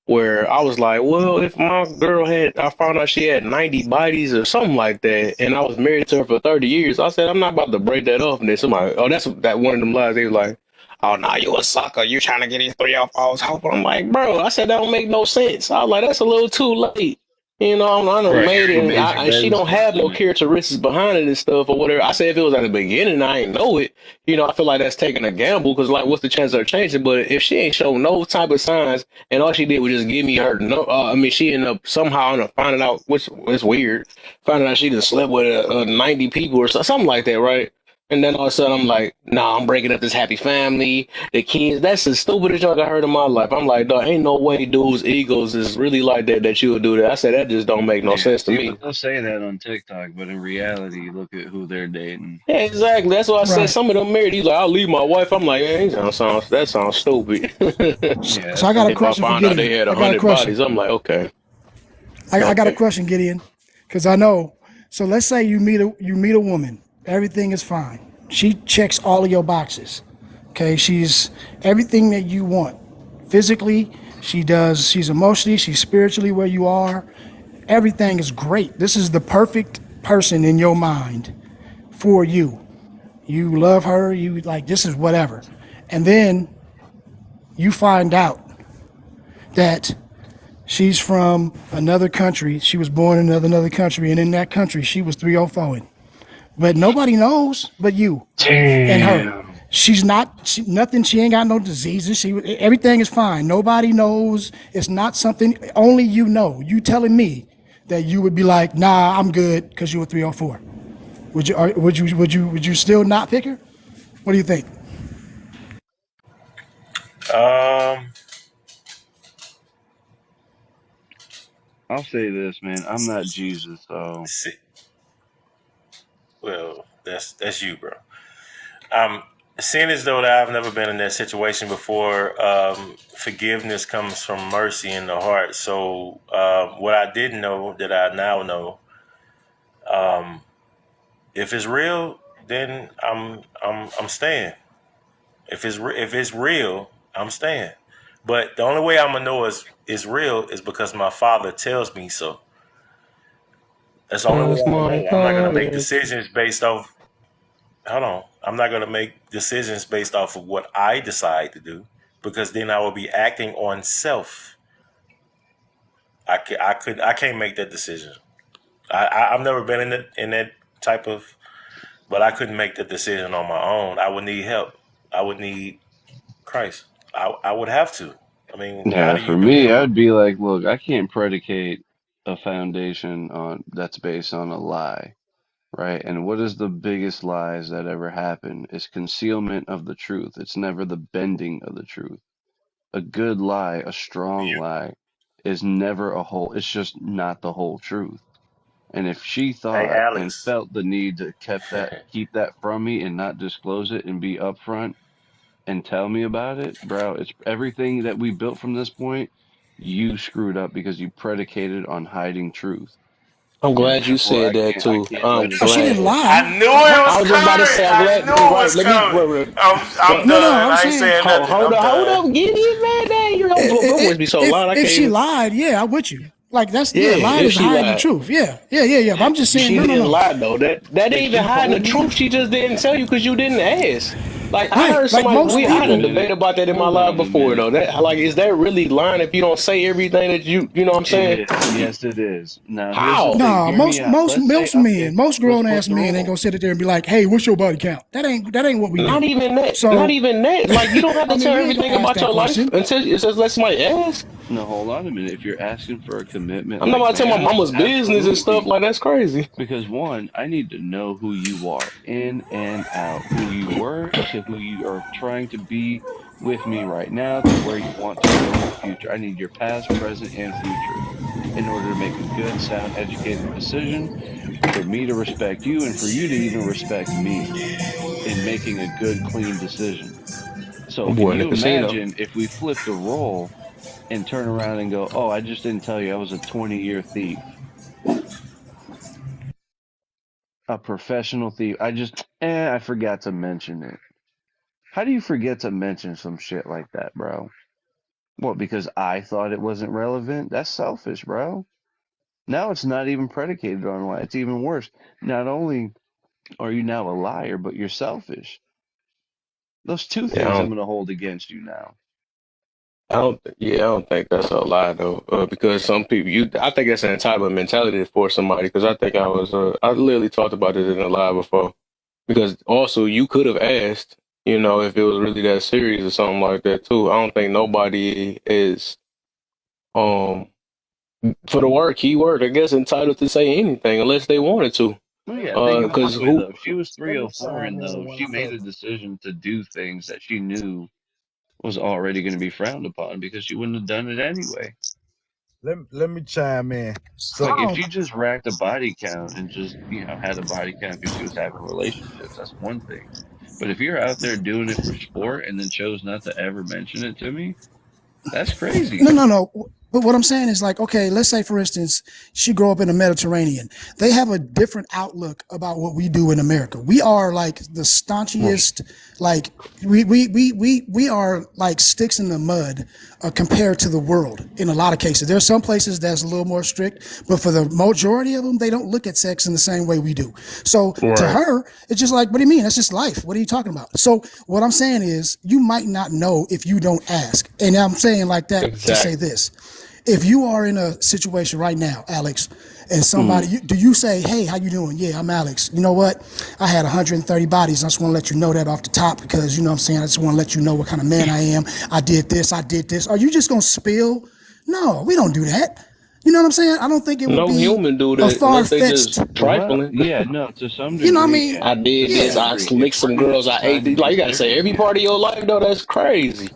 where I was like, well, if my girl had, I found out she had 90 bodies or something like that, and I was married to her for 30 years, I said, I'm not about to break that off. And then somebody, oh, that's that one of them lies. They was like, oh, nah, you a sucker. You trying to get these 3 off hoes. I'm like, bro, I said, that don't make no sense. I was like, that's a little too late. You know, I done Right. made it, She and, basically and that she was don't the have no limit. characteristics behind it and stuff or whatever. I said, if it was at the beginning, I ain't know it. You know, I feel like that's taking a gamble because, like, what's the chance of her changing? But if she ain't show no type of signs and all she did was just give me her, no, I mean, she ended up somehow finding out, which is weird, finding out she just slept with 90 people or something like that, right? And then all of a sudden, I'm like, nah, I'm breaking up this happy family, the kids. That's the stupidest junk I heard in my life. I'm like, dog, ain't no way dudes' egos is really like that you would do that. I said, that just don't make no Yeah. sense to See, me. but they'll say that on TikTok, but in reality, look at who they're dating. Yeah, exactly. That's why I said Right. some of them married. He's like, I'll leave my wife. I'm like, hey, that sounds stupid. Yeah, So that's I got a dumb. If I question for found out they Gideon. had I got a 100 question. bodies, I'm like, okay, I got a okay. question, Gideon, because I know. So let's say you meet a woman. Everything is fine. She checks all of your boxes. Okay, she's everything that you want. Physically, she does. She's emotionally, she's spiritually where you are. Everything is great. This is the perfect person in your mind for you. You love her. You like this is whatever, and then you find out that she's from another country. She was born in another country, and in that country, she was 304. But nobody knows but you and her. Damn. She's not nothing. She ain't got no diseases. Everything is fine. Nobody knows. It's not something only you know. You telling me that you would be like, nah, I'm good because you were 304. Would you still not pick her? What do you think? Um, I'll say this, man. I'm not Jesus, so si- well, that's you, bro. Seeing as though that I've never been in that situation before, forgiveness comes from mercy in the heart. So, what I didn't know that I now know, if it's real, then I'm staying. If it's real, I'm staying. But the only way I'm gonna know is real is because my father tells me so. That's the only way That's I'm gonna my know. I'm not gonna make father. decisions based off. Hold on. I'm not gonna make decisions based off of what I decide to do because then I will be acting on self. I can't make that decision. I've never been in that type of, but I couldn't make that decision on my own. I would need help. I would need Christ. I would have to. I mean, how yeah, do you for do me, that? I'd be like, look, I can't predicate a foundation on that's based on a lie, right? And what is the biggest lies that ever happen? Is concealment of the truth. It's never the bending of the truth. A good lie, a strong lie, is never a whole, it's just not the whole truth. And if she Hey, thought and Alex. felt the need to keep that from me and not disclose it and be upfront and tell me about it, bro, it's everything that we built from this point, you screwed up because you predicated on hiding truth. I'm And glad you therefore said that I too. can't I'm let it No, she glad. didn't slide. lie. I knew it Her, was I was just about to coming. say, I'm I glad. knew it Right, was let me. coming. I'm no, no, done. I'm I ain't saying saying nothing. Hold I'm up, hold done. up, Gideon, man. Dang, your voice be so loud. I if can't she even. lied, yeah, I'm with you. Like that's Yeah, yeah, lying if is she hiding the lied, truth. Yeah, yeah, yeah, yeah. But I'm just saying, she no, no, didn't no. lie though. That But ain't even she hiding the told truth. me, She just didn't tell you because you didn't ask. Like I Right, heard like somebody. most I hold had on a a people. debate minute. about that in my Hold life on a before minute. though. That like, is that really lying if you don't say everything that you know what I'm It saying? is. Yes, it is. Now, here's the How? thing. Nah, Hear me most out. most Let's say, most okay, men, most let's grown flip ass the men ain't role. gonna sit there and be like, "Hey, what's your body count?" That ain't what we Not do. even that. Not So, even that. Like you don't have I to mean, tell we ain't gonna everything ask about that your life question. until it says let somebody ask. No, hold on a minute. If you're asking for a commitment I'm not like about to tell my that, mama's business and stuff. absolutely. Like that's crazy. Because one, I need to know who you are in and out, who you were to who you are trying to be with me right now to where you want to go in the future. I need your past, present, and future in order to make a good, sound, educated decision for me to respect you and for you to even respect me in making a good, clean decision. So, I'm can boy in the you casino. imagine if we flipped the role? and turn around and go, "Oh, I just didn't tell you I was a 20-year thief, a professional thief. I forgot to mention it." How do you forget to mention some shit like that, bro? What, because I thought it wasn't relevant? That's selfish, bro. Now it's not even predicated on why. It's even worse. Not only are you now a liar, but you're selfish. Those two Yeah, things I'm going to hold against you now. I don't think that's a lie though, because some people, I think that's an entitlement mentality for somebody. Because I think I literally talked about it in a live before. Because also you could have asked, if it was really that serious or something like that too. I don't think nobody is, um, for the keyword, I guess, entitled to say anything unless they wanted to. Well, yeah, think of it Because this way, who? though. If she was Let me 304 chime and, in though, one she made a second. decision to do things that she knew was already going to be frowned upon because she wouldn't have done it anyway. Let me chime in. Like, So if Oh, she just racked a body count and just, had a body count because she was having relationships, that's one thing. But if you're out there doing it for sport and then chose not to ever mention it to me, that's crazy. no, no, no. But what I'm saying is like, okay, let's say for instance, she grew up in the Mediterranean. They have a different outlook about what we do in America. We are like the staunchiest, like we are like sticks in the mud compared to the world in a lot of cases. There are some places that's a little more strict, but for the majority of them, they don't look at sex in the same way we do. So to Right. her, it's just like, what do you mean? That's just life. What are you talking about? So what I'm saying is, you might not know if you don't ask. And I'm saying like that to say Exactly. this. If you are in a situation right now, Alex, and Mm. somebody, do you say, hey, how you doing? Yeah, I'm Alex. You know what? I had 130 bodies. I just want to let you know that off the top because, you know what I'm saying? I just want to let you know what kind of man I am. I did this. I did this. Are you just going to spill? No, we don't do that. You know what I'm saying? I don't think it would No be human do a that unless they far-fetched, just Well, trifling. yeah, no, to some you know what I degree, mean? yeah. I did To this. a Yeah. I degree. If licked we're some going to girls. I ate decide to these. Like you gotta say consider it, every part yeah. of your life though. That's crazy.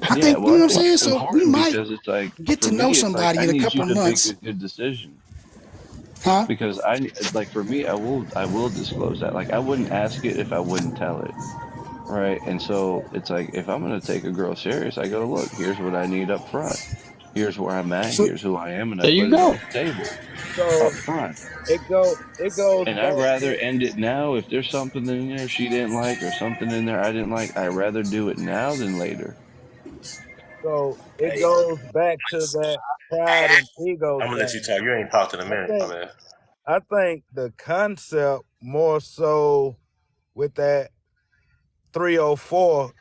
I Yeah, think, you well, know I what I'm think saying? it's So we important might because it's like, get for to know me, it's like somebody I in a need you couple to make a months. good decision. Huh? Because like for me, I will disclose that. Like I wouldn't ask it if I wouldn't tell it, right? And so it's like if I'm gonna take a girl serious, I go, look, here's what I need up front. Here's where I'm at. So Here's who I am, and I There you put it on go. the table so up front. it goes And I'd back rather to end it now if there's something in there she didn't like or something in there I didn't like. I'd rather do it now than later. so it Hey, goes back to that pride and ego I'm gonna let you thing. talk. You ain't talked in a I minute, my think man. I think the concept more so with that 304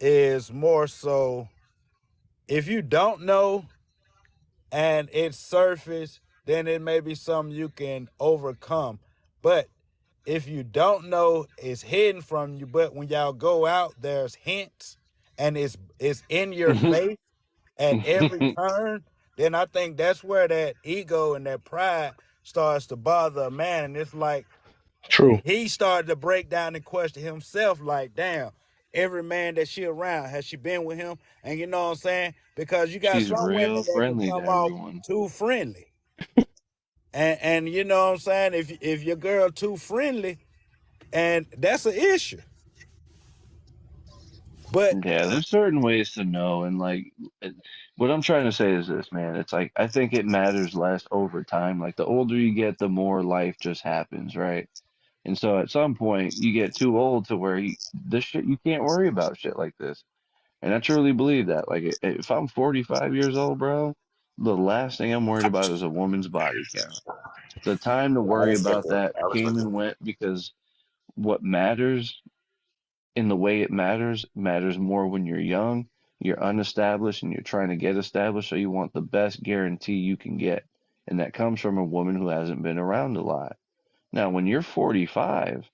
is more so if you don't know and it's surface, then it may be something you can overcome. But if you don't know, it's hidden from you. But when y'all go out, there's hints and it's in your face at every turn. Then I think that's where that ego and that pride starts to bother a man. And it's like True. he started to break down and question himself, like, damn, every man that she around, has she been with him? And you know what I'm saying? Because you got She's some women real that can friendly to come off everyone. too friendly. And you know what I'm saying? If your girl too friendly, and that's an issue. But Yeah, there's certain ways to know, and like, it- what I'm trying to say is this, man. It's like I think it matters less over time. Like the older you get, the more life just happens, right? And so at some point, you get too old to where this shit you can't worry about shit like this. And I truly believe that. Like, if I'm 45 years old, bro, the last thing I'm worried about is a woman's body count. The time to I worry respect about that. that I came respect and went because what matters in the way it matters more when you're young, you're unestablished, and you're trying to get established. So you want the best guarantee you can get. And that comes from a woman who hasn't been around a lot. Now, when you're 45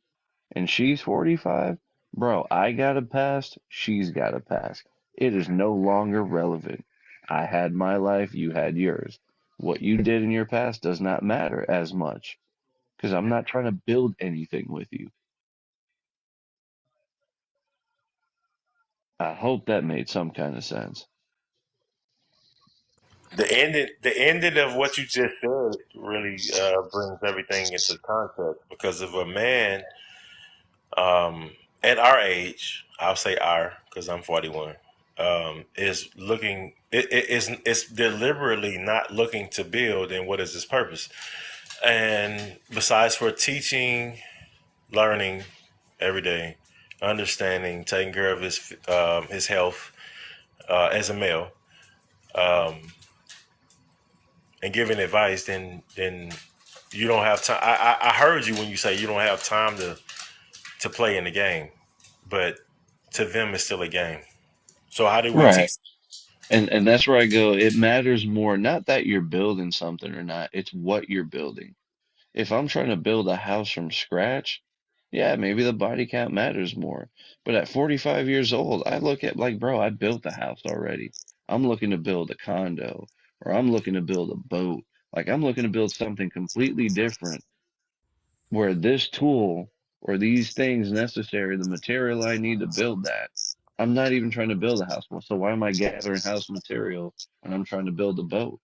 and she's 45, bro, I got a pass, she's got a pass. It is no longer relevant. I had my life, you had yours. What you did in your past does not matter as much because I'm not trying to build anything with you. I hope that made some kind of sense. the ending of what you just said really brings everything into context because if a man um, at our age, I'll say our because I'm 41. is looking. It's deliberately not looking to build. And what is its purpose? And besides for teaching, learning every day, understanding, taking care of his health as a male, and giving advice, then you don't have time. I heard you when you say you don't have time to play in the game, but to them it's still a game. So how do we Right. teach? And that's where I go. It matters more, not that you're building something or not, it's what you're building. If I'm trying to build a house from scratch, yeah, maybe the body count matters more. But at 45 years old, I look at like, bro, I built a house already. I'm looking to build a condo or I'm looking to build a boat. Like I'm looking to build something completely different where this tool or these things necessary, the material I need to build that. I'm not even trying to build a house. Well, so why am I gathering house material when I'm trying to build a boat?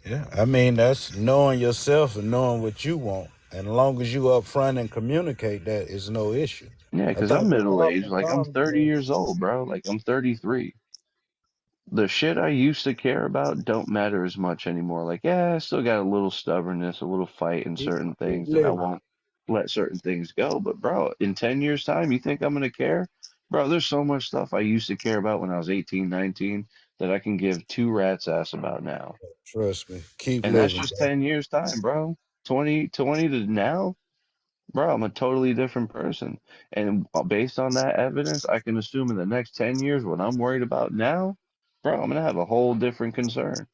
Yeah, I mean that's knowing yourself and knowing what you want. And as long as you upfront and communicate that, it's no issue. Yeah, I because think I'm the middle aged. problem Like I'm comes 30 with years old, bro. Like I'm 33. The shit I used to care about don't matter as much anymore. Like, yeah, I still got a little stubbornness, a little fight in certain keep things, and I living. won't let certain things go. But bro, in 10 years' time, you think I'm gonna care? Bro, there's so much stuff I used to care about when I was 18, 19 that I can give two rats ass about now. Trust me. Keep And that's living. just 10 years' time, bro. 20 to now, bro, I'm a totally different person. And based on that evidence, I can assume in the next 10 years, what I'm worried about now, bro, I'm gonna have a whole different concern.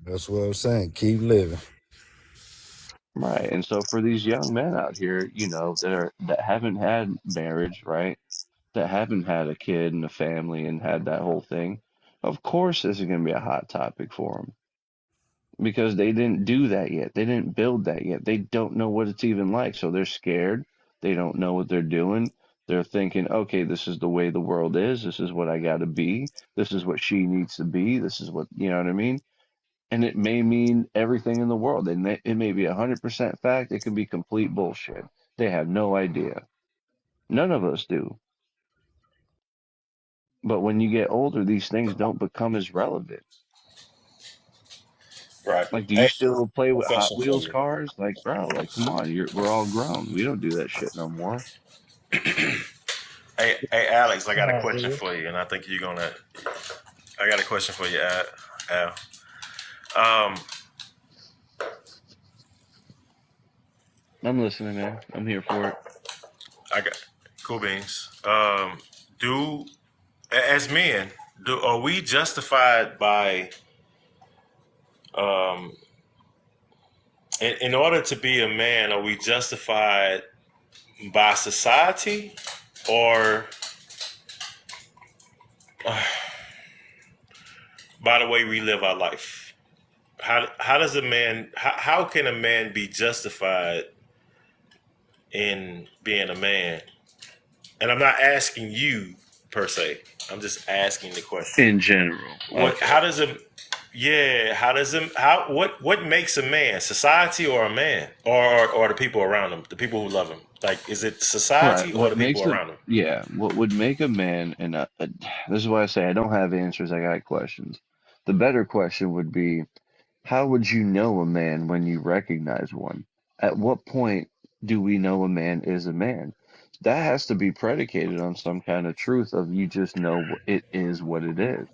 That's what I'm saying. Keep living. Right. And so for these young men out here, that haven't had marriage, right? That haven't had a kid and a family and had that whole thing, of course this is gonna be a hot topic for them because they didn't do that yet. They didn't build that yet. They don't know what it's even like. So they're scared. They don't know what they're doing. They're thinking, okay, this is the way the world is. This is what I got to be. This is what she needs to be. This is what, you know what I mean? And it may mean everything in the world. And it may be 100% fact. It can be complete bullshit. They have no idea. None of us do. But when you get older, these things don't become as relevant. Right. Like, do you Hey, still play a with Hot question for Wheels you. cars? Like, bro, like, come on, we're all grown. We don't do that shit no more. Hey, Alex, I got a Oh, question yeah. for you, and I think you're gonna. I got a question for you, Al. Um, I'm listening, man. I'm here for it. I got cool beans. Do as men, do are we justified by um in order to be a man? Are we justified by society or by the way we live our life? How does a man how can a man be justified in being a man? And I'm not asking you per se. I'm just asking the question. In general. What? Okay. How does a yeah? How does him? How? What makes a man? Society or a man, or the people around him, the people who love him? Like, is it Right. society or the people around him? What would make a man, and this is why I say I don't have answers, I got questions. The better question would be, how would you know a man when you recognize one? At what point do we know a man is a man? That has to be predicated on some kind of truth of you just know it is what it is.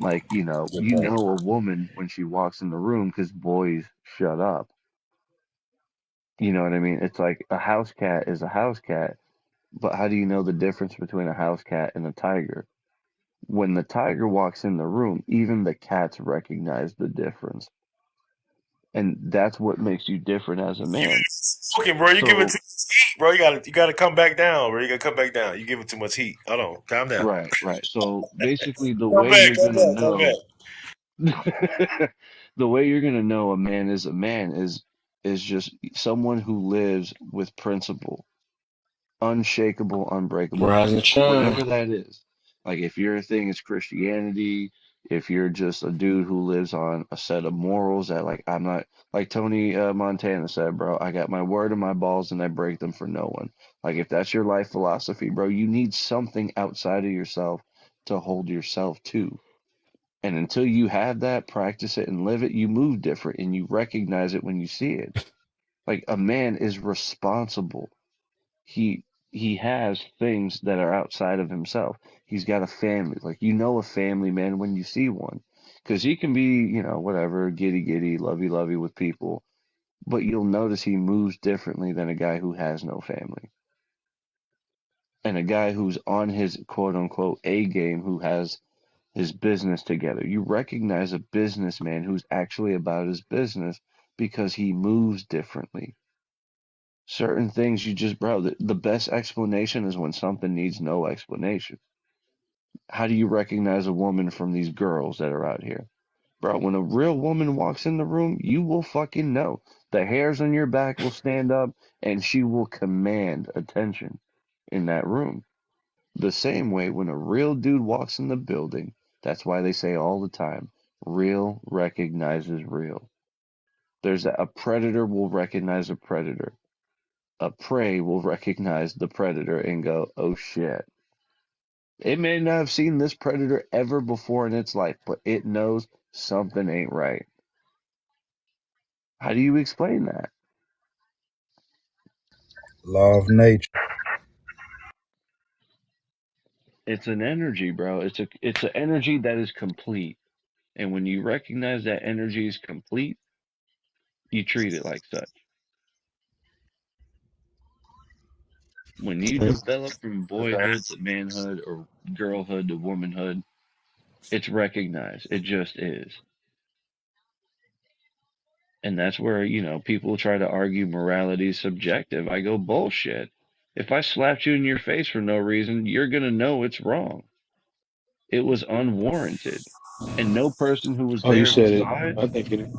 Like, you know a woman when she walks in the room because boys shut up. You know what I mean? It's like a house cat is a house cat, but how do you know the difference between a house cat and a tiger? When the tiger walks in the room, even the cats recognize the difference. And that's what makes you different as a man. Okay, bro, you give it So, too much heat, bro. You gotta come back down, bro. You gotta come back down. You give it too much heat. Hold on, calm down. right, right. So basically, the Come way back, you're come gonna back, come back. know, the way you're gonna know a man is a man is just someone who lives with principle, unshakable, unbreakable Rise and principle, shine. whatever that is. Like if your thing is Christianity, if you're just a dude who lives on a set of morals that like I'm not like Tony Montana said, bro, I got my word and my balls and I break them for no one. Like if that's your life philosophy, bro, you need something outside of yourself to hold yourself to. And until you have that, practice it and live it, you move different and you recognize it when you see it. Like a man is responsible. He has things that are outside of himself. He's got a family. Like you know a family man when you see one. Because he can be, whatever, giddy giddy, lovey lovey with people, but you'll notice he moves differently than a guy who has no family. And a guy who's on his quote unquote A game who has his business together. You recognize a businessman who's actually about his business because he moves differently. Certain things you just, bro, the best explanation is when something needs no explanation. How do you recognize a woman from these girls that are out here? Bro, when a real woman walks in the room, you will fucking know. The hairs on your back will stand up and she will command attention in that room. The same way when a real dude walks in the building, that's why they say all the time, real recognizes real. A predator will recognize a predator. A prey will recognize the predator and go, oh shit. It may not have seen this predator ever before in its life, but it knows something ain't right. How do you explain that? Law of nature. It's an energy, bro. It's an energy that is complete. And when you recognize that energy is complete, you treat it like such. When you develop from boyhood to manhood or girlhood to womanhood, it's recognized. It just is. And that's where, people try to argue morality is subjective. I go, bullshit. If I slapped you in your face for no reason, you're going to know it's wrong. It was unwarranted. And no person who was Oh, you there who said it. saw it, I think it.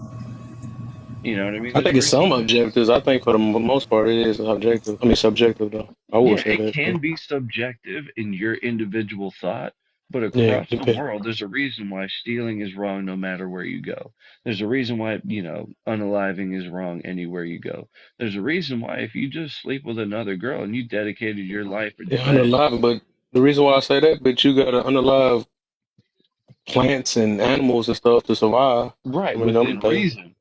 you know what I mean? I There's think a it's some reason that, objectives. I think for the most part it is objective. I mean subjective though. I would yeah, say it that can though. be subjective in your individual thought, but Yeah, across the depend. world, there's a reason why stealing is wrong no matter where you go. There's a reason why, unaliving is wrong anywhere you go. There's a reason why if you just sleep with another girl and you dedicated your life in Yeah, bed, unalive. But the reason why I say that, but you gotta unalive plants and animals and stuff to survive. I right, mean, within they reason,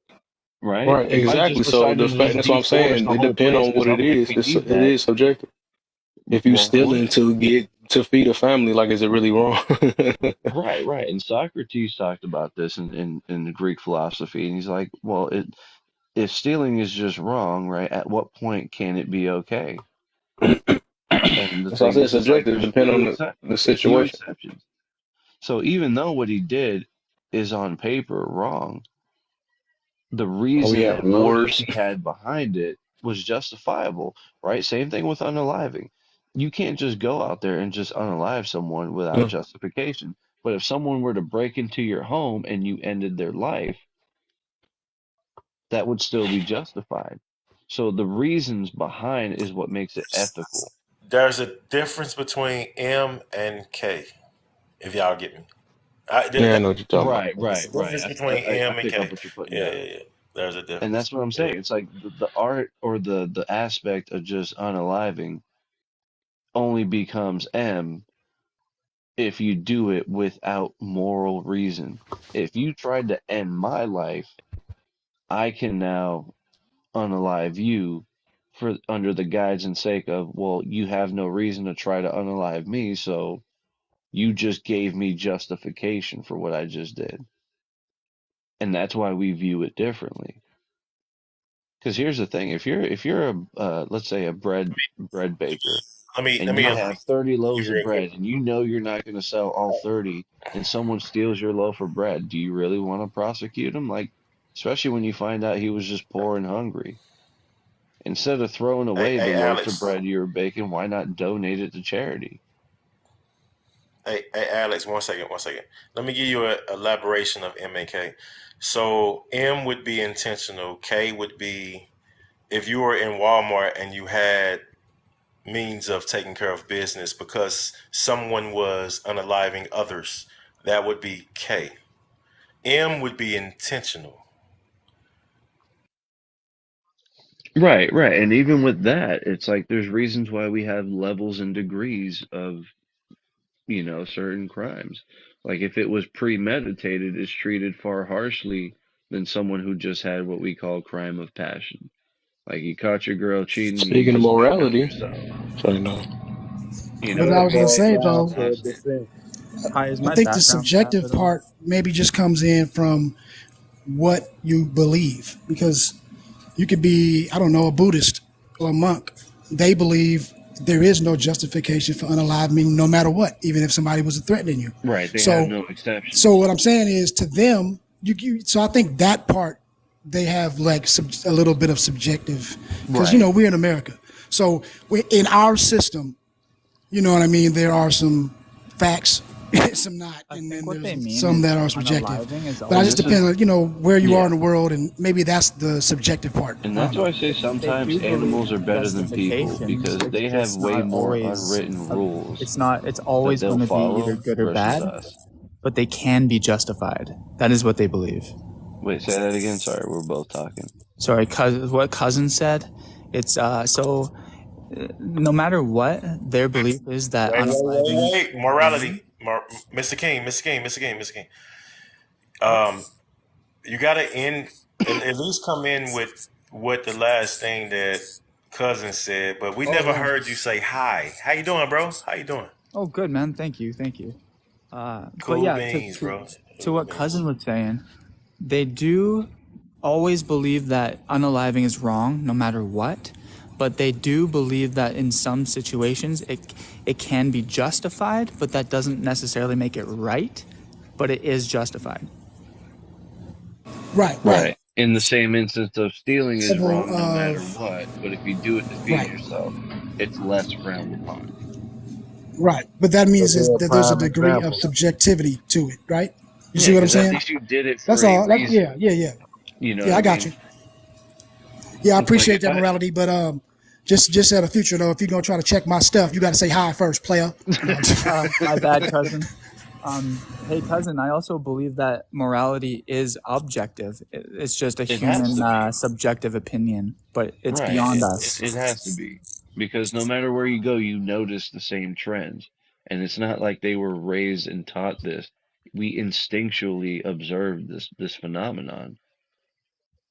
right? right If I exactly. just So the decided to fact just that's what I'm deforest saying. the It whole depends place on because what it I'm like, is. we need It that, is subjective. If you well, of course. stealing to feed a family, like is it really wrong? Right, right. And Socrates talked about this in the Greek philosophy, and he's like, well, if stealing is just wrong, right, at what point can it be okay? And the That's why I thing said it's is, it's like subjective. there's Depend few on the few situation. exceptions. So even though what he did is on paper wrong, the Oh, we reason have and motive wars. he had behind it was justifiable, right? Same thing with unaliving. You can't just go out there and just unalive someone without Mm. justification. But if someone were to break into your home and you ended their life, that would still be justified. So the reasons behind is what makes it ethical. There's a difference between M and K, if y'all get me. Yeah, I know what you're talking about. Right, It's right, the right. difference between I M and pick up K. what you're putting Yeah, down. yeah, yeah. There's a And difference. that's what I'm Yeah. saying. It's like the art or the aspect of just unaliving only becomes M if you do it without moral reason. If you tried to end my life, I can now unalive you for under the guise and sake of, well, you have no reason to try to unalive me, so you just gave me justification for what I just did. And that's why we view it differently. Because here's the thing: if you're a let's say a bread baker, Let and me you interrupt have 30 you loaves of real quick. bread, and you know you're not going to sell all 30, and someone steals your loaf of bread, do you really want to prosecute him? Like, especially when you find out he was just poor and hungry. Instead of throwing Hey, away the hey, loaves of Alex. bread you were baking, why not donate it to charity? Hey, Alex. 1 second. 1 second. Let me give you an elaboration of M and K. So M would be intentional. K would be if you were in Walmart and you had means of taking care of business because someone was unaliving others. That would be K. M would be intentional. Right, right. And even with that, it's like there's reasons why we have levels and degrees of, certain crimes. Like if it was premeditated, it's treated far harshly than someone who just had what we call crime of passion. Like you caught your girl cheating, you Speaking of just went and hung morality, yourself. so no. You know But what I I was gonna mean? Boils say down though, to a Constant. defense. Hi, is I my think the background bad subjective at all? part maybe just comes in from what you believe, because you could be, I don't know, a Buddhist or a monk. They believe there is no justification for unaliving no matter what, even if somebody was threatening you. Right, they have So, no so exceptions. what I'm saying is to them, so I think that part they have like a little bit of subjective, because Right. we're in America, so in our system, you know what I mean. There are some facts, some not, I and think then what they there's mean some is that are subjective. unaliving is But I And just always this gonna. is, depend on where you are in yeah. the world, and maybe that's the subjective part. And I don't that's know. why I say They sometimes do believe animals are in better than people justifications. because It's they have just way not more always. unwritten rules It's not. It's that always they'll going to be either follow good or versus bad, us. but they can be justified. That is what they believe. Wait, say that again. Sorry, we're both talking. Sorry, what cousin said. It's so no matter what, their belief is that Wait, wait, unaliving wait, wait. is Morality, wrong. Mr. King, Mr. King, Mr. King, Mr. King. Um, you gotta end at least come in with what the last thing that cousin said, but we never Oh, heard you say hi. How you doing, bro? How you doing? oh, good man. Thank you, thank you. But Cool yeah, beans, bro. to Cool what cousin beans. was saying, they do always believe that unaliving is wrong, no matter what. But they do believe that in some situations it can be justified, but that doesn't necessarily make it right. But it is justified. Right, right. Right. In the same instance of stealing is Level wrong no matter of what, but if you do it to feed right, yourself, it's less frowned upon. right. But that So means is they're a that there's a prime degree of example. subjectivity to it, right? You Yeah, see what I'm because at saying? least you did it for That's a all. Yeah, reason. yeah, yeah, You know what yeah. I I got you. mean? Yeah, I It's like appreciate if that I. morality, but just at a future though, if you're gonna try to check my stuff, you got to say hi first, player. No, My bad, cousin. Hey, cousin. I also believe that morality is objective. It's just a It has human to be. subjective opinion, but it's Right. beyond It us. has to be. Because no matter where you go, you notice the same trends. And it's not like they were raised and taught this. We instinctually observe this phenomenon.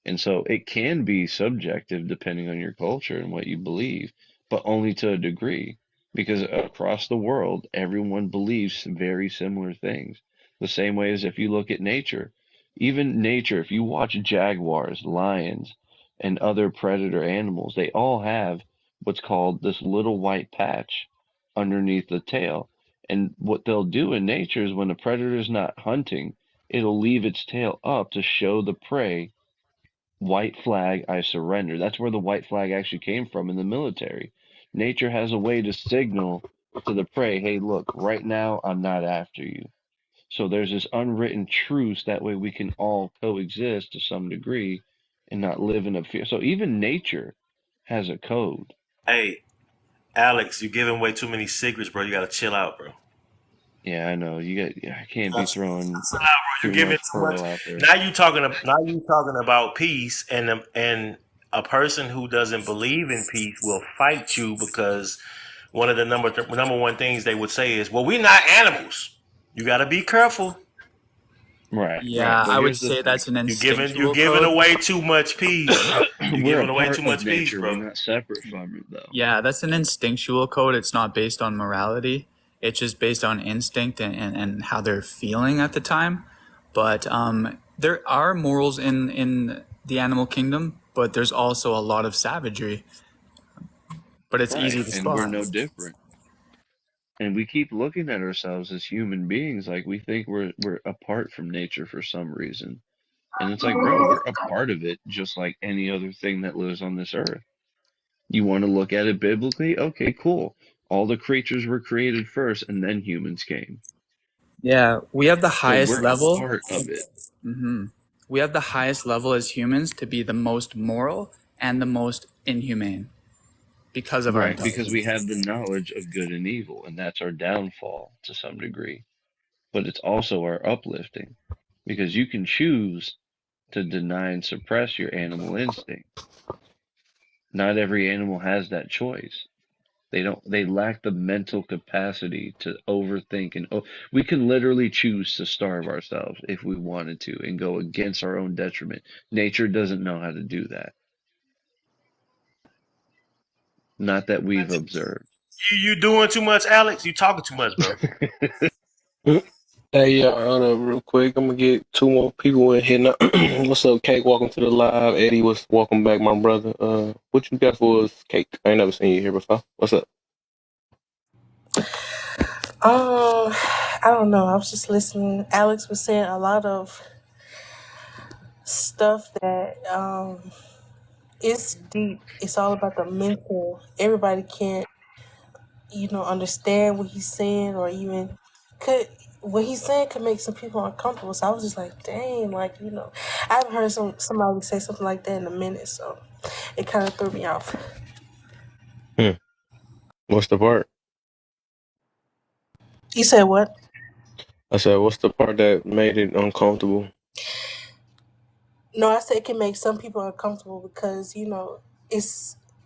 And so it can be subjective depending on your culture and what you believe, but only to a degree. Because across the world, everyone believes very similar things. The same way as if you look at nature, even nature, if you watch jaguars, lions, and other predator animals, they all have what's called this little white patch underneath the tail. And what they'll do in nature is when a predator is not hunting, it'll leave its tail up to show the prey, white flag, I surrender. That's where the white flag actually came from in the military. Nature has a way to signal to the prey, hey, look, right now I'm not after you. So there's this unwritten truce. That way we can all coexist to some degree and not live in a fear. So even nature has a code. Hey, Alex, you're giving away too many secrets, bro. You gotta chill out, bro. Yeah, I know. I can't be Chill throwing out, bro. You're too giving much too much. pearl out there. Now you talking about peace, and a person who doesn't believe in peace will fight you because one of the number one things they would say is, "Well, we're not animals." You got to be careful. Right, right. Yeah, But I would here's the say thing. that's an You're instinctual giving code. away too much peace. You're We're giving a away part too of much peace, nature. We're bro. not separate from it, though. Yeah, that's an instinctual code. It's not based on morality. It's just based on instinct and how they're feeling at the time. But there are morals in the animal kingdom, but there's also a lot of savagery. But it's easy Right. to And we're spot. no different. And we keep looking at ourselves as human beings like we think we're apart from nature for some reason. And it's like, bro, we're a part of it just like any other thing that lives on this earth. You want to look at it biblically? Okay, cool. All the creatures were created first and then humans came. Yeah, we have the So highest we're a level. part of it. We have the highest level as humans to be the most moral and the most inhumane because of our Right, because we intelligence. have the knowledge of good and evil, and that's our downfall to some degree. But it's also our uplifting because you can choose to deny and suppress your animal instinct. Not every animal has that choice. They lack the mental capacity to overthink we can literally choose to starve ourselves if we wanted to and go against our own detriment. Nature doesn't know how to do that. Not that we've observed. You doing too much, Alex. You talking too much, bro. Hey, hold up real quick. I'm gonna get two more people in here now. What's up, Cake? Welcome to the live. Eddie, welcome back, my brother. What you got for us, Cake? I ain't never seen you here before. What's up? I don't know. I was just listening. Alex was saying a lot of stuff that it's deep. It's all about the mental. Everybody can't, understand what he's saying or even could what he's saying could make some people uncomfortable. So I was just like, dang, I haven't heard somebody say something like that in a minute, so it kind of threw me off. Hmm. What's the part? You said what? I said, what's the part that made it uncomfortable? No, I said it can make some people uncomfortable because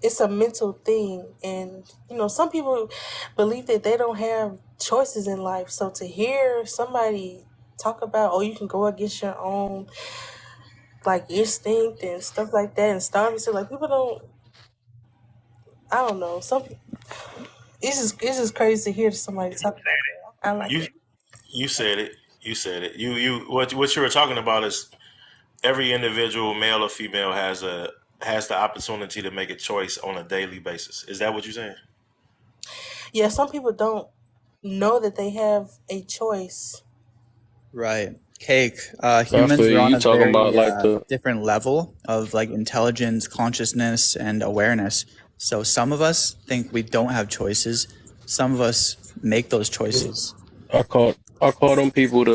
it's a mental thing, and some people believe that they don't have choices in life. So to hear somebody talk about, oh, you can go against your own like instinct and stuff like that, and starve yourself, like people don't. I don't know. It's just crazy to hear somebody talk about that. I like You it. you said it. You said it. You what you were talking about is every individual, male or female, has the opportunity to make a choice on a daily basis. Is that what you're saying? Yeah, some people don't know that they have a choice. Right. Cake. I Humans feel are on you a talking about very like the. different level of like intelligence, consciousness, and awareness. So some of us think we don't have choices. Some of us make those choices. I call them people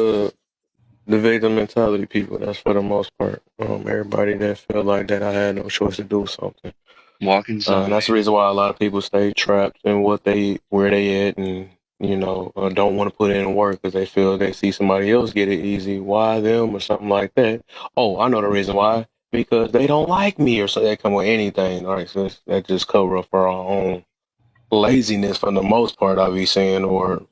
the victim mentality people. That's for the most part. Everybody that feel like that I had no choice to do something. Walking And that's the zombies. reason why a lot of people stay trapped in where they at, and don't want to put in work because they feel they see somebody else get it easy. Why them or something like that? Oh, I know the reason why. Because they don't like me, or so they come with anything. All right, so that just cover up for our own laziness for the most part. I be saying, or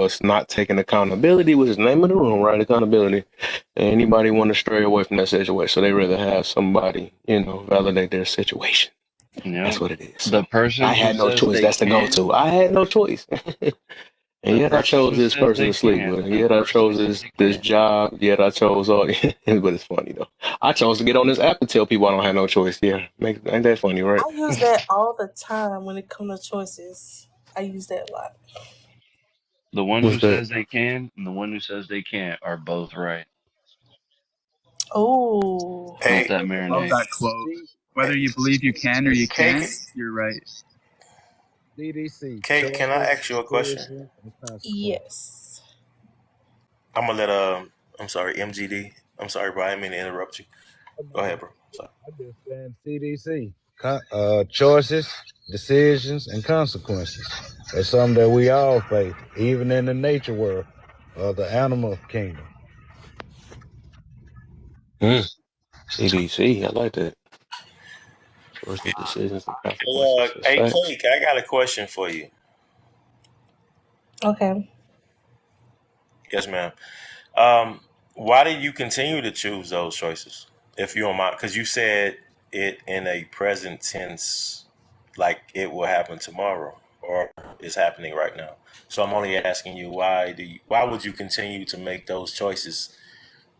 us not taking accountability, which is the name of the room, right? Accountability. Anybody want to stray away from that situation, so they rather have somebody, validate their situation. That's Yep. what it is. The So I person who had no says choice. they That's the can, go-to. I had no choice. And the yet I person chose who this says person they to sleep can't, with. the Yet I person who chose says they this can't. job. Yet I chose all. But it's funny though. I chose to get on this app and tell people I don't have no choice. Yeah, ain't that funny, right? I use that all the time when it comes to choices. I use that a lot. The one who What's that? says they can and the one who says they can't are both right. Oh, Let Hey, that Love marinate. that quote. Whether hey, you believe you can or you Cake, can't, you're right. CDC, Cake. Can I choices, ask you a question? decisions, and consequences. yes. I'm gonna let I'm sorry, MGD. I'm sorry, bro. I didn't mean to interrupt you. Go ahead, bro. Sorry. I just stand CDC. Choices, decisions, and consequences. That's something that we all face, even in the nature world or the animal kingdom. CDC. I like that. Choices, decisions, and Hey, consequences. That's hey, facts. Cake. I got a question for you. Okay. Yes, ma'am. Um, why did you continue to choose those choices? If you don't mind, because you said it in a present tense, like it will happen tomorrow or is happening right now. So I'm only asking you why would you continue to make those choices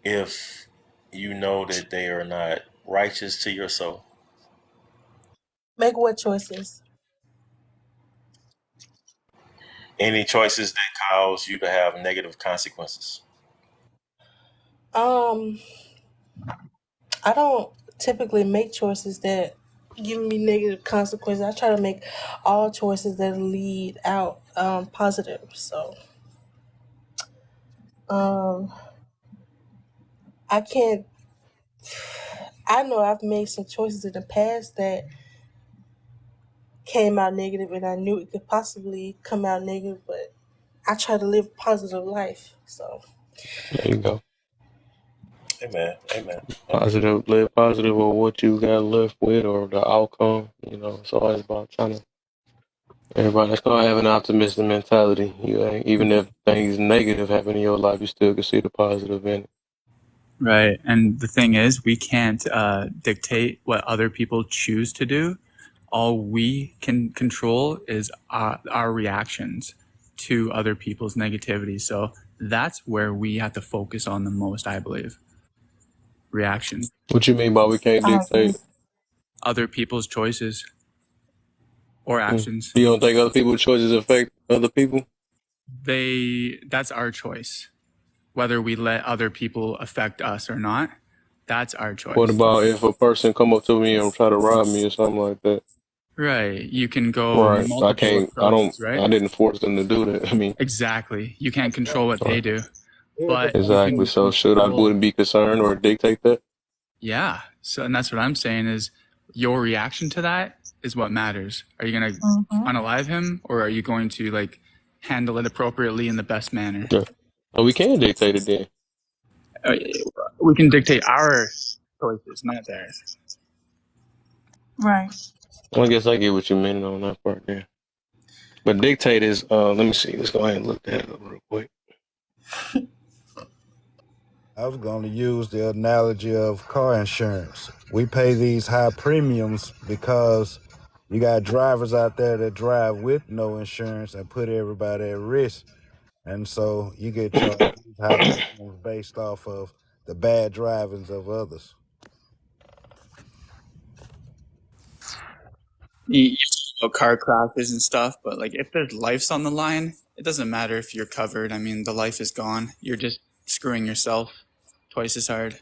if you know that they are not righteous to your soul? Make what choices? Any choices that cause you to have negative consequences? Um, I don't typically make choices that give me negative consequences. I try to make all choices that lead out positive. So um, I can't. I know I've made some choices in the past that came out negative, and I knew it could possibly come out negative, but I try to live a positive life. So There you go. Amen. Amen. Amen. Positive, live positive, or what you got left with, or the outcome. You know, it's always about trying to. Everybody, let's go have an optimistic mentality. Even if things negative happen in your life, you still can see the positive in it. Right. And the thing is, we can't dictate what other people choose to do. All we can control is our reactions to other people's negativity. So that's where we have to focus on the most, I believe. Reaction. What you mean by we can't I agree. dictate? Other people's choices or actions. You don't think other people's choices affect other people? That's our choice. Whether we let other people affect us or not, that's our What choice. about if a person come up to me and try to rob me or something like that? Right. You can go Right. I multiple can't. I don't. approaches, right? I didn't force them to do that. I mean, Exactly. You can't control what they right. do, but you Exactly. can So should I control. wouldn't be concerned or dictate that? Yeah. So, and that's what I'm saying is your reaction to that is what matters. Are you going to unalive him, or are you going to like handle it appropriately in the best manner? Yeah. So we can dictate it then. We can dictate our choices, not theirs. Right. Well, I guess I get what you meant on that part there. But dictate is. Let me see. Let's go ahead and look that up real quick. I was going to use the analogy of car insurance. We pay these high premiums because you got drivers out there that drive with no insurance and put everybody at risk. And so you get charged high premiums based off of the bad drivings of others. You talk about car crashes and stuff, but like if there's lives on the line, it doesn't matter if you're covered. I mean, the life is gone. You're just screwing yourself twice as hard.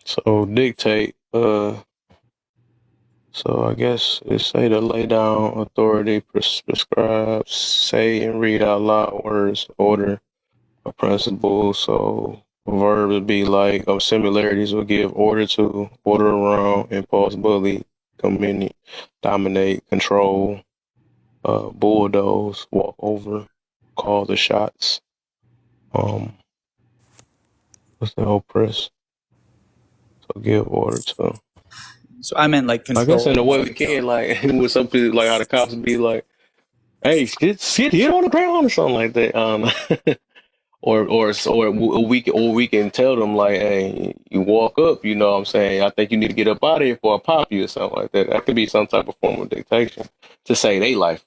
So dictate. So I guess it say to lay down authority, prescribe, say and read out loud words, order, a principle. So a verb would be like of similarities will give order to, order around, impulse, bully, communicate, dominate, control, bulldoze, walk over, call the shots. What's the oppress? So give order to. So I meant like I guess in control. a way we can, like with some people, like how the cops be like, "Hey, sit here on the ground" or something like that. Or we can tell them like, "Hey, you walk up, you know what I'm saying? I think you need to get up out of here before I pop you or something like that." That could be some type of form of dictation to save their life.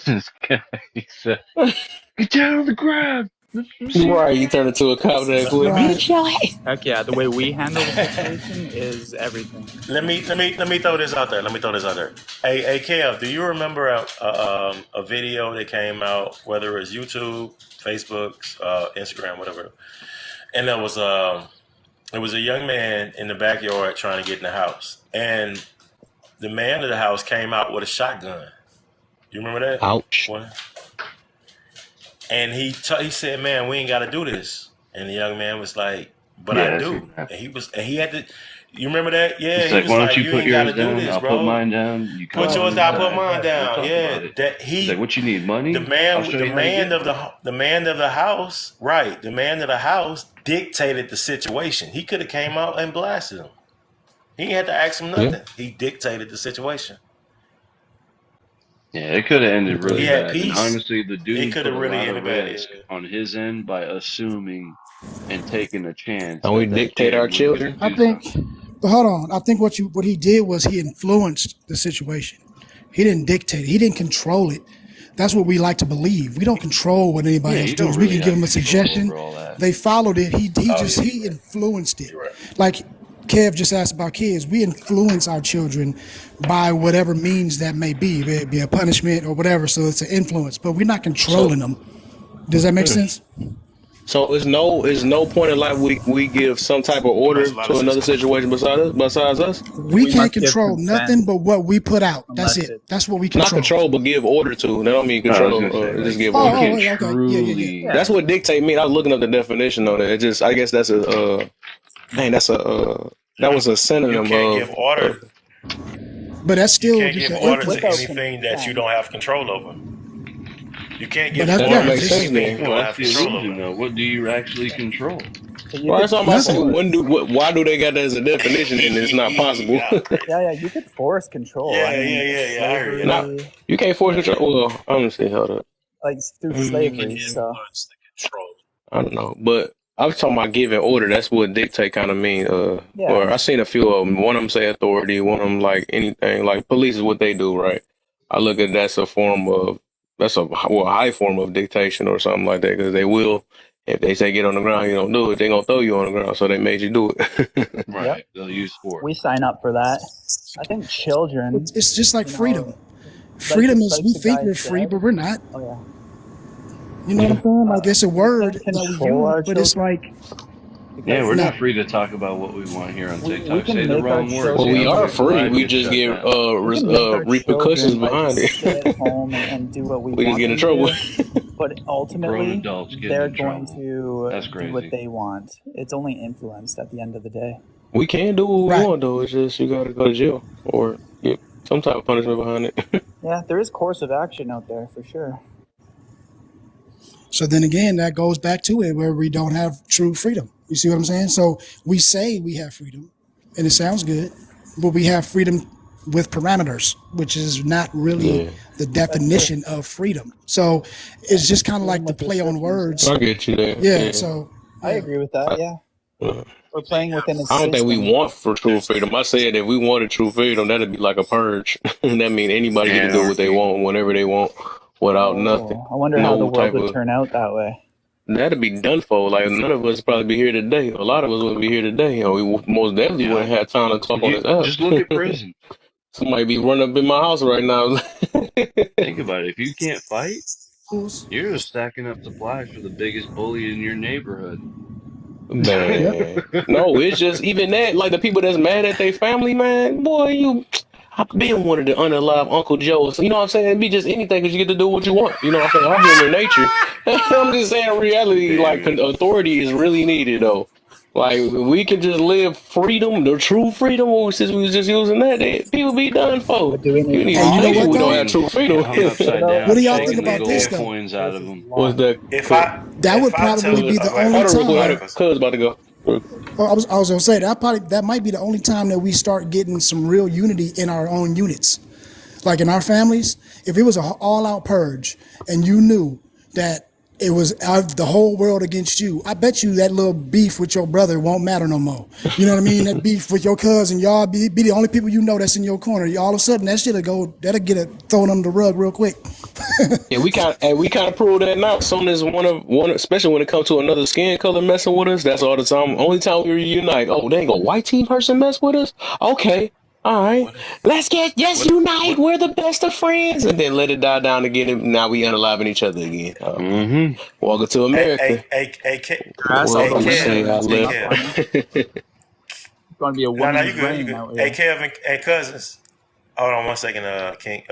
This guy, he said, "Get down on the ground." Right, you turn into a cop that quick. Right. Bitch, your ass. Heck yeah, the way we handle the situation is everything. Let me throw this out there. Hey, Kev, do you remember a video that came out, whether it's YouTube, Facebook, Instagram, whatever, and it was a young man in the backyard trying to get in the house, and the man of the house came out with a shotgun. You remember that? Ouch. One? And he said, "Man, we ain't got to do this." And the young man was like, "But I Yeah, I do." seen that. And he had to. You remember that? Yeah, He's he like, was "Why don't like, you "You put ain't got yours to do down? this, I'll put bro. mine down. You come Put on yours down, put inside. mine We'll down." talk Yeah, about it." that He's like, "What you need? Money? I'll show the you how to man get of money." the man of the house, right? The man of the house dictated the situation. He could have came out and blasted him. He ain't had to ask him Yeah. nothing. He dictated the situation. Yeah, it could have ended He really had bad. And peace. honestly, the It dude could put have a really lot of ended bad. risk on his end by assuming and taking a chance And we that that dictate kid our was going to children. I do think, something. but hold on. I think what he did was he influenced the situation. He didn't dictate it. He didn't control it. That's what we like to believe. We don't control what Yeah, anybody else you don't does. We really can give have them a control suggestion. over all that. They followed it. He Oh just yeah, he influenced it. you're right. Like Kev just asked about kids. We influence our children by whatever means that may be it be a punishment or whatever. So it's an influence, but we're not controlling So, them. Does that make sense? so it's no point in life we give some type of That makes order a lot of to sense. another situation besides us. We We can't must give control consent nothing but what we put out. That's unless it. it's That's what we Not control. control, but give order to. That don't mean No, I was going control. to say, Just like, give you order Oh, to. can okay, yeah, yeah, yeah. truly. That's what dictate mean. I was looking up the definition on it. It just, I guess that's dang, that was a You synonym can't give order. But that's You still can't just give an order to influence. Without anything that you consent. don't have control over. You can't But give that's that don't yeah, order make to sense just anything you then. Well, don't that's have the control illusion, over. though. What do you actually control? You Well, could that's all I say. Nothing. Why do they got that as a definition and it's not possible? Yeah, yeah, you could force control. I mean, I hear you Not now. slavery, you can't force control. Well, I'm gonna say hold up. like through Mm, You can slavery. So influence the control. I don't know, but I was talking about giving order. That's what dictate kind of mean. yeah, Or I seen a few of them. One of them say authority. One of them like anything. Like police is what they do, right? I look at that's a form of high form of dictation or something like that because they will. If they say get on the ground, you don't do it. They gonna throw you on the ground. So they made you do it. yep. Right. They'll use We force. sign up for that. I think children, It's just like you freedom. know, Freedom is like we the think guy we're free, said. but we're not. Oh yeah. You know what I'm saying? Like it's a We can't word that we control use, our but it's children like Yeah, because we're no. not free to talk about what we want here on we TikTok. can Say the make our wrong word. Well, See we how children are quick free. live We gets just shut get down. we can make our repercussions children like behind it. sit at home and do what we We just want get in them to trouble. do, but Grown ultimately adults getting they're in going trouble. to That's do what crazy. they want. It's only influenced at the end of the day. We can do what we Right. want though. It's just you got to go to jail or get some type of punishment behind it. Yeah, there is course of action out there for sure. So then again, that goes back to it where we don't have true freedom. You see what I'm saying? So we say we have freedom, and it sounds good, but we have freedom with parameters, which is not really Yeah, the That's true. definition of freedom. So it's just kind of Freedom like the with play on restrictions. Yeah, words. I get you there. Yeah. Yeah, So I yeah. agree with that. I, Yeah, uh, we're playing within a I don't think we system. want for true There's freedom. I said if we wanted true freedom, that'd be like a purge. That mean anybody get to do what they Anarchy. want whenever they want without nothing, Oh, I wonder how the no world type would of. turn out that way. That'd be done for. Like none of us probably be here today. A lot of us wouldn't be here today. You know, most definitely wouldn't Yep. have time to talk on You this app. just look at prison. Somebody be running up in my house right now. Think about it. If you can't fight, Rules. you're just stacking up supplies for the biggest bully in your neighborhood. Yep. Man, no, it's just even that. Like the people that's mad at their family, man. Boy, I've been one of the unalive Uncle Joes. You know what I'm saying? It'd be just anything because you get to do what you want. You know what I'm saying? Our human nature. I'm just saying, reality, like Dude. authority is really needed though. Like we can just live freedom, the true freedom. Since we was just using that, people be done for. But do we need You need Hey, to you know pay for what we I don't though? have mean, true get freedom. hung what upside about What down, do y'all think shaking the about this gold though? coins out of versus them. What's law? that? That would probably be Cause the wait, only hold on real quick. time. Cuz about to go. Well, I was gonna say that might be the only time that we start getting some real unity in our own units. Like in our families, if it was an all-out purge and you knew that it was the whole world against you, I bet you that little beef with your brother won't matter no more. You know what I mean? That beef with your cousin, y'all be the only people you know that's in your corner. All of a sudden, that'll get it thrown under the rug real quick. Yeah, we kind of prove that now. Soon as especially when it comes to another skin color messing with us, that's all the time. Only time we reunite. Oh, dang, a white team person mess with us. Okay, all right, what if let's what if unite. what We're the best of friends, and then let it die down again. And now we unaliving each other again. Mm-hmm. Welcome to a America. a a Grass Welcome always to greener say when I it's hey tough Kev. on you. left. It's going to be a No, woman's you rain good. out Hey here. Kevin, hey cousins. Hold on one second, King.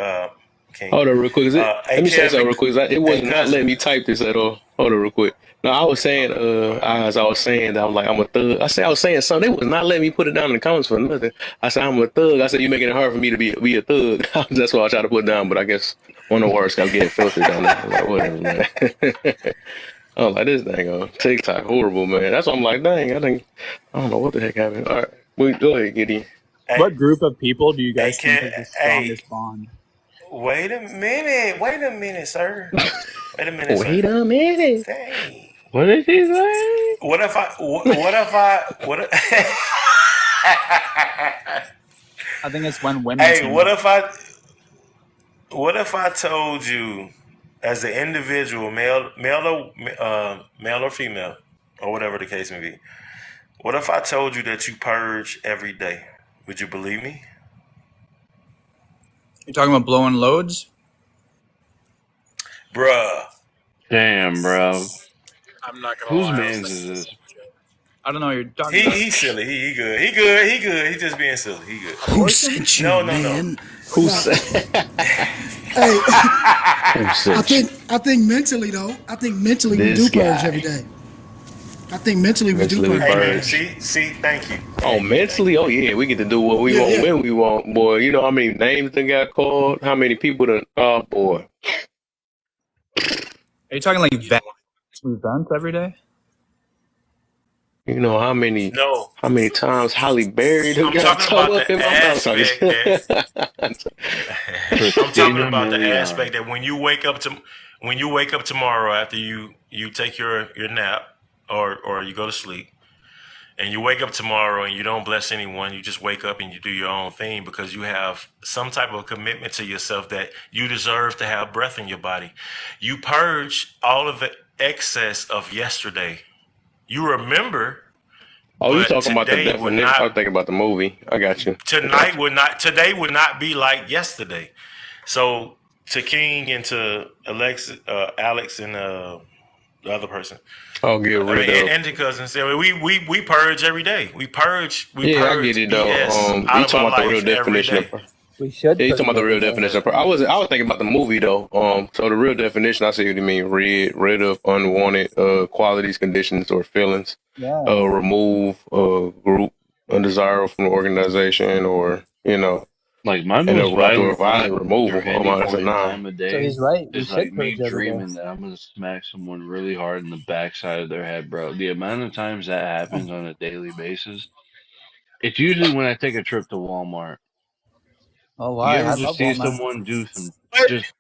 Hold on, real quick. Hey Let me say something Kevin, real quick. It hey was not cousin. letting me type this at all. Hold on, real quick. No, I was saying, Go ahead. as I was saying that I'm like, I'm a thug. I was saying something. They was not letting me put it down in the comments for nothing. I said, I'm a thug. I said, you're making it hard for me to be a thug. That's what I try to put down, but I guess one of the words kept getting filtered down there. I'm like, whatever, man. I was like, this thing on TikTok, horrible, man. That's why I'm like, dang, I don't know what the heck happened. All right, go ahead, Gideon. Hey, What group of people do you hey, guys think Kev, has the hey, strongest bond? wait a minute, sir. Wait a minute, sir. Wait a minute. Dang. What did he say? What if, I think it's when women hey, team up. what if I told you, as an individual, male or female, or whatever the case may be, what if I told you that you purge every day? Would you believe me? You're talking about blowing loads? Bruh. Damn, bro. I'm not gonna Whose lie, I was man's thinking is the this? same shit. I don't know what you're talking about. He's silly. He good. He good. He good. He just being silly. He good. Who Abortion? sent you, No, no, no. man? Who Nah, said? hey, Who I sent you? think I think mentally though, I think mentally we do This purge every guy. day. I think mentally we do Mentally we purge Hey every man, day. purge. see, thank you, Oh, thank you. mentally? Oh, yeah, we get to do what we Yeah, want yeah. when we want, boy. You know how many names that got called? How many people that, oh, boy. Are you talking like You know, events every day? You know No, how many times Holly Berry done I'm got talking toe about up the in my mouth? I'm aspect that talking. I'm talking Christina about the Milian. aspect that when you wake up tomorrow after you take your nap or you go to sleep and you wake up tomorrow and you don't bless anyone, you just wake up and you do your own thing because you have some type of commitment to yourself that you deserve to have breath in your body. You purge all of the excess of yesterday. You remember, Oh, you but talking about the today would definition? I was not thinking about the movie. I got you. I got tonight you. would not today would not be like yesterday. So to King and to Alex and the other person, I'll get I mean, rid of. and the cousins. I mean, we purge every day. We Yeah, I get purge it though. BS You out of talking our about the real life every definition of. day. We should Yeah, you purge talking about the real every day. definition of. I was thinking about the movie though. So the real definition, I see what you mean. Rid of unwanted qualities, conditions, or feelings. Yeah. Remove group undesirable from the organization, or Like my an most abrupt or violent violent fantasy or removal. Oh any my, that's a point in nine. time of So day he's right. We is like should me purge every day. dreaming that I'm gonna smack someone really hard in the backside of their head, bro. The amount of times that happens on a daily basis, it's usually when I take a trip to Walmart. Oh, You why? ever I just love see Walmart. someone do some Wait, just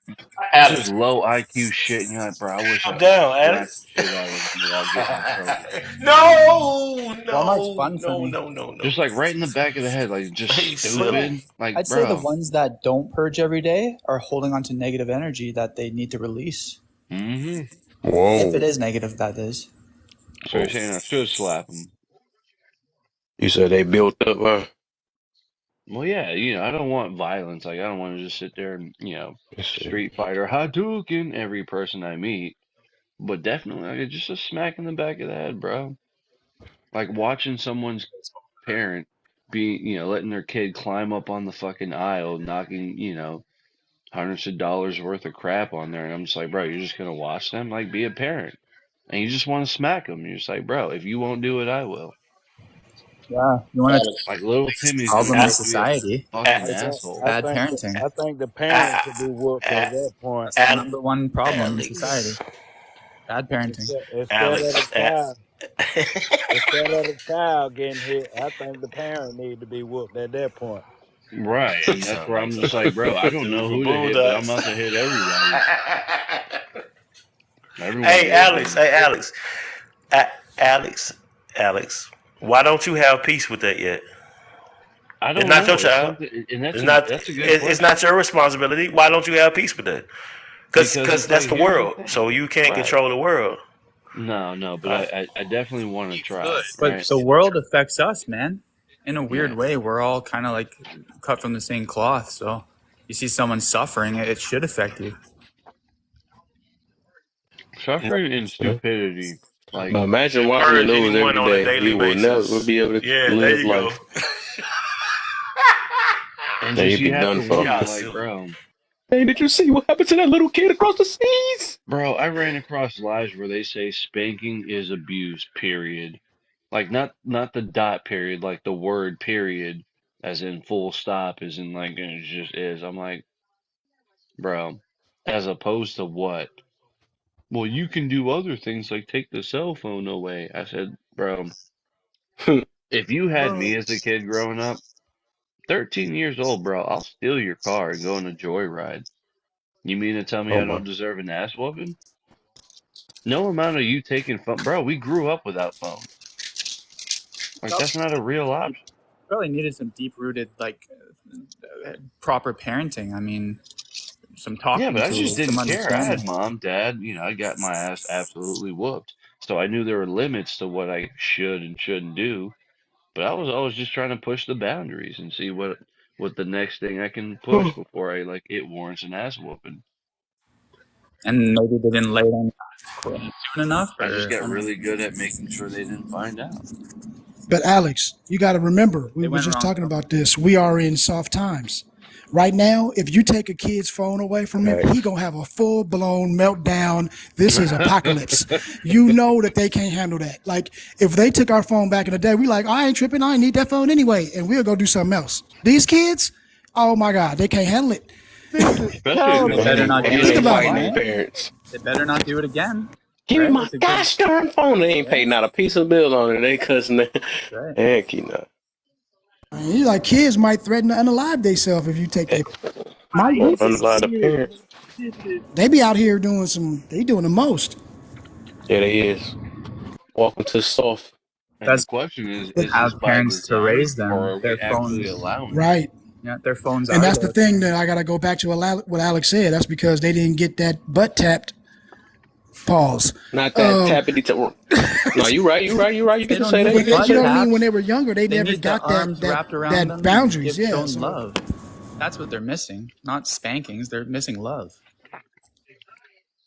just Alex, low IQ shit, and you're like, bro, I wish I calm could down, slap Alex. the shit out of them without getting in trouble. No, Walmart's no, fun for no, me. no, no, no. Just like right in the back of the head, like just He's silly. stupid. Like, I'd say the bro. ones that don't purge every day are holding on to negative energy that they need to release. Mm-hmm. If it Whoa. is negative, that is. So you're Whoa. saying I should slap them? You said they built up, huh? Well, yeah, I don't want violence. Like, I don't want to just sit there and, Let's see. Street Fighter Hadouken every person I meet. But definitely, like, just a smack in the back of the head, bro. Like watching someone's parent be, letting their kid climb up on the fucking aisle, knocking, hundreds of dollars worth of crap on there. And I'm just like, bro, you're just going to watch them? Like, be a parent. And you just want to smack them. You're just like, bro, if you won't do it, I will. Yeah. You want to Alex, take Like, little Timmy's going to problem in grow up to be a society. fucking Bad asshole. parenting. I think the parents should be A- whooped at that point. It's the number one problem in society. Alex, Bad parenting. Instead of the Alex. child, instead of the child getting hit, I think the parent need to be whooped at that point. Right. He And that's sound where like I'm some just like, bro, I don't know super who to hit, but I'm bulldogs. about to hit everybody. Everyone Hey, gets Alex. hit. Hey, Alex. Alex. Alex. Why don't you have peace with that yet? I It's don't not your know. It's child. something, and It's not. that's a good It's not question. your responsibility. Why don't you have peace with that? Because Because it's that's like, the here's the world. thing. So you can't Right. control the world. No, no, but I, I definitely want to try. But Right. the world affects us, man. In a weird Yeah. way, we're all kind of like cut from the same cloth. So you see someone suffering, it should affect you. Suffering and stupidity. Like, But imagine should watching the purge news anyone every on a day. daily You will never basis. be able to Yeah, there live you go. life. and Now just you'd be you have done to for. wonder, Y'all like, silly. Hey, did you see what happened to that little kid across the seas? bro, I ran across lives where they say spanking is abuse, period. Like, not the dot period, like the word period, as in full stop, as in like it just is. I'm like, bro, as opposed to what? Well, you can do other things like take the cell phone away. I said, bro, if you had me as a kid growing up, 13 years old, bro, I'll steal your car and go on a joyride. You mean to tell me Oh I my. don't deserve an ass whooping? No amount of you taking phone, bro. We grew up without phones. Like Probably that's not a real option. probably needed some deep rooted, like proper parenting. I mean, some Yeah, talking but I just tools, some didn't care. I had understanding. mom, dad. I got my ass absolutely whooped. So I knew there were limits to what I should and shouldn't do. But I was always just trying to push the boundaries and see what the next thing I can push before I like it warrants an ass whooping. And maybe they didn't lay it on soon enough, I just or got really good at making sure they didn't find out. But Alex, you got to remember, we they were went just wrong. talking about this. We are in soft times. Right now, if you take a kid's phone away from him, he Thanks. gonna have a full blown meltdown. This is apocalypse. You know that they can't handle that. Like if they took our phone back in the day, we like, I ain't tripping. I ain't need that phone anyway, and we'll go do something else. These kids, oh my God, they can't handle it. This is Especially if They it's terrible. better any not And do then it Think they again, about it, fighting man. their man. parents. They better not do it again. Give me right? my It's a good, gosh darn phone. They ain't yeah, paid not a piece of bill on it. They cussing that. that's right. Heck, you know. You like kids might threaten to unalive themselves if you take their. My Or youth, unalive the parents. they be out here doing some. They doing the most. Yeah, they is. Welcome to soft. And the That's question to is this have by parents to raise design or them. are we Their actually phones, allowing it? Right. yeah, their phones And are that's the their thing that I parents. got to go back to what Alex said. That's because they didn't get that butt tapped. Pause. Not that Um, tappity tap. No, you right. You right. You right. You They get to don't say that. need You when get they, to you butt say know what I that. mean? When taps. they were younger, they They never need the got that arms that wrapped around that them and boundaries. give Yeah. shown So love. That's what they're missing. Not spankings. They're missing love.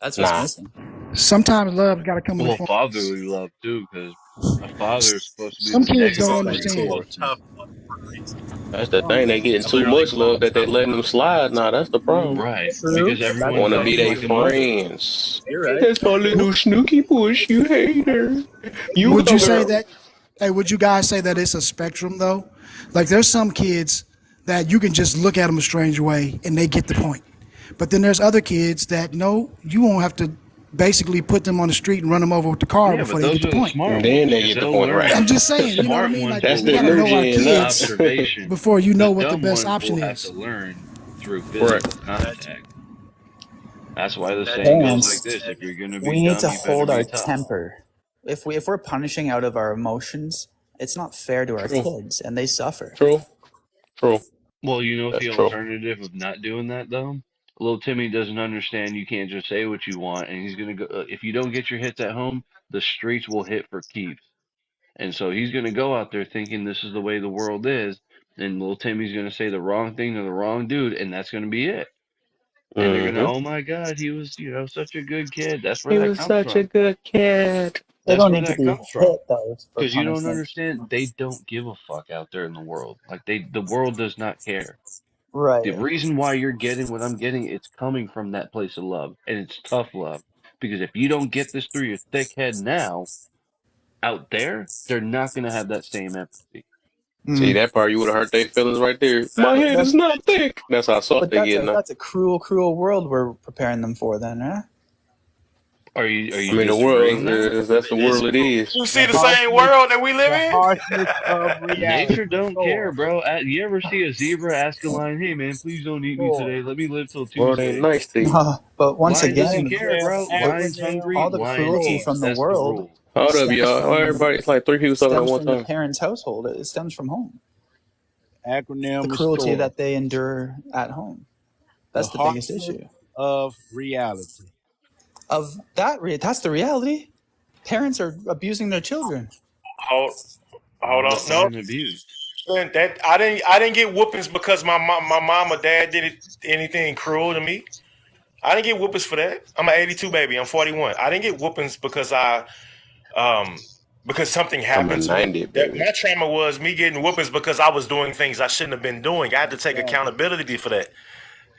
That's what's Nah. missing. sometimes love got to come in the Well, form. fatherly love too, because a father is supposed to be Some the kids negative don't It's thing also understand. towards a him. tough love for a reason. That's the thing. They getting too Literally much called love that they tough letting love. them slide. Nah, that's the problem. Right. True. Because That's everyone's Want to be acting their like a mother. friends. You're right. That's my little snooky push. You hater. You Would go, you say girl. that? Hey, would you guys say that it's a spectrum though? Like there's some kids that you can just look at them a strange way and they get the point. But then there's other kids that no, you won't have to basically put them on the street and run them over with the car Yeah, before but they get those the are the point. And smart then ones they because get the they'll point learn right. I'm it. just The saying, you know what I smart mean? ones Like That's will you the got to learn know our energy in through kids us. observation. before you The know what the dumb best ones option will have to is. learn through Right. physical contact. That's why the saying goes like Parents, this: if you're gonna be we need dumb, to you better hold be our tough. temper. If we're punishing out of our emotions, it's not fair to our True. kids, and they suffer. True. True. Well, you know what That's the true. alternative of not doing that though? Little Timmy doesn't understand you can't just say what you want, and he's gonna go. If you don't get your hits at home, the streets will hit for keeps. And so he's going to go out there thinking this is the way the world is. And little Timmy's going to say the wrong thing to the wrong dude. And that's going to be it. And they're going to, Mm-hmm. oh my God, he was, such a good kid. That's where He that was comes such a from. good kid. They That's don't where need to that be comes from. hit though for Because you don't punishment. understand, they don't give a fuck out there in the world. Like the world does not care. The Right. reason why you're getting what I'm getting, it's coming from that place of love. And it's tough love. Because if you don't get this through your thick head now, out there, they're not going to have that same empathy. See Mm. that part, you would have hurt their feelings right there. My But head is that's not thick. That's how soft but they that's get a now. that's a cruel, cruel world we're preparing them for. Then, huh? Are I you mean, the disagreeing world now? is that's the It is world it cruel. is. You see The the same harshness, world that we live the in? harshness of reality. Nature don't care, Soar, bro. You ever see a zebra ask a lion, "Hey man, please don't eat me soar. today. Let me live till World ain't Tuesday." nice to you. But once Lion doesn't again, care, Acronym, bro. Lion's hungry. all the Lion cruelty soar. from eats. the That's the world rule. Hold up, stems y'all. Why from everybody? It's like three people talking at stems one from the time. parents' household. It stems from home. The Acronym is cruelty STOR. that they endure at home. The That's the biggest harshness issue. of reality. That's the reality. Parents are abusing their children. Hold, hold I'll on. No, define abuse. that I didn't get whoopings because my mom or dad did anything cruel to me. I didn't get whoopings for that. I'm an 82 baby. I'm 41. I didn't get whoopings um because something I'm a happened to me. 90 That baby. my trauma was me getting whoopings because I was doing things I shouldn't have been doing. I had to take Exactly. accountability for that.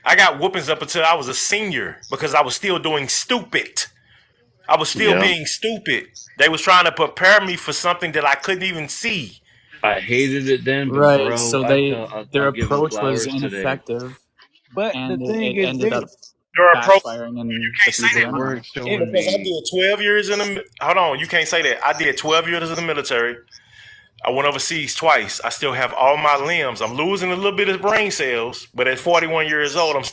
I got whoopings up until I was a senior because I was still doing stupid. I was still Yeah. being stupid. They was trying to prepare me for something that I couldn't even see. I hated it then, but Right. bro, So their I'll give them approach was flowers today. ineffective, But the and thing it is ended up this. Your approach, backfiring you in the can't say future that, It bro. anyway. worked showing It, Because I me. did 12 years in the. Hold on, you can't say that. I did 12 years in the military. I went overseas twice. I still have all my limbs. I'm losing a little bit of brain cells, but at 41 years old, I'm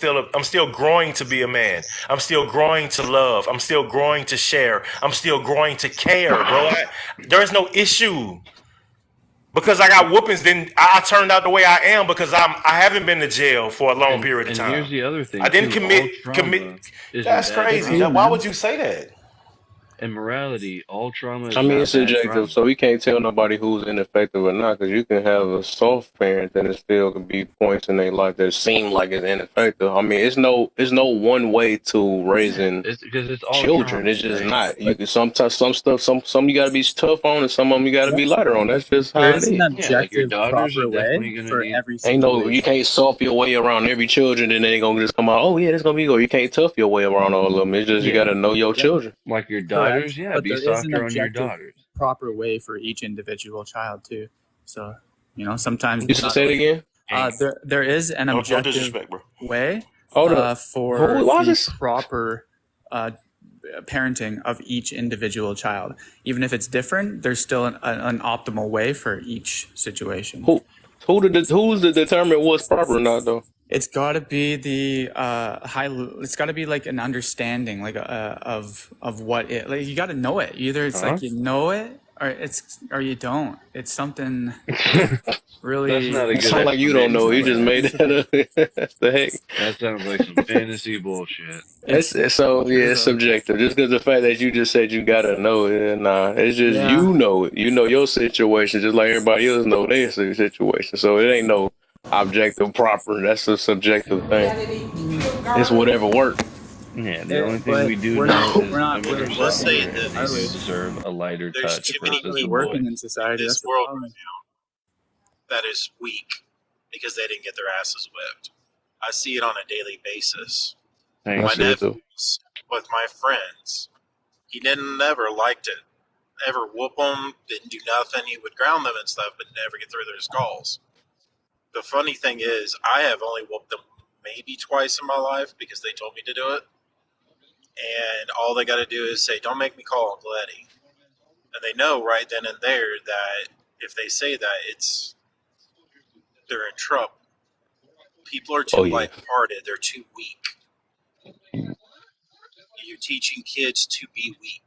still growing to be a man. I'm still growing to love. I'm still growing to share. I'm still growing to care, bro. There is no issue because I got whoopings. Then I turned out the way I am because I haven't been to jail for a long period of And time. here's the other I thing didn't too. All commit. trauma isn't That's bad Good for crazy. you, trauma. Why would man. you say that? In morality, all trauma I is mean, not it's bad subjective, trauma. so we can't tell nobody who's ineffective or not. Because you can have a soft parent, and it still can be points in their life that seem like it's ineffective. I mean, it's no one way to raising It's because it's all children. trauma, It's just right? not. You can sometimes some stuff, some you got to be tough on, and some of them you got to be lighter on. That's just There how it is an is. Yeah, like your objective, daughters are proper way definitely gonna for need. every Ain't no, you situation. can't soft your way around every children, and then they gonna just come out. Oh yeah, that's gonna be good. You can't tough your way around all of them. It's just you got Yeah, to know your Yep. children. like your Correct. daughters. Yeah, But be there is an softer on your objective, daughters. proper way for each individual child too. So, sometimes You should say it again. there is an No objective disrespect, bro. way Hold up. for Who? Why is the this? proper uh, parenting of each individual child. Even if it's different, there's still an optimal way for each situation. Who's to determine what's proper or not though? It's got to be the it's got to be like an understanding, like of what it, like you got to know it. Either it's like you know it, or you don't. It's something That's really. not a It good sound like you don't know. You just explanation. made that up. That's the heck. That sounds like some fantasy bullshit. It's so true yeah, it's though. subjective. Just because the fact that you just said you gotta know it, nah, it's just Yeah. you know it. You know your situation, just like everybody else know their situation. So it ain't no objective proper. That's a subjective thing. It's whatever work. Yeah, the only thing But we do we're know not is we're not some of really their Let's working, say similarities this: deserve a lighter there's touch too we're many not really versus a people working boy. in in society. this That's the world right problem. now that is weak because they didn't get their asses whipped. I see it on a daily basis. I Thank My see you. it too. nephews with my friends, he didn't never liked it. Ever whoop them, didn't do nothing. He would ground them and stuff, but never get through their skulls. The funny thing is, I have only whooped them maybe twice in my life because they told me to do it. And all they got to do is say, "Don't make me call Uncle Eddie." And they know right then and there that if they say that, they're in trouble. People are Oh too yeah. light-hearted. They're too weak. You're teaching kids to be weak.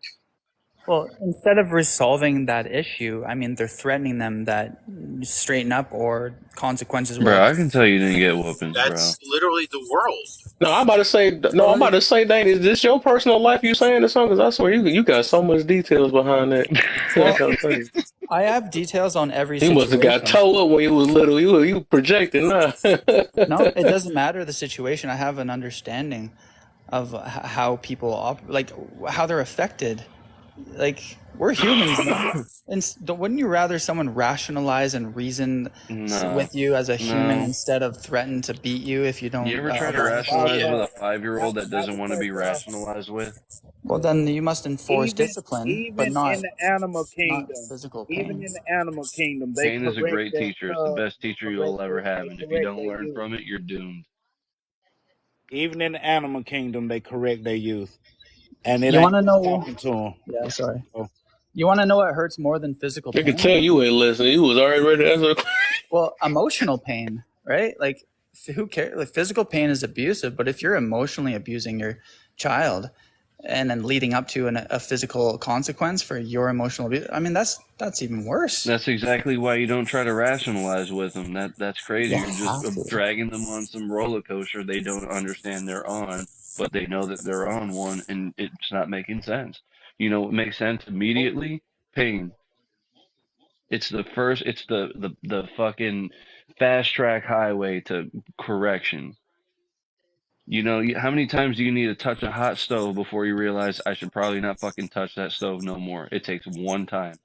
Well, instead of resolving that issue, I mean, they're threatening them that straighten up or consequences will. Bro, I can tell you didn't get whoopings, bro. That's literally the world. No, I'm about to say. No, I'm about to say, Dane, is this your personal life you saying this on? Because I swear you got so much details behind that. That's Well, what I'm saying. I have details on every You must have got situation. toe up when you was little. You projecting, nah. No, it doesn't matter the situation. I have an understanding of how people like how they're affected. Like we're humans, man. And wouldn't you rather someone rationalize and reason No, with you as a human no. instead of threaten to beat you if you You don't ever try to follow rationalize the with Yeah. a 5-year-old that Not to doesn't want to cut be you off. rationalized with? Well, then you must enforce Even discipline, but even not in the animal not kingdom, physical even pain. in the animal kingdom, they Pain is a correct great their teacher. It's the best teacher you'll ever have. they And if you correct don't their learn youth. from it, you're doomed. Even in the animal kingdom, they correct their youth, and it You ain't want to just know? talking to them. Yeah, sorry. So, You want to know what hurts more than physical They could pain? tell you ain't listening. You was already ready to answer. Well, emotional pain, right? Like, who cares? Like, physical pain is abusive, but if you're emotionally abusing your child and then leading up to a physical consequence for your emotional abuse, I mean, that's even worse. That's exactly why you don't try to rationalize with them. That's crazy. You You're just have to. dragging them on some roller coaster they don't understand they're on, but they know that they're on one, and it's not making sense. You know what makes sense immediately? Pain. It's the first. It's the fucking fast track highway to correction. You know, how many times do you need to touch a hot stove before you realize I should probably not fucking touch that stove no more? It takes one time.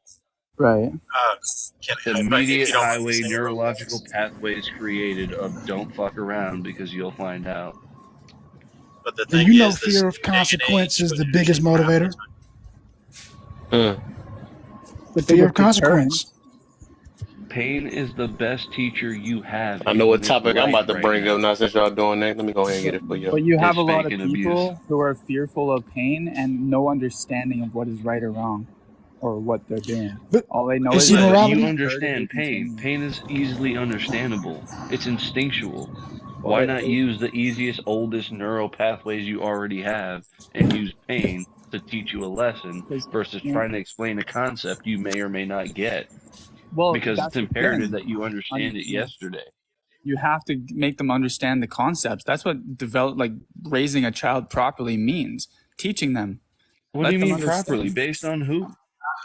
Right. Uh, can if Immediate you don't mind me highway saying real quick? neurological pathways created of don't fuck around because you'll find out. But the And thing you know, is, this fear of new day and consequence age, is when the you're biggest half the motivator. time, The The fear of deterrence. consequence. Pain is the best teacher you have I know in what this topic I'm life about to right bring up now. now since y'all doing that. Let me go ahead and get But, it for but y'all. you have Is a lot of spanking abuse. people who are fearful of pain and no understanding of what is right or wrong or what they're doing. But All they know you is see, that But they're you morality. being hurt if they understand pain. continue. Pain is easily understandable. It's instinctual. Well, Why not use the easiest, oldest neural pathways you already have and use pain to teach you a lesson because versus trying to explain a concept you may or may not get? well, Because it's that's the imperative thing. that you understand it Yeah. yesterday. You have to make them understand the concepts. That's what like raising a child properly means. Teaching them, What do let you them mean properly? understand Based on who?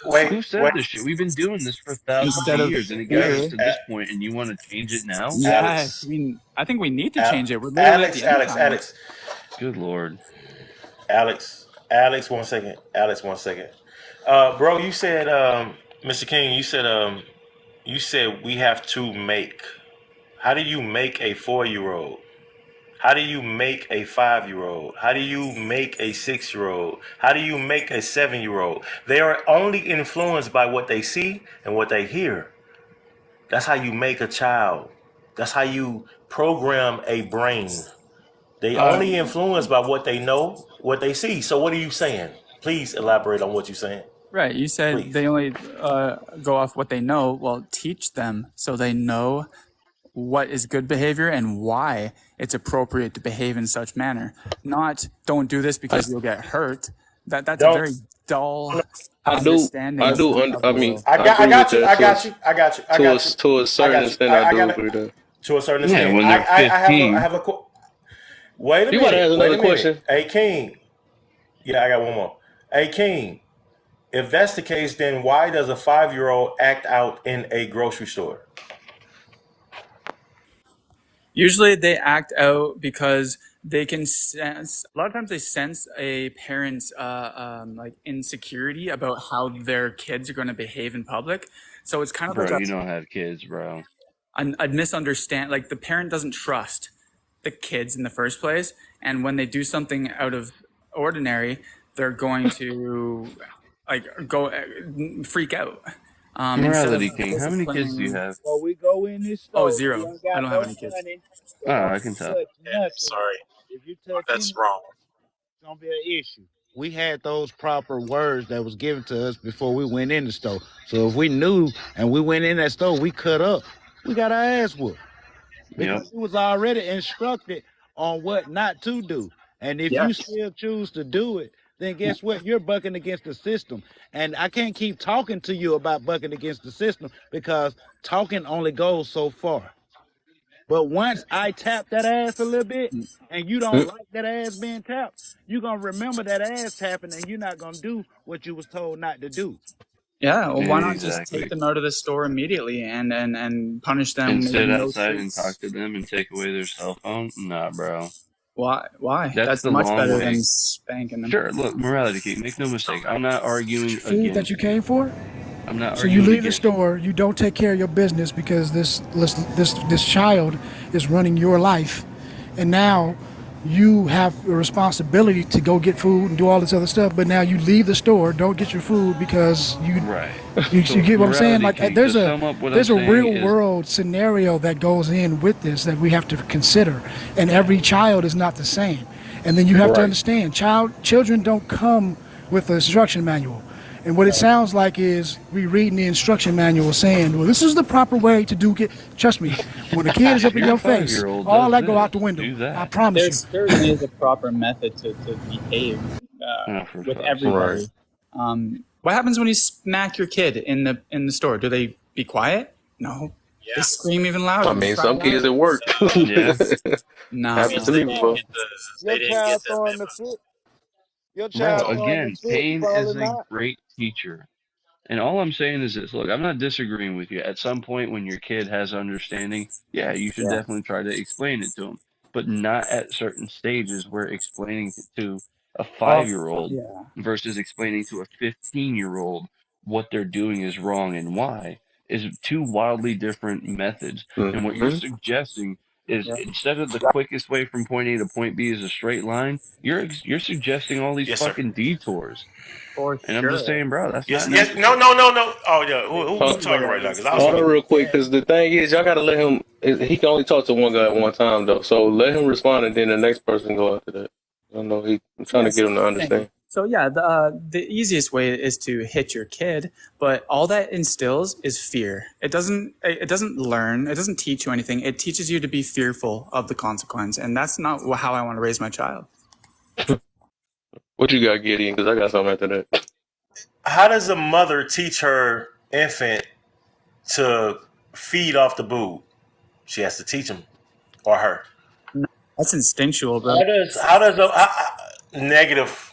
wait, Who wait, said this shit? We've been doing this for thousands of instead of years and it got us fear. to this point and you want to change it now? Yes, Alex, I think we need to change it. We're literally at Alex, the end Alex, times. Alex, Good lord. Alex. 1 second, Alex. 1 second. Bro, you said, Mr. King, you said we have to make. How do you make a 4-year-old? How do you make a 5-year-old? How do you make a 6-year-old? How do you make a 7-year-old? They are only influenced by what they see and what they hear. That's how you make a child. That's how you program a brain. They Uh, only influenced by what they know, what they see. So what are you saying? Please elaborate on what you're saying. Right. You said Please. they only go off what they know. Well, teach them so they know what is good behavior and why it's appropriate to behave in such manner. Not don't do this I, because you'll get hurt. That's a Don't. very dull I do, understanding I of do. of I the mean, world. I I agree with got you. that I got you. I got you. I got you. to a I certain got you. extent. I I do got it agree that. to a certain Yeah, extent. when they're I 15. have a wait a You want to minute. ask Wait another a minute. question? Hey King. Yeah, I got one more. Hey King. If that's the case, then why does a 5-year-old act out in a grocery store? Usually they act out because they can sense, a lot of times they sense a parent's like insecurity about how their kids are going to behave in public. So it's kind of Bro, like you don't have kids, bro. a misunderstand, like the parent doesn't trust the kids in the first place. And when they do something out of ordinary, they're going to like go freak out. Instead of Morality King, how many kids do you disciplining. have? So we go in this Oh, store. You zero. ain't I got don't have no any kids. money, so Ah, don't I can you tell. touch Yeah, nothing. sorry. If you touch That's anything, wrong. it's gonna be an issue. We had those proper words that was given to us before we went in the store. So if we knew and we went in that store, we cut up, we got our ass whooped Yep. because we was already instructed on what not to do. And if you Yes. still choose to do it, then guess what? You're bucking against the system. And I can't keep talking to you about bucking against the system because talking only goes so far. But once I tap that ass a little bit and you don't Mm, like that ass being tapped, you're going to remember that ass tapping and you're not going to do what you was told not to do. Yeah, well, why not just take Exactly. them out of the store immediately and punish them And with sit no outside and talk treats? to them and take away their cell phone? Nah, bro. Why? Why? That's That's the much long better way. than spanking them. Sure, look, Morality King, make no mistake. I'm not arguing Food that you against came for. I'm not So you arguing leave the against store, you don't take care of your business because this child is running your life, and now you have a responsibility to go get food and do all this other stuff. But now you leave the store, don't get your food because right. you So get what I'm saying? Morality Like King, to there's sum up what I'm a saying real is world scenario that goes in with this that we have to consider, and every child is not the same. And then you have to right. understand, children don't come with an instruction manual. And what it sounds like is we reading the instruction manual saying, well, this is the proper way to do it. Trust me, when a kid is up in your your face, 5-year-old all does that go this, out the window. do I that. promise There you. certainly is a proper method to behave Oh, for with fuck's sake. Right. everybody. What happens when you smack your kid in the store? Do they be quiet? No. They Yeah. scream even I louder. They mean, cry some kids louder. at work. Yeah. No, Happens no. to me Obviously, before. they Your didn't get child that throwing the memo. fit. Your Bro, child throwing the again, fit, pain probably is a not. great teacher. And all I'm saying is this, look, I'm not disagreeing with you. At some point when your kid has understanding, yeah, you should Yeah. definitely try to explain it to them, but not at certain stages where explaining it to a Well, 5-year-old yeah. versus explaining to a 15-year-old what they're doing is wrong and why is two wildly different methods. And what you're Hmm. suggesting is Yeah. instead of the quickest way from point A to point B is a straight line, you're suggesting all these Yes, sir. fucking detours. For And I'm just sure. saying, bro, that's not Yes, yes. No, necessary. no, no, no. Oh, yeah. The Who Hold, easy way talking I right now? would Because I was hold going on to say, get. real quick, because the thing is, y'all gotta let him. He can only talk to one guy at one time, though. So let him respond, and then the next person go after that. I don't know. I'm trying to yes. get him to understand. So yeah, the easiest way is to hit your kid, but all that instills is fear. It doesn't learn. It doesn't teach you anything. It teaches you to be fearful of the consequence, and that's not how I want to raise my child. What you got, Gideon? Because I got something after that. How does a mother teach her infant to feed off the boob? She has to teach him or her. No, that's instinctual, bro. How does negative?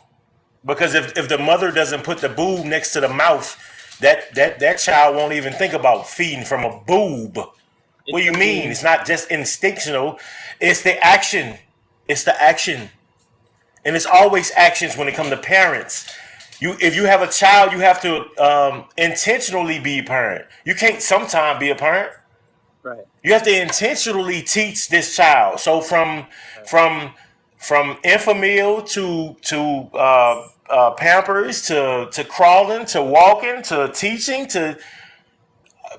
Because if the mother doesn't put the boob next to the mouth, that child won't even think about feeding from a boob. What It do you can mean? be. It's not just instinctual. It's the action. It's the action, and it's always actions when it comes to parents. If you have a child, you have to intentionally be a parent. You can't sometime be a parent. Right. You have to intentionally teach this child. So from from infamil to Pampers to crawling to walking to teaching to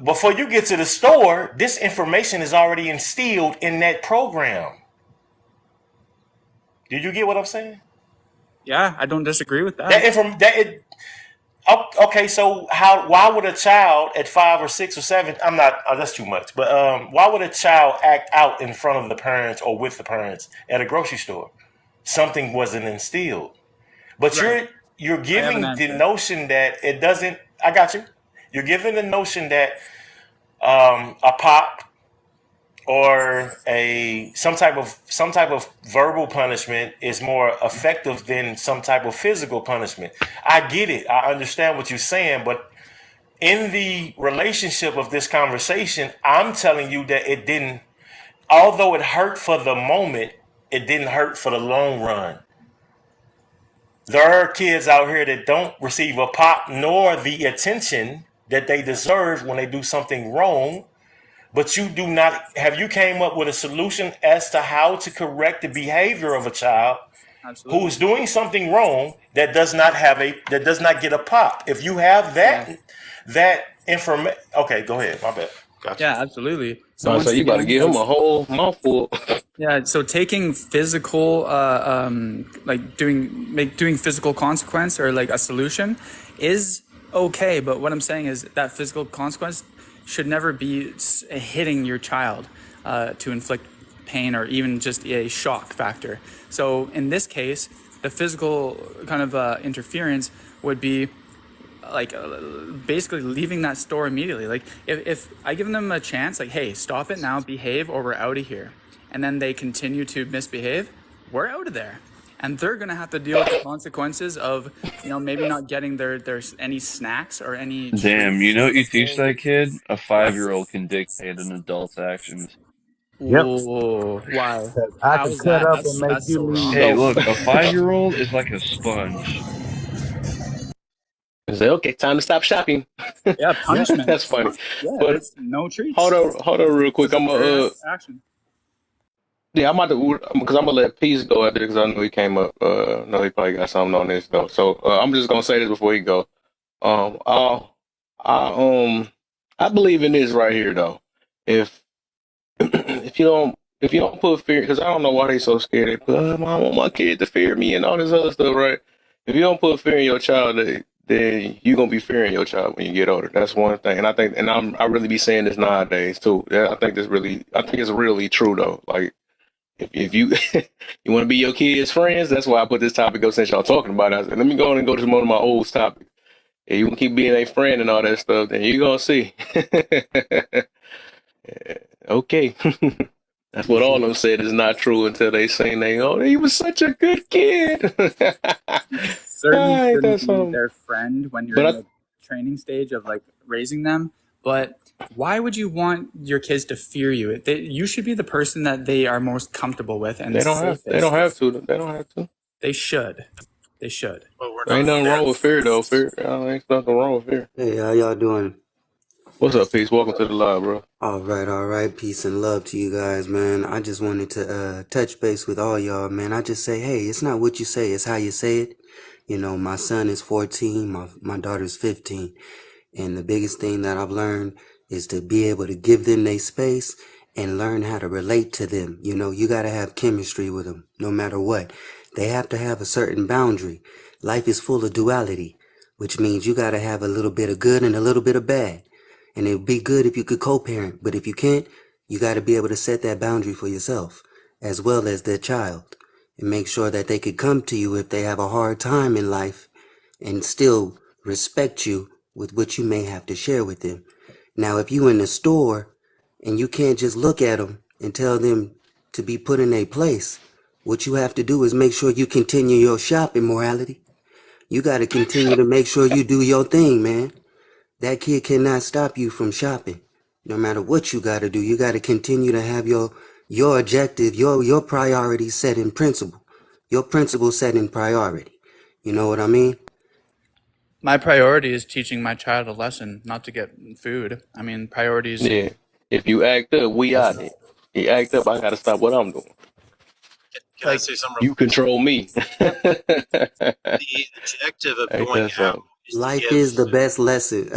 before you get to the store, this information is already instilled in that program. Did you get what I'm saying? Yeah, I don't disagree with That that. inform that it. Okay, so how? Why would a child at 5 or 6 or 7? I'm not. That's too much. But why would a child act out in front of the parents or with the parents at a grocery store? Something wasn't instilled. But Right. you're I have an giving the answer. notion that it doesn't. I got you. You're giving the notion that a pop or a some type of verbal punishment is more effective than some type of physical punishment. I get it. I understand what you're saying, but in the relationship of this conversation, I'm telling you that it didn't. Although it hurt for the moment, it didn't hurt for the long run. There are kids out here that don't receive a pop nor the attention that they deserve when they do something wrong. But you do not have you came up with a solution as to how to correct the behavior of a child who Absolutely. is doing something wrong that does not get a pop. If you have Yeah. that information, okay, go ahead. My bad. Gotcha. Yeah, absolutely. So I say once you about to again, give like, him a whole mouthful. yeah, so taking physical, like doing physical consequence or like a solution is okay. But what I'm saying is that physical consequence should never be hitting your child to inflict pain or even just a shock factor. So in this case, the physical kind of interference would be like basically leaving that store immediately. Like if I give them a chance, like, hey, stop it now, behave, or we're out of here, and then they continue to misbehave, we're out of there, and they're gonna have to deal with the consequences of maybe not getting their any snacks or any Damn, you treats know for what the you teach full. that kid? A Yeah. 5-year-old can dictate an adult's actions. Yep. Whoa, why? 'Cause I How can is cut that? up and make That's you so leave. wrong. Hey, So look, a 5-year-old is like a sponge. say, okay, time to stop shopping. Yeah, Yep. punishment. That's funny. Yeah, But that's no treats. hold on, real quick. I'm Disciplinary gonna action. yeah, I'm about to because I'm gonna let Peace go after because I know he came up. No, he probably got something on this though. So I'm just gonna say this before he go. Um, I I I believe in this right here though. If if you don't put fear, because I don't know why they so scared. They put, I want my kid to fear me and all this other stuff, right? If you don't put fear in your child, then you're gonna be fearing your child when you get older. That's one thing, and I think, and I really be saying this nowadays too. Yeah, I think it's really true though. Like if you you want to be your kids' friends, that's why I put this topic up since y'all talking about it. I said, let me go on and go to one of my old topics. If you can keep being a friend and all that stuff, then you're gonna see. Okay. That's what all of them said is not true until they seen he was such a good kid. You certainly Ain't shouldn't that be something? their friend when you're But in the training stage of like raising them. But why would you want your kids to fear you? You should be the person that they are most comfortable with and they don't safest. have to. They don't have to. They should. They should. But we're There ain't not nothing there. wrong with fear though. Fear, ain't nothing wrong with fear. Hey, how y'all doing? What's up, Peace? Welcome to the live, bro. All right. Peace and love to you guys, man. I just wanted to touch base with all y'all, man. I just say, hey, it's not what you say, it's how you say it. You know, my son is 14, my daughter's 15. And the biggest thing that I've learned is to be able to give them their space and learn how to relate to them. You know, you got to have chemistry with them no matter what. They have to have a certain boundary. Life is full of duality, which means you got to have a little bit of good and a little bit of bad. And it would be good if you could co-parent, but if you can't, you got to be able to set that boundary for yourself as well as their child and make sure that they could come to you if they have a hard time in life and still respect you with what you may have to share with them. Now, if you in the store and you can't just look at them and tell them to be put in a place, what you have to do is make sure you continue your shopping morality. You got to continue to make sure you do your thing, man. That kid cannot stop you from shopping. No matter what you got to do, you got to continue to have your objective, your priorities set in principle. Your principle set in priority. You know what I mean? My priority is teaching my child a lesson, not to get food. I mean, priorities. Yeah. If you act up, we out there. You act up, I gotta stop what I'm doing. Can I Like, say something real You control me. yep. The objective of Ain't going that out something? is to Life give. is the best lesson,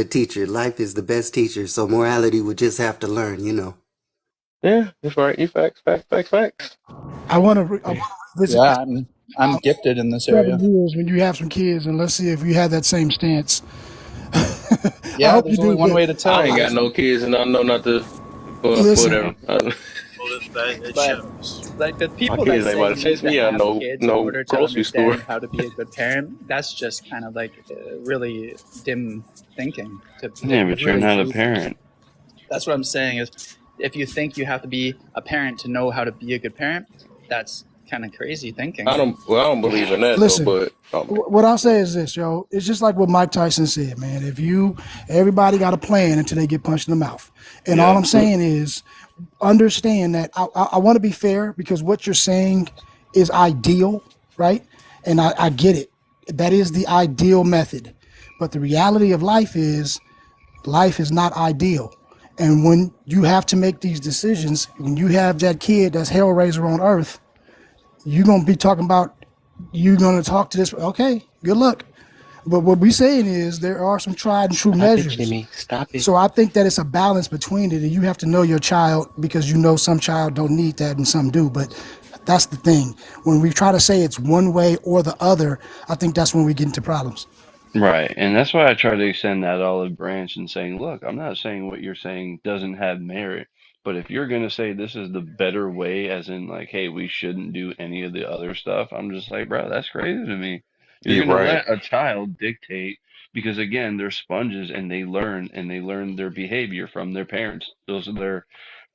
teacher. Life is the best teacher. So morality would just have to learn, you know. Yeah, that's right. You facts. I want to Yeah. revisit Yeah, that. I'm gifted in this area. 7 years when you have some kids, and let's see if you have that same stance. I Yeah, hope you there's only do, one but way to I tell. ain't got There's no kids, and I know not to. Well, listen. whatever. Well, it But shows. like the My people that kids ain't say about to you need chase to me out have no kids in no order to grocery store. understand how to be a good parent, that's just kind of like really dim thinking. To Yeah, like but you're really not a truly, parent. that's what I'm saying is, if you think you have to be a parent to know how to be a good parent, that's kind of crazy thinking. I don't believe in that though. Listen, But oh man, what I'll say is this, yo. It's just like what Mike Tyson said, man. Everybody got a plan until they get punched in the mouth. And all Yeah. I'm saying is, understand that I want to be fair because what you're saying is ideal, right? And I get it. That is the ideal method. But the reality of life is not ideal. And when you have to make these decisions, when you have that kid that's Hellraiser on Earth, you're gonna be talking about you're gonna talk to this. Okay, good luck. But what we're saying is there are some tried and true stop it, measures. Jimmy. Stop it. So I think that it's a balance between it, and you have to know your child because you know some child don't need that and some do. But that's the thing. When we try to say it's one way or the other, I think that's when we get into problems. Right. And that's why I try to extend that olive branch and saying, look, I'm not saying what you're saying doesn't have merit, but if you're going to say this is the better way, as in like, hey, we shouldn't do any of the other stuff, I'm just like, bro, that's crazy to me. You're You're going to right. let a child dictate because again, they're sponges and they learn their behavior from their parents. Those are their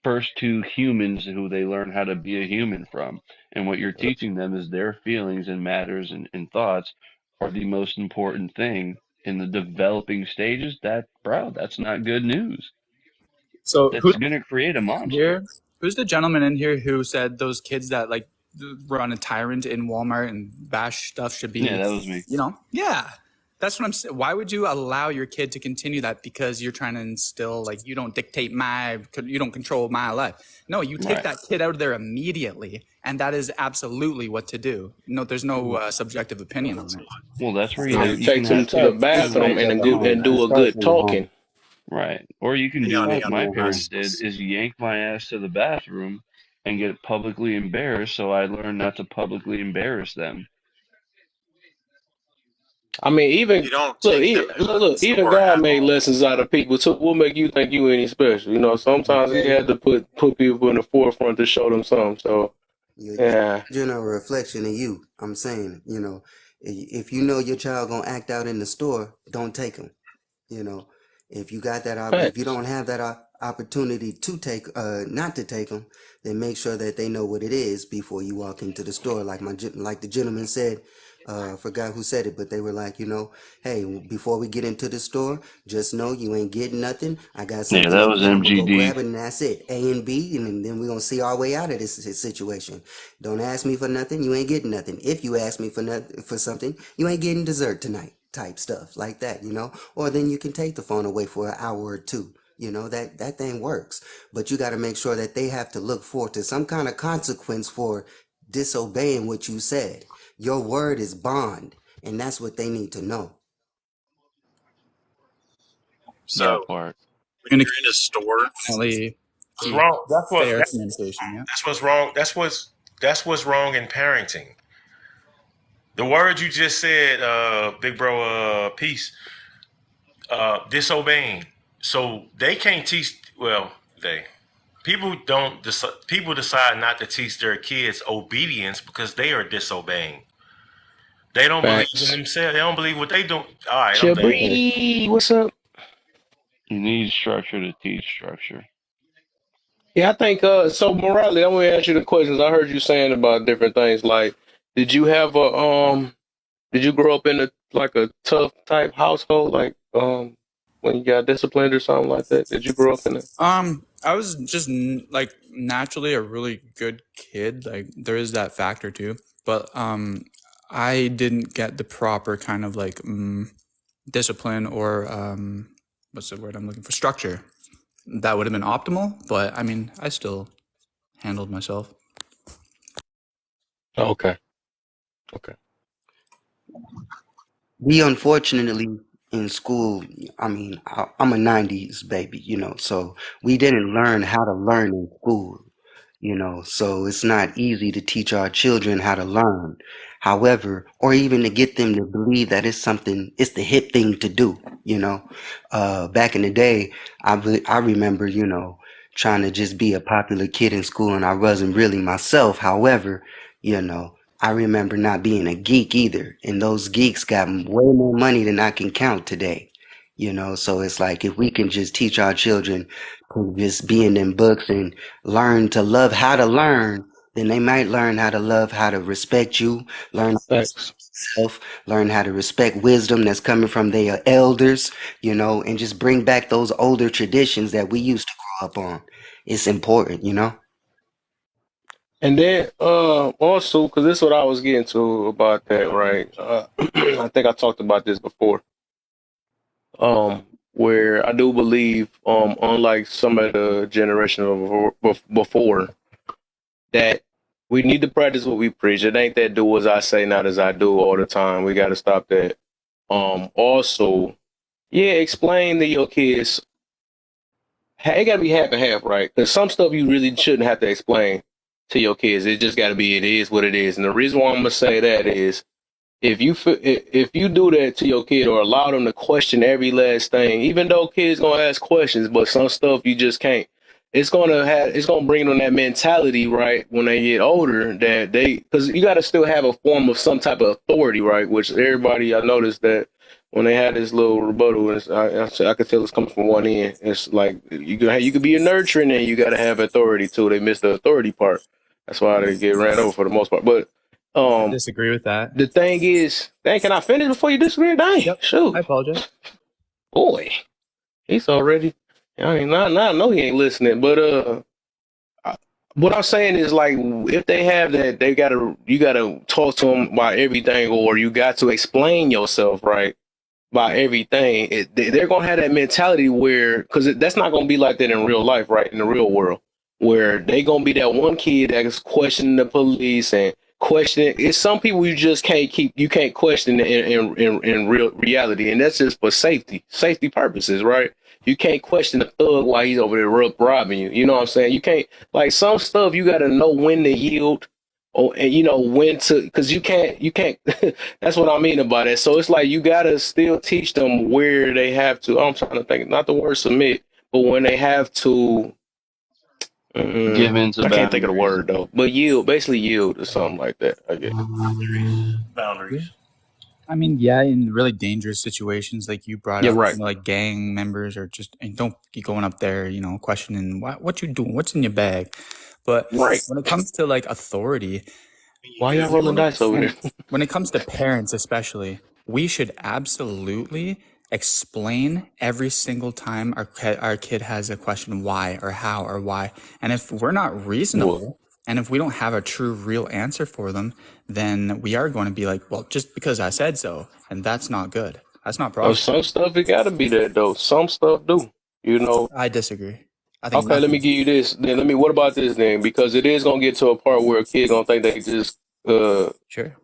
first two humans who they learn how to be a human from. And what you're teaching them is their feelings and matters and thoughts are the most important thing in the developing stages. That, bro, that's not good news. So That's going to create a monster. here, who's the gentleman in here who said those kids that like run a tyrant in Walmart and bash stuff should Yeah, be, that was me. yeah, that's what I'm saying. Why would you allow your kid to continue that because you're trying to instill like you don't dictate you don't control my life? No, you take Right. that kid out of there immediately, and that is absolutely what to do. No, there's no subjective opinion on it. Well, that's where Yeah, you take can them have It to the starts. It bathroom starts and at a the good home. and It do a starts good in the home. talking. right. Or you can It do starts like in my the home. parents did is yank my ass to the bathroom and get publicly embarrassed so I learned not to publicly embarrass them. I mean, You even don't take them to the even store God at made all. lessons out of people. So what make you think you any special? You know, sometimes He Okay. had to put people in the forefront to show them something. So Your yeah, children are a reflection of you. I'm saying, if you know your child gonna act out in the store, don't take them. You know, if you got that, if you facts. don't have that opportunity to take, not to take them, then make sure that they know what it is before you walk into the store. Like the gentleman said, I forgot who said it, but they were like, hey, before we get into the store, just know you ain't getting nothing. I got Yeah, something that over was here. I'm gonna go MGD. grab it, and that's it. A and B, and then we're gonna see our way out of this situation. Don't ask me for nothing. You ain't getting nothing. If you ask me for something, you ain't getting dessert tonight. Type stuff like that. Or then you can take the phone away for an hour or two. That thing works. But you got to make sure that they have to look forward to some kind of consequence for disobeying what you said. Your word is bond, and that's what they need to know. So That part. when you're in a store, Definitely what's keep wrong? fair communication. Yeah. That's what's wrong. That's what's wrong in parenting. The words you just said, big bro, peace, disobeying. So they can't teach. Well, they people don't. People decide not to teach their kids obedience because they are disobeying. They don't believe in Facts. themselves. They don't believe what they do. All right, I'm done. Jabri, what's up? You need structure to teach structure. Yeah, I think so morality, I'm gonna ask you the questions. I heard you saying about different things. Like, did you have a did you grow up in a like a tough type household, like when you got disciplined or something like that? Did you grow up in it? I was just like naturally a really good kid. Like there is that factor too, but I didn't get the proper kind of like discipline or what's the word I'm looking for? Structure. That would have been optimal, but I mean, I still handled myself. Okay. Okay. We unfortunately in school, I'm a 90s baby, so we didn't learn how to learn in school. So it's not easy to teach our children how to learn. However, or even to get them to believe that it's the hip thing to do, you know. Back in the day, I remember, trying to just be a popular kid in school, and I wasn't really myself. However, I remember not being a geek either, and those geeks got way more money than I can count today. So it's like if we can just teach our children to just be in them books and learn to love how to learn, then they might learn how to love how to respect you, learn how to respect Thanks. yourself, learn how to respect wisdom that's coming from their elders, and just bring back those older traditions that we used to grow up on. It's important. And then also, because this is what I was getting to about that, right? I think I talked about this before. Where I do believe, unlike some of the generation before, that we need to practice what we preach. It ain't that do as I say, not as I do all the time. We got to stop that. Also, yeah, explain to your kids. It got to be half and half, right? Because some stuff you really shouldn't have to explain to your kids. It just got to be. It is what it is. And the reason why I'm gonna say that is if you do that to your kid or allow them to question every last thing, even though kids gonna ask questions, but some stuff you just can't. It's gonna bring them that mentality, right, when they get older, that because you got to still have a form of some type of authority, right? Which everybody, I noticed that when they had this little rebuttal, I could tell it's coming from one end. It's like you could be a nurturing and you got to have authority too. They miss the authority part. That's why they get ran over for the most part. But I um, disagree with that. the thing is, dang, can I finish before you disagree? Dang, Yep. shoot, I apologize. boy, he's already. I mean, I know he ain't listening, but what I'm saying is like, if they have that, you gotta talk to them about everything, or you got to explain yourself, right? By everything, they're gonna have that mentality where, because that's not gonna be like that in real life, right? In the real world, where they gonna be that one kid that's questioning the police and questioning. It's some people you can't question in real reality, and that's just for safety purposes, right? You can't question a thug while he's over there robbing you. You know what I'm saying? You can't, like, some stuff you got to know when to yield, or and when to, because you can't that's what I mean about it. So it's like you gotta still teach them where they have to. I'm trying to think, not the word submit, but when they have to. Give into I can't think of the boundaries. word though, but basically yield or something like that. I guess. Yeah. Boundaries. I mean, yeah, in really dangerous situations, like you brought Yeah, up, right. like gang members, or just and don't be going up there, questioning what you doing, what's in your bag. But Right. when it comes to like authority, Why y'all rolling dice over there? and when it comes to parents, especially, we should absolutely explain every single time our kid has a question why or how or why. And if we're not Well, reasonable and if we don't have a true, real answer for them, then we are going to be like, well, just because I said so. And that's not good. That's not some progress. stuff it gotta be that though. Some stuff do. You know. I disagree. I think Okay, let me nothing. give you this. Then let me. What about this then? Because it is gonna get to a part where a kid gonna think they just Sure.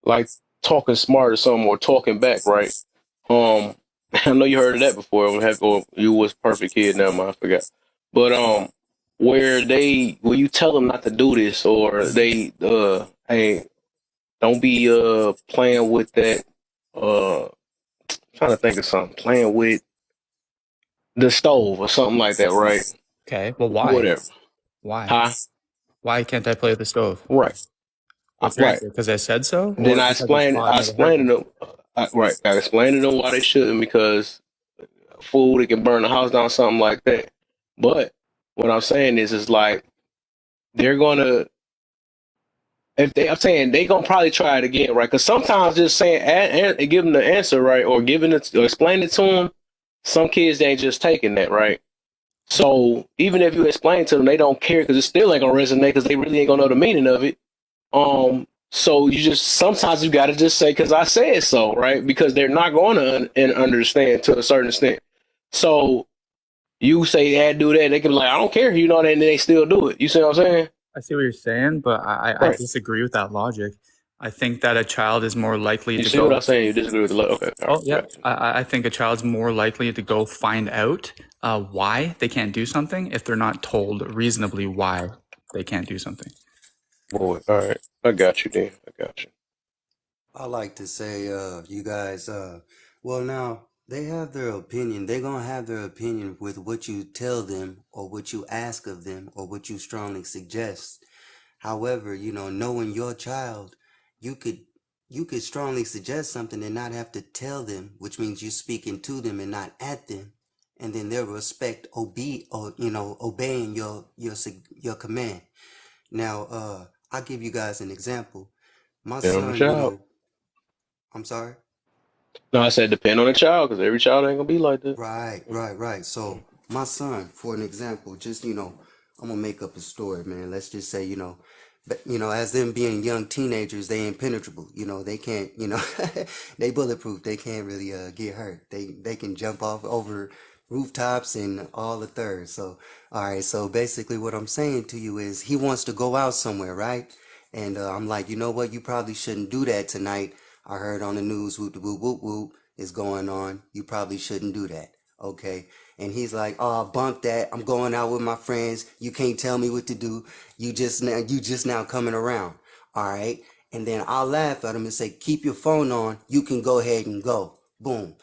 like talking smart or something, or talking back, right? Um, I know you heard of that before. When heck, or you was perfect kid. Now, I forgot. But where you tell them not to do this, or hey, don't be playing with that. Trying to think of something, playing with the stove or something like that, right? Okay. Well, why? Whatever. Why? Huh? Why can't I play with the stove? Right. What's your Right. answer? Because I said so, Then or because it's not I never hurt explained me? to them. Right. I explained to them why they shouldn't, because food, it can burn the house down, something like that. But what I'm saying is like they're gonna, I'm saying they gonna probably try it again, right? Because sometimes just saying and give them the answer, right, or giving it or explain it to them, some kids they ain't just taking that, right. So even if you explain to them, they don't care because it still ain't gonna resonate because they really ain't gonna know the meaning of it. So you just sometimes you gotta just say because I said so, right? Because they're not going to understand to a certain extent. So you say, "Yeah, do that." They can be like, "I don't care," and they still do it. You see what I'm saying? I see what you're saying, but I Right. disagree with that logic. I think that a child is more likely You to see what go. I'm saying? You disagree with the okay? All right, Oh, yeah. got you. I think a child's more likely to go find out why they can't do something if they're not told reasonably why they can't do something. Boy, all right, I got you, then. I got you. I like to say, you guys, well, now they have their opinion. They're gonna have their opinion with what you tell them, or what you ask of them, or what you strongly suggest. However, knowing your child, you could you could strongly suggest something and not have to tell them, which means you're speaking to them and not at them, and then they'll respect, or obeying your command. Now, I'll give you guys an example. My Depend on the son, child. I'm sorry. No, I said depend on the child because every child ain't gonna be like that. Right. So my son, for an example, just I'm gonna make up a story, man. Let's just say, but as them being young teenagers, they impenetrable. They can't, they bulletproof. They can't really get hurt. They can jump off over rooftops and all the thirds. So all right. So basically, what I'm saying to you is, he wants to go out somewhere, right? And I'm like, you know what? You probably shouldn't do that tonight. I heard on the news, whoop de whoop whoop whoop is going on. You probably shouldn't do that. Okay. And he's like, oh, bump that. I'm going out with my friends. You can't tell me what to do. You just now coming around. All right. And then I'll laugh at him and say, keep your phone on. You can go ahead and go. Boom.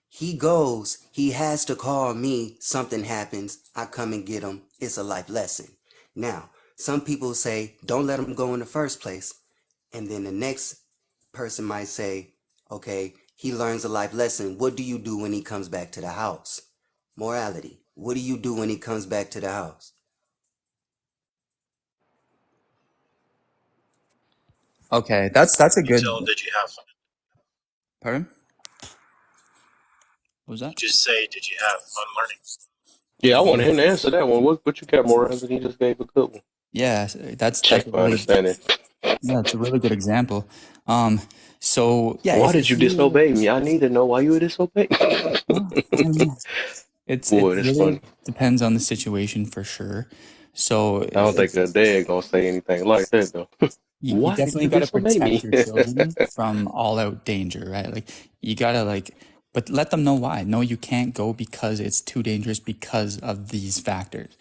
He goes, he has to call me. Something happens. I come and get him. It's a life lesson. Now, some people say, don't let him go in the first place. And then the next person might say, okay, he learns a life lesson. What do you do when he comes back to the house? Morality. What do you do when he comes back to the house? Okay, that's a You tell them good. that you have fun. Pardon? What was You that? just say, did you have fun learning? Yeah, I want him to answer that one. What you got, Morales? He just gave a good one. Yeah, that's Check a my really understanding. yeah, it's a really good example. Um, so yeah, Why did if you you disobey me? I need to know why you disobeyed. well, I mean, it Boy, that's really funny. depends on the situation for sure. So I don't think it's a dad gonna say anything like that though. you Why did definitely you got to disobey protect me? your children from all out danger, right? Like you gotta but let them know why. No, you can't go because it's too dangerous because of these factors.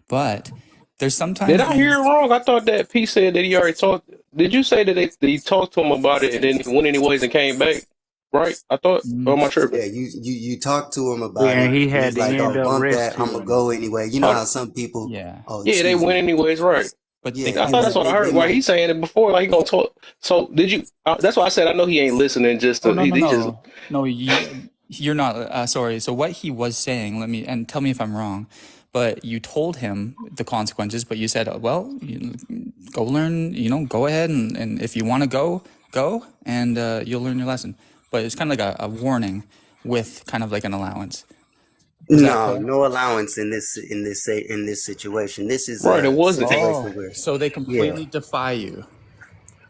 But there's Did sometimes I hear it wrong? I thought that P said that he already talked. Did you say that, that he talked to him about it and then he went anyways and came back? Right? I thought. Or am I tripping? Yeah, you talk to him about Yeah, it, he and had he's to like, end "Oh, up bump that! I'm gonna rescuing him. go anyway." You know Oh, how some people. yeah. Oh, yeah, they excuse went me. anyways, right? But Yeah, the I yeah, thought that's they what I they, heard. they Why might. he's saying it before? Like he gonna talk. So did you? That's why I said I know he ain't listening. Just oh to no no he just no no you're not sorry. So what he was saying, let me and tell me if I'm wrong. But you told him the consequences, but you said, well, go learn, go ahead and if you want to go and you'll learn your lesson. But it's kind of like a warning with kind of like an allowance. Was that No, fair? no allowance in this situation. This is right. It a wasn't. situation Oh, where, so they yeah, completely defy you.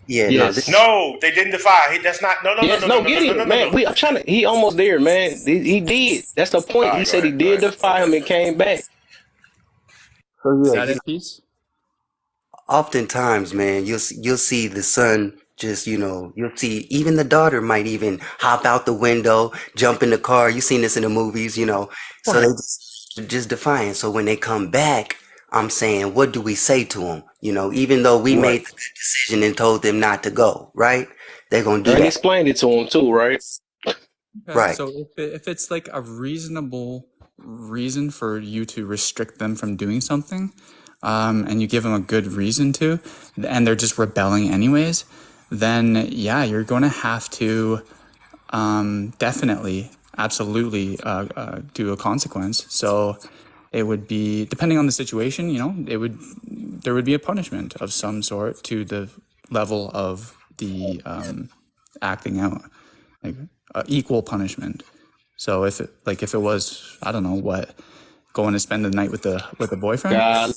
yeah, no, this. Yes. No, they didn't defy. That's not. No, no, no, Yes. no, no, No. no, Get no, no, no, him, no, man. no. I'm trying to. He almost there, man. He did. That's the All point. He right, go said he ahead, go did ahead, go defy ahead. him and came back. So Is yeah, that it, Peace? oftentimes, man, you'll see the son just, you'll see even the daughter might even hop out the window, jump in the car. You've seen this in the movies. So they Right. just defiant. So when they come back, I'm saying, what do we say to them? Even though we made Right. the good decision and told them not to go, right? They're gonna do And that, explained it to him too. Right. Okay, right? so if it's like a reasonable reason for you to restrict them from doing something, and you give them a good reason to, and they're just rebelling anyways, then yeah, you're going to have to definitely, absolutely do a consequence. So it would be depending on the situation. There would be a punishment of some sort to the level of the acting out, like equal punishment. So if it was, I don't know what, going to spend the night with the boyfriend. God.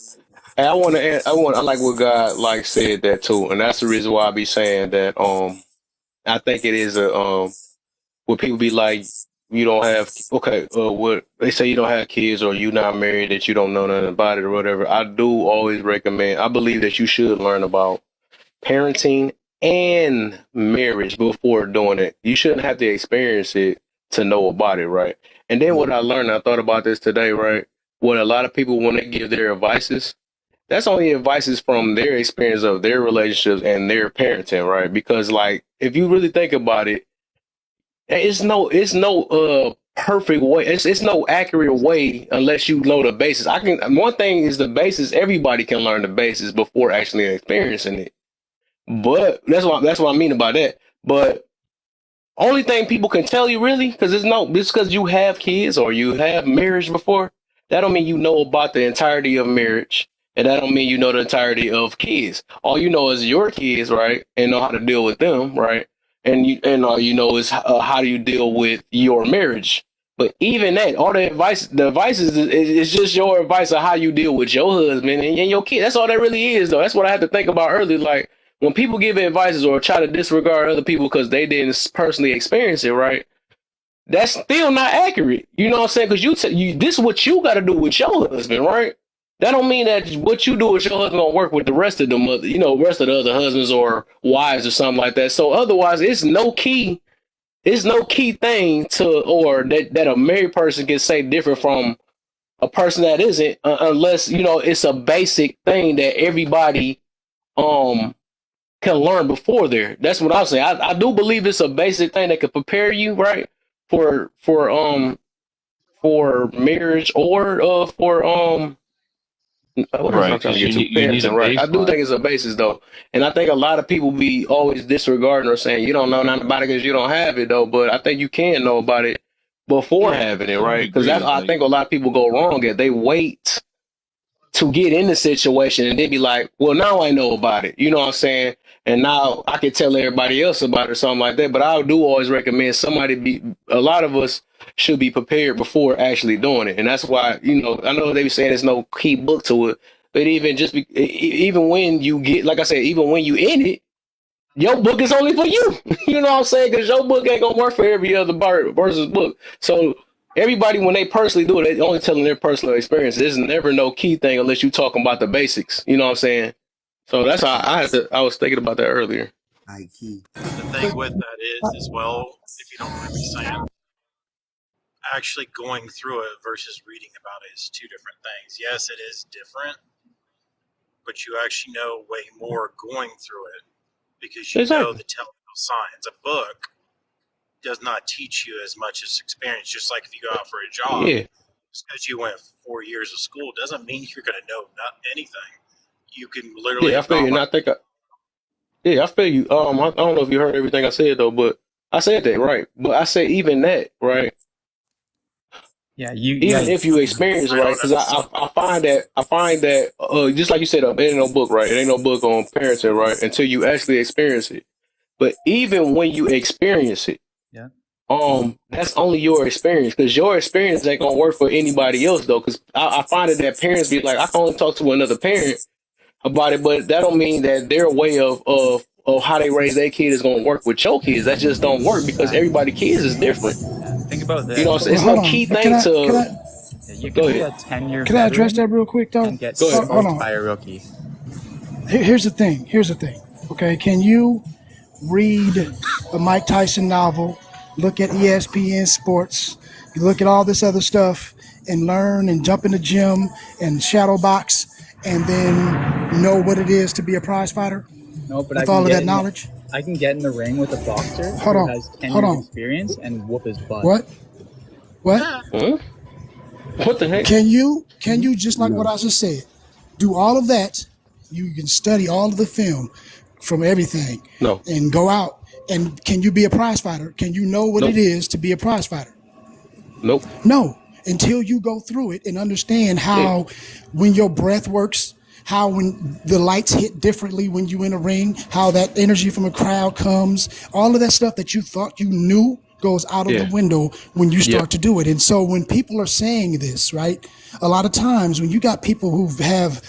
And I like what God like said that too, and that's the reason why I be saying that. I think it is a where people be like, you don't have okay, what they say you don't have kids or you not married that you don't know nothing about it or whatever. I do always recommend. I believe that you should learn about parenting and marriage before doing it. You shouldn't have to experience it to know about it, right? And then what I learned, I thought about this today, right? What a lot of people when they give their advices that's only advices from their experience of their relationships and their parenting, right? Because like if you really think about it, it's no perfect way. It's no accurate way unless you know the basis. I can one thing is the basis. Everybody can learn the basis before actually experiencing it. But that's what I mean about that. But only thing people can tell you really, because it's because you have kids or you have marriage before. That don't mean you know about the entirety of marriage, and that don't mean you know the entirety of kids. All you know is your kids, right, and know how to deal with them, right, and all you know is how do you deal with your marriage. But even that, all the advice is just your advice of how you deal with your husband and your kid. That's all that really is, though. That's what I had to think about earlier. Like when people give advices or try to disregard other people because they didn't personally experience it, right? That's still not accurate. You know what I'm saying? Because this is what you got to do with your husband, right? That don't mean that what you do with your husband gonna work with the rest of the mother, rest of the other husbands or wives or something like that. So otherwise, it's no key. It's no key thing or that a married person can say different from a person that isn't, unless it's a basic thing that everybody um can learn before there. That's what I'll say. I do believe it's a basic thing that can prepare you, right, for marriage or for what else I'm Right, trying to because get to? you need a Parenting, right? I do baseline. think it's a basis though, and I think a lot of people be always disregarding or saying you don't know nothing about it because you don't have it though. But I think you can know about it before Yeah, having it, I would right? Because agree. that's Is I like think a lot of people go wrong at they wait to get in the situation and they be like, well, now I know about it. You know what I'm saying? And now I can tell everybody else about it or something like that. But I do always recommend a lot of us should be prepared before actually doing it. And that's why, I know they be saying there's no key book to it, but even when you get, like I said, even when you in it, your book is only for you. You know what I'm saying? Because your book ain't gonna work for every other person's book. So everybody, when they personally do it, they only telling their personal experience. There's never no key thing unless you talking about the basics. You know what I'm saying? So that's how I was thinking about that earlier. I key. The thing with that is, as well, if you don't mind me saying, actually going through it versus reading about it is two different things. Yes, it is different, but you actually know way more going through it because you know Exactly. the telltale signs. A book does not teach you as much as experience. Just like if you go out for a job, Yeah. just because you went 4 years of school doesn't mean you're going to know anything. You can literally Yeah, I have feel you. gone And like, I feel you. I don't know if you heard everything I said though, but I said that right. But I say even that, right? Yeah, Even if you experience I right, don't because know. I find that just like you said, it ain't no book, right? It ain't no book on parenting, right? Until you actually experience it. But even when you experience it, yeah. that's only your experience because your experience ain't gonna work for anybody else though. Because I find it that parents be like, I can only talk to another parent about it, but that don't mean that their way of how they raise their kid is gonna work with your kids. That just don't work because everybody kids is different. Think about You know what I'm this. saying? Well, It's hold no on. key But can thing I can to I You go could be ahead. a 10-year can I address veteran that real quick though? and get Go ahead. Hold smoked on. by a rookie. Here's the thing. Here's the thing. Okay, can you read a Mike Tyson novel, look at ESPN Sports, you look at all this other stuff, and learn and jump in the gym and shadow box, and then know what it is to be a prize fighter No, but with all of that knowledge? I can get in the ring with a boxer Hold who on. has 10 Hold years on. experience and whoop his butt. What? What? Huh? What the heck? Can you just like what No. I just said, do all of that? You can study all of the film from everything No. and go out. And can you be a prize fighter? Can you know what it Nope. is to be a prize fighter? Nope. No, until you go through it and understand Yeah. how when your breath works, how when the lights hit differently when you in a ring, how that energy from a crowd comes, all of that stuff that you thought you knew goes out of the Yeah. window when you Yep. start to do it. And so when people are saying this, right, a lot of times when you got people who have,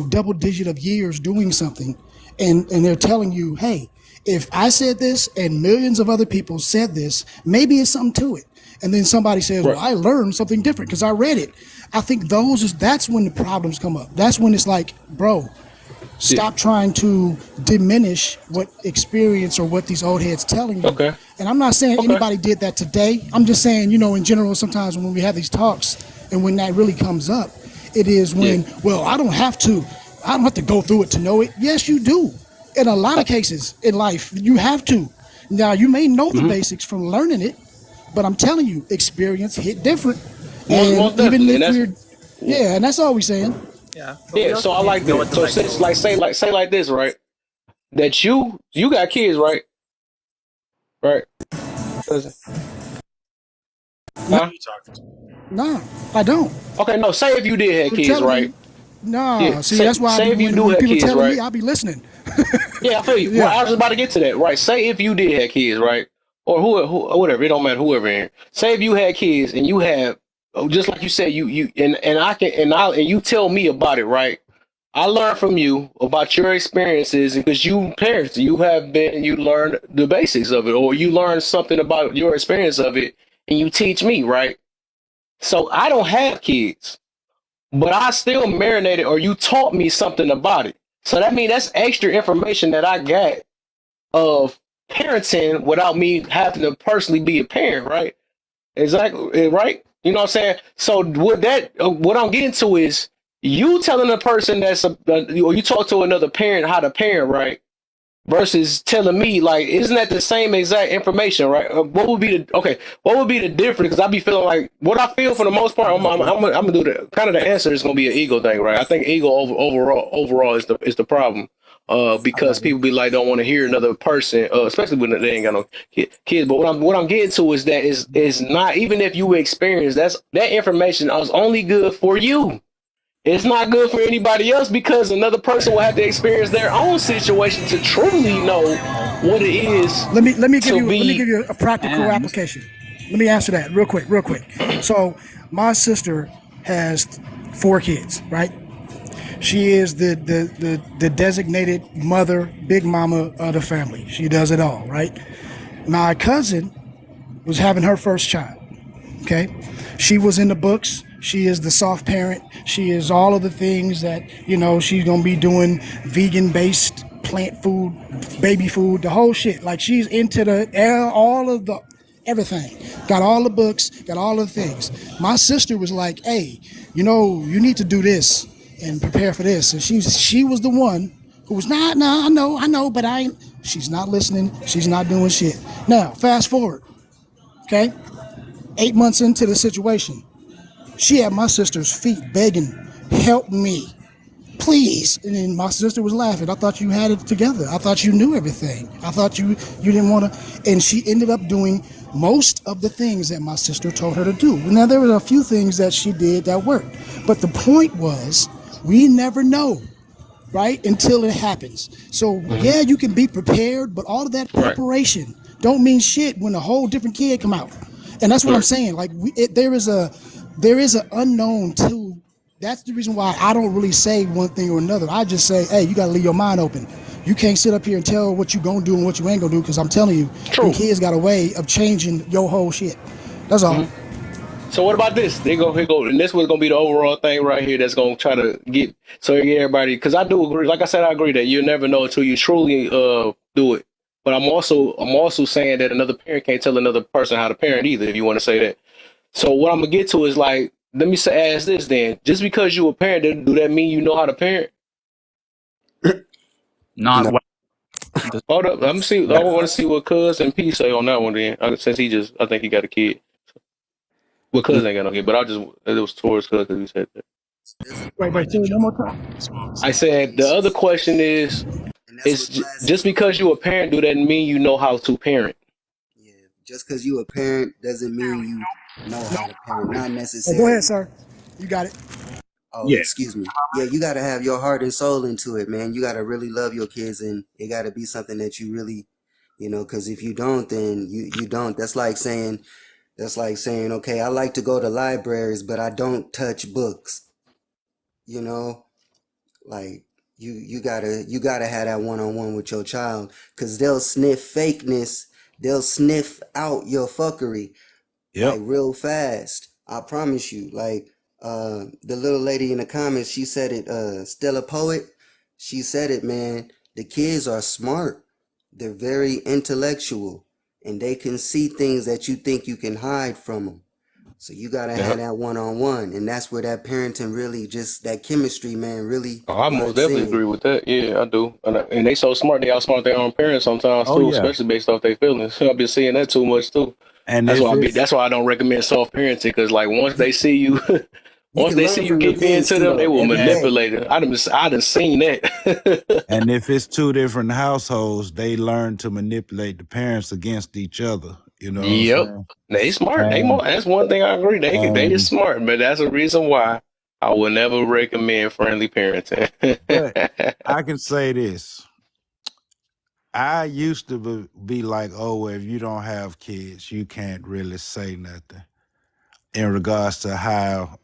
double digit of years doing something and they're telling you, hey, if I said this and millions of other people said this, maybe it's something to it. And then somebody says, well, Right. I learned something different because I read it. I think that's when the problems come up. That's when it's like, bro, Yeah. stop trying to diminish what experience or what these old heads telling you. Okay. And I'm not saying Okay. anybody did that today. I'm just saying, in general, sometimes when we have these talks and when that really comes up, it is Yeah. when, well, I don't have to. I don't have to go through it to know it. Yes, you do. In a lot of cases in life, you have to. Now, you may know the basics from learning it, but I'm telling you, experience hit different. And most even definitely, and if that's we're, yeah, and that's all we're saying. Yeah, but we yeah. So also I need to like know what that. the So like since goals are. say like this, right? That you got kids, right? Right? Cousin? No, Huh? you talking to? no, I don't. Okay, no. Say if you did have You're kids, telling right? me, Yeah. nah. See, Say that's why I say be if you do when have people kids, telling me, right? I be listening. Yeah, I feel you. Right, Yeah. I was about to get to that. Right. Say if you did have kids, right? Or who or whatever. It don't matter. Whoever in here. Say if you had kids and you have, oh, just like you said, you and I can and you tell me about it, right? I learned from you about your experiences because you parents, you have been, you learned the basics of it, or you learned something about your experience of it, and you teach me, right? So I don't have kids, but I still marinated, or you taught me something about it. So that means that's extra information that I got of parenting without me having to personally be a parent, right? Exactly, right? You know what I'm saying? So what that what I'm getting to is you telling a person or you talk to another parent how to parent, right? Versus telling me like, isn't that the same exact information, right? What would be the okay? What would be the difference? Because I be feeling like what I feel for the most part. I'm gonna do the kind of the answer is gonna be an ego thing, right? I think ego overall is the problem. I got Because you. people be like don't want to hear another person, especially when they ain't got no kids. But what I'm getting to is that is not even if you experience that information is only good for you. It's not good for anybody else because another person will have to experience their own situation to truly know what it is to Let me give be. you a practical And application. Let me answer that real quick. So my sister has 4 kids, right? She is the designated mother, big mama of the family. She does it all, right? My cousin was having her first child. Okay, she was in the books. She is the soft parent. She is all of the things that she's gonna be doing, vegan based plant food, baby food, the whole shit. Like she's into all of the everything. Got all the books, got all the things. My sister was like, "Hey, you need to do this and prepare for this." And she was the one who was nah, I know, but I ain't. She's not listening. She's not doing shit. Now, fast forward. Okay, 8 months into the situation, she had my sister's feet begging, "Help me, please." And then my sister was laughing. "I thought you had it together. I thought you knew everything. I thought you didn't want to." And she ended up doing most of the things that my sister told her to do. Now there were a few things that she did that worked, but the point was, we never know, right, until it happens. So Mhm. yeah, you can be prepared, but all of that Right, preparation don't mean shit when a whole different kid come out. And that's what I'm right. saying. Like there is an unknown to. That's the reason why I don't really say one thing or another. I just say, hey, you gotta leave your mind open. You can't sit up here and tell what you gonna do and what you ain't gonna do, because I'm telling you, them True. kids got a way of changing your whole shit. That's all. Mhm. So what about this? Here go, and this was gonna be the overall thing right here. That's gonna try to get everybody. Because I do agree. Like I said, I agree that you never know until you truly do it. But I'm also saying that another parent can't tell another person how to parent either. If you want to say that. So what I'm gonna get to is like, let me say, ask this then. Just because you a parent, do that mean you know how to parent? not No. what. Hold up, let me see. I want to see what Cuz and P say on that one. Then, since I think he got a kid. Well, Cuz ain't got no kid, but it was towards Cuz because he said that. There's a Wait, Might say it just one more time. small I second. said the other question and that's is what classes just are for. because you a parent, do that mean you know how to parent? Yeah, just because you a parent doesn't mean you know how to parent. Not Oh, go ahead, necessarily. sir. You got it. Oh, Yeah. excuse me. Yeah, you got to have your heart and soul into it, man. You got to really love your kids, and it got to be something that you really, because if you don't, then you don't. That's like saying, okay, I like to go to libraries, but I don't touch books. You know, like you gotta have that one on one with your child, cause they'll sniff fakeness. They'll sniff out your fuckery like Yep. real fast. I promise you. Like the little lady in the comments, she said it, Stella Poet, she said it, man. The kids are smart. They're very intellectual and they can see things that you think you can hide from them. So you gotta have Yep. that one-on-one, and that's where that parenting really just that chemistry, man, really Oh, I most locks definitely in. agree with that. Yeah, I do. And they so smart, they outsmart their own parents sometimes Oh too, yeah. especially based off their feelings. I've been seeing that too much too. And That's if why it's that's why I don't recommend soft parenting because like once they see you, You once can they learn see you from your give in kids to too, them, they though, will every and day. manipulate it. I done seen that. and if it's two different households, they learn to manipulate the parents against each other. You know what I'm Yep, saying? they smart. And That's one thing I agree. They is and smart, but that's a reason why I will never recommend friendly parenting. but I can say this. I used to be like, oh, well, if you don't have kids, you can't really say nothing in regards to how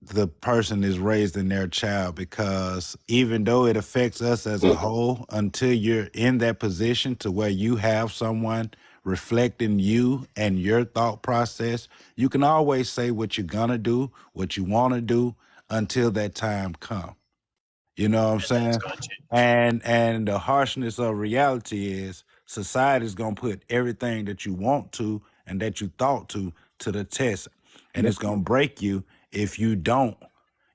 the person is raising their child, because even though it affects us as a whole, until you're in that position to where you have someone reflecting you and your thought process, you can always say what you're gonna do, what you want to do until that time comes. You know what I'm And that's saying? gonna change. And the harshness of reality is society's gonna put everything that you want to and that you thought to the test. And Yep. it's gonna break you if you don't,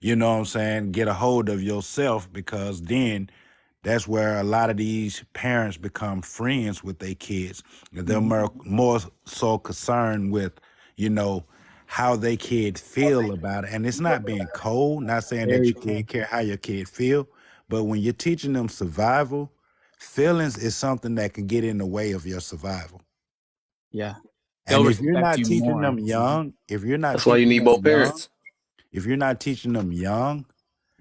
you know what I'm saying, get a hold of yourself, because then that's where a lot of these parents become friends with their kids. They're Mhm. more so concerned with, you know, how they kid feel about it. And it's not being cold, not saying that Very you true. can't care how your kid feel, but when you're teaching them survival, feelings is something that can get in the way of your survival. Yeah. And They'll if you're respect not you teaching more. them young, if you're not That's why you teaching need them both young, parents. if you're not teaching them young,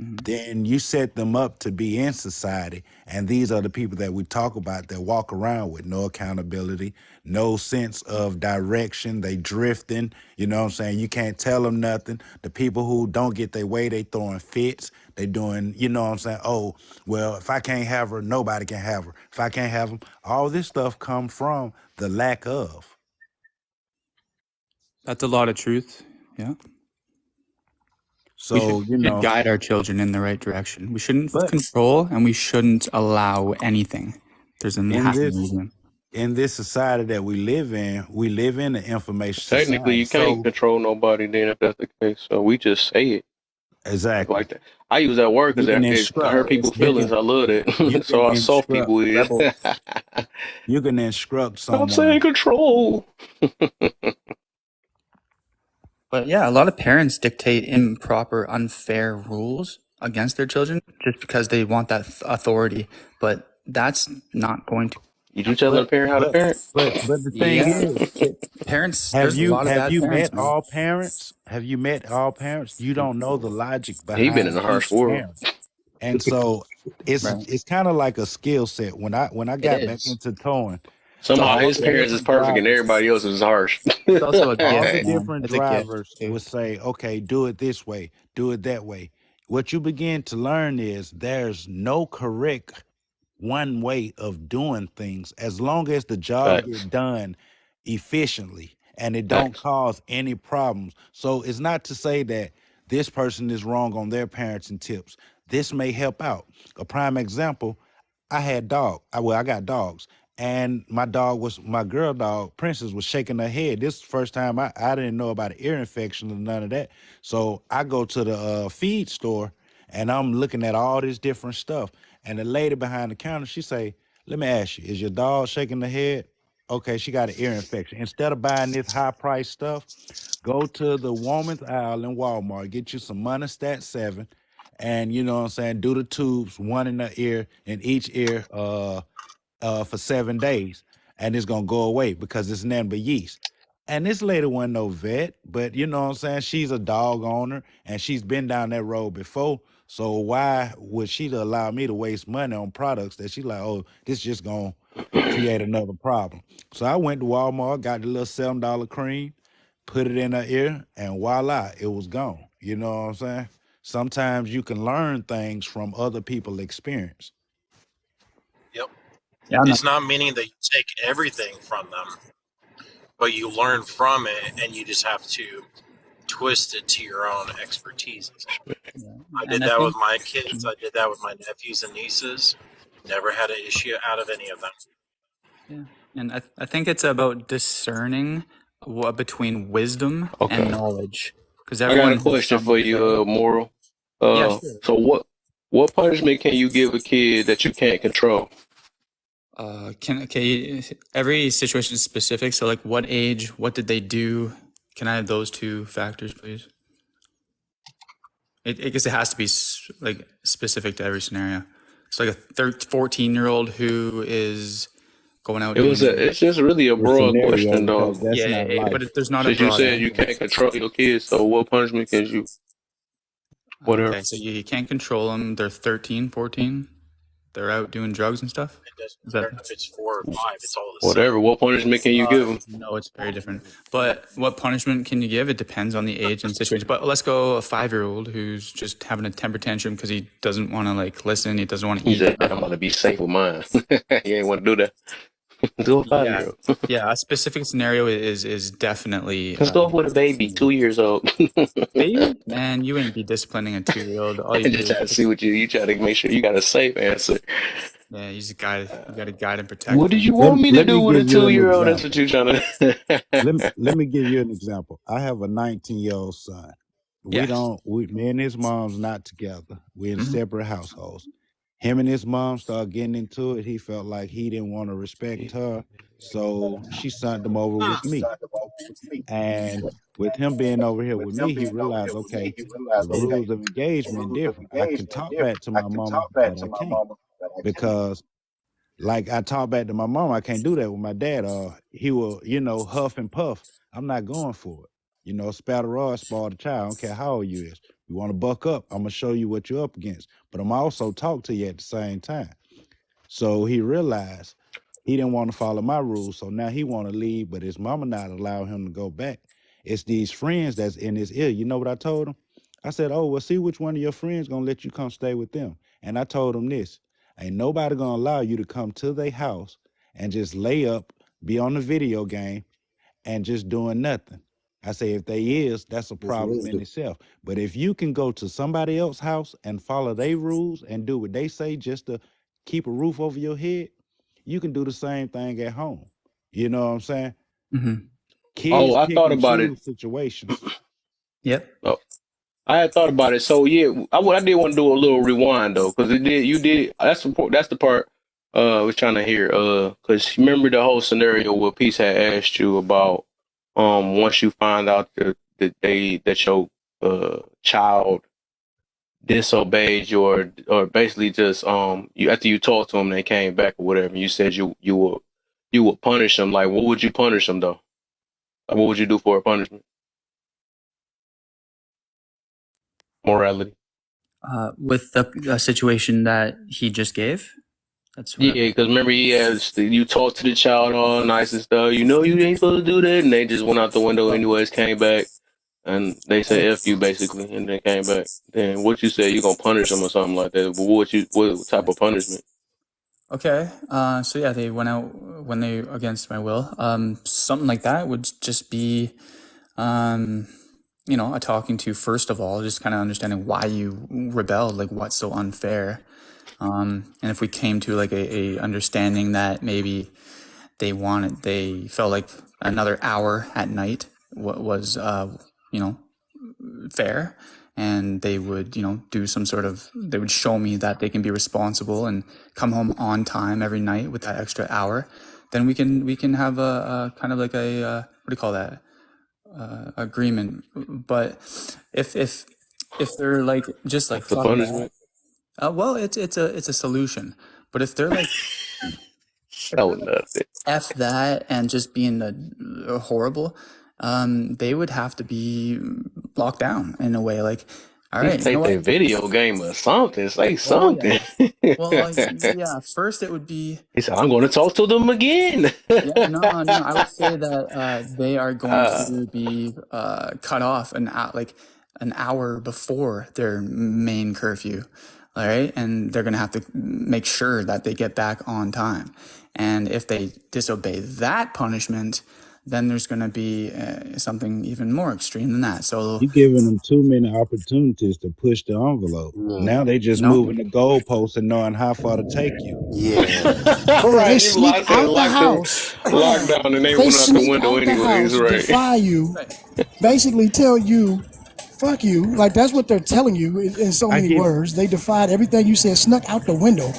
Mhm. then you set them up to be in society. And these are the people that we talk about that walk around with no accountability, no sense of direction. They drifting, you know what I'm saying? You can't tell them nothing. The people who don't get their way, they throwing fits. They doing, you know what I'm saying? Oh, well, if I can't have her, nobody can have her. If I can't have them, all this stuff come from the lack of. That's a lot of truth. Yeah. We So, you should know, guide our children in the right direction. We shouldn't but control and we shouldn't allow anything. There's a in happy this medium. in this society that we live in an information Technically, society. you can't So control nobody then if that's the case. So we just say it exactly, like that. I use that word you because can it instruct. hurt It's people's You feelings. can I love you it. So can our soft instruct. people is rebel. You can instruct stop saying someone. control. But yeah, a lot of parents dictate improper, unfair rules against their children just because they want that authority. But that's not going to. You telling a But parent how to but parent? but the thing Yeah. is, Parents, there's a lot of have bad you parents, met man. all parents? Have you met all parents? You don't know the logic He been in behind a harsh each world. parent. And so Right. it's kind of like a skill set. When I It got back is. into towing, It's a Somehow all his the skill. parents is different perfect and drivers, everybody else is harsh. It's also a all gift, the man. different It's a gift drivers too. would say, okay, do it this way, do it that way. What you begin to learn is there's no correct one way of doing things as long as the job Facts. get done efficiently and it don't Facts. cause any problems. So it's not to say that this person is wrong on their parenting tips. This may help out. A prime example, I got dogs, and my girl dog Princess was shaking her head. This is the first time I didn't know about an ear infection or none of that. So I go to the feed store and I'm looking at all this different stuff. And the lady behind the counter, she say, "Let me ask you, is your dog shaking the head?" Okay, she got an ear infection. Instead of buying this high price stuff, go to the woman's aisle in Walmart, get you some Monistat 7, and you know what I'm saying, do the tubes, one in the ear, in each ear, for 7 days, and it's gonna go away because it's nothing but yeast. And this lady wasn't no vet, but you know what I'm saying? She's a dog owner and she's been down that road before. So why would she to allow me to waste money on products that she like, oh, this just gonna create another problem? So I went to Walmart, got the little $7 cream, put it in her ear, and voila, it was gone. You know what I'm saying? Sometimes you can learn things from other people's experience. Yep. Yeah, man. It's not meaning that you take everything from them, but you learn from it, and you just have to twist it to your own expertise. Yeah. I did And I that with think, my kids. I did that with my nephews and nieces. Never had an issue out of any of them. yeah. And I think it's about discerning between wisdom and Okay. knowledge, because I got a everyone has question some for of both. you, Moral. Yeah, sure. So what punishment can you give a kid that you can't control? Every situation is specific. So, like, what age? What did they do? Can I have those two factors, please? I guess it has to be like specific to every scenario. So, like a 14-year-old who is going out doing drugs. It's just really a The broad scenario, question because though. that's Yeah, not but life. there's not a Since you broad said you answer. can't control your kids, so what punishment can you whatever? Okay, so you can't control them. They're 13, 14. They're out doing drugs and stuff. It doesn't Is that matter if it's 4 or 5. It's all the same. Whatever. What punishment can you give them? no? It's very different. But what punishment can you give? It depends on the age and situation. But let's go a 5-year-old who's just having a temper tantrum because he doesn't want to like listen. He doesn't want to He eat. said, I'm gonna be safe with mine. You ain't want to do that. Do a Yeah, 5-year-old. yeah. A specific scenario is definitely Let's go with a baby, 2 years old. baby. Man, you ain't be disciplining a 2-year-old. All you And do just is try to see what you try to make sure you got a safe answer. yeah. You just guide. You got to guide and protect What did them. you want me to Let do me with a give you an 2-year-old? That's what example. you trying to. Let me give you an example. I have a 19-year-old son. Yeah. Me and his mom's not together. We're in Mhm. separate households. Him and his mom started getting into it. He felt like he didn't want to respect her, so she sent him over with me. And with him being over here with me, he realized, okay, the rules of engagement different. I can talk back to my mama, but I can't, because like I talk back to my mom, I can't do that with my dad. He will, huff and puff. I'm not going for it. Spare the rod, spoil the child. I don't care how old you is. You want to buck up, I'm gonna show you what you're up against. But I'm also talk to you at the same time. So he realized he didn't want to follow my rules. So now he want to leave, but his mama not allow him to go back. It's these friends that's in his ear. You know what I told him? I said, oh, well, see which one of your friends gonna let you come stay with them. And I told him this: ain't nobody gonna allow you to come to their house and just lay up, be on the video game, and just doing nothing. I say, if they is, that's a problem in itself. But if you can go to somebody else's house and follow their rules and do what they say just to keep a roof over your head, you can do the same thing at home. You know what I'm saying? Mm-hmm. Oh, Kids I pick thought and about it. choose situations. Yep. Oh, I had thought about it. So yeah, I did want to do a little rewind though, because it did. You did. That's the part. I was trying to hear. Because remember the whole scenario where Peace had asked you about. Once you find out that your child disobeyed your or basically just you after you talked to them they came back or whatever you said you would punish them, like what would you punish them though, like, what would you do for a punishment? Morality. With the situation that he just gave, that's what. Yeah, because remember you talked to the child all nice and stuff, you ain't supposed to do that, and they just went out the window anyways, came back and they said F you basically and then came back. Then what you said you gonna punish them or something like that, but what type of punishment? Okay. So yeah, they went out when they against my will. Something like that would just be, um, a talking to first of all, just kind of understanding why you rebelled, like what's so unfair. And if we came to like a understanding that maybe they felt like another hour at night what was, you know, fair, and they would do some sort of, they would show me that they can be responsible and come home on time every night with that extra hour, then we can have a kind of like a what do you call that, agreement. But if they're like just like That's the fuck that, punishment. well, it's a solution. But if they're like So nothing. F that and just being horrible, they would have to be locked down in a way. Like, all Please right, you know take what? their video game or something. Say Well, yeah. something. Well, yeah. First, it would be, He said, I'm going to talk to them again. yeah. No, no. I would say that they are going uh, to be cut off like an hour before their main curfew. All right, and they're going to have to make sure that they get back on time. And if they disobey that punishment, then there's going to be something even more extreme than that. So You giving them too many opportunities to push the envelope. Yeah. Now they just no, moving the goalposts and knowing how far to take you. Yeah. Yeah, they Right, you sneak like I said out the locked the house. Hold on. lockdown and they They went out the sneak window out the anyways, house, right? defy you, right. basically tell you, fuck you. Like that's what they're telling you in so I many give words. They defied everything you said, snuck out the window,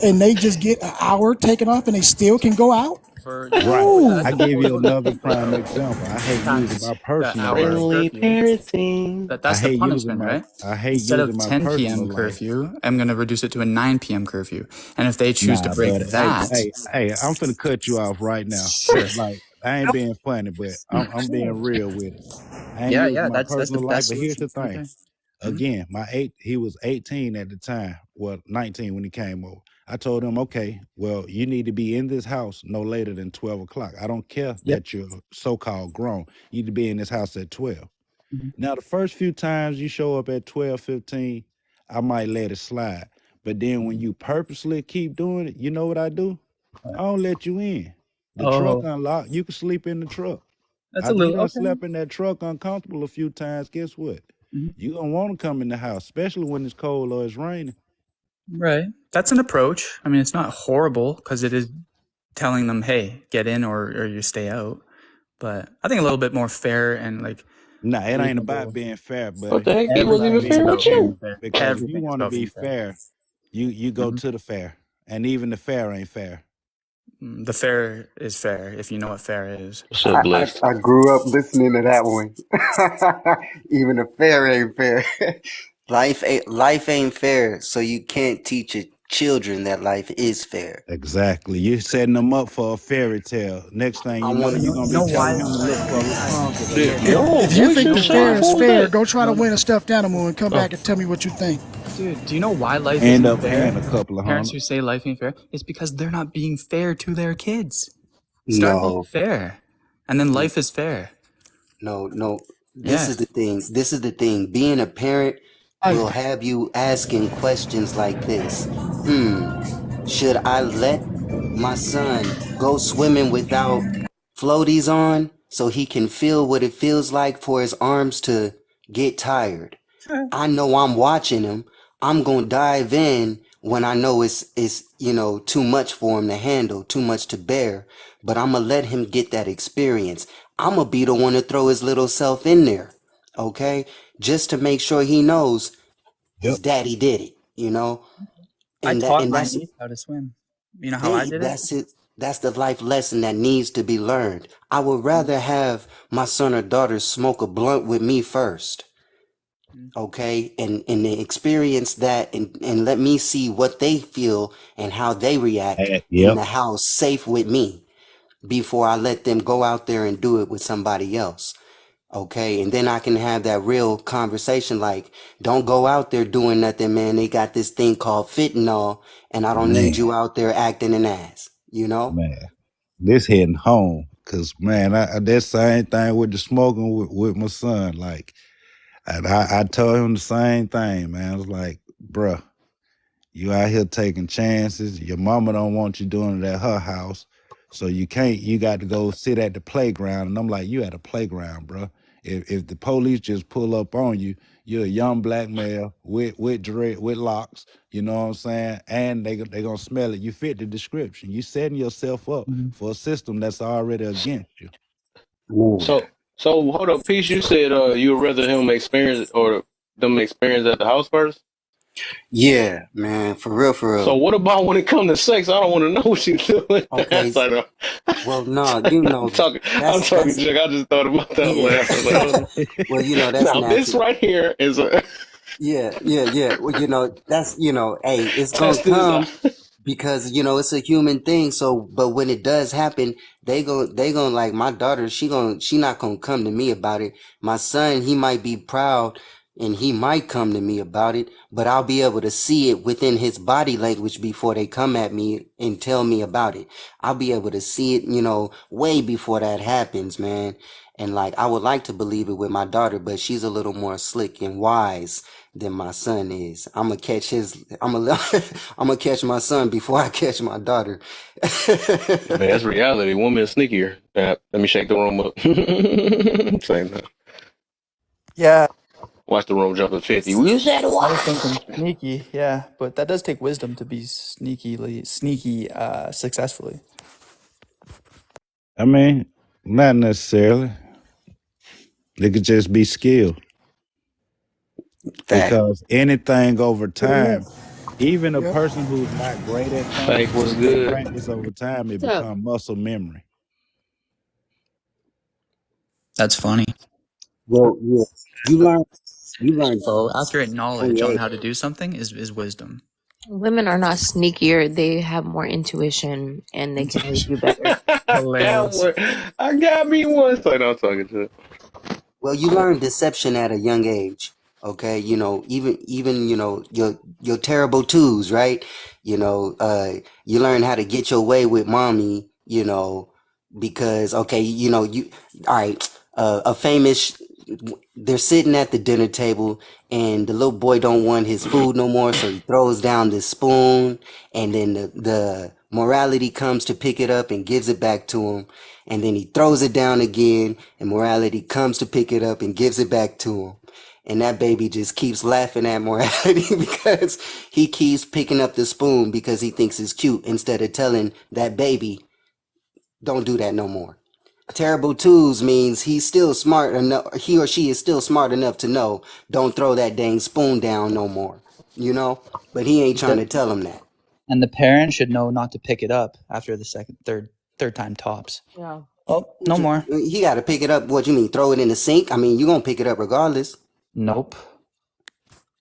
and they just get an hour taken off and they still can go out? For yeah, right. oh yeah, Ooh. that's I a give you horrible. another prime example. I hate using Times my the personal hour life. Friendly curfew. parenting. I That's the hate using punishment, my right? I hate Instead of using my 10 personal p.m. life. curfew, I'm going to reduce it to a 9 p.m. curfew. And if they choose to Nah, break but that, I'm finna cut you off right now. sure. Like I ain't being funny, but I'm being real with it. I ain't Yeah, using yeah, my that's the personal life, best but here's solution. the thing. Okay. Again, he was 18 at the time. Well, 19 when he came over. I told him, okay, well, you need to be in this house no later than 12 o'clock. I don't care Yep. that you're so-called grown. You need to be in this house at 12. Mhm. Now, the first few times you show up at 12:15, I might let it slide. But then when you purposely keep doing it, you know what I do? I don't let you in. The truck Oh, unlocked. You can sleep in the truck. that's a After you little done okay. slept in that truck uncomfortable a few times, guess what? Mhm. You gonna want to come in the house, especially when it's cold or it's raining. Right. That's an approach. I mean, it's not horrible because it is telling them, hey, get in or you stay out. But I think a little bit more fair and like Nah, it ain't about reasonable. being fair, What buddy. the heck? He It's wasn't about even Everything is fair being a about with being you. parent. fair. Because if you Everything is want to about be being fair. fair, you go Mhm. to the fair, and even the fair ain't fair. The fair is fair if you know what fair is. What's up, Blessed? I grew up listening to that one. Even the fair ain't fair. Life ain't fair, so you can't teach your children that life is fair. Exactly. You're setting them up for a fairy tale. Next thing I you know, want you're You gonna know be why? telling him to look for Rapunzel or That look If, for whoa, if you boy, you think you the know fair sharp. why? is Who was fair, that? go try to No, win a stuffed animal and come Oh, back and tell me what you think. dude, do you know why life end isn't up paying fair? a couple of Parents hundred. who say life ain't fair, it's because they're not being fair to their kids. Start being no, fair, and then life is fair. no. Yeah. This is the thing. Being a parent will Life. have you asking questions like this. Hmm, should I let my son go swimming without floaties on so he can feel what it feels like for his arms to get tired? I know I'm watching him. I'm gonna dive in when I know it's too much for him to handle, too much to bear. But I'm gonna let him get that experience. I'm gonna be the one to throw his little self in there, okay? Just to make sure he knows Yep. his daddy did it, you know. I And that taught and my that's niece how to swim. You know how I they did it? that's it. That's the life lesson that needs to be learned. I would rather have my son or daughter smoke a blunt with me first, okay, and they experience that and let me see what they feel and how they react in Yep. the house safe with me before I let them go out there and do it with somebody else, okay? And then I can have that real conversation like, don't go out there doing nothing, man. They got this thing called fentanyl and I don't need Man, you out there acting an ass, you know? man. This hitting home. Cause man, that same thing with the smoking with my son. Like and I told him the same thing, man. I was like, bruh, you out here taking chances. Your mama don't want you doing it at her house. So you got to go sit at the playground. And I'm like, you at a playground, bro. If the police just pull up on you, you're a young black male with locks, you know what I'm saying? And they gonna smell it. You fit the description. You setting yourself up Mhm. for a system that's already against you. Man. so hold up, Peace. You said you would rather him experience or them experience at the house first. Yeah, man, for So real. what about when it comes to sex? I don't want to know what you doing. Okay, I know. well, no, you I'm know, talking. I'm talking, that's Chuck. I just thought about that. I'm yeah. laughing. I was like, hold on. Well, that's Now this natural. right here is a Yeah. Well, that's, hey, it's gonna test this out. come because, it's a human thing. So, but when it does happen, they gonna like my daughter, she not gonna come to me about it. My son, he might be proud and he might come to me about it, but I'll be able to see it within his body language before they come at me and tell me about it. I'll be able to see it, way before that happens, man. And like, I would like to believe it with my daughter, but she's a little more slick and wise than my son is. I'm gonna catch I'm gonna catch my son before I catch my daughter. I mean, that's reality. Women are sneakier. Let me shake the room up. Same thing. Yeah, Watch the room jump to 50. You said I was what? thinking sneaky. Yeah, but that does take wisdom to be sneaky successfully. I mean, not necessarily. It could just be skill. Fact. Because anything over Good enough. time, even a Yep. person who's not great at Faith something, was if they good. practice over time, it So, becomes muscle memory. That's funny. Well, yeah, you learn So accurate oh knowledge on yeah. how to do something is wisdom. women are not sneakier. They have more intuition and they can read you better. Hilarious. I got me one. So I'm talking to. Well, you learn deception at a young age. Okay, even your terrible twos, right? You learn how to get your way with mommy. Because okay, you all right. A famous, they're sitting at the dinner table, and the little boy don't want his food no more, so he throws down the spoon, and then the morality comes to pick it up and gives it back to him, and then he throws it down again, and morality comes to pick it up and gives it back to him. And that baby just keeps laughing at morality because he keeps picking up the spoon because he thinks it's cute instead of telling that baby, don't do that no more. Terrible twos means he's still smart enough, he or she is still smart enough to know, don't throw that dang spoon down no more, But he ain't trying to tell him that. And the parent should know not to pick it up after the third time tops. Yeah. Oh, no more. He got to pick it up. What you mean? Throw it in the sink? I mean, you gonna pick it up regardless, Nope.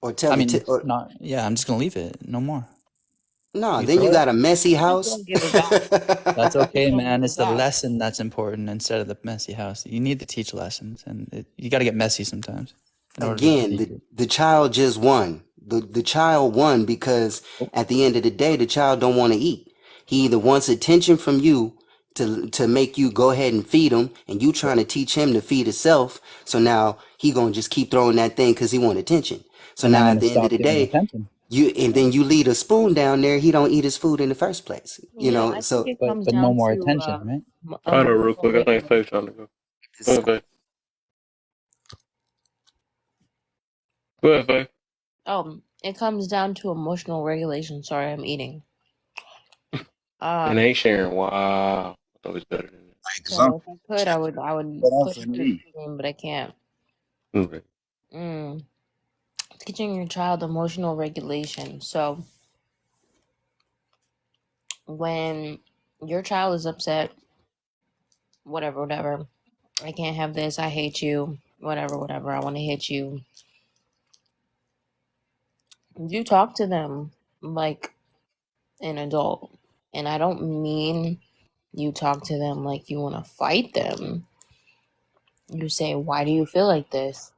or tell I the mean, or not. Yeah, I'm just gonna leave it. No more. no. You Then you throw it. got a messy Just house. don't give it back. That's Just okay, don't give man. It's it the back. lesson that's important instead of the messy house. You need to teach lessons, and you got to get messy sometimes in order to Again, teach the it. the child just won. The child won because at the end of the day, the child don't want to eat. He either wants attention from you to make you go ahead and feed him, and you trying to teach him to feed himself. So now he gonna just keep throwing that thing because he want attention. So And then now when at it the end of stops the giving day, attention, then you leave a spoon down there. He don't eat his food in the first place. I think So it but comes no down more to attention, right? Hold on real emotional quick. I think regulation. Faith trying to go. Go ahead, Faith. Go ahead, Faith. It comes down to emotional regulation. Sorry, I'm eating. And Um, ain't sharing. Wow. I thought it's better than Like so some if I could, I would but push for the me. screen, but I can't. that. Okay. Mm. Teaching your child emotional regulation. So when your child is upset, whatever, I can't have this, I hate you, whatever, I want to hit you. You talk to them like an adult. And I don't mean you talk to them like you want to fight them. You say, why do you feel like this?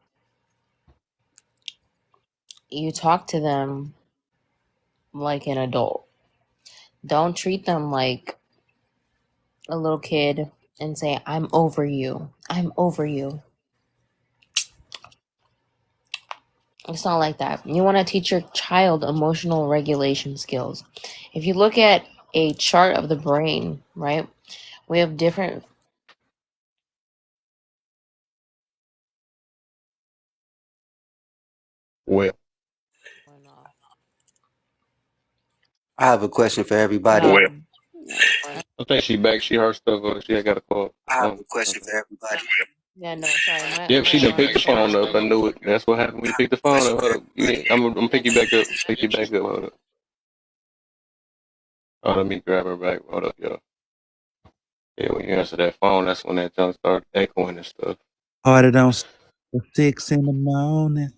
You talk to them like an adult. Don't treat them like a little kid and say, I'm over you. I'm over you. It's not like that. You want to teach your child emotional regulation skills. If you look at a chart of the brain, right, we have different. Well, I have a question for everybody. Um, I think she back. She heard stuff. She ain't got a call. I have a question for everybody. yeah, no, sorry, Yep, my she done alarm picked the went off. phone up. I knew it. That's what happened when you pick the phone up. Hold up. I'm gonna pick you back up. Pick you back up. Hold up. Oh, let me grab her back. Hold up, yo. Yeah, when you answer that phone, that's when that junk started echoing and stuff. Started on 6 in the morning.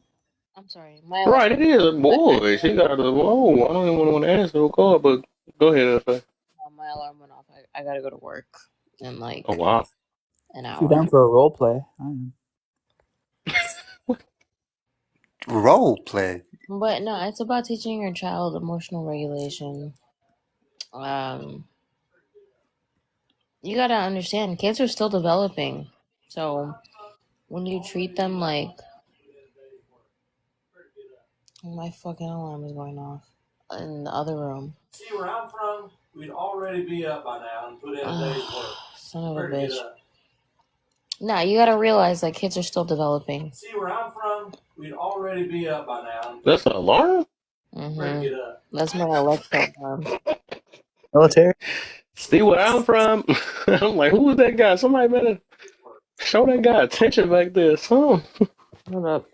I'm sorry, my alarm. Right, it is. Boy, she got the whoa. I don't even want to answer her call, but go ahead, FA. My alarm went off. I gotta go to work in Oh like wow. an If you're down hour. for a role play, I am. Role play. But no, it's about teaching your child emotional regulation. Um, you gotta understand, kids are still developing. So when you treat them like, my fucking alarm is going off in the other room. See where I'm from? We'd already be up by now and put in a day's work. Son of a bitch. Nah, you gotta realize that kids are still developing. See where I'm from? We'd already be up by now. That's an alarm? Mm-hmm. That's my Alexa alarm. Military? See where I'm from? I'm like, who was that guy? Somebody better show that guy attention back there. Son. Hold up.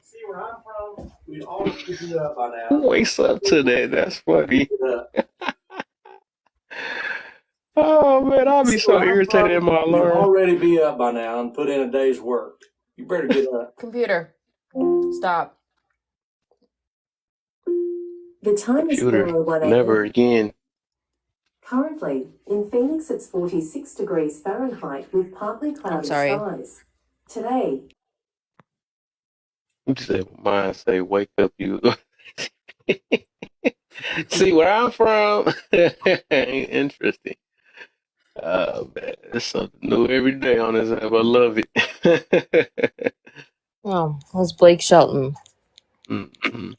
See where I'm from? We'd already be up by now. Who wakes up to that? That's funny. Oh man, I'll be so irritated at my You'd alarm. already be up by now and put in a day's work. You better get up. Computer, stop. The time is Computer, 4:01 never a.m. again. Currently, in Phoenix, it's 46 degrees Fahrenheit with partly cloudy skies. Today, You said mine say wake up you. See where I'm from? Interesting. Man, it's something new every day on this app. I love it. Oh, that's Blake Shelton. Mm-hmm.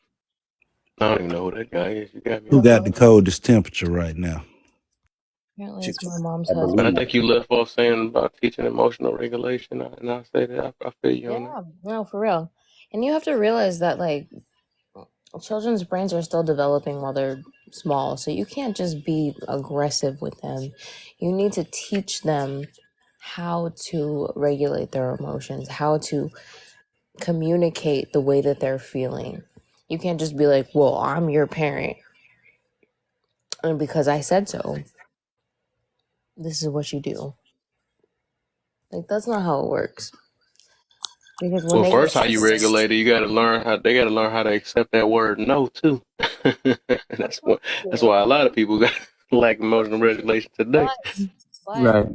I don't even know who that guy is. You got me. Who got the coldest temperature right now? Apparently, it's my mom's I husband. But I believe. think you left off saying about teaching emotional regulation, and I say that I feel you on that. Yeah, no, for real. And you have to realize that, like, children's brains are still developing while they're small. So you can't just be aggressive with them. You need to teach them how to regulate their emotions, how to communicate the way that they're feeling. You can't just be like, well, I'm your parent. And because I said so, this is what you do. Like, that's not how it works. Because when Well, they first, how you regulate it, you got to learn how. They got to learn how to accept that word "no" too. that's what. That's why a lot of people got lack emotional regulation today. but Right.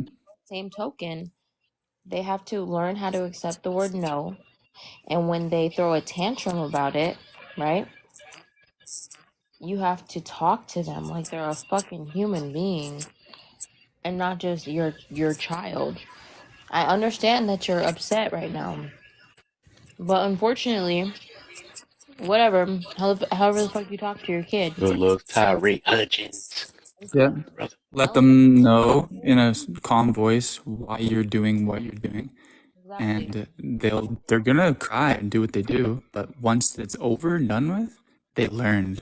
same token, they have to learn how to accept the word no. And when they throw a tantrum about it, right? You have to talk to them like they're a fucking human being and not just your child. I understand that you're upset right now, but unfortunately, whatever, however the fuck you talk to your kid. Good luck, Tyree Hutchins. Yeah. Brother. Let them know in a calm voice why you're doing what you're doing. Exactly. And they're gonna cry and do what they do, but once it's over and done with, they learned.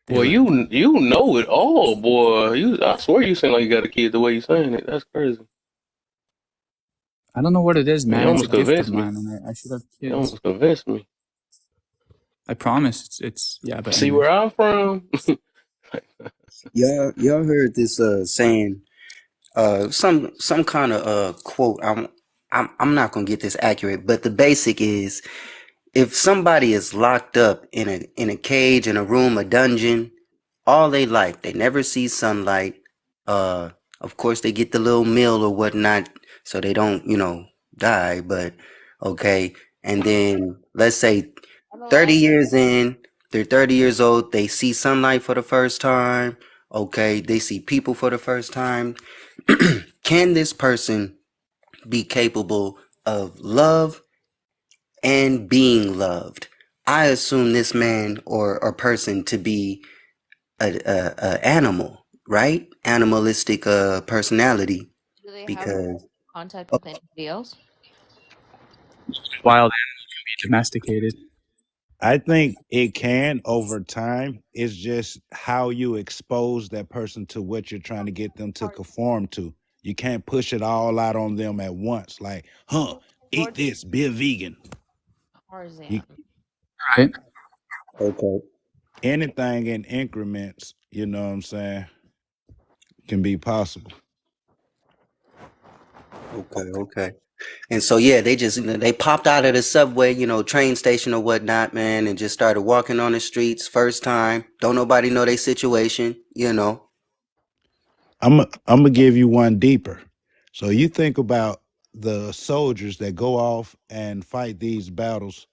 They Well, learned. you know it all, boy. I swear you sound like you got a kid the way you saying it. That's crazy. I don't know what it is, Man, you man. It's a almost gift of convinced me. mine, and I should have You kids. almost convinced me. I promise. It's yeah. But See anyways, where I'm from? Y'all heard this saying some kind of quote. I'm not gonna get this accurate, but the basic is if somebody is locked up in a cage, in a room, a dungeon, all they life, they never see sunlight. Uh, of course, they get the little meal or whatnot, so they don't, die. But okay, and then let's say 30 years in, they're 30 years old. They see sunlight for the first time. Okay, they see people for the first time. Can this person be capable of love and being loved? I assume this man or person to be a animal, right? Animalistic personality. Do they have Because contact with anybody else? wild animal can be domesticated. I think it can over time. It's just how you expose that person to what you're trying to get them to conform to. You can't push it all out on them at once. Like, eat this, be a vegan. You, Tarzan. Right. okay, anything in increments, you know what I'm saying, can be possible. okay. And so yeah, they just they popped out of the subway, train station or whatnot, man, and just started walking on the streets first time. Don't nobody know their situation. I'm gonna give you one deeper. So you think about the soldiers that go off and fight these battles,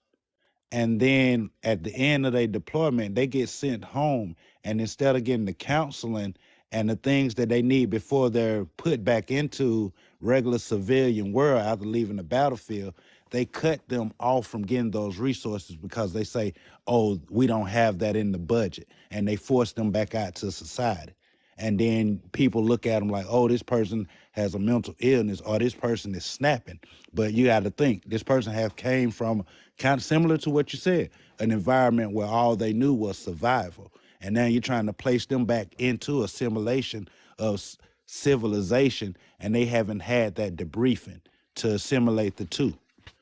and then at the end of their deployment, they get sent home, and instead of getting the counseling and the things that they need before they're put back into regular civilian world after leaving the battlefield, they cut them off from getting those resources because they say, oh, we don't have that in the budget. And they force them back out to society. And then people look at them like, oh, this person has a mental illness or this person is snapping. But you got to think, this person have came from kind of similar to what you said, an environment where all they knew was survival. And now you're trying to place them back into assimilation of civilization, and they haven't had that debriefing to assimilate the two.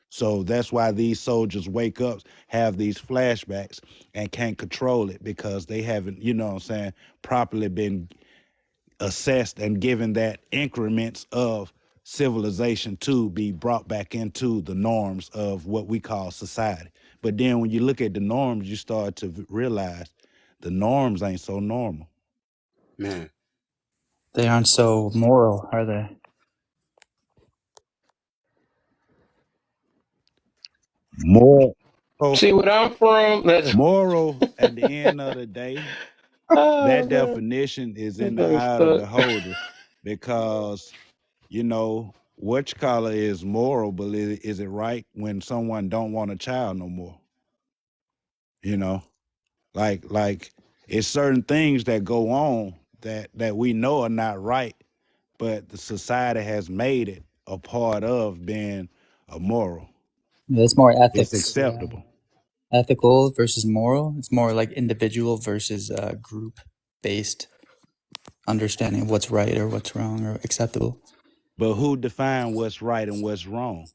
So that's why these soldiers wake up, have these flashbacks, and can't control it because they haven't, you know what I'm saying, properly been assessed and given that increments of civilization to be brought back into the norms of what we call society. But then when you look at the norms, you start to realize the norms ain't so normal. Man. They aren't so moral, are they? Moral, See what I'm from? That's moral at the end of the day, oh that man, definition is this in the nigga eye of the stuck. beholder because, you know, what you call it is moral, but is it right when someone don't want a child no more? You know, like it's certain things that go on that we know are not right, but the society has made it a part of being a moral. It's more It's ethics. Yeah. acceptable. Ethical versus moral. It's more like individual versus group based understanding of what's right or what's wrong or acceptable. But who define what's right and what's wrong?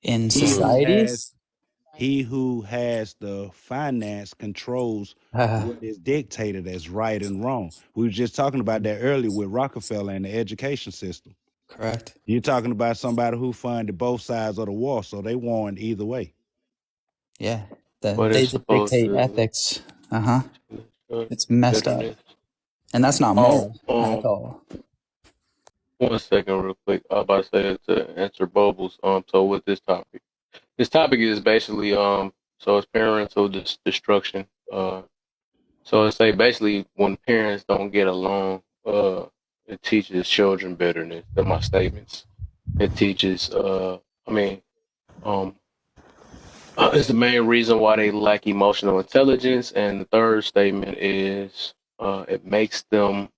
In He who has societies, he who has the finance controls what is dictated as right and wrong. We were just talking about that earlier with Rockefeller and the education system. correct. You're talking about somebody who funded both sides of the war, so they won either way. Yeah. But They it's just supposed dictate to ethics. Uh huh. uh, It's messed up. bitterness. And that's not Oh, moral at all. 1 second, real quick. I was about to say to answer Bubbles. So with this topic is basically so it's parental destruction. So it's like basically when parents don't get along, it teaches children bitterness. They're my statements. It teaches, I mean, um, it's the main reason why they lack emotional intelligence. And the third statement is, it makes them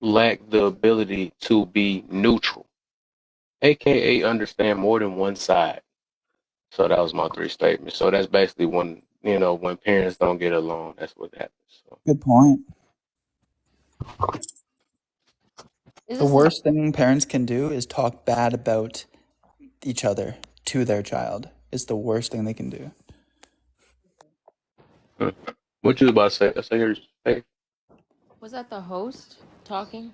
lack the ability to be neutral, aka understand more than one side. So that was my three statements. So that's basically when parents don't get along, that's what happens. So. Good point. Is The this worst thing parents can do is talk bad about each other to their child. It's the worst thing they can do. Hmm. What you about to say? I say yours. Hey, was that the host talking?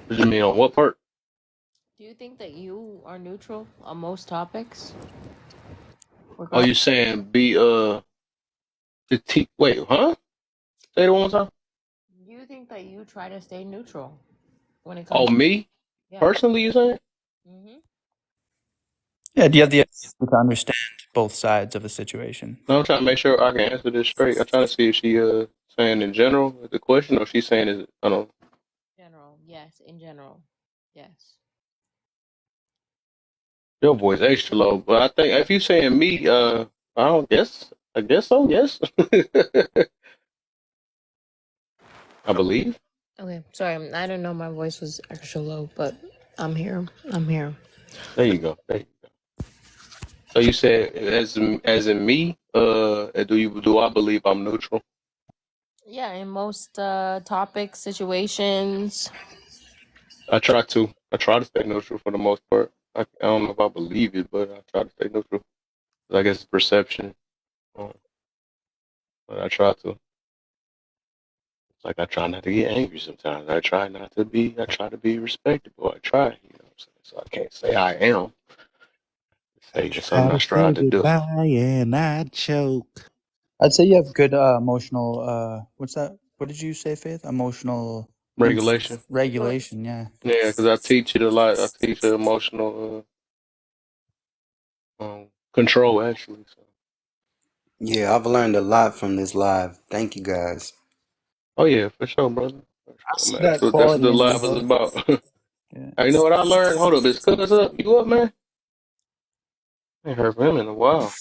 what you mean on what part? Do you think that you are neutral on most topics? Oh, you Regardless, saying wait, huh? Say it one more time. do you think that you try to stay neutral when it Oh, comes? me Yeah. personally, you saying? Mm-hmm. Yeah, do you have the ability to understand both sides of a situation? No, I'm trying to make sure I can answer this straight. I'm trying to see if she saying in general the question, or she's saying is I don't know. General, yes. In general, yes. Your voice extra low, but I think if you saying me, I don't guess. I guess so. Yes, I believe. Okay, sorry. I don't know. My voice was extra low, but I'm here. I'm here. There you go. There you go. So you said as in me, do I believe I'm neutral? Yeah, in most topics, situations. I try to stay neutral for the most part. I don't know if I believe it, but I try to stay neutral. I guess it's perception, um, but I try to. Like I try not to get angry sometimes. I try to be respectable. I try, you know what I'm saying? So I can't say I am. Say it's Try something I to say strive to do. goodbye and I choke. I'd say you have good emotional. What's that? What did you say, Faith? Emotional Regulation. regulation. Yeah. Yeah, because I teach it a lot. I teach emotional control, actually. So. Yeah, I've learned a lot from this live. Thank you guys. Oh, yeah, for sure, brother. I see Man, that that's what quality the in you, life is bro. about. Yeah. Hey, you know what I learned? Hold up, is Cuz up? You up, man? I ain't heard from him in a while.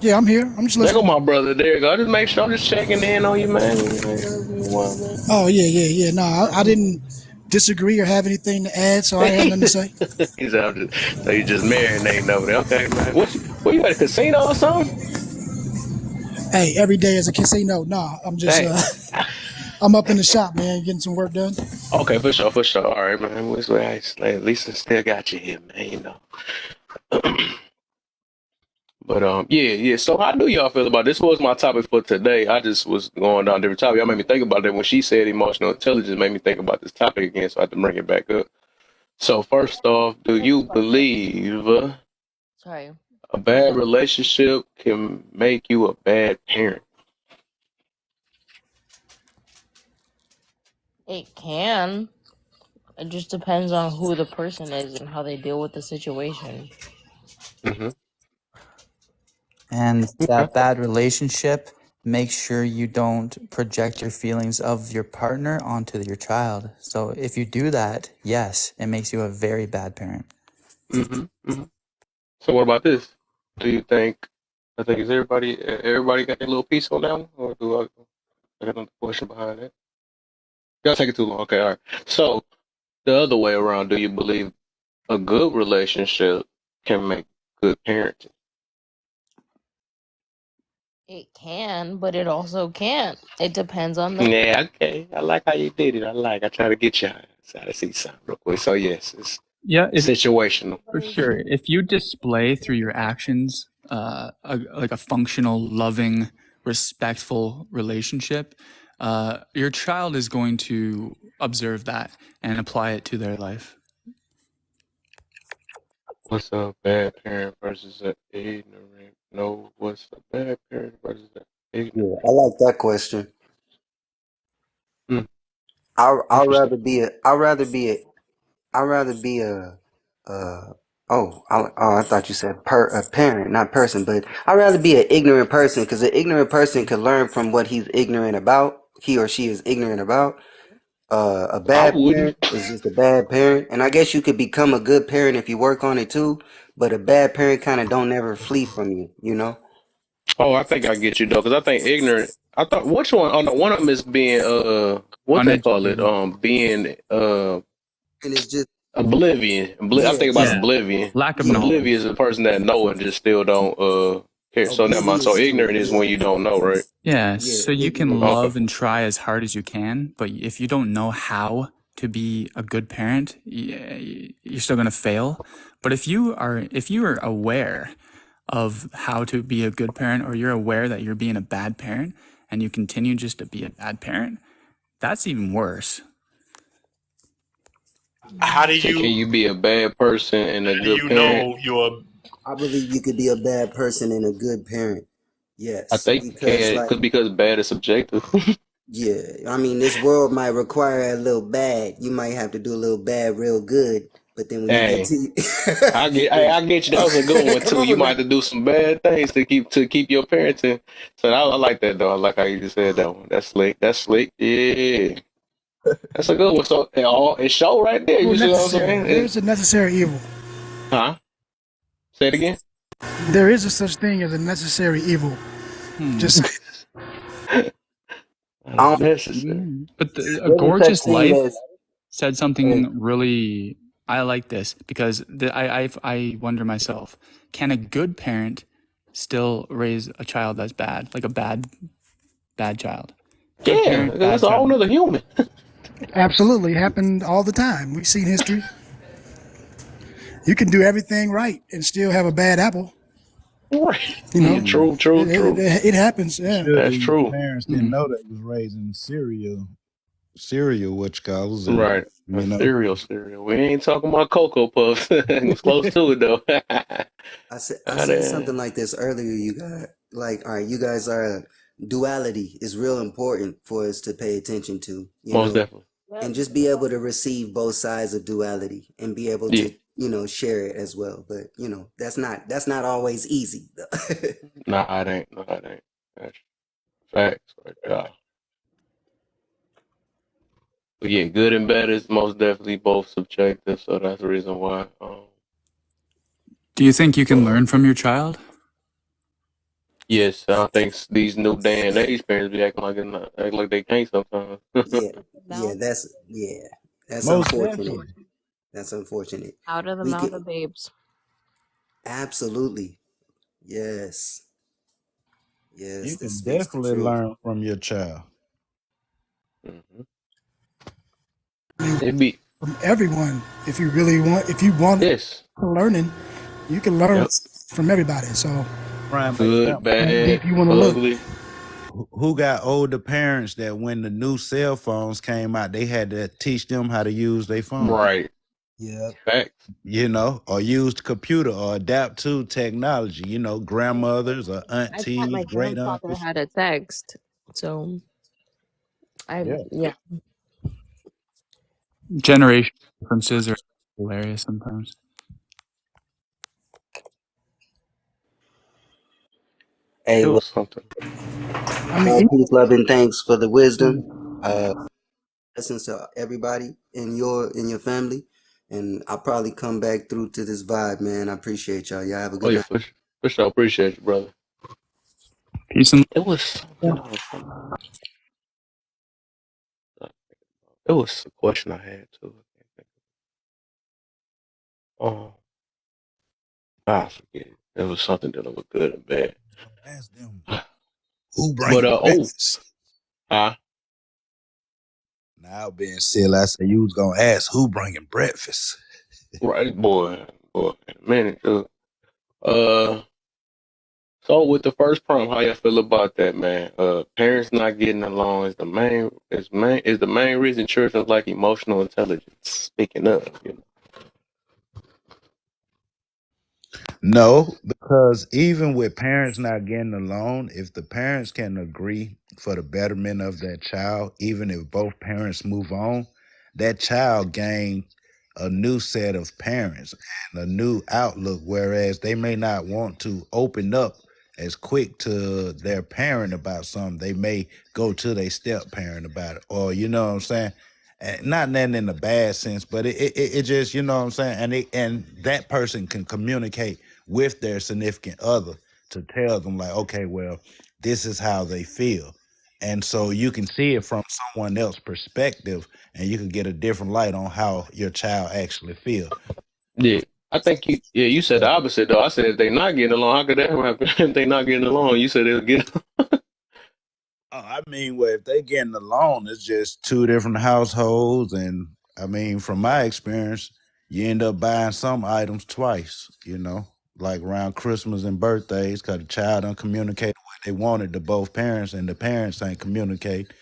Yeah, I'm here. I'm just There go listening. my brother. There you go. I just make sure I'm just checking in on you, man. I ain't heard from you in a while, man. Oh yeah, yeah, yeah. No, I didn't disagree or have anything to add, so I had nothing to say. He's out just, so you just marinating over there. Okay, man. What you at a casino or something? Hey, every day is a casino. Nah, I'm just Hey. I'm up in the shop, man, getting some work done. Okay, for sure, for sure. All right, man. At least I still got you here, man. You know. But yeah, yeah. So how do y'all feel about this? Was my topic for today. I just was going down different topic. Y'all made me think about it when she said emotional intelligence. Made me think about this topic again, so I had to bring it back up. So first off, do you believe Sorry. a bad relationship can make you a bad parent? It can. It just depends on who the person is and how they deal with the situation. Mm-hmm. And Okay. that bad relationship, make sure you don't project your feelings of your partner onto your child. So if you do that, yes, it makes you a very bad parent. Mm-hmm. Mm-hmm. So what about this? Do you think? I think is everybody got their little piece on that one, or do I got another question behind that? Y'all take it too long. Okay, all right. So the other way around, do you believe a good relationship can make good parenting? It can, but it also can't. It depends on the. Yeah, okay. I like how you did it. I try to get you to see something real quick. So yes, it's Yeah, if situational. for sure, if you display through your actions like a functional, loving, respectful relationship, your child is going to observe that and apply it to their life. What's a bad parent versus an ignorant? No, what's a bad parent versus an ignorant? Yeah, I like that question. Hmm, I'd interesting. rather be a I'd rather be a I'd rather be uh I thought you said a parent, not person, but I'd rather be an ignorant person because an ignorant person could learn from what he or she is ignorant about. A I bad wouldn't. parent is just a bad parent, and I guess you could become a good parent if you work on it too. But a bad parent kind of don't never flee from you, you know. Oh, I think I get you though, because I think ignorant. I thought which one? Oh no, one of them is being what they call it? Uneducated. Being And it's just oblivion. I'm yeah, thinking about just Yeah. oblivion. Lack of yeah, Oblivious knowledge. is a person that know and just still don't care. So never mind. So oblivious to ignorant it. is when Yeah, you don't know, right? Yeah, yeah, so you can ignorance. Okay. love and try as hard as you can, but if you don't know how to be a good parent, you're still going to fail. But if you are aware of how to be a good parent, or you're aware that you're being a bad parent and you continue just to be a bad parent, that's even worse. How do So can you you be a bad person and a how do good you parent? know you're I believe you could be a bad person and a good parent. I Yes, think you because can, like because bad is subjective. yeah, I mean this world might require a little bad. You might have to do a little bad real good, but then when you get Hey, to I get you. That was a good one come too. You on might now. have to do some bad things to keep your parenting. So I like that though. I like how you just said that one. That's slick. That's slick. Yeah, that's a good one. So it show right there. Evil You see what I'm necessary. saying? There is a necessary evil. Huh? Say it again. There is a such thing as a necessary evil. Hmm. Just I don't, Necessary. But A there's a such Gorgeous thing Life as said something really. I like this because I wonder myself, can a good parent still raise a child that's bad, like a bad child? Good Yeah, parent, because that's bad a whole child. nother human. absolutely happened all the time. We've seen history. You can do everything right and still have a bad apple. Right. You know, True. it True. it, True. it happens. Yeah. That's Surely true. parents didn't Hmm. know they was raising cereal, what you calls, and Right. A you know. cereal. We ain't talking about Cocoa Puffs. It was close to it though. I said something like this earlier. You got like, all right, you guys are duality is real important for us to pay attention to, you Most know, definitely. and just be able to receive both sides of duality and be able Yeah. to, you know, share it as well. But you know, that's not always easy. Nah, it ain't. Nah, it ain't. That's facts right there. But yeah, good and bad is most definitely both subjective, so that's the reason why. Do you think you can learn from your child? Yes, I think these new day and age parents be acting like act like they can't sometimes. Yeah, yeah, Mouth, that's Most unfortunate. definitely. That's unfortunate. out of the We mouth could of babes. absolutely, yes, yes, You that can speaks the definitely truth. learn from your child. hmm I mean, It be from everyone, if you want yes, learning, you can learn yep. from everybody. So Prime Good, example. how bad, deep you want to look. ugly. Who got older parents that when the new cell phones came out, they had to teach them how to use their phone, Right. Yeah, Facts. or use the computer or adapt to technology, grandmothers or I taught aunties, my great grandfather uncles. how to text. So Yeah. yeah. Generation differences are hilarious sometimes. hey, It well, was something. I mean, peace, love, and thanks for the wisdom. Blessings to everybody in your family, and I'll probably come back through to this vibe, man. I appreciate y'all. Y'all have a Oh good yeah, night. for sure. Appreciate you, brother. Peace and It was something I was gonna. It was a question I had too. Oh, I forget. It was something dealing with good and bad. Ask them who But bringing oh, breakfast. ah, Now being silly, I said you was gonna ask who bringing breakfast. right, boy, in a minute, too. Uh, so with the first prompt, how y'all feel about that, man? Parents not getting along is the main reason children lack emotional intelligence. Speaking of, No, because even with parents not getting along, if the parents can agree for the betterment of that child, even if both parents move on, that child gain a new set of parents and a new outlook, whereas they may not want to open up as quick to their parent about something. They may go to their step parent about it, or you know what I'm saying? And not nothing in a bad sense, but it just, you know what I'm saying, and that person can communicate with their significant other to tell them like, okay, well, this is how they feel. And so you can see it from someone else's perspective and you can get a different light on how your child actually feel. yeah. I think you said the opposite though. I said if they not getting along, how could that happen? If they not getting along, you said they'll get. Oh, I mean, well, if they getting along, it's just two different households, and I mean, from my experience, you end up buying some items twice. Like around Christmas and birthdays, because the child don't communicate what they wanted to both parents, and the parents ain't communicate,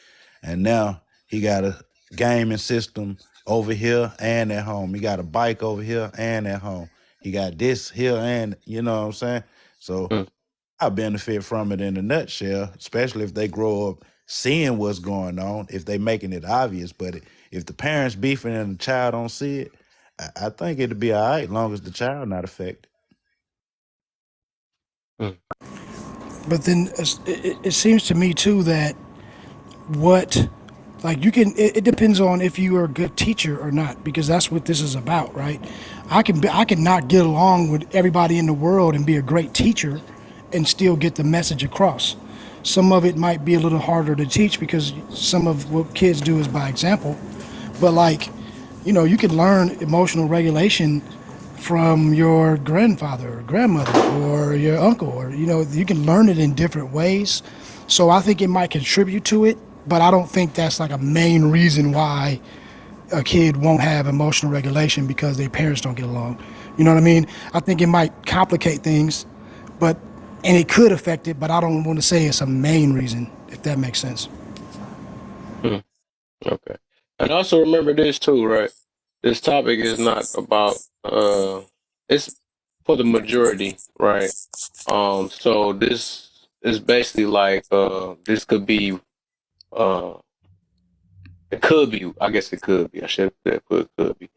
and now he got a gaming system over here and at home. He got a bike over here and at home. He got this here and you know what I'm saying. So Mm, I benefit from it in a nutshell, especially if they grow up seeing what's going on, if they making it obvious. But if the parents beefing and the child don't see it, I think it'll be all right, long as the child not affected. mm, but then it seems to me too that what like you can it depends on if you are a good teacher or not, because that's what this is about, right? I can not get along with everybody in the world and be a great teacher and still get the message across. Some of it might be a little harder to teach because some of what kids do is by example, but like, you can learn emotional regulation from your grandfather or grandmother or your uncle, or you can learn it in different ways. So I think it might contribute to it, but I don't think that's like a main reason why a kid won't have emotional regulation because their parents don't get along. You know what I mean? I think it might complicate things, but and it could affect it, but I don't want to say it's a main reason, if that makes sense. mm. Okay. And also remember this too, right? This topic is not about it's for the majority, right? So this is basically like this could be uh it could be, I guess it could be. I should have said put could be.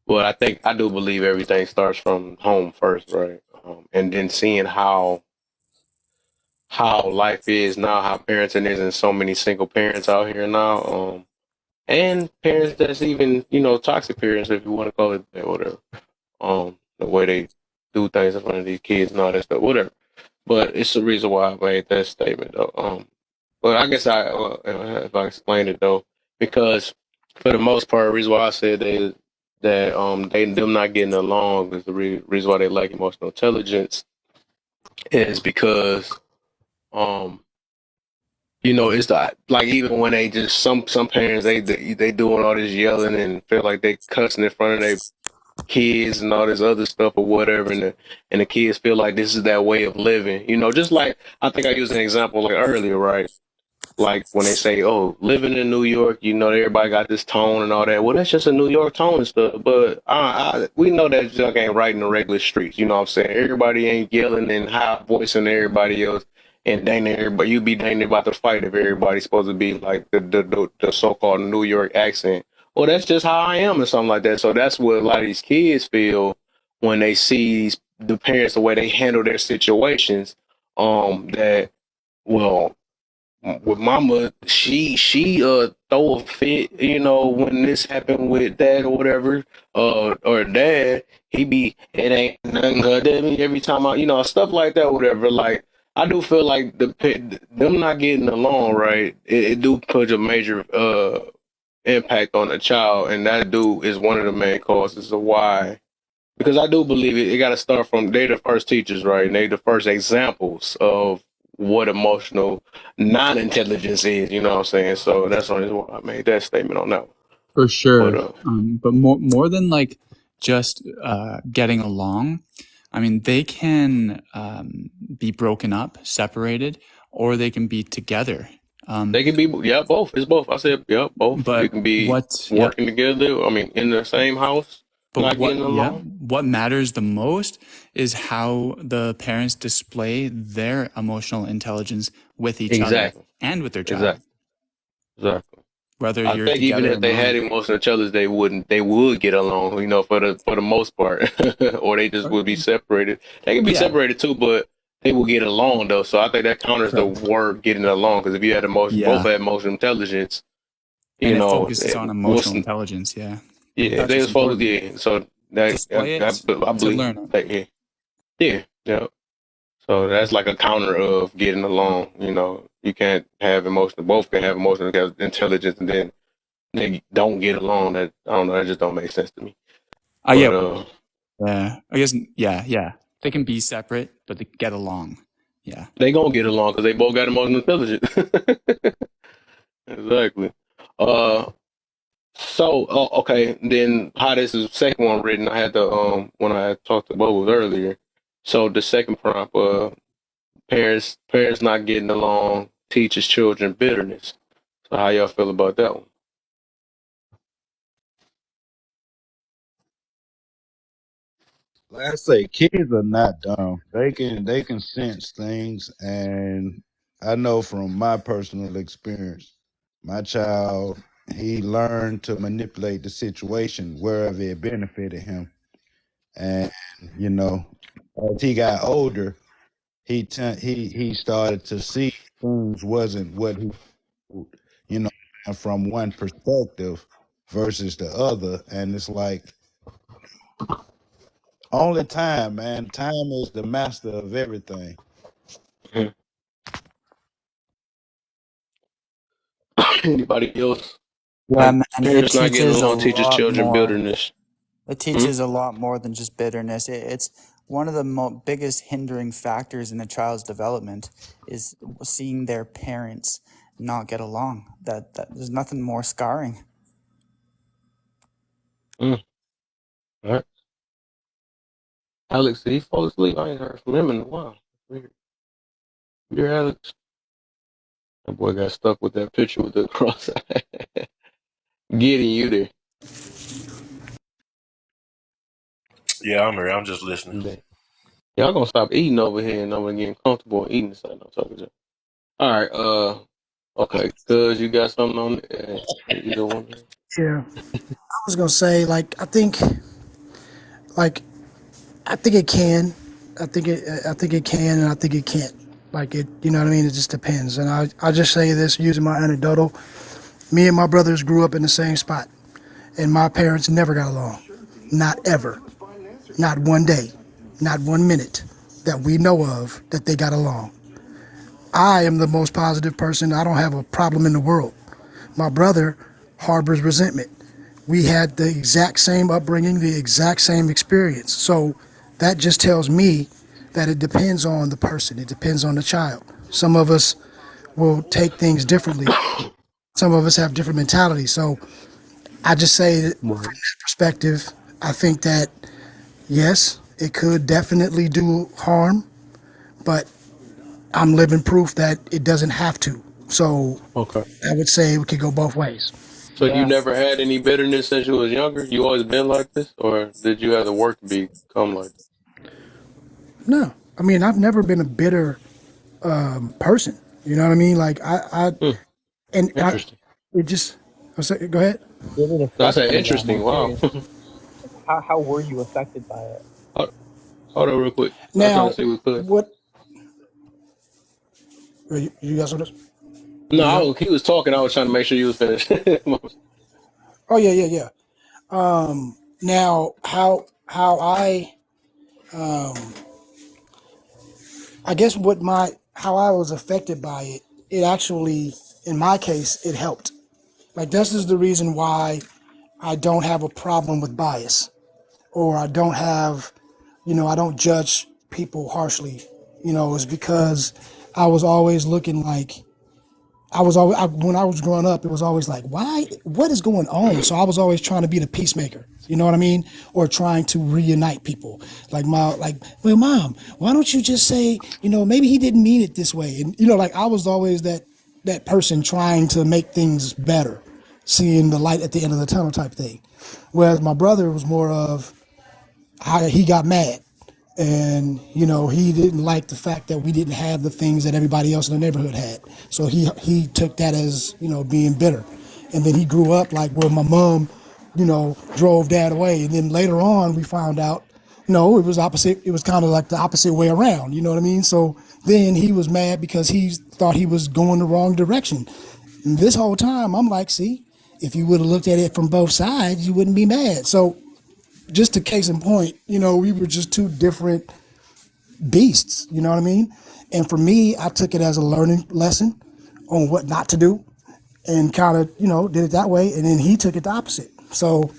But I do believe everything starts from home first, right? And then seeing how life is now, how parenting is, and so many single parents out here now. and parents that's even, toxic parents, if you want to call it that, whatever. The way they do things in front of these kids and all that stuff, whatever. But it's the reason why I made that statement, though. But I guess if I explain it though, because for the most part, the reason why I said they them not getting along is the reason why they lack emotional intelligence is because um it's like even when they just some parents they doing all this yelling and feel like they cussing in front of their kids and all this other stuff or whatever, and the kids feel like this is their way of living. Just like I think I used an example like earlier, right? Like when they say, "Oh, living in New York, everybody got this tone and all that." Well, that's just a New York tone and stuff. But we know that junk ain't right in the regular streets. You know what I'm saying? Everybody ain't yelling and high voicing everybody else and dang everybody. You be dang about to fight if everybody's supposed to be like the so-called New York accent. Well, that's just how I am or something like that. So that's what a lot of these kids feel when they see the parents the way they handle their situations. That well with mama, she throw a fit, when this happened with dad or whatever, or dad, he be it ain't nothing good to me every time I, stuff like that, whatever. Like I do feel like them not getting along, right? It do put a major impact on the child, and that dude is one of the main causes of why. Because I do believe it got to start from they the first teachers, right? And they the first examples of what emotional non-intelligence is. You know what I'm saying? So that's the only why I made that statement on that one. For But sure. But more than like just getting along, I mean, they can be broken up, separated, or they can be together. they can be, yeah, both. It's both. I said, yeah, both. You But can be what, yeah, working together. I mean, in the same house, but not what, getting yeah, along. what matters the most is how the parents display their emotional intelligence with each other Exactly. and with their child, Exactly. Exactly. whether I you're think even together or if they not. had emotional intelligence, they would get along, for the most part, or they just would be separated. They can be Yeah, separated too, but they will get along though. So I think that counters the correct. word getting along. Because if you had both Yeah. had emotional intelligence, And it focuses on what's emotional intelligence. Yeah. yeah, That's they what's was supposed to, important. yeah. So that Display it I to believe learn it. that, yeah, yeah, yeah. So that's like a counter of getting along. You can't have emotional. Both can have emotional intelligence, and then they don't get along. That I don't know. That just don't make sense to me. Yeah. But Yeah. I guess, yeah, yeah. They can be separate, but they get along. Yeah. they gonna get along because they both got emotional intelligence. Exactly. Uh, so okay, then how this is the second one written? I had the when I had talked to Bubbles earlier. So the second prompt, parents not getting along teaches children bitterness. So how y'all feel about that one? Like I say, kids are not dumb. They can sense things, and I know from my personal experience, my child, he learned to manipulate the situation wherever it benefited him. And you know, as he got older, he started to see things wasn't what he, you know, from one perspective versus the other, and it's like only time, man. Time is the master of everything. Mhm. Anybody else? Yeah, Like man, it parents not getting teaches a along teaches lot children more. bitterness. It Hmm? teaches a lot more than just bitterness. It's one of the biggest hindering factors in a child's development is seeing their parents not get along. That there's nothing more scarring. Mm. All right. Alex, did he fall asleep? I ain't heard from him in a while. Weird. Dear Alex. That boy got stuck with that picture with the cross. Getting you there. Yeah, I'm here. I'm just listening. Y'all gonna stop eating over here and I'm gonna get comfortable eating this. I'm talking to. All right. Okay. Cuz you got something on either one. Yeah, I was gonna say like I think it can. I think it can, and I think it can't. Like it, you know what I mean? It just depends. And I just say this using my anecdotal. Me and my brothers grew up in the same spot, and my parents never got along. Not ever. Not one day. Not 1 minute that we know of that they got along. I am the most positive person. I don't have a problem in the world. My brother harbors resentment. We had the exact same upbringing, the exact same experience. So that just tells me that it depends on the person. It depends on the child. Some of us will take things differently. Some of us have different mentalities. So I just say that from Right. that perspective, I think that yes, it could definitely do harm, but I'm living proof that it doesn't have to. So Okay. I would say we could go both ways. So you Yeah. never had any bitterness since you was younger? You always been like this, or did you have to work to become like No, I mean I've never been a bitter person. You know what I mean? Like this? and I, Interesting. it just. I say, go ahead. Did it No, I affect said you though? interesting. I'm Wow. curious. How were you affected by it? hold, hold on real quick. I'm trying to Now, see what cuz. what you got some? No, You there? he was talking. I was trying to make sure you was finished. Oh yeah, yeah, yeah. Now, how I guess what my how I was affected by it. It actually, in my case, it helped. Like this is the reason why I don't have a problem with bias, or I don't have, I don't judge people harshly. Is because I was always looking like when I was growing up, it was always like, why? What is going on? So I was always trying to be the peacemaker. You know what I mean? Or trying to reunite people. Well, mom, why don't you just say, maybe he didn't mean it this way? And like I was always that person trying to make things better, seeing the light at the end of the tunnel type thing. Whereas my brother was more of how he got mad, and he didn't like the fact that we didn't have the things that everybody else in the neighborhood had, so he took that as being bitter. And then he grew up like where my mom drove dad away, and then later on we found out no, it was opposite. It was kind of like the opposite way around, you know what I mean? So then he was mad because he thought he was going the wrong direction. And this whole time I'm like, see, if you would have looked at it from both sides, you wouldn't be mad. So just a case in point, we were just two different beasts, you know what I mean? And for me, I took it as a learning lesson on what not to do, and kind of, did it that way. And then he took it the opposite. So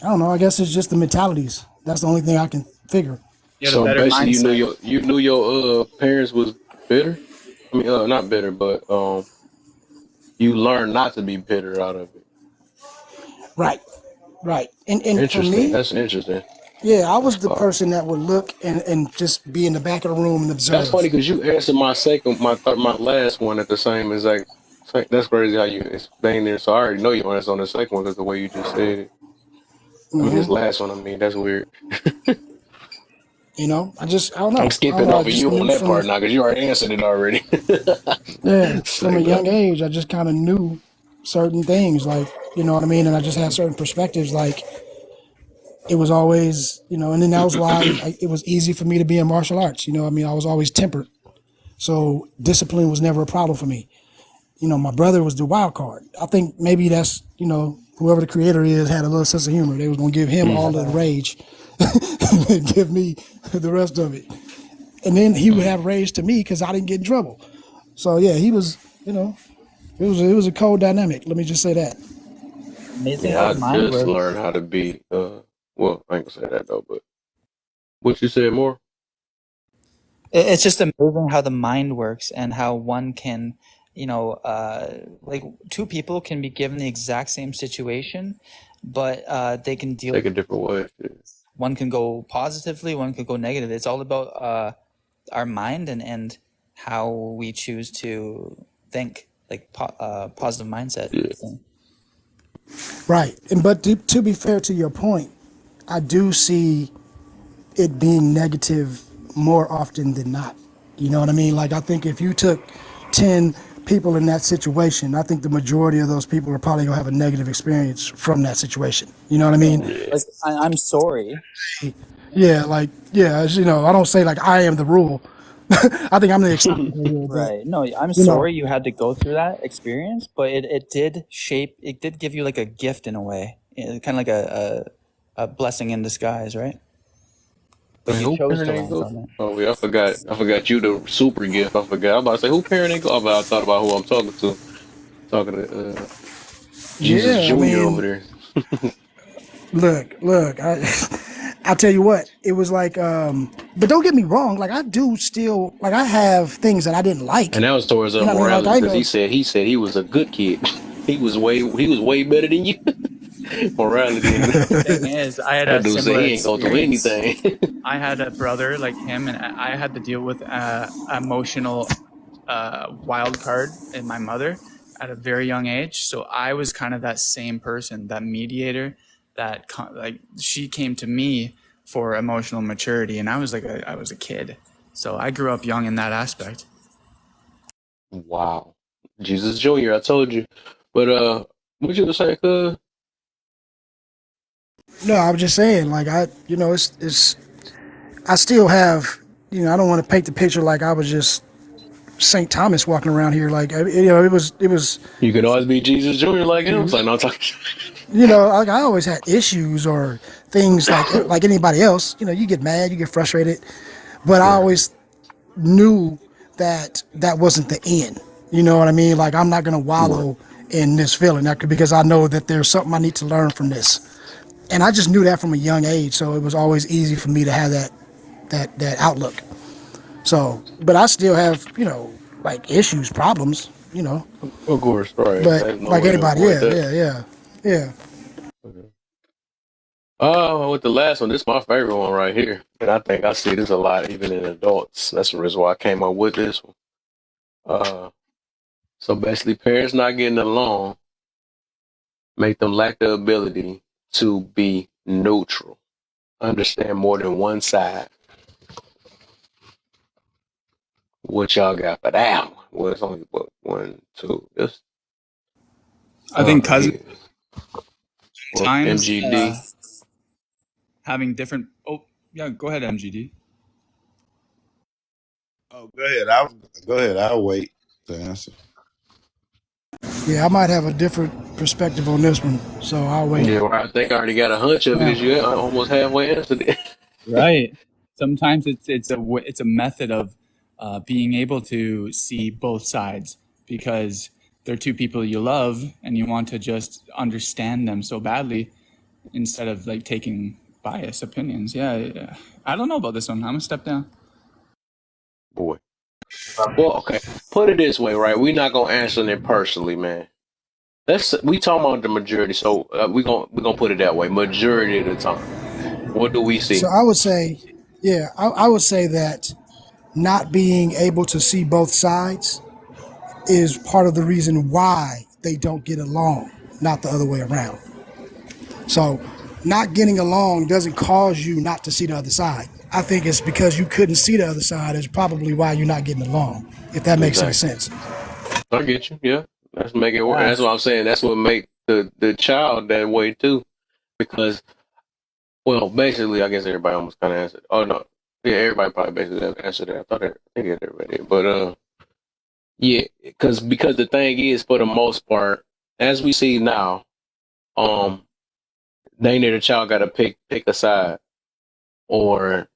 I don't know. I guess it's just the mentalities. That's the only thing I can figure. You had a So better basically, mindset. you knew your parents was bitter. I mean, not bitter, but you learned not to be bitter out of it. Right, right. And for Interesting. me, That's interesting. yeah, I That's was the fire. person that would look and just be in the back of the room and That's funny observe. because you answered my last one at the same exact. That's crazy how you explained it. So I already know your answer on the second one because the way you just said it. I mean, this last one. I mean, that's weird. I don't I'm know. I don't skipping know. I over just you on knew that from part now because you already answered it already. from a Say young less. age, I just kind of knew certain things, like, you know what I mean? And I just had certain perspectives, like, it was always, and then that was why it was easy for me to be in martial arts. I mean, I was always tempered. So discipline was never a problem for me. My brother was the wild card. I think maybe that's, whoever the creator is had a little sense of humor. They was going to give him all of the rage and give me the rest of it. And then he would have rage to me because I didn't get in trouble. So yeah, he was, it was a cold dynamic. Let me just say that. Amazing how Yeah, I the mind just works. learned how to be. Well, I ain't gonna say that though. But what you said more? It's just amazing how the mind works and how one can, like two people can be given the exact same situation, but they can deal. Take a different way. One can go positively, one could go negative. It's all about our mind and how we choose to think, like positive mindset. Yeah. thing. Right. But to be fair to your point, I do see it being negative more often than not. You know what I mean? Like, I think if you took 10 people in that situation, I think the majority of those people are probably going to have a negative experience from that situation. You know what I mean? Yeah. Like I'm sorry. Yeah, like, yeah, I don't say like I am the rule, I think I'm the exception here, but Right. No, I'm you know, sorry you had to go through that experience, but it did shape, it did give you like a gift in a way, kind of like a blessing in disguise, right? But Man, you who chose to parenting learn go? from it. Oh yeah, I forgot. I forgot you the super gift. I forgot. I was about to say who parenting go. But I thought about who I'm talking to. Talking to Jesus yeah. I Junior over mean, there. look. I'll tell you what. It was like, but don't get me wrong. Like I do still like I have things that I didn't like. And that was towards You know what I mean? Like morality I because know. he said he was a good kid. he was way better than you. Morality and Thing is, I had that a dude said similar he ain't gonna do experience. anything. I had a brother like him, and I had to deal with emotional wild card in my mother at a very young age. So I was kind of that same person, that mediator, that like she came to me for emotional maturity, and I was like I was a kid. So I grew up young in that aspect. Wow, Jesus Junior. I told you, but what you was saying? No, I was just saying. Like it's. I still have. I don't want to paint the picture like I was just St. Thomas walking around here. Like it was. You can always be Jesus Junior like him. It's like no, I'm talking. Like I always had issues or things like anybody else. You get mad, you get frustrated, but I Right. always knew that that wasn't the end. You know what I mean? Like I'm not gonna Right. wallow in this feeling because I know that there's something I need to learn from this, and I just knew that from a young age. So it was always easy for me to have that outlook. So, but I still have like issues, problems. Of course, right. But There's no like way to anybody, avoid yeah, that. yeah, yeah, yeah. Okay. With the last one, this is my favorite one right here. And I think I see this a lot even in adults. That's the reason why I came up with this one. So basically parents not getting along make them lack the ability to be neutral. Understand more than one side. What y'all got for that one? Well, it's only what one, two. This I think cousins yeah. Well, times MGD. having different. Oh yeah, go ahead, MGD. Oh, go ahead. I'll wait to answer. Yeah, I might have a different perspective on this one, so I'll wait. Yeah, well, I think I already got a hunch of it because you almost halfway answered it. Right. Sometimes it's a method of being able to see both sides because they're two people you love and you want to just understand them so badly instead of like taking biased opinions. Yeah, yeah. I don't know about this one. I'm gonna step down. Boy. Well, okay. Put it this way, right? We're not gonna answer it personally, man. We talking about the majority, so we gonna put it that way. Majority of the time, what do we So see? I would say, yeah, I would say that not being able to see both sides is part of the reason why they don't get along, not the other way around. So not getting along doesn't cause you not to see the other side. I think it's because you couldn't see the other side is probably why you're not getting along, if that makes any Exactly. sense. I get you. Yeah, that's make it work. Yeah. That's what I'm saying. That's what make the child that way too, because well, basically, I guess everybody almost kind of answered. Oh no, yeah, everybody probably basically answered that. I think everybody did, but yeah, because the thing is, for the most part, as we see now, um, they need the child got to pick a side, or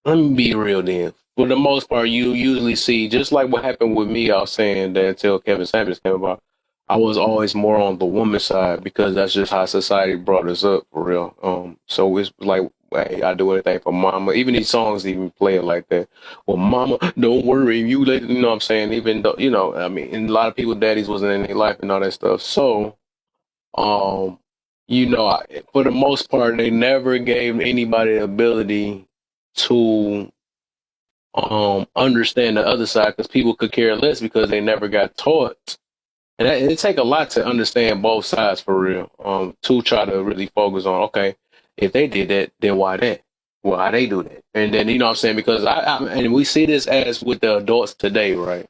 let me be real then. For the most part, you usually see, just like what happened with me, I was saying that until Kevin Samuels came about, I was always more on the woman's side because that's just how society brought us up for real. So it's like, hey, I do anything for mama. Even these songs even play it like that. Well, mama, don't worry, you know what I'm saying? Even though, I mean, and a lot of people, daddies wasn't in their life and all that stuff. So, um, for the most part, they never gave anybody the ability to understand the other side because people could care less because they never got taught. And it take a lot to understand both sides for real. To try to really focus on, okay, if they did that, then why that? Why they do that? And then you know what I'm saying, because and we see this as with the adults today, right?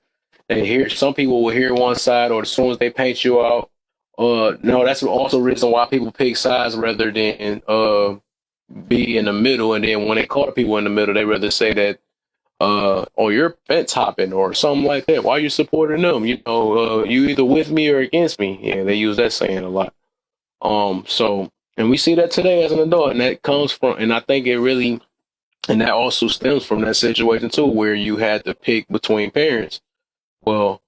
They hear some people will hear one side, or as soon as they paint you out, no, that's also the reason why people pick sides rather than be in the middle. And then when they call people in the middle, they rather say that or you're fence hopping or something like that. Why you supporting them? You either with me or against me. Yeah, they use that saying a lot. So, and we see that today as an adult, and that comes from, and I think it really, and that also stems from that situation too, where you had to pick between parents. Well,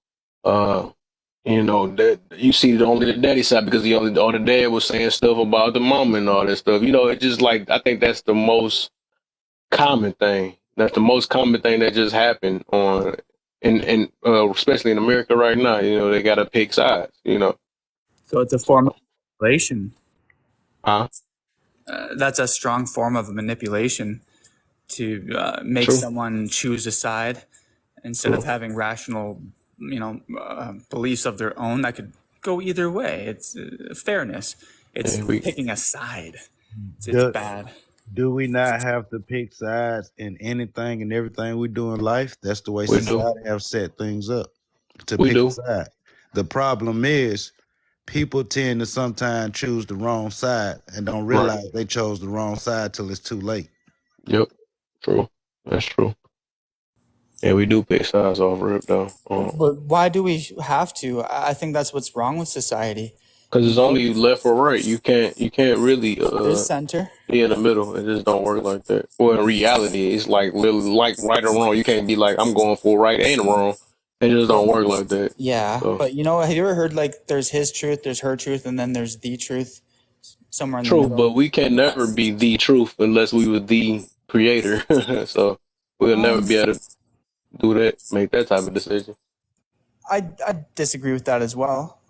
uh, that you see only the daddy side because all the dad was saying stuff about the mom and all that stuff. It just like I think that's the most common thing. That's the most common thing that just happened and especially in America right now. They got to pick sides. So it's a So, form of manipulation. huh? That's a strong form of manipulation to make True. someone choose a side instead of True. having rational, beliefs of their own that could go either way. It's fairness. It's Yeah, we picking a side. It's Do, bad. do we not have to pick sides in anything and everything we do in life? That's the way we do. society have set things up, to We pick a do. side. The problem is people tend to sometimes choose the wrong side and don't Right. realize they chose the wrong side till it's too late. Yep. True. That's true. Yeah, we do pick sides off rip though. But why do we have to? I think that's what's wrong with society. Because it's only left or right. You can't really There's center. be in the middle. It just don't work like that. Well, in reality, it's like literally like right or wrong. You can't be like I'm going for right and wrong. It just don't work like that. Yeah, So but have you ever heard like there's his truth, there's her truth, and then there's the truth somewhere in the true, middle? but we can never be the truth unless we were the creator. So we'll never be able to do that, make that type of decision. I disagree with that as well.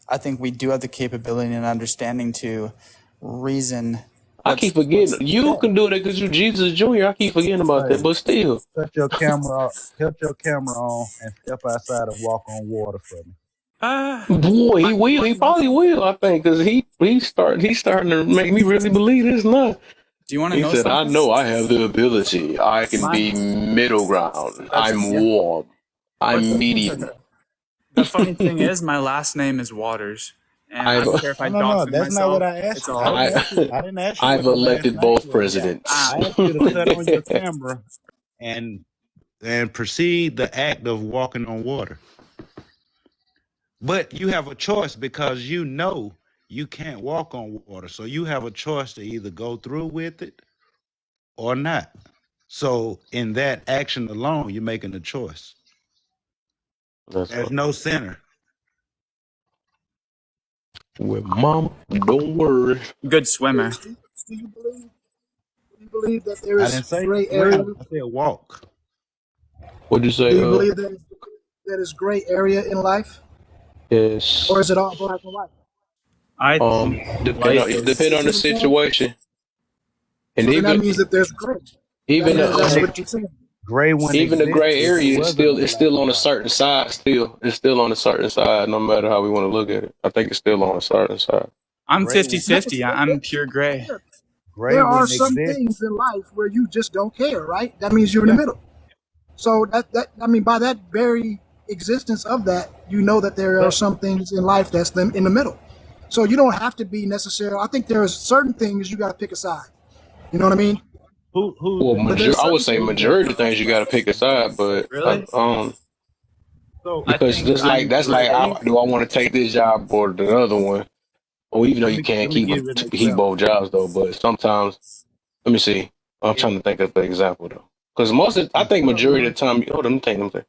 I think we do have the capability and understanding to reason. I keep forgetting you yeah. can do that because you're Jesus Junior. I keep forgetting about that, Hey, but still. cut your camera, cut your camera on, and step outside and walk on water for me. Boy, he will. He probably will. I think because he's starting to make me really believe this now. Do you want to He know said, "I something? know I have the ability. I can My be middle ground. that's I'm yeah. warm. But I'm medium." the funny thing is, my last name is Waters, and I I've don't care if No, I no, no. dox That's not what myself. I asked It's you. all okay. I didn't ask you I've what your last elected name both was. presidents. I asked you to cut on your camera and proceed the act of walking on water. But you have a choice because you know you can't walk on water. So you have a choice to either go through with it or not. So in that action alone, you're making a choice. That's There's what. no center. Well, mama, don't worry. Good swimmer. Do you believe that there I is didn't say gray area? swim. I said walk. What'd you Do say? you believe that is gray area in life, or is Yes. it all black and white? I think life Depend is. on See the what I'm saying? situation, and So then that means that there's gray. even That's the what you're saying. Gray wouldn't even the exist gray if it area is wasn't still a it's black still and on a white. certain side. It's still on a certain side, no matter how we want to look at it. I think it's still on a certain side. I'm Gray 50-50. I'm pure gray. Gray There are wouldn't some exist. things in life where you just don't care, right? That means you're in the Yeah. middle. So by that very existence of that, you know that there are But some things in life that's them in the middle. So you don't have to be necessarily. I think there's certain things you got to pick a side. You know what I mean? who's Well, the But there's I would certain say things that majority of things you got to pick a side, but Really? so I because think just like I'm that's like gray. do I want to take this job or the other one? Or even though you can't let me keep give you an keep example. both jobs though, but sometimes let me see. I'm If trying to think of the example though, because I if think majority someone of the time. Hold on, let me think.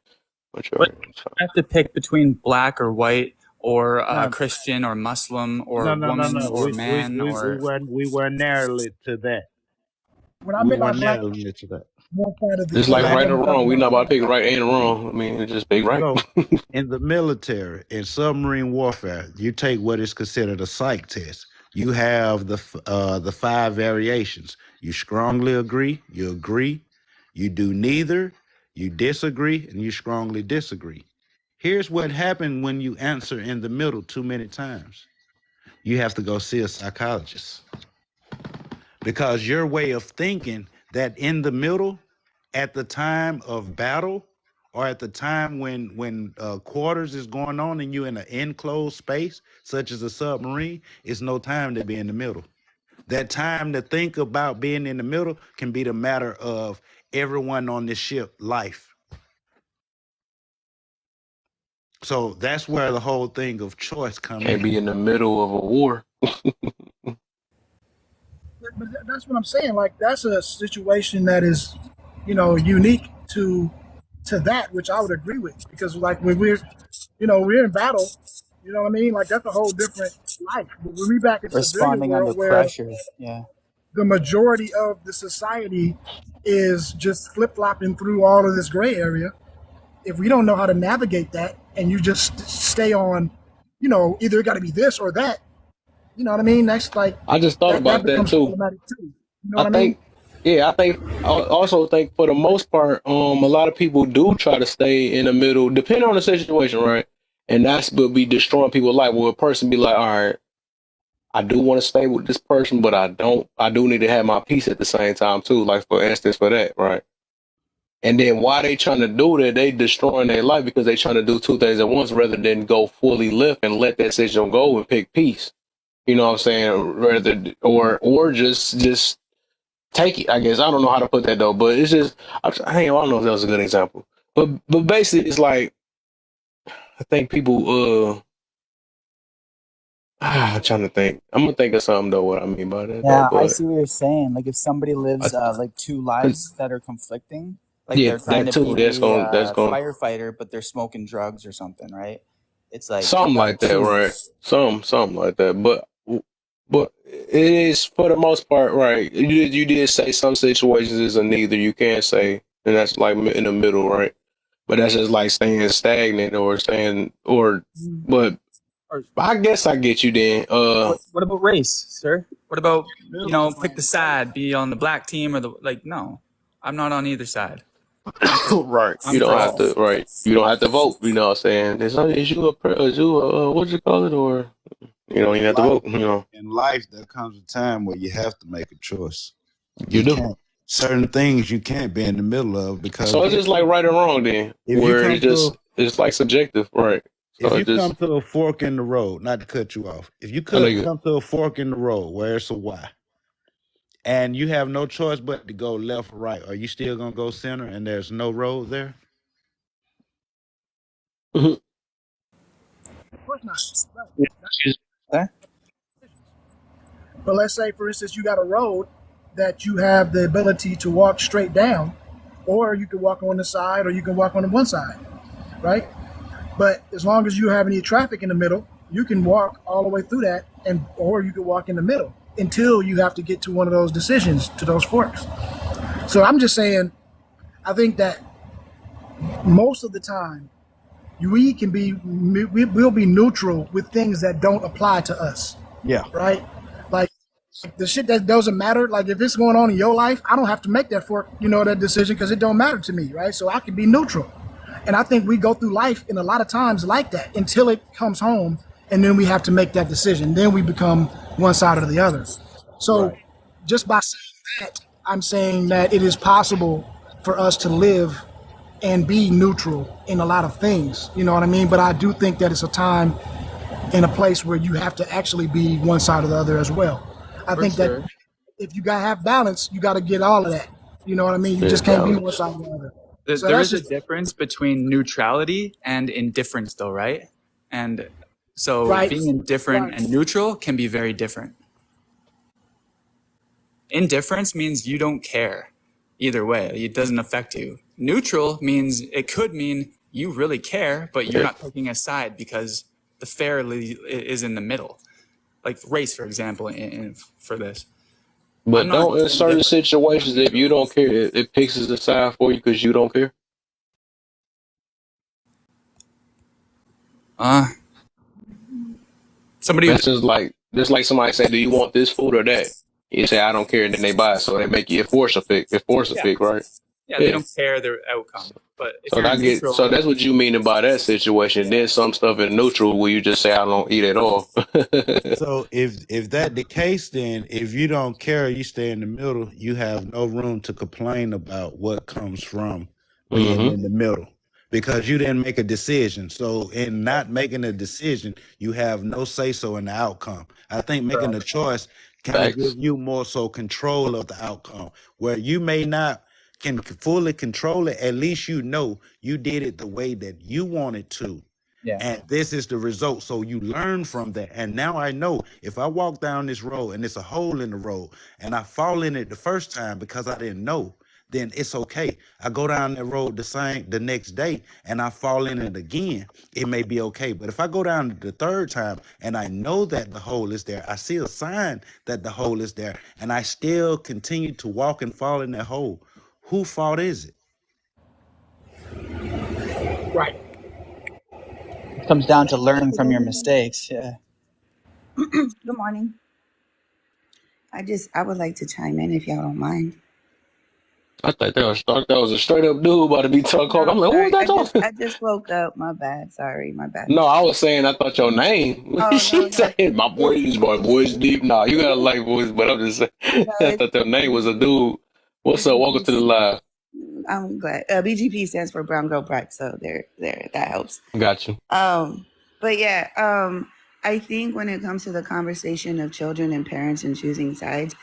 But Majority of the time. I have to pick between black or white or no Christian or Muslim or woman no or man or. we weren't narrowing it to that. when I We meant by weren't black, narrowing it to that. more part of the It's like like I Black right or wasn't wrong. talking We're about. not about to pick right and wrong. I mean, it's just pick right. so in the military, in submarine warfare, you take what is considered a psych test. You have the five variations. You strongly agree, you do neither, you disagree, and you strongly disagree. Here's what happened when you answer in the middle too many times. You have to go see a psychologist because your way of thinking that in the middle at the time of battle or at the time when quarters is going on and you in an enclosed space such as a submarine, it's no time to be in the middle. That time to think about being in the middle can be the matter of everyone on this ship life. So that's where the whole thing of choice come Can't in. be in the middle of a war. But that's what I'm saying. Like that's a situation that is, unique to that, which I would agree with, because like when we're in battle, you know what I mean? Like that's a whole different life. But when we back in civilian Responding under world where pressure. Yeah. the majority of the society is just flip flopping through all of this gray area, if we don't know how to navigate that, and you just stay on, either it got to be this or that, you know what I mean? That's like I just thought that about that becomes too. problematic too. You know I what I mean? think, yeah, I also think for the most part, a lot of people do try to stay in the middle, depending on the situation, right? And that's will be destroying people's life. Where a person be like, all right, I do want to stay with this person, but I don't. I do need to have my peace at the same time too. Like for instance, for that, right? And then why they trying to do that? They destroying their life because they trying to do two things at once rather than go fully left and let that situation go and pick peace. You know what I'm saying? Rather or just take it. I guess I don't know how to put that though, but it's just I don't know if that was a good example. But basically, it's like I think people. I'm trying to think. I'm gonna think of something though. What I mean by that though, Yeah, I but see what you're saying. Like if somebody I, lives like two cause lives that are conflicting, like yeah, they're trying that to too. be a That's going firefighter, but they're smoking drugs or something, right? It's like something you gotta like that, right? choose. Something like that. But it is for the most part right. You did say some situations is a neither. You can't say, and that's like in the middle, right? But that's just like staying stagnant or staying or. But Or I guess I get you then. what about race, sir? What about Middle is pick the wrong, right? side, be on the black team or the like? No, I'm not on either side. I'm for Right. You I'm don't for have all. to. Right. You don't have to vote. You know what I'm saying? Is you a what you call it, or you don't even In have to life, vote. You know, in life, there comes a time where you have to make a choice. you You do. can't certain things you can't be in the middle of because So it's just like right or wrong then, if you where come to it's like subjective, right? if So you it come just to a fork in the road, not to cut you off, if you I know could you. come to a fork in the road where it's a Y, and you have no choice but to go left or right, are you still gonna go center and there's no road there? Mhm. Of course not. Right. Yeah, That's There. decisions. But let's say, for instance, you got a road that you have the ability to walk straight down, or you can walk on the side, or you can walk on the one side, right? But as long as you have any traffic in the middle, you can walk all the way through that, and or you can walk in the middle until you have to get to one of those decisions, to those forks. So I'm just saying, I think that most of the time we can be we'll be neutral with things that don't apply to us, Yeah. right? Like the shit that doesn't matter. Like if it's going on in your life, I don't have to make that fork, that decision because it don't matter to me, right? So I can be neutral. And I think we go through life in a lot of times like that until it comes home, and then we have to make that decision. Then we become one side or the other. So Right. just by saying that, I'm saying that it is possible for us to live and be neutral in a lot of things. You know what I mean? But I do think that it's a time and a place where you have to actually be one side or the other as well. I For think that sure. if you gotta have balance, you gotta get all of that. You know what I mean? You Yeah, just can't be one balance. side or the other. So There that's is a just difference between neutrality and indifference, though, right? And so right. being indifferent Right. and neutral can be very different. Indifference means you don't care either way. It doesn't affect you. Neutral means it could mean you really care, but you're Yeah. not taking a side because the fairly is in the middle. Like race, for example, for this. I'm But not don't in certain indifferent. situations, if you don't care, it picks a side for you because you don't care. Uh, somebody, That's just like somebody saying, "Do you want this food or that?" You say, "I don't care," and then they buy it, so they make you force a pick. It force a yeah, pick, right? yeah, they Yeah. don't care their outcome. But if So you're that get neutral, so that's what you mean by that situation. Then some stuff in neutral where you just say, "I don't eat at all." So if that the case, then if you don't care, you stay in the middle. You have no room to complain about what comes from being hmm in the middle because you didn't make a decision. So in not making a decision, you have no say so in the outcome. I think making a choice kind of give Facts. you more so control of the outcome, where you may not can fully control it, at least you know you did it the way that you wanted to. Yeah. And this is the result. So you learn from that. And now I know if I walk down this road and it's a hole in the road and I fall in it the first time because I didn't know, then it's okay. I go down that road the next day and I fall in it again, it may be okay. But if I go down the third time and I know that the hole is there, I see a sign that the hole is there, and I still continue to walk and fall in that hole, whose fault is it? Right. It comes down to learning from your mistakes. Yeah. Good morning. I would like to chime in if y'all don't mind. I thought that was a straight up dude about to be talking. No, I'm like, who was sorry. that talking? I just woke up. My bad. Sorry, my bad. No, I was saying I thought your name. Oh She no. said my It's voice deep. Nah, you got a light voice, but I'm just saying no, I it's thought your name was a dude. What's up? Welcome to the BGP. live. I'm glad. BGP stands for Brown Girl Pride, so there that helps. Got you. But yeah, I think when it comes to the conversation of children and parents and choosing sides,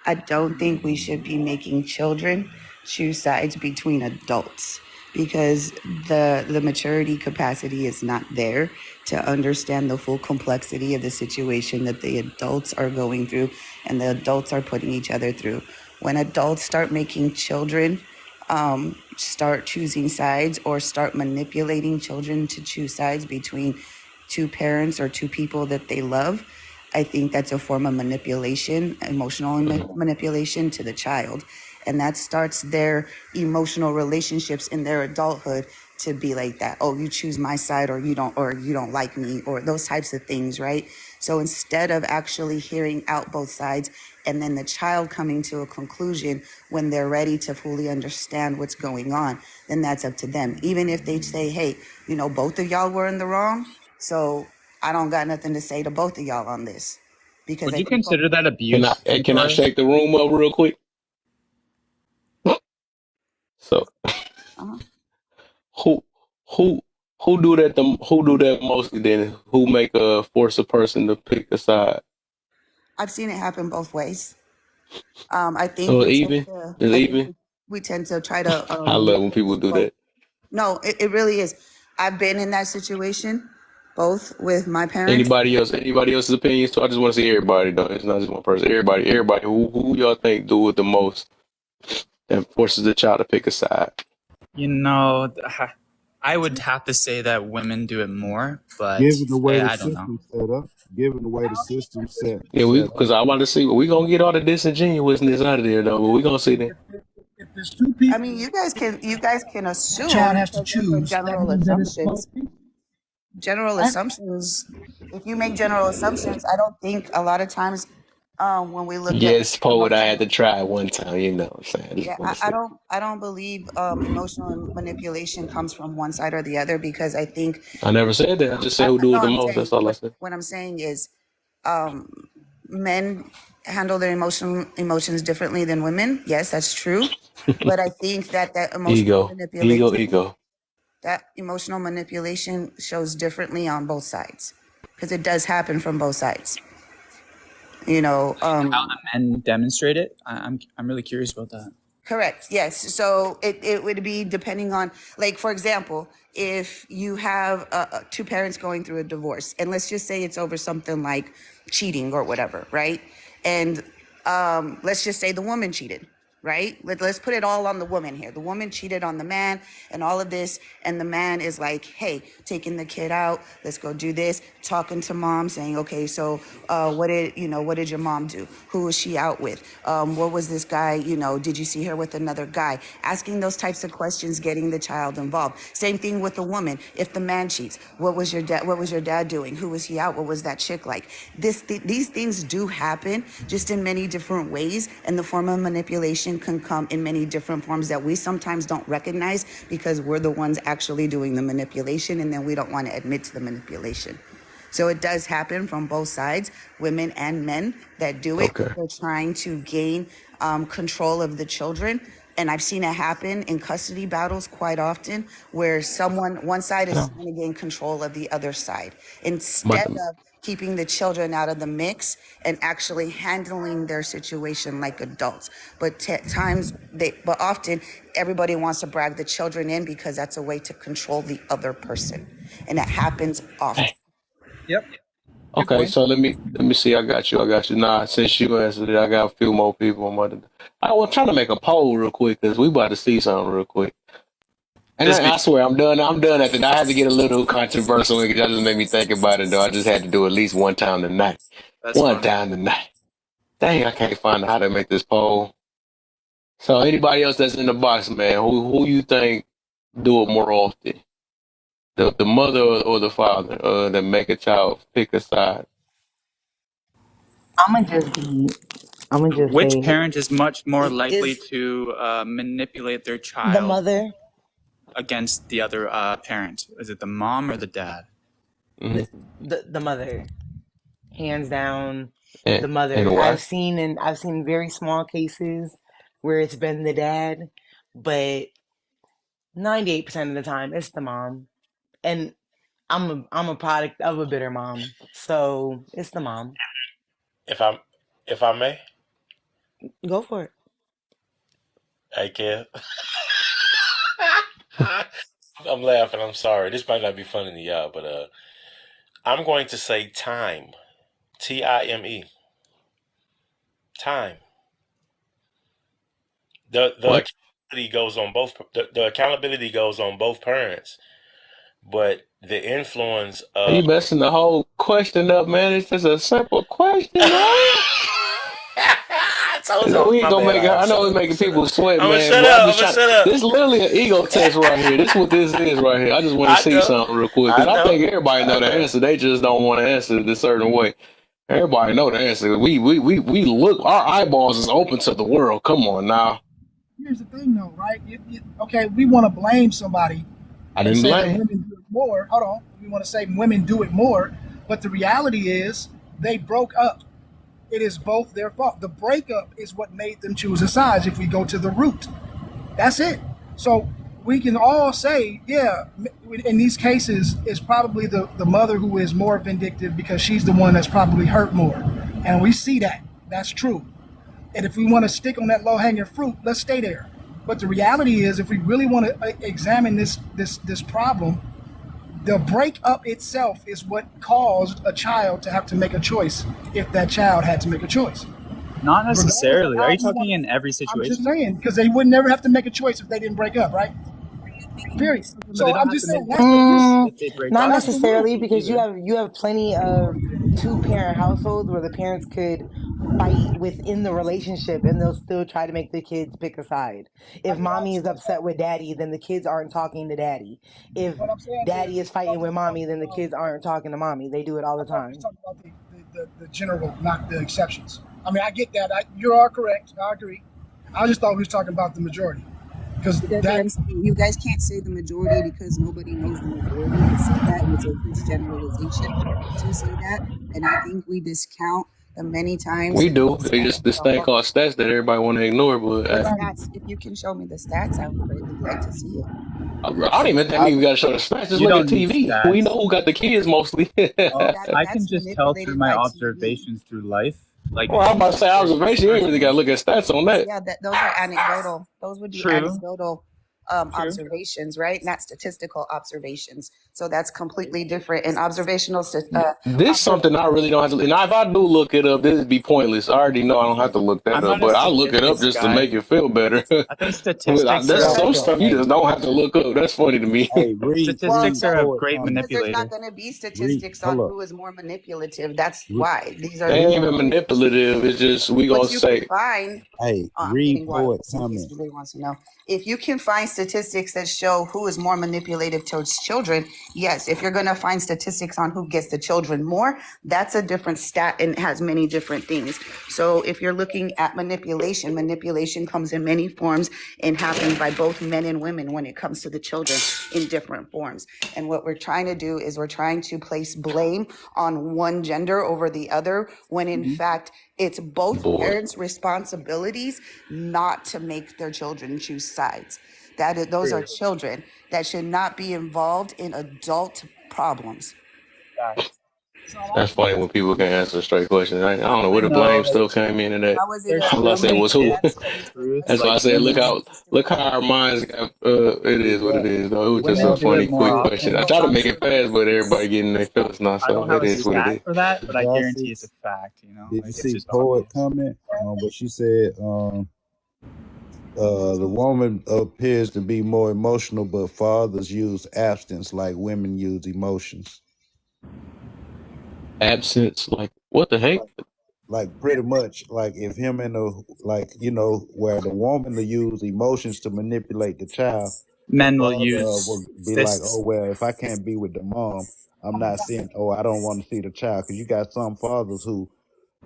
I don't think we should be making children choose sides between adults, because the maturity capacity is not there to understand the full complexity of the situation that the adults are going through and the adults are putting each other through. When adults start making children start choosing sides or start manipulating children to choose sides between two parents or two people that they love, I think that's a form of manipulation, emotional manipulation to the child. And that starts their emotional relationships in their adulthood to be like that. Oh, you choose my side, or you don't like me, or those types of things, right? So instead of actually hearing out both sides and then the child coming to a conclusion when they're ready to fully understand what's going on, then that's up to them. Even if they say, hey, both of y'all were in the wrong, so I don't got nothing to say to both of y'all on this, because Would I you think both. consider that abuse, Can I Victoria? shake the room up real quick? So Uh-huh. who who who do that mostly then? Who make force a person to pick a side? I've seen it happen both ways. I think So we it's tend even? to. It's I think even? we tend to try to I love when people manipulate do both. that. No, it really is. I've been in that situation, both with my parents. Anybody else's opinions too? I just want to see everybody though. It's not just one person. Everybody. Who y'all think do it the most that forces the child to pick a side? You know, I would have to say that women do it more, but Given the way the I don't know. system's set up, given the way the system's Yeah, set up. because I want to see. We gonna get all the disingenuousness out of there though. But we gonna see that. If there's two I people, mean, you guys can that child assume has to because those are choose. That general means that it's assumptions. both people, General right? assumptions. If you make general assumptions, I don't think a lot of times when we look at Yes, poet. I had to emotional. try it one time. You know what I'm saying? I just Yeah, want I, to I see. don't I don't believe emotional manipulation comes from one side or the other, because I think I never said that. I just said who do no, it the I'm most. saying That's all I what said. what I'm saying is um, men handle their emotions differently than women. Yes, that's true. But I think that Ego, ego, ego. emotional manipulation shows differently on both sides, because it does happen from both sides. You know, How the men demonstrate it? I'm really curious about that. correct. Yes. So it would be depending on, like, for example, if you have two parents going through a divorce, and let's just say it's over something like cheating or whatever, right? And let's just say the woman cheated, right? Let's put it all on the woman here. The woman cheated on the man and all of this. And the man is like, hey, taking the kid out. Let's go do this. Talking to mom, saying, okay, so what did your mom do? Who was she out with? What was this guy, did you see her with another guy? Asking those types of questions, getting the child involved. Same thing with the woman. If the man cheats, what was your dad doing? Who was he out? What was that chick like? These things do happen, just in many different ways, and the form of manipulation can come in many different forms that we sometimes don't recognize, because we're the ones actually doing the manipulation, and then we don't want to admit to the manipulation. So it does happen from both sides, women and men that do it. Okay. They're trying to gain control of the children And I've seen it happen in custody battles quite often where one side is trying to gain control of the other side But instead of keeping the children out of the mix and actually handling their situation like adults. But often everybody wants to brag the children in because that's a way to control the other person. And it happens often. Yep. Good okay, point. so let me see. I got you. Nah, since you answered it, I got a few more people. I was trying to make a poll real quick because we about to see something real quick. And This be I swear, I'm done. I'm done after that. I had to get a little controversial because that just made me think about it, though. I just had to do it at least one time tonight. that's One fine. time tonight. Dang, I can't find how to make this poll. So anybody else that's in the box, man, who you think do it more often? The mother or the father that make a child pick a side? I'm gonna just be. I'm gonna just Which say parent is much more likely is to manipulate their the child mother, against the other parent? Is it the mom or the dad? Mm-hmm. the mother, hands down, the And mother. why? I've seen very small cases where it's been the dad, but 98% of the time it's the mom. And I'm a product of a bitter mom, so it's the mom. If I may, Go for it. I can. I'm laughing. I'm sorry. This might not be funny to y'all, but I'm going to say time. Time. Time. The What? accountability goes on both. The accountability goes on both parents, but the influence Are of you messing the whole question up, man? It's just a simple question, man. I told You you. know, we ain't My gonna bad. make it. I'm I shut know up. it's I'm gonna making shut up. people sweat, I'm gonna man, shut but I'm up. I'm just gonna trying. shut up. This is literally an ego test right here. This is what this is right here. I just want to I see know. something real quick I because I know. think everybody I know the know. answer. They just don't want to answer it a certain way. Everybody know the answer. We look. Our eyeballs is open to the world. Come on now. Here's the thing, though, right? Okay, we want to blame somebody I and didn't say that blame. women do it more. Hold on, we want to say women do it more, but the reality is they broke up. It is both their fault. The breakup is what made them choose a side. If we go to the root, that's it. So we can all say, yeah, in these cases, it's probably the mother who is more vindictive because she's the one that's probably hurt more. And we see that. That's true. And if we want to stick on that low hanging fruit, let's stay there. But the reality is, if we really want to examine this problem, the breakup itself is what caused a child to have to make a choice. If that child had to make a choice, Not regardless of necessarily. Are how you we want talking to, in every I'm just situation? saying because they would never have to make a choice if they didn't break up, right? Period. But they So don't I'm have just to saying make the that's the choice rule. Mm, if they break not up That's the rule. necessarily, because either. you have plenty of two-parent households where the parents could fight within the relationship and they'll still try to make the kids pick a side. If That's what I'm mommy is saying. upset with daddy, then the kids aren't talking to daddy. If What I'm saying daddy is is we're fighting talking with about. mommy, then the kids aren't talking to mommy. They do it all I the thought we was time. talking about the general, not the exceptions. I mean, I get that. You are correct. I agree. I just thought we was talking about the majority because That's what that. I'm saying. You guys can't say the majority because nobody knows the majority to say that. It's a huge generalization to say that. And I think we discount the many times We that do. these They just this the thing whole called stats that everybody want to ignore, but what stats. If you can show me the stats, I would greatly like to see it. I don't even think we got to show the stats. Just You look at don't need TV. We know stats. who got the kids mostly. I can That's just tell through manipulated my by TV. observations through life. Like Well, I'm about to say there's observation. You ain't really got to constants. look at stats on that. Yeah, those are anecdotal. Those would be True. anecdotal True. observations, right? Not statistical observations. So that's completely different. And observational This something I really don't have to. Now, if I do look it up, this would be pointless. I already know I don't have to look that I'm up, not a but I look it up statistics just to guy. make it feel better. I think But statistics that's are some Exactly. stuff you just don't have to look up. That's funny to me. Hey, read, well, read statistics are a that's for it, great Tommy. because there's not manipulator. going to be Read. statistics on Hold up. who is more manipulative. That's Re, why these are They the ain't even manipulative. It's just we gonna what you can say find. hey, I'm read getting water for it, just in case Tommy. anybody wants to know. If you can find statistics that show who is more manipulative towards children, yes. If you're going to find statistics on who gets the children more, that's a different stat and it has many different things. So if you're looking at manipulation, manipulation comes in many forms and happens by both men and women when it comes to the children in different forms. And what we're trying to do is we're trying to place blame on one gender over the other, when in fact it's both Boy, parents' responsibilities not to make their children choose sides. Those are True. children that should not be involved in adult problems. Facts. that's funny when people can answer straight questions. I don't know where the blame No, like stuff came in and that. How was it there's a All I so said many was woman who. hidden answering the same truths. That's question? why I Like said Because look women, how consistent look with how that. our minds got. It is what yeah, it is though. It was just women a do it funny more quick question. I often. try to make it fast, but everybody getting their feelings now, I so don't have it a is what it stat is. for that, but Did I y'all guarantee see? it's a fact. You know, Did you like it's see just Poet obvious. comment? But she said the woman appears to be more emotional, but fathers use absence like women use emotions. Absence, like what the heck? Like pretty much, like if him and the like where the woman will use emotions to manipulate the child, the Men will father use will be like, oh fists. well, if I can't be with the mom, I'm not seeing. Oh, I don't want to see the child, because you got some fathers who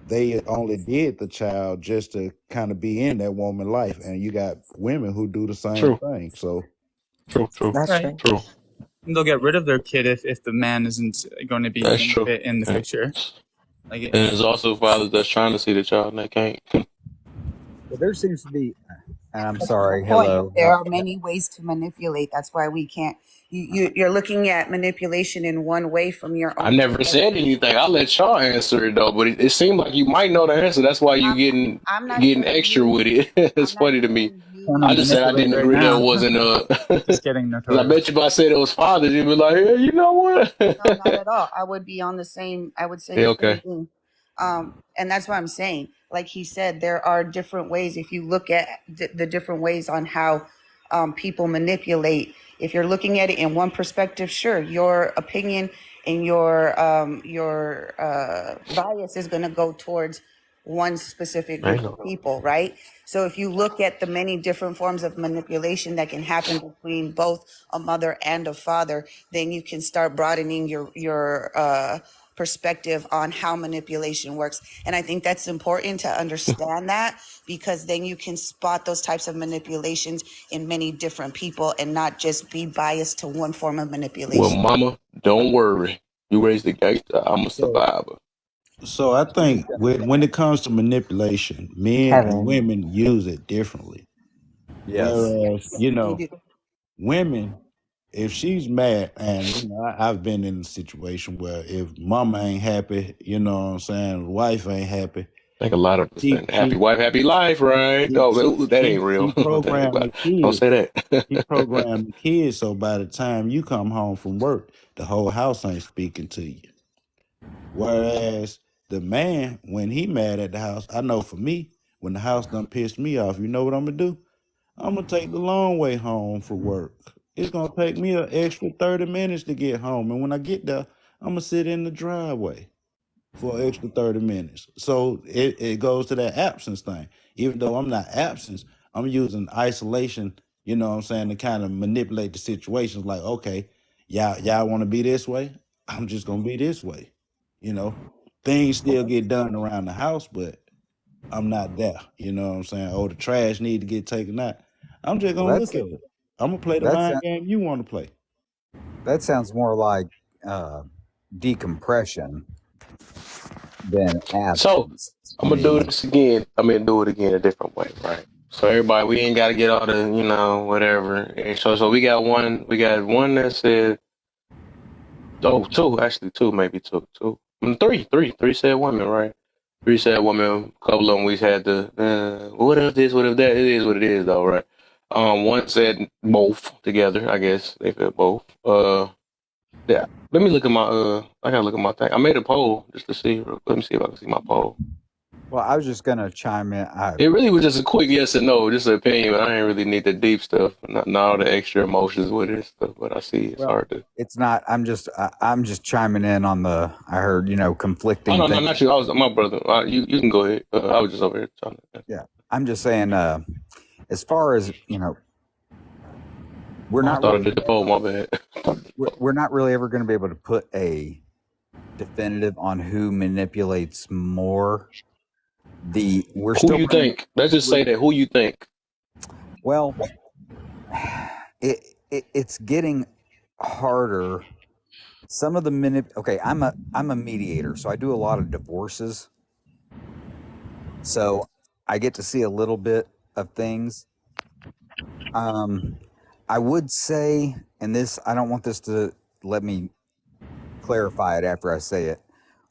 they only did the child just to kind of be in that woman life, and you got women who do the same True, thing. So true, That's Right. true. true. And they'll get rid of their kid if the man isn't going to be That's true. in the And, picture. Like, and there's also fathers that's trying to see the child and they can't. Well, there seems to be. I'm That's the sorry. point. Hello. There are many ways to manipulate. That's why we can't. You're looking at manipulation in one way from your I own never perspective. said anything. I let y'all answer it though, but it seemed like you might know the answer. That's why you I'm, getting I'm not getting saying extra you. with it. It's I'm not funny to me. saying trying you. to I just said I manipulate didn't right agree that it now. wasn't Just kidding, because I Notorious. bet you if I said it was fathers, you'd be like, yeah, you know what? No, not at all. I would be on the same. I would say Yeah, the same okay. thing. And that's what I'm saying. Like he said, there are different ways. If you look at the different ways on how people manipulate, if you're looking at it in one perspective, sure, your opinion and your bias is going to go towards one specific I group know. of people, right? So if you look at the many different forms of manipulation that can happen between both a mother and a father, then you can start broadening your perspective on how manipulation works. And I think that's important to understand that, because then you can spot those types of manipulations in many different people and not just be biased to one form of Well, manipulation. mama, don't worry. You raised the gangster. I'm a so survivor. so I think when it comes to manipulation, men and Kevin. women use it differently. Yes. Whereas Yes, they do. women, if she's mad, and I've been in a situation where if mama ain't happy, what I'm saying, the wife ain't happy, I think a lot of us she think happy she wife, happy life, right? she Oh, she that she, ain't real. she That ain't programmed the about. Don't kids. say She that. programmed the kids, so by the time you come home from work, the whole house ain't speaking to you. Whereas the man, when he mad at the house, I know for me, when the house done pissed me off, you know what I'm gonna do? I'm gonna take the long way home for work. It's gonna take me an extra 30 minutes to get home. And when I get there, I'm gonna sit in the driveway for an extra 30 minutes. So it goes to that absence thing. Even though I'm not absence, I'm using isolation, what I'm saying, to kind of manipulate the situations like, okay, y'all wanna be this way? I'm just gonna be this way. You know, things still get done around the house, but I'm not there. You know what I'm saying? Oh, the trash need to get taken out. I'm just Well, gonna look at it. I'm gonna play the that's mind game you want to play. that sounds more like uh, decompression than So absence to I'm gonna do me. this again. I'm gonna do it again a different way, right? So everybody, we ain't got to get all the, whatever. And so we got one. We got one that said, oh, two actually, two maybe two, three said women, right? Three said women. A couple of them we had the what if this, what if that. It is what it is, though, right? One said both together. I guess they said both. Yeah. Let me look at my I gotta look at my thing. I made a poll just to see. Let me see if I can see my poll. Well, I was just going to chime in. It really was just a quick yes or no, just an opinion. I didn't really need the deep stuff, not all the extra emotions with it and stuff. But I see it's Well, hard to. it's not. I'm just chiming in on the. I heard Oh conflicting no, no, things. not you. I was my brother. You can go ahead. I was just over here trying to. Yeah, I'm just saying. As far as we're Oh, I not thought I really did the poll. My bad. we're not really ever going to be able to put a definitive on who manipulates more. We're Who still you running. think? Let's just We're, say that. Who you think? well, it's getting harder. Some of the okay, I'm a mediator, so I do a lot of divorces. So I get to see a little bit of things. I would say, and this I don't want this to let me clarify it after I say it.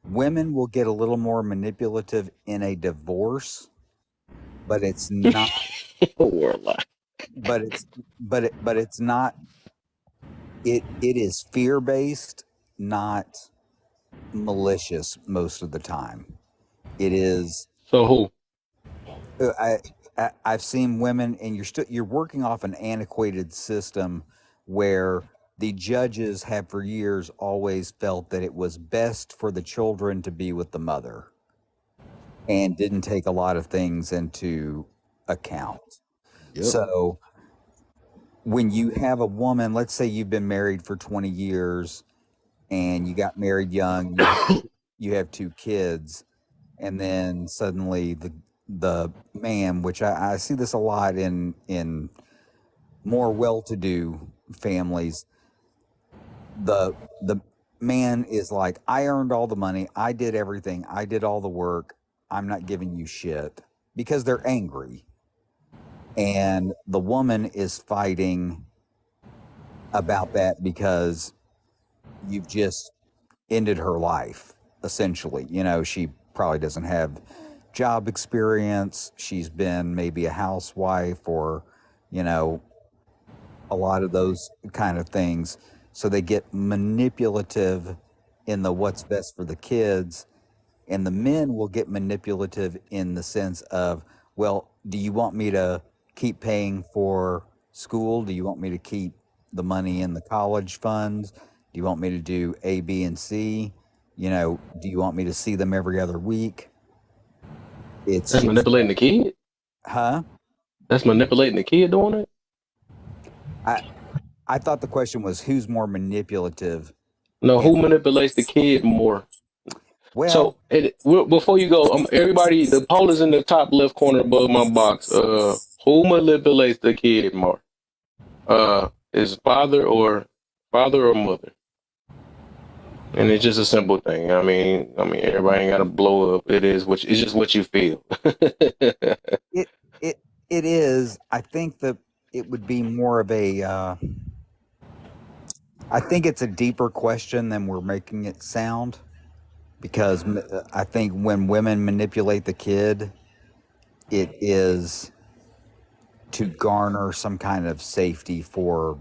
Women will get a little more manipulative in a divorce, but it's not. Warlock. But it's but it's not. It is fear based, not malicious most of the time. It is. So who? I've seen women, and you're working off an antiquated system where the judges have for years always felt that it was best for the children to be with the mother and didn't take a lot of things into account. Yep. So when you have a woman, let's say you've been married for 20 years and you got married young, you have two kids, and then suddenly the man, which I see this a lot in more well-to-do families, the man is like, I earned all the money, I did everything, I did all the work, I'm not giving you shit, because they're angry. And the woman is fighting about that because you've just ended her life, essentially. She probably doesn't have job experience. She's been maybe a housewife or, a lot of those kind of things. So they get manipulative in the what's best for the kids. And the men will get manipulative in the sense of, well, do you want me to keep paying for school? Do you want me to keep the money in the college funds? Do you want me to do A, B, and C? Do you want me to see them every other week? It's That's just, manipulating the kid. huh? That's manipulating the kid doing it. I thought the question was who's more manipulative. No, And who manipulates the kid more? well, So before you go, everybody, the poll is in the top left corner above my box. Who manipulates the kid more? Is father or mother? And it's just a simple thing. Everybody ain't got to blow up. It's just what you feel. it it it is. I think that it would be more of a. I think it's a deeper question than we're making it sound, because I think when women manipulate the kid, it is to garner some kind of safety for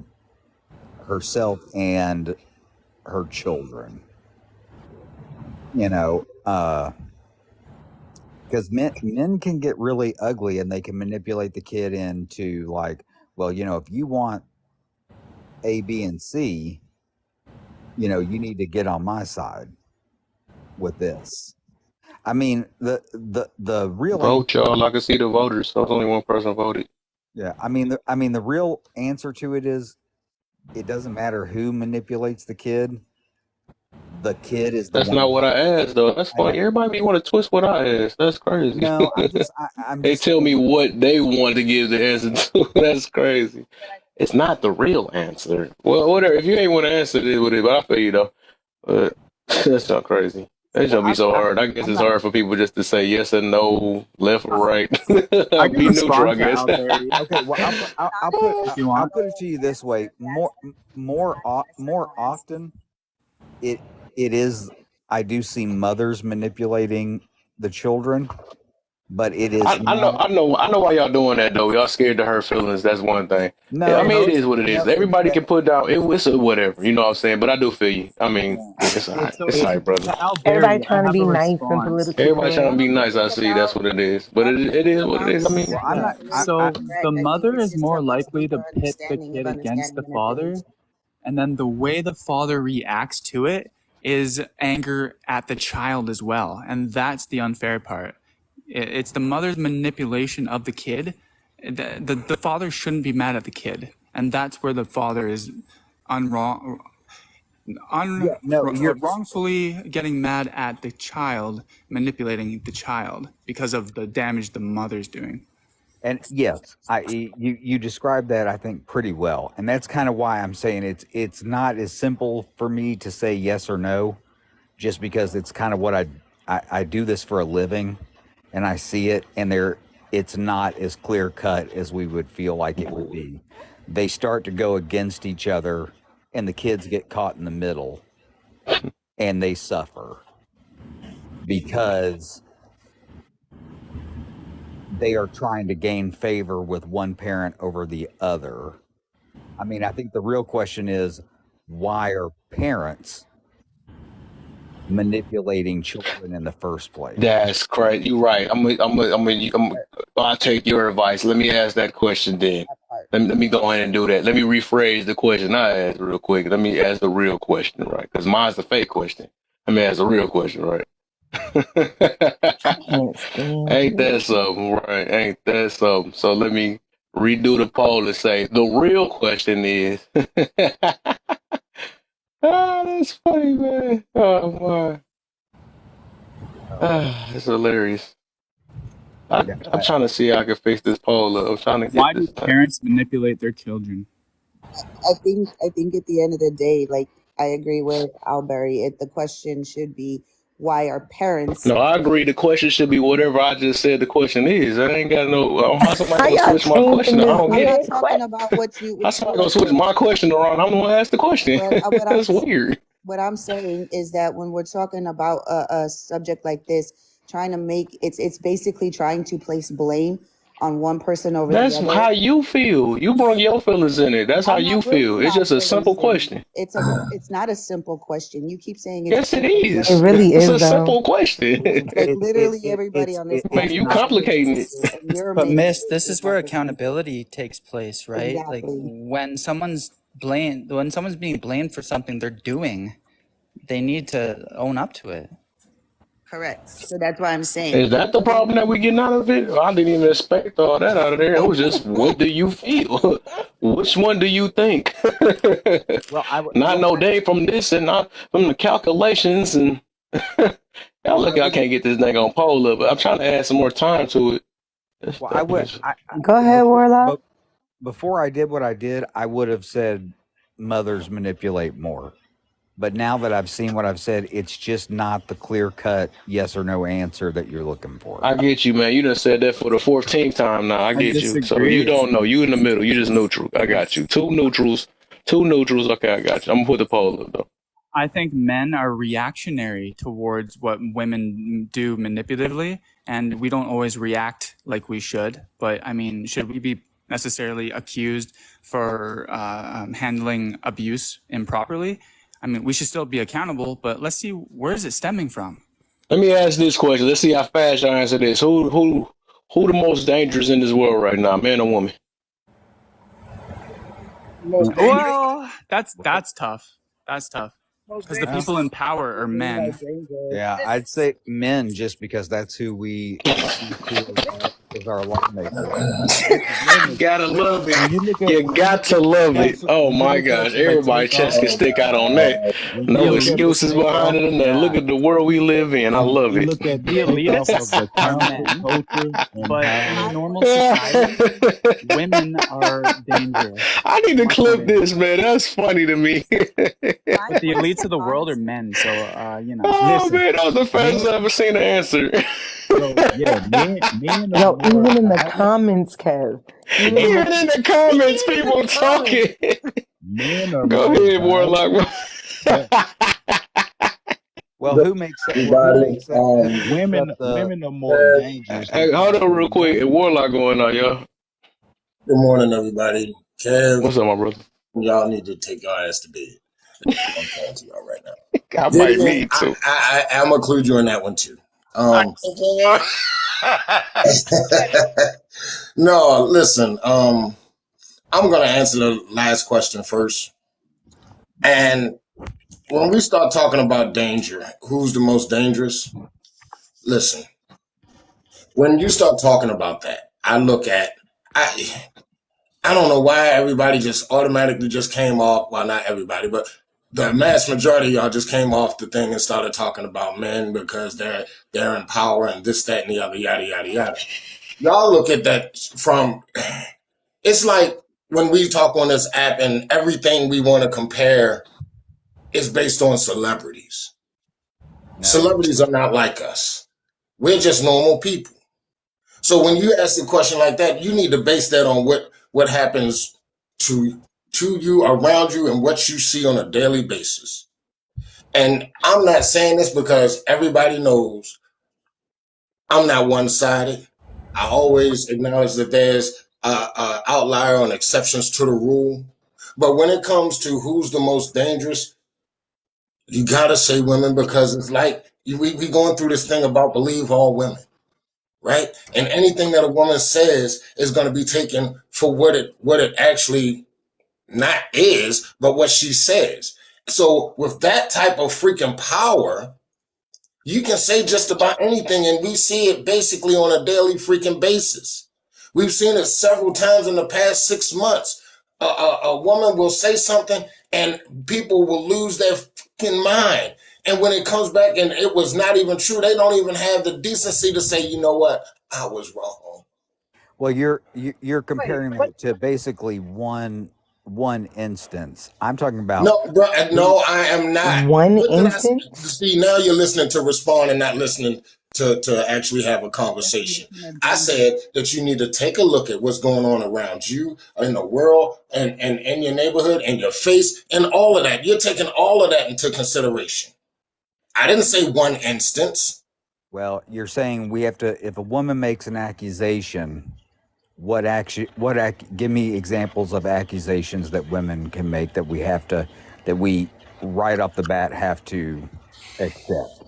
herself and her children. Because men can get really ugly, and they can manipulate the kid into like, well, if you want A, B, and C, you need to get on my side with this. I mean, the real answer. Vote, y'all. I can see the voters. So only one person voted. Yeah, the real answer to it is, it doesn't matter who manipulates the kid. The kid is the That's one. not what I asked, though. That's I know. funny. Everybody want to twist what I asked. That's crazy. No, I'm They just tell me saying. what they want to give the answer to. That's crazy. It's not the real answer. Well, whatever. If you ain't want to answer it, what it. But I feel you though. But that's not crazy. That Well, should be so hard. I guess I'm it's not. hard for people just to say yes or no, left or right. I can Be neutral, I respond to guess. out there Okay, well, if you I'll want. put it to you this way: more often, it it is. I do see mothers manipulating the children, but it is not. I know why y'all doing that though. Y'all scared to hurt feelings. That's one thing. Yeah, I No, mean, it is what it is. no. Everybody can put down. It's a whatever. You know what I'm saying? But I do feel you. I mean, Yeah. yeah, it's all right. So It's all right, brother. to Everybody Alberi, I trying to have a be nice and response. politically Everybody trying to correct. be nice. I see. That's what it is. But it is what it is. I mean, Well, I'm Yeah. not. So the mother is more likely to pit the kid against the father, and then the way the father reacts to it is anger at the child as well. And that's the unfair part. It's the mother's manipulation of the kid. The father shouldn't be mad at the kid. and that's where the father is Yeah, no, you're wrongfully getting mad at the child, manipulating the child because of the damage the mother's doing. and yes, you described that I think pretty well, and that's kind of why I'm saying it's not as simple for me to say yes or no, just because it's kind of what I do this for a living, and I see it, and it's not as clear cut as we would feel like it would be. They start to go against each other, and the kids get caught in the middle, and they suffer because they are trying to gain favor with one parent over the other. I mean, I think the real question is, why are parents manipulating children in the first place? That's correct. You're right. I'll take your advice. Let me ask that question then. Let me go ahead and do that. Let me rephrase the question I asked real quick. Let me ask the real question, right? Because mine's the fake question. Let me ask the real question, right? Can't stand Ain't it. that something, right? Ain't that something? So let me redo the poll and say the real question is. Ah, that's funny, man. Oh my, it's hilarious. Yeah, I'm trying to see how I can fix this poll up. I'm trying to get Why do this thing. parents manipulate their children? I think at the end of the day, like I agree with Alberry. The question should be why are parents? No, I agree. The question should be whatever I just said the question is. I ain't got no. How somebody How gonna y'all switch my question? changing I this don't I'm get not it. mid talking question? about what you How feel somebody gonna like switch you're. my question around? I'm the one who asked the question. Well, That's weird. what I'm saying is that when we're talking about a subject like this, trying to make it's basically trying to place blame on one person over the That's other. how you feel. You brought your feelings in it. That's how I'm you not bringing feel. It's my just a simple feelings in. question. It's not a simple question. You keep saying it's Yes, it simple, but It is. really It's is a though. simple question. like literally everybody on this app Man, you knows that it's complicating it. simple, and you're But making miss, it this look is like where it's simple. accountability takes place, right? Like Exactly. when someone's being blamed for something they're doing, they need to own up to it. Correct. So that's why I'm saying Is that the problem that we getting out of it? I didn't even expect all that out of there. It was just, what do you feel? Which one do you think? well, Not no day from this and not from the calculations and y'all well, I look, I would, can't get this thing on poll up. I'm trying to add some more time to it. This well, I thing would, is Go ahead, before, Warlock. but before I did what I did, I would have said mothers manipulate more. But now that I've seen what I've said, it's just not the clear cut yes or no answer that you're looking for. I get you, man. You done said that for the 14th time now. I I get you. So you disagree. don't know. You in the middle. You just neutral. I got you. Two neutrals. Two neutrals. Okay, I got you. I'm gonna put the poll up though. I think men are reactionary towards what women do manipulatively, and we don't always react like we should. But I mean, should we be necessarily accused for handling abuse improperly? I mean, we should still be accountable, but let's see, where is it stemming from? Let me ask this question. Let's see how fast y'all answer this. Who the most dangerous in this world right now, man or woman? Most dangerous. Well, that's tough. That's tough Most because the Well, people dangerous. in power are men. Like danger. yeah, I'd say men just because that's who we see to as our lawmakers. You gotta love it. When you look at You got to love it. Oh when you my look at gosh. Everybody chest can stick out on that. when you The No look at the excuses elites, behind it. And then look Yeah, at the world we live in. I love you it. look at the the based off of elitists the are council men, culture and but in a how normal society, women are dangerous. I need to Much more clip dangerous. this, man. That's funny to me. my But the elites question, of the world are honestly, men, so you know. Oh listen, man, that was the fastest men. I ever seen an answer. So yeah, men are No, more even in the violent. comments, Kev. Even in the Even in the comments, even in the people comments. talking. Men are Go more ahead, violent. Warlock. But well, Good who everybody. makes up the women are more Good dangerous Hey, hold on real than quick. men. Hey, Warlock going on, y'all. morning, everybody. Kev, What's up, my brother? y'all need to take your ass to bed. I'm talking to y'all right now. I might Vivian, need to. I'm gonna include you in that one too. I Um, can't. no, listen. I'm gonna answer the last question first. And when we start talking about danger, who's the most dangerous? Listen, when you start talking about that, I look at I I don't know why everybody just automatically just came off. Well, not everybody, but the mass majority of y'all just came off the thing and started talking about men because they're in power and this, that, and the other, yada yada yada. Y'all look at that from. It's like when we talk on this app and everything we want to compare is based on celebrities. No. Celebrities are not like us. We're just normal people. So when you ask a question like that, you need to base that on what happens to you around you and what you see on a daily basis. And I'm not saying this because everybody knows I'm not one-sided. I always acknowledge that there's a outlier and exceptions to the rule. But when it comes to who's the most dangerous, you gotta say women because it's like we going through this thing about believe all women, right? And anything that a woman says is going to be taken for what it actually not is, but what she says. So with that type of freaking power, you can say just about anything, and we see it basically on a daily freaking basis. We've seen it several times in the past 6 months. A woman will say something, and people will lose their fucking mind. And when it comes back and it was not even true, they don't even have the decency to say, you know what, I was wrong. Well, you're comparing it to basically one instance. I'm talking about No, bro, who. no, I am not. One What did I say? instance? See? Now you're listening to respond and not listening to actually have a That's conversation. an I example. said that you need to take a look at what's going on around you in the world and in your neighborhood and your face and all of that. You're taking all of that into consideration. I didn't say one instance. Well, you're saying we have to. If a woman makes an accusation, what action? Give me examples of accusations that women can make that we have to, that we right off the bat have to accept.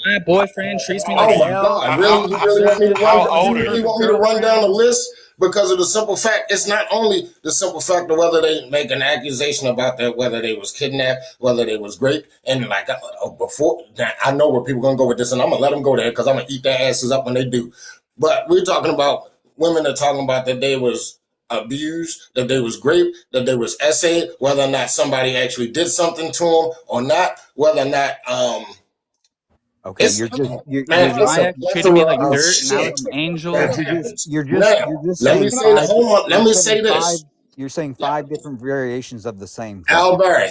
My boyfriend treats me like Oh my hell. God! Really? You really want me to run? how She's old a are You really you? perfect want me to run down the girlfriend. list? Because of the simple fact, it's not only the simple fact of whether they make an accusation about that, whether they was kidnapped, whether they was raped, and like before. I know where people gonna go with this, and I'm gonna let them go there because I'm gonna eat their asses up when they do. But we're talking about women that talking about that they was abused, that they was raped, that they was essayed, whether or not somebody actually did something to them or not, whether or not Okay, it's you're just man, you're it's My just a ex treated plethora me like of dirt, and now shit he's an angel. that but happens. you're Now, just let me saying say that. five. Hold on. Let You're me saying say five. this. You're saying five different variations of the same thing. Albury.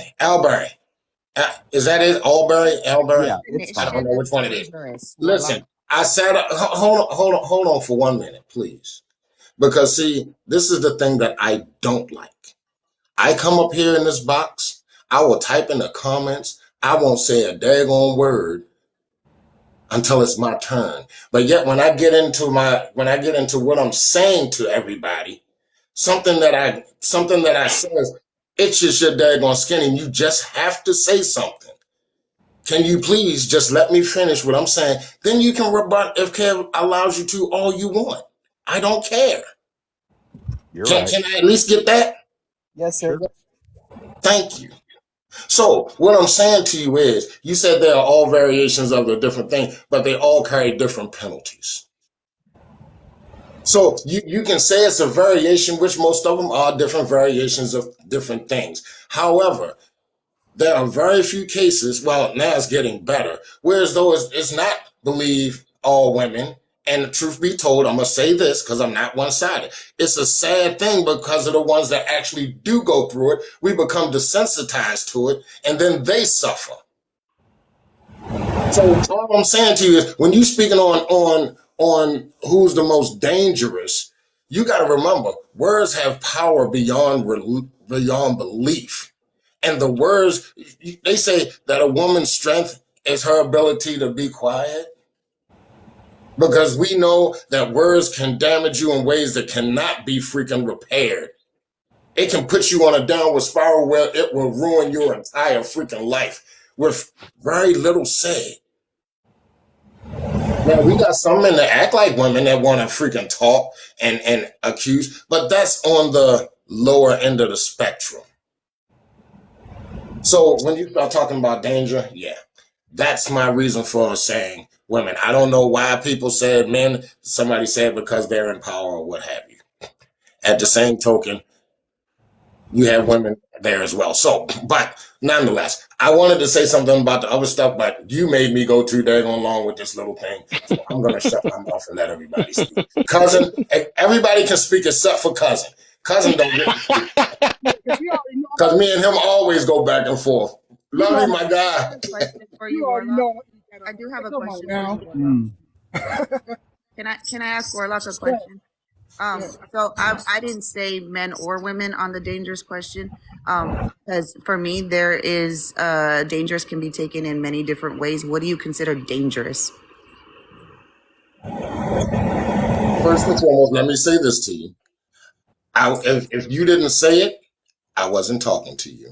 Is that it? Albury. Yeah, it's I fine. don't know which one it is. Listen, I said, hold on for 1 minute, please, because see, this is the thing that I don't like. I come up here in this box. I will type in the comments. I won't say a daggone word until it's my turn. But yet when I get into what I'm saying to everybody, something that I says itches your daggone skin and you just have to say something. Can you please just let me finish what I'm saying? Then you can rebut if Kev allows you to all you want. I don't care. You're Can, right. can I at least get that? Yes, sir. Sure. Thank you. So what I'm saying to you is, you said there are all variations of a different thing, but they all carry different penalties. So you can say it's a variation, which most of them are different variations of different things. However, there are very few cases, well, now it's getting better, whereas though it's not believe all women. And the truth be told, I'm going to say this because I'm not one sided. It's a sad thing because of the ones that actually do go through it. We become desensitized to it and then they suffer. So all I'm saying to you is when you speaking on who's the most dangerous, you got to remember words have power beyond belief. And the words, they say that a woman's strength is her ability to be quiet because we know that words can damage you in ways that cannot be freaking repaired. It can put you on a downward spiral where it will ruin your entire freaking life with very little said. Now we got some men that act like women that want to freaking talk and accuse, but that's on the lower end of the spectrum. So when you start talking about danger, yeah, that's my reason for saying women. I don't know why people said men. Somebody said because they're in power or what have you. At the same token, you have women there as well. So, but nonetheless, I wanted to say something about the other stuff, but you made me go too daggone long with this little thing. So I'm going to shut my mouth and let everybody speak. Cousin, everybody can speak except for cousin. Cousin don't get to speak. Because me and him always go back and forth. Love you, my guy. Question for You you, already Warlock. know. I do have a Come on question for now. you, Warlock. Can I ask Warlock a question? So I didn't say men or women on the dangerous question. Because for me, there is dangerous can be taken in many different ways. What do you consider dangerous? First and foremost, let me say this to you. If you didn't say it, I wasn't talking to you.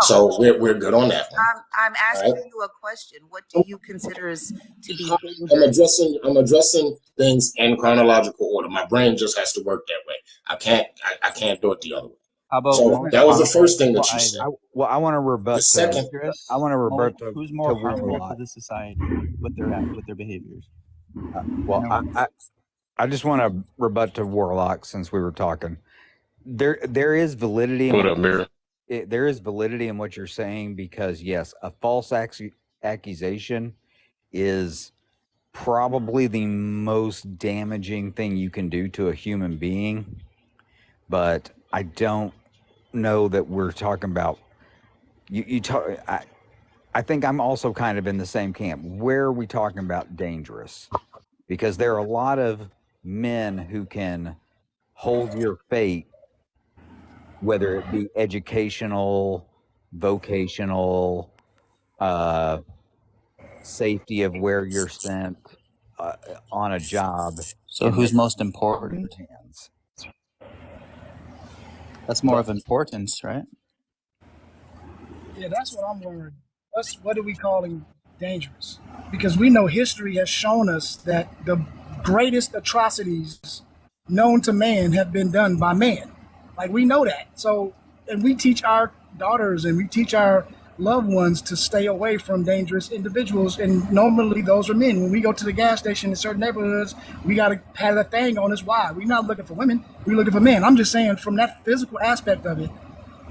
So we're good on that one. I'm asking you a question. What do you consider as to be dangerous? I'm addressing things in chronological order. My brain just has to work that way. I can't do it the other way. How about So that was the first thing that you I said. I want to rebut. The second, I want to rebut who's more harmful to Warlock. the society with their behaviors? I just want to rebut to Warlock since we were talking. There is validity in What up, Mirror? there is validity in what you're saying because yes, a false accusation is probably the most damaging thing you can do to a human being. But I don't know that we're talking about you talk. I think I'm also kind of in the same camp. Where are we talking about dangerous? Because there are a lot of men who can hold your fate, whether it be educational, vocational, safety of where you're sent on a job. So who's most important? Hands. That's more of importance, right? Yeah, that's what I'm worried. What are we calling dangerous? Because we know history has shown us that the greatest atrocities known to man have been done by man. Like we know that. So, and we teach our daughters and we teach our loved ones to stay away from dangerous individuals. And normally those are men. When we go to the gas station in certain neighborhoods, we got to have a thing on us. Why? We're not looking for women. We're looking for men. I'm just saying from that physical aspect of it,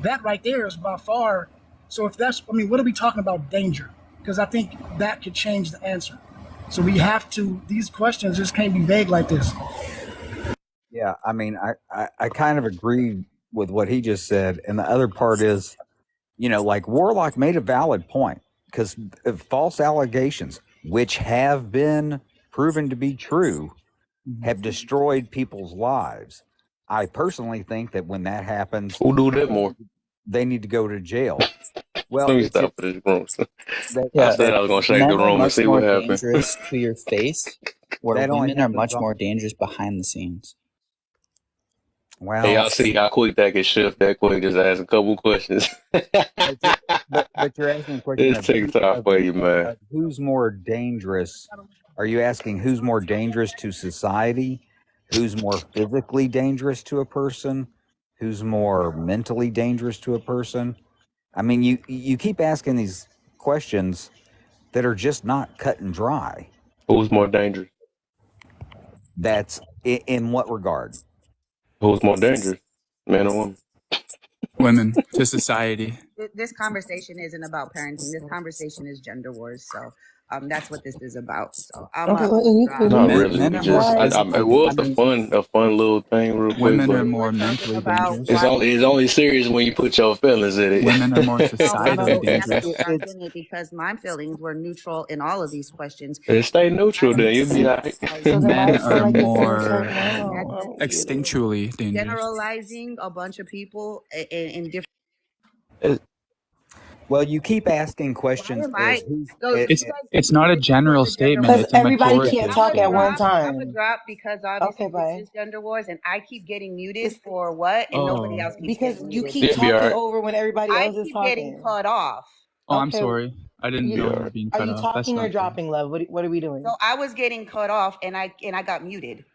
that right there is by far. So if that's, I mean, what are we talking about danger? Because I think that could change the answer. So we have to, these questions just can't be vague like this. Yeah, I mean, I kind of agree with what he just said. And the other part is, like Warlock made a valid point because false allegations, which have been proven to be true, have destroyed people's lives. I personally think that when that happens, Who do that more? they need to go to jail. Well, Let me stop for this room. Yeah, I said I was gonna shake the men are room and much see more what happened. dangerous to your face, where That only women are happens much on- more dangerous behind the scenes. Well, Hey, y'all see how quick that can shift that quick? Just ask a couple questions. but you're asking a question It's TikTok for you, man. who's more dangerous. Are you asking who's more dangerous to society? Who's more physically dangerous to a person? Who's more mentally dangerous to a person? I mean, you keep asking these questions that are just not cut and dry. Who's more dangerous? That's in what regard? Who's more dangerous, man or woman? Women to society. This conversation isn't about parenting. This conversation is gender wars. So that's what this is about. So I'm Okay, well, and you can Not leave. really. Men We are more just, physically it was dangerous. a fun little thing, real quick. Women are But more mentally about dangerous. it's only serious when you put your feelings in it. Women are more No, societally that's dangerous. what I'm getting at because my feelings were neutral in all of these questions. And stay neutral, then you'll be alright. So then why Men do you feel are like it's in a more certain way? I don't get it. instinctually dangerous. Generalizing a bunch of people in different. Well, you keep asking questions. It's not a general statement. Because It's a everybody majorative can't talk at one statement. I'm a time. drop because obviously Okay, this bye. is gender wars, and I keep getting muted for what, and nobody else keeps Because getting you muted. keep You'll be talking alright. over when everybody I else is keep getting talking. cut off. Oh, I'm Okay, sorry. I didn't know you were being are cut you off. That's talking or not fair. dropping, love? What are we doing? So I was getting cut off, and I got muted.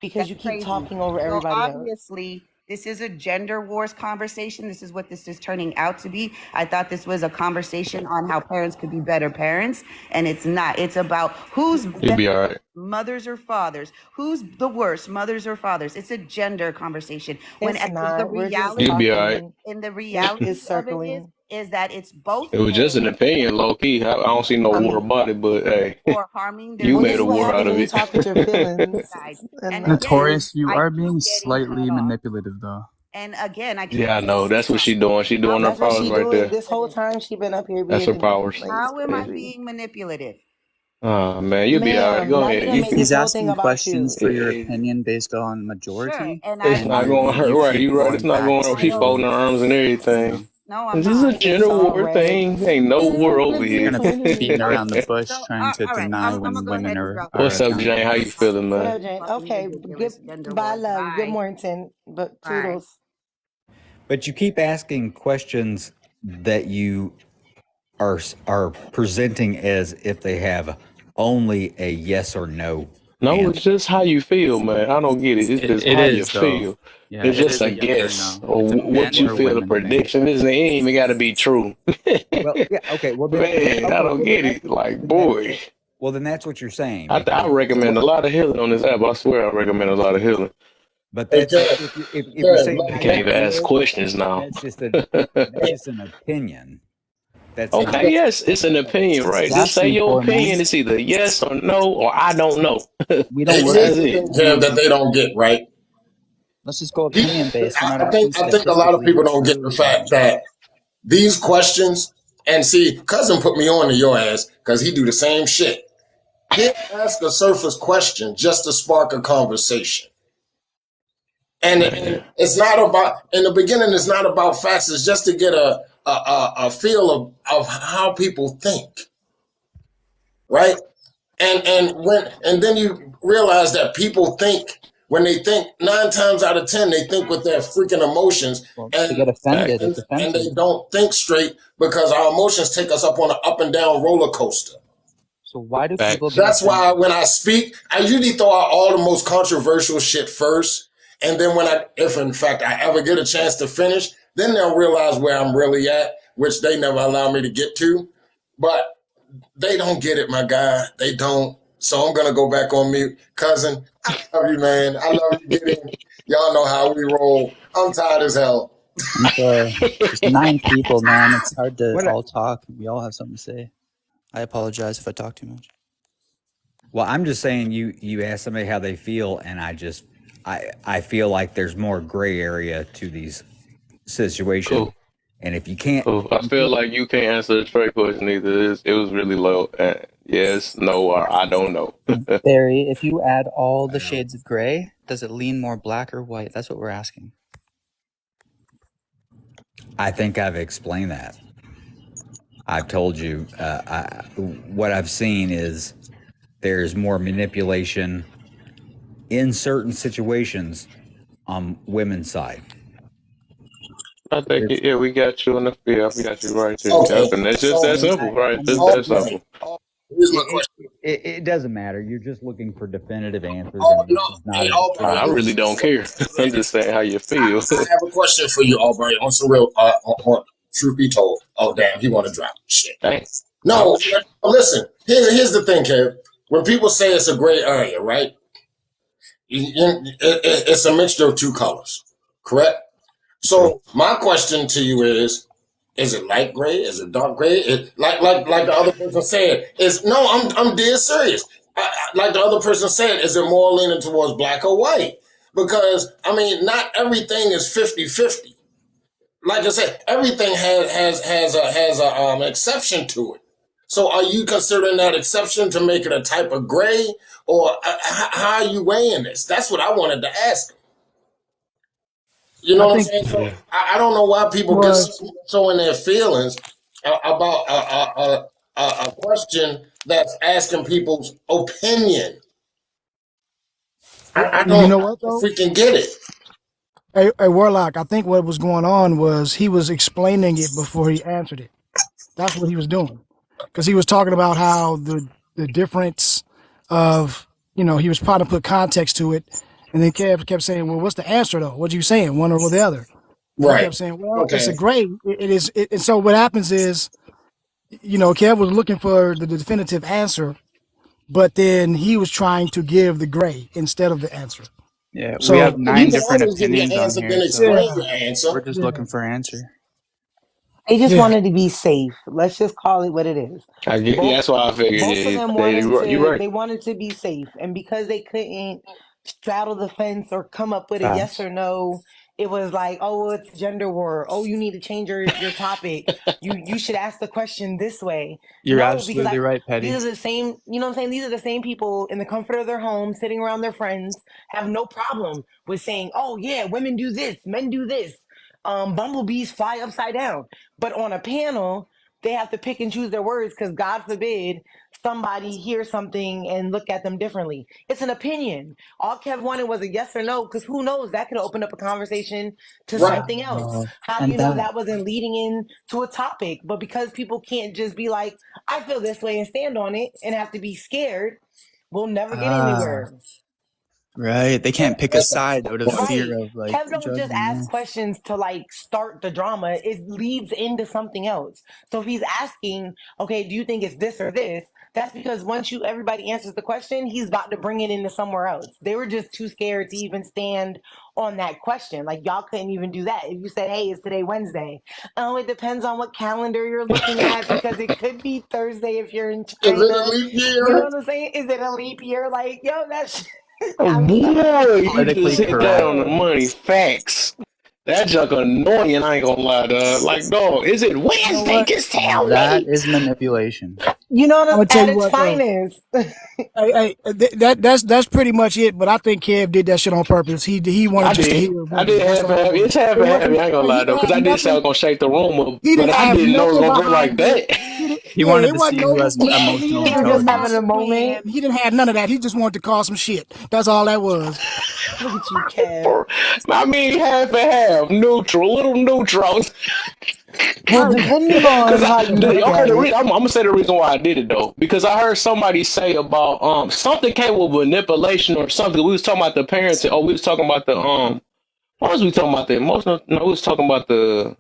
Because That's you keep crazy. talking over So everybody else. obviously This is a gender wars conversation. This is what this is turning out to be. I thought this was a conversation on how parents could be better parents, and it's not. It's about who's You'll better, be all right. mothers or fathers. Who's the worst, mothers or fathers? It's a gender conversation. When It's the not. We're just You'll reality, be all right. talking. and the It's reality of it circling. is that it's both It was just an parents opinion, low key. I don't see no war harming about it, but hey, or harming their you Well, made this a is what war children out happens of when you it. talk with your feelings. sides. And And again, Notorious, you I are keep being getting slightly cut off. manipulative, though. And again, I keep Yeah, I know. That's what she doing. She how doing her that's what powers she right doing there. this whole time. She been up here That's her being powers. like it's how am I crazy. being manipulative? Oh man, you'll be all right. Ma'am, Go now you ahead. done You, made He's this whole thing asking about questions you. for your it, opinion based on Sure. majority, And it's I not and going to hurt. you Right, keep you right. It's going not back going to. I She know. to, folding her arms and you everything. know, No, I'm This is a not. It's gender all war right. thing. Ain't no war over kind here. of beating Okay. around the bush, So, trying to all right. deny I'm gonna when go women ahead and drop are this. What's up, Jane? How accountable. you feeling, What man? up, Jane? Fucking Okay, ridiculous. good. Gender Bye, wars. love. Good Bye. morning. But Bye. toodles. But you keep asking questions that you are presenting as if they have only a yes or no No, it's answer. just how you feel, man. I don't get it. It's just It how you is though. feel. Yeah, It's it just is a a yes or guess no. or It's a what men you or feel. A women thing. prediction. It ain't even got to be true. Well, yeah, okay. Well then, Man, I okay. don't Well then get that's it. Like, then that's boy, well then that's what you're saying I because recommend what. a lot of healing on this app. I swear, I recommend a lot of healing. But Hey, that's Kev, if you're Kev, saying I how can't you even ask feel, questions now. that's just a that's just an opinion. That's hey, not. Okay, Kev, yes, it's an opinion, He's right? Just say asking your for opinion. men. It's either yes or no, or I don't know. We don't work here's That's with the it. thing, we Kev, don't. that they don't get, right? Let's just go He, opinion based. We're not I asking think a lot of statistically people don't get the true or fact not. that these questions, and see, cousin put me on to your ass because he do the same shit. He'll ask a surface question just to spark a conversation. And Man, it's not about in the beginning. It's not about facts. It's just to get a feel of how people think, right? And then you realize that people think when they think 9 times out of 10 they think with their freaking emotions Well, they get and offended. facts, It's and they offensive. don't think straight because our emotions take us up on an up and down roller coaster. So why do people facts. get That's why offended? when I speak, I usually throw out all the most controversial shit first. And then if in fact I ever get a chance to finish, then they'll realize where I'm really at, which they never allow me to get to. But they don't get it, my guy. They don't. So I'm gonna go back on mute. Cousin, I love you, man. I love you, Gideon. Y'all know how we roll. I'm tired as hell. I'm sorry. There's 9 people, man. It's hard to What? all talk. We all have something to say. I apologize if I talk too much. Well, I'm just saying you ask somebody how they feel, and I feel like there's more gray area to these situations, Cool, and if you can't, cool. I feel like you can't answer the straight question either. It was really low. Yes, no, or I don't know. Barry, if you add all the shades of gray, does it lean more black or white? That's what we're asking. I think I've explained that. I've told you what I've seen is there's more manipulation in certain situations on women's side. I think There's, yeah, we got you on the field. We got you right there. Okay, Yep, and that's just so that And simple, right? I Just mean, that okay, simple. here's my it, question. it doesn't matter. You're just looking for definitive answers, Oh and no, this is not hey a Albright, I definitive really don't answer. care. I'm just saying how you feel. I have a question for you, Albright. On some real, truth be told. Oh damn, he want to drop shit. Dang. No, Ouch. listen. Here's the thing, Kev. When people say it's a gray area, right? It's a mixture of two colors, correct? True. So my question to you is it light gray? Is it dark gray? Like the other person said, is no, I'm dead serious. Like the other person said, is it more leaning towards black or white? Because I mean, not everything is 50-50. Like I said, everything has a exception to it. So are you considering that exception to make it a type of gray, or how are you weighing this? That's what I wanted to ask. You I know what I'm think saying? So Yeah. I don't know why people get was so in their feelings about a question that's asking people's opinion. I you don't know what though? freaking get it. Hey, Warlock, I think what was going on was he was explaining it before he answered it. That's what he was doing. Because he was talking about how the difference of, he was trying to put context to it. And then Kev kept saying, well, what's the answer though? What are you saying, one or the other? And he Right. kept saying, well, it's Okay. a gray. It is. And so what happens is, Kev was looking for the definitive answer, but then he was trying to give the gray instead of the answer. Yeah, we So have You 9 can different always give your opinions on answer, here, then so yeah, explain your answer. we're just yeah, looking for an answer. They just yeah. wanted to be safe. Let's just call it what it is. I get, yeah, Both that's why I figured. both of Yeah, them you're right. they wanted to be safe, and because they couldn't straddle the fence or come up with a yes Facts. or no, it was like, oh, well, it's gender war. Oh, you need to change your topic. You should ask the question this way. You're No, because absolutely right, these Petty. are the same, you know what I'm saying? These are the same people in the comfort of their home, sitting around their friends, have no problem with saying, oh yeah, women do this, men do this. Bumblebees fly upside down. But on a panel, they have to pick and choose their words because God forbid somebody hears something and look at them differently. It's an opinion. All Kev wanted was a yes or no, because who knows, that could open up a conversation to Right. something else. How do And you know that, that wasn't leading in to a topic? But because people can't just be like, I feel this way and stand on it and have to be scared, we'll never get ah, anywhere. right. They can't pick a That's a side out of point. Right. fear of like Kev don't just judgment. ask Yeah. questions to like start the drama. It leads into something else. So if he's asking, okay, do you think it's this or this? That's because once everybody answers the question, he's about to bring it into somewhere else. They were just too scared to even stand on that question. Like y'all couldn't even do that. If you said, hey, is today Wednesday? Oh, it depends on what calendar you're looking at because it could be Thursday if you're in Is it a China. leap You know year? what I'm saying? Is it a leap year? Like, yo, that's Oh I'm boy, you Politically just for hit that on correct. the real. money. Facts. That junk annoying. I ain't gonna lie, dog. Like, dog, is it You know Wednesday? what? Just tell That me. is manipulation. You know I'm what? gonna tell At you its what though. finest. That's pretty much it. But I think Kev did that shit on purpose. He wanted I just to did. hear I Buddy. did That's half and all it half. was. It's half It and half. wasn't. I ain't gonna lie He though, didn't because have I did say I nothing. was gonna shake the room up, He but didn't I have didn't know it was nothing gonna go like behind it. that. He He yeah, it wanted to wasn't see no who has man. He emotional didn't He was have no just having intelligence. a master plan. moment. He didn't have none of that. He just wanted to cause some shit. That's all that was. Look at you, Kev. For, I mean, half and half, neutral, little neutral. Well, Right. depending Because on how you look okay, at it. I'm gonna say the reason why I did it though, because I heard somebody say about something came with manipulation or something. We was talking about the parents, or we was talking about the what was we talking about the emotional? No, we was talking about the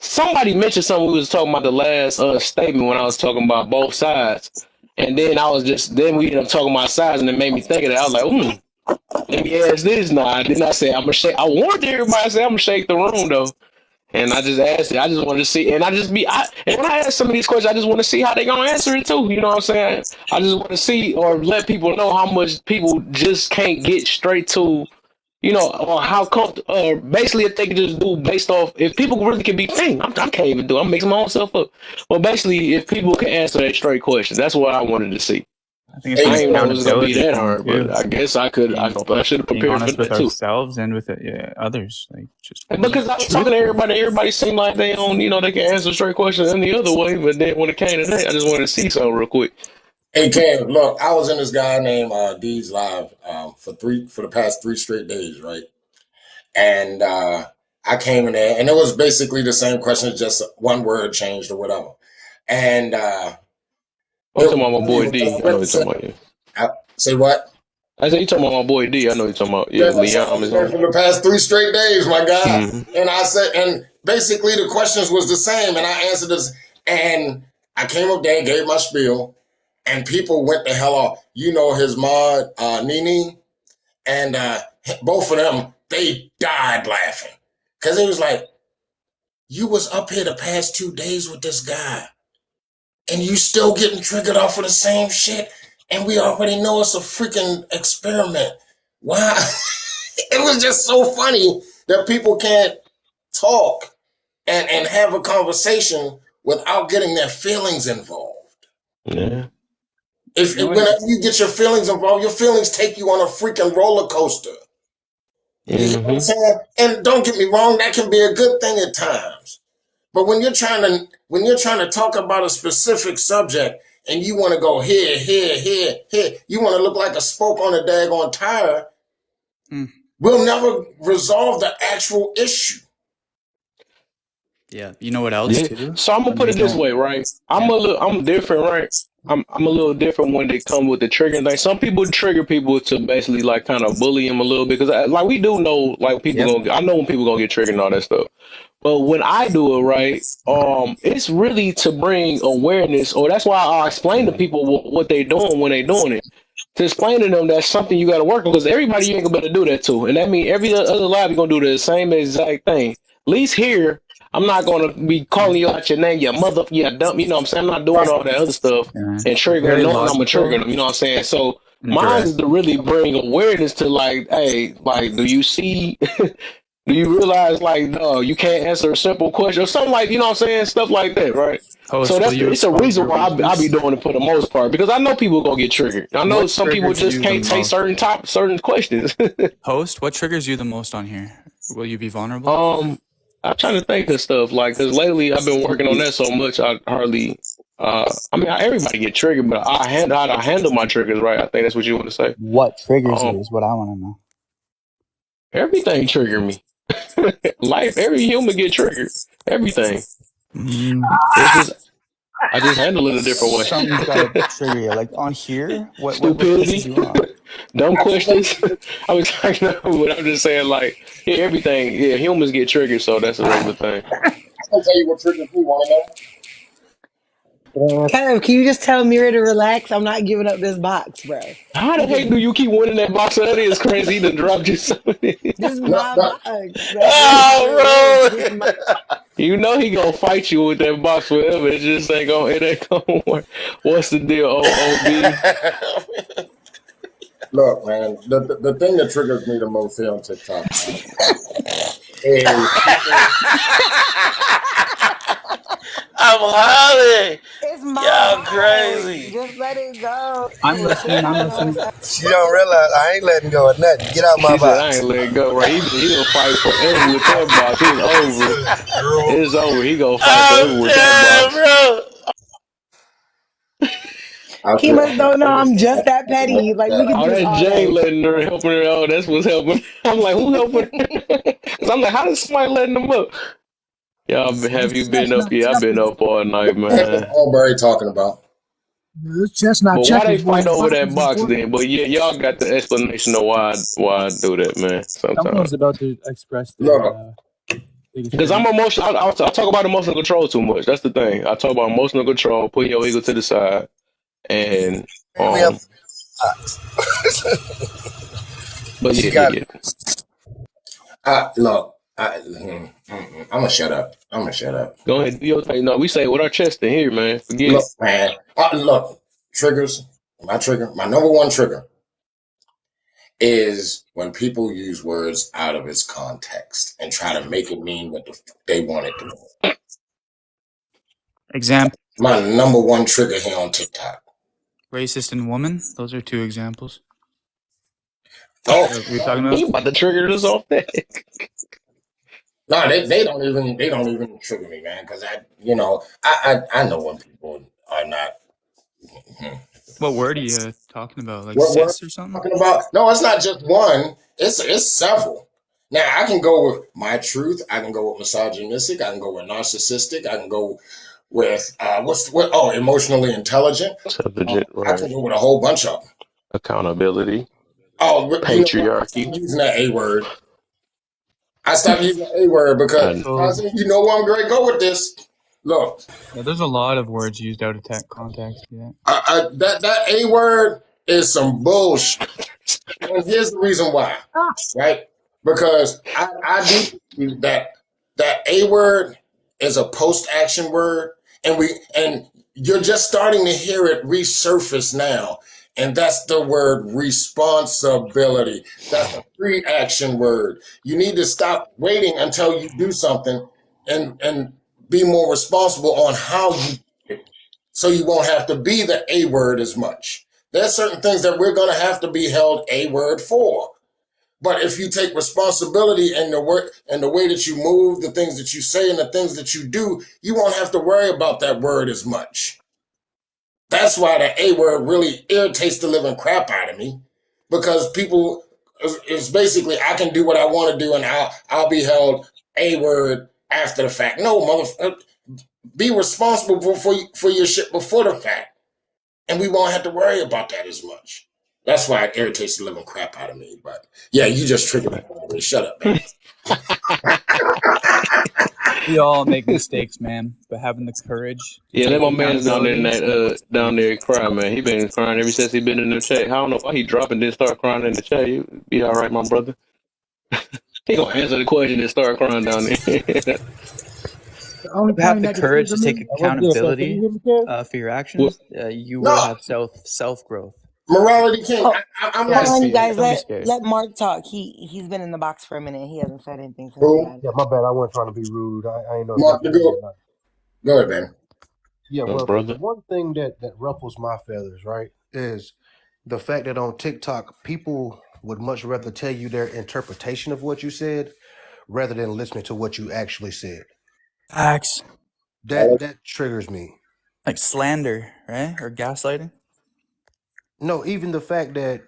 somebody mentioned something. We was talking about the last statement when I was talking about both sides, and then then we ended up talking about sides, and it made me think of that. I was like, let me ask this now. I did not say I'm gonna shake. I warned everybody. I said I'm gonna shake the room though. And I just asked it. I just wanted to see, and and when I ask some of these questions, I just want to see how they gonna answer it too. You know what I'm saying? I just want to see or let people know how much people just can't get straight to, or how comfortable, basically if they can just do based off, if people really can be, dang, I can't even do, I'm mixing my own self up. Well, basically, if people can answer that straight question, that's what I wanted to see. I think it's Hey, an I didn't know it Kev. was gonna be accountability that thing hard, but too. I guess I could. Being I should have being prepared for honest with that too. ourselves and with others. Like just be Because I was talking to truthful. everybody, everybody seemed like they don't, they can answer straight questions any other way. But then when it came to that, I just wanted to see something real quick. Hey, Kev. Look, I was in this guy named D's live for the past 3 straight days, right? And I came in there, and it was basically the same question, just one word changed or whatever. And I'm it talking was about my funny boy because D. I I know went you're to say, talking about, yeah. say what? I said you talking about my boy D. I know you're talking about, yeah. Yeah, so I Liam was is there on. for the past 3 straight days, my guy. Mm-hmm. And I said, and basically the questions was the same, and I answered this, and I came up there, gave my spiel, and people went the hell off. You know his mod, Nene, and both of them, they died laughing. Because it was like, you was up here the past 2 days with this guy, and you still getting triggered off of the same shit, and we already know it's a freaking experiment. Why? It was just so funny that people can't talk and have a conversation without getting their feelings involved. Yeah. If You know what? whenever you get your feelings involved, your feelings take you on a freaking roller coaster. You know what I'm Mm-hmm. saying? And don't get me wrong, that can be a good thing at times. But when you're trying to talk about a specific subject and you want to go here, here, here, here, you want to look like a spoke on a daggone tire, Mm. we'll never resolve the actual issue. Yeah. You know what else Yeah. too? So I'm gonna When put they it this don't. way, right? Yeah. I'm different, right? I'm a little different when they come with the triggering thing. Some people trigger people to basically like kind of bully them a little bit because like we do know like people Yep. gonna I know when people gonna get triggered and all that stuff. But when I do it right, it's really to bring awareness, or that's why I explain to people what they doing when they doing it. To explain to them that's something you got to work on because everybody you ain't gonna be able to do that to, and that means every other live you're gonna do the same exact thing. At least here, I'm not gonna be calling you out your name, your mother, you dumb. You know what I'm saying? I'm not doing all that other stuff Yeah. and triggering, Very knowing I'm gonna trigger logical them. You know what I'm saying? So and mine direct. is to really bring awareness to like, hey, like, do you see? Do you realize like no, you can't answer a simple question or something like you know what I'm saying? Stuff like that, right? So Host, will that's you it's a expose reason your why I be weakness? doing it for the most part because I know people gonna get triggered. I know What some people triggers just you the can't take most? certain questions. Host, what triggers you the most on here? Will you be vulnerable? um, I'm trying to think of stuff like because lately I've been working on that so much I hardly. I mean everybody get triggered, but I handle my triggers right. I think that's what you want to say. What triggers you Um, is what I want to know. everything trigger me. Life, every human get triggered. Everything. Mm, It's just I just handle it a different Something's got to way. trigger you. Like on here, what pisses Stupidity, you off? dumb questions. I was like, no, but I'm just saying, like, yeah, everything. Yeah, humans get triggered, so that's a regular thing. I can tell you what triggers me. Want to know? Kev, can you just tell Mira to relax? I'm not giving up this box, bro. How the Keep it. heck do you keep winning that box? That is crazy. He done dropped you something. This is No, my no. box. Like it is. Oh, This is my. bro. You know he gonna fight you with that box forever. It just ain't gonna. It ain't gonna work. What's the deal, OOB? Look, man. The thing that triggers me the most here on TikTok, right, is people. I'm hollering. It's my Y'all box. crazy. Just let it go. I'm listening. This I'm is my listening. stuff. She don't realize I ain't letting go of nothing. Get out my He said, "I box. ain't let it go." Right? He'll fight forever with that box. It's over. Girl. It's over. He gonna fight forever I'm with that done, box. bro. I He feel. must don't know I'm just that petty. Like we could Oh, just that's all Jane day. letting her, helping her. Oh, that's what's helping. I'm like, who helping her? Because I'm like, how does somebody letting them up? Y'all, have you been up? Yeah, I've been up all night, What is man. Albury talking about? It's just not But why they checkers, fight boys. over that Boxes is box important. then? But yeah, y'all got the explanation of why I do that, man. Sometimes Someone's about to express their Look, biggest because trigger. I'm emotional. I talk about emotional control too much. That's the thing. I talk about emotional control, putting your ego to the side, and Bring me up. But She yeah, got yeah, look. I'm gonna shut up. I'm gonna shut up. Go ahead, do your thing. No, we say it with our chest in here, man. Forget Look, it. man. Look, triggers. My trigger. My number one trigger is when people use words out of its context and try to make it mean what they want it to mean. Example: My number one trigger here on TikTok. racist and woman. Those are two examples. Oh, What we're talking He about. about to trigger us off that. no, they don't even trigger me, man. Because I know when people are not. hmm. What word are you talking about? Like What we're cis or something? talking about? No, it's not just one. It's several. Now I can go with my truth. I can go with misogynistic. I can go with narcissistic. I can go with what? Oh, emotionally intelligent. Intelligent, I can right? go with a whole bunch of them. Accountability, Oh, you know what? I patriarchy. stopped using that A word. I stopped using the A word because And I So said, you know where I'm going to go with this. Look, yeah, there's a lot of words used out of context. Yeah. that A word is some bullshit. And here's the reason why, right? Because I do believe that A word is a post action word, and you're just starting to hear it resurface now, and that's the word responsibility. That's a pre action word. You need to stop waiting until you do something and be more responsible on how you do it, so you won't have to be the A word as much. There's certain things that we're going to have to be held A word for. But if you take responsibility in the work and the way that you move, the things that you say and the things that you do, you won't have to worry about that word as much. That's why the A word really irritates the living crap out of me, because people it's basically I can do what I want to do and I'll be held A word after the fact. No, motherfucker. Be responsible for your shit before the fact. And we won't have to worry about that as much. That's why it irritates the living crap out of me. But yeah, you just triggered the point of me. Shut up, man. We all make mistakes, man, but having the courage to Yeah, let take my man's down there in accountability that is what's down key. there crying, man. He been crying ever since he been in the chat. I don't know why he dropping then start crying in the chat. You be all right, my brother. He gonna answer the question and start crying down there. The only If you have thing the that can courage trigger to take me, What's good, sir? Can you accountability hear me, Kev? for your What? actions, you No, will have self growth. Morality King. Oh, I'm Don't hold be not on, you saying scared. guys. Don't be Let scared. let Mark talk. He's been in the box for a minute. He hasn't said anything since the who. end. Yeah, my bad. I wasn't trying to be rude. I ain't know if y'all Mark the could hear me go. or not. Go ahead, man. Yeah, Oh, well, the brother. one thing that ruffles my feathers, right, is the fact that on TikTok, people would much rather tell you their interpretation of what you said rather than listening to what you actually said. Facts. That triggers me. Like slander, right? Or gaslighting. No, even the fact that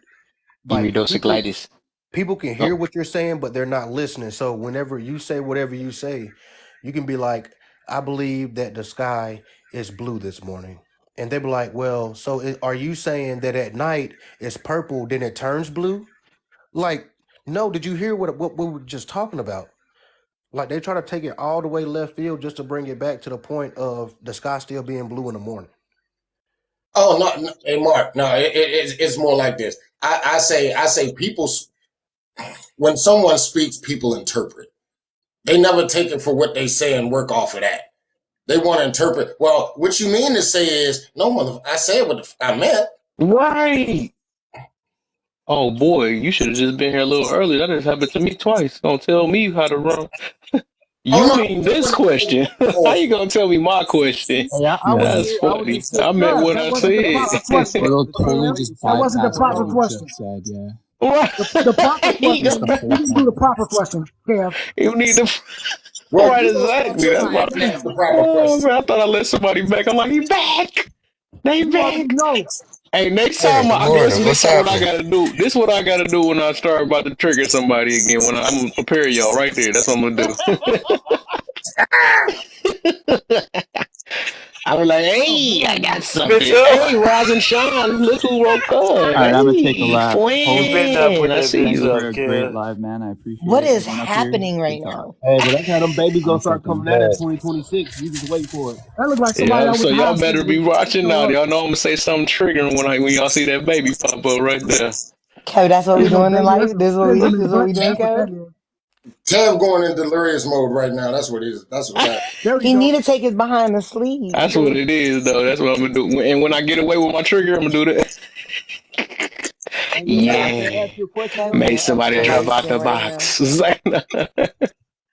like people Iridocyclitis. people can Oh, hear what you're saying, but they're not listening. So whenever you say whatever you say, you can be like, "I believe that the sky is blue this morning," and they be like, "Well, so are you saying that at night it's purple, then it turns blue?" Like, no. Did you hear what we were just talking about? Like they try to take it all the way left field just to bring it back to the point of the sky still being blue in the morning. Oh no, hey Mark. No, it's more like this. I say people when someone speaks, people interpret. They never take it for what they say and work off of that. They want to interpret. Well, what you mean to say is no, mother. I said what I meant. right. Oh boy, you should have just been here a little early. That just happened to me twice. Gonna tell me how to run. Oh You no, mean this question? How you gonna tell me my question? Hey, That's I was funny. just I sitting meant back. Kev, what that I wasn't the said. proper But question. at It'll the same totally at the just That same wasn't the bypass time proper everything though, Chef question. said. Yeah, The proper Right. that's question, the you whole need to do the point. proper question, Kev. You need to. well, Right, you gonna start exactly. telling That's me how my. to ask the proper Oh question. man, I thought I let somebody back. I'm like, he back. They You already back. know. Hey, next Hey, time good I guess morning. this What's time what I happening? gotta do. This what I gotta do when I start about to trigger somebody again. When I'm gonna prepare y'all right there. That's what I'm gonna do. I was like, Oh hey, I man, got Bitch, something. yo. Hey, rise and shine. Look who woke up. All right, I'm gonna take a Hey, lap. You Host, better not friend. put I that see bitch thank you you. up, for a great kid. live, man. I What appreciate is everyone up here. happening Good right talk. now? hey, but that's how them babies gonna One start second. coming out in 2026. You just wait for it. that looked like somebody Yeah, that so was in y'all high better school. be watching Show now. up. Y'all know I'm gonna say something triggering when y'all see that baby pop up right there. Kev, that's what we Ain't no doing in baby. life. That's a This spin on this his is what butt. we doing, That's what Kev. that is. Tab going in delirious mode right now. That's what it is. That's what's happening. There we He go. need to take his behind to sleep. That's what it is, though. That's what I'm gonna do. And when I get away with my trigger, I'm gonna do that. Hey, look, hey, can I Yeah, ask you a question Kev though? is made an somebody drop out exploration the right now. box.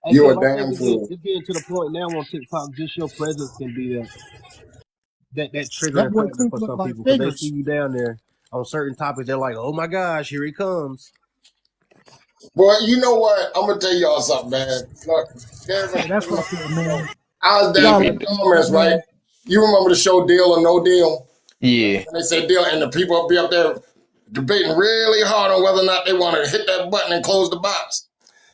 Hey, You're Kev, a I think damn fool. it's getting to the point now on TikTok. Just your presence can be that That triggering boy factor Creek for looked some like people because they see figures. you down there on certain topics. They're like, "Oh my gosh, here he comes." Boy, you know what? I'm gonna tell y'all something, man. Look, Kevin, Hey, that's fucked up, man. I was you down Y'all in let need the to, him do that, comments, right? man. You remember the show Deal or No Deal? yeah. And they say deal, and the people be up there debating really hard on whether or not they want to hit that button and close the box.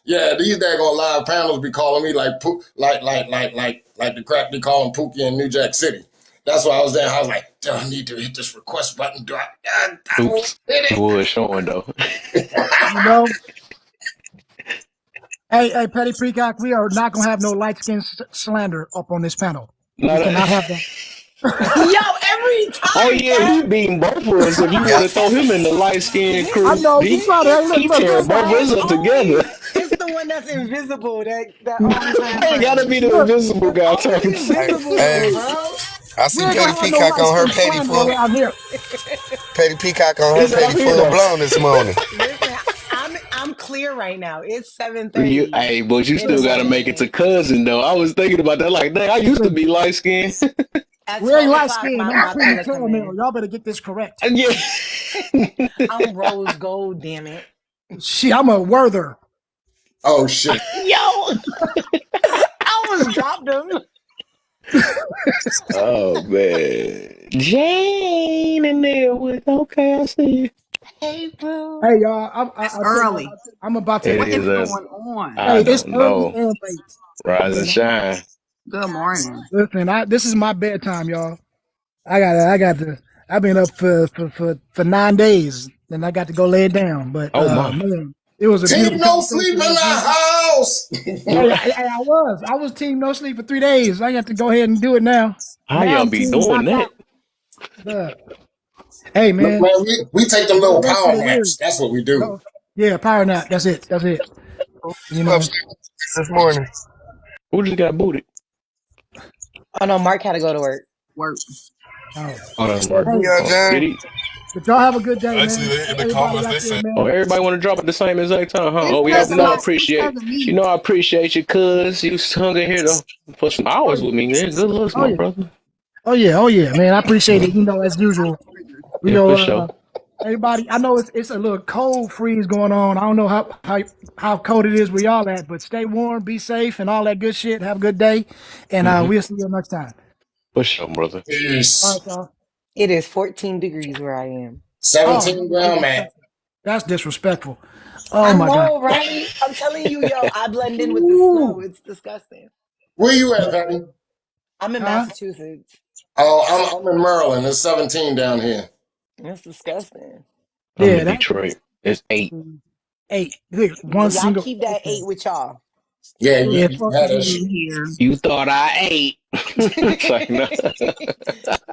Yeah, these daggone live panels be calling me like the crap they call Pookie in New Jack City. That's why I was there. I was like, do I need to hit this request button? Do I won't Oops, hit it it. was showing though. You know. Hey, Petty Peacock, we are not gonna have no light skin slander up on this panel. We Not cannot a, have that. Yo, every oh time, yeah, he Kev. beating both of us. If you Y'all, want to throw him in the light skinned This I crew, know you he try to. Hey, it's look, he look, tearing look, both of us up together. it's the one that's invisible that always It gotta answering. be the look. invisible It's guy always talking the to. hey, invisible one, hey, bro. I We see ain't Petty gonna have no Peacock light on her skin petty slander full. around here. Petty Peacock on He her said, "I'm petty here full though." blown this morning. Listen, I'm clear right now. It's You, 7:30 hey, but you in the still gotta make it to morning. cousin though. I was thinking about that. Like, dang, I used to Look, be light skinned. At we ain't 12 light o'clock, skinned. I'm my creamy color come caramel. in. Y'all better get this correct. Yeah. I'm rose gold, damn it. Shit, I'm a Werther. Oh shit. Yo. I almost dropped him. Oh man, Jane in there with. Okay, I see you. Hey, boo. Hey, y'all, It's I tell you, early. I'm about to. It What is is a. going on? I Hey, it's don't early know. and late. Rise and shine. Good morning. Listen, this is my bedtime, y'all. I've been up for 9 days, and I got to go lay it down. But Oh my. man, it was a Team beautiful no sleep conversation in last the night. house. Hey, I was team no sleep for 3 days. I got to go ahead and do it now. How Now y'all I'm be team doing knocked that? out. But, hey Look, man, man, we take them little rest of power the word. naps. That's what we do. No, yeah, power nap. That's it. That's it. You know. Upstairs this morning. Who just got booted? Oh no, Mark had to go to work. Work. Oh, Oh, that's What Mark. you hey, got, Oh, did John? he? but y'all have a good day, Actually, man. in the Everybody comments out they there, said, Oh, man. everybody want to drop at the same exact time, huh? It's Oh, yeah, cause no, I of it's appreciate. cause of me. You know, I appreciate you, cuz you hung in here for some Oh hours yeah, with me. Yeah, good looks, oh my yeah, brother. oh yeah, man. I appreciate it. As usual. You Yeah, know, for sure. everybody. I know it's a little cold freeze going on. I don't know how cold it is where y'all at, but stay warm, be safe, and all that good shit. Have a good day, and Mm-hmm. we'll see you next time. For sure, brother. All Peace. right, y'all. It is 14 degrees where I am. Oh, 17 that's where I'm at. disrespectful. That's disrespectful. Oh I my god. know, right? I'm telling you, yo, I blend in with the snow. Ooh. It's disgusting. Where you at, Patty? I'm in Huh? Massachusetts. Oh, I'm in Maryland. It's 17 down here. It's disgusting. I'm Yeah, in that's Detroit. It's 8. 8. Look, one Well, y'all single. keep that Okay. 8 with y'all. Yeah, Yeah, you fuck had that that. shit. Same here. You thought I ate. It's like, no.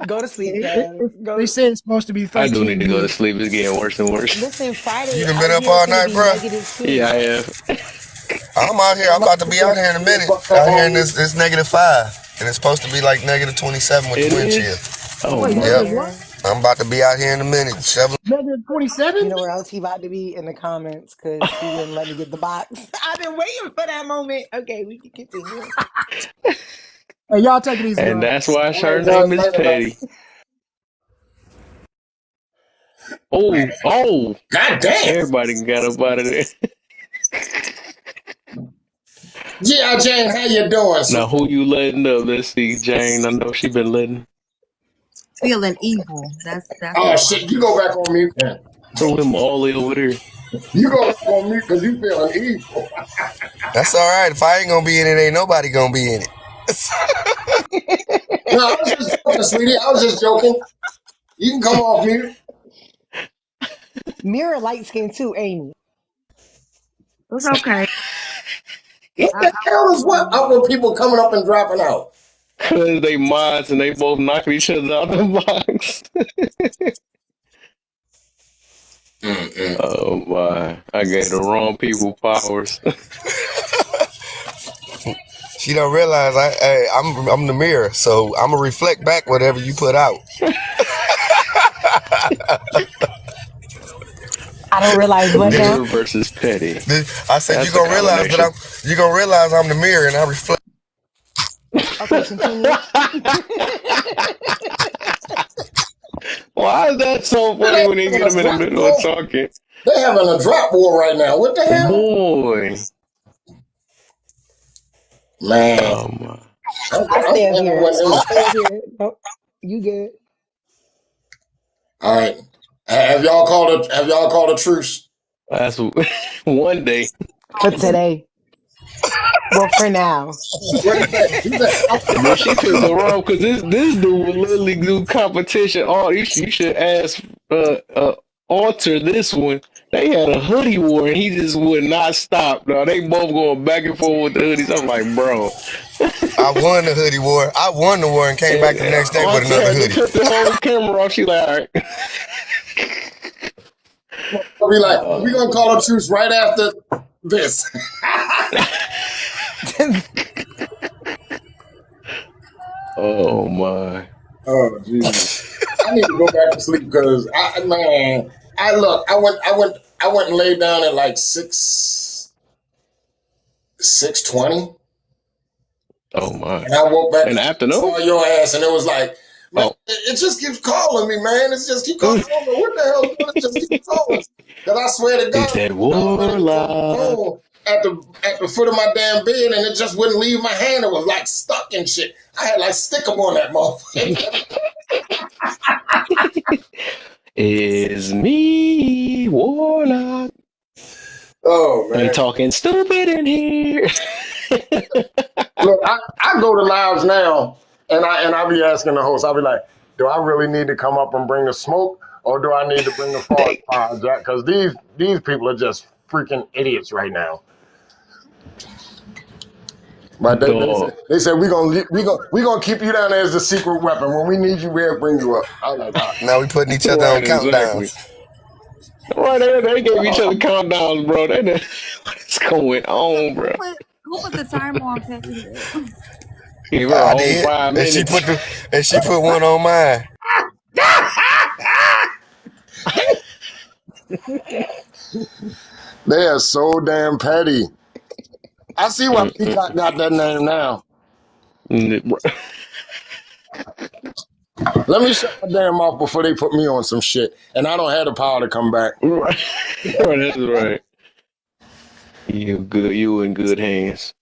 Go to sleep, Kev. They Go. say it's supposed to be I do need 13 to go to here. sleep. It's getting worse and worse. Listen, You Friday done been out up here is all gonna night, be bro? Yeah, I -2. have. I'm out here. I'm about to be out here in a minute. Out here in this -5, and it's supposed to be like -27 with It the wind chill. is? Oh, Wait, my. Yep. negative what? Yeah. I'm about to be out here in a minute. Shoveling. Negative You 27? know where else he about to be? In the comments because he wouldn't let me get the box. I've been waiting for that moment. Okay, we can continue. Hey, y'all take it easy, And y'all. that's why All her right, guys, name is later, man. Petty. Oh, oh. God damn. Everybody got up out of there. G.I. Jane, how you doing, Now, sweetie? who you letting up? Let's see, Jane. I know she been letting. Feeling evil. That's Oh, who shit, I'm you go feeling. back on mute then. Throw him all the way over there. You go back on mute because you feeling evil. That's all right. If I ain't gonna be in it, ain't nobody gonna be in it. No, I was just joking, sweetie. I was just joking. You can come off mute. Mirror light skin too, ain't It's okay. What the hell is what up with people coming up and dropping out? Because they mods and they both knocking each other out the box. Oh, my. I gave the wrong people powers. She don't realize I'm the mirror, so I'm gonna reflect back whatever you put out. I don't realize what now. Mirror versus Petty. I said That's the combination. you gonna realize I'm the mirror, and I reflect. Okay, continue. Why is that so They funny when they having get a them in the drop middle of war. talking? They having a drop war right now. What the hell? Boy. Man, Oh, my. I I'm stay up glad I here. went in I the stay up here. Nope, you good. All right. Have y'all called a truce? That's one day. For today. Well, for now. What do you say? He said, And then she picked the wrong because this dude would literally do competition. Oh, you should ask Alter this one. They had a hoodie war and he just would not stop. No, they both going back and forth with the hoodies. I'm like, bro. I won the hoodie war. I won the war and came back And the next day with Alter another had to hoodie. cut the whole camera off. She like, all right. I'll be like, we're going to call a truce right after this. Oh my. Oh, Jesus. I need to go back to sleep because I went and laid down at like 6:20. Oh my. And I woke back In the up and afternoon? saw your ass, and it was like, man, Oh. it just keeps calling me, man. It's just keep calling. I don't know what the hell it's doing. It just keeps calling. Because I swear to It's God, that I was looking for my warlock. phone at the foot of my damn bed, and it just wouldn't leave my hand. It was like stuck and shit. I had like stick 'em on that motherfucker. Is me, warlock. Oh Ain't man. talking stupid in here. I go to lives now, and I be asking the host. I be like, do I really need to come up and bring the smoke, or do I need to bring the They fire, Jack? Because these people are just freaking idiots right now. But dog. they said we gonna keep you down there as the secret weapon. When we need you, we'll bring you up. I was like, all right. Now we putting each other on Right, exactly. countdowns. Right there, they gave each other countdowns, bro. What's going on, bro? Who put the timer on Patty Head? Give her a I whole did, 5 minutes. and she put one on mine. They are so damn petty. I see why Peacock got that name now. Let me shut my damn mouth before they put me on some shit, and I don't have the power to come back. Right, that's right. You good? You in good hands.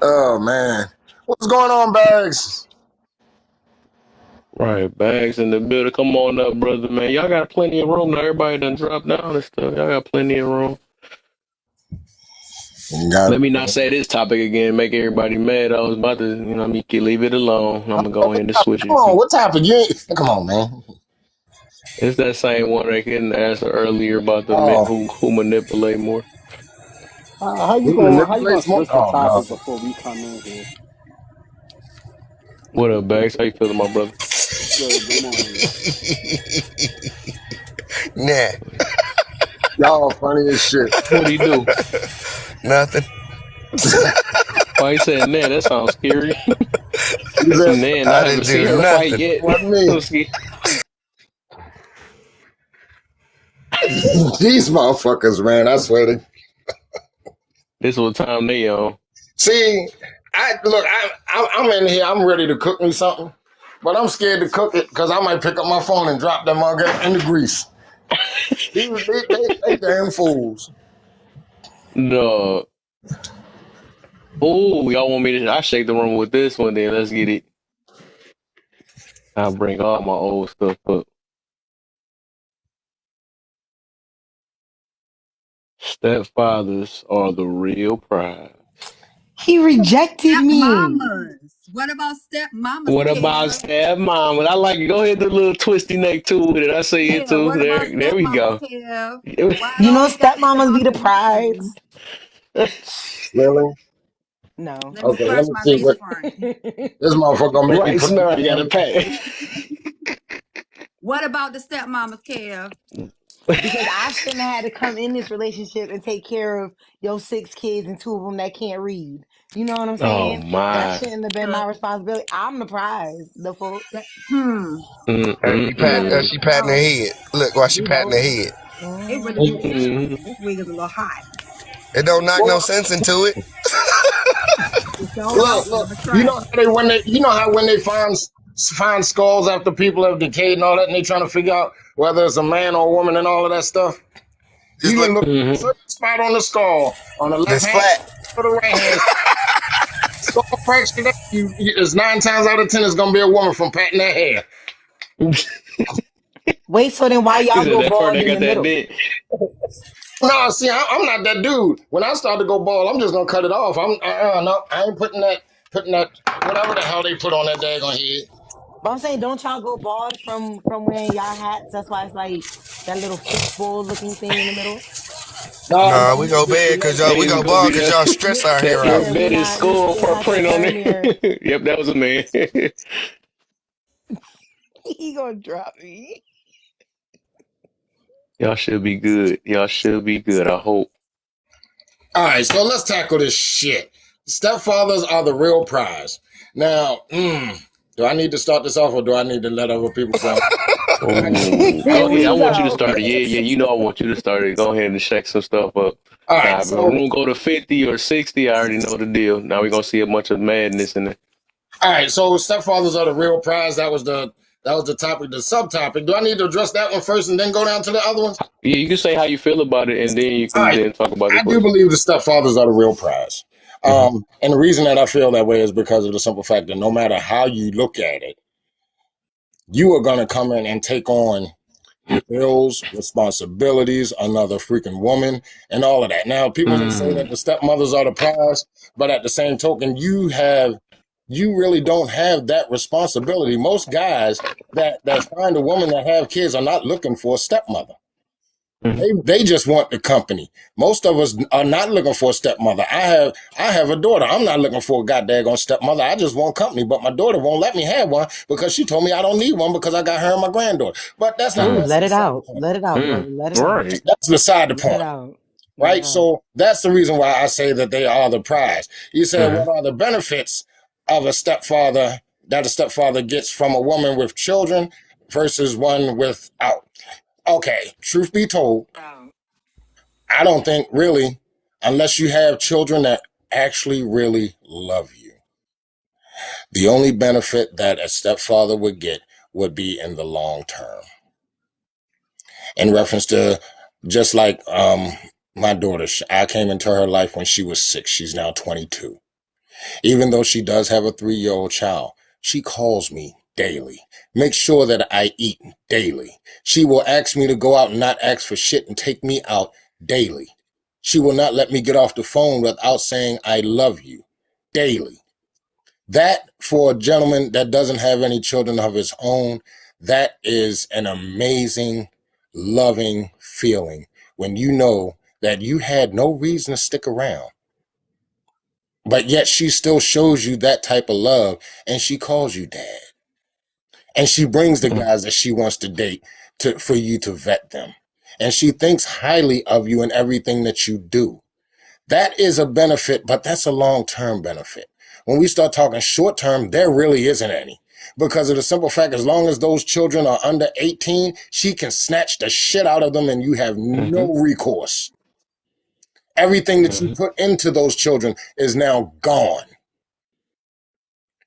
Oh man, what's going on, Bags? Right, Bags in the building. Come on up, brother, man. Y'all got plenty of room now. Everybody done dropped down and stuff. Y'all got plenty of room. Let me not say this topic again. Make everybody mad. I was about to, leave it alone. I'm gonna go ahead and switch Come it. on, what topic? You ain't, come on, man. It's that same one I couldn't answer earlier about the men Oh, who manipulate more. he How you gonna manipulates more. switch the Oh topic no. before we come in here? What up, Bags? How you feeling, my brother? Good morning. Nah, Y'all funny as shit. What'd he do? nothing. Why he said, "Nah"? That sounds scary. He said, Man, I I haven't didn't seen do her fight nothing. yet. "What me?" I'm scared. These motherfuckers, man. I swear to. This what time they on. See, I'm in here. I'm ready to cook me something, but I'm scared to cook it because I might pick up my phone and drop that mug in the grease. They damn fools. No. Oh, y'all want me to? I shake the room with this one. Then let's get it. I'll bring all my old stuff up. Stepfathers are the real prize. He rejected Step me. mamas. What about step mamas, What about Kev? stepmom? I like it. Go ahead, the little twisty neck too with it. I see it Yeah, too. what about There step we mamas, go. Kev? Why it You know always gotta be stepmamas be about the the prize. men? Really? No. Let me Okay, let scratch me my see lace what front. this motherfucker gonna make me Right, put my smell. I got a damn. pack. What about the step mamas, Kev? Because I shouldn't have had to come in this relationship and take care of your 6 kids and 2 of them that can't read. You know what I'm Oh saying? That my. shouldn't have been my responsibility. I'm the prize. The full. Hmm. As Mm-mm-mm. she patting her Oh, head. Look, while she We patting her both. head. it really do. Mm-mm. This wig is a little hot. It don't knock no Well, sense into it. It's so don't. look. Never You try know it. how you know how when they find skulls after people have decayed and all that, and they trying to figure out whether it's a man or a woman and all of that stuff. Just You look can look at a Mm-hmm. certain spot on the skull on the left this hand flat. or the right hand. Skull fracture that is 9 times out of 10 is gonna be a woman from patting their hair. Wait, so then why He y'all said go that part bald they in got the that middle? dent. No, see, I'm not that dude. When I start to go bald, I'm just gonna cut it off. No, I ain't putting that whatever the hell they put on that daggone head. But I'm saying, don't y'all go bald from wearing y'all hats? That's why it's like that little fishbowl looking thing in the middle. No, Nah, we you go just get bad let cause it y'all Hey, we it's go gonna bald be cause y'all stress our hair that out. Yeah, embedded skull we not your print on perm here. it. Yep, that was a man. He gonna drop me. Y'all should be good. Y'all should be good. I hope. All right, so let's tackle this shit. Stepfathers are the real prize. Now, do I need to start this off or do I need to let other people go? Oh, go ahead. I We want you to know. start it. Yeah, yeah. You know I want you to start it. Go ahead and shake some stuff up. All right, Now, if the so room go to 50 or 60, I already know the deal. Now we're gonna see a bunch of madness in it. stepfathers are the real prize. That was the topic. The subtopic. Do I need to address that one first and then go down to the other ones? Yeah, you can say how you feel about it, and then you All can right, then talk about the I do question. believe the stepfathers are the real prize. Hmm. And the reason that I feel that way is because of the simple fact that no matter how you look at it, you are going to come in and take on bills, responsibilities, another freaking woman, and all of that. Now, people may say that Mm. the stepmothers are the prize, but at the same token, you really don't have that responsibility. Most guys that find a woman that have kids are not looking for a stepmother. They just want the company. Most of us are not looking for a stepmother. I have a daughter. I'm not looking for a goddamn stepmother. I just want company. But my daughter won't let me have one because she told me I don't need one because I got her and my granddaughter. But that's not Ooh, that's let it beside the out. point. Let it out, brother. Let it out. Right. That's beside the Let it point. out. Let it Right? out. So that's the reason why I say that they are the prize. You said, what are the benefits of a stepfather that a stepfather gets from a woman with children versus one without? Okay, truth be told, I don't think really, unless you have children that actually really love you, the only benefit that a stepfather would get would be in the long term. In reference to just like my daughter, I came into her life when she was 6. She's now 22. Even though she does have a 3-year-old child, she calls me daily, makes sure that I eat daily. She will ask me to go out and not ask for shit and take me out daily. She will not let me get off the phone without saying, I love you daily. That, for a gentleman that doesn't have any children of his own, that is an amazing, loving feeling when you know that you had no reason to stick around. But yet she still shows you that type of love and she calls you dad. And she brings the guys that she wants to date for you to vet them. And she thinks highly of you in everything that you do. That is a benefit, but that's a long-term benefit. When we start talking short-term, there really isn't any. Because of the simple fact, as long as those children are under 18, she can snatch the shit out of them and you have no recourse. Everything that you put into those children is now gone.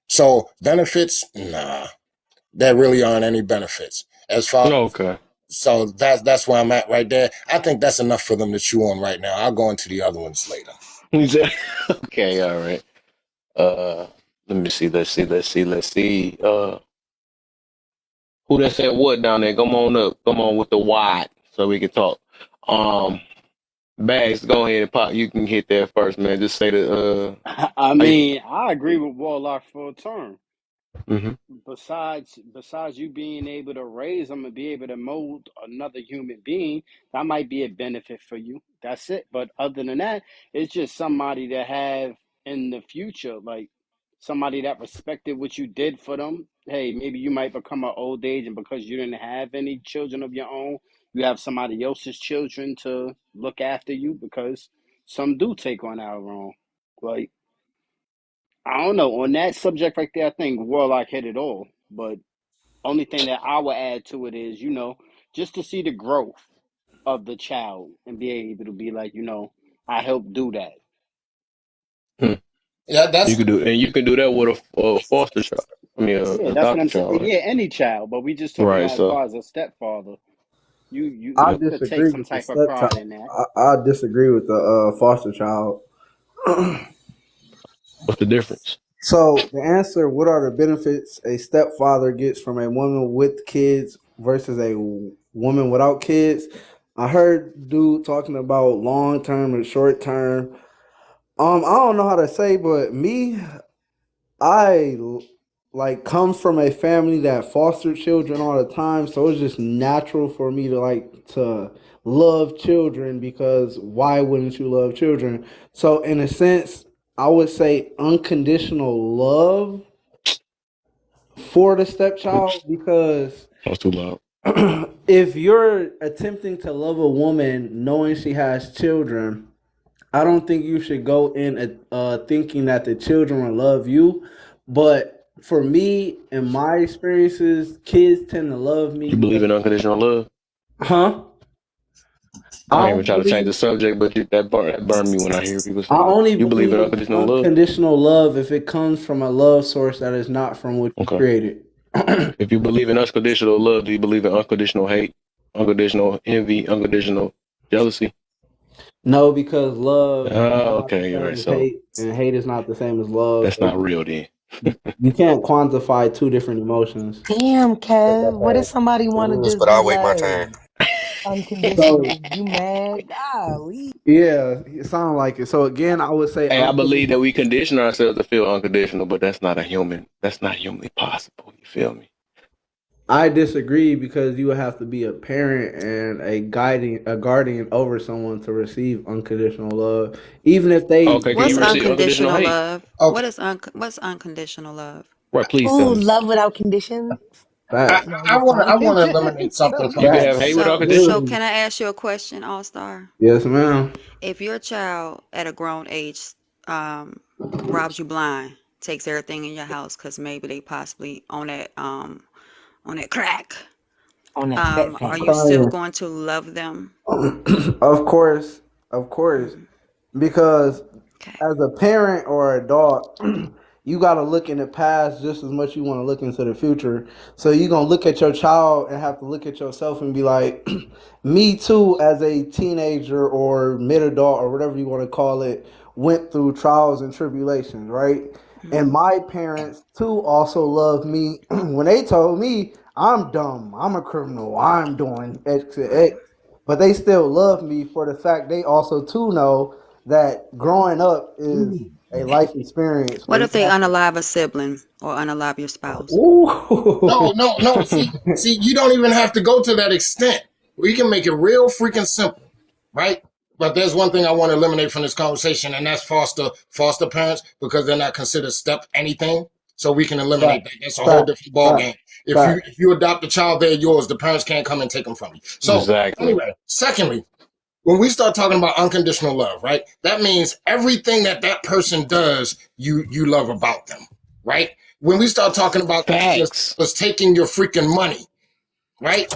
So benefits, nah, there really aren't any benefits. As far Okay. so that's where I'm at right there. I think that's enough for them to chew on right now. I'll go into the other ones later. Okay, all right. Let me see. Let's see. Who that said what down there? Come on up. Come on with the wide so we can talk. Um, Bags, go ahead and pop. You can hit that first, man. Just say the I how you, mean, I agree with Warlock for a term. mhm. Besides you being able to raise them and be able to mold another human being, that might be a benefit for you. That's it. But other than that, it's just somebody to have in the future, like somebody that respected what you did for them. Hey, maybe you might become an old age, and because you didn't have any children of your own, you have somebody else's children to look after you, because some do take on our own. Like, I don't know. On that subject right there, I think Warlock hit it all. But only thing that I would add to it is, just to see the growth of the child and be able to be like, I helped do that. Hmm. Yeah, You that's can do, and you can do that with a foster child. I mean, Yeah, that's what I'm adopted saying. child, right? Yeah, any child, but we just talking Right. about as So, far as a stepfather. You I yep. could take disagree some with the type of pride stepchild. in that. I disagree with the foster child. What's the difference? So the answer: what are the benefits a stepfather gets from a woman with kids versus a woman without kids? I heard dude talking about long term and short term. I don't know how to say, but me, I like come from a family that fostered children all the time, so it's just natural for me to like to love children, because why wouldn't you love children? So in a sense, I would say unconditional love for the stepchild, Oops, because that was too loud. if you're attempting to love a woman knowing she has children, I don't think you should go in thinking that the children will love you. But for me, in my experiences, kids tend to love me You believe because, in unconditional love? huh? I I ain't even only trying to change believe the subject, but that burn me when I hear people I say that. only You believe in believe unconditional love? unconditional love if it comes from a love source that is not from what you Okay. created. If you believe in unconditional love, do you believe in unconditional hate, unconditional envy, unconditional jealousy? No, because love is not the Okay, all same right. as So hate, and hate is not the same as love. that's So not real then. you can't quantify two different emotions. Damn, Kev. What if somebody want to just But be I'll wait my turn. loved? So Unconditional. You mad? Golly. yeah, it sounds like it. So again, I would say Hey, I believe that unconditional. we condition ourselves to feel unconditional, but that's not a human. That's not humanly possible. You feel me? I disagree because you would have to be a parent and a guardian over someone to receive unconditional love, even if they Okay, can What's you feel receive unconditional unconditional hate? love? Okay. What's unconditional love? Right, please tell Ooh, me. love without conditions. facts. No, I'm just I playing. want to eliminate something I'm from You can just this. have hate without So condition. Absolutely. can I ask you a question, All Star? Yes, ma'am. If your child at a grown age um, robs you blind, takes everything in your house because maybe they possibly on that crack, on that fat are I'm fat. you still crying. going to love them? Of course, of course, Mm, because okay. as a parent or adult, you got to look in the past just as much you want to look into the future. So you're going to look at your child and have to look at yourself and be like, me too, as a teenager or mid adult or whatever you want to call it, went through trials and tribulations, right? And Mm. my parents too also loved me when they told me I'm dumb, I'm a criminal, I'm doing X and Right. X. But they still love me for the fact they also too know that growing up is a life experience where What you if they have to. unalive a sibling or unalive your spouse? No, Ooh. no, no. See, you don't even have to go to that extent. We can make it real freaking simple, right? But there's one thing I want to eliminate from this conversation, and that's foster parents because they're not considered step anything. So we can eliminate Fact, that. That's a whole fact, different ball fact, game. If you fact. if you adopt a child, they're yours. The parents can't come and take them from you. So Exactly. anyway, secondly, when we start talking about unconditional love, right? That means everything that that person does, you love about them, right? When we start talking about Facts. just taking your freaking money, right?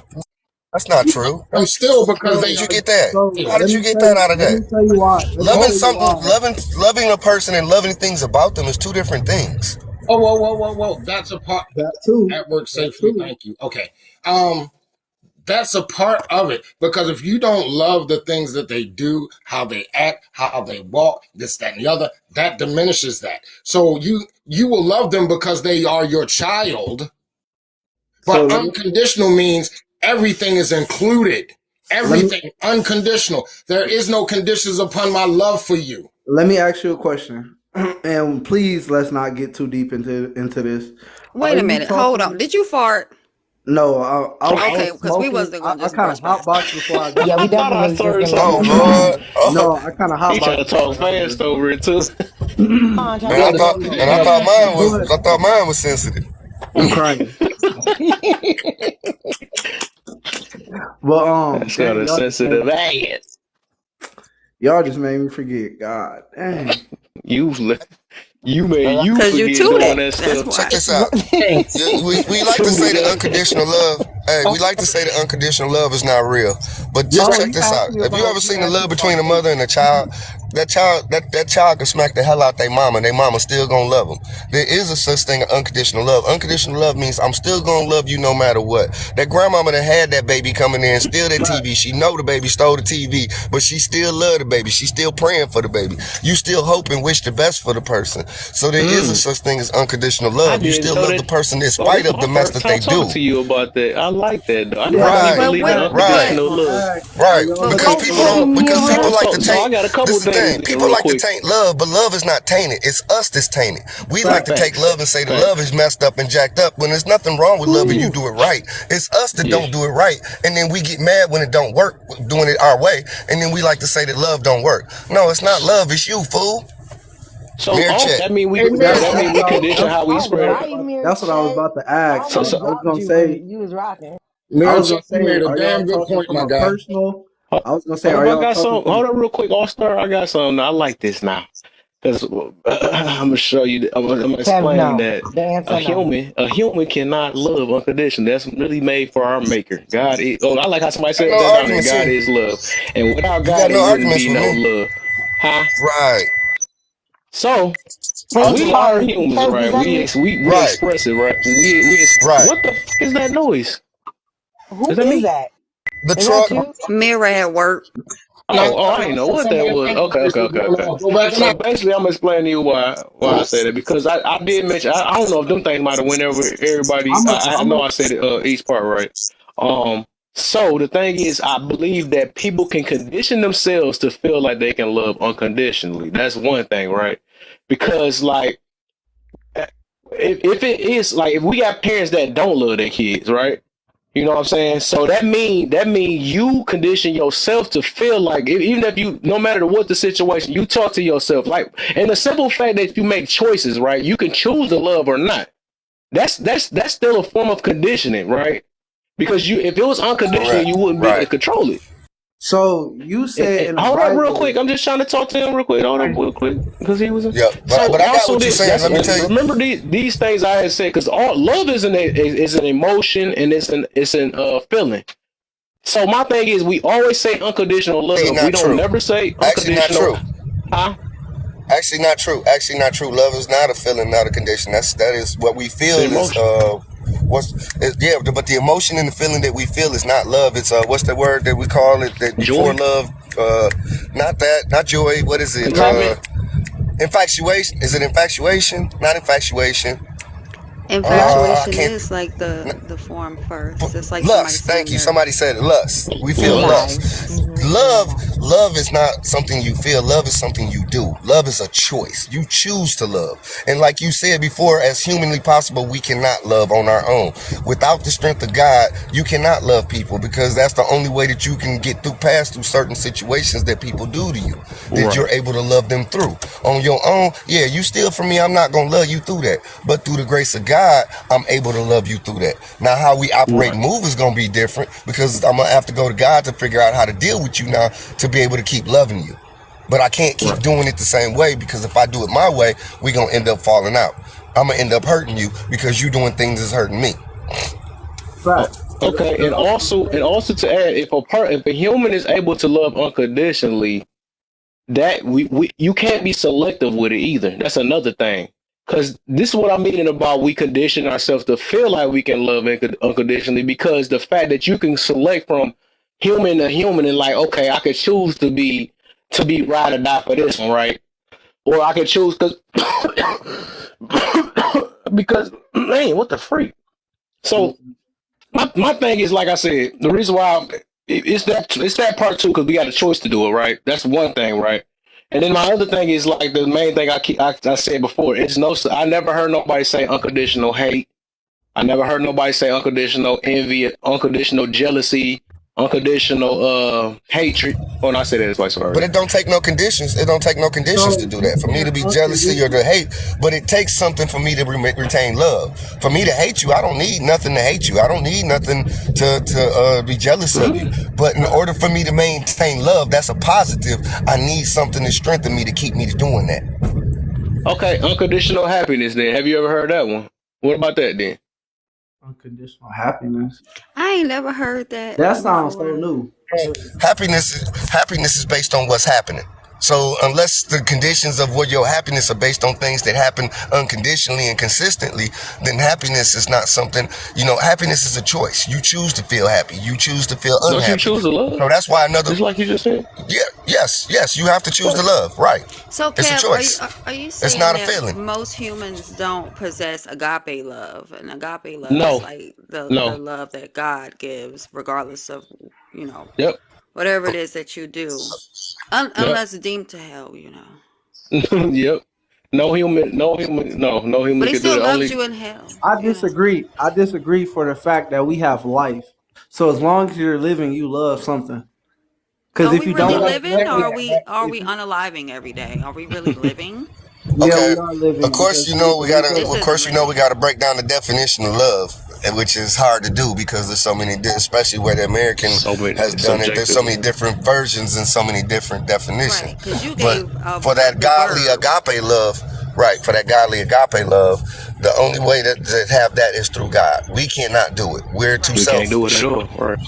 That's not You love true. them still because How they did So, you are get that? so your How did you get that out of let that? me tell you why. Let me Loving tell you something, why. loving a person and loving things about them is two different things. oh whoa. That's a part That too. at work That safely. too. Thank you. Okay. Um, that's a part of it because if you don't love the things that they do, how they act, how they walk, this, that, and the other, that diminishes that. So you will love them because they are your child, So but unconditional means everything is included. let me Everything unconditional. There is no conditions upon my love for you. let me ask you a question, and please let's not get too deep into this. Wait Are a you minute. Hold on. talking? Did you fart? No, I Okay, was because we smoking. wasn't I, going to I just kind of brush past that. hotboxed before I got Yeah, we I here. thought I definitely just heard gonna let Oh him something. Lord, finish. oh No, I kind of He trying to hotboxed before talk I got fast here. over it too. Trying man, to I let him thought So, and I finish. thought mine was but I thought mine was sensitive. I'm crying. But That's got dang, a sensitive ass. y'all just made me forget. God, dang. You, you made And you Because you forget to doing that. that That's stuff. Check why. this out. Yeah, we like to say Tune it that up. unconditional love. Hey, we like to say that unconditional love is not real. But just No, check this out. Have you ever you seen the asked me love about between a faith. mother and a child? That child can smack the hell out their mama, and their mama still gonna love them. There is a such thing as unconditional love. Unconditional love means I'm still gonna love you no matter what. That grandmama that had that baby coming in, steal that Fact. TV. She know the baby stole the TV, but she still love the baby. She still praying for the baby. You still hope and wish the best for the person. So there is a Mm, such thing as unconditional I love. You didn't still know love the that. person in Oh, spite this of my the mess first that time they talking do. to you about that. I like that though. Yeah, I that's really Right, But believe in what, that's why I right, but, unconditional was love. gonna ask. Are right. y'all but Because this, people also? So don't. Because people mirror. like to So I taint. got a couple This is the things thing. then, People real like to quick. taint love, but love is not tainted. It's us that's tainted. We like to Fact. take Facts. love and say the love is Facts. messed up and jacked up when there's nothing wrong with love and you Ooh. do it right. It's us that Yeah. don't do it right, and then we get mad when it don't work, doing it our way, and then we like to say that love don't work. No, it's not love. It's you, fool. So Mirror check. that mean Hey, so Mary, that mean we condition how we All spread. right, mirror That's what I was check. about to I ask. So almost so I was dropped gonna you, but say. you was rocking. I Mary was Chick, gonna you say, made a are y'all damn good talking point, from my a guy. personal? hold I was gonna say, hold are up, I y'all got talking some. from? Hold up, real quick, All Star. I got some. I like this now. Because I'm gonna show you. I'm gonna Kev, explain no. that The answer no. a human cannot love unconditionally. That's really made for our Maker. God is. Oh, I like how somebody Got said no that down there. arguments God here. is love, and without You God, got there no wouldn't arguments be with no me. love. Huh? Right, So Wait, we are Kev. humans, Kev, does right? that mean We right, express it, right? right. What the fuck is that noise? who Is that is me? that? The Is that truck. you? mirror at work. I didn't know what that Somebody was. think Maurice was going Okay. off. Go back and So out. basically, I'm explaining to you why I say that because I did mention I don't know if them things might have went over everybody. I'm a, I I'm know a. I said it each part right. Um, So the thing is, I believe that people can condition themselves to feel like they can love unconditionally. That's one thing, right? Because like if it is like if we got parents that don't love their kids, right? You know what I'm saying? So that mean you condition yourself to feel like even if you no matter what the situation, you talk to yourself like and the simple fact that you make choices, right? You can choose to love or not. That's still a form of conditioning, right? Because you if it was unconditional, Correct. you wouldn't be able to Right. control it. So you said in the Hold up real quick. Bible. I'm just trying to talk to him real quick. Hold up real quick because he was. Yeah. But So I got also what you're this. saying. That's Let me tell you. remember these things I had said because all love is an emotion and it's an feeling. So my thing is we always say unconditional Actually, love. We not don't true. never say Actually, not unconditional. true. Huh? Actually, not true. Actually, not true. Love is not a feeling, not a condition. That is what we It's an feel is emotion. yeah. But the emotion and the feeling that we feel is not love. It's what's the word that we call it that before Joy, love? Not that. Not joy. What is it? contentment, Infatuation. Is it infatuation? Not infatuation. I Infatuation can't. is like the form first. It's like somebody Lust. Thank saying you. they're Somebody said lust. We feel lust. desire. lust. Love, Mm-hmm. love is not something you feel. Love is something you do. Love is a choice. You choose to love. And like you said before, as humanly possible, we cannot love on our own. Without the strength of God, you cannot love people because that's the only way that you can get through certain situations that people do to you. That you're Right. able to love them through. On your own, yeah, you steal from me, I'm not gonna love you through that. But through the grace of God, I'm able to love you through that. Now, how we operate Right. and move is gonna be different because I'm gonna have to go to God to figure out how to deal with you now to be able to keep loving you. But I can't keep Right. doing it the same way because if I do it my way, we're gonna end up falling out. I'm gonna end up hurting you because you doing things that's hurting me. Oh, Facts. okay. And also to add, if a human is able to love unconditionally, that we you can't be selective with it either. That's another thing. Because this is what I'm meaning about we condition ourselves to feel like we can love unconditionally. Because the fact that you can select from human to human and like, okay, I could choose to be ride or die for this one, right? Or I could choose because because man, what the freak? So my thing is like I said, the reason why it's that part too because we got a choice to do it, right? That's one thing, right? And then my other thing is like the main thing I said before. It's no, I never heard nobody say unconditional hate. I never heard nobody say unconditional envy, unconditional jealousy, unconditional hatred. Oh, no, I said that twice But already. it don't take no conditions. It don't take no conditions to So do you that. For me saying to be jealousy or to unconditional? hate, but it takes something for me to retain love. For me to hate you, I don't need nothing to hate you. I don't need nothing to be jealous of you. Mhm. But in order for me to maintain love, that's a positive. I need something to strengthen me to keep me doing that. Okay, unconditional happiness. Then have you ever heard that one? What about that then? Unconditional happiness. I ain't never heard that That sounds so before. new. Happiness is based on what's happening. So unless the conditions of what your happiness are based on things that happen unconditionally and consistently, then happiness is not something, happiness is a choice. You choose to feel happy. You choose to feel Don't you unhappy. choose to love? So that's why another, Just like you just said. yeah, yes, you have to choose to Right. love. Right. So, It's a Kev, choice. are you It's saying not a that feeling. most humans don't possess agape love, and agape love is No, like the no. love that God gives, regardless of you know Yep, whatever it is that you do, yep, unless deemed to hell. yep. No But human He can do still that. loves Only you in hell. I disagree. I disagree for the fact that we have life. So as long as you're living, you love something. Because Are if we you really don't no. love living, or nothing, are if we you, unaliving every day? Are we really living? yeah, Okay. we are Of living course, because we we we gotta. This Of feel. isn't course, we living. gotta break down the definition of love, which is hard to do because there's so many, especially where the American So many. has It's done it. There's subjective. so many different versions and so many different definitions. Right, because you But gave for that the godly verb. agape love, right? For that godly agape love, the only way to have that is through God. We cannot do it. We're too We Right. can't do it at selfish. all, right?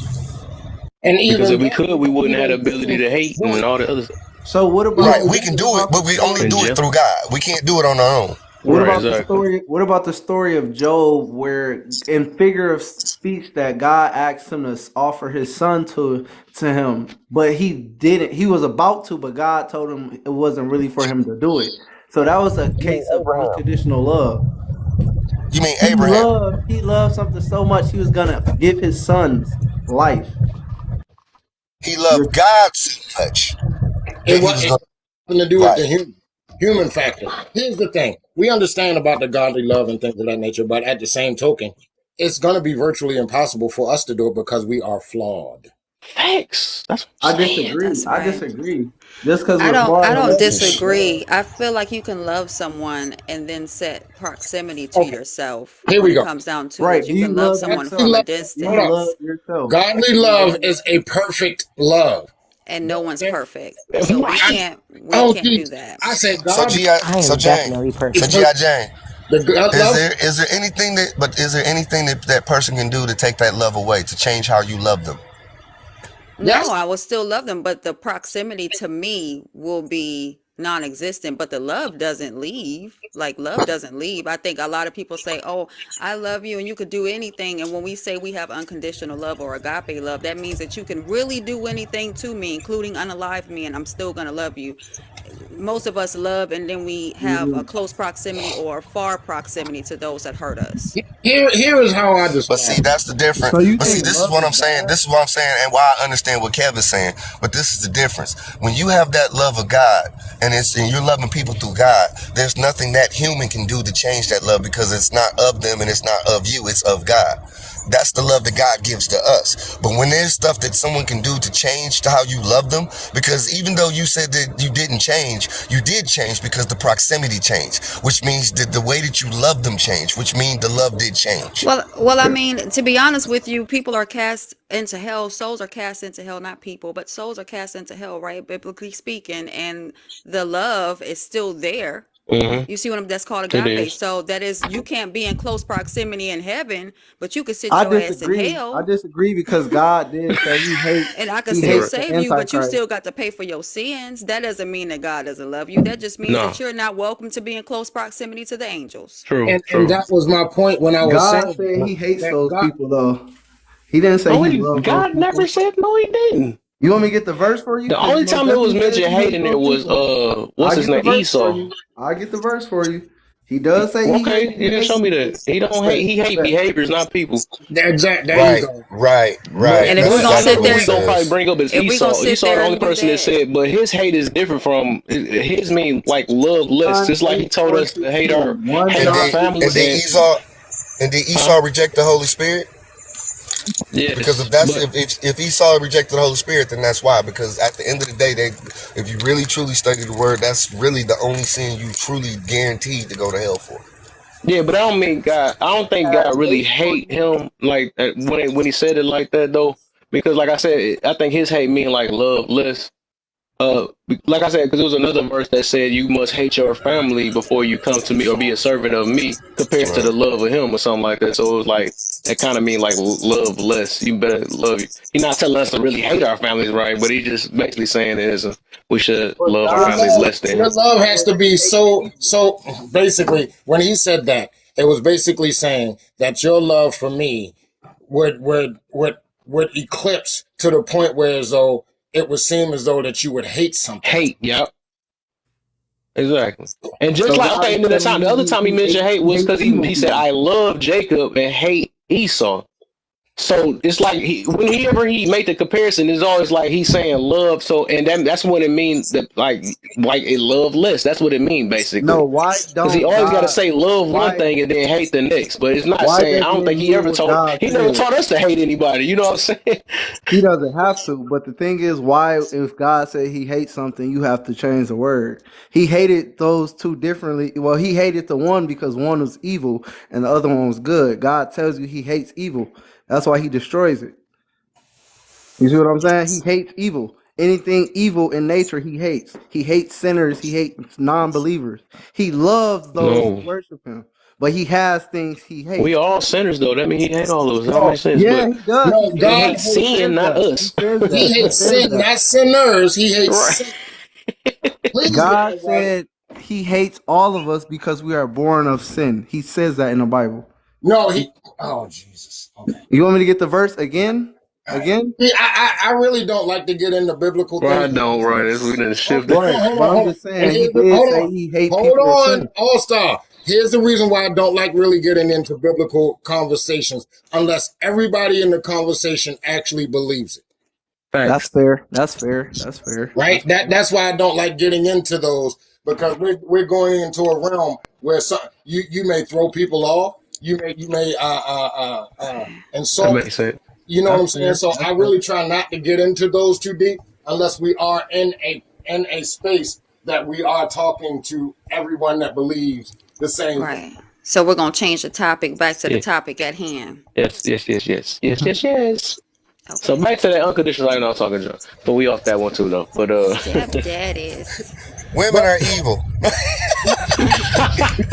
And Because if even we then, could, we wouldn't have the ability to hate do and it. all the other stuff. So Right. We can what do it, about the but we only story? And do it Jeff. through God. We can't do it on our own. What Right, about the exactly. story? What about the story of Job, where in figure of speech that God asked him to offer his son to him, but he didn't. He was about to, but God told him it wasn't really for him to do it. So that was a You mean case of Abraham? unconditional love. You mean He Abraham? loved something so much he was gonna give his sons. life. He loved God so much It that he was was it going nothing to do to with the right. human factor. Here's the thing: we understand about the godly love and things of that nature, but at the same token, it's going to be virtually impossible for us to do it because we are flawed. Facts. That's what I I'm saying. disagree. That's I right. disagree. Just because I we're don't flawed I don't don't make us disagree. I feel like you can love someone and then set proximity to Okay, yourself here when we it go. comes down to right. it. Do You you can love love someone Godly yourself? from a love. Do Hold you on. love distance yourself? Godly Do you love love is a yourself? perfect love. and no one's There- perfect. So we I, can't we oh, can't do geez. that. I said So God I So am Jane, definitely is so perfect. G.I. perfect. Jane, The God love. is there anything that that person can do to take that love away, to change how you love them? No, Yes. I will still love them, but the proximity to me will be non-existent, but the love doesn't leave. Like love doesn't leave. I think a lot of people say, "Oh, I love you and you could do anything." And when we say we have unconditional love or agape love, that means that you can really do anything to me, including unalive me, and I'm still going to love you. Most of us love and then we have a Mm. close proximity or far proximity to those that hurt us. Here is how I But see, describe it. that's the difference. So you But see, think this is love what is I'm saying. bad? This is what I'm saying, and why I understand what Kevin's saying. But this is the difference. When you have that love of God, and you're loving people through God, there's nothing that human can do to change that love because it's not of them and it's not of you. It's of God. That's the love that God gives to us. But when there's stuff that someone can do to change to how you love them, because even though you said that you didn't change, you did change because the proximity changed, which means that the way that you love them changed, which means the love did change. Well, I mean, to be honest with you, people are cast into hell. Souls are cast into hell, not people, but souls are cast into hell, right? Biblically speaking, and the love is still there. Mm-hmm. You see what that's called It agape. is. So that is, you can't be in close proximity in heaven, but you could sit I your ass in disagree. I hell, disagree because God did say and I could he still You're hates right. the save you, but you Antichrist. still got to pay for your sins. That doesn't mean that God doesn't love you. That just means No. that you're not welcome to be in close proximity to the angels. True. And True. that was my point when I was God saying said he hates that those God. people though. He didn't say No, he he, loves those God never people. said no. He didn't. You want me to get the verse for you? The Because he only most time it was definitely says mentioned he hates hating it those was people. what's I'll his get the name, verse for Esau. you. I'll get the verse for you. He does say Okay, he yeah, show hates me that. He don't hate. He hate but behaviors, not people. There you Right, go. right, Most right. And if That's we're Only gonna only exactly sit what one it we there, gonna probably says. bring up is if we're gonna Esau. sit Esau the there only and do person that that, said, but his hate is different from his mean like love less. John Just like he 8 told or us to hate our 16. 1 And hate our John did 8 and families or did and 16. huh? Esau reject the Holy Spirit? Because Yes, but if Esau rejected the Holy Spirit, then that's why. Because at the end of the day, if you really truly study the word, that's really the only sin you truly guaranteed to go to hell for. yeah, but I don't mean God. I don't think God really hate him like when he said it like that though. Because like I said, I think his hate mean like love less. Like I said, because there was another verse that said you must hate your family before you come to me or be a servant of me, compared to Right. the love of him or something like that. So it was like that kind of mean like love less. You better love you. He's not telling us to really hate our families, right? But he just basically saying it is we should But love our Your God families love, said less than your him. love has to be he hates so. evil. So basically, when he said that, it was basically saying that your love for me would eclipse to the point where as though it would seem as though that you would hate something. Hate, yep, exactly. And just So like God okay, is and then telling the other you time he mentioned hate he was hates because evil he said people. I love Jacob and hate Esau. So it's like whenever he made the comparison, it's always like he's saying love. So and that's what it means that like a love less. That's what it means No, basically. why Because he don't always got to God say love one why thing and then hate the next. But it's not why saying I doesn't don't it think he mean ever what told God he never said? taught us to hate anybody. You know what I'm saying? He doesn't have to, but the thing is, why, if God said he hates something, you have to change the word. He hated those two differently. Well, he hated the one because one was evil and the other one was good. God tells you he hates evil. That's why he destroys it. You see what I'm saying? He hates evil. Anything evil in nature, he hates. He hates sinners. He hates non believers. He loves those who No, worship him, but he has things he we hates. all sinners though. That mean he hate all of us. That don't No, make sense. Yeah, But he does. no, he God. hates He sin, says not that. He us. says He that. He hates says sin, that. not sinners. He hates Right. sin. Please get God that right. said he hates all of us because we are born of sin. He says that in the Bible. No, he. Oh Jesus. Okay. You want me to get the verse again? All right. Again? See, I really don't like to get into biblical Right, I things don't. because Right, we done okay, shifted. Right. hold But on, I'm hold on. just And saying he here's the did hold say on, he hate hold people of on, sin. All Star. Here's the reason why I don't like really getting into biblical conversations unless everybody in the conversation actually believes it. That's Facts. fair. That's fair. That's fair. Right? That's fair. That's why I don't like getting into those because we're going into a realm where you may throw people off, you may That insult. makes sense. You know what That's I'm saying? fair. So That's I fair. really try not to get into those too deep unless we are in a space that we are talking to everyone that believes the same thing. Right. So we're gonna change the topic back to the Yeah. topic at hand. Yes. So Okay. back to that unconditional, I know I'm talking junk, but we off that one too though. But Stepdaddies. Women But are evil.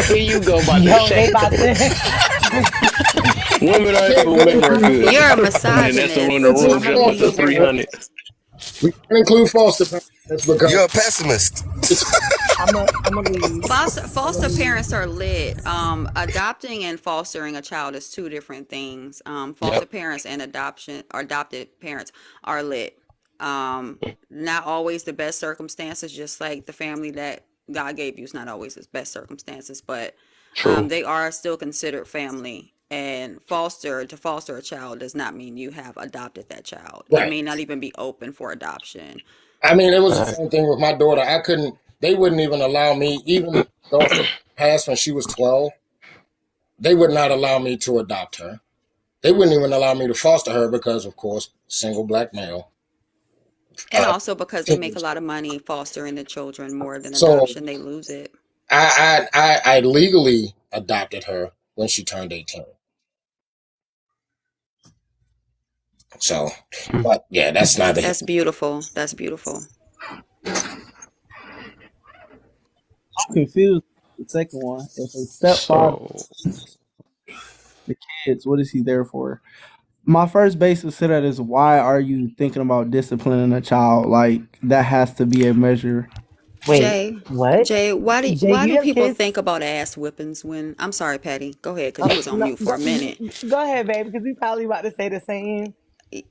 here you go about to Yo, they shade. about to. Women we are can't evil, get men are into good. You're a And then that's around the misogynist. room I'm gonna just went to foster leave. 300. parents. We can't include foster parents because You're a pessimist. it's I'm gonna leave. I'm Foster gonna leave. parents are lit. Adopting and fostering a child is two different things. Foster Yep, parents and adoption or adopted parents are lit. Not always the best circumstances, just like the family that God gave you is not always the best circumstances, but true. they are still considered family. And to foster a child does not mean you have adopted that child. It right. may not even be open for adoption. I mean, it was the Fact. same thing with my daughter. I couldn't. They wouldn't even allow me, even though she passed when she was 12. They would not allow me to adopt her. They wouldn't even allow me to foster her because, of course, single black male. And Uh, also because they make a lot of money fostering the children more than so adoption, they lose it. I legally adopted her when she turned 18. So, but yeah, that's neither here. That's beautiful. That's beautiful. I'm confused. The second one. If a stepfather So, the kids, what is he there for? My first basis to that is why are you thinking about disciplining a child? Like that has to be a measure. Wait, Jay, what? Jay, Jay, why do you have people kids? think about ass whippings when I'm sorry, Patty. Go ahead, because Oh, you was on no, mute for a minute. go ahead, babe, because we probably about to say the same.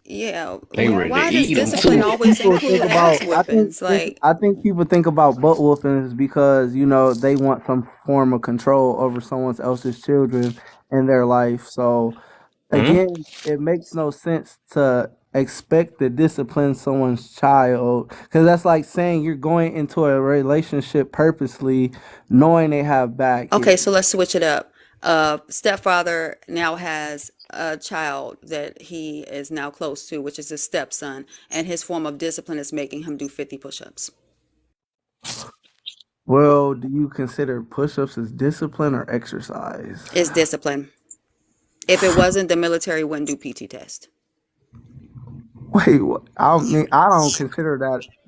Yeah. they ready to Why does eat them I discipline too. think always people think include ass about. whippings? Like, I think people think about butt whoopings because they want some form of control over someone else's children in their life. So Hmm? again, it makes no sense to expect to discipline someone's child because that's like saying you're going into a relationship purposely knowing they have bad okay, kids. so let's switch it up. Stepfather now has a child that he is now close to, which is his stepson, and his form of discipline is making him do 50 push-ups. Well, do you consider push-ups as discipline or exercise? It's discipline. If it wasn't, the military wouldn't do PT test. Wait, I mean, I don't consider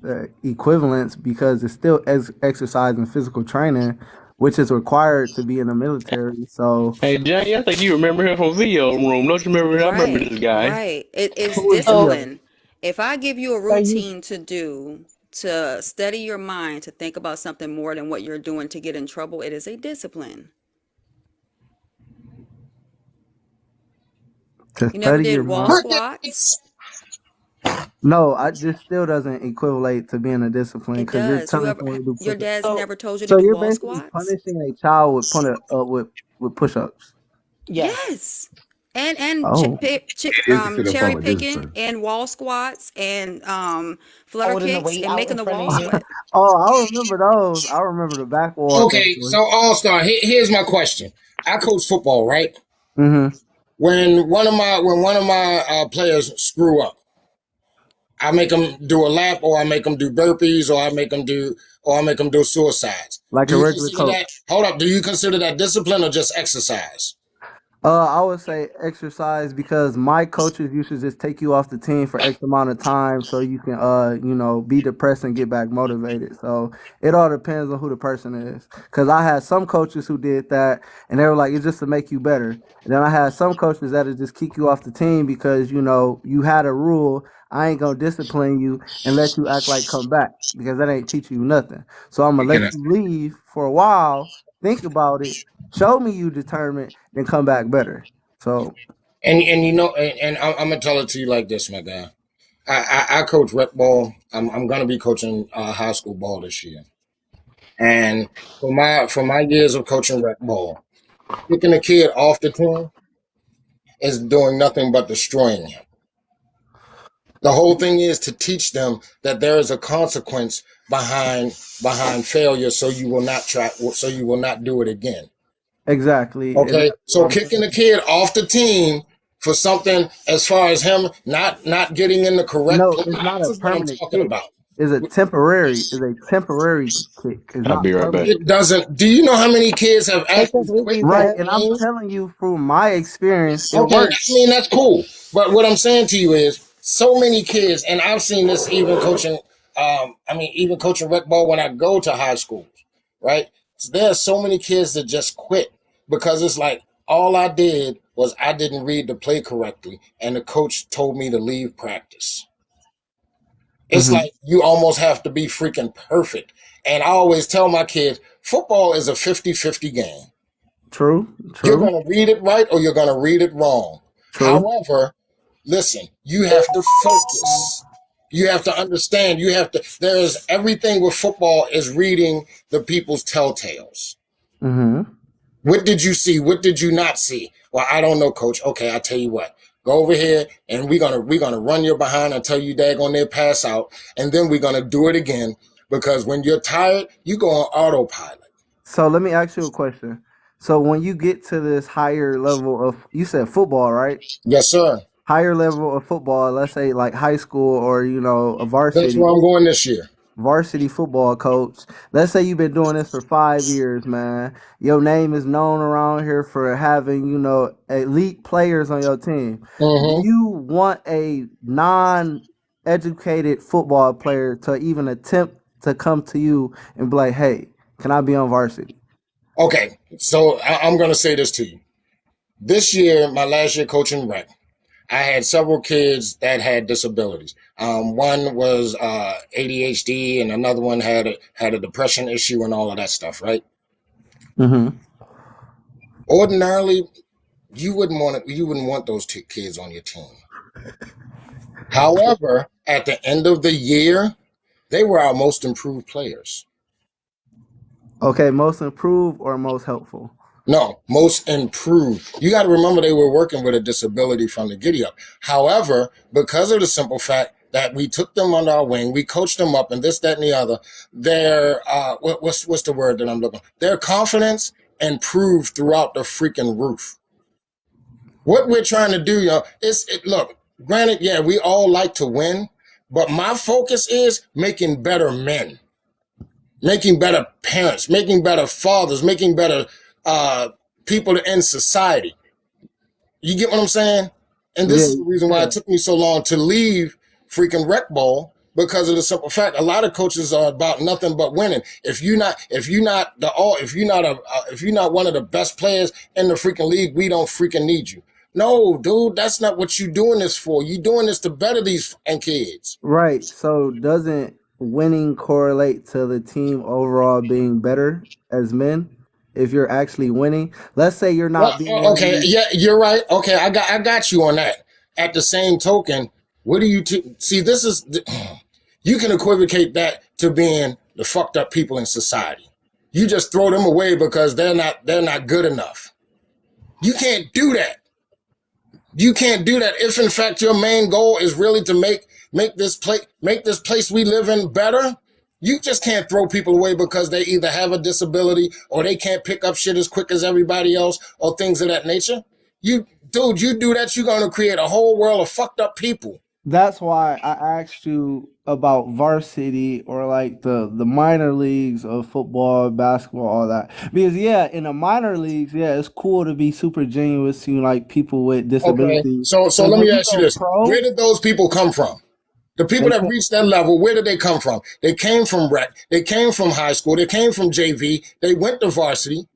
that equivalence because it's still exercise and physical training, which is required to be in the military. So, Hey, Jay, I think you remember him from Video Room. Don't you remember? I remember Right, this guy. right. It's who is So, Leo? discipline. If I give you a so you, routine to do to steady your mind to think about something more than what you're doing to get in trouble, it is a discipline. To You never study did your wall mind? squats? No, I just still doesn't equivalate to being a discipline It because you're does. telling someone to do Your push-ups. dad's so never told you to So do you're wall basically squats? punishing a child with push-ups. yes. Yes. And Oh, It is considered a cherry form of picking discipline. and wall squats and flutter Holding the kicks weight and out making in the front of wall you. sweat. oh, I remember those. I remember the back wall Okay, definitely. so All Star. Here's my question. I coach football, right? Mm-hmm. When one of my players screw up, I make them do a lap, or I make them do burpees, or I make them do suicides. Like Do a you regular consider that? coach. Hold up. Do you consider that discipline or just exercise? I would say exercise because my coaches used to just take you off the team for X amount of time so you can be depressed and get back motivated. So it all depends on who the person is. Cause I had some coaches who did that and they were like, it's just to make you better. And then I had some coaches that'll just kick you off the team because, you had a rule. I ain't gonna discipline you and let you act like come back because that ain't teaching you nothing. So I'm gonna Can let I- you leave for a while, think about it, show me you determined, then come back better. So And I'm gonna tell it to you like this, my guy. I coach rec ball. I'm gonna be coaching high school ball this year. And for my years of coaching rec ball, picking a kid off the team is doing nothing but destroying him. The whole thing is to teach them that there is a consequence behind failure, so you will not try, so you will not do it again. Exactly, and Okay, that's what so I'm kicking a saying. kid off the team for something as far as him not getting in the correct No, place, it's not this a is what I'm permanent talking kick. about. It's a temporary. It's a temporary kick. It's I'll not be right back. permanent. It doesn't. Do you know how many kids have Take us actually with quit you, in Right, Kev. and I'm games? telling you from my experience, it Okay, I works. mean that's cool. But what I'm saying to you is, so many kids, and I've seen this even coaching. Even coaching rec ball when I go to high schools, right? So there are so many kids that just quit because it's like all I did was I didn't read the play correctly, and the coach told me to leave practice. It's Hmm. like you almost have to be freaking perfect. And I always tell my kids, football is a 50-50 game. True, You're true, going to read it right or you're going to read it wrong. true. However, listen, you have to focus. You have to understand. There's everything with football is reading the people's telltales. Hmm. What did you see? What did you not see? Well, I don't know, coach. Okay, I tell you what. Go over here and we're gonna run your behind until you daggone there pass out, and then we're gonna do it again because when you're tired, you go on autopilot. So let me ask you a question. So when you get to this higher level of, you said football, right? Yes, sir. Higher level of football, let's say like high school or a That's where I'm going this year. varsity football coach. Let's say you've been doing this for 5 years, man. Your name is known around here for having, elite players on your team. Do Mm-hmm. you want a non-educated football player to even attempt to come to you and be like, "Hey, can I be on varsity?" Okay, so I'm gonna say this to you. This year, my last year coaching rec, I had several kids that had disabilities. One was ADHD, and another one had a depression issue and all of that stuff. Right? Mm-hmm. Ordinarily, you wouldn't want those two kids on your team. However, at the end of the year, they were our most improved players. Okay, most improved or most helpful? No, most improved. You got to remember they were working with a disability from the giddy up. However, because of the simple fact that we took them under our wing, we coached them up, and this, that, and the other, their what's the word that I'm looking? Their confidence improved throughout the freaking roof. What we're trying to do, look. Granted, yeah, we all like to win, but my focus is making better men, making better parents, making better fathers, making better uh, people in society. You get what I'm saying? And this Yeah, is the reason why yeah. it took me so long to leave freaking rec ball, because of the simple fact a lot of coaches are about nothing but winning. If you're not one of the best players in the freaking league, we don't freaking need you. No, dude, that's not what you're doing this for. You're doing this to better these fucking kids. Right. So doesn't winning correlate to the team overall being better as men? If you're actually winning, let's say you're Well, not being okay, winning. yeah, you're right. Okay, I got you on that. At the same token, what do you see? This is you can equivocate that to being the fucked up people in society. You just throw them away because they're not good enough. You can't do that. You can't do that if in fact your main goal is really to make this place we live in better. You just can't throw people away because they either have a disability or they can't pick up shit as quick as everybody else or things of that nature. You do that, you're going to create a whole world of fucked up people. That's why I asked you about varsity or like the minor leagues of football, basketball, all that. Because yeah, in the minor leagues, yeah, it's cool to be super genuine to like people with Okay, disabilities. so But let when me you ask you go this: where pro, did those people come from? The people they that can't. reached that level, where did they come from? They came from rec. They came from high school. They came from JV. They went to varsity.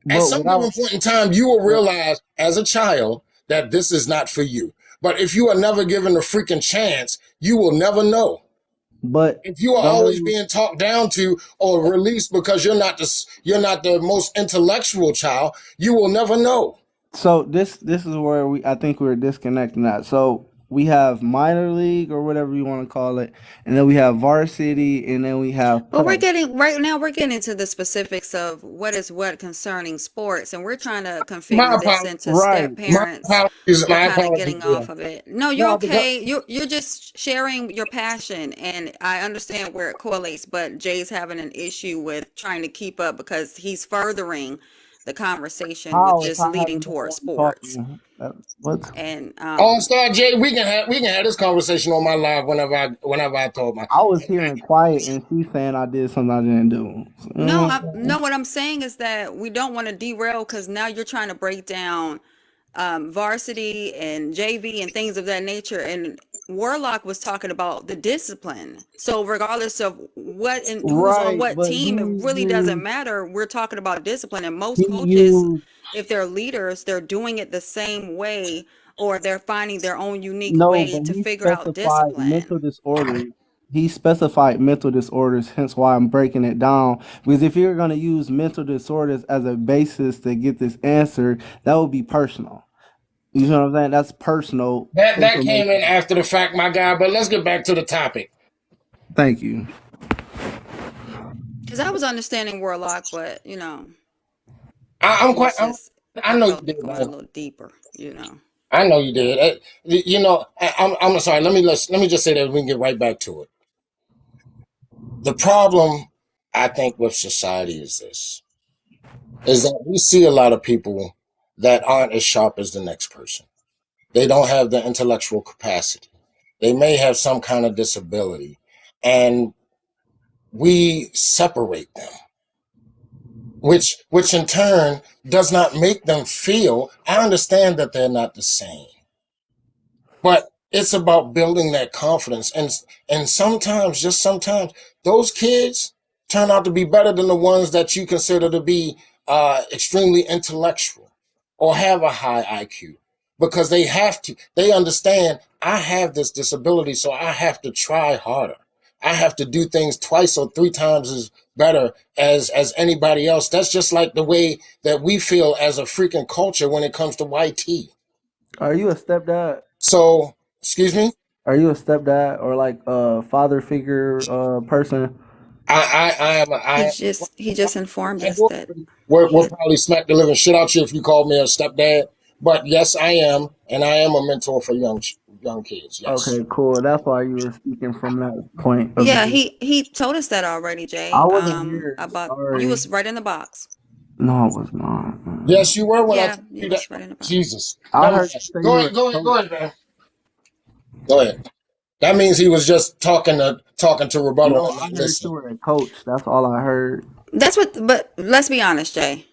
At But some given point in time, you will realize as a child that this is not for you. But if you are never given a freaking chance, you will never know. but If you are always those being talked down to or released because you're not the most intellectual child, you will never know. so this is where I think we're disconnecting that. So we have minor league or whatever you want to call it, and then we have varsity, and then we have Well, pro. we're getting into the specifics of what is what concerning sports, and we're trying to My configure this apologies. into Right. step My parents. apologies. We're My kind of apologies. getting Yeah. off of it. No, you're No, because okay. You're just sharing your passion, and I understand where it correlates. But Jay's having an issue with trying to keep up because he's furthering the conversation with How if just I leading haven't been towards one sports, talking? What? and All Star Jay, we can have this conversation on my live whenever I talk my. I was hearing quiet, and she's saying I did something I didn't do. So, you know no, what I I'm no. saying? What I'm saying is that we don't want to derail because now you're trying to break down varsity and JV and things of that nature. And Warlock was talking about the discipline. So regardless of what and who's on Right, what but team, it really doesn't matter. We're talking about discipline. And he most coaches, used if they're leaders, they're doing it the same way or they're finding their own unique no, way but to he figure out specified mental discipline. disorders. He specified mental disorders, hence why I'm breaking it down. Because if you're going to use mental disorders as a basis to get this answer, that would be personal. You know what I'm saying? That's personal That came in information. after the fact, my guy. But let's get back to the topic. Thank you. Because I was understanding Warlock, but I'm it quite. was just, I I know you felt did, going a man. little deeper. I know you did. I'm sorry. Let me just say that we can get right back to it. The problem, I think, with society is that we see a lot of people that aren't as sharp as the next person. They don't have the intellectual capacity. They may have some kind of disability, and we separate them, which in turn does not make them feel. I understand that they're not the same, but it's about building that confidence, and sometimes, just sometimes, those kids turn out to be better than the ones that you consider to be extremely intellectual or have a high IQ, because they understand, I have this disability, so I have to try harder. I have to do things twice or three times as better as anybody else. That's just like the way that we feel as a freaking culture when it comes to YT. Are you a stepdad? So, excuse me. Are you a stepdad or like a father figure person? He just informed us that We'll, he we'll had. probably smack the living shit out you if you call me a stepdad. But yes, I am, and I am a mentor for young kids. Yes. Okay, cool. That's why you were speaking from that point of Yeah, view. he told us that already, Jay. I wasn't here. About you Sorry. was right in the box. No, I was not. Yes, you were when I Yeah, told you you that. was right in the box. Jesus. I Never heard mind. you say Go you were ahead. Go a ahead. Go coach. ahead, man. Go ahead. That means he was just talking to rebuttal No, and I not heard you listening. were a coach. That's all I heard. But let's be honest, Jay.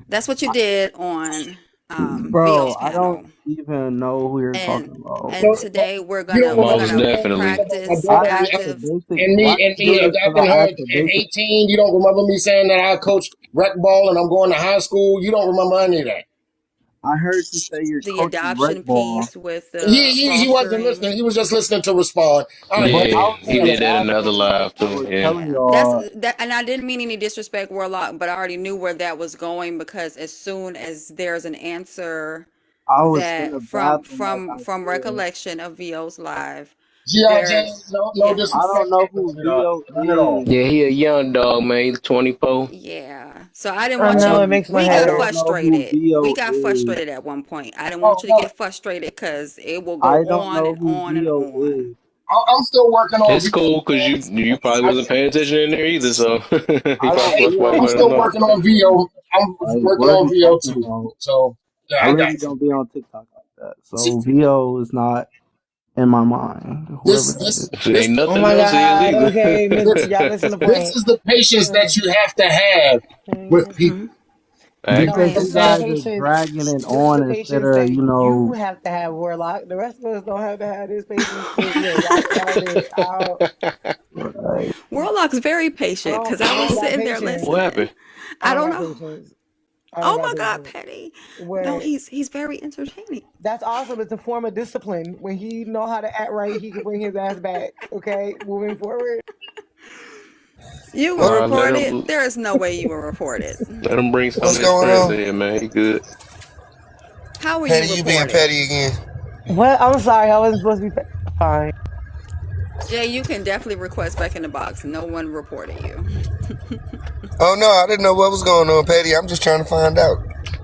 That's what you did on Bro, VO's I don't panel. even know who you're And talking about. and today we're You gonna don't we're remember Most gonna me saying definitely. about my practice I daughter asked a active. basic. and Why me you do this? back Because in I her asked a at basic. 18? You don't remember me saying that I coach rec ball and I'm going to high school? You don't remember any of that. I heard you say you're The coaching rec adoption ball, piece with He, the he he wasn't fostering. listening. He was just listening to respond. All right, but man. I Yeah, was he simply did Whatever. that another asking. live I too. was Yeah. telling Yeah, that's y'all. that, and I didn't mean any disrespect, Warlock, but I already knew where that was going because as soon as there's an answer I was in the that from bathroom, like from I from said. recollection of VO's live, GRJ, there's no yeah. I don't disrespect, know who none at all. VO None at all. is. Yeah, he a young dog, man. He's 24. Yeah. So I didn't I want I you know to, it don't. makes my we I head got hurt. don't know who frustrated. We VO got is. frustrated at one point. I didn't want No, you to no. get frustrated because it will go I don't on know and who on and VO on. is. I'm still working on It's VO, cool because you man. you probably wasn't paying attention in there either, so he I probably don't. Hey, We fluctuated. don't I'm Might not still be know. on working on TikTok. VO. I'm Like, working what are on you VO talking too. about? So yeah, I I really got you. don't be on TikTok like that. See, So VO is not in my mind. Whoever this that is. this Ain't this Oh nothing my else is God. either. Okay, this y'all missing the this point. is the patience that you have to have with people. Hmm. No, Because Right. the you same guys are patience, dragging it the on instead patience of, that you you know, have to have, Warlock. The rest of us don't have to have this patience. Cause yeah, y'all did. right. Warlock's very patient because I I was don't got sitting there patience. What listening. happened? I I don't don't got know. patience. I don't Oh got my God, patience. Petty. No, Where he's very entertaining. that's awesome. It's a form of discipline. When he know how to act right, he can bring his ass back. Okay, moving forward. You were What, Nah, reported. There is no way you were reported. let him bring some What's of his going friends on? in, man. He good. How were you Petty, you being reported? petty again. What? I'm sorry. I wasn't supposed to be fine. Jay, you can definitely request back in the box. No one reported you. Oh no, I didn't know what was going on, Petty. I'm just trying to find out.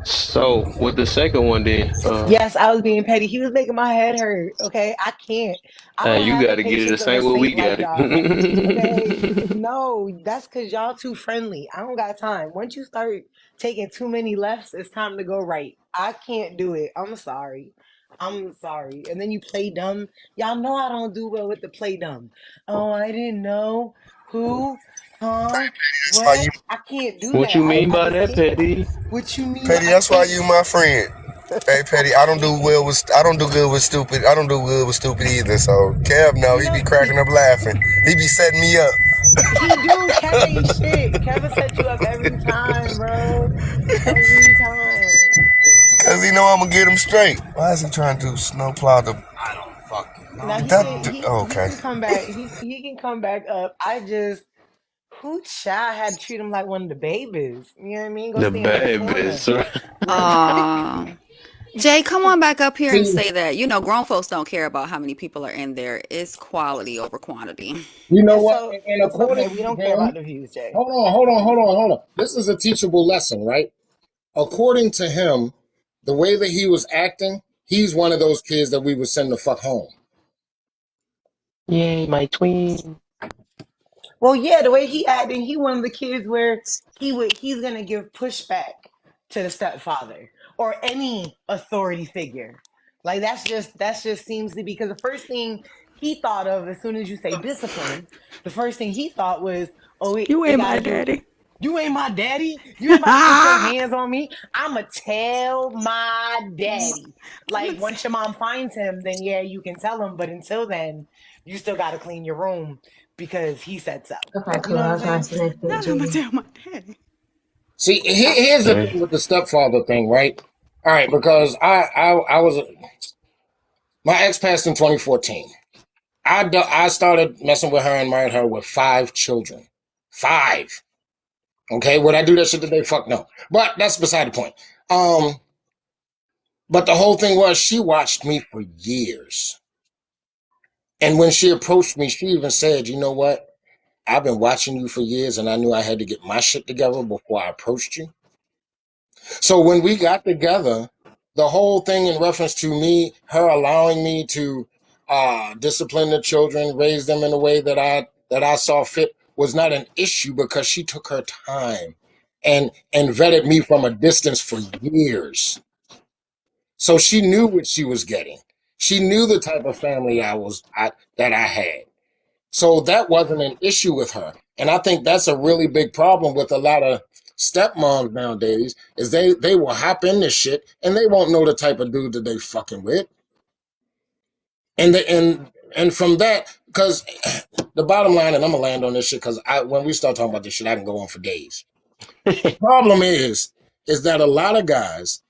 So with the second one, then, Yes, I was being petty. He was making my head hurt. Okay, I can't. I don't you have the got to get it the patience of a same way we saint got like it. y'all. Okay, no, that's because y'all too friendly. I don't got time. Once you start taking too many lefts, it's time to go right. I can't do it. I'm sorry. I'm sorry. And then you play dumb. Y'all know I don't do well with the play dumb. Oh, I didn't know who, huh, That's why what. you, I can't do What that. you I, mean I by just that, can't. Petty? What you mean? Petty. I That's why can't. you my friend. Hey, Petty, I don't do good with stupid. I don't do good with stupid either. So Kev, no, You he know, be cracking up laughing. He be setting me up. he do. Kev ain't shit. Kevin set you up every time, bro. Every time. Cause he know I'm gonna get him straight. Why is he trying to snowplow the? I don't fucking Now know. he can he Okay. can come back. He can come back up. I just who child had to treat him like one of the babies. You know what I mean? Go The stand in the corner. babies. Right. Aw. Jay, come on back up here and See, say that. You know, grown folks don't care about how many people are in there. It's quality over quantity. you know It's what? so And it's according okay. We to don't care about him, the views, Jay. hold on. This is a teachable lesson, right? According to him, the way that he was acting, he's one of those kids that we would send the fuck home. Yay, my twin. Well, yeah, the way he acting, he one of the kids where he's gonna give pushback to the stepfather or any authority figure. Like that's just seems to be because the first thing he thought of as soon as you say discipline, the first thing he thought was, oh, You it ain't got my to do. daddy. You ain't my daddy. You ain't about to put your hands on me. I'ma tell my daddy. Like once your mom finds him, then yeah, you can tell him. But until then, you still got to clean your room because he said so. Okay, You cool. know what I I'm was gonna saying? ask the next thing, Not I'm gonna Julie. tell my daddy. See, here's the thing with the stepfather thing, right? All right, because I was my ex passed in 2014. I started messing with her and married her with 5 children. 5. Okay, would I do that shit today? Fuck no. But that's beside the point. Um, but the whole thing was she watched me for years. And when she approached me, she even said, you know what? I've been watching you for years and I knew I had to get my shit together before I approached you. So when we got together, the whole thing in reference to me, her allowing me to discipline the children, raise them in a way that I saw fit was not an issue because she took her time and vetted me from a distance for years. So she knew what she was getting. She knew the type of family that I had. So that wasn't an issue with her. And I think that's a really big problem with a lot of stepmoms nowadays is they will hop in this shit and they won't know the type of dude that they fucking with. And from that, because the bottom line, and I'm gonna land on this shit because when we start talking about this shit, I can go on for days. The problem is that a lot of guys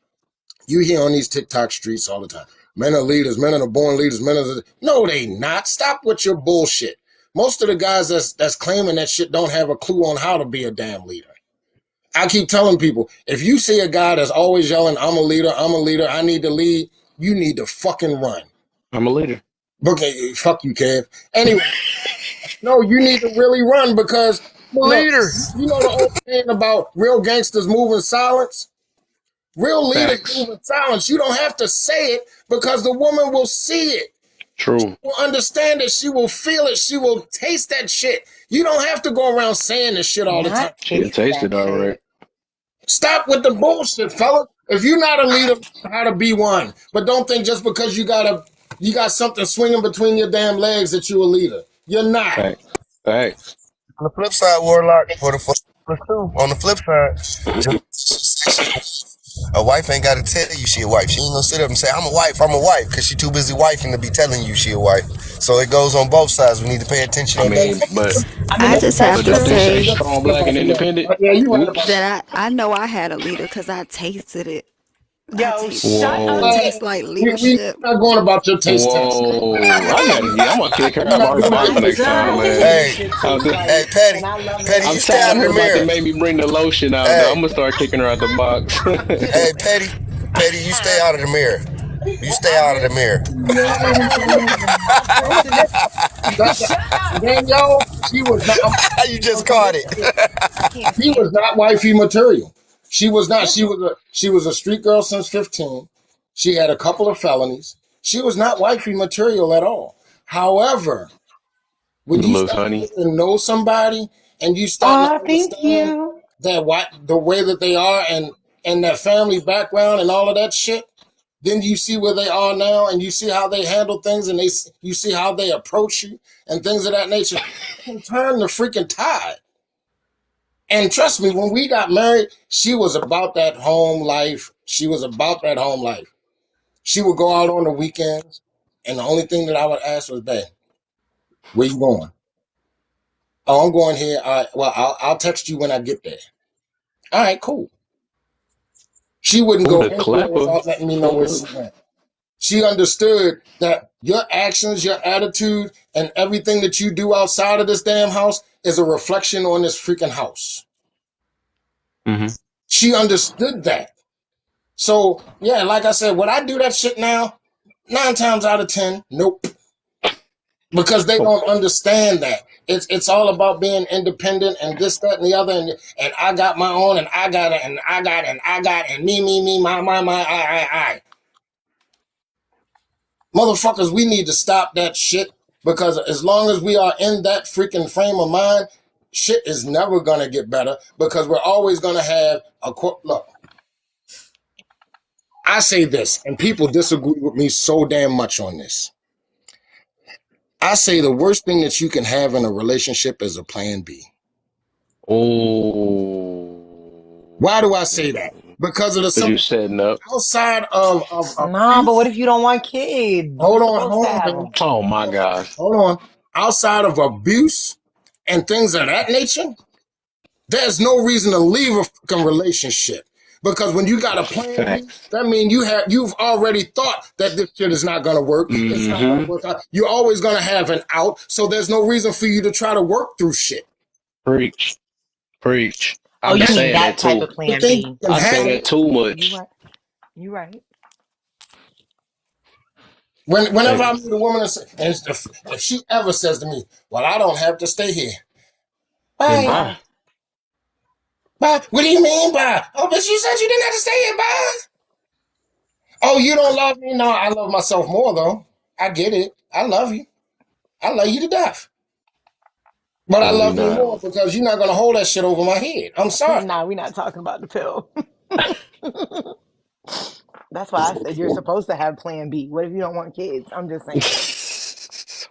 you hear on these TikTok streets all the time. Men are leaders, men are born leaders, men are no, they not. Stop with your bullshit. Most of the guys that's claiming that shit don't have a clue on how to be a damn leader. I keep telling people, if you see a guy that's always yelling, I'm a leader, I need to lead, you need to fucking run. I'm a leader. Okay, fuck you, Kev. Anyway, no, you need to really run because look, you know the old saying about real gangsters moving silence? Real leaders Facts. move in silence. You don't have to say it because the woman will see it. She True. will understand it. She will feel it. She will taste that shit. You don't have to go around saying this shit all the time. Not She'll taste taste it that already. shit. Stop with the bullshit, fella. If you're not a leader, how to be one. But don't think just because you got something swinging between your damn legs that you're a leader. You're not. Facts. Facts. On the flip side, Warlock, on the flip side, a wife ain't got to tell you she a wife. She ain't gonna sit up and say, I'm a wife, because she too busy wifing to be telling you she a wife. So it goes on both sides. We need to pay attention I on that. mean, but I mean, I that's just that's have but to don't they true. say say strong, black, and independent? Yeah, you right about Oops. that. that I know I had a leader because I tasted it. I Yo, tasted shut it. It up. Whoa. tastes like We leadership. not going about your taste test. Whoa. I gotta get. I'm gonna kick her We're out not my doing box your I next taste time, test. know what man. No. leadership tastes I'm, Hey, like, Petty, and I love it. Petty, I'm you stay tired out of of her the about to mirror. make me bring the lotion out, though. Hey, I'm gonna start kicking her out the box. hey, Petty, you stay out of the mirror. You stay I out of the heard you. mirror. You know what I'm saying? My I'm a question is, shut up. Danielle, she was not. You I'm just saying caught this it. right here. I can't She was stand not wifey material. She was not. this. She was a street girl since 15. She had a couple of felonies. She was not wifey material at all. However, when you Look, start to honey. get to know somebody and you starting to Oh, thank understand you. that what the way that they are and their family background and all of that shit, then you see where they are now and you see how they handle things and you see how they approach you and things of that nature. It can turn the freaking tide. And trust me, when we got married, she was about that home life. She was about that home life. She would go out on the weekends, and the only thing that I would ask was, "Babe, where you going?" "Oh, I'm going here." "All right, well, I'll text you when I get there." "All right, cool." She wouldn't Ooh, go the anywhere clapper. without letting me know where she Fuck. went. She understood that your actions, your attitude, and everything that you do outside of this damn house is a reflection on this freaking house. Mm-hmm. She understood that. So, yeah, like I said, would I do that shit now? 9 times out of 10, nope. Because they don't understand that. It's all about being independent and this, that, and the other, and I got my own, and I got it, and I got, and I got, and me, my, I. Motherfuckers, we need to stop that shit because as long as we are in that freaking frame of mind, shit is never gonna get better because we're always gonna have a look. I say this, and people disagree with me so damn much on this. I say the worst thing that you can have in a relationship is a plan B. Oh. Why do I say that? Because of the Because you simple setting up. outside of Nah, but what abuse. if you don't want kids? You're Hold on, supposed to hold on, have man. them. Oh my gosh. Hold on. Outside of abuse and things of that nature, there's no reason to leave a fucking relationship. Because when you got a plan B, Facts. that means you've already thought that this shit is not gonna work. It's not gonna Mm-hmm. work out. You're always gonna have an out. So there's no reason for you to try to work through shit. Preach. Preach. I Oh, be you That's mean saying that that type too. of the plan thing B? you can I You say have. that right. too You much. right. You right. Whenever I Hey, meet a woman and if she ever says to me, "Well, I don't have to stay here," then bye, bye. Bye. bye. What do you mean bye? "Oh, but you said you didn't have to stay here, bye." "Oh, you don't love me?" "No, I love myself more though. I get it. I love you. I love you to death. But I No, we love you not. more because you're not gonna hold that shit over my head. I'm sorry." Nah, we're not talking about the pill. That's why I said you're supposed to have plan B. What if you don't want kids? I'm just saying.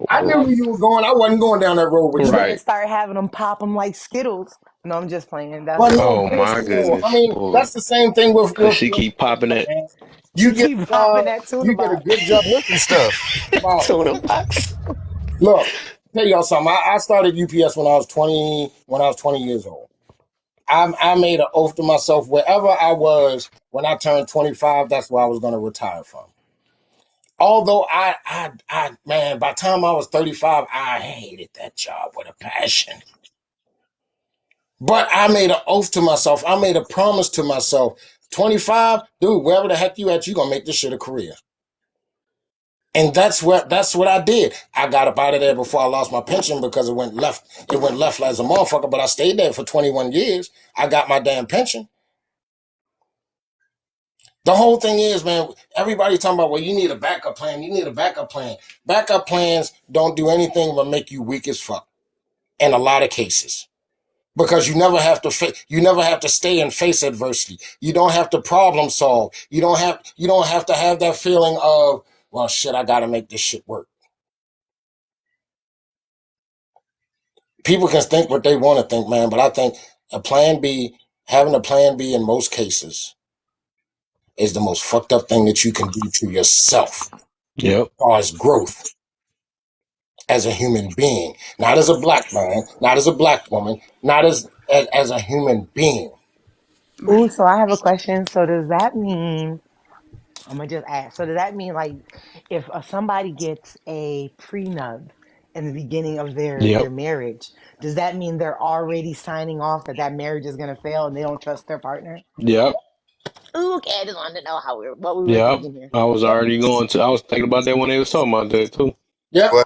I I knew Word. where bet you were going. I wasn't going down that road with you you. better Right. start having them pop them like Skittles. No, I'm just playing. That's But no, Oh my seriously though. I goodness. mean, Boy. that's the same thing with Cause with, she with keep popping anything, that man. You she get keep a job, popping that tuna you get a box. good job. Looking stuff. About tuna box. look, tell y'all something. I started UPS when I was 20 years old. I made an oath to myself wherever I was when I turned 25, that's where I was going to retire from. Although man, by the time I was 35, I hated that job with a passion. But I made an oath to myself. I made a promise to myself. 25, dude, wherever the heck you at, you gonna make this shit a career. And that's what I did. I got up out of there before I lost my pension because it went left as a motherfucker, but I stayed there for 21 years. I got my damn pension. The whole thing is, man, everybody talking about, well, you need a backup plan. You need a backup plan. Backup plans don't do anything but make you weak as fuck in a lot of cases. Because you never have to stay and face adversity. You don't have to problem solve. You don't have to have that feeling of, well, shit, I got to make this shit work. People can think what they want to think, man, but I think a plan B, having a plan B in most cases is the most fucked up thing that you can do to yourself as Yep. far as growth as a human being, not as a black man, not as a black woman, not as a human being. Ooh, Right. so I have a question. So does that mean I'm gonna just ask. So does that mean like if somebody gets a prenup in the beginning of their Yep. marriage, does that mean they're already signing off that that marriage is gonna fail and they don't trust their partner? Yep. Ooh, okay, I just wanted to know what we were Yeah, thinking here. I was already going to. I was thinking about that when they was talking about that too. Yep. Well,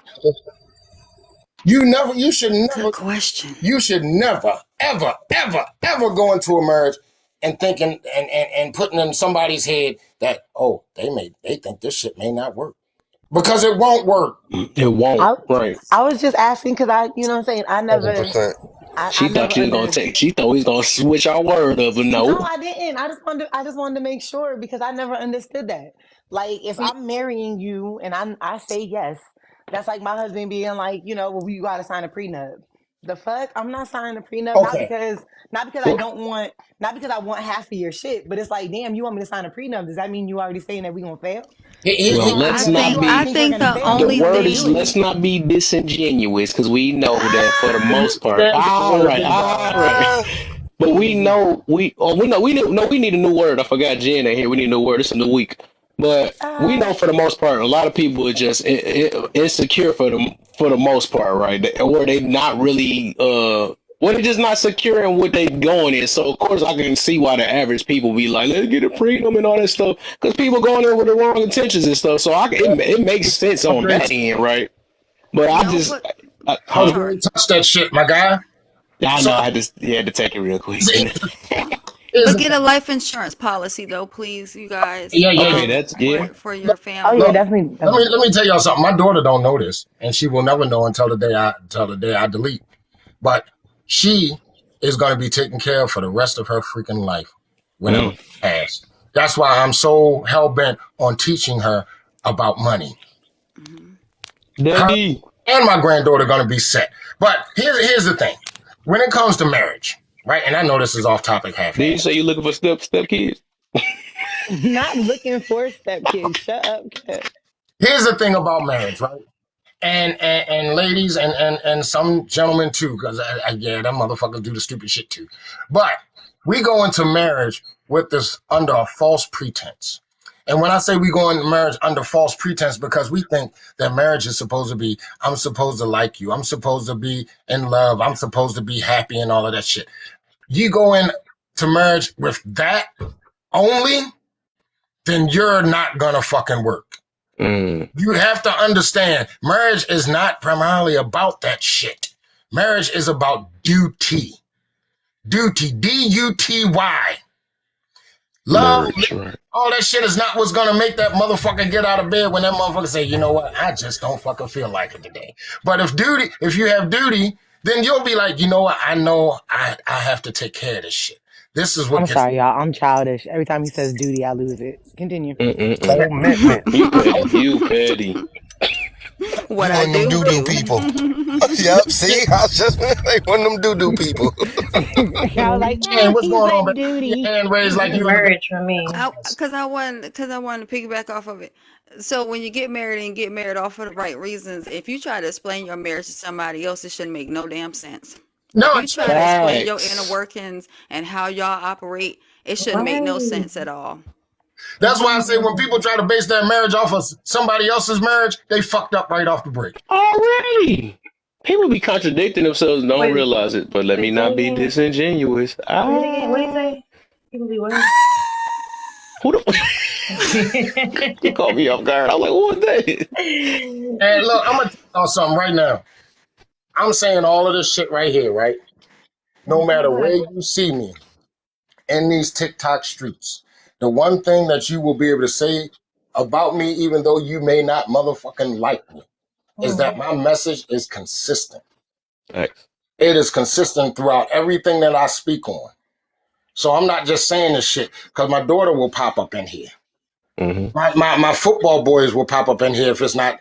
Good question. You should never, ever, ever, ever go into a marriage and thinking and putting in somebody's head that, oh, they think this shit may not work. Because it won't work. It won't. I Right. I was just asking because you know what I'm saying. 100%. I She never thought you was gonna under. take. She thought we was gonna switch our word up, but No, no. I didn't. I just wanted to make sure because I never understood that. Like if See, I'm marrying you and I say yes, that's like my husband being like, well, we gotta sign a prenup. The fuck? I'm not signing a prenup, okay. not because I Well, don't want not because I want half of your shit, but it's like, damn, you want me to sign a prenup. Does that mean you already saying that we gonna fail? If you well, want a let's prenup, then you not already I be. think we're think gonna the fail. The So only you word shouldn't is do it. thing let's not be disingenuous because we know that for the most part. Stand for All what it right, is, all John. right. Uh, But we need a new word. I forgot Jen in here. We need a new word. It's a new week. But we Uh, know for the most part, a lot of people are just insecure for the most part, right? Or they not really well, they're just not secure in what they going in. So of course I can see why the average people be like, let's get a freedom and all that stuff, because people going in with the wrong intentions and stuff. So it makes sense on that end, right? But I no, just, but I was huh? going sorry. to touch that shit, my guy. I So know I just had to take it real quick. see, here's But the get thing. a life insurance policy though, please, you guys. Yeah. Okay, that's yeah. For your Look, oh yeah, family. look, definitely, let me definitely. let me tell y'all something. My daughter don't know this, and she will never know until the day I delete. But she is going to be taken care of for the rest of her freaking life whenever Mm. she passes. That's why I'm so hell bent on teaching her about money. Hmm. Her Daddy, and my granddaughter are going to be set. But here's the thing: when it comes to marriage, right? And I know this is off topic, did you say half-assed. you looking for step kids? Not looking for stepkids. Shut up, Kev. Here's the thing about marriage, right? And ladies and some gentlemen too, because yeah, them motherfuckers do the stupid shit too. But we go into marriage with this under a false pretense. And when I say we go into marriage under false pretense, because we think that marriage is supposed to be, I'm supposed to like you, I'm supposed to be in love, I'm supposed to be happy and all of that shit. You go into marriage with that only, then you're not gonna fucking work. Mm. You have to understand, marriage is not primarily about that shit. Marriage is about duty. Duty. D-U-T-Y. Love, Merch, right? all that shit is not what's gonna make that motherfucker get out of bed when that motherfucker say, you know what, I just don't fucking feel like it today. But if you have duty, then you'll be like, you know what, I know I have to take care of this shit. This is what I'm gets sorry, y'all. I'm childish. Every time he says duty, I lose it. Continue. Mm-mm-mm. commitment. You petty. You petty. What You I one of them do doo-doo do. people. Yep, see? I was just like one of them doo-doo people. I was like, and what's he going on, said baby? Your duty. hand raised like you was a Marriage for me. Because I wanted to piggyback off of it. So when you get married and get married off for the right reasons, if you try to explain your marriage to somebody else, it shouldn't make no damn sense. If no, you it try shouldn't. to explain your inner Facts. workings and how y'all operate, it shouldn't make no Right. sense at all. That's why I say when Right. people try to base their marriage off of somebody else's marriage, they fucked up right off the break. Already. People be contradicting themselves and don't Wait, realize it. But let me wait, say it not be again. disingenuous. Say it again. What do you Ah, say? People be what? who the you caught me off guard. I'm like, what was that? And look, I'm gonna tell y'all something right now. I'm saying all of this shit right here, right? No Say matter where what? you see me in these TikTok streets, the one thing that you will be able to say about me, even though you may not motherfucking like me, is that Hmm. my message is consistent. Facts. It is consistent throughout everything that I speak on. So I'm not just saying this shit because my daughter will pop up in here. Mm-hmm. My football boys will pop up in here if it's not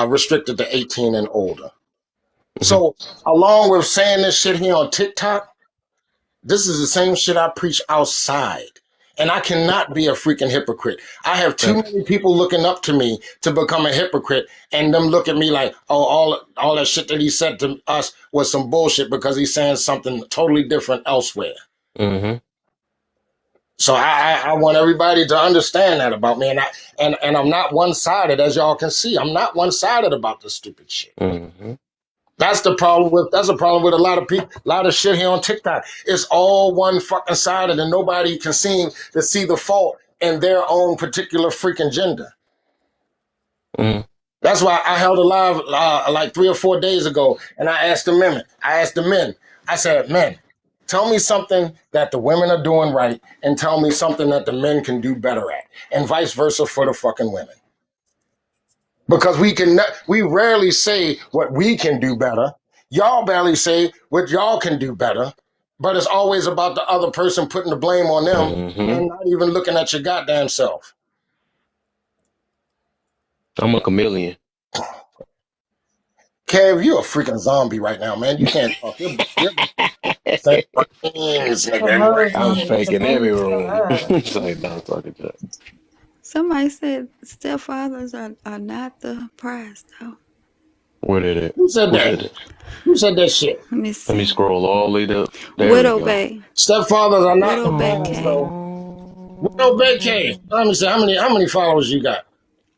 restricted to 18 and older. Mm-hmm. So, along with saying this shit here on TikTok, this is the same shit I preach outside. And I cannot be a freaking hypocrite. I have too Facts. many people looking up to me to become a hypocrite, and them look at me like, oh, all that shit that he said to us was some bullshit because he's saying something totally different elsewhere. Mm-hmm. So I want everybody to understand that about me, and I'm not one sided, as y'all can see. I'm not one sided about this stupid shit. Mm-hmm. That's the problem with a lot of people, a lot of shit here on TikTok. It's all one fucking sided, and nobody can seem to see the fault in their own particular freaking gender. Mm. That's why I held a live like 3 or 4 days ago, and I asked the men. I said, men, tell me something that the women are doing right, and tell me something that the men can do better at, and vice versa for the fucking women. Because we rarely say what we can do better. Y'all barely say what y'all can do better, but it's always about the other person putting the blame on them Mm-hmm. and not even looking at your goddamn self. I'm a chameleon. Kev, you're a freaking zombie right now, man. You can't talk. You're saying brains, nigga, I'm brains. faking every room. It's like, no, I'm talking to. Somebody said stepfathers are not the prize, though. Where did it? Who said Who that? said it? Who said that shit? Let me Let me see. scroll all the way up. There we Widow go. Bay. Stepfathers are not Widow the Bay prize, K. though. Widow K. Let me see how many followers you got.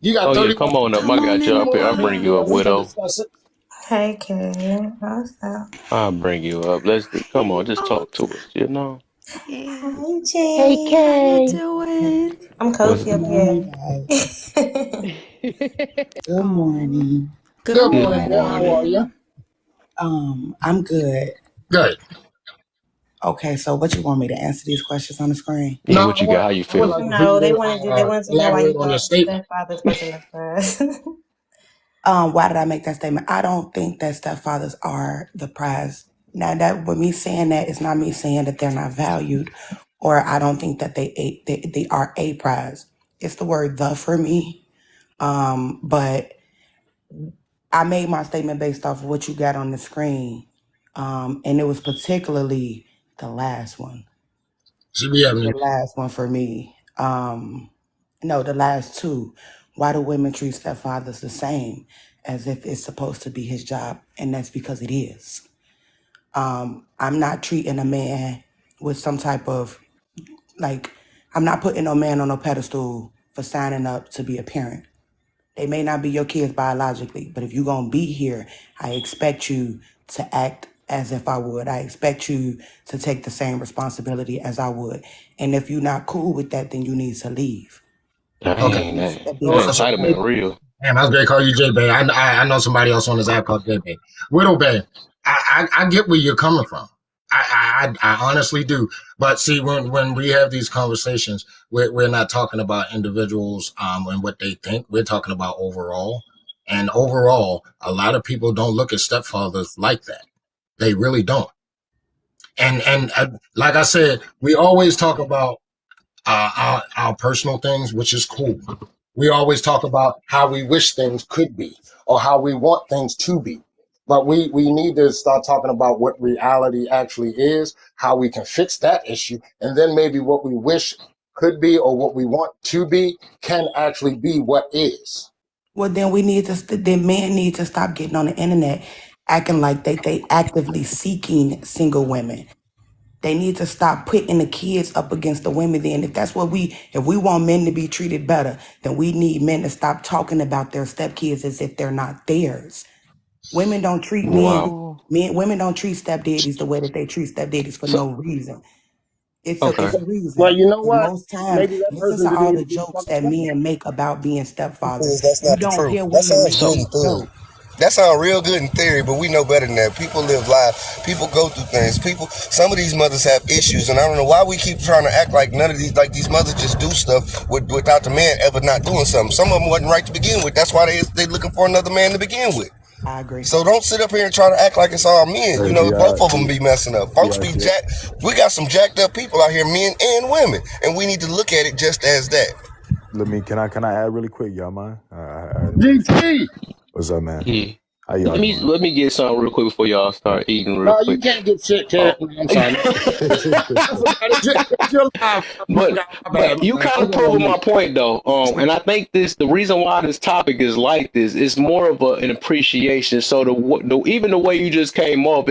You Oh got yeah, 30. come on up. I Come on got in you the up here. I'll Yeah, bring you up, water. we can widow. discuss it. Hey, Kay. What's up? I'll bring you up. Come on, just Oh, talk to us. You know. yeah. Hey, Hey Jay. How you Kay. doing? I'm What's cozy Good up morning, here. guys. Good Oh, morning. good Good good morning, girl. How morning? are you? morning. I'm good. Good. Okay, so what you want me to answer these questions on the screen? Yeah, No, what you got? How you I would feel? like for No, you they to wanted to know why you elaborate on your thought statement. stepfathers wasn't a prize. Why did I make that statement? I don't think that stepfathers are the prize. Now that with me saying that, it's not me saying that they're not valued, or I don't think that they are a prize. It's the word "the" for me. But I made my statement based off of what you got on the screen, and it was particularly the last one. Should be having The last one for me. No, the last two. Why do women treat stepfathers the same as if it's supposed to be his job? And that's because it is. I'm not treating a man with some type of like, I'm not putting no man on no pedestal for signing up to be a parent. They may not be your kids biologically, but if you're going to be here, I expect you to act as if I would. I expect you to take the same responsibility as I would. And if you're not cool with that, then you need to leave. okay. Dang, that, That that So, entitlement real. damn, I was gonna call you J Bay. I know somebody else on this app called J Bay. Widow Bay. I get where you're coming from. I honestly do. But see, when we have these conversations, we're not talking about individuals and what they think. We're talking about overall. And overall, a lot of people don't look at stepfathers like that. They really don't. And like I said, we always talk about our personal things, which is cool. We always talk about how we wish things could be or how we want things to be. But we need to start talking about what reality actually is, how we can fix that issue, and then maybe what we wish could be or what we want to be can actually be what is. Well, then we need to, then men need to stop getting on the internet acting like they actively seeking single women. They need to stop putting the kids up against the women. Then, if we want men to be treated better, then we need men to stop talking about their stepkids as if they're not theirs. Women don't treat Wow. women don't treat stepdaddies the way that they treat stepdaddies for So, no reason. It's Okay. a well, reason. you know And what? most times, Maybe that listen person to didn't all even the be the jokes fucking that stepdad. men make about being stepfathers. That's You not the don't truth. hear That women sounds make good those in theory. jokes. That sounds real good in theory, but we know better than that. People live life. People go through things. Some of these mothers have issues, and I don't know why we keep trying to act like none of these mothers just do stuff without the man ever not doing something. Some of them wasn't right to begin with. That's why they looking for another man to begin with. I agree. So don't sit up here and try to act like it's all men. Hey, You know, Bi, both of them be messing up. Folks be Bi, We got some jacked up people out here, men and women, and we need to look at it just as that. can I add really quick, y'all mind? I didn't mean to say. GT. What's up, man? Yeah. How y'all doing? Let me get something real quick before y'all start eating real No, you quick. can't get shit, Oh. Ted. No, I'm sorry. I forgot it's your live. I But forgot. My bad. My you bad. kind I'm of going on proving mute. my point though, and I think the reason why this topic is like this is more of an appreciation. So even the way you just came off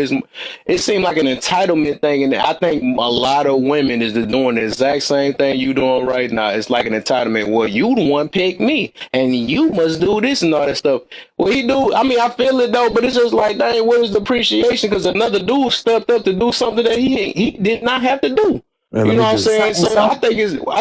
it seemed like an entitlement thing, and I think a lot of women is doing the exact same thing you doing right now. It's like an entitlement. Well, you the one picked me, and you must do this and all that stuff. Well, he do. I mean, I feel it though, but it's just like, dang, where's the appreciation? Because another dude stepped up to do something that he did not have to do. Man, You let know me what I'm just. saying? So I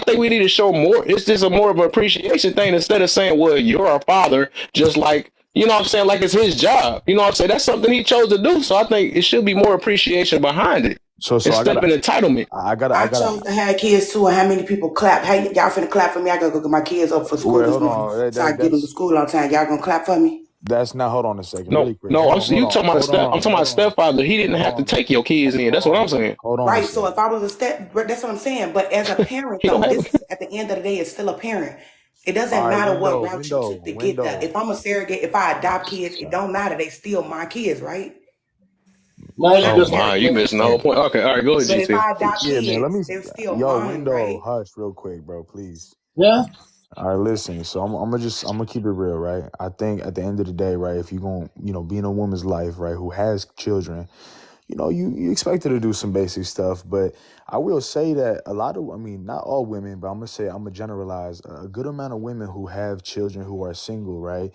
think we need to show more. It's just a more of an appreciation thing instead of saying, well, you're our father, just like, you know what I'm saying, like it's his job. You know what I'm saying? That's something he chose to do. So I think it should be more appreciation behind it So I instead gotta, of an entitlement. I I gotta. chose to have kids too, and how many people clap? Hey, y'all finna clap for me? I gotta go get my kids up for school Wait, this hold morning, on. so I get them to school on time. Y'all gonna clap for me? That's not. Hold on a second, No, really quick. no, Hold you on, talking about a hold step? I'm on, talking about a hold on, stepfather. He didn't hold have to on, take your kids in. That's what I'm saying. hold on a Right. So second. if I was a step, but that's what I'm saying. But as a parent, He don't though, have. this is at the end of the day, it's still a parent. It doesn't All right, matter what route you took to get there. window. If I'm a surrogate, if I adopt kids, it Sorry. don't matter. They still my kids, right? Man, Not the Oh just my, surrogate. you missing the Yeah, whole point. Okay, all right, go ahead, But if GT. I adopt yeah, man. Let me. kids, they're still Yo, mine, window, right? hush, real quick, bro, please. yeah. All right, listen. So I'm gonna keep it real, right? I think at the end of the day, right, if you're gonna, be in a woman's life, right, who has children, you expect her to do some basic stuff, but I will say that a lot of, I mean, not all women, but I'm gonna generalize a good amount of women who have children who are single, right?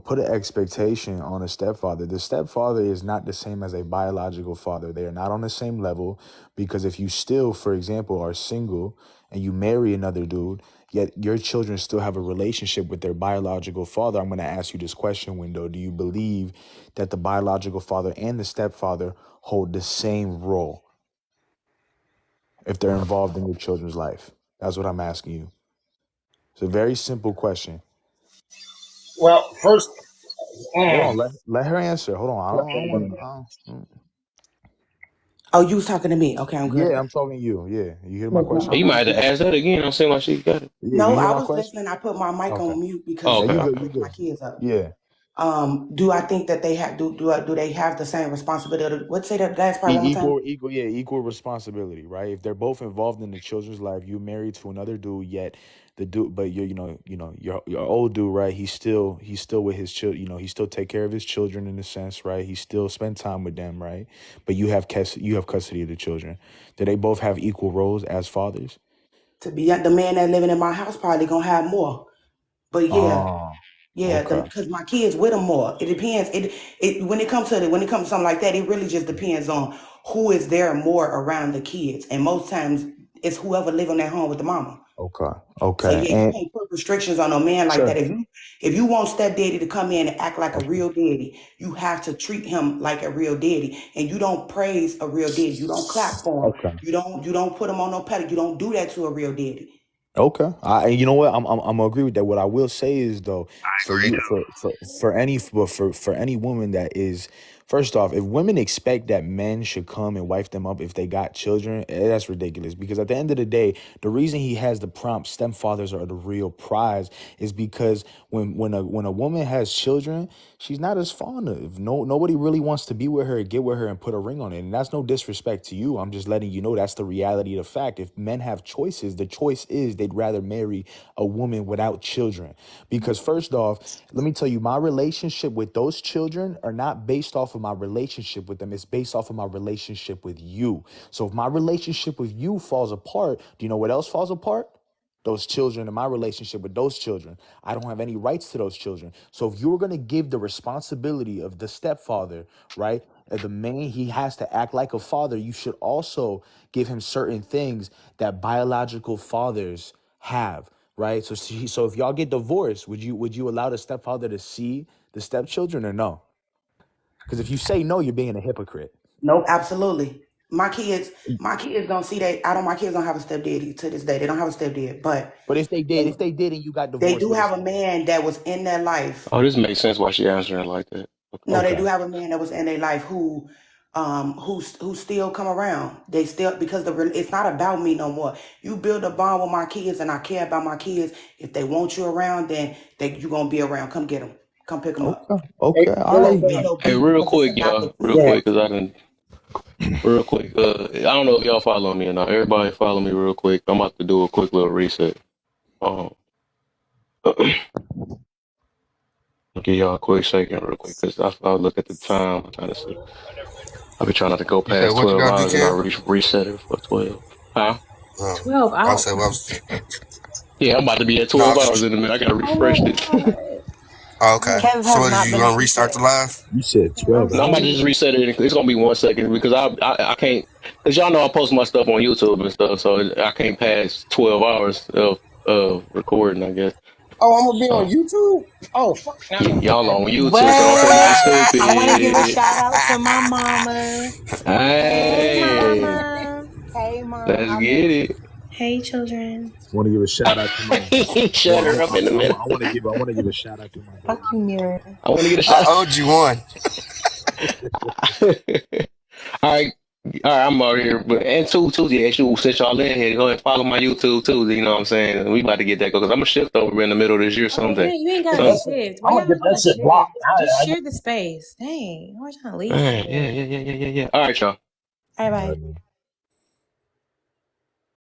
Put an expectation on a stepfather. The stepfather is not the same as a biological father. They are not on the same level because if you still, for example, are single and you marry another dude, yet your children still have a relationship with their biological father, I'm going to ask you this question, Window. Do you believe that the biological father and the stepfather hold the same role if they're involved in your children's life? That's what I'm asking you. It's a very simple question. Well, first, Hold on, let her answer. Hold on. I don't want Oh, you was talking to me. Okay, I'm good. Yeah, I'm talking to you. Yeah. You hear my question? You might have to ask that again. Don't seem like she got it. Yeah, you No, hear I my was question? listening. I put my mic Okay. on mute Oh, because Yeah, okay, you I'm good, okay. you picking my good. kids up. Yeah. Do I think that they have do they have the same responsibility? What say that last part one more time? Equal responsibility, right? If they're both involved in the children's life, you married to another dude, yet the dude, but your old dude, right? He's still with his children. He still take care of his children in a sense, right? He still spend time with them, right? But you have custody of the children. Do they both have equal roles as fathers? To be the man that living in my house probably gonna have more. But yeah, Oh, yeah, okay, because my kids with them more. It depends. It when it comes to something like that, it really just depends on who is there more around the kids, and most times it's whoever live in that home with the mama. okay, So okay, yeah, you and can't put restrictions on a man like that. sure, If you want stepdaddy to come in and act like a okay, real daddy, you have to treat him like a real daddy. And you don't praise a real daddy. You don't clap for him. okay. You don't put him on no pedestal. You don't do that to a real daddy. Okay, you know what? I'm gonna agree with that. What I will say is though, for you, for any woman that is, first off, if women expect that men should come and wife them up if they got children, that's ridiculous. Because at the end of the day, the reason he has the prompt stepfathers are the real prize is because when a woman has children, she's not as fond of. Nobody really wants to be with her, get with her, and put a ring on it. And that's no disrespect to you. I'm just letting you know that's the reality of the fact. If men have choices, the choice is they'd rather marry a woman without children. Because first off, let me tell you, my relationship with those children are not based off of my relationship with them. It's based off of my relationship with you. So if my relationship with you falls apart, do you know what else falls apart? Those children and my relationship with those children. I don't have any rights to those children. So if you're going to give the responsibility of the stepfather, right, the man, he has to act like a father, you should also give him certain things that biological fathers have, right? So if y'all get divorced, would you allow the stepfather to see the stepchildren or no? Because if you say no, you're being a hypocrite. Nope, absolutely. My kids don't see that. My kids don't have a stepdaddy to this day. They don't have a stepdad, but But if they, they did and you got they divorced do with a have a stepdad. man that was in their life. Oh, this makes sense why she answering like that. Okay. No, they do Okay. have a man that was in their life who still come around. They still because it's not about me no more. You build a bond with my kids, and I care about my kids. If they want you around, then you gonna be around. Come get them. Come pick them up. Okay. Hey, Okay. All It right. won't listen, be no Hey, beef real because it's quick, about the y'all. Real yeah. quick, kids. because I didn't. Real quick. I don't know if y'all follow me or not. Everybody follow me real quick. I'm about to do a quick little reset. Um, I'll give y'all a quick second, real quick, because I look at the time. I'm trying to see. I've been trying not to go You said past what you 12 gotta do, hours, and I Kim? reset it for 12. Huh? 12 I said, well, hours. Yeah, I'm about to be at no, 12 hours in a minute. I gotta Oh my refresh it. God. Oh, okay. Kev So has what is not you been gonna restart speaking. the live? You said I'm 12 No, I'm about to hours? just speaking. reset it. It's gonna be 1 second because I can't, because y'all know I post my stuff on YouTube and stuff, so I can't pass 12 hours of recording, I guess. Oh, I'm gonna be on So YouTube. Oh, fuck! Now I gotta get y'all that. on YouTube, so don't say nothing What? I want to give a stupid. shout out to my mama. Hey, Hey, mama. Hey, mom. let's get it. Hey, children. I want to give a shout out to my. Shut her No, up in a minute. I want to give a shout out to my Fuck baby. you, Mirror. I want to get a I shot. owed you one. All right. All right, I'm out here. But and two, yeah, since y'all in here, go ahead and follow my YouTube too. You know what I'm saying? We about to get that because I'm gonna shift over in the middle of this year Oh, someday. you ain't gotta Yeah, Some, shift. Why I'm gonna y'all get that gotta shit blocked. shift? Just share the space. Dang, why trying to leave for man, real? yeah. All right, y'all. All right, All bye. right, man.